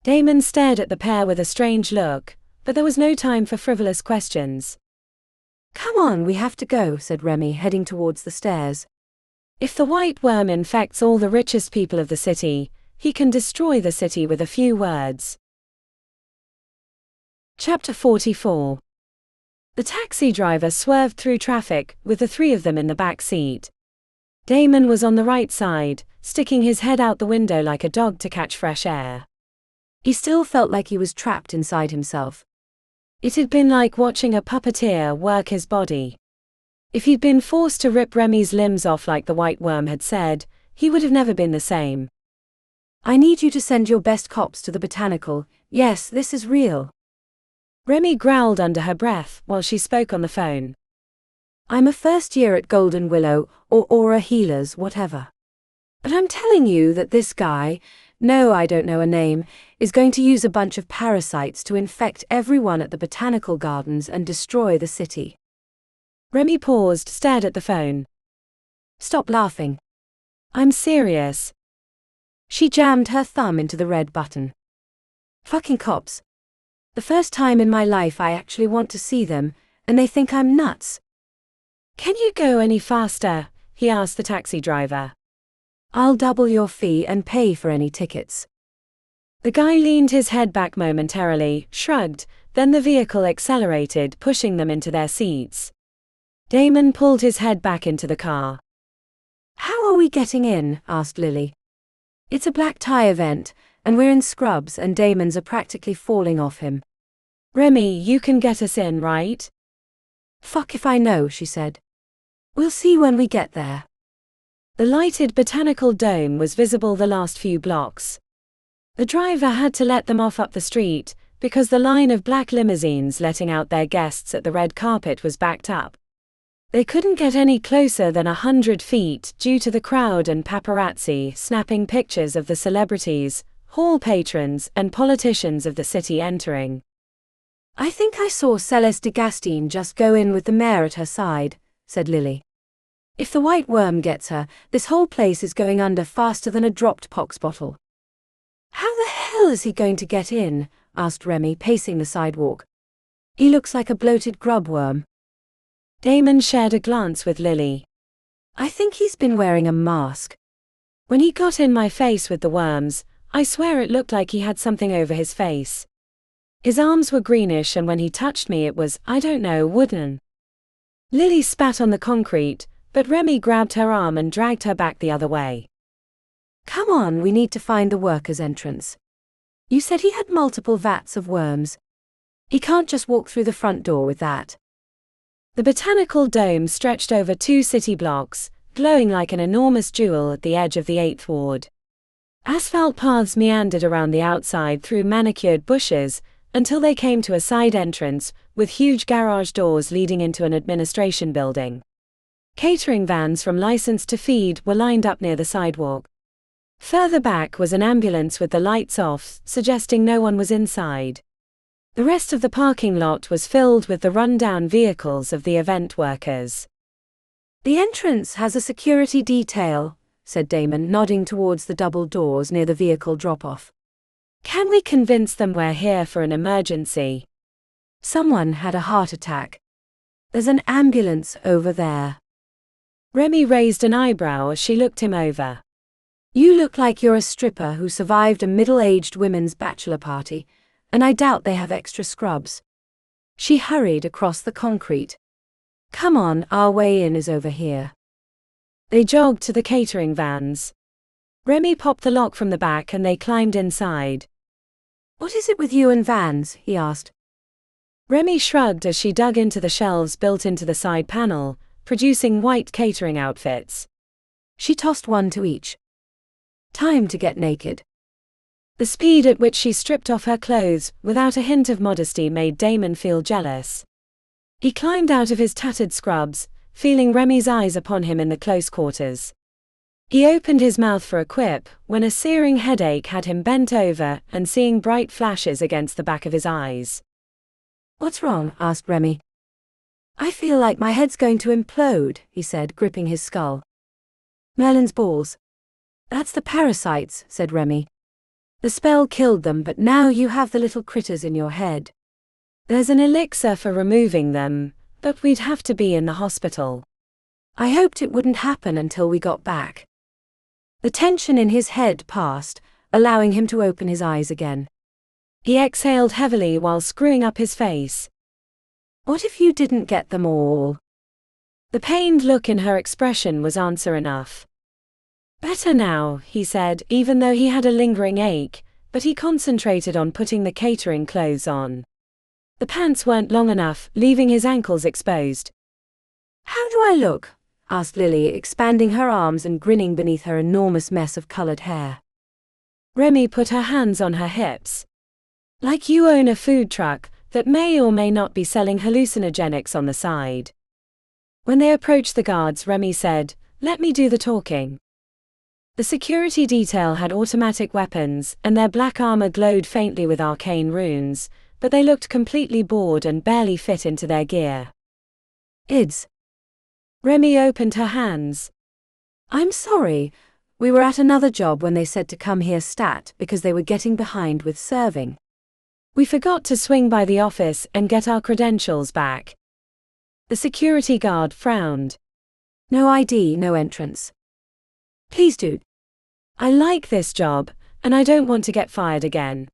Damon stared at the pair with a strange look, but there was no time for frivolous questions. Come on, we have to go, said Remi, heading towards the stairs. If the white worm infects all the richest people of the city, he can destroy the city with a few words. Chapter 44. The taxi driver swerved through traffic, with the three of them in the back seat. Damon was on the right side, sticking his head out the window like a dog to catch fresh air. He still felt like he was trapped inside himself. It had been like watching a puppeteer work his body. If he'd been forced to rip Remi's limbs off like the white worm had said, he would have never been the same. I need you to send your best cops to the botanical. Yes, this is real. Remi growled under her breath while she spoke on the phone. I'm a first year at Golden Willow, or Aura Healers, whatever. But I'm telling you that this guy, no, I don't know a name, is going to use a bunch of parasites to infect everyone at the botanical gardens and destroy the city. Remi paused, stared at the phone. Stop laughing. I'm serious. She jammed her thumb into the red button. Fucking cops. The first time in my life I actually want to see them, and they think I'm nuts. Can you go any faster? He asked the taxi driver. I'll double your fee and pay for any tickets. The guy leaned his head back momentarily, shrugged, then the vehicle accelerated, pushing them into their seats. Damon pulled his head back into the car. How are we getting in? Asked Lily. It's a black tie event, and we're in scrubs and Damons are practically falling off him. Remi, you can get us in, right? Fuck if I know, she said. We'll see when we get there. The lighted botanical dome was visible the last few blocks. The driver had to let them off up the street, because the line of black limousines letting out their guests at the red carpet was backed up. They couldn't get any closer than 100 feet due to the crowd and paparazzi snapping pictures of the celebrities, hall patrons, and politicians of the city entering. I think I saw Celeste de Gastine just go in with the mayor at her side, said Lily. If the white worm gets her, this whole place is going under faster than a dropped pox bottle. How the hell is he going to get in? Asked Remi, pacing the sidewalk. He looks like a bloated grub worm. Damon shared a glance with Lily. I think he's been wearing a mask. When he got in my face with the worms, I swear it looked like he had something over his face. His arms were greenish and when he touched me it was, I don't know, wooden. Lily spat on the concrete, but Remi grabbed her arm and dragged her back the other way. Come on, we need to find the workers' entrance. You said he had multiple vats of worms. He can't just walk through the front door with that. The botanical dome stretched over 2 city blocks, glowing like an enormous jewel at the edge of the 8th ward. Asphalt paths meandered around the outside through manicured bushes, until they came to a side entrance, with huge garage doors leading into an administration building. Catering vans from License to Feed were lined up near the sidewalk. Further back was an ambulance with the lights off, suggesting no one was inside. The rest of the parking lot was filled with the run-down vehicles of the event workers. The entrance has a security detail, said Damon, nodding towards the double doors near the vehicle drop-off. Can we convince them we're here for an emergency? Someone had a heart attack. There's an ambulance over there. Remi raised an eyebrow as she looked him over. You look like you're a stripper who survived a middle-aged women's bachelor party, and I doubt they have extra scrubs. She hurried across the concrete. Come on, our way in is over here. They jogged to the catering vans. Remi popped the lock from the back and they climbed inside. What is it with you and vans? He asked. Remi shrugged as she dug into the shelves built into the side panel, producing white catering outfits. She tossed one to each. Time to get naked. The speed at which she stripped off her clothes, without a hint of modesty, made Damon feel jealous. He climbed out of his tattered scrubs, feeling Remi's eyes upon him in the close quarters. He opened his mouth for a quip, when a searing headache had him bent over and seeing bright flashes against the back of his eyes. "What's wrong?" asked Remi. "I feel like my head's going to implode," he said, gripping his skull. "Merlin's balls." "That's the parasites," said Remi. "The spell killed them, but now you have the little critters in your head." "There's an elixir for removing them, but we'd have to be in the hospital." "I hoped it wouldn't happen until we got back." The tension in his head passed, allowing him to open his eyes again. He exhaled heavily while screwing up his face. "What if you didn't get them all?" The pained look in her expression was answer enough. "Better now," he said, even though he had a lingering ache, but he concentrated on putting the catering clothes on. The pants weren't long enough, leaving his ankles exposed. "How do I look?" asked Lily, expanding her arms and grinning beneath her enormous mess of colored hair. Remi put her hands on her hips. "Like you own a food truck that may or may not be selling hallucinogenics on the side." When they approached the guards, Remi said, "Let me do the talking." The security detail had automatic weapons, and their black armor glowed faintly with arcane runes, but they looked completely bored and barely fit into their gear. "Ids." Remi opened her hands. "I'm sorry. We were at another job when they said to come here stat because they were getting behind with serving. We forgot to swing by the office and get our credentials back." The security guard frowned. "No ID, no entrance." "Please do." "I like this job, and I don't want to get fired again.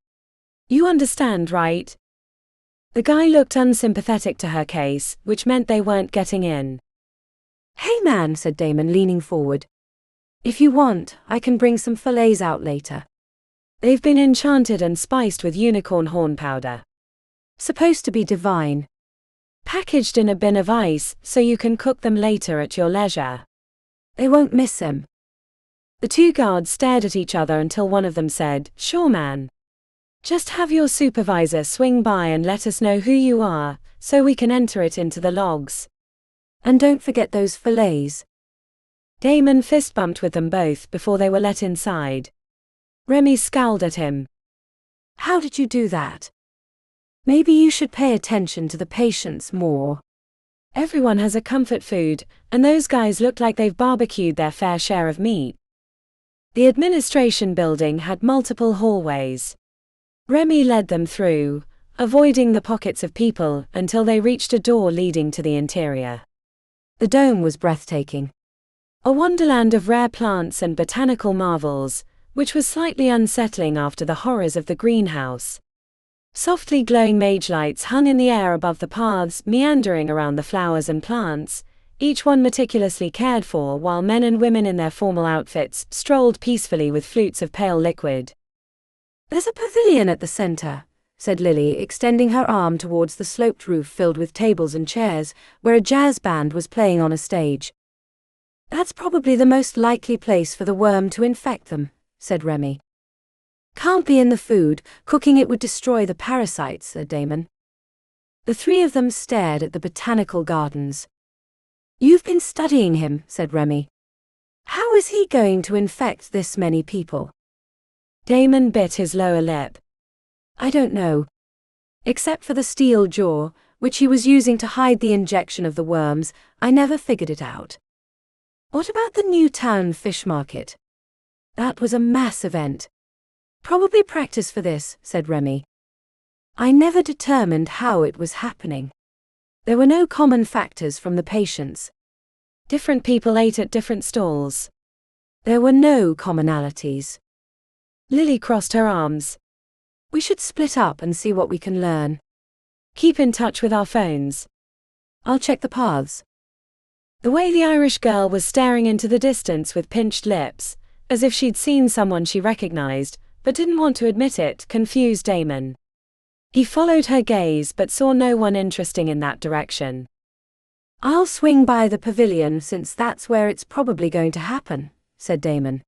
You understand, right?" The guy looked unsympathetic to her case, which meant they weren't getting in. "Hey man," said Damon, leaning forward. "If you want, I can bring some fillets out later." "They've been enchanted and spiced with unicorn horn powder. Supposed to be divine. Packaged in a bin of ice, so you can cook them later at your leisure." "They won't miss him." The two guards stared at each other until one of them said, "Sure man. Just have your supervisor swing by and let us know who you are, so we can enter it into the logs. And don't forget those fillets." Damon fist bumped with them both before they were let inside. Remi scowled at him. "How did you do that? Maybe you should pay attention to the patients more." "Everyone has a comfort food, and those guys look like they've barbecued their fair share of meat." The administration building had multiple hallways. Remi led them through, avoiding the pockets of people until they reached a door leading to the interior. The dome was breathtaking. A wonderland of rare plants and botanical marvels, which was slightly unsettling after the horrors of the greenhouse. Softly glowing mage lights hung in the air above the paths meandering around the flowers and plants, each one meticulously cared for, while men and women in their formal outfits strolled peacefully with flutes of pale liquid. "There's a pavilion at the center," said Lily, extending her arm towards the sloped roof filled with tables and chairs, where a jazz band was playing on a stage. "That's probably the most likely place for the worm to infect them," said Remi. "Can't be in the food, cooking it would destroy the parasites," said Damon. The three of them stared at the botanical gardens. "You've been studying him," said Remi. "How is he going to infect this many people?" Damon bit his lower lip. "I don't know. Except for the steel jaw, which he was using to hide the injection of the worms, I never figured it out." "What about the Newtown fish market?" "That was a mass event." "Probably practice for this," said Remi. "I never determined how it was happening. There were no common factors from the patients. Different people ate at different stalls. There were no commonalities." Lily crossed her arms. "We should split up and see what we can learn." "Keep in touch with our phones." "I'll check the paths." The way the Irish girl was staring into the distance with pinched lips, as if she'd seen someone she recognized, but didn't want to admit it, confused Damon. He followed her gaze but saw no one interesting in that direction. "I'll swing by the pavilion since that's where it's probably going to happen," said Damon.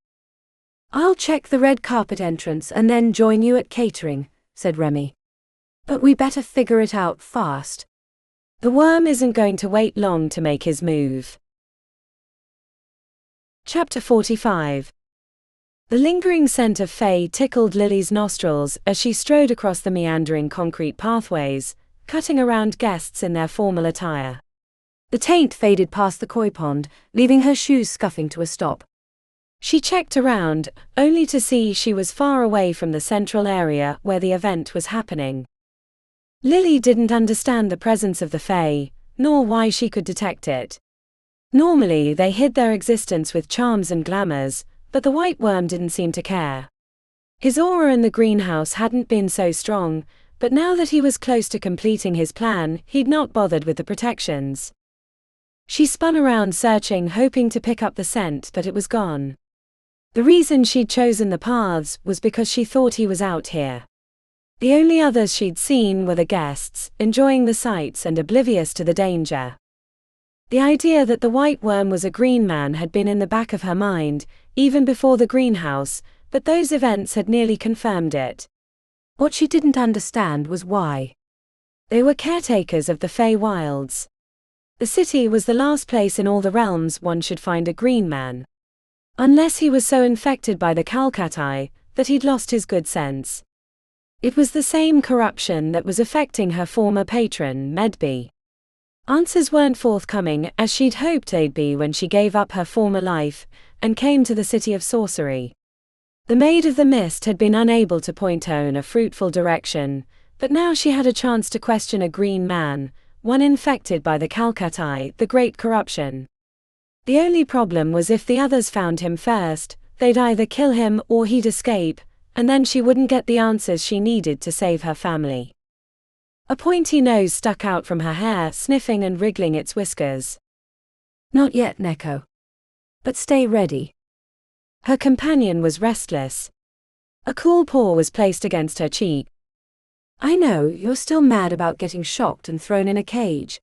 "I'll check the red carpet entrance and then join you at catering," said Remi. "But we better figure it out fast." The worm isn't going to wait long to make his move. Chapter 45. The lingering scent of Fae tickled Lily's nostrils as she strode across the meandering concrete pathways, cutting around guests in their formal attire. The taint faded past the koi pond, leaving her shoes scuffing to a stop. She checked around, only to see she was far away from the central area where the event was happening. Lily didn't understand the presence of the Fae, nor why she could detect it. Normally they hid their existence with charms and glamours, but the white worm didn't seem to care. His aura in the greenhouse hadn't been so strong, but now that he was close to completing his plan, he'd not bothered with the protections. She spun around searching, hoping to pick up the scent, but it was gone. The reason she'd chosen the paths was because she thought he was out here. The only others she'd seen were the guests, enjoying the sights and oblivious to the danger. The idea that the white worm was a green man had been in the back of her mind, even before the greenhouse, but those events had nearly confirmed it. What she didn't understand was why. They were caretakers of the Fey Wilds. The city was the last place in all the realms one should find a green man. Unless he was so infected by the Calcati that he'd lost his good sense. It was the same corruption that was affecting her former patron, Medby. Answers weren't forthcoming as she'd hoped they'd be when she gave up her former life and came to the City of Sorcery. The Maid of the Mist had been unable to point her in a fruitful direction, but now she had a chance to question a green man, one infected by the Calcati, the great corruption. The only problem was if the others found him first, they'd either kill him or he'd escape, and then she wouldn't get the answers she needed to save her family. A pointy nose stuck out from her hair, sniffing and wriggling its whiskers. Not yet, Neko. But stay ready. Her companion was restless. A cool paw was placed against her cheek. I know you're still mad about getting shocked and thrown in a cage.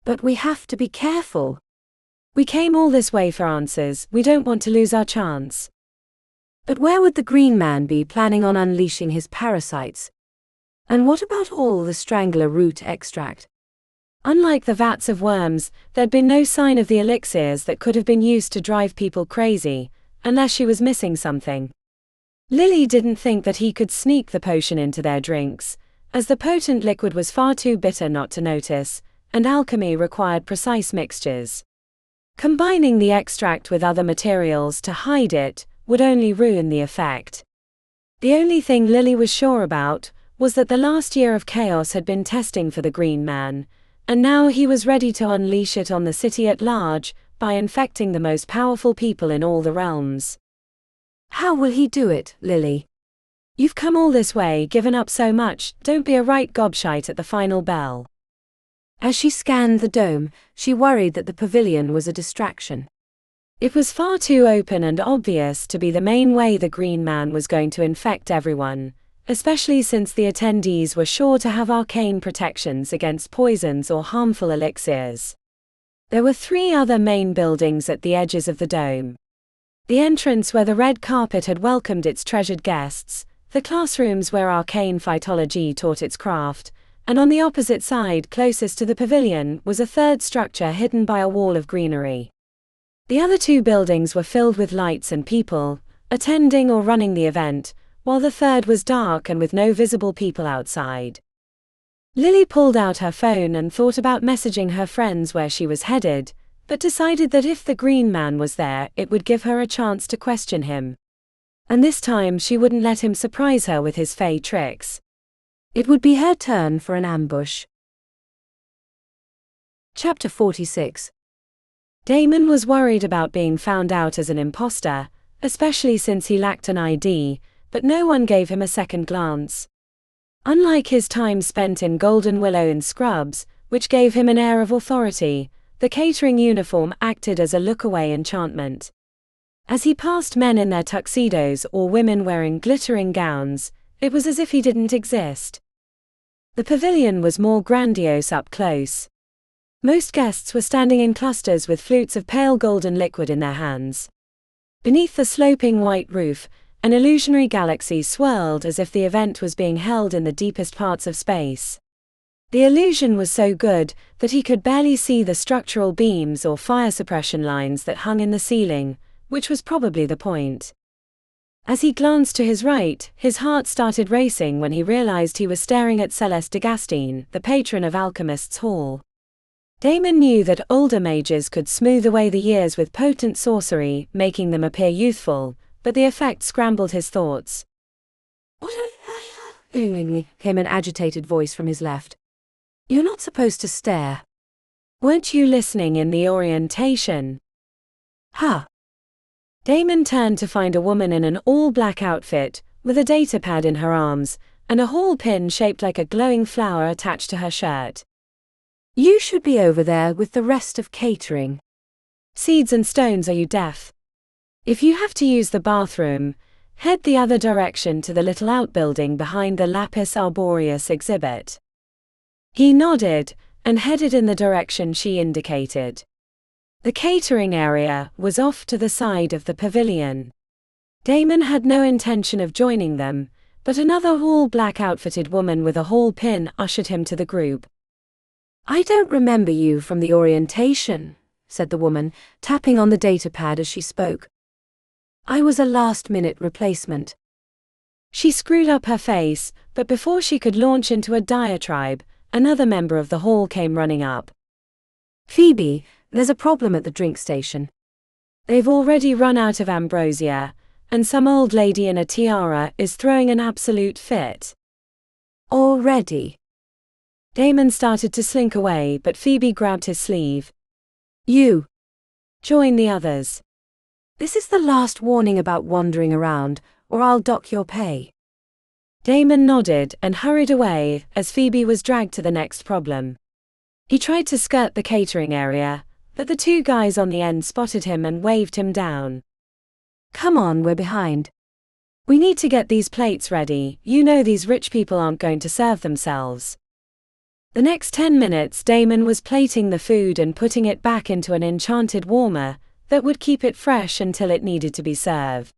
But we have to be careful. We came all this way for answers, we don't want to lose our chance. But where would the green man be planning on unleashing his parasites? And what about all the strangler root extract? Unlike the vats of worms, there'd been no sign of the elixirs that could have been used to drive people crazy, unless she was missing something. Lily didn't think that he could sneak the potion into their drinks, as the potent liquid was far too bitter not to notice, and alchemy required precise mixtures. Combining the extract with other materials to hide it would only ruin the effect. The only thing Lily was sure about was that the last year of chaos had been testing for the green man, and now he was ready to unleash it on the city at large by infecting the most powerful people in all the realms. How will he do it, Lily? You've come all this way, given up so much, don't be a right gobshite at the final bell. As she scanned the dome, she worried that the pavilion was a distraction. It was far too open and obvious to be the main way the green man was going to infect everyone, especially since the attendees were sure to have arcane protections against poisons or harmful elixirs. There were 3 other main buildings at the edges of the dome. The entrance where the red carpet had welcomed its treasured guests, the classrooms where arcane phytology taught its craft, and on the opposite side closest to the pavilion was a third structure hidden by a wall of greenery. The other 2 buildings were filled with lights and people, attending or running the event, while the third was dark and with no visible people outside. Lily pulled out her phone and thought about messaging her friends where she was headed, but decided that if the green man was there, it would give her a chance to question him. And this time she wouldn't let him surprise her with his fey tricks. It would be her turn for an ambush. Chapter 46. Damon was worried about being found out as an imposter, especially since he lacked an ID, but no one gave him a second glance. Unlike his time spent in Golden Willow in Scrubs, which gave him an air of authority, the catering uniform acted as a look-away enchantment. As he passed men in their tuxedos or women wearing glittering gowns, it was as if he didn't exist. The pavilion was more grandiose up close. Most guests were standing in clusters with flutes of pale golden liquid in their hands. Beneath the sloping white roof, an illusionary galaxy swirled as if the event was being held in the deepest parts of space. The illusion was so good that he could barely see the structural beams or fire suppression lines that hung in the ceiling, which was probably the point. As he glanced to his right, his heart started racing when he realized he was staring at Celeste de Gastine, the patron of Alchemists' Hall. Damon knew that older mages could smooth away the years with potent sorcery, making them appear youthful, but the effect scrambled his thoughts. "What came an agitated voice from his left. "You're not supposed to stare." "Weren't you listening in the orientation?" "Huh." Damon turned to find a woman in an all-black outfit, with a datapad in her arms, and a hall pin shaped like a glowing flower attached to her shirt. "You should be over there with the rest of catering." "Seeds and stones, are you deaf? If you have to use the bathroom, head the other direction to the little outbuilding behind the Lapis Arboreus exhibit." He nodded, and headed in the direction she indicated. The catering area was off to the side of the pavilion. Damon had no intention of joining them, but another all-black outfitted woman with a hall pin ushered him to the group. "I don't remember you from the orientation," said the woman, tapping on the datapad as she spoke. "I was a last-minute replacement." She screwed up her face, but before she could launch into a diatribe, another member of the hall came running up. "Phoebe, there's a problem at the drink station." "They've already run out of ambrosia, and some old lady in a tiara is throwing an absolute fit." "Already?" Damon started to slink away, but Phoebe grabbed his sleeve. "You. Join the others. This is the last warning about wandering around, or I'll dock your pay." Damon nodded and hurried away as Phoebe was dragged to the next problem. He tried to skirt the catering area, but the two guys on the end spotted him and waved him down. "Come on, we're behind." "We need to get these plates ready, you know these rich people aren't going to serve themselves." The next 10 minutes Damon was plating the food and putting it back into an enchanted warmer that would keep it fresh until it needed to be served.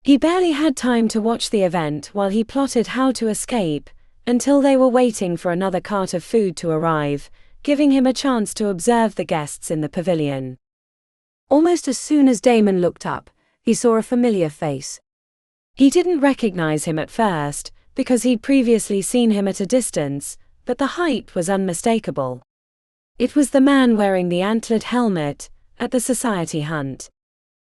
He barely had time to watch the event while he plotted how to escape, until they were waiting for another cart of food to arrive, giving him a chance to observe the guests in the pavilion. Almost as soon as Damon looked up, he saw a familiar face. He didn't recognize him at first, because he'd previously seen him at a distance, but the height was unmistakable. It was the man wearing the antlered helmet at the society hunt.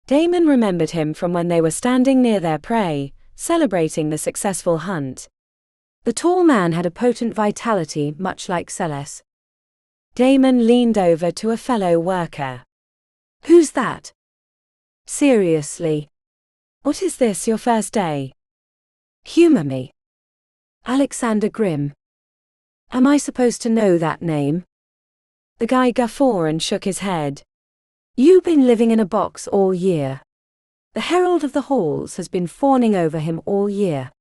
Damon remembered him from when they were standing near their prey, celebrating the successful hunt. The tall man had a potent vitality much like Celeste. Damon leaned over to a fellow worker. "Who's that?" "Seriously. What is this, your first day?" "Humor me." "Alexander Grimm." "Am I supposed to know that name?" The guy guffawed and shook his head. "You've been living in a box all year. The Herald of the Halls has been fawning over him all year.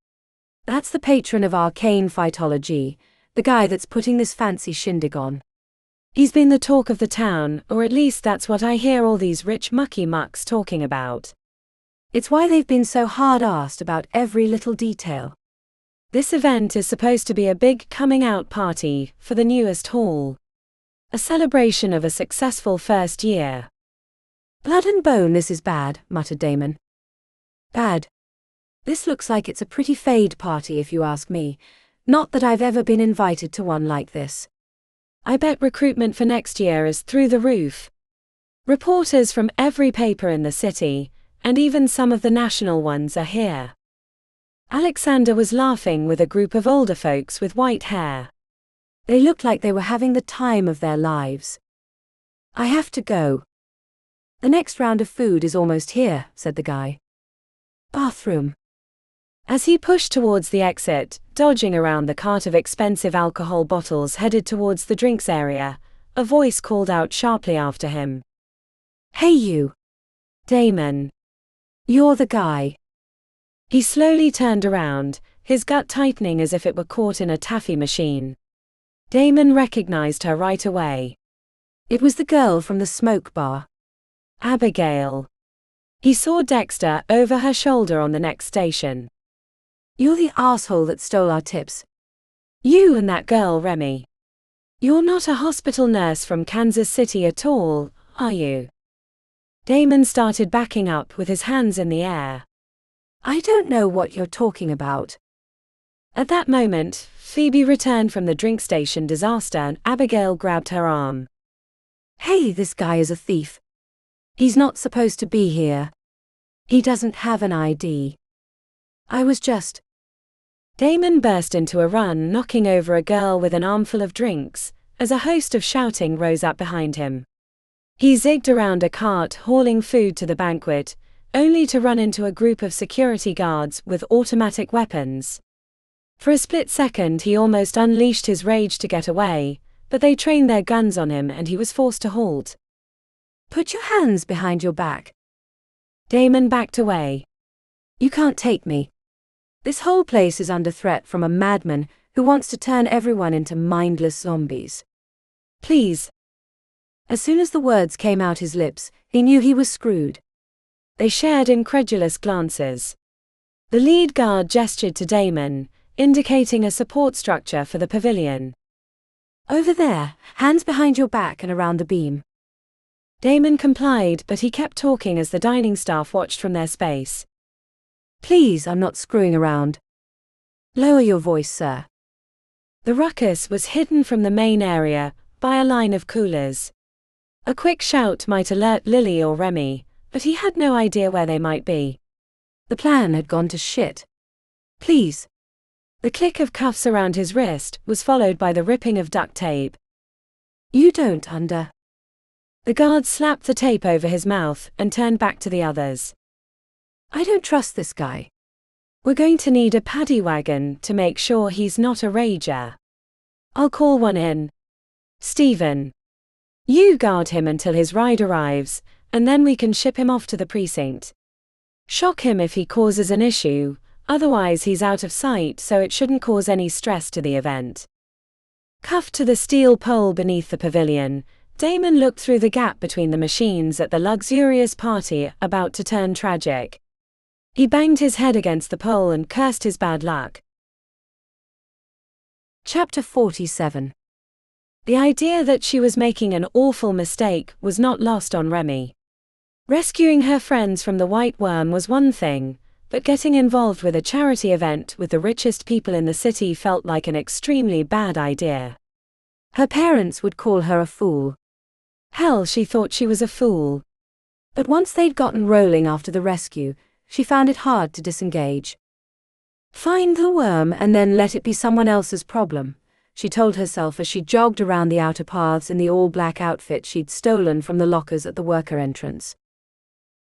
That's the patron of arcane phytology, the guy that's putting this fancy shindig on. He's been the talk of the town, or at least that's what I hear all these rich mucky mucks talking about. It's why they've been so hard-arsed about every little detail. This event is supposed to be a big coming-out party for the newest hall. A celebration of a successful first year." "Blood and bone, this is bad," muttered Damon. "Bad. This looks like it's a pretty fade party if you ask me. Not that I've ever been invited to one like this." "I bet recruitment for next year is through the roof. Reporters from every paper in the city, and even some of the national ones are here." Alexander was laughing with a group of older folks with white hair. They looked like they were having the time of their lives. "I have to go." "The next round of food is almost here," said the guy. "Bathroom." As he pushed towards the exit, dodging around the cart of expensive alcohol bottles headed towards the drinks area, a voice called out sharply after him. "Hey you." "Damon. You're the guy." He slowly turned around, his gut tightening as if it were caught in a taffy machine. Damon recognized her right away. It was the girl from the smoke bar. Abigail. He saw Dexter over her shoulder on the next station. "You're the asshole that stole our tips." "You and that girl, Remi. You're not a hospital nurse from Kansas City at all, are you?" Damon started backing up with his hands in the air. I don't know what you're talking about. At that moment, Phoebe returned from the drink station disaster and Abigail grabbed her arm. Hey, this guy is a thief. He's not supposed to be here. He doesn't have an ID. I was just... Damon burst into a run, knocking over a girl with an armful of drinks, as a host of shouting rose up behind him. He zigged around a cart hauling food to the banquet, only to run into a group of security guards with automatic weapons. For a split second he almost unleashed his rage to get away, but they trained their guns on him and he was forced to halt. Put your hands behind your back. Damon backed away. You can't take me. This whole place is under threat from a madman who wants to turn everyone into mindless zombies. Please. As soon as the words came out his lips, he knew he was screwed. They shared incredulous glances. The lead guard gestured to Damon, indicating a support structure for the pavilion. Over there, hands behind your back and around the beam. Damon complied, but he kept talking as the dining staff watched from their space. Please, I'm not screwing around. Lower your voice, sir. The ruckus was hidden from the main area by a line of coolers. A quick shout might alert Lily or Remi, but he had no idea where they might be. The plan had gone to shit. Please. The click of cuffs around his wrist was followed by the ripping of duct tape. You don't under. The guard slapped the tape over his mouth and turned back to the others. I don't trust this guy. We're going to need a paddy wagon to make sure he's not a rager. I'll call one in. Stephen. You guard him until his ride arrives, and then we can ship him off to the precinct. Shock him if he causes an issue, otherwise he's out of sight so it shouldn't cause any stress to the event. Cuffed to the steel pole beneath the pavilion, Damon looked through the gap between the machines at the luxurious party about to turn tragic. He banged his head against the pole and cursed his bad luck. Chapter 47. The idea that she was making an awful mistake was not lost on Remi. Rescuing her friends from the white worm was one thing, but getting involved with a charity event with the richest people in the city felt like an extremely bad idea. Her parents would call her a fool. Hell, she thought she was a fool. But once they'd gotten rolling after the rescue, she found it hard to disengage. Find the worm and then let it be someone else's problem, she told herself as she jogged around the outer paths in the all-black outfit she'd stolen from the lockers at the worker entrance.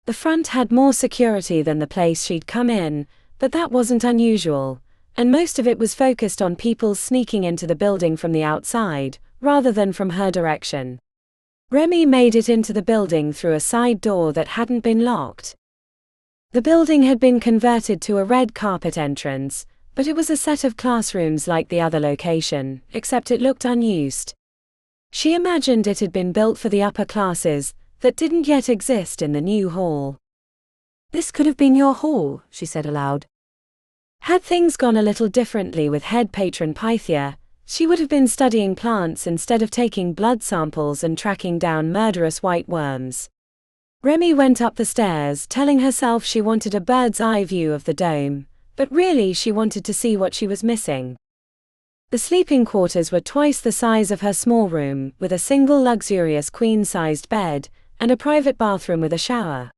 The front had more security than the place she'd come in, but that wasn't unusual, and most of it was focused on people sneaking into the building from the outside, rather than from her direction. Remi made it into the building through a side door that hadn't been locked. The building had been converted to a red carpet entrance, but it was a set of classrooms like the other location, except it looked unused. She imagined it had been built for the upper classes that didn't yet exist in the new hall. This could have been your hall, she said aloud. Had things gone a little differently with head patron Pythia, she would have been studying plants instead of taking blood samples and tracking down murderous white worms. Remi went up the stairs telling herself she wanted a bird's eye view of the dome, but really she wanted to see what she was missing. The sleeping quarters were twice the size of her small room, with a single luxurious queen-sized bed, and a private bathroom with a shower.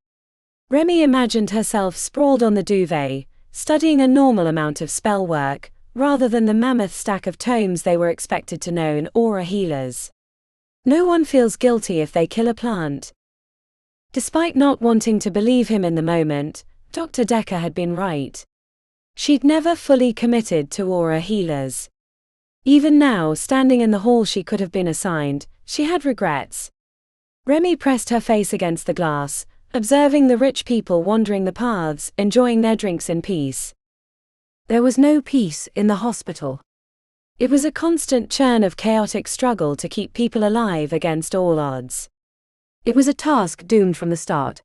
Remi imagined herself sprawled on the duvet, studying a normal amount of spell work, rather than the mammoth stack of tomes they were expected to know in aura healers. No one feels guilty if they kill a plant. Despite not wanting to believe him in the moment, Dr. Decker had been right. She'd never fully committed to aura healers. Even now, standing in the hall she could have been assigned, she had regrets. Remi pressed her face against the glass, observing the rich people wandering the paths, enjoying their drinks in peace. There was no peace in the hospital. It was a constant churn of chaotic struggle to keep people alive against all odds. It was a task doomed from the start.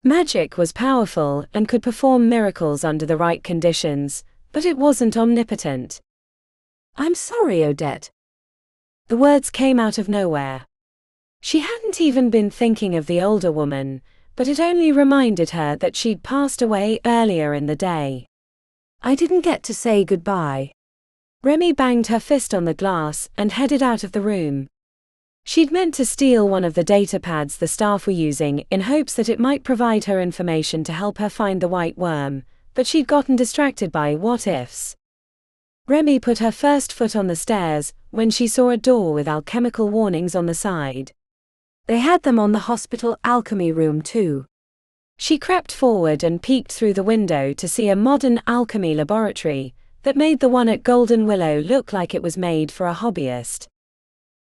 Magic was powerful and could perform miracles under the right conditions, but it wasn't omnipotent. I'm sorry, Odette. The words came out of nowhere. She hadn't even been thinking of the older woman, but it only reminded her that she'd passed away earlier in the day. I didn't get to say goodbye. Remi banged her fist on the glass and headed out of the room. She'd meant to steal one of the data pads the staff were using in hopes that it might provide her information to help her find the white worm, but she'd gotten distracted by what-ifs. Remi put her first foot on the stairs when she saw a door with alchemical warnings on the side. They had them on the hospital alchemy room too. She crept forward and peeked through the window to see a modern alchemy laboratory that made the one at Golden Willow look like it was made for a hobbyist.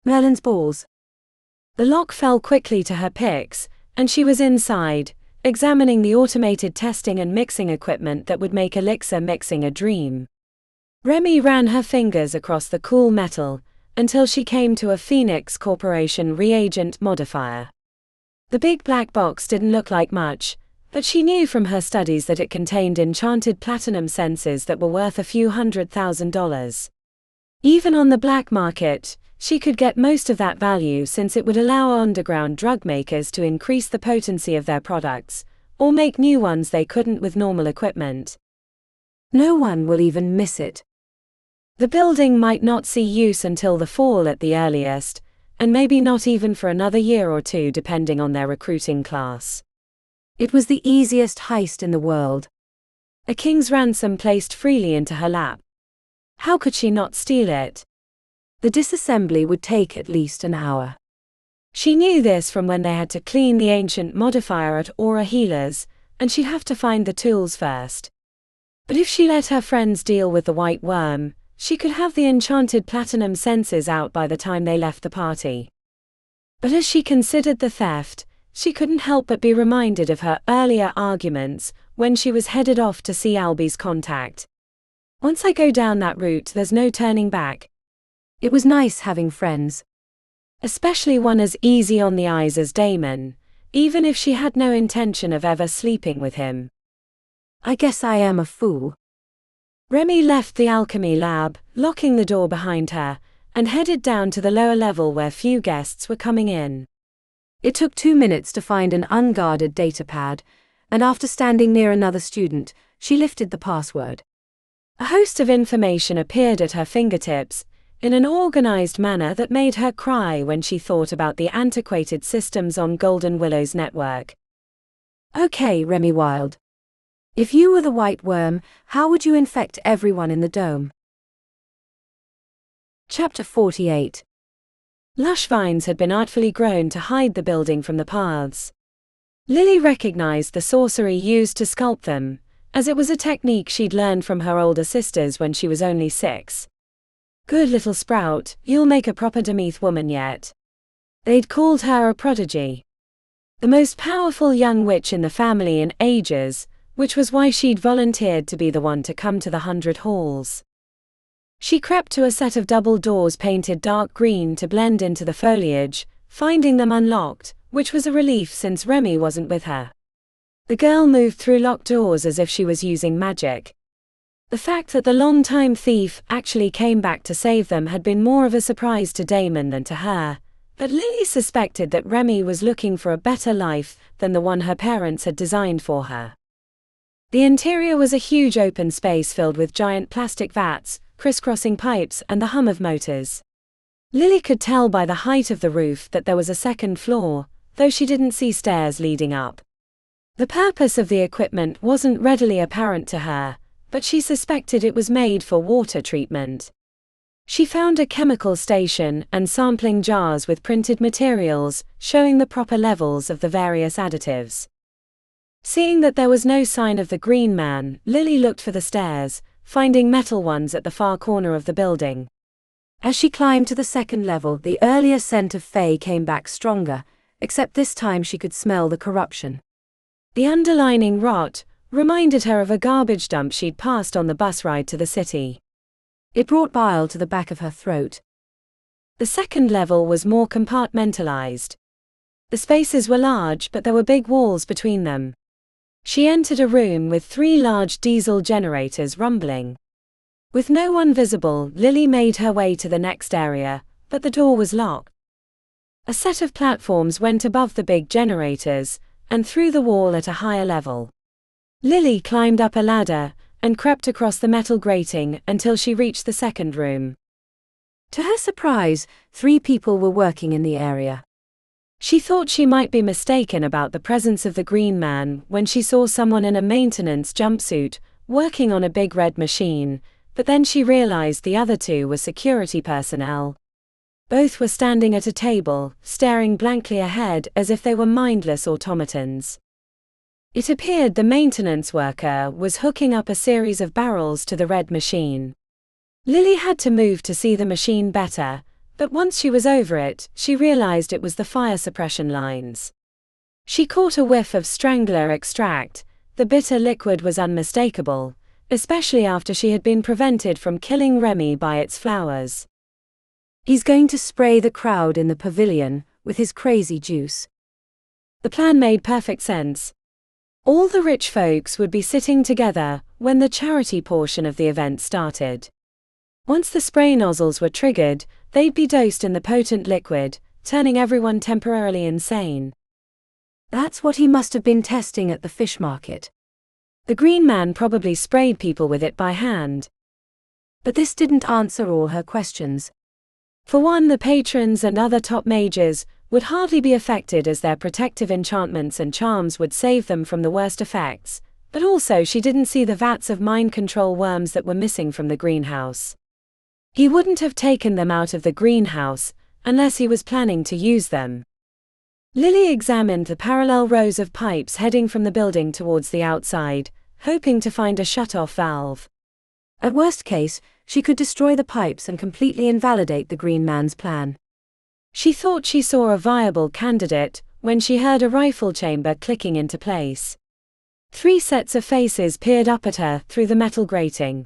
Merlin's balls. The lock fell quickly to her picks, and she was inside, examining the automated testing and mixing equipment that would make elixir mixing a dream. Remi ran her fingers across the cool metal until she came to a Phoenix Corporation reagent modifier. The big black box didn't look like much, but she knew from her studies that it contained enchanted platinum senses that were worth a few $100,000. Even on the black market, she could get most of that value since it would allow underground drug makers to increase the potency of their products, or make new ones they couldn't with normal equipment. No one will even miss it. The building might not see use until the fall at the earliest, and maybe not even for another year or two depending on their recruiting class. It was the easiest heist in the world. A king's ransom placed freely into her lap. How could she not steal it? The disassembly would take at least an hour. She knew this from when they had to clean the ancient modifier at Aura Healers, and she'd have to find the tools first. But if she let her friends deal with the white worm, she could have the enchanted platinum senses out by the time they left the party. But as she considered the theft, she couldn't help but be reminded of her earlier arguments when she was headed off to see Albie's contact. Once I go down that route, there's no turning back. It was nice having friends. Especially one as easy on the eyes as Damon, even if she had no intention of ever sleeping with him. I guess I am a fool. Remi left the alchemy lab, locking the door behind her, and headed down to the lower level where few guests were coming in. It took 2 minutes to find an unguarded datapad, and after standing near another student, she lifted the password. A host of information appeared at her fingertips, in an organized manner that made her cry when she thought about the antiquated systems on Golden Willow's network. Okay, Remi Wilde. If you were the white worm, how would you infect everyone in the dome? Chapter 48. Lush vines had been artfully grown to hide the building from the paths. Lily recognized the sorcery used to sculpt them, as it was a technique she'd learned from her older sisters when she was only 6. Good little sprout, you'll make a proper Demeath woman yet. They'd called her a prodigy. The most powerful young witch in the family in ages, which was why she'd volunteered to be the one to come to the 100 halls. She crept to a set of double doors painted dark green to blend into the foliage, finding them unlocked, which was a relief since Remi wasn't with her. The girl moved through locked doors as if she was using magic. The fact that the long-time thief actually came back to save them had been more of a surprise to Damon than to her, but Lily suspected that Remi was looking for a better life than the one her parents had designed for her. The interior was a huge open space filled with giant plastic vats, crisscrossing pipes, and the hum of motors. Lily could tell by the height of the roof that there was a second floor, though she didn't see stairs leading up. The purpose of the equipment wasn't readily apparent to her, but she suspected it was made for water treatment. She found a chemical station and sampling jars with printed materials, showing the proper levels of the various additives. Seeing that there was no sign of the green man, Lily looked for the stairs, finding metal ones at the far corner of the building. As she climbed to the second level, the earlier scent of Faye came back stronger, except this time she could smell the corruption. The underlining rot reminded her of a garbage dump she'd passed on the bus ride to the city. It brought bile to the back of her throat. The second level was more compartmentalized. The spaces were large, but there were big walls between them. She entered a room with 3 large diesel generators rumbling. With no one visible, Lily made her way to the next area, but the door was locked. A set of platforms went above the big generators, and through the wall at a higher level. Lily climbed up a ladder and crept across the metal grating until she reached the second room. To her surprise, 3 people were working in the area. She thought she might be mistaken about the presence of the Green Man when she saw someone in a maintenance jumpsuit working on a big red machine, but then she realized the other 2 were security personnel. Both were standing at a table, staring blankly ahead as if they were mindless automatons. It appeared the maintenance worker was hooking up a series of barrels to the red machine. Lily had to move to see the machine better, but once she was over it, she realized it was the fire suppression lines. She caught a whiff of strangler extract. The bitter liquid was unmistakable, especially after she had been prevented from killing Remi by its flowers. He's going to spray the crowd in the pavilion with his crazy juice. The plan made perfect sense. All the rich folks would be sitting together when the charity portion of the event started. Once the spray nozzles were triggered, they'd be dosed in the potent liquid, turning everyone temporarily insane. That's what he must have been testing at the fish market. The Green Man probably sprayed people with it by hand. But this didn't answer all her questions. For one, the patrons and other top mages would hardly be affected as their protective enchantments and charms would save them from the worst effects, but also she didn't see the vats of mind control worms that were missing from the greenhouse. He wouldn't have taken them out of the greenhouse unless he was planning to use them. Lily examined the parallel rows of pipes heading from the building towards the outside, hoping to find a shut-off valve. At worst case, she could destroy the pipes and completely invalidate the Green Man's plan. She thought she saw a viable candidate when she heard a rifle chamber clicking into place. 3 sets of faces peered up at her through the metal grating.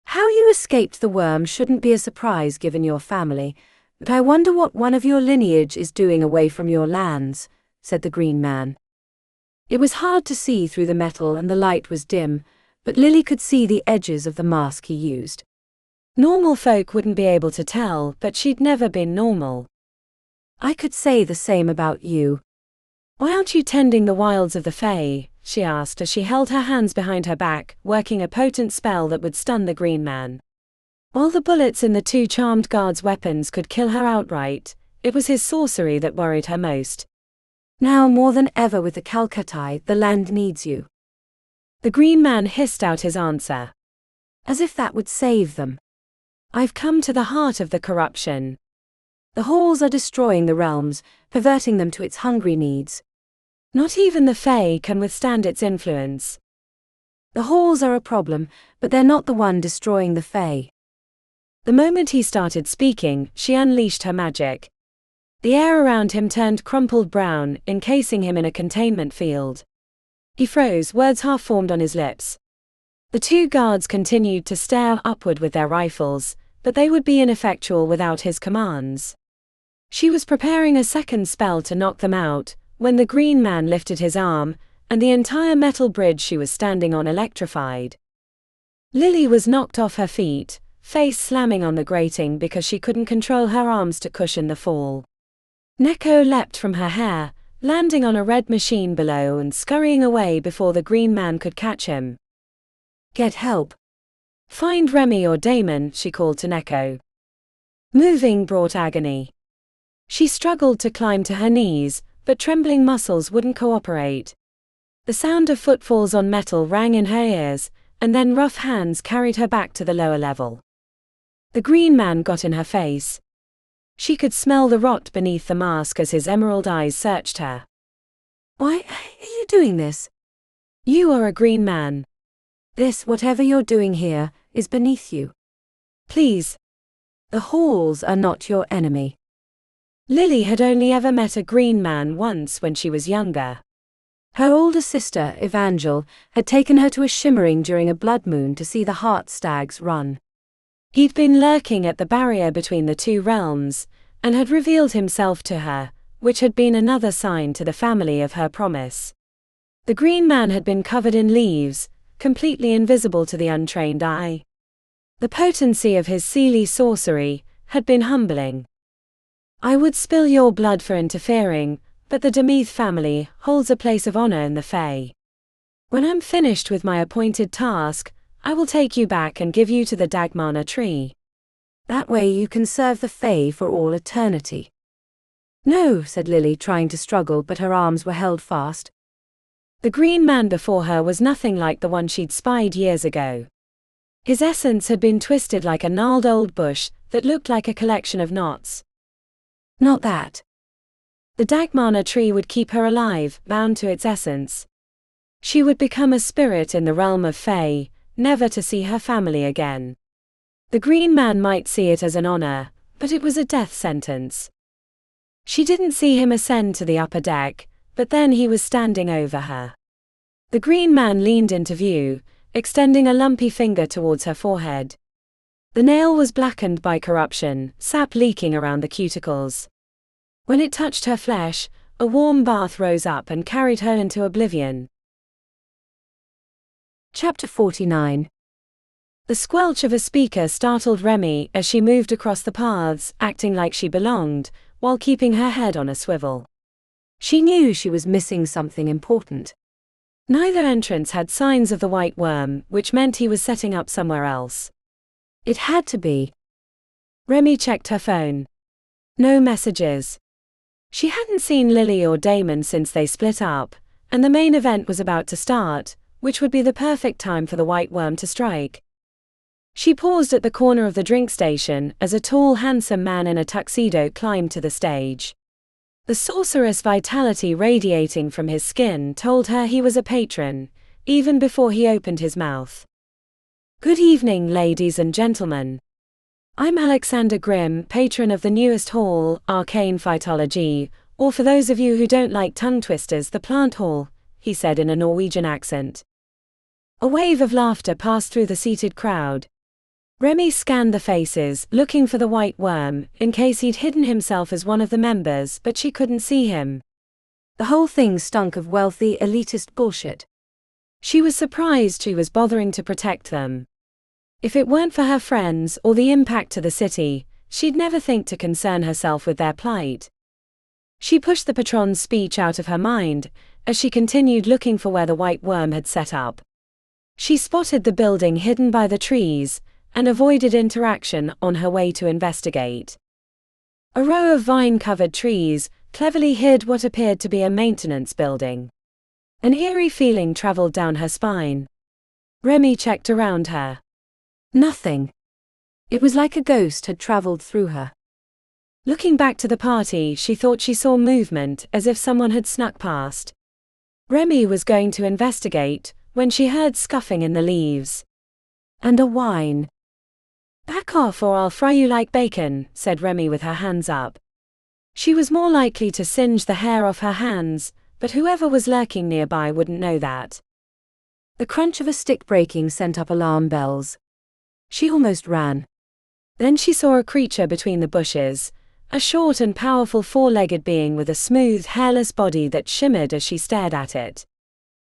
How you escaped the worm shouldn't be a surprise given your family, but I wonder what one of your lineage is doing away from your lands, said the Green Man. It was hard to see through the metal and the light was dim, but Lily could see the edges of the mask he used. Normal folk wouldn't be able to tell, but she'd never been normal. I could say the same about you. Why aren't you tending the wilds of the Fae? She asked as she held her hands behind her back, working a potent spell that would stun the Green Man. While the bullets in the 2 charmed guards' weapons could kill her outright, it was his sorcery that worried her most. Now more than ever with the Calcutta, the land needs you. The Green Man hissed out his answer. As if that would save them. I've come to the heart of the corruption. The halls are destroying the realms, perverting them to its hungry needs. Not even the Fae can withstand its influence. The halls are a problem, but they're not the one destroying the Fae. The moment he started speaking, she unleashed her magic. The air around him turned crumpled brown, encasing him in a containment field. He froze, words half formed on his lips. The 2 guards continued to stare upward with their rifles, but they would be ineffectual without his commands. She was preparing a second spell to knock them out, when the Green Man lifted his arm, and the entire metal bridge she was standing on electrified. Lily was knocked off her feet, face slamming on the grating because she couldn't control her arms to cushion the fall. Neko leapt from her hair, landing on a red machine below and scurrying away before the Green Man could catch him. Get help. Find Remi or Damon, she called to Neko. Moving brought agony. She struggled to climb to her knees, but trembling muscles wouldn't cooperate. The sound of footfalls on metal rang in her ears, and then rough hands carried her back to the lower level. The Green Man got in her face. She could smell the rot beneath the mask as his emerald eyes searched her. Why are you doing this? You are a Green Man. This, whatever you're doing here, is beneath you. Please. The halls are not your enemy. Lily had only ever met a Green Man once when she was younger. Her older sister, Evangel, had taken her to a shimmering during a blood moon to see the heart stags run. He'd been lurking at the barrier between the 2 realms, and had revealed himself to her, which had been another sign to the family of her promise. The Green Man had been covered in leaves, completely invisible to the untrained eye. The potency of his Seelie sorcery had been humbling. I would spill your blood for interfering, but the Demeath family holds a place of honor in the Fae. When I'm finished with my appointed task, I will take you back and give you to the Dagmana tree. That way you can serve the Fae for all eternity. No, said Lily, trying to struggle, but her arms were held fast. The green man before her was nothing like the one she'd spied years ago. His essence had been twisted like a gnarled old bush that looked like a collection of knots. Not that. The Dagmana tree would keep her alive, bound to its essence. She would become a spirit in the realm of Fae, never to see her family again. The green man might see it as an honor, but it was a death sentence. She didn't see him ascend to the upper deck, but then he was standing over her. The green man leaned into view, extending a lumpy finger towards her forehead. The nail was blackened by corruption, sap leaking around the cuticles. When it touched her flesh, a warm bath rose up and carried her into oblivion. Chapter 49. The squelch of a speaker startled Remi as she moved across the paths, acting like she belonged, while keeping her head on a swivel. She knew she was missing something important. Neither entrance had signs of the white worm, which meant he was setting up somewhere else. It had to be. Remi checked her phone. No messages. She hadn't seen Lily or Damon since they split up, and the main event was about to start, which would be the perfect time for the white worm to strike. She paused at the corner of the drink station as a tall, handsome man in a tuxedo climbed to the stage. The sorcerous vitality radiating from his skin told her he was a patron, even before he opened his mouth. Good evening, ladies and gentlemen. I'm Alexander Grimm, patron of the newest hall, Arcane Phytology, or for those of you who don't like tongue twisters, the Plant Hall, he said in a Norwegian accent. A wave of laughter passed through the seated crowd. Remi scanned the faces, looking for the white worm, in case he'd hidden himself as one of the members, but she couldn't see him. The whole thing stunk of wealthy, elitist bullshit. She was surprised she was bothering to protect them. If it weren't for her friends or the impact to the city, she'd never think to concern herself with their plight. She pushed the patron's speech out of her mind, as she continued looking for where the white worm had set up. She spotted the building hidden by the trees, and avoided interaction on her way to investigate. A row of vine-covered trees cleverly hid what appeared to be a maintenance building. An eerie feeling traveled down her spine. Remi checked around her. Nothing. It was like a ghost had traveled through her. Looking back to the party, she thought she saw movement, as if someone had snuck past. Remi was going to investigate, when she heard scuffing in the leaves. And a whine. Back off or I'll fry you like bacon, said Remi with her hands up. She was more likely to singe the hair off her hands, but whoever was lurking nearby wouldn't know that. The crunch of a stick breaking sent up alarm bells. She almost ran. Then she saw a creature between the bushes, a short and powerful four-legged being with a smooth, hairless body that shimmered as she stared at it.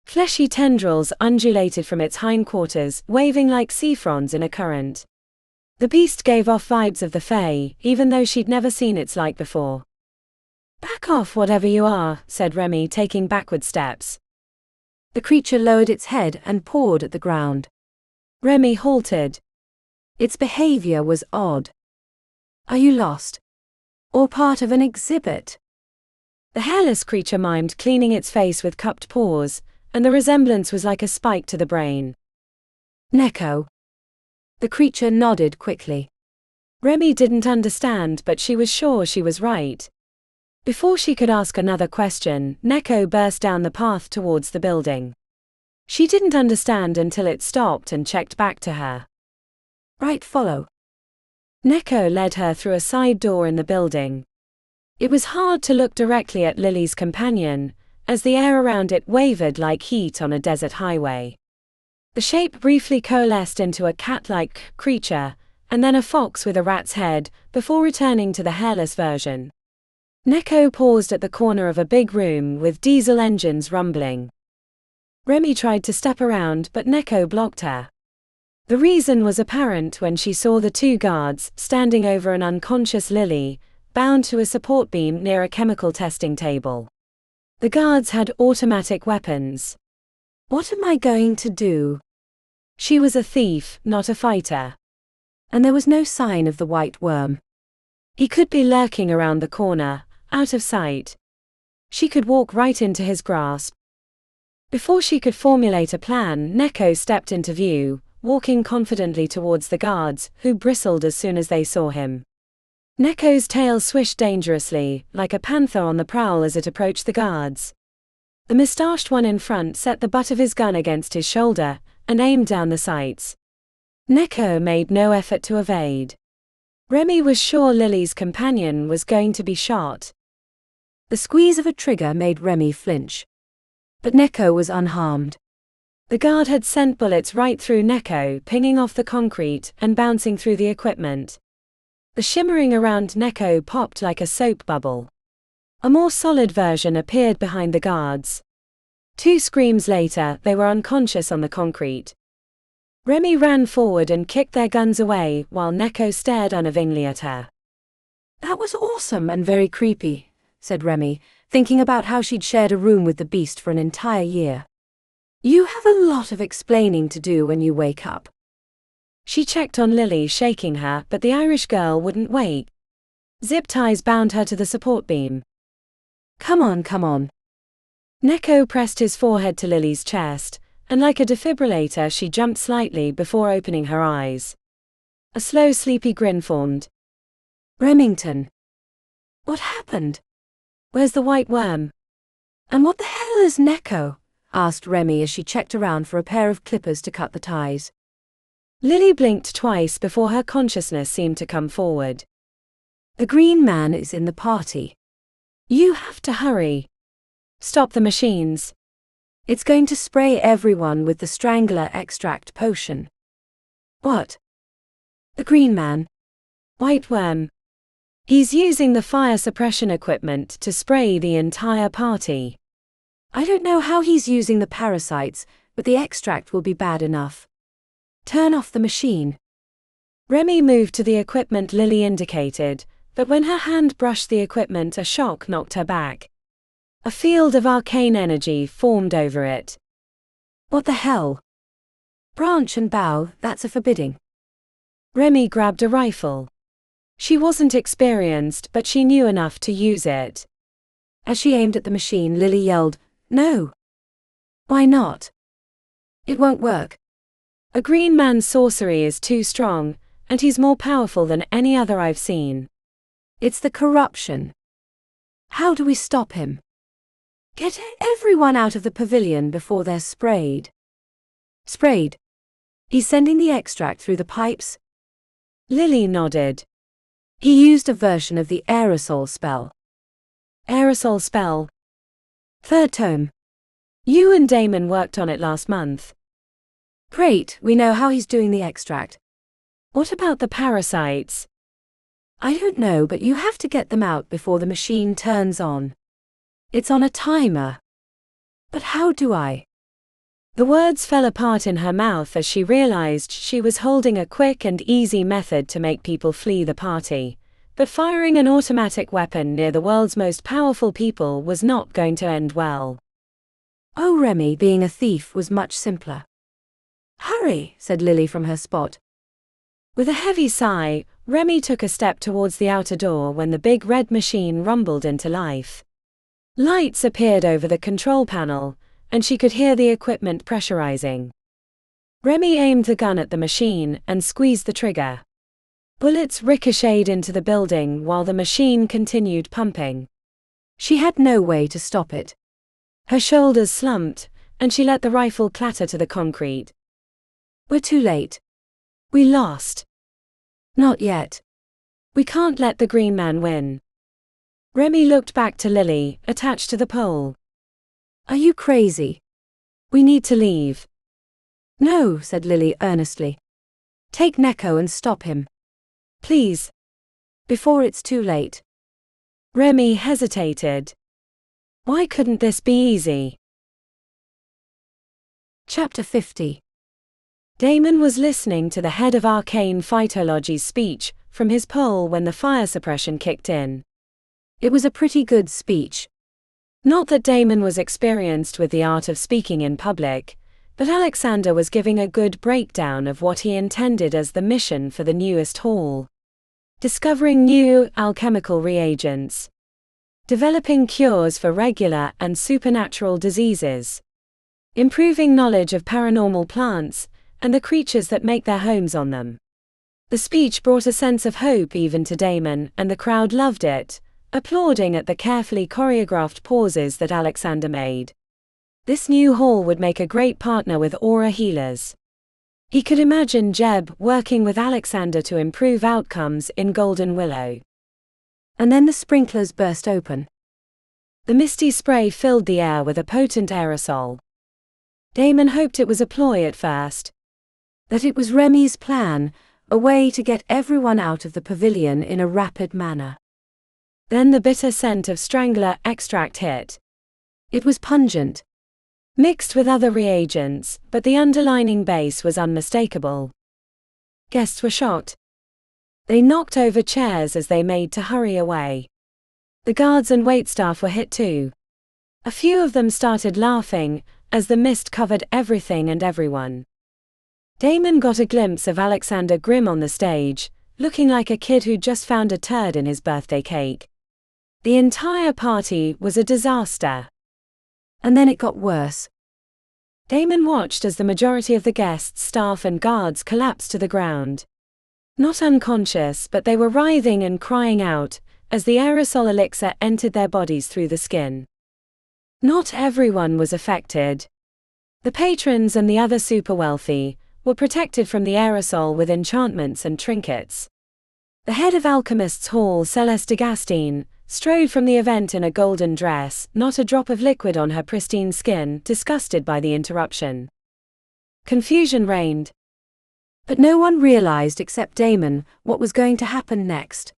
Fleshy tendrils undulated from its hindquarters, waving like sea fronds in a current. The beast gave off vibes of the Fae, even though she'd never seen its like before. Back off whatever you are, said Remi, taking backward steps. The creature lowered its head and pawed at the ground. Remi halted. Its behavior was odd. Are you lost? Or part of an exhibit? The hairless creature mimed cleaning its face with cupped paws, and the resemblance was like a spike to the brain. Neko. The creature nodded quickly. Remi didn't understand, but she was sure she was right. Before she could ask another question, Neko burst down the path towards the building. She didn't understand until it stopped and checked back to her. Right, follow. Neko led her through a side door in the building. It was hard to look directly at Lily's companion, as the air around it wavered like heat on a desert highway. The shape briefly coalesced into a cat-like creature, and then a fox with a rat's head, before returning to the hairless version. Neko paused at the corner of a big room with diesel engines rumbling. Remi tried to step around, but Neko blocked her. The reason was apparent when she saw the two guards standing over an unconscious Lily, bound to a support beam near a chemical testing table. The guards had automatic weapons. What am I going to do? She was a thief, not a fighter. And there was no sign of the white worm. He could be lurking around the corner, out of sight. She could walk right into his grasp. Before she could formulate a plan, Neko stepped into view, walking confidently towards the guards, who bristled as soon as they saw him. Neko's tail swished dangerously, like a panther on the prowl as it approached the guards. The mustached one in front set the butt of his gun against his shoulder, and aimed down the sights. Neko made no effort to evade. Remi was sure Lily's companion was going to be shot. The squeeze of a trigger made Remi flinch. But Neko was unharmed. The guard had sent bullets right through Neko, pinging off the concrete and bouncing through the equipment. The shimmering around Neko popped like a soap bubble. A more solid version appeared behind the guards. 2 screams later, they were unconscious on the concrete. Remi ran forward and kicked their guns away, while Neko stared unavengingly at her. "That was awesome and very creepy," said Remi, thinking about how she'd shared a room with the beast for an entire year. "You have a lot of explaining to do when you wake up." She checked on Lily, shaking her, but the Irish girl wouldn't wake. Zip ties bound her to the support beam. Come on, come on." Neko pressed his forehead to Lily's chest, and like a defibrillator she jumped slightly before opening her eyes. A slow, sleepy grin formed. "Remington. What happened? Where's the white worm? And what the hell is Neko?" asked Remi as she checked around for a pair of clippers to cut the ties. Lily blinked twice before her consciousness seemed to come forward. "The green man is in the party. You have to hurry. Stop the machines. It's going to spray everyone with the strangler extract potion." "What? The green man? White worm. He's using the fire suppression equipment to spray the entire party." "I don't know how he's using the parasites, but the extract will be bad enough. Turn off the machine." Remi moved to the equipment Lily indicated, but when her hand brushed the equipment, a shock knocked her back. A field of arcane energy formed over it. "What the hell? Branch and bow, that's a forbidding." Remi grabbed a rifle. She wasn't experienced, but she knew enough to use it. As she aimed at the machine, Lily yelled, "No." "Why not?" "It won't work." "A green man's sorcery is too strong, and he's more powerful than any other I've seen." "It's the corruption." "How do we stop him?" "Get everyone out of the pavilion before they're sprayed." "Sprayed? He's sending the extract through the pipes?" Lily nodded. "He used a version of the aerosol spell." Aerosol spell? 3rd tome. You and Damon worked on it last month. Great, we know how he's doing the extract. What about the parasites? I don't know, but you have to get them out before the machine turns on. It's on a timer. But how do I? The words fell apart in her mouth as she realized she was holding a quick and easy method to make people flee the party. But firing an automatic weapon near the world's most powerful people was not going to end well. Oh, Remi being a thief was much simpler. Hurry, said Lily from her spot. With a heavy sigh, Remi took a step towards the outer door when the big red machine rumbled into life. Lights appeared over the control panel, and she could hear the equipment pressurizing. Remi aimed the gun at the machine and squeezed the trigger. Bullets ricocheted into the building while the machine continued pumping. She had no way to stop it. Her shoulders slumped, and she let the rifle clatter to the concrete. We're too late. We lost. Not yet. We can't let the green man win. Remi looked back to Lily, attached to the pole. Are you crazy? We need to leave. No, said Lily earnestly. Take Neko and stop him. Please. Before it's too late. Remi hesitated. Why couldn't this be easy? Chapter 50. Damon was listening to the head of arcane phytology's speech from his pole when the fire suppression kicked in. It was a pretty good speech. Not that Damon was experienced with the art of speaking in public, but Alexander was giving a good breakdown of what he intended as the mission for the newest hall. Discovering new alchemical reagents. Developing cures for regular and supernatural diseases. Improving knowledge of paranormal plants and the creatures that make their homes on them. The speech brought a sense of hope even to Damon, and the crowd loved it, applauding at the carefully choreographed pauses that Alexander made. This new hall would make a great partner with aura healers. He could imagine Jeb working with Alexander to improve outcomes in Golden Willow. And then the sprinklers burst open. The misty spray filled the air with a potent aerosol. Damon hoped it was a ploy at first. That it was Remi's plan, a way to get everyone out of the pavilion in a rapid manner. Then the bitter scent of strangler extract hit. It was pungent, mixed with other reagents, but the underlining base was unmistakable. Guests were shocked. They knocked over chairs as they made to hurry away. The guards and waitstaff were hit too. A few of them started laughing, as the mist covered everything and everyone. Damon got a glimpse of Alexander grim on the stage, looking like a kid who'd just found a turd in his birthday cake. The entire party was a disaster. And then it got worse. Damon watched as the majority of the guests, staff and guards collapsed to the ground. Not unconscious, but they were writhing and crying out, as the aerosol elixir entered their bodies through the skin. Not everyone was affected. The patrons and the other super wealthy were protected from the aerosol with enchantments and trinkets. The head of Alchemists' Hall, Celeste de Gastine, strode from the event in a golden dress, not a drop of liquid on her pristine skin, disgusted by the interruption. Confusion reigned. But no one realized except Damon what was going to happen next.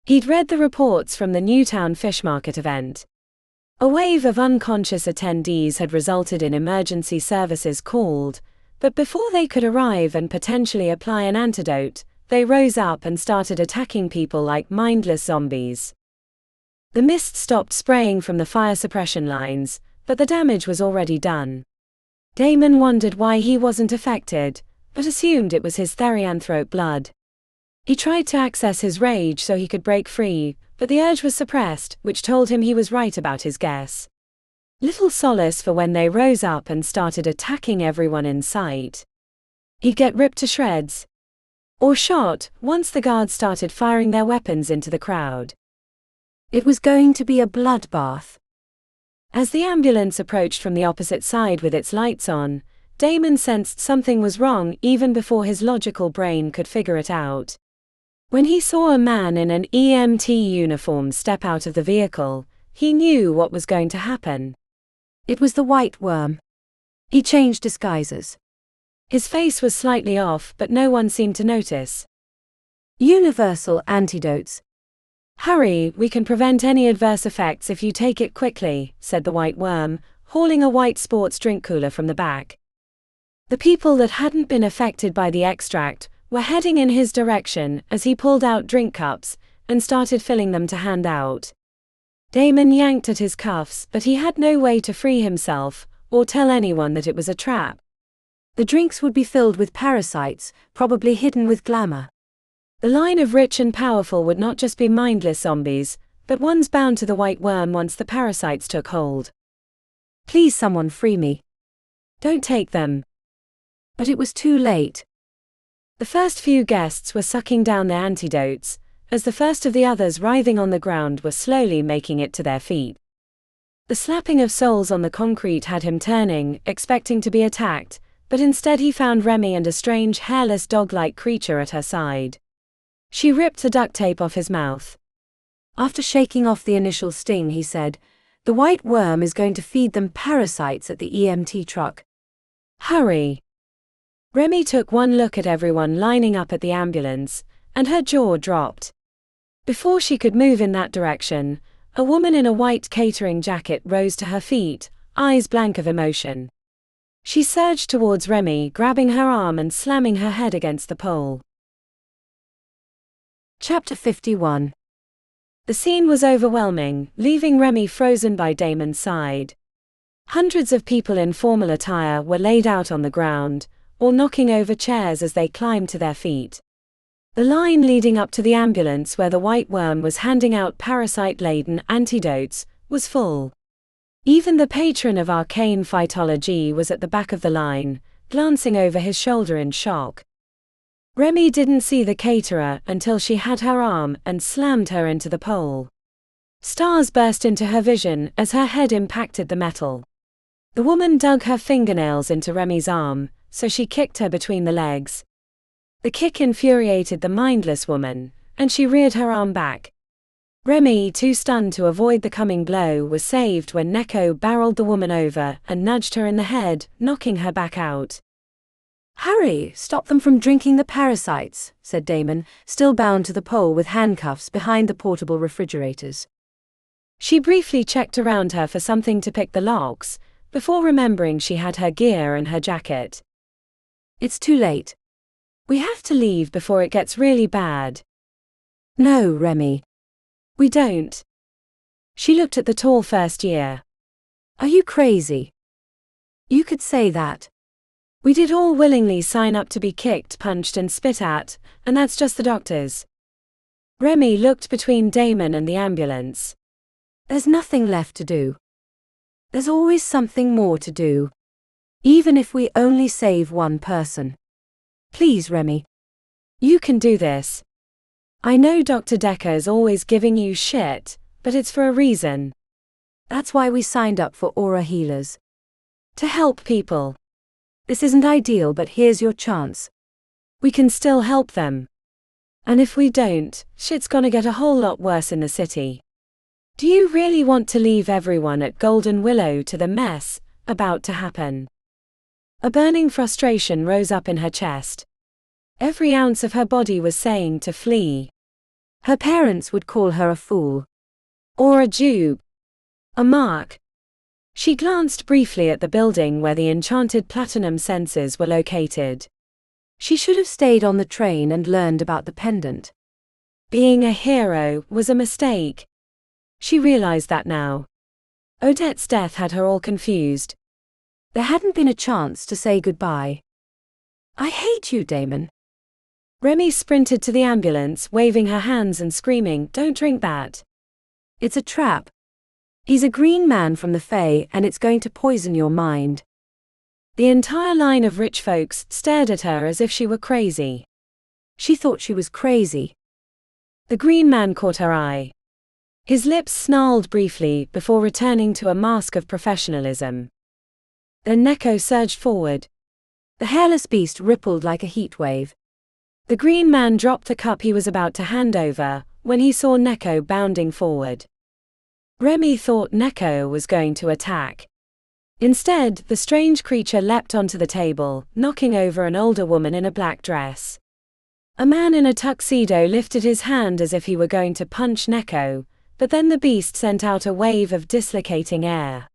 He'd read the reports from the Newtown Fish Market event. A wave of unconscious attendees had resulted in emergency services called, but before they could arrive and potentially apply an antidote, they rose up and started attacking people like mindless zombies. The mist stopped spraying from the fire suppression lines, but the damage was already done. Damon wondered why he wasn't affected, but assumed it was his therianthrope blood. He tried to access his rage so he could break free, but the urge was suppressed, which told him he was right about his guess. Little solace for when they rose up and started attacking everyone in sight. He'd get ripped to shreds. Or shot, once the guards started firing their weapons into the crowd. It was going to be a bloodbath. As the ambulance approached from the opposite side with its lights on, Damon sensed something was wrong even before his logical brain could figure it out. When he saw a man in an EMT uniform step out of the vehicle, he knew what was going to happen. It was the White Worm. He changed disguises. His face was slightly off, but no one seemed to notice. Universal antidotes. "Hurry, we can prevent any adverse effects if you take it quickly," said the White Worm, hauling a white sports drink cooler from the back. The people that hadn't been affected by the extract were heading in his direction as he pulled out drink cups and started filling them to hand out. Damon yanked at his cuffs, but he had no way to free himself or tell anyone that it was a trap. The drinks would be filled with parasites, probably hidden with glamour. The line of rich and powerful would not just be mindless zombies, but ones bound to the White Worm once the parasites took hold. "Please someone free me." "Don't take them." But it was too late. The first few guests were sucking down their antidotes, as the first of the others writhing on the ground were slowly making it to their feet. The slapping of soles on the concrete had him turning, expecting to be attacked, but instead he found Remi and a strange hairless dog-like creature at her side. She ripped the duct tape off his mouth. After shaking off the initial sting, he said, "The White Worm is going to feed them parasites at the EMT truck. Hurry." Remi took one look at everyone lining up at the ambulance, and her jaw dropped. Before she could move in that direction, a woman in a white catering jacket rose to her feet, eyes blank of emotion. She surged towards Remi, grabbing her arm and slamming her head against the pole. Chapter 51. The scene was overwhelming, leaving Remi frozen by Damon's side. Hundreds of people in formal attire were laid out on the ground, or knocking over chairs as they climbed to their feet. The line leading up to the ambulance where the white worm was handing out parasite-laden antidotes was full. Even the patron of arcane phytology was at the back of the line, glancing over his shoulder in shock. Remi didn't see the caterer until she had her arm and slammed her into the pole. Stars burst into her vision as her head impacted the metal. The woman dug her fingernails into Remi's arm, so she kicked her between the legs. The kick infuriated the mindless woman, and she reared her arm back. Remi, too stunned to avoid the coming blow, was saved when Neko barreled the woman over and nudged her in the head, knocking her back out. "Hurry, stop them from drinking the parasites," said Damon, still bound to the pole with handcuffs behind the portable refrigerators. She briefly checked around her for something to pick the locks, before remembering she had her gear and her jacket. "It's too late. We have to leave before it gets really bad." "No, Remi. We don't." She looked at the tall first year. "Are you crazy? You could say that. We did all willingly sign up to be kicked, punched and spit at, and that's just the doctors." Remi looked between Damon and the ambulance. "There's nothing left to do. There's always something more to do. Even if we only save one person. Please, Remi. You can do this. I know Dr. Decker is always giving you shit, but it's for a reason. That's why we signed up for Aura Healers. To help people. This isn't ideal, but here's your chance. We can still help them. And if we don't, shit's gonna get a whole lot worse in the city. Do you really want to leave everyone at Golden Willow to the mess about to happen?" A burning frustration rose up in her chest. Every ounce of her body was saying to flee. Her parents would call her a fool. Or a Jew. A mark. She glanced briefly at the building where the enchanted platinum sensors were located. She should have stayed on the train and learned about the pendant. Being a hero was a mistake. She realized that now. Odette's death had her all confused. There hadn't been a chance to say goodbye. "I hate you, Damon." Remi sprinted to the ambulance, waving her hands and screaming, "Don't drink that. It's a trap. He's a green man from the Fae, and it's going to poison your mind." The entire line of rich folks stared at her as if she were crazy. She thought she was crazy. The green man caught her eye. His lips snarled briefly before returning to a mask of professionalism. Then Neko surged forward. The hairless beast rippled like a heat wave. The green man dropped the cup he was about to hand over when he saw Neko bounding forward. Remi thought Neko was going to attack. Instead, the strange creature leapt onto the table, knocking over an older woman in a black dress. A man in a tuxedo lifted his hand as if he were going to punch Neko, but then the beast sent out a wave of dislocating air.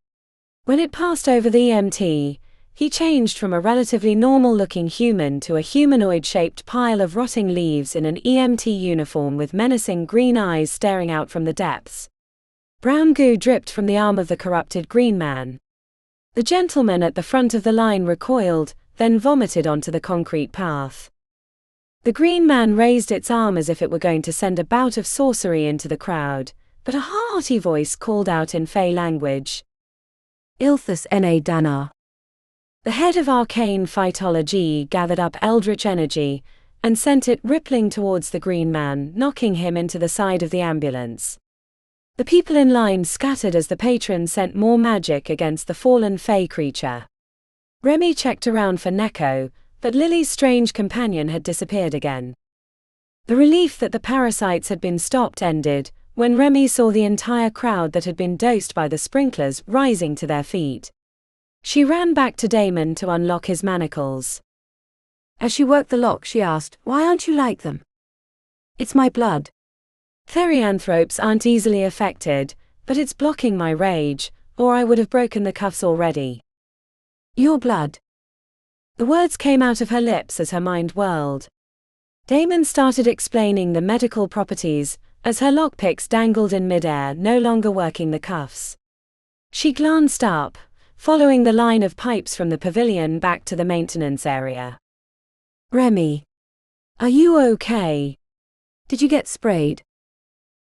When it passed over the EMT, he changed from a relatively normal-looking human to a humanoid-shaped pile of rotting leaves in an EMT uniform with menacing green eyes staring out from the depths. Brown goo dripped from the arm of the corrupted green man. The gentleman at the front of the line recoiled, then vomited onto the concrete path. The green man raised its arm as if it were going to send a bout of sorcery into the crowd, but a hearty voice called out in Fey language. "Ilthus na Danar." The head of arcane phytology gathered up eldritch energy and sent it rippling towards the green man, knocking him into the side of the ambulance. The people in line scattered as the patron sent more magic against the fallen Fey creature. Remi checked around for Neko, but Lily's strange companion had disappeared again. The relief that the parasites had been stopped ended when Remi saw the entire crowd that had been dosed by the sprinklers rising to their feet. She ran back to Damon to unlock his manacles. As she worked the lock, she asked, "Why aren't you like them?" "It's my blood." "Therianthropes aren't easily affected, but it's blocking my rage, or I would have broken the cuffs already." "Your blood." The words came out of her lips as her mind whirled. Damon started explaining the medical properties as her lockpicks dangled in midair, no longer working the cuffs. She glanced up, following the line of pipes from the pavilion back to the maintenance area. Remi, "Are you okay?" did you get sprayed?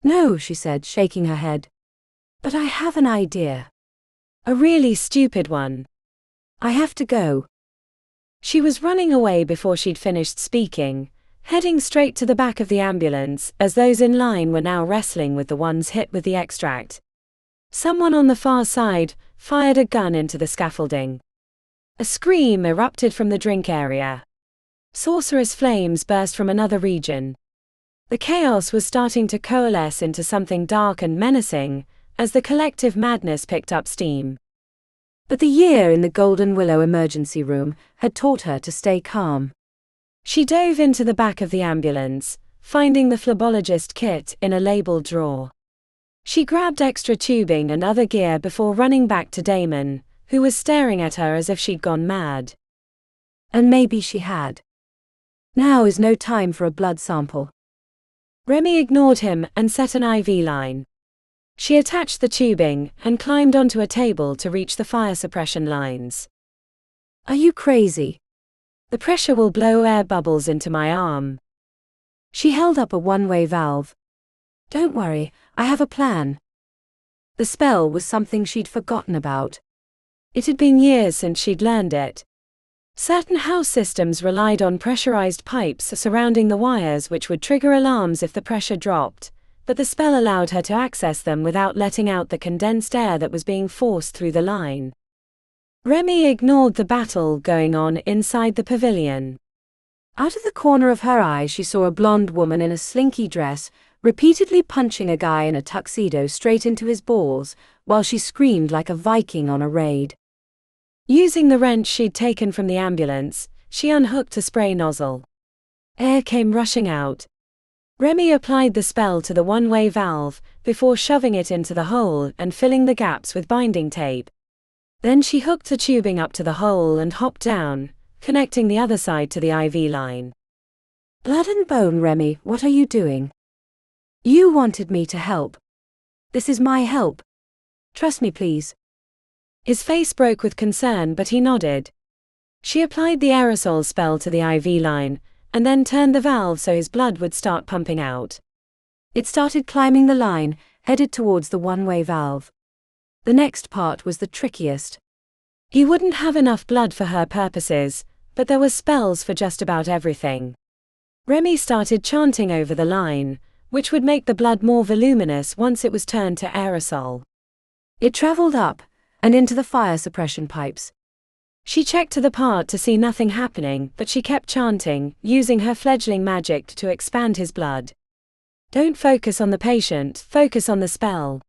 No, she said, shaking her head. But I have an idea. "A really stupid one." I have to go. She was running away before she'd finished speaking, heading straight to the back of the ambulance, as those in line were now wrestling with the ones hit with the extract. Someone on the far side fired a gun into the scaffolding. A scream erupted from the drink area. Sorcerous flames burst from another region. The chaos was starting to coalesce into something dark and menacing, as the collective madness picked up steam. But the year in the Golden Willow emergency room had taught her to stay calm. She dove into the back of the ambulance, finding the phlebotomist kit in a labeled drawer. She grabbed extra tubing and other gear before running back to Damon, who was staring at her as if she'd gone mad. And maybe she had. Now is no time for a blood sample. Remi ignored him and set an IV line. She attached the tubing and climbed onto a table to reach the fire suppression lines. Are you crazy? The pressure will blow air bubbles into my arm. She held up a one-way valve. Don't worry, I have a plan. The spell was something she'd forgotten about. It had been years since she'd learned it. Certain house systems relied on pressurized pipes surrounding the wires which would trigger alarms if the pressure dropped, but the spell allowed her to access them without letting out the condensed air that was being forced through the line. Remi ignored the battle going on inside the pavilion. Out of the corner of her eye she saw a blonde woman in a slinky dress, repeatedly punching a guy in a tuxedo straight into his balls, while she screamed like a Viking on a raid. Using the wrench she'd taken from the ambulance, she unhooked a spray nozzle. Air came rushing out. Remi applied the spell to the one-way valve, before shoving it into the hole and filling the gaps with binding tape. Then she hooked the tubing up to the hole and hopped down, connecting the other side to the IV line. Blood and bone, Remi, what are you doing? You wanted me to help. This is my help. Trust me, please. His face broke with concern, but he nodded. She applied the aerosol spell to the IV line, and then turned the valve so his blood would start pumping out. It started climbing the line, headed towards the one-way valve. The next part was the trickiest. He wouldn't have enough blood for her purposes, but there were spells for just about everything. Remi started chanting over the line, which would make the blood more voluminous once it was turned to aerosol. It traveled up and into the fire suppression pipes. She checked to the part to see nothing happening, but she kept chanting, using her fledgling magic to expand his blood. Don't focus on the patient, focus on the spell.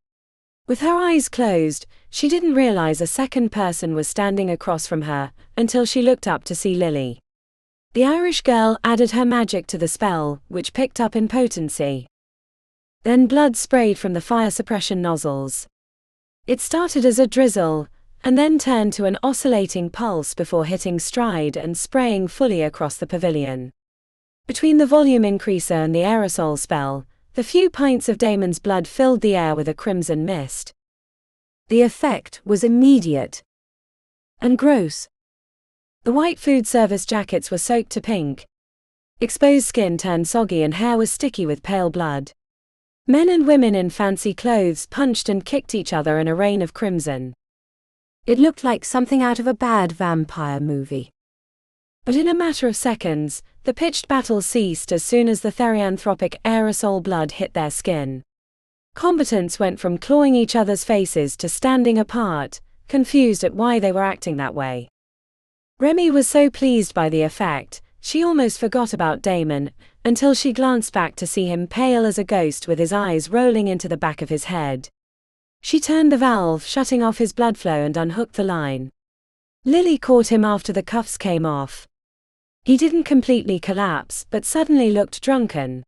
With her eyes closed, she didn't realize a second person was standing across from her, until she looked up to see Lily. The Irish girl added her magic to the spell, which picked up in potency. Then blood sprayed from the fire suppression nozzles. It started as a drizzle, and then turned to an oscillating pulse before hitting stride and spraying fully across the pavilion. Between the volume increaser and the aerosol spell, the few pints of Damon's blood filled the air with a crimson mist. The effect was immediate and gross. The white food service jackets were soaked to pink. Exposed skin turned soggy and hair was sticky with pale blood. Men and women in fancy clothes punched and kicked each other in a rain of crimson. It looked like something out of a bad vampire movie. But in a matter of seconds, the pitched battle ceased as soon as the therianthropic aerosol blood hit their skin. Combatants went from clawing each other's faces to standing apart, confused at why they were acting that way. Remi was so pleased by the effect, she almost forgot about Damon, until she glanced back to see him pale as a ghost with his eyes rolling into the back of his head. She turned the valve, shutting off his blood flow, and unhooked the line. Lily caught him after the cuffs came off. He didn't completely collapse, but suddenly looked drunken.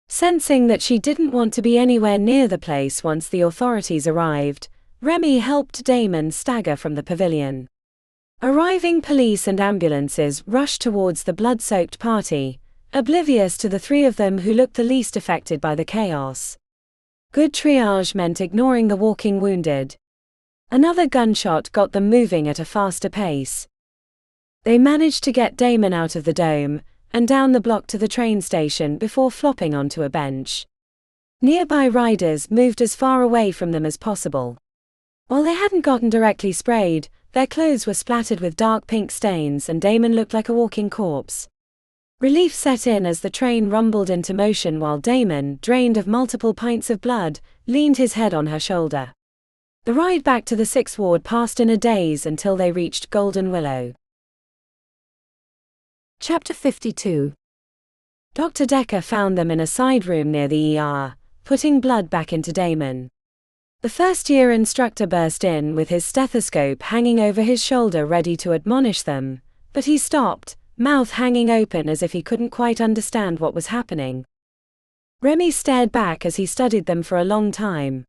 Sensing that she didn't want to be anywhere near the place once the authorities arrived, Remi helped Damon stagger from the pavilion. Arriving police and ambulances rushed towards the blood-soaked party, oblivious to the three of them who looked the least affected by the chaos. Good triage meant ignoring the walking wounded. Another gunshot got them moving at a faster pace. They managed to get Damon out of the dome and down the block to the train station before flopping onto a bench. Nearby riders moved as far away from them as possible. While they hadn't gotten directly sprayed, their clothes were splattered with dark pink stains and Damon looked like a walking corpse. Relief set in as the train rumbled into motion while Damon, drained of multiple pints of blood, leaned his head on her shoulder. The ride back to the 6th Ward passed in a daze until they reached Golden Willow. Chapter 52. Dr. Decker found them in a side room near the ER, putting blood back into Damon. The first-year instructor burst in with his stethoscope hanging over his shoulder ready to admonish them, but he stopped, mouth hanging open as if he couldn't quite understand what was happening. Remi stared back as he studied them for a long time.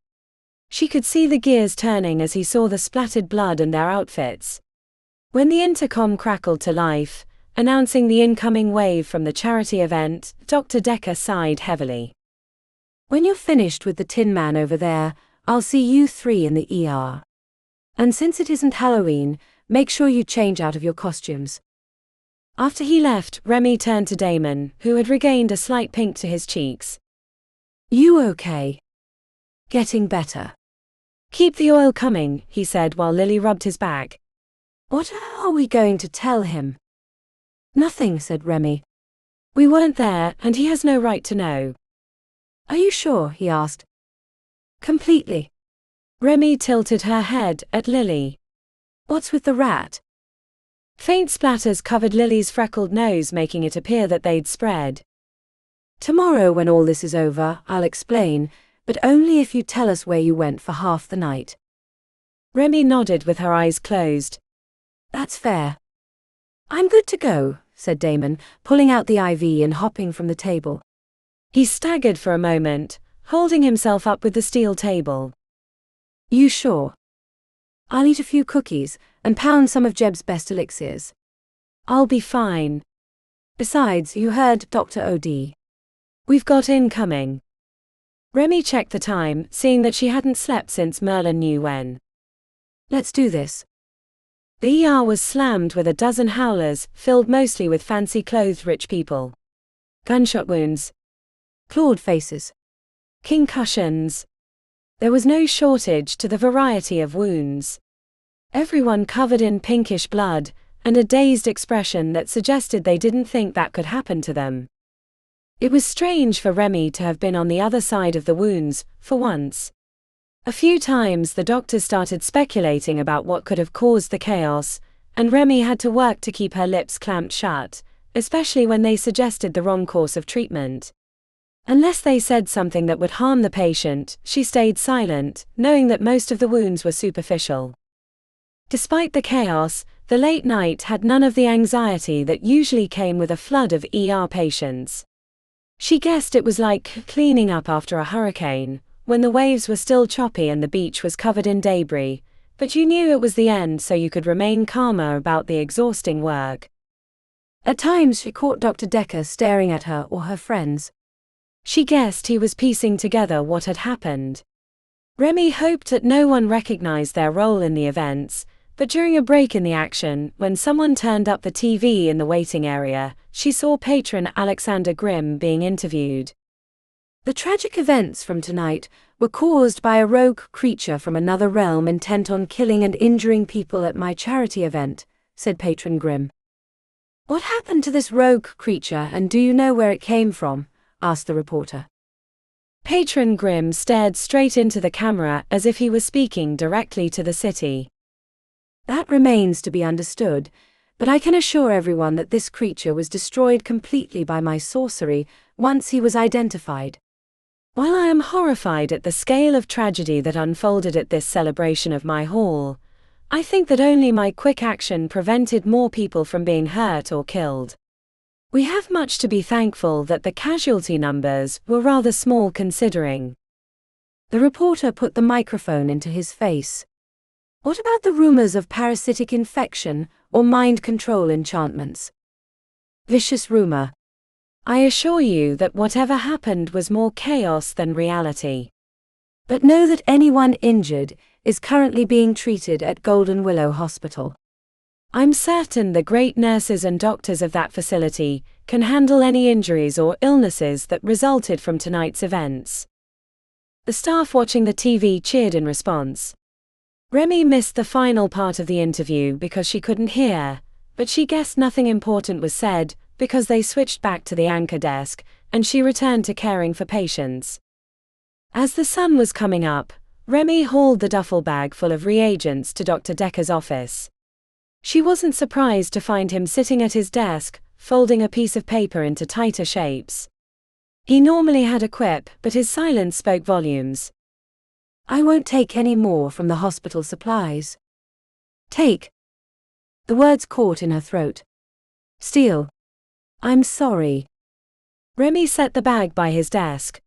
She could see the gears turning as he saw the splattered blood and their outfits. When the intercom crackled to life, announcing the incoming wave from the charity event, Dr. Decker sighed heavily. When you're finished with the Tin Man over there, I'll see you three in the ER. And since it isn't Halloween, make sure you change out of your costumes. After he left, Remi turned to Damon, who had regained a slight pink to his cheeks. You okay? Getting better. Keep the oil coming, he said while Lily rubbed his back. What are we going to tell him? Nothing, said Remi. We weren't there, and he has no right to know. Are you sure? He asked. Completely. Remi tilted her head at Lily. What's with the rat? Faint splatters covered Lily's freckled nose, making it appear that they'd spread. Tomorrow when all this is over, I'll explain, but only if you tell us where you went for half the night. Remi nodded with her eyes closed. That's fair. I'm good to go, said Damon, pulling out the IV and hopping from the table. He staggered for a moment, holding himself up with the steel table. You sure? I'll eat a few cookies and pound some of Jeb's best elixirs. I'll be fine. Besides, you heard Dr. O.D. We've got incoming. Remi checked the time, seeing that she hadn't slept since Merlin knew when. Let's do this. The ER was slammed with a dozen howlers, filled mostly with fancy-clothed rich people. Gunshot wounds. Clawed faces. Concussions. There was no shortage to the variety of wounds. Everyone covered in pinkish blood, and a dazed expression that suggested they didn't think that could happen to them. It was strange for Remi to have been on the other side of the wounds, for once. A few times the doctors started speculating about what could have caused the chaos, and Remi had to work to keep her lips clamped shut, especially when they suggested the wrong course of treatment. Unless they said something that would harm the patient, she stayed silent, knowing that most of the wounds were superficial. Despite the chaos, the late night had none of the anxiety that usually came with a flood of ER patients. She guessed it was like cleaning up after a hurricane, when the waves were still choppy and the beach was covered in debris, but you knew it was the end so you could remain calmer about the exhausting work. At times she caught Dr. Decker staring at her or her friends. She guessed he was piecing together what had happened. Remi hoped that no one recognized their role in the events, but during a break in the action, when someone turned up the TV in the waiting area, she saw patron Alexander Grimm being interviewed. The tragic events from tonight were caused by a rogue creature from another realm intent on killing and injuring people at my charity event, said Patron Grimm. What happened to this rogue creature and do you know where it came from? Asked the reporter. Patron Grimm stared straight into the camera as if he was speaking directly to the city. That remains to be understood, but I can assure everyone that this creature was destroyed completely by my sorcery once he was identified. While I am horrified at the scale of tragedy that unfolded at this celebration of my hall, I think that only my quick action prevented more people from being hurt or killed. We have much to be thankful that the casualty numbers were rather small considering. The reporter put the microphone into his face. What about the rumors of parasitic infection or mind control enchantments? Vicious rumor. I assure you that whatever happened was more chaos than reality. But know that anyone injured is currently being treated at Golden Willow Hospital. I'm certain the great nurses and doctors of that facility can handle any injuries or illnesses that resulted from tonight's events." The staff watching the TV cheered in response. Remi missed the final part of the interview because she couldn't hear, but she guessed nothing important was said because they switched back to the anchor desk, and she returned to caring for patients. As the sun was coming up, Remi hauled the duffel bag full of reagents to Dr. Decker's office. She wasn't surprised to find him sitting at his desk, folding a piece of paper into tighter shapes. He normally had a quip, but his silence spoke volumes. "I won't take any more from the hospital supplies." "Take." The words caught in her throat. "Steal." "I'm sorry." Remi set the bag by his desk.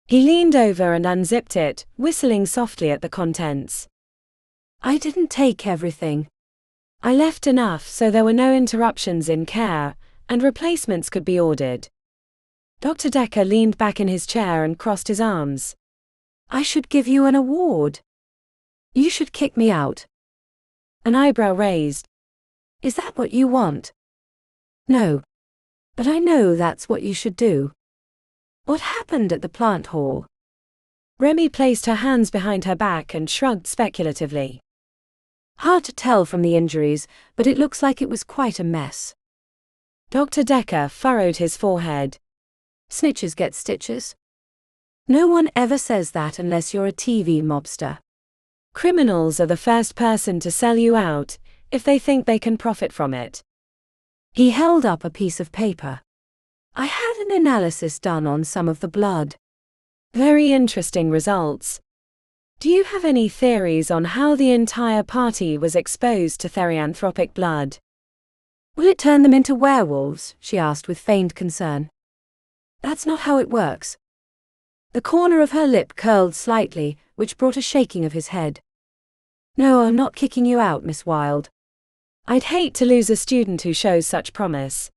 He leaned over and unzipped it, whistling softly at the contents. "I didn't take everything. I left enough so there were no interruptions in care, and replacements could be ordered." Dr. Decker leaned back in his chair and crossed his arms. "I should give you an award. You should kick me out." An eyebrow raised. "Is that what you want?" "No. But I know that's what you should do." "What happened at the plant hall?" Remi placed her hands behind her back and shrugged speculatively. "Hard to tell from the injuries, but it looks like it was quite a mess." Dr. Decker furrowed his forehead. "Snitches get stitches. No one ever says that unless you're a TV mobster. Criminals are the first person to sell you out, if they think they can profit from it." He held up a piece of paper. "I had an analysis done on some of the blood." "Very interesting results. Do you have any theories on how the entire party was exposed to therianthropic blood?" "Will it turn them into werewolves?" she asked with feigned concern. "That's not how it works." The corner of her lip curled slightly, which brought a shaking of his head. "No, I'm not kicking you out, Miss Wilde." "I'd hate to lose a student who shows such promise.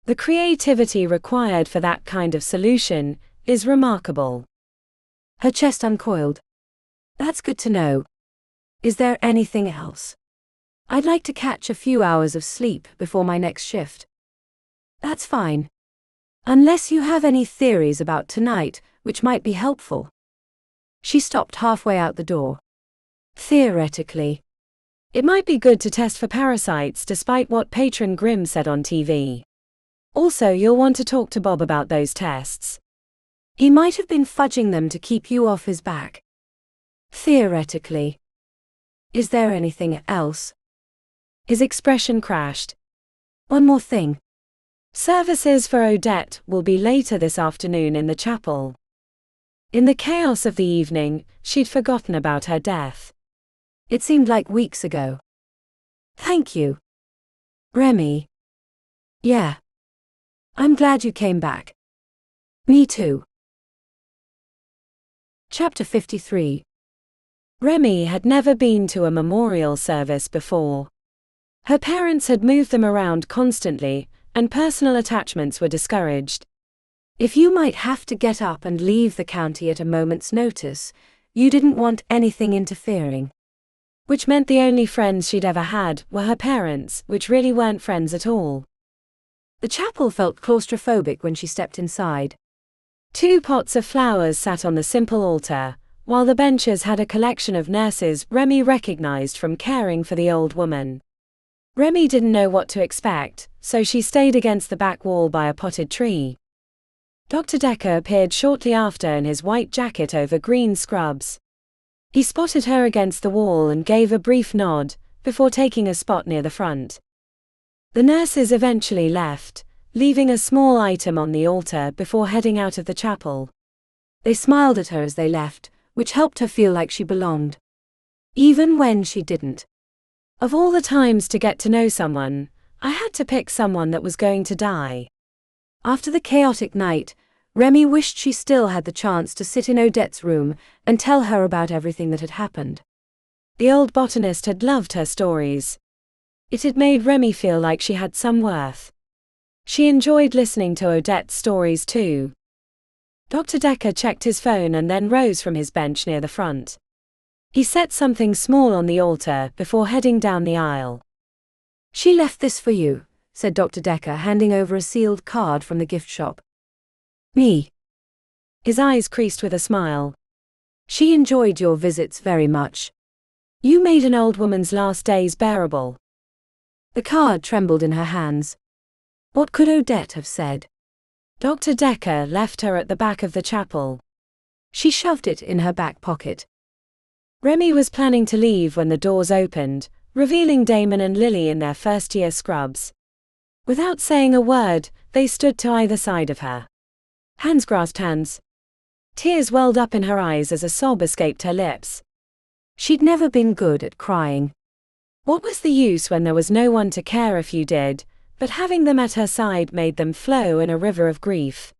The creativity required for that kind of solution is remarkable." Her chest uncoiled. "That's good to know. Is there anything else? I'd like to catch a few hours of sleep before my next shift." "That's fine. Unless you have any theories about tonight, which might be helpful." She stopped halfway out the door. "Theoretically, It might be good to test for parasites despite what Patron Grimm said on TV. Also, you'll want to talk to Bob about those tests. he might have been fudging them to keep you off his back." "Theoretically. Is there anything else?" His expression crashed. "One more thing. Services for Odette will be later this afternoon in the chapel." In the chaos of the evening, she'd forgotten about her death. It seemed like weeks ago." "Thank you." "Remi." "Yeah. I'm glad you came back." "Me too." Chapter 53. Remi had never been to a memorial service before. Her parents had moved them around constantly, and personal attachments were discouraged. If you might have to get up and leave the county at a moment's notice, you didn't want anything interfering. Which meant the only friends she'd ever had were her parents, which really weren't friends at all. The chapel felt claustrophobic when she stepped inside. 2 pots of flowers sat on the simple altar, while the benches had a collection of nurses Remi recognized from caring for the old woman. Remi didn't know what to expect, so she stayed against the back wall by a potted tree. Dr. Decker appeared shortly after in his white jacket over green scrubs. He spotted her against the wall and gave a brief nod, before taking a spot near the front. The nurses eventually left, leaving a small item on the altar before heading out of the chapel. They smiled at her as they left, which helped her feel like she belonged. Even when she didn't. Of all the times to get to know someone, I had to pick someone that was going to die. After the chaotic night, Remi wished she still had the chance to sit in Odette's room and tell her about everything that had happened. The old botanist had loved her stories. It had made Remi feel like she had some worth. She enjoyed listening to Odette's stories too. Dr. Decker checked his phone and then rose from his bench near the front. He set something small on the altar before heading down the aisle. She left this for you, said Dr. Decker, handing over a sealed card from the gift shop. Me? His eyes creased with a smile. She enjoyed your visits very much. You made an old woman's last days bearable. The card trembled in her hands. What could Odette have said? Dr. Decker left her at the back of the chapel. She shoved it in her back pocket. Remi was planning to leave when the doors opened, revealing Damon and Lily in their first-year scrubs. Without saying a word, they stood to either side of her. Hands grasped hands. Tears welled up in her eyes as a sob escaped her lips. She'd never been good at crying. What was the use when there was no one to care if you did, but having them at her side made them flow in a river of grief.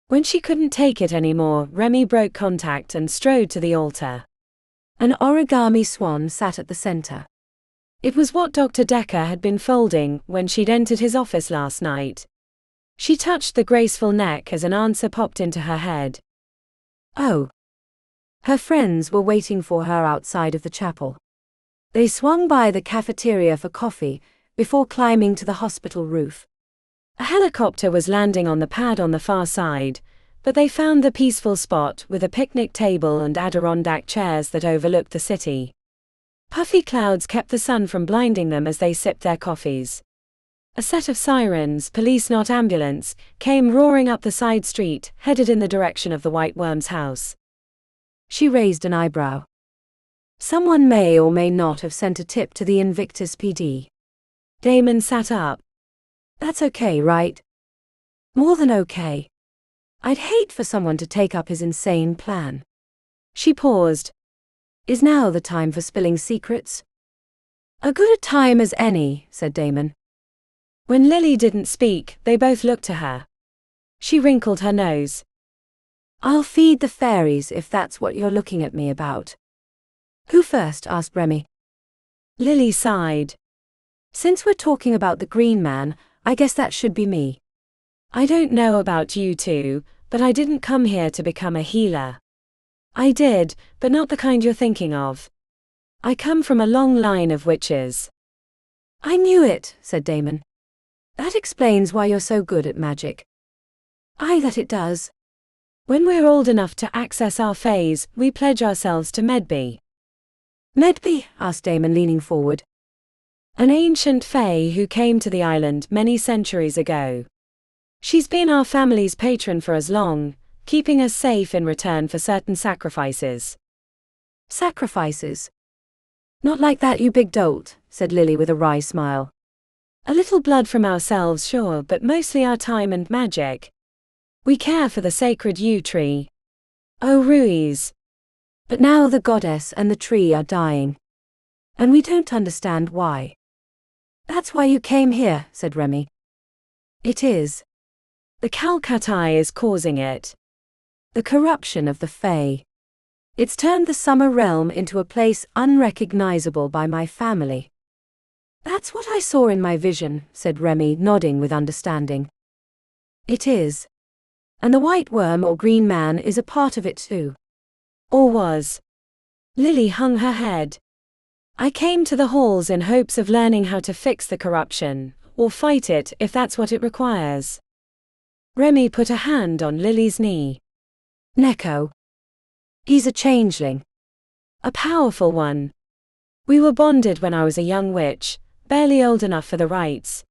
When she couldn't take it anymore, Remi broke contact and strode to the altar. An origami swan sat at the center. It was what Dr. Decker had been folding when she'd entered his office last night. She touched the graceful neck as an answer popped into her head. Oh. Her friends were waiting for her outside of the chapel. They swung by the cafeteria for coffee before climbing to the hospital roof. A helicopter was landing on the pad on the far side, but they found the peaceful spot with a picnic table and Adirondack chairs that overlooked the city. Puffy clouds kept the sun from blinding them as they sipped their coffees. A set of sirens, police not ambulance, came roaring up the side street, headed in the direction of the White Worm's house. She raised an eyebrow. Someone may or may not have sent a tip to the Invictus PD. Damon sat up. That's okay, right? More than okay. I'd hate for someone to take up his insane plan. She paused. Is now the time for spilling secrets? A good a time as any, said Damon. When Lily didn't speak, they both looked to her. She wrinkled her nose. I'll feed the fairies if that's what you're looking at me about. Who first? Asked Remi. Lily sighed. Since we're talking about the Green Man, I guess that should be me. I don't know about you two, but I didn't come here to become a healer. I did, but not the kind you're thinking of. I come from a long line of witches. I knew it, said Damon. That explains why you're so good at magic. Aye, that it does. When we're old enough to access our fays, we pledge ourselves to Medby. Medby? Asked Damon, leaning forward. An ancient fae who came to the island many centuries ago. She's been our family's patron for as long, keeping us safe in return for certain sacrifices. Sacrifices? Not like that, you big dolt, said Lily with a wry smile. A little blood from ourselves, sure, but mostly our time and magic. We care for the sacred yew tree. Oh, Ruiz. But now the goddess and the tree are dying. And we don't understand why. That's why you came here, said Remi. It is. The Calcutta is causing it. The corruption of the Fae. It's turned the summer realm into a place unrecognizable by my family. That's what I saw in my vision, said Remi, nodding with understanding. It is. And the White Worm or Green Man is a part of it too. Or was. Lily hung her head. I came to the halls in hopes of learning how to fix the corruption, or fight it if that's what it requires. Remi put a hand on Lily's knee. Neko. He's a changeling. A powerful one. We were bonded when I was a young witch, barely old enough for the rites.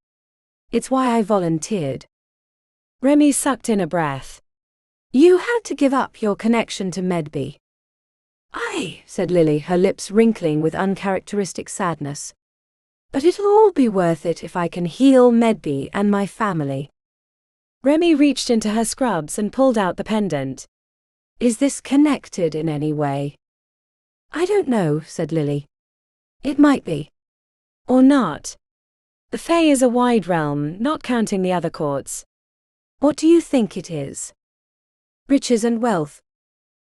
It's why I volunteered. Remi sucked in a breath. You had to give up your connection to Medby. Aye, said Lily, her lips wrinkling with uncharacteristic sadness. But it'll all be worth it if I can heal Medby and my family. Remi reached into her scrubs and pulled out the pendant. Is this connected in any way? I don't know, said Lily. It might be. Or not. The Fae is a wide realm, not counting the other courts. What do you think it is? Riches and wealth.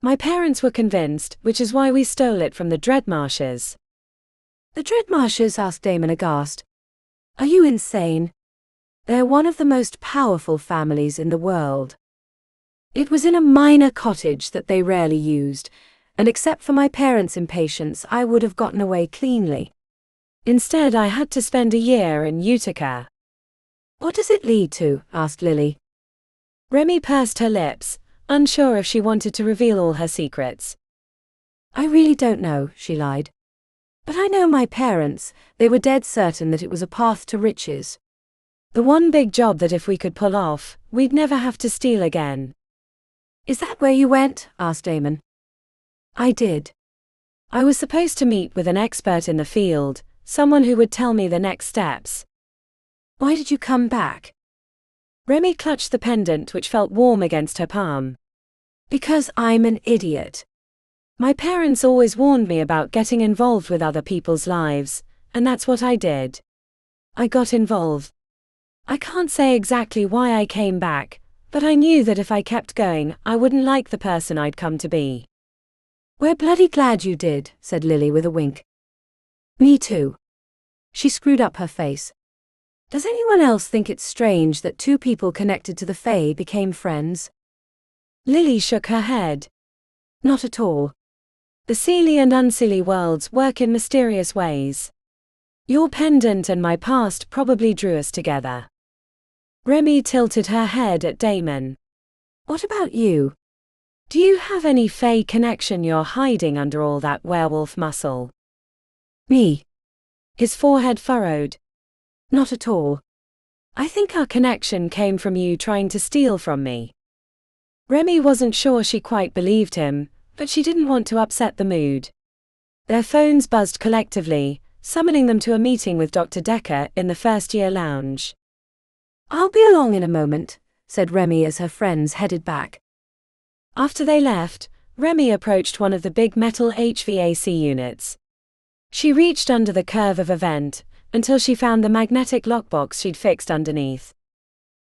My parents were convinced, which is why we stole it from the Dreadmarshes. The Dreadmarshes? Asked Damon aghast. Are you insane? They're one of the most powerful families in the world. It was in a minor cottage that they rarely used, and except for my parents' impatience, I would have gotten away cleanly. Instead, I had to spend a year in Utica. What does it lead to? Asked Lily. Remi pursed her lips, unsure if she wanted to reveal all her secrets. I really don't know, she lied. But I know my parents, they were dead certain that it was a path to riches. The one big job that if we could pull off, we'd never have to steal again. Is that where you went? Asked Damon. I did. I was supposed to meet with an expert in the field, someone who would tell me the next steps. Why did you come back? Remi clutched the pendant which felt warm against her palm. Because I'm an idiot. My parents always warned me about getting involved with other people's lives, and that's what I did. I got involved. I can't say exactly why I came back, but I knew that if I kept going, I wouldn't like the person I'd come to be. We're bloody glad you did, said Lily with a wink. Me too. She screwed up her face. Does anyone else think it's strange that two people connected to the Fae became friends? Lily shook her head. Not at all. The silly and unsilly worlds work in mysterious ways. Your pendant and my past probably drew us together. Remi tilted her head at Damon. What about you? Do you have any Fae connection you're hiding under all that werewolf muscle? Me? His forehead furrowed. Not at all. I think our connection came from you trying to steal from me. Remi wasn't sure she quite believed him, but she didn't want to upset the mood. Their phones buzzed collectively, summoning them to a meeting with Dr. Decker in the first-year lounge. I'll be along in a moment, said Remi as her friends headed back. After they left, Remi approached one of the big metal HVAC units. She reached under the curve of a vent, until she found the magnetic lockbox she'd fixed underneath.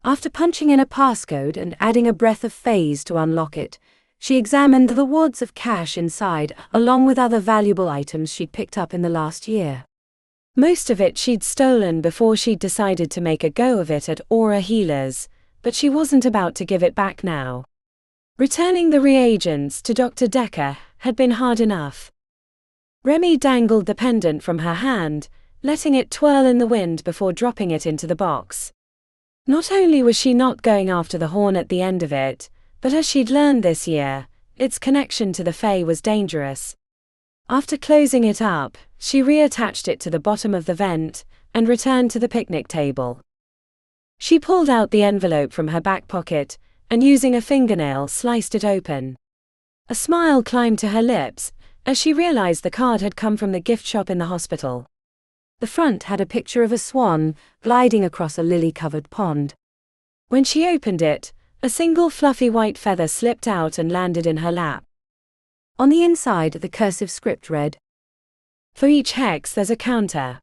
After punching in a passcode and adding a breath of phase to unlock it, she examined the wads of cash inside, along with other valuable items she'd picked up in the last year. Most of it she'd stolen before she'd decided to make a go of it at Aura Healers, but she wasn't about to give it back now. Returning the reagents to Dr. Decker had been hard enough. Remi dangled the pendant from her hand, letting it twirl in the wind before dropping it into the box. Not only was she not going after the horn at the end of it, but as she'd learned this year, its connection to the Fae was dangerous. After closing it up, she reattached it to the bottom of the vent, and returned to the picnic table. She pulled out the envelope from her back pocket, and using a fingernail sliced it open. A smile climbed to her lips, as she realized the card had come from the gift shop in the hospital. The front had a picture of a swan, gliding across a lily-covered pond. When she opened it, a single fluffy white feather slipped out and landed in her lap. On the inside, the cursive script read, "For each hex there's a counter.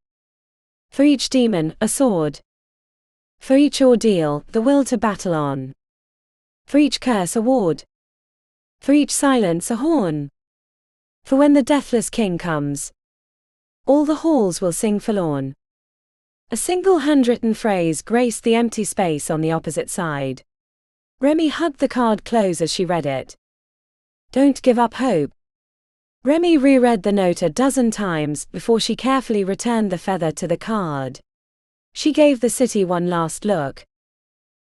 For each demon, a sword. For each ordeal, the will to battle on. For each curse, a ward. For each silence, a horn. For when the deathless king comes, all the halls will sing forlorn." A single handwritten phrase graced the empty space on the opposite side. Remi hugged the card close as she read it. "Don't give up hope." Remi reread the note a dozen times before she carefully returned the feather to the card. She gave the city one last look.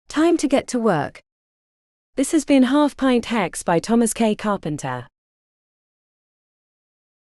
Time to get to work. This has been Half Pint Hex by Thomas K. Carpenter.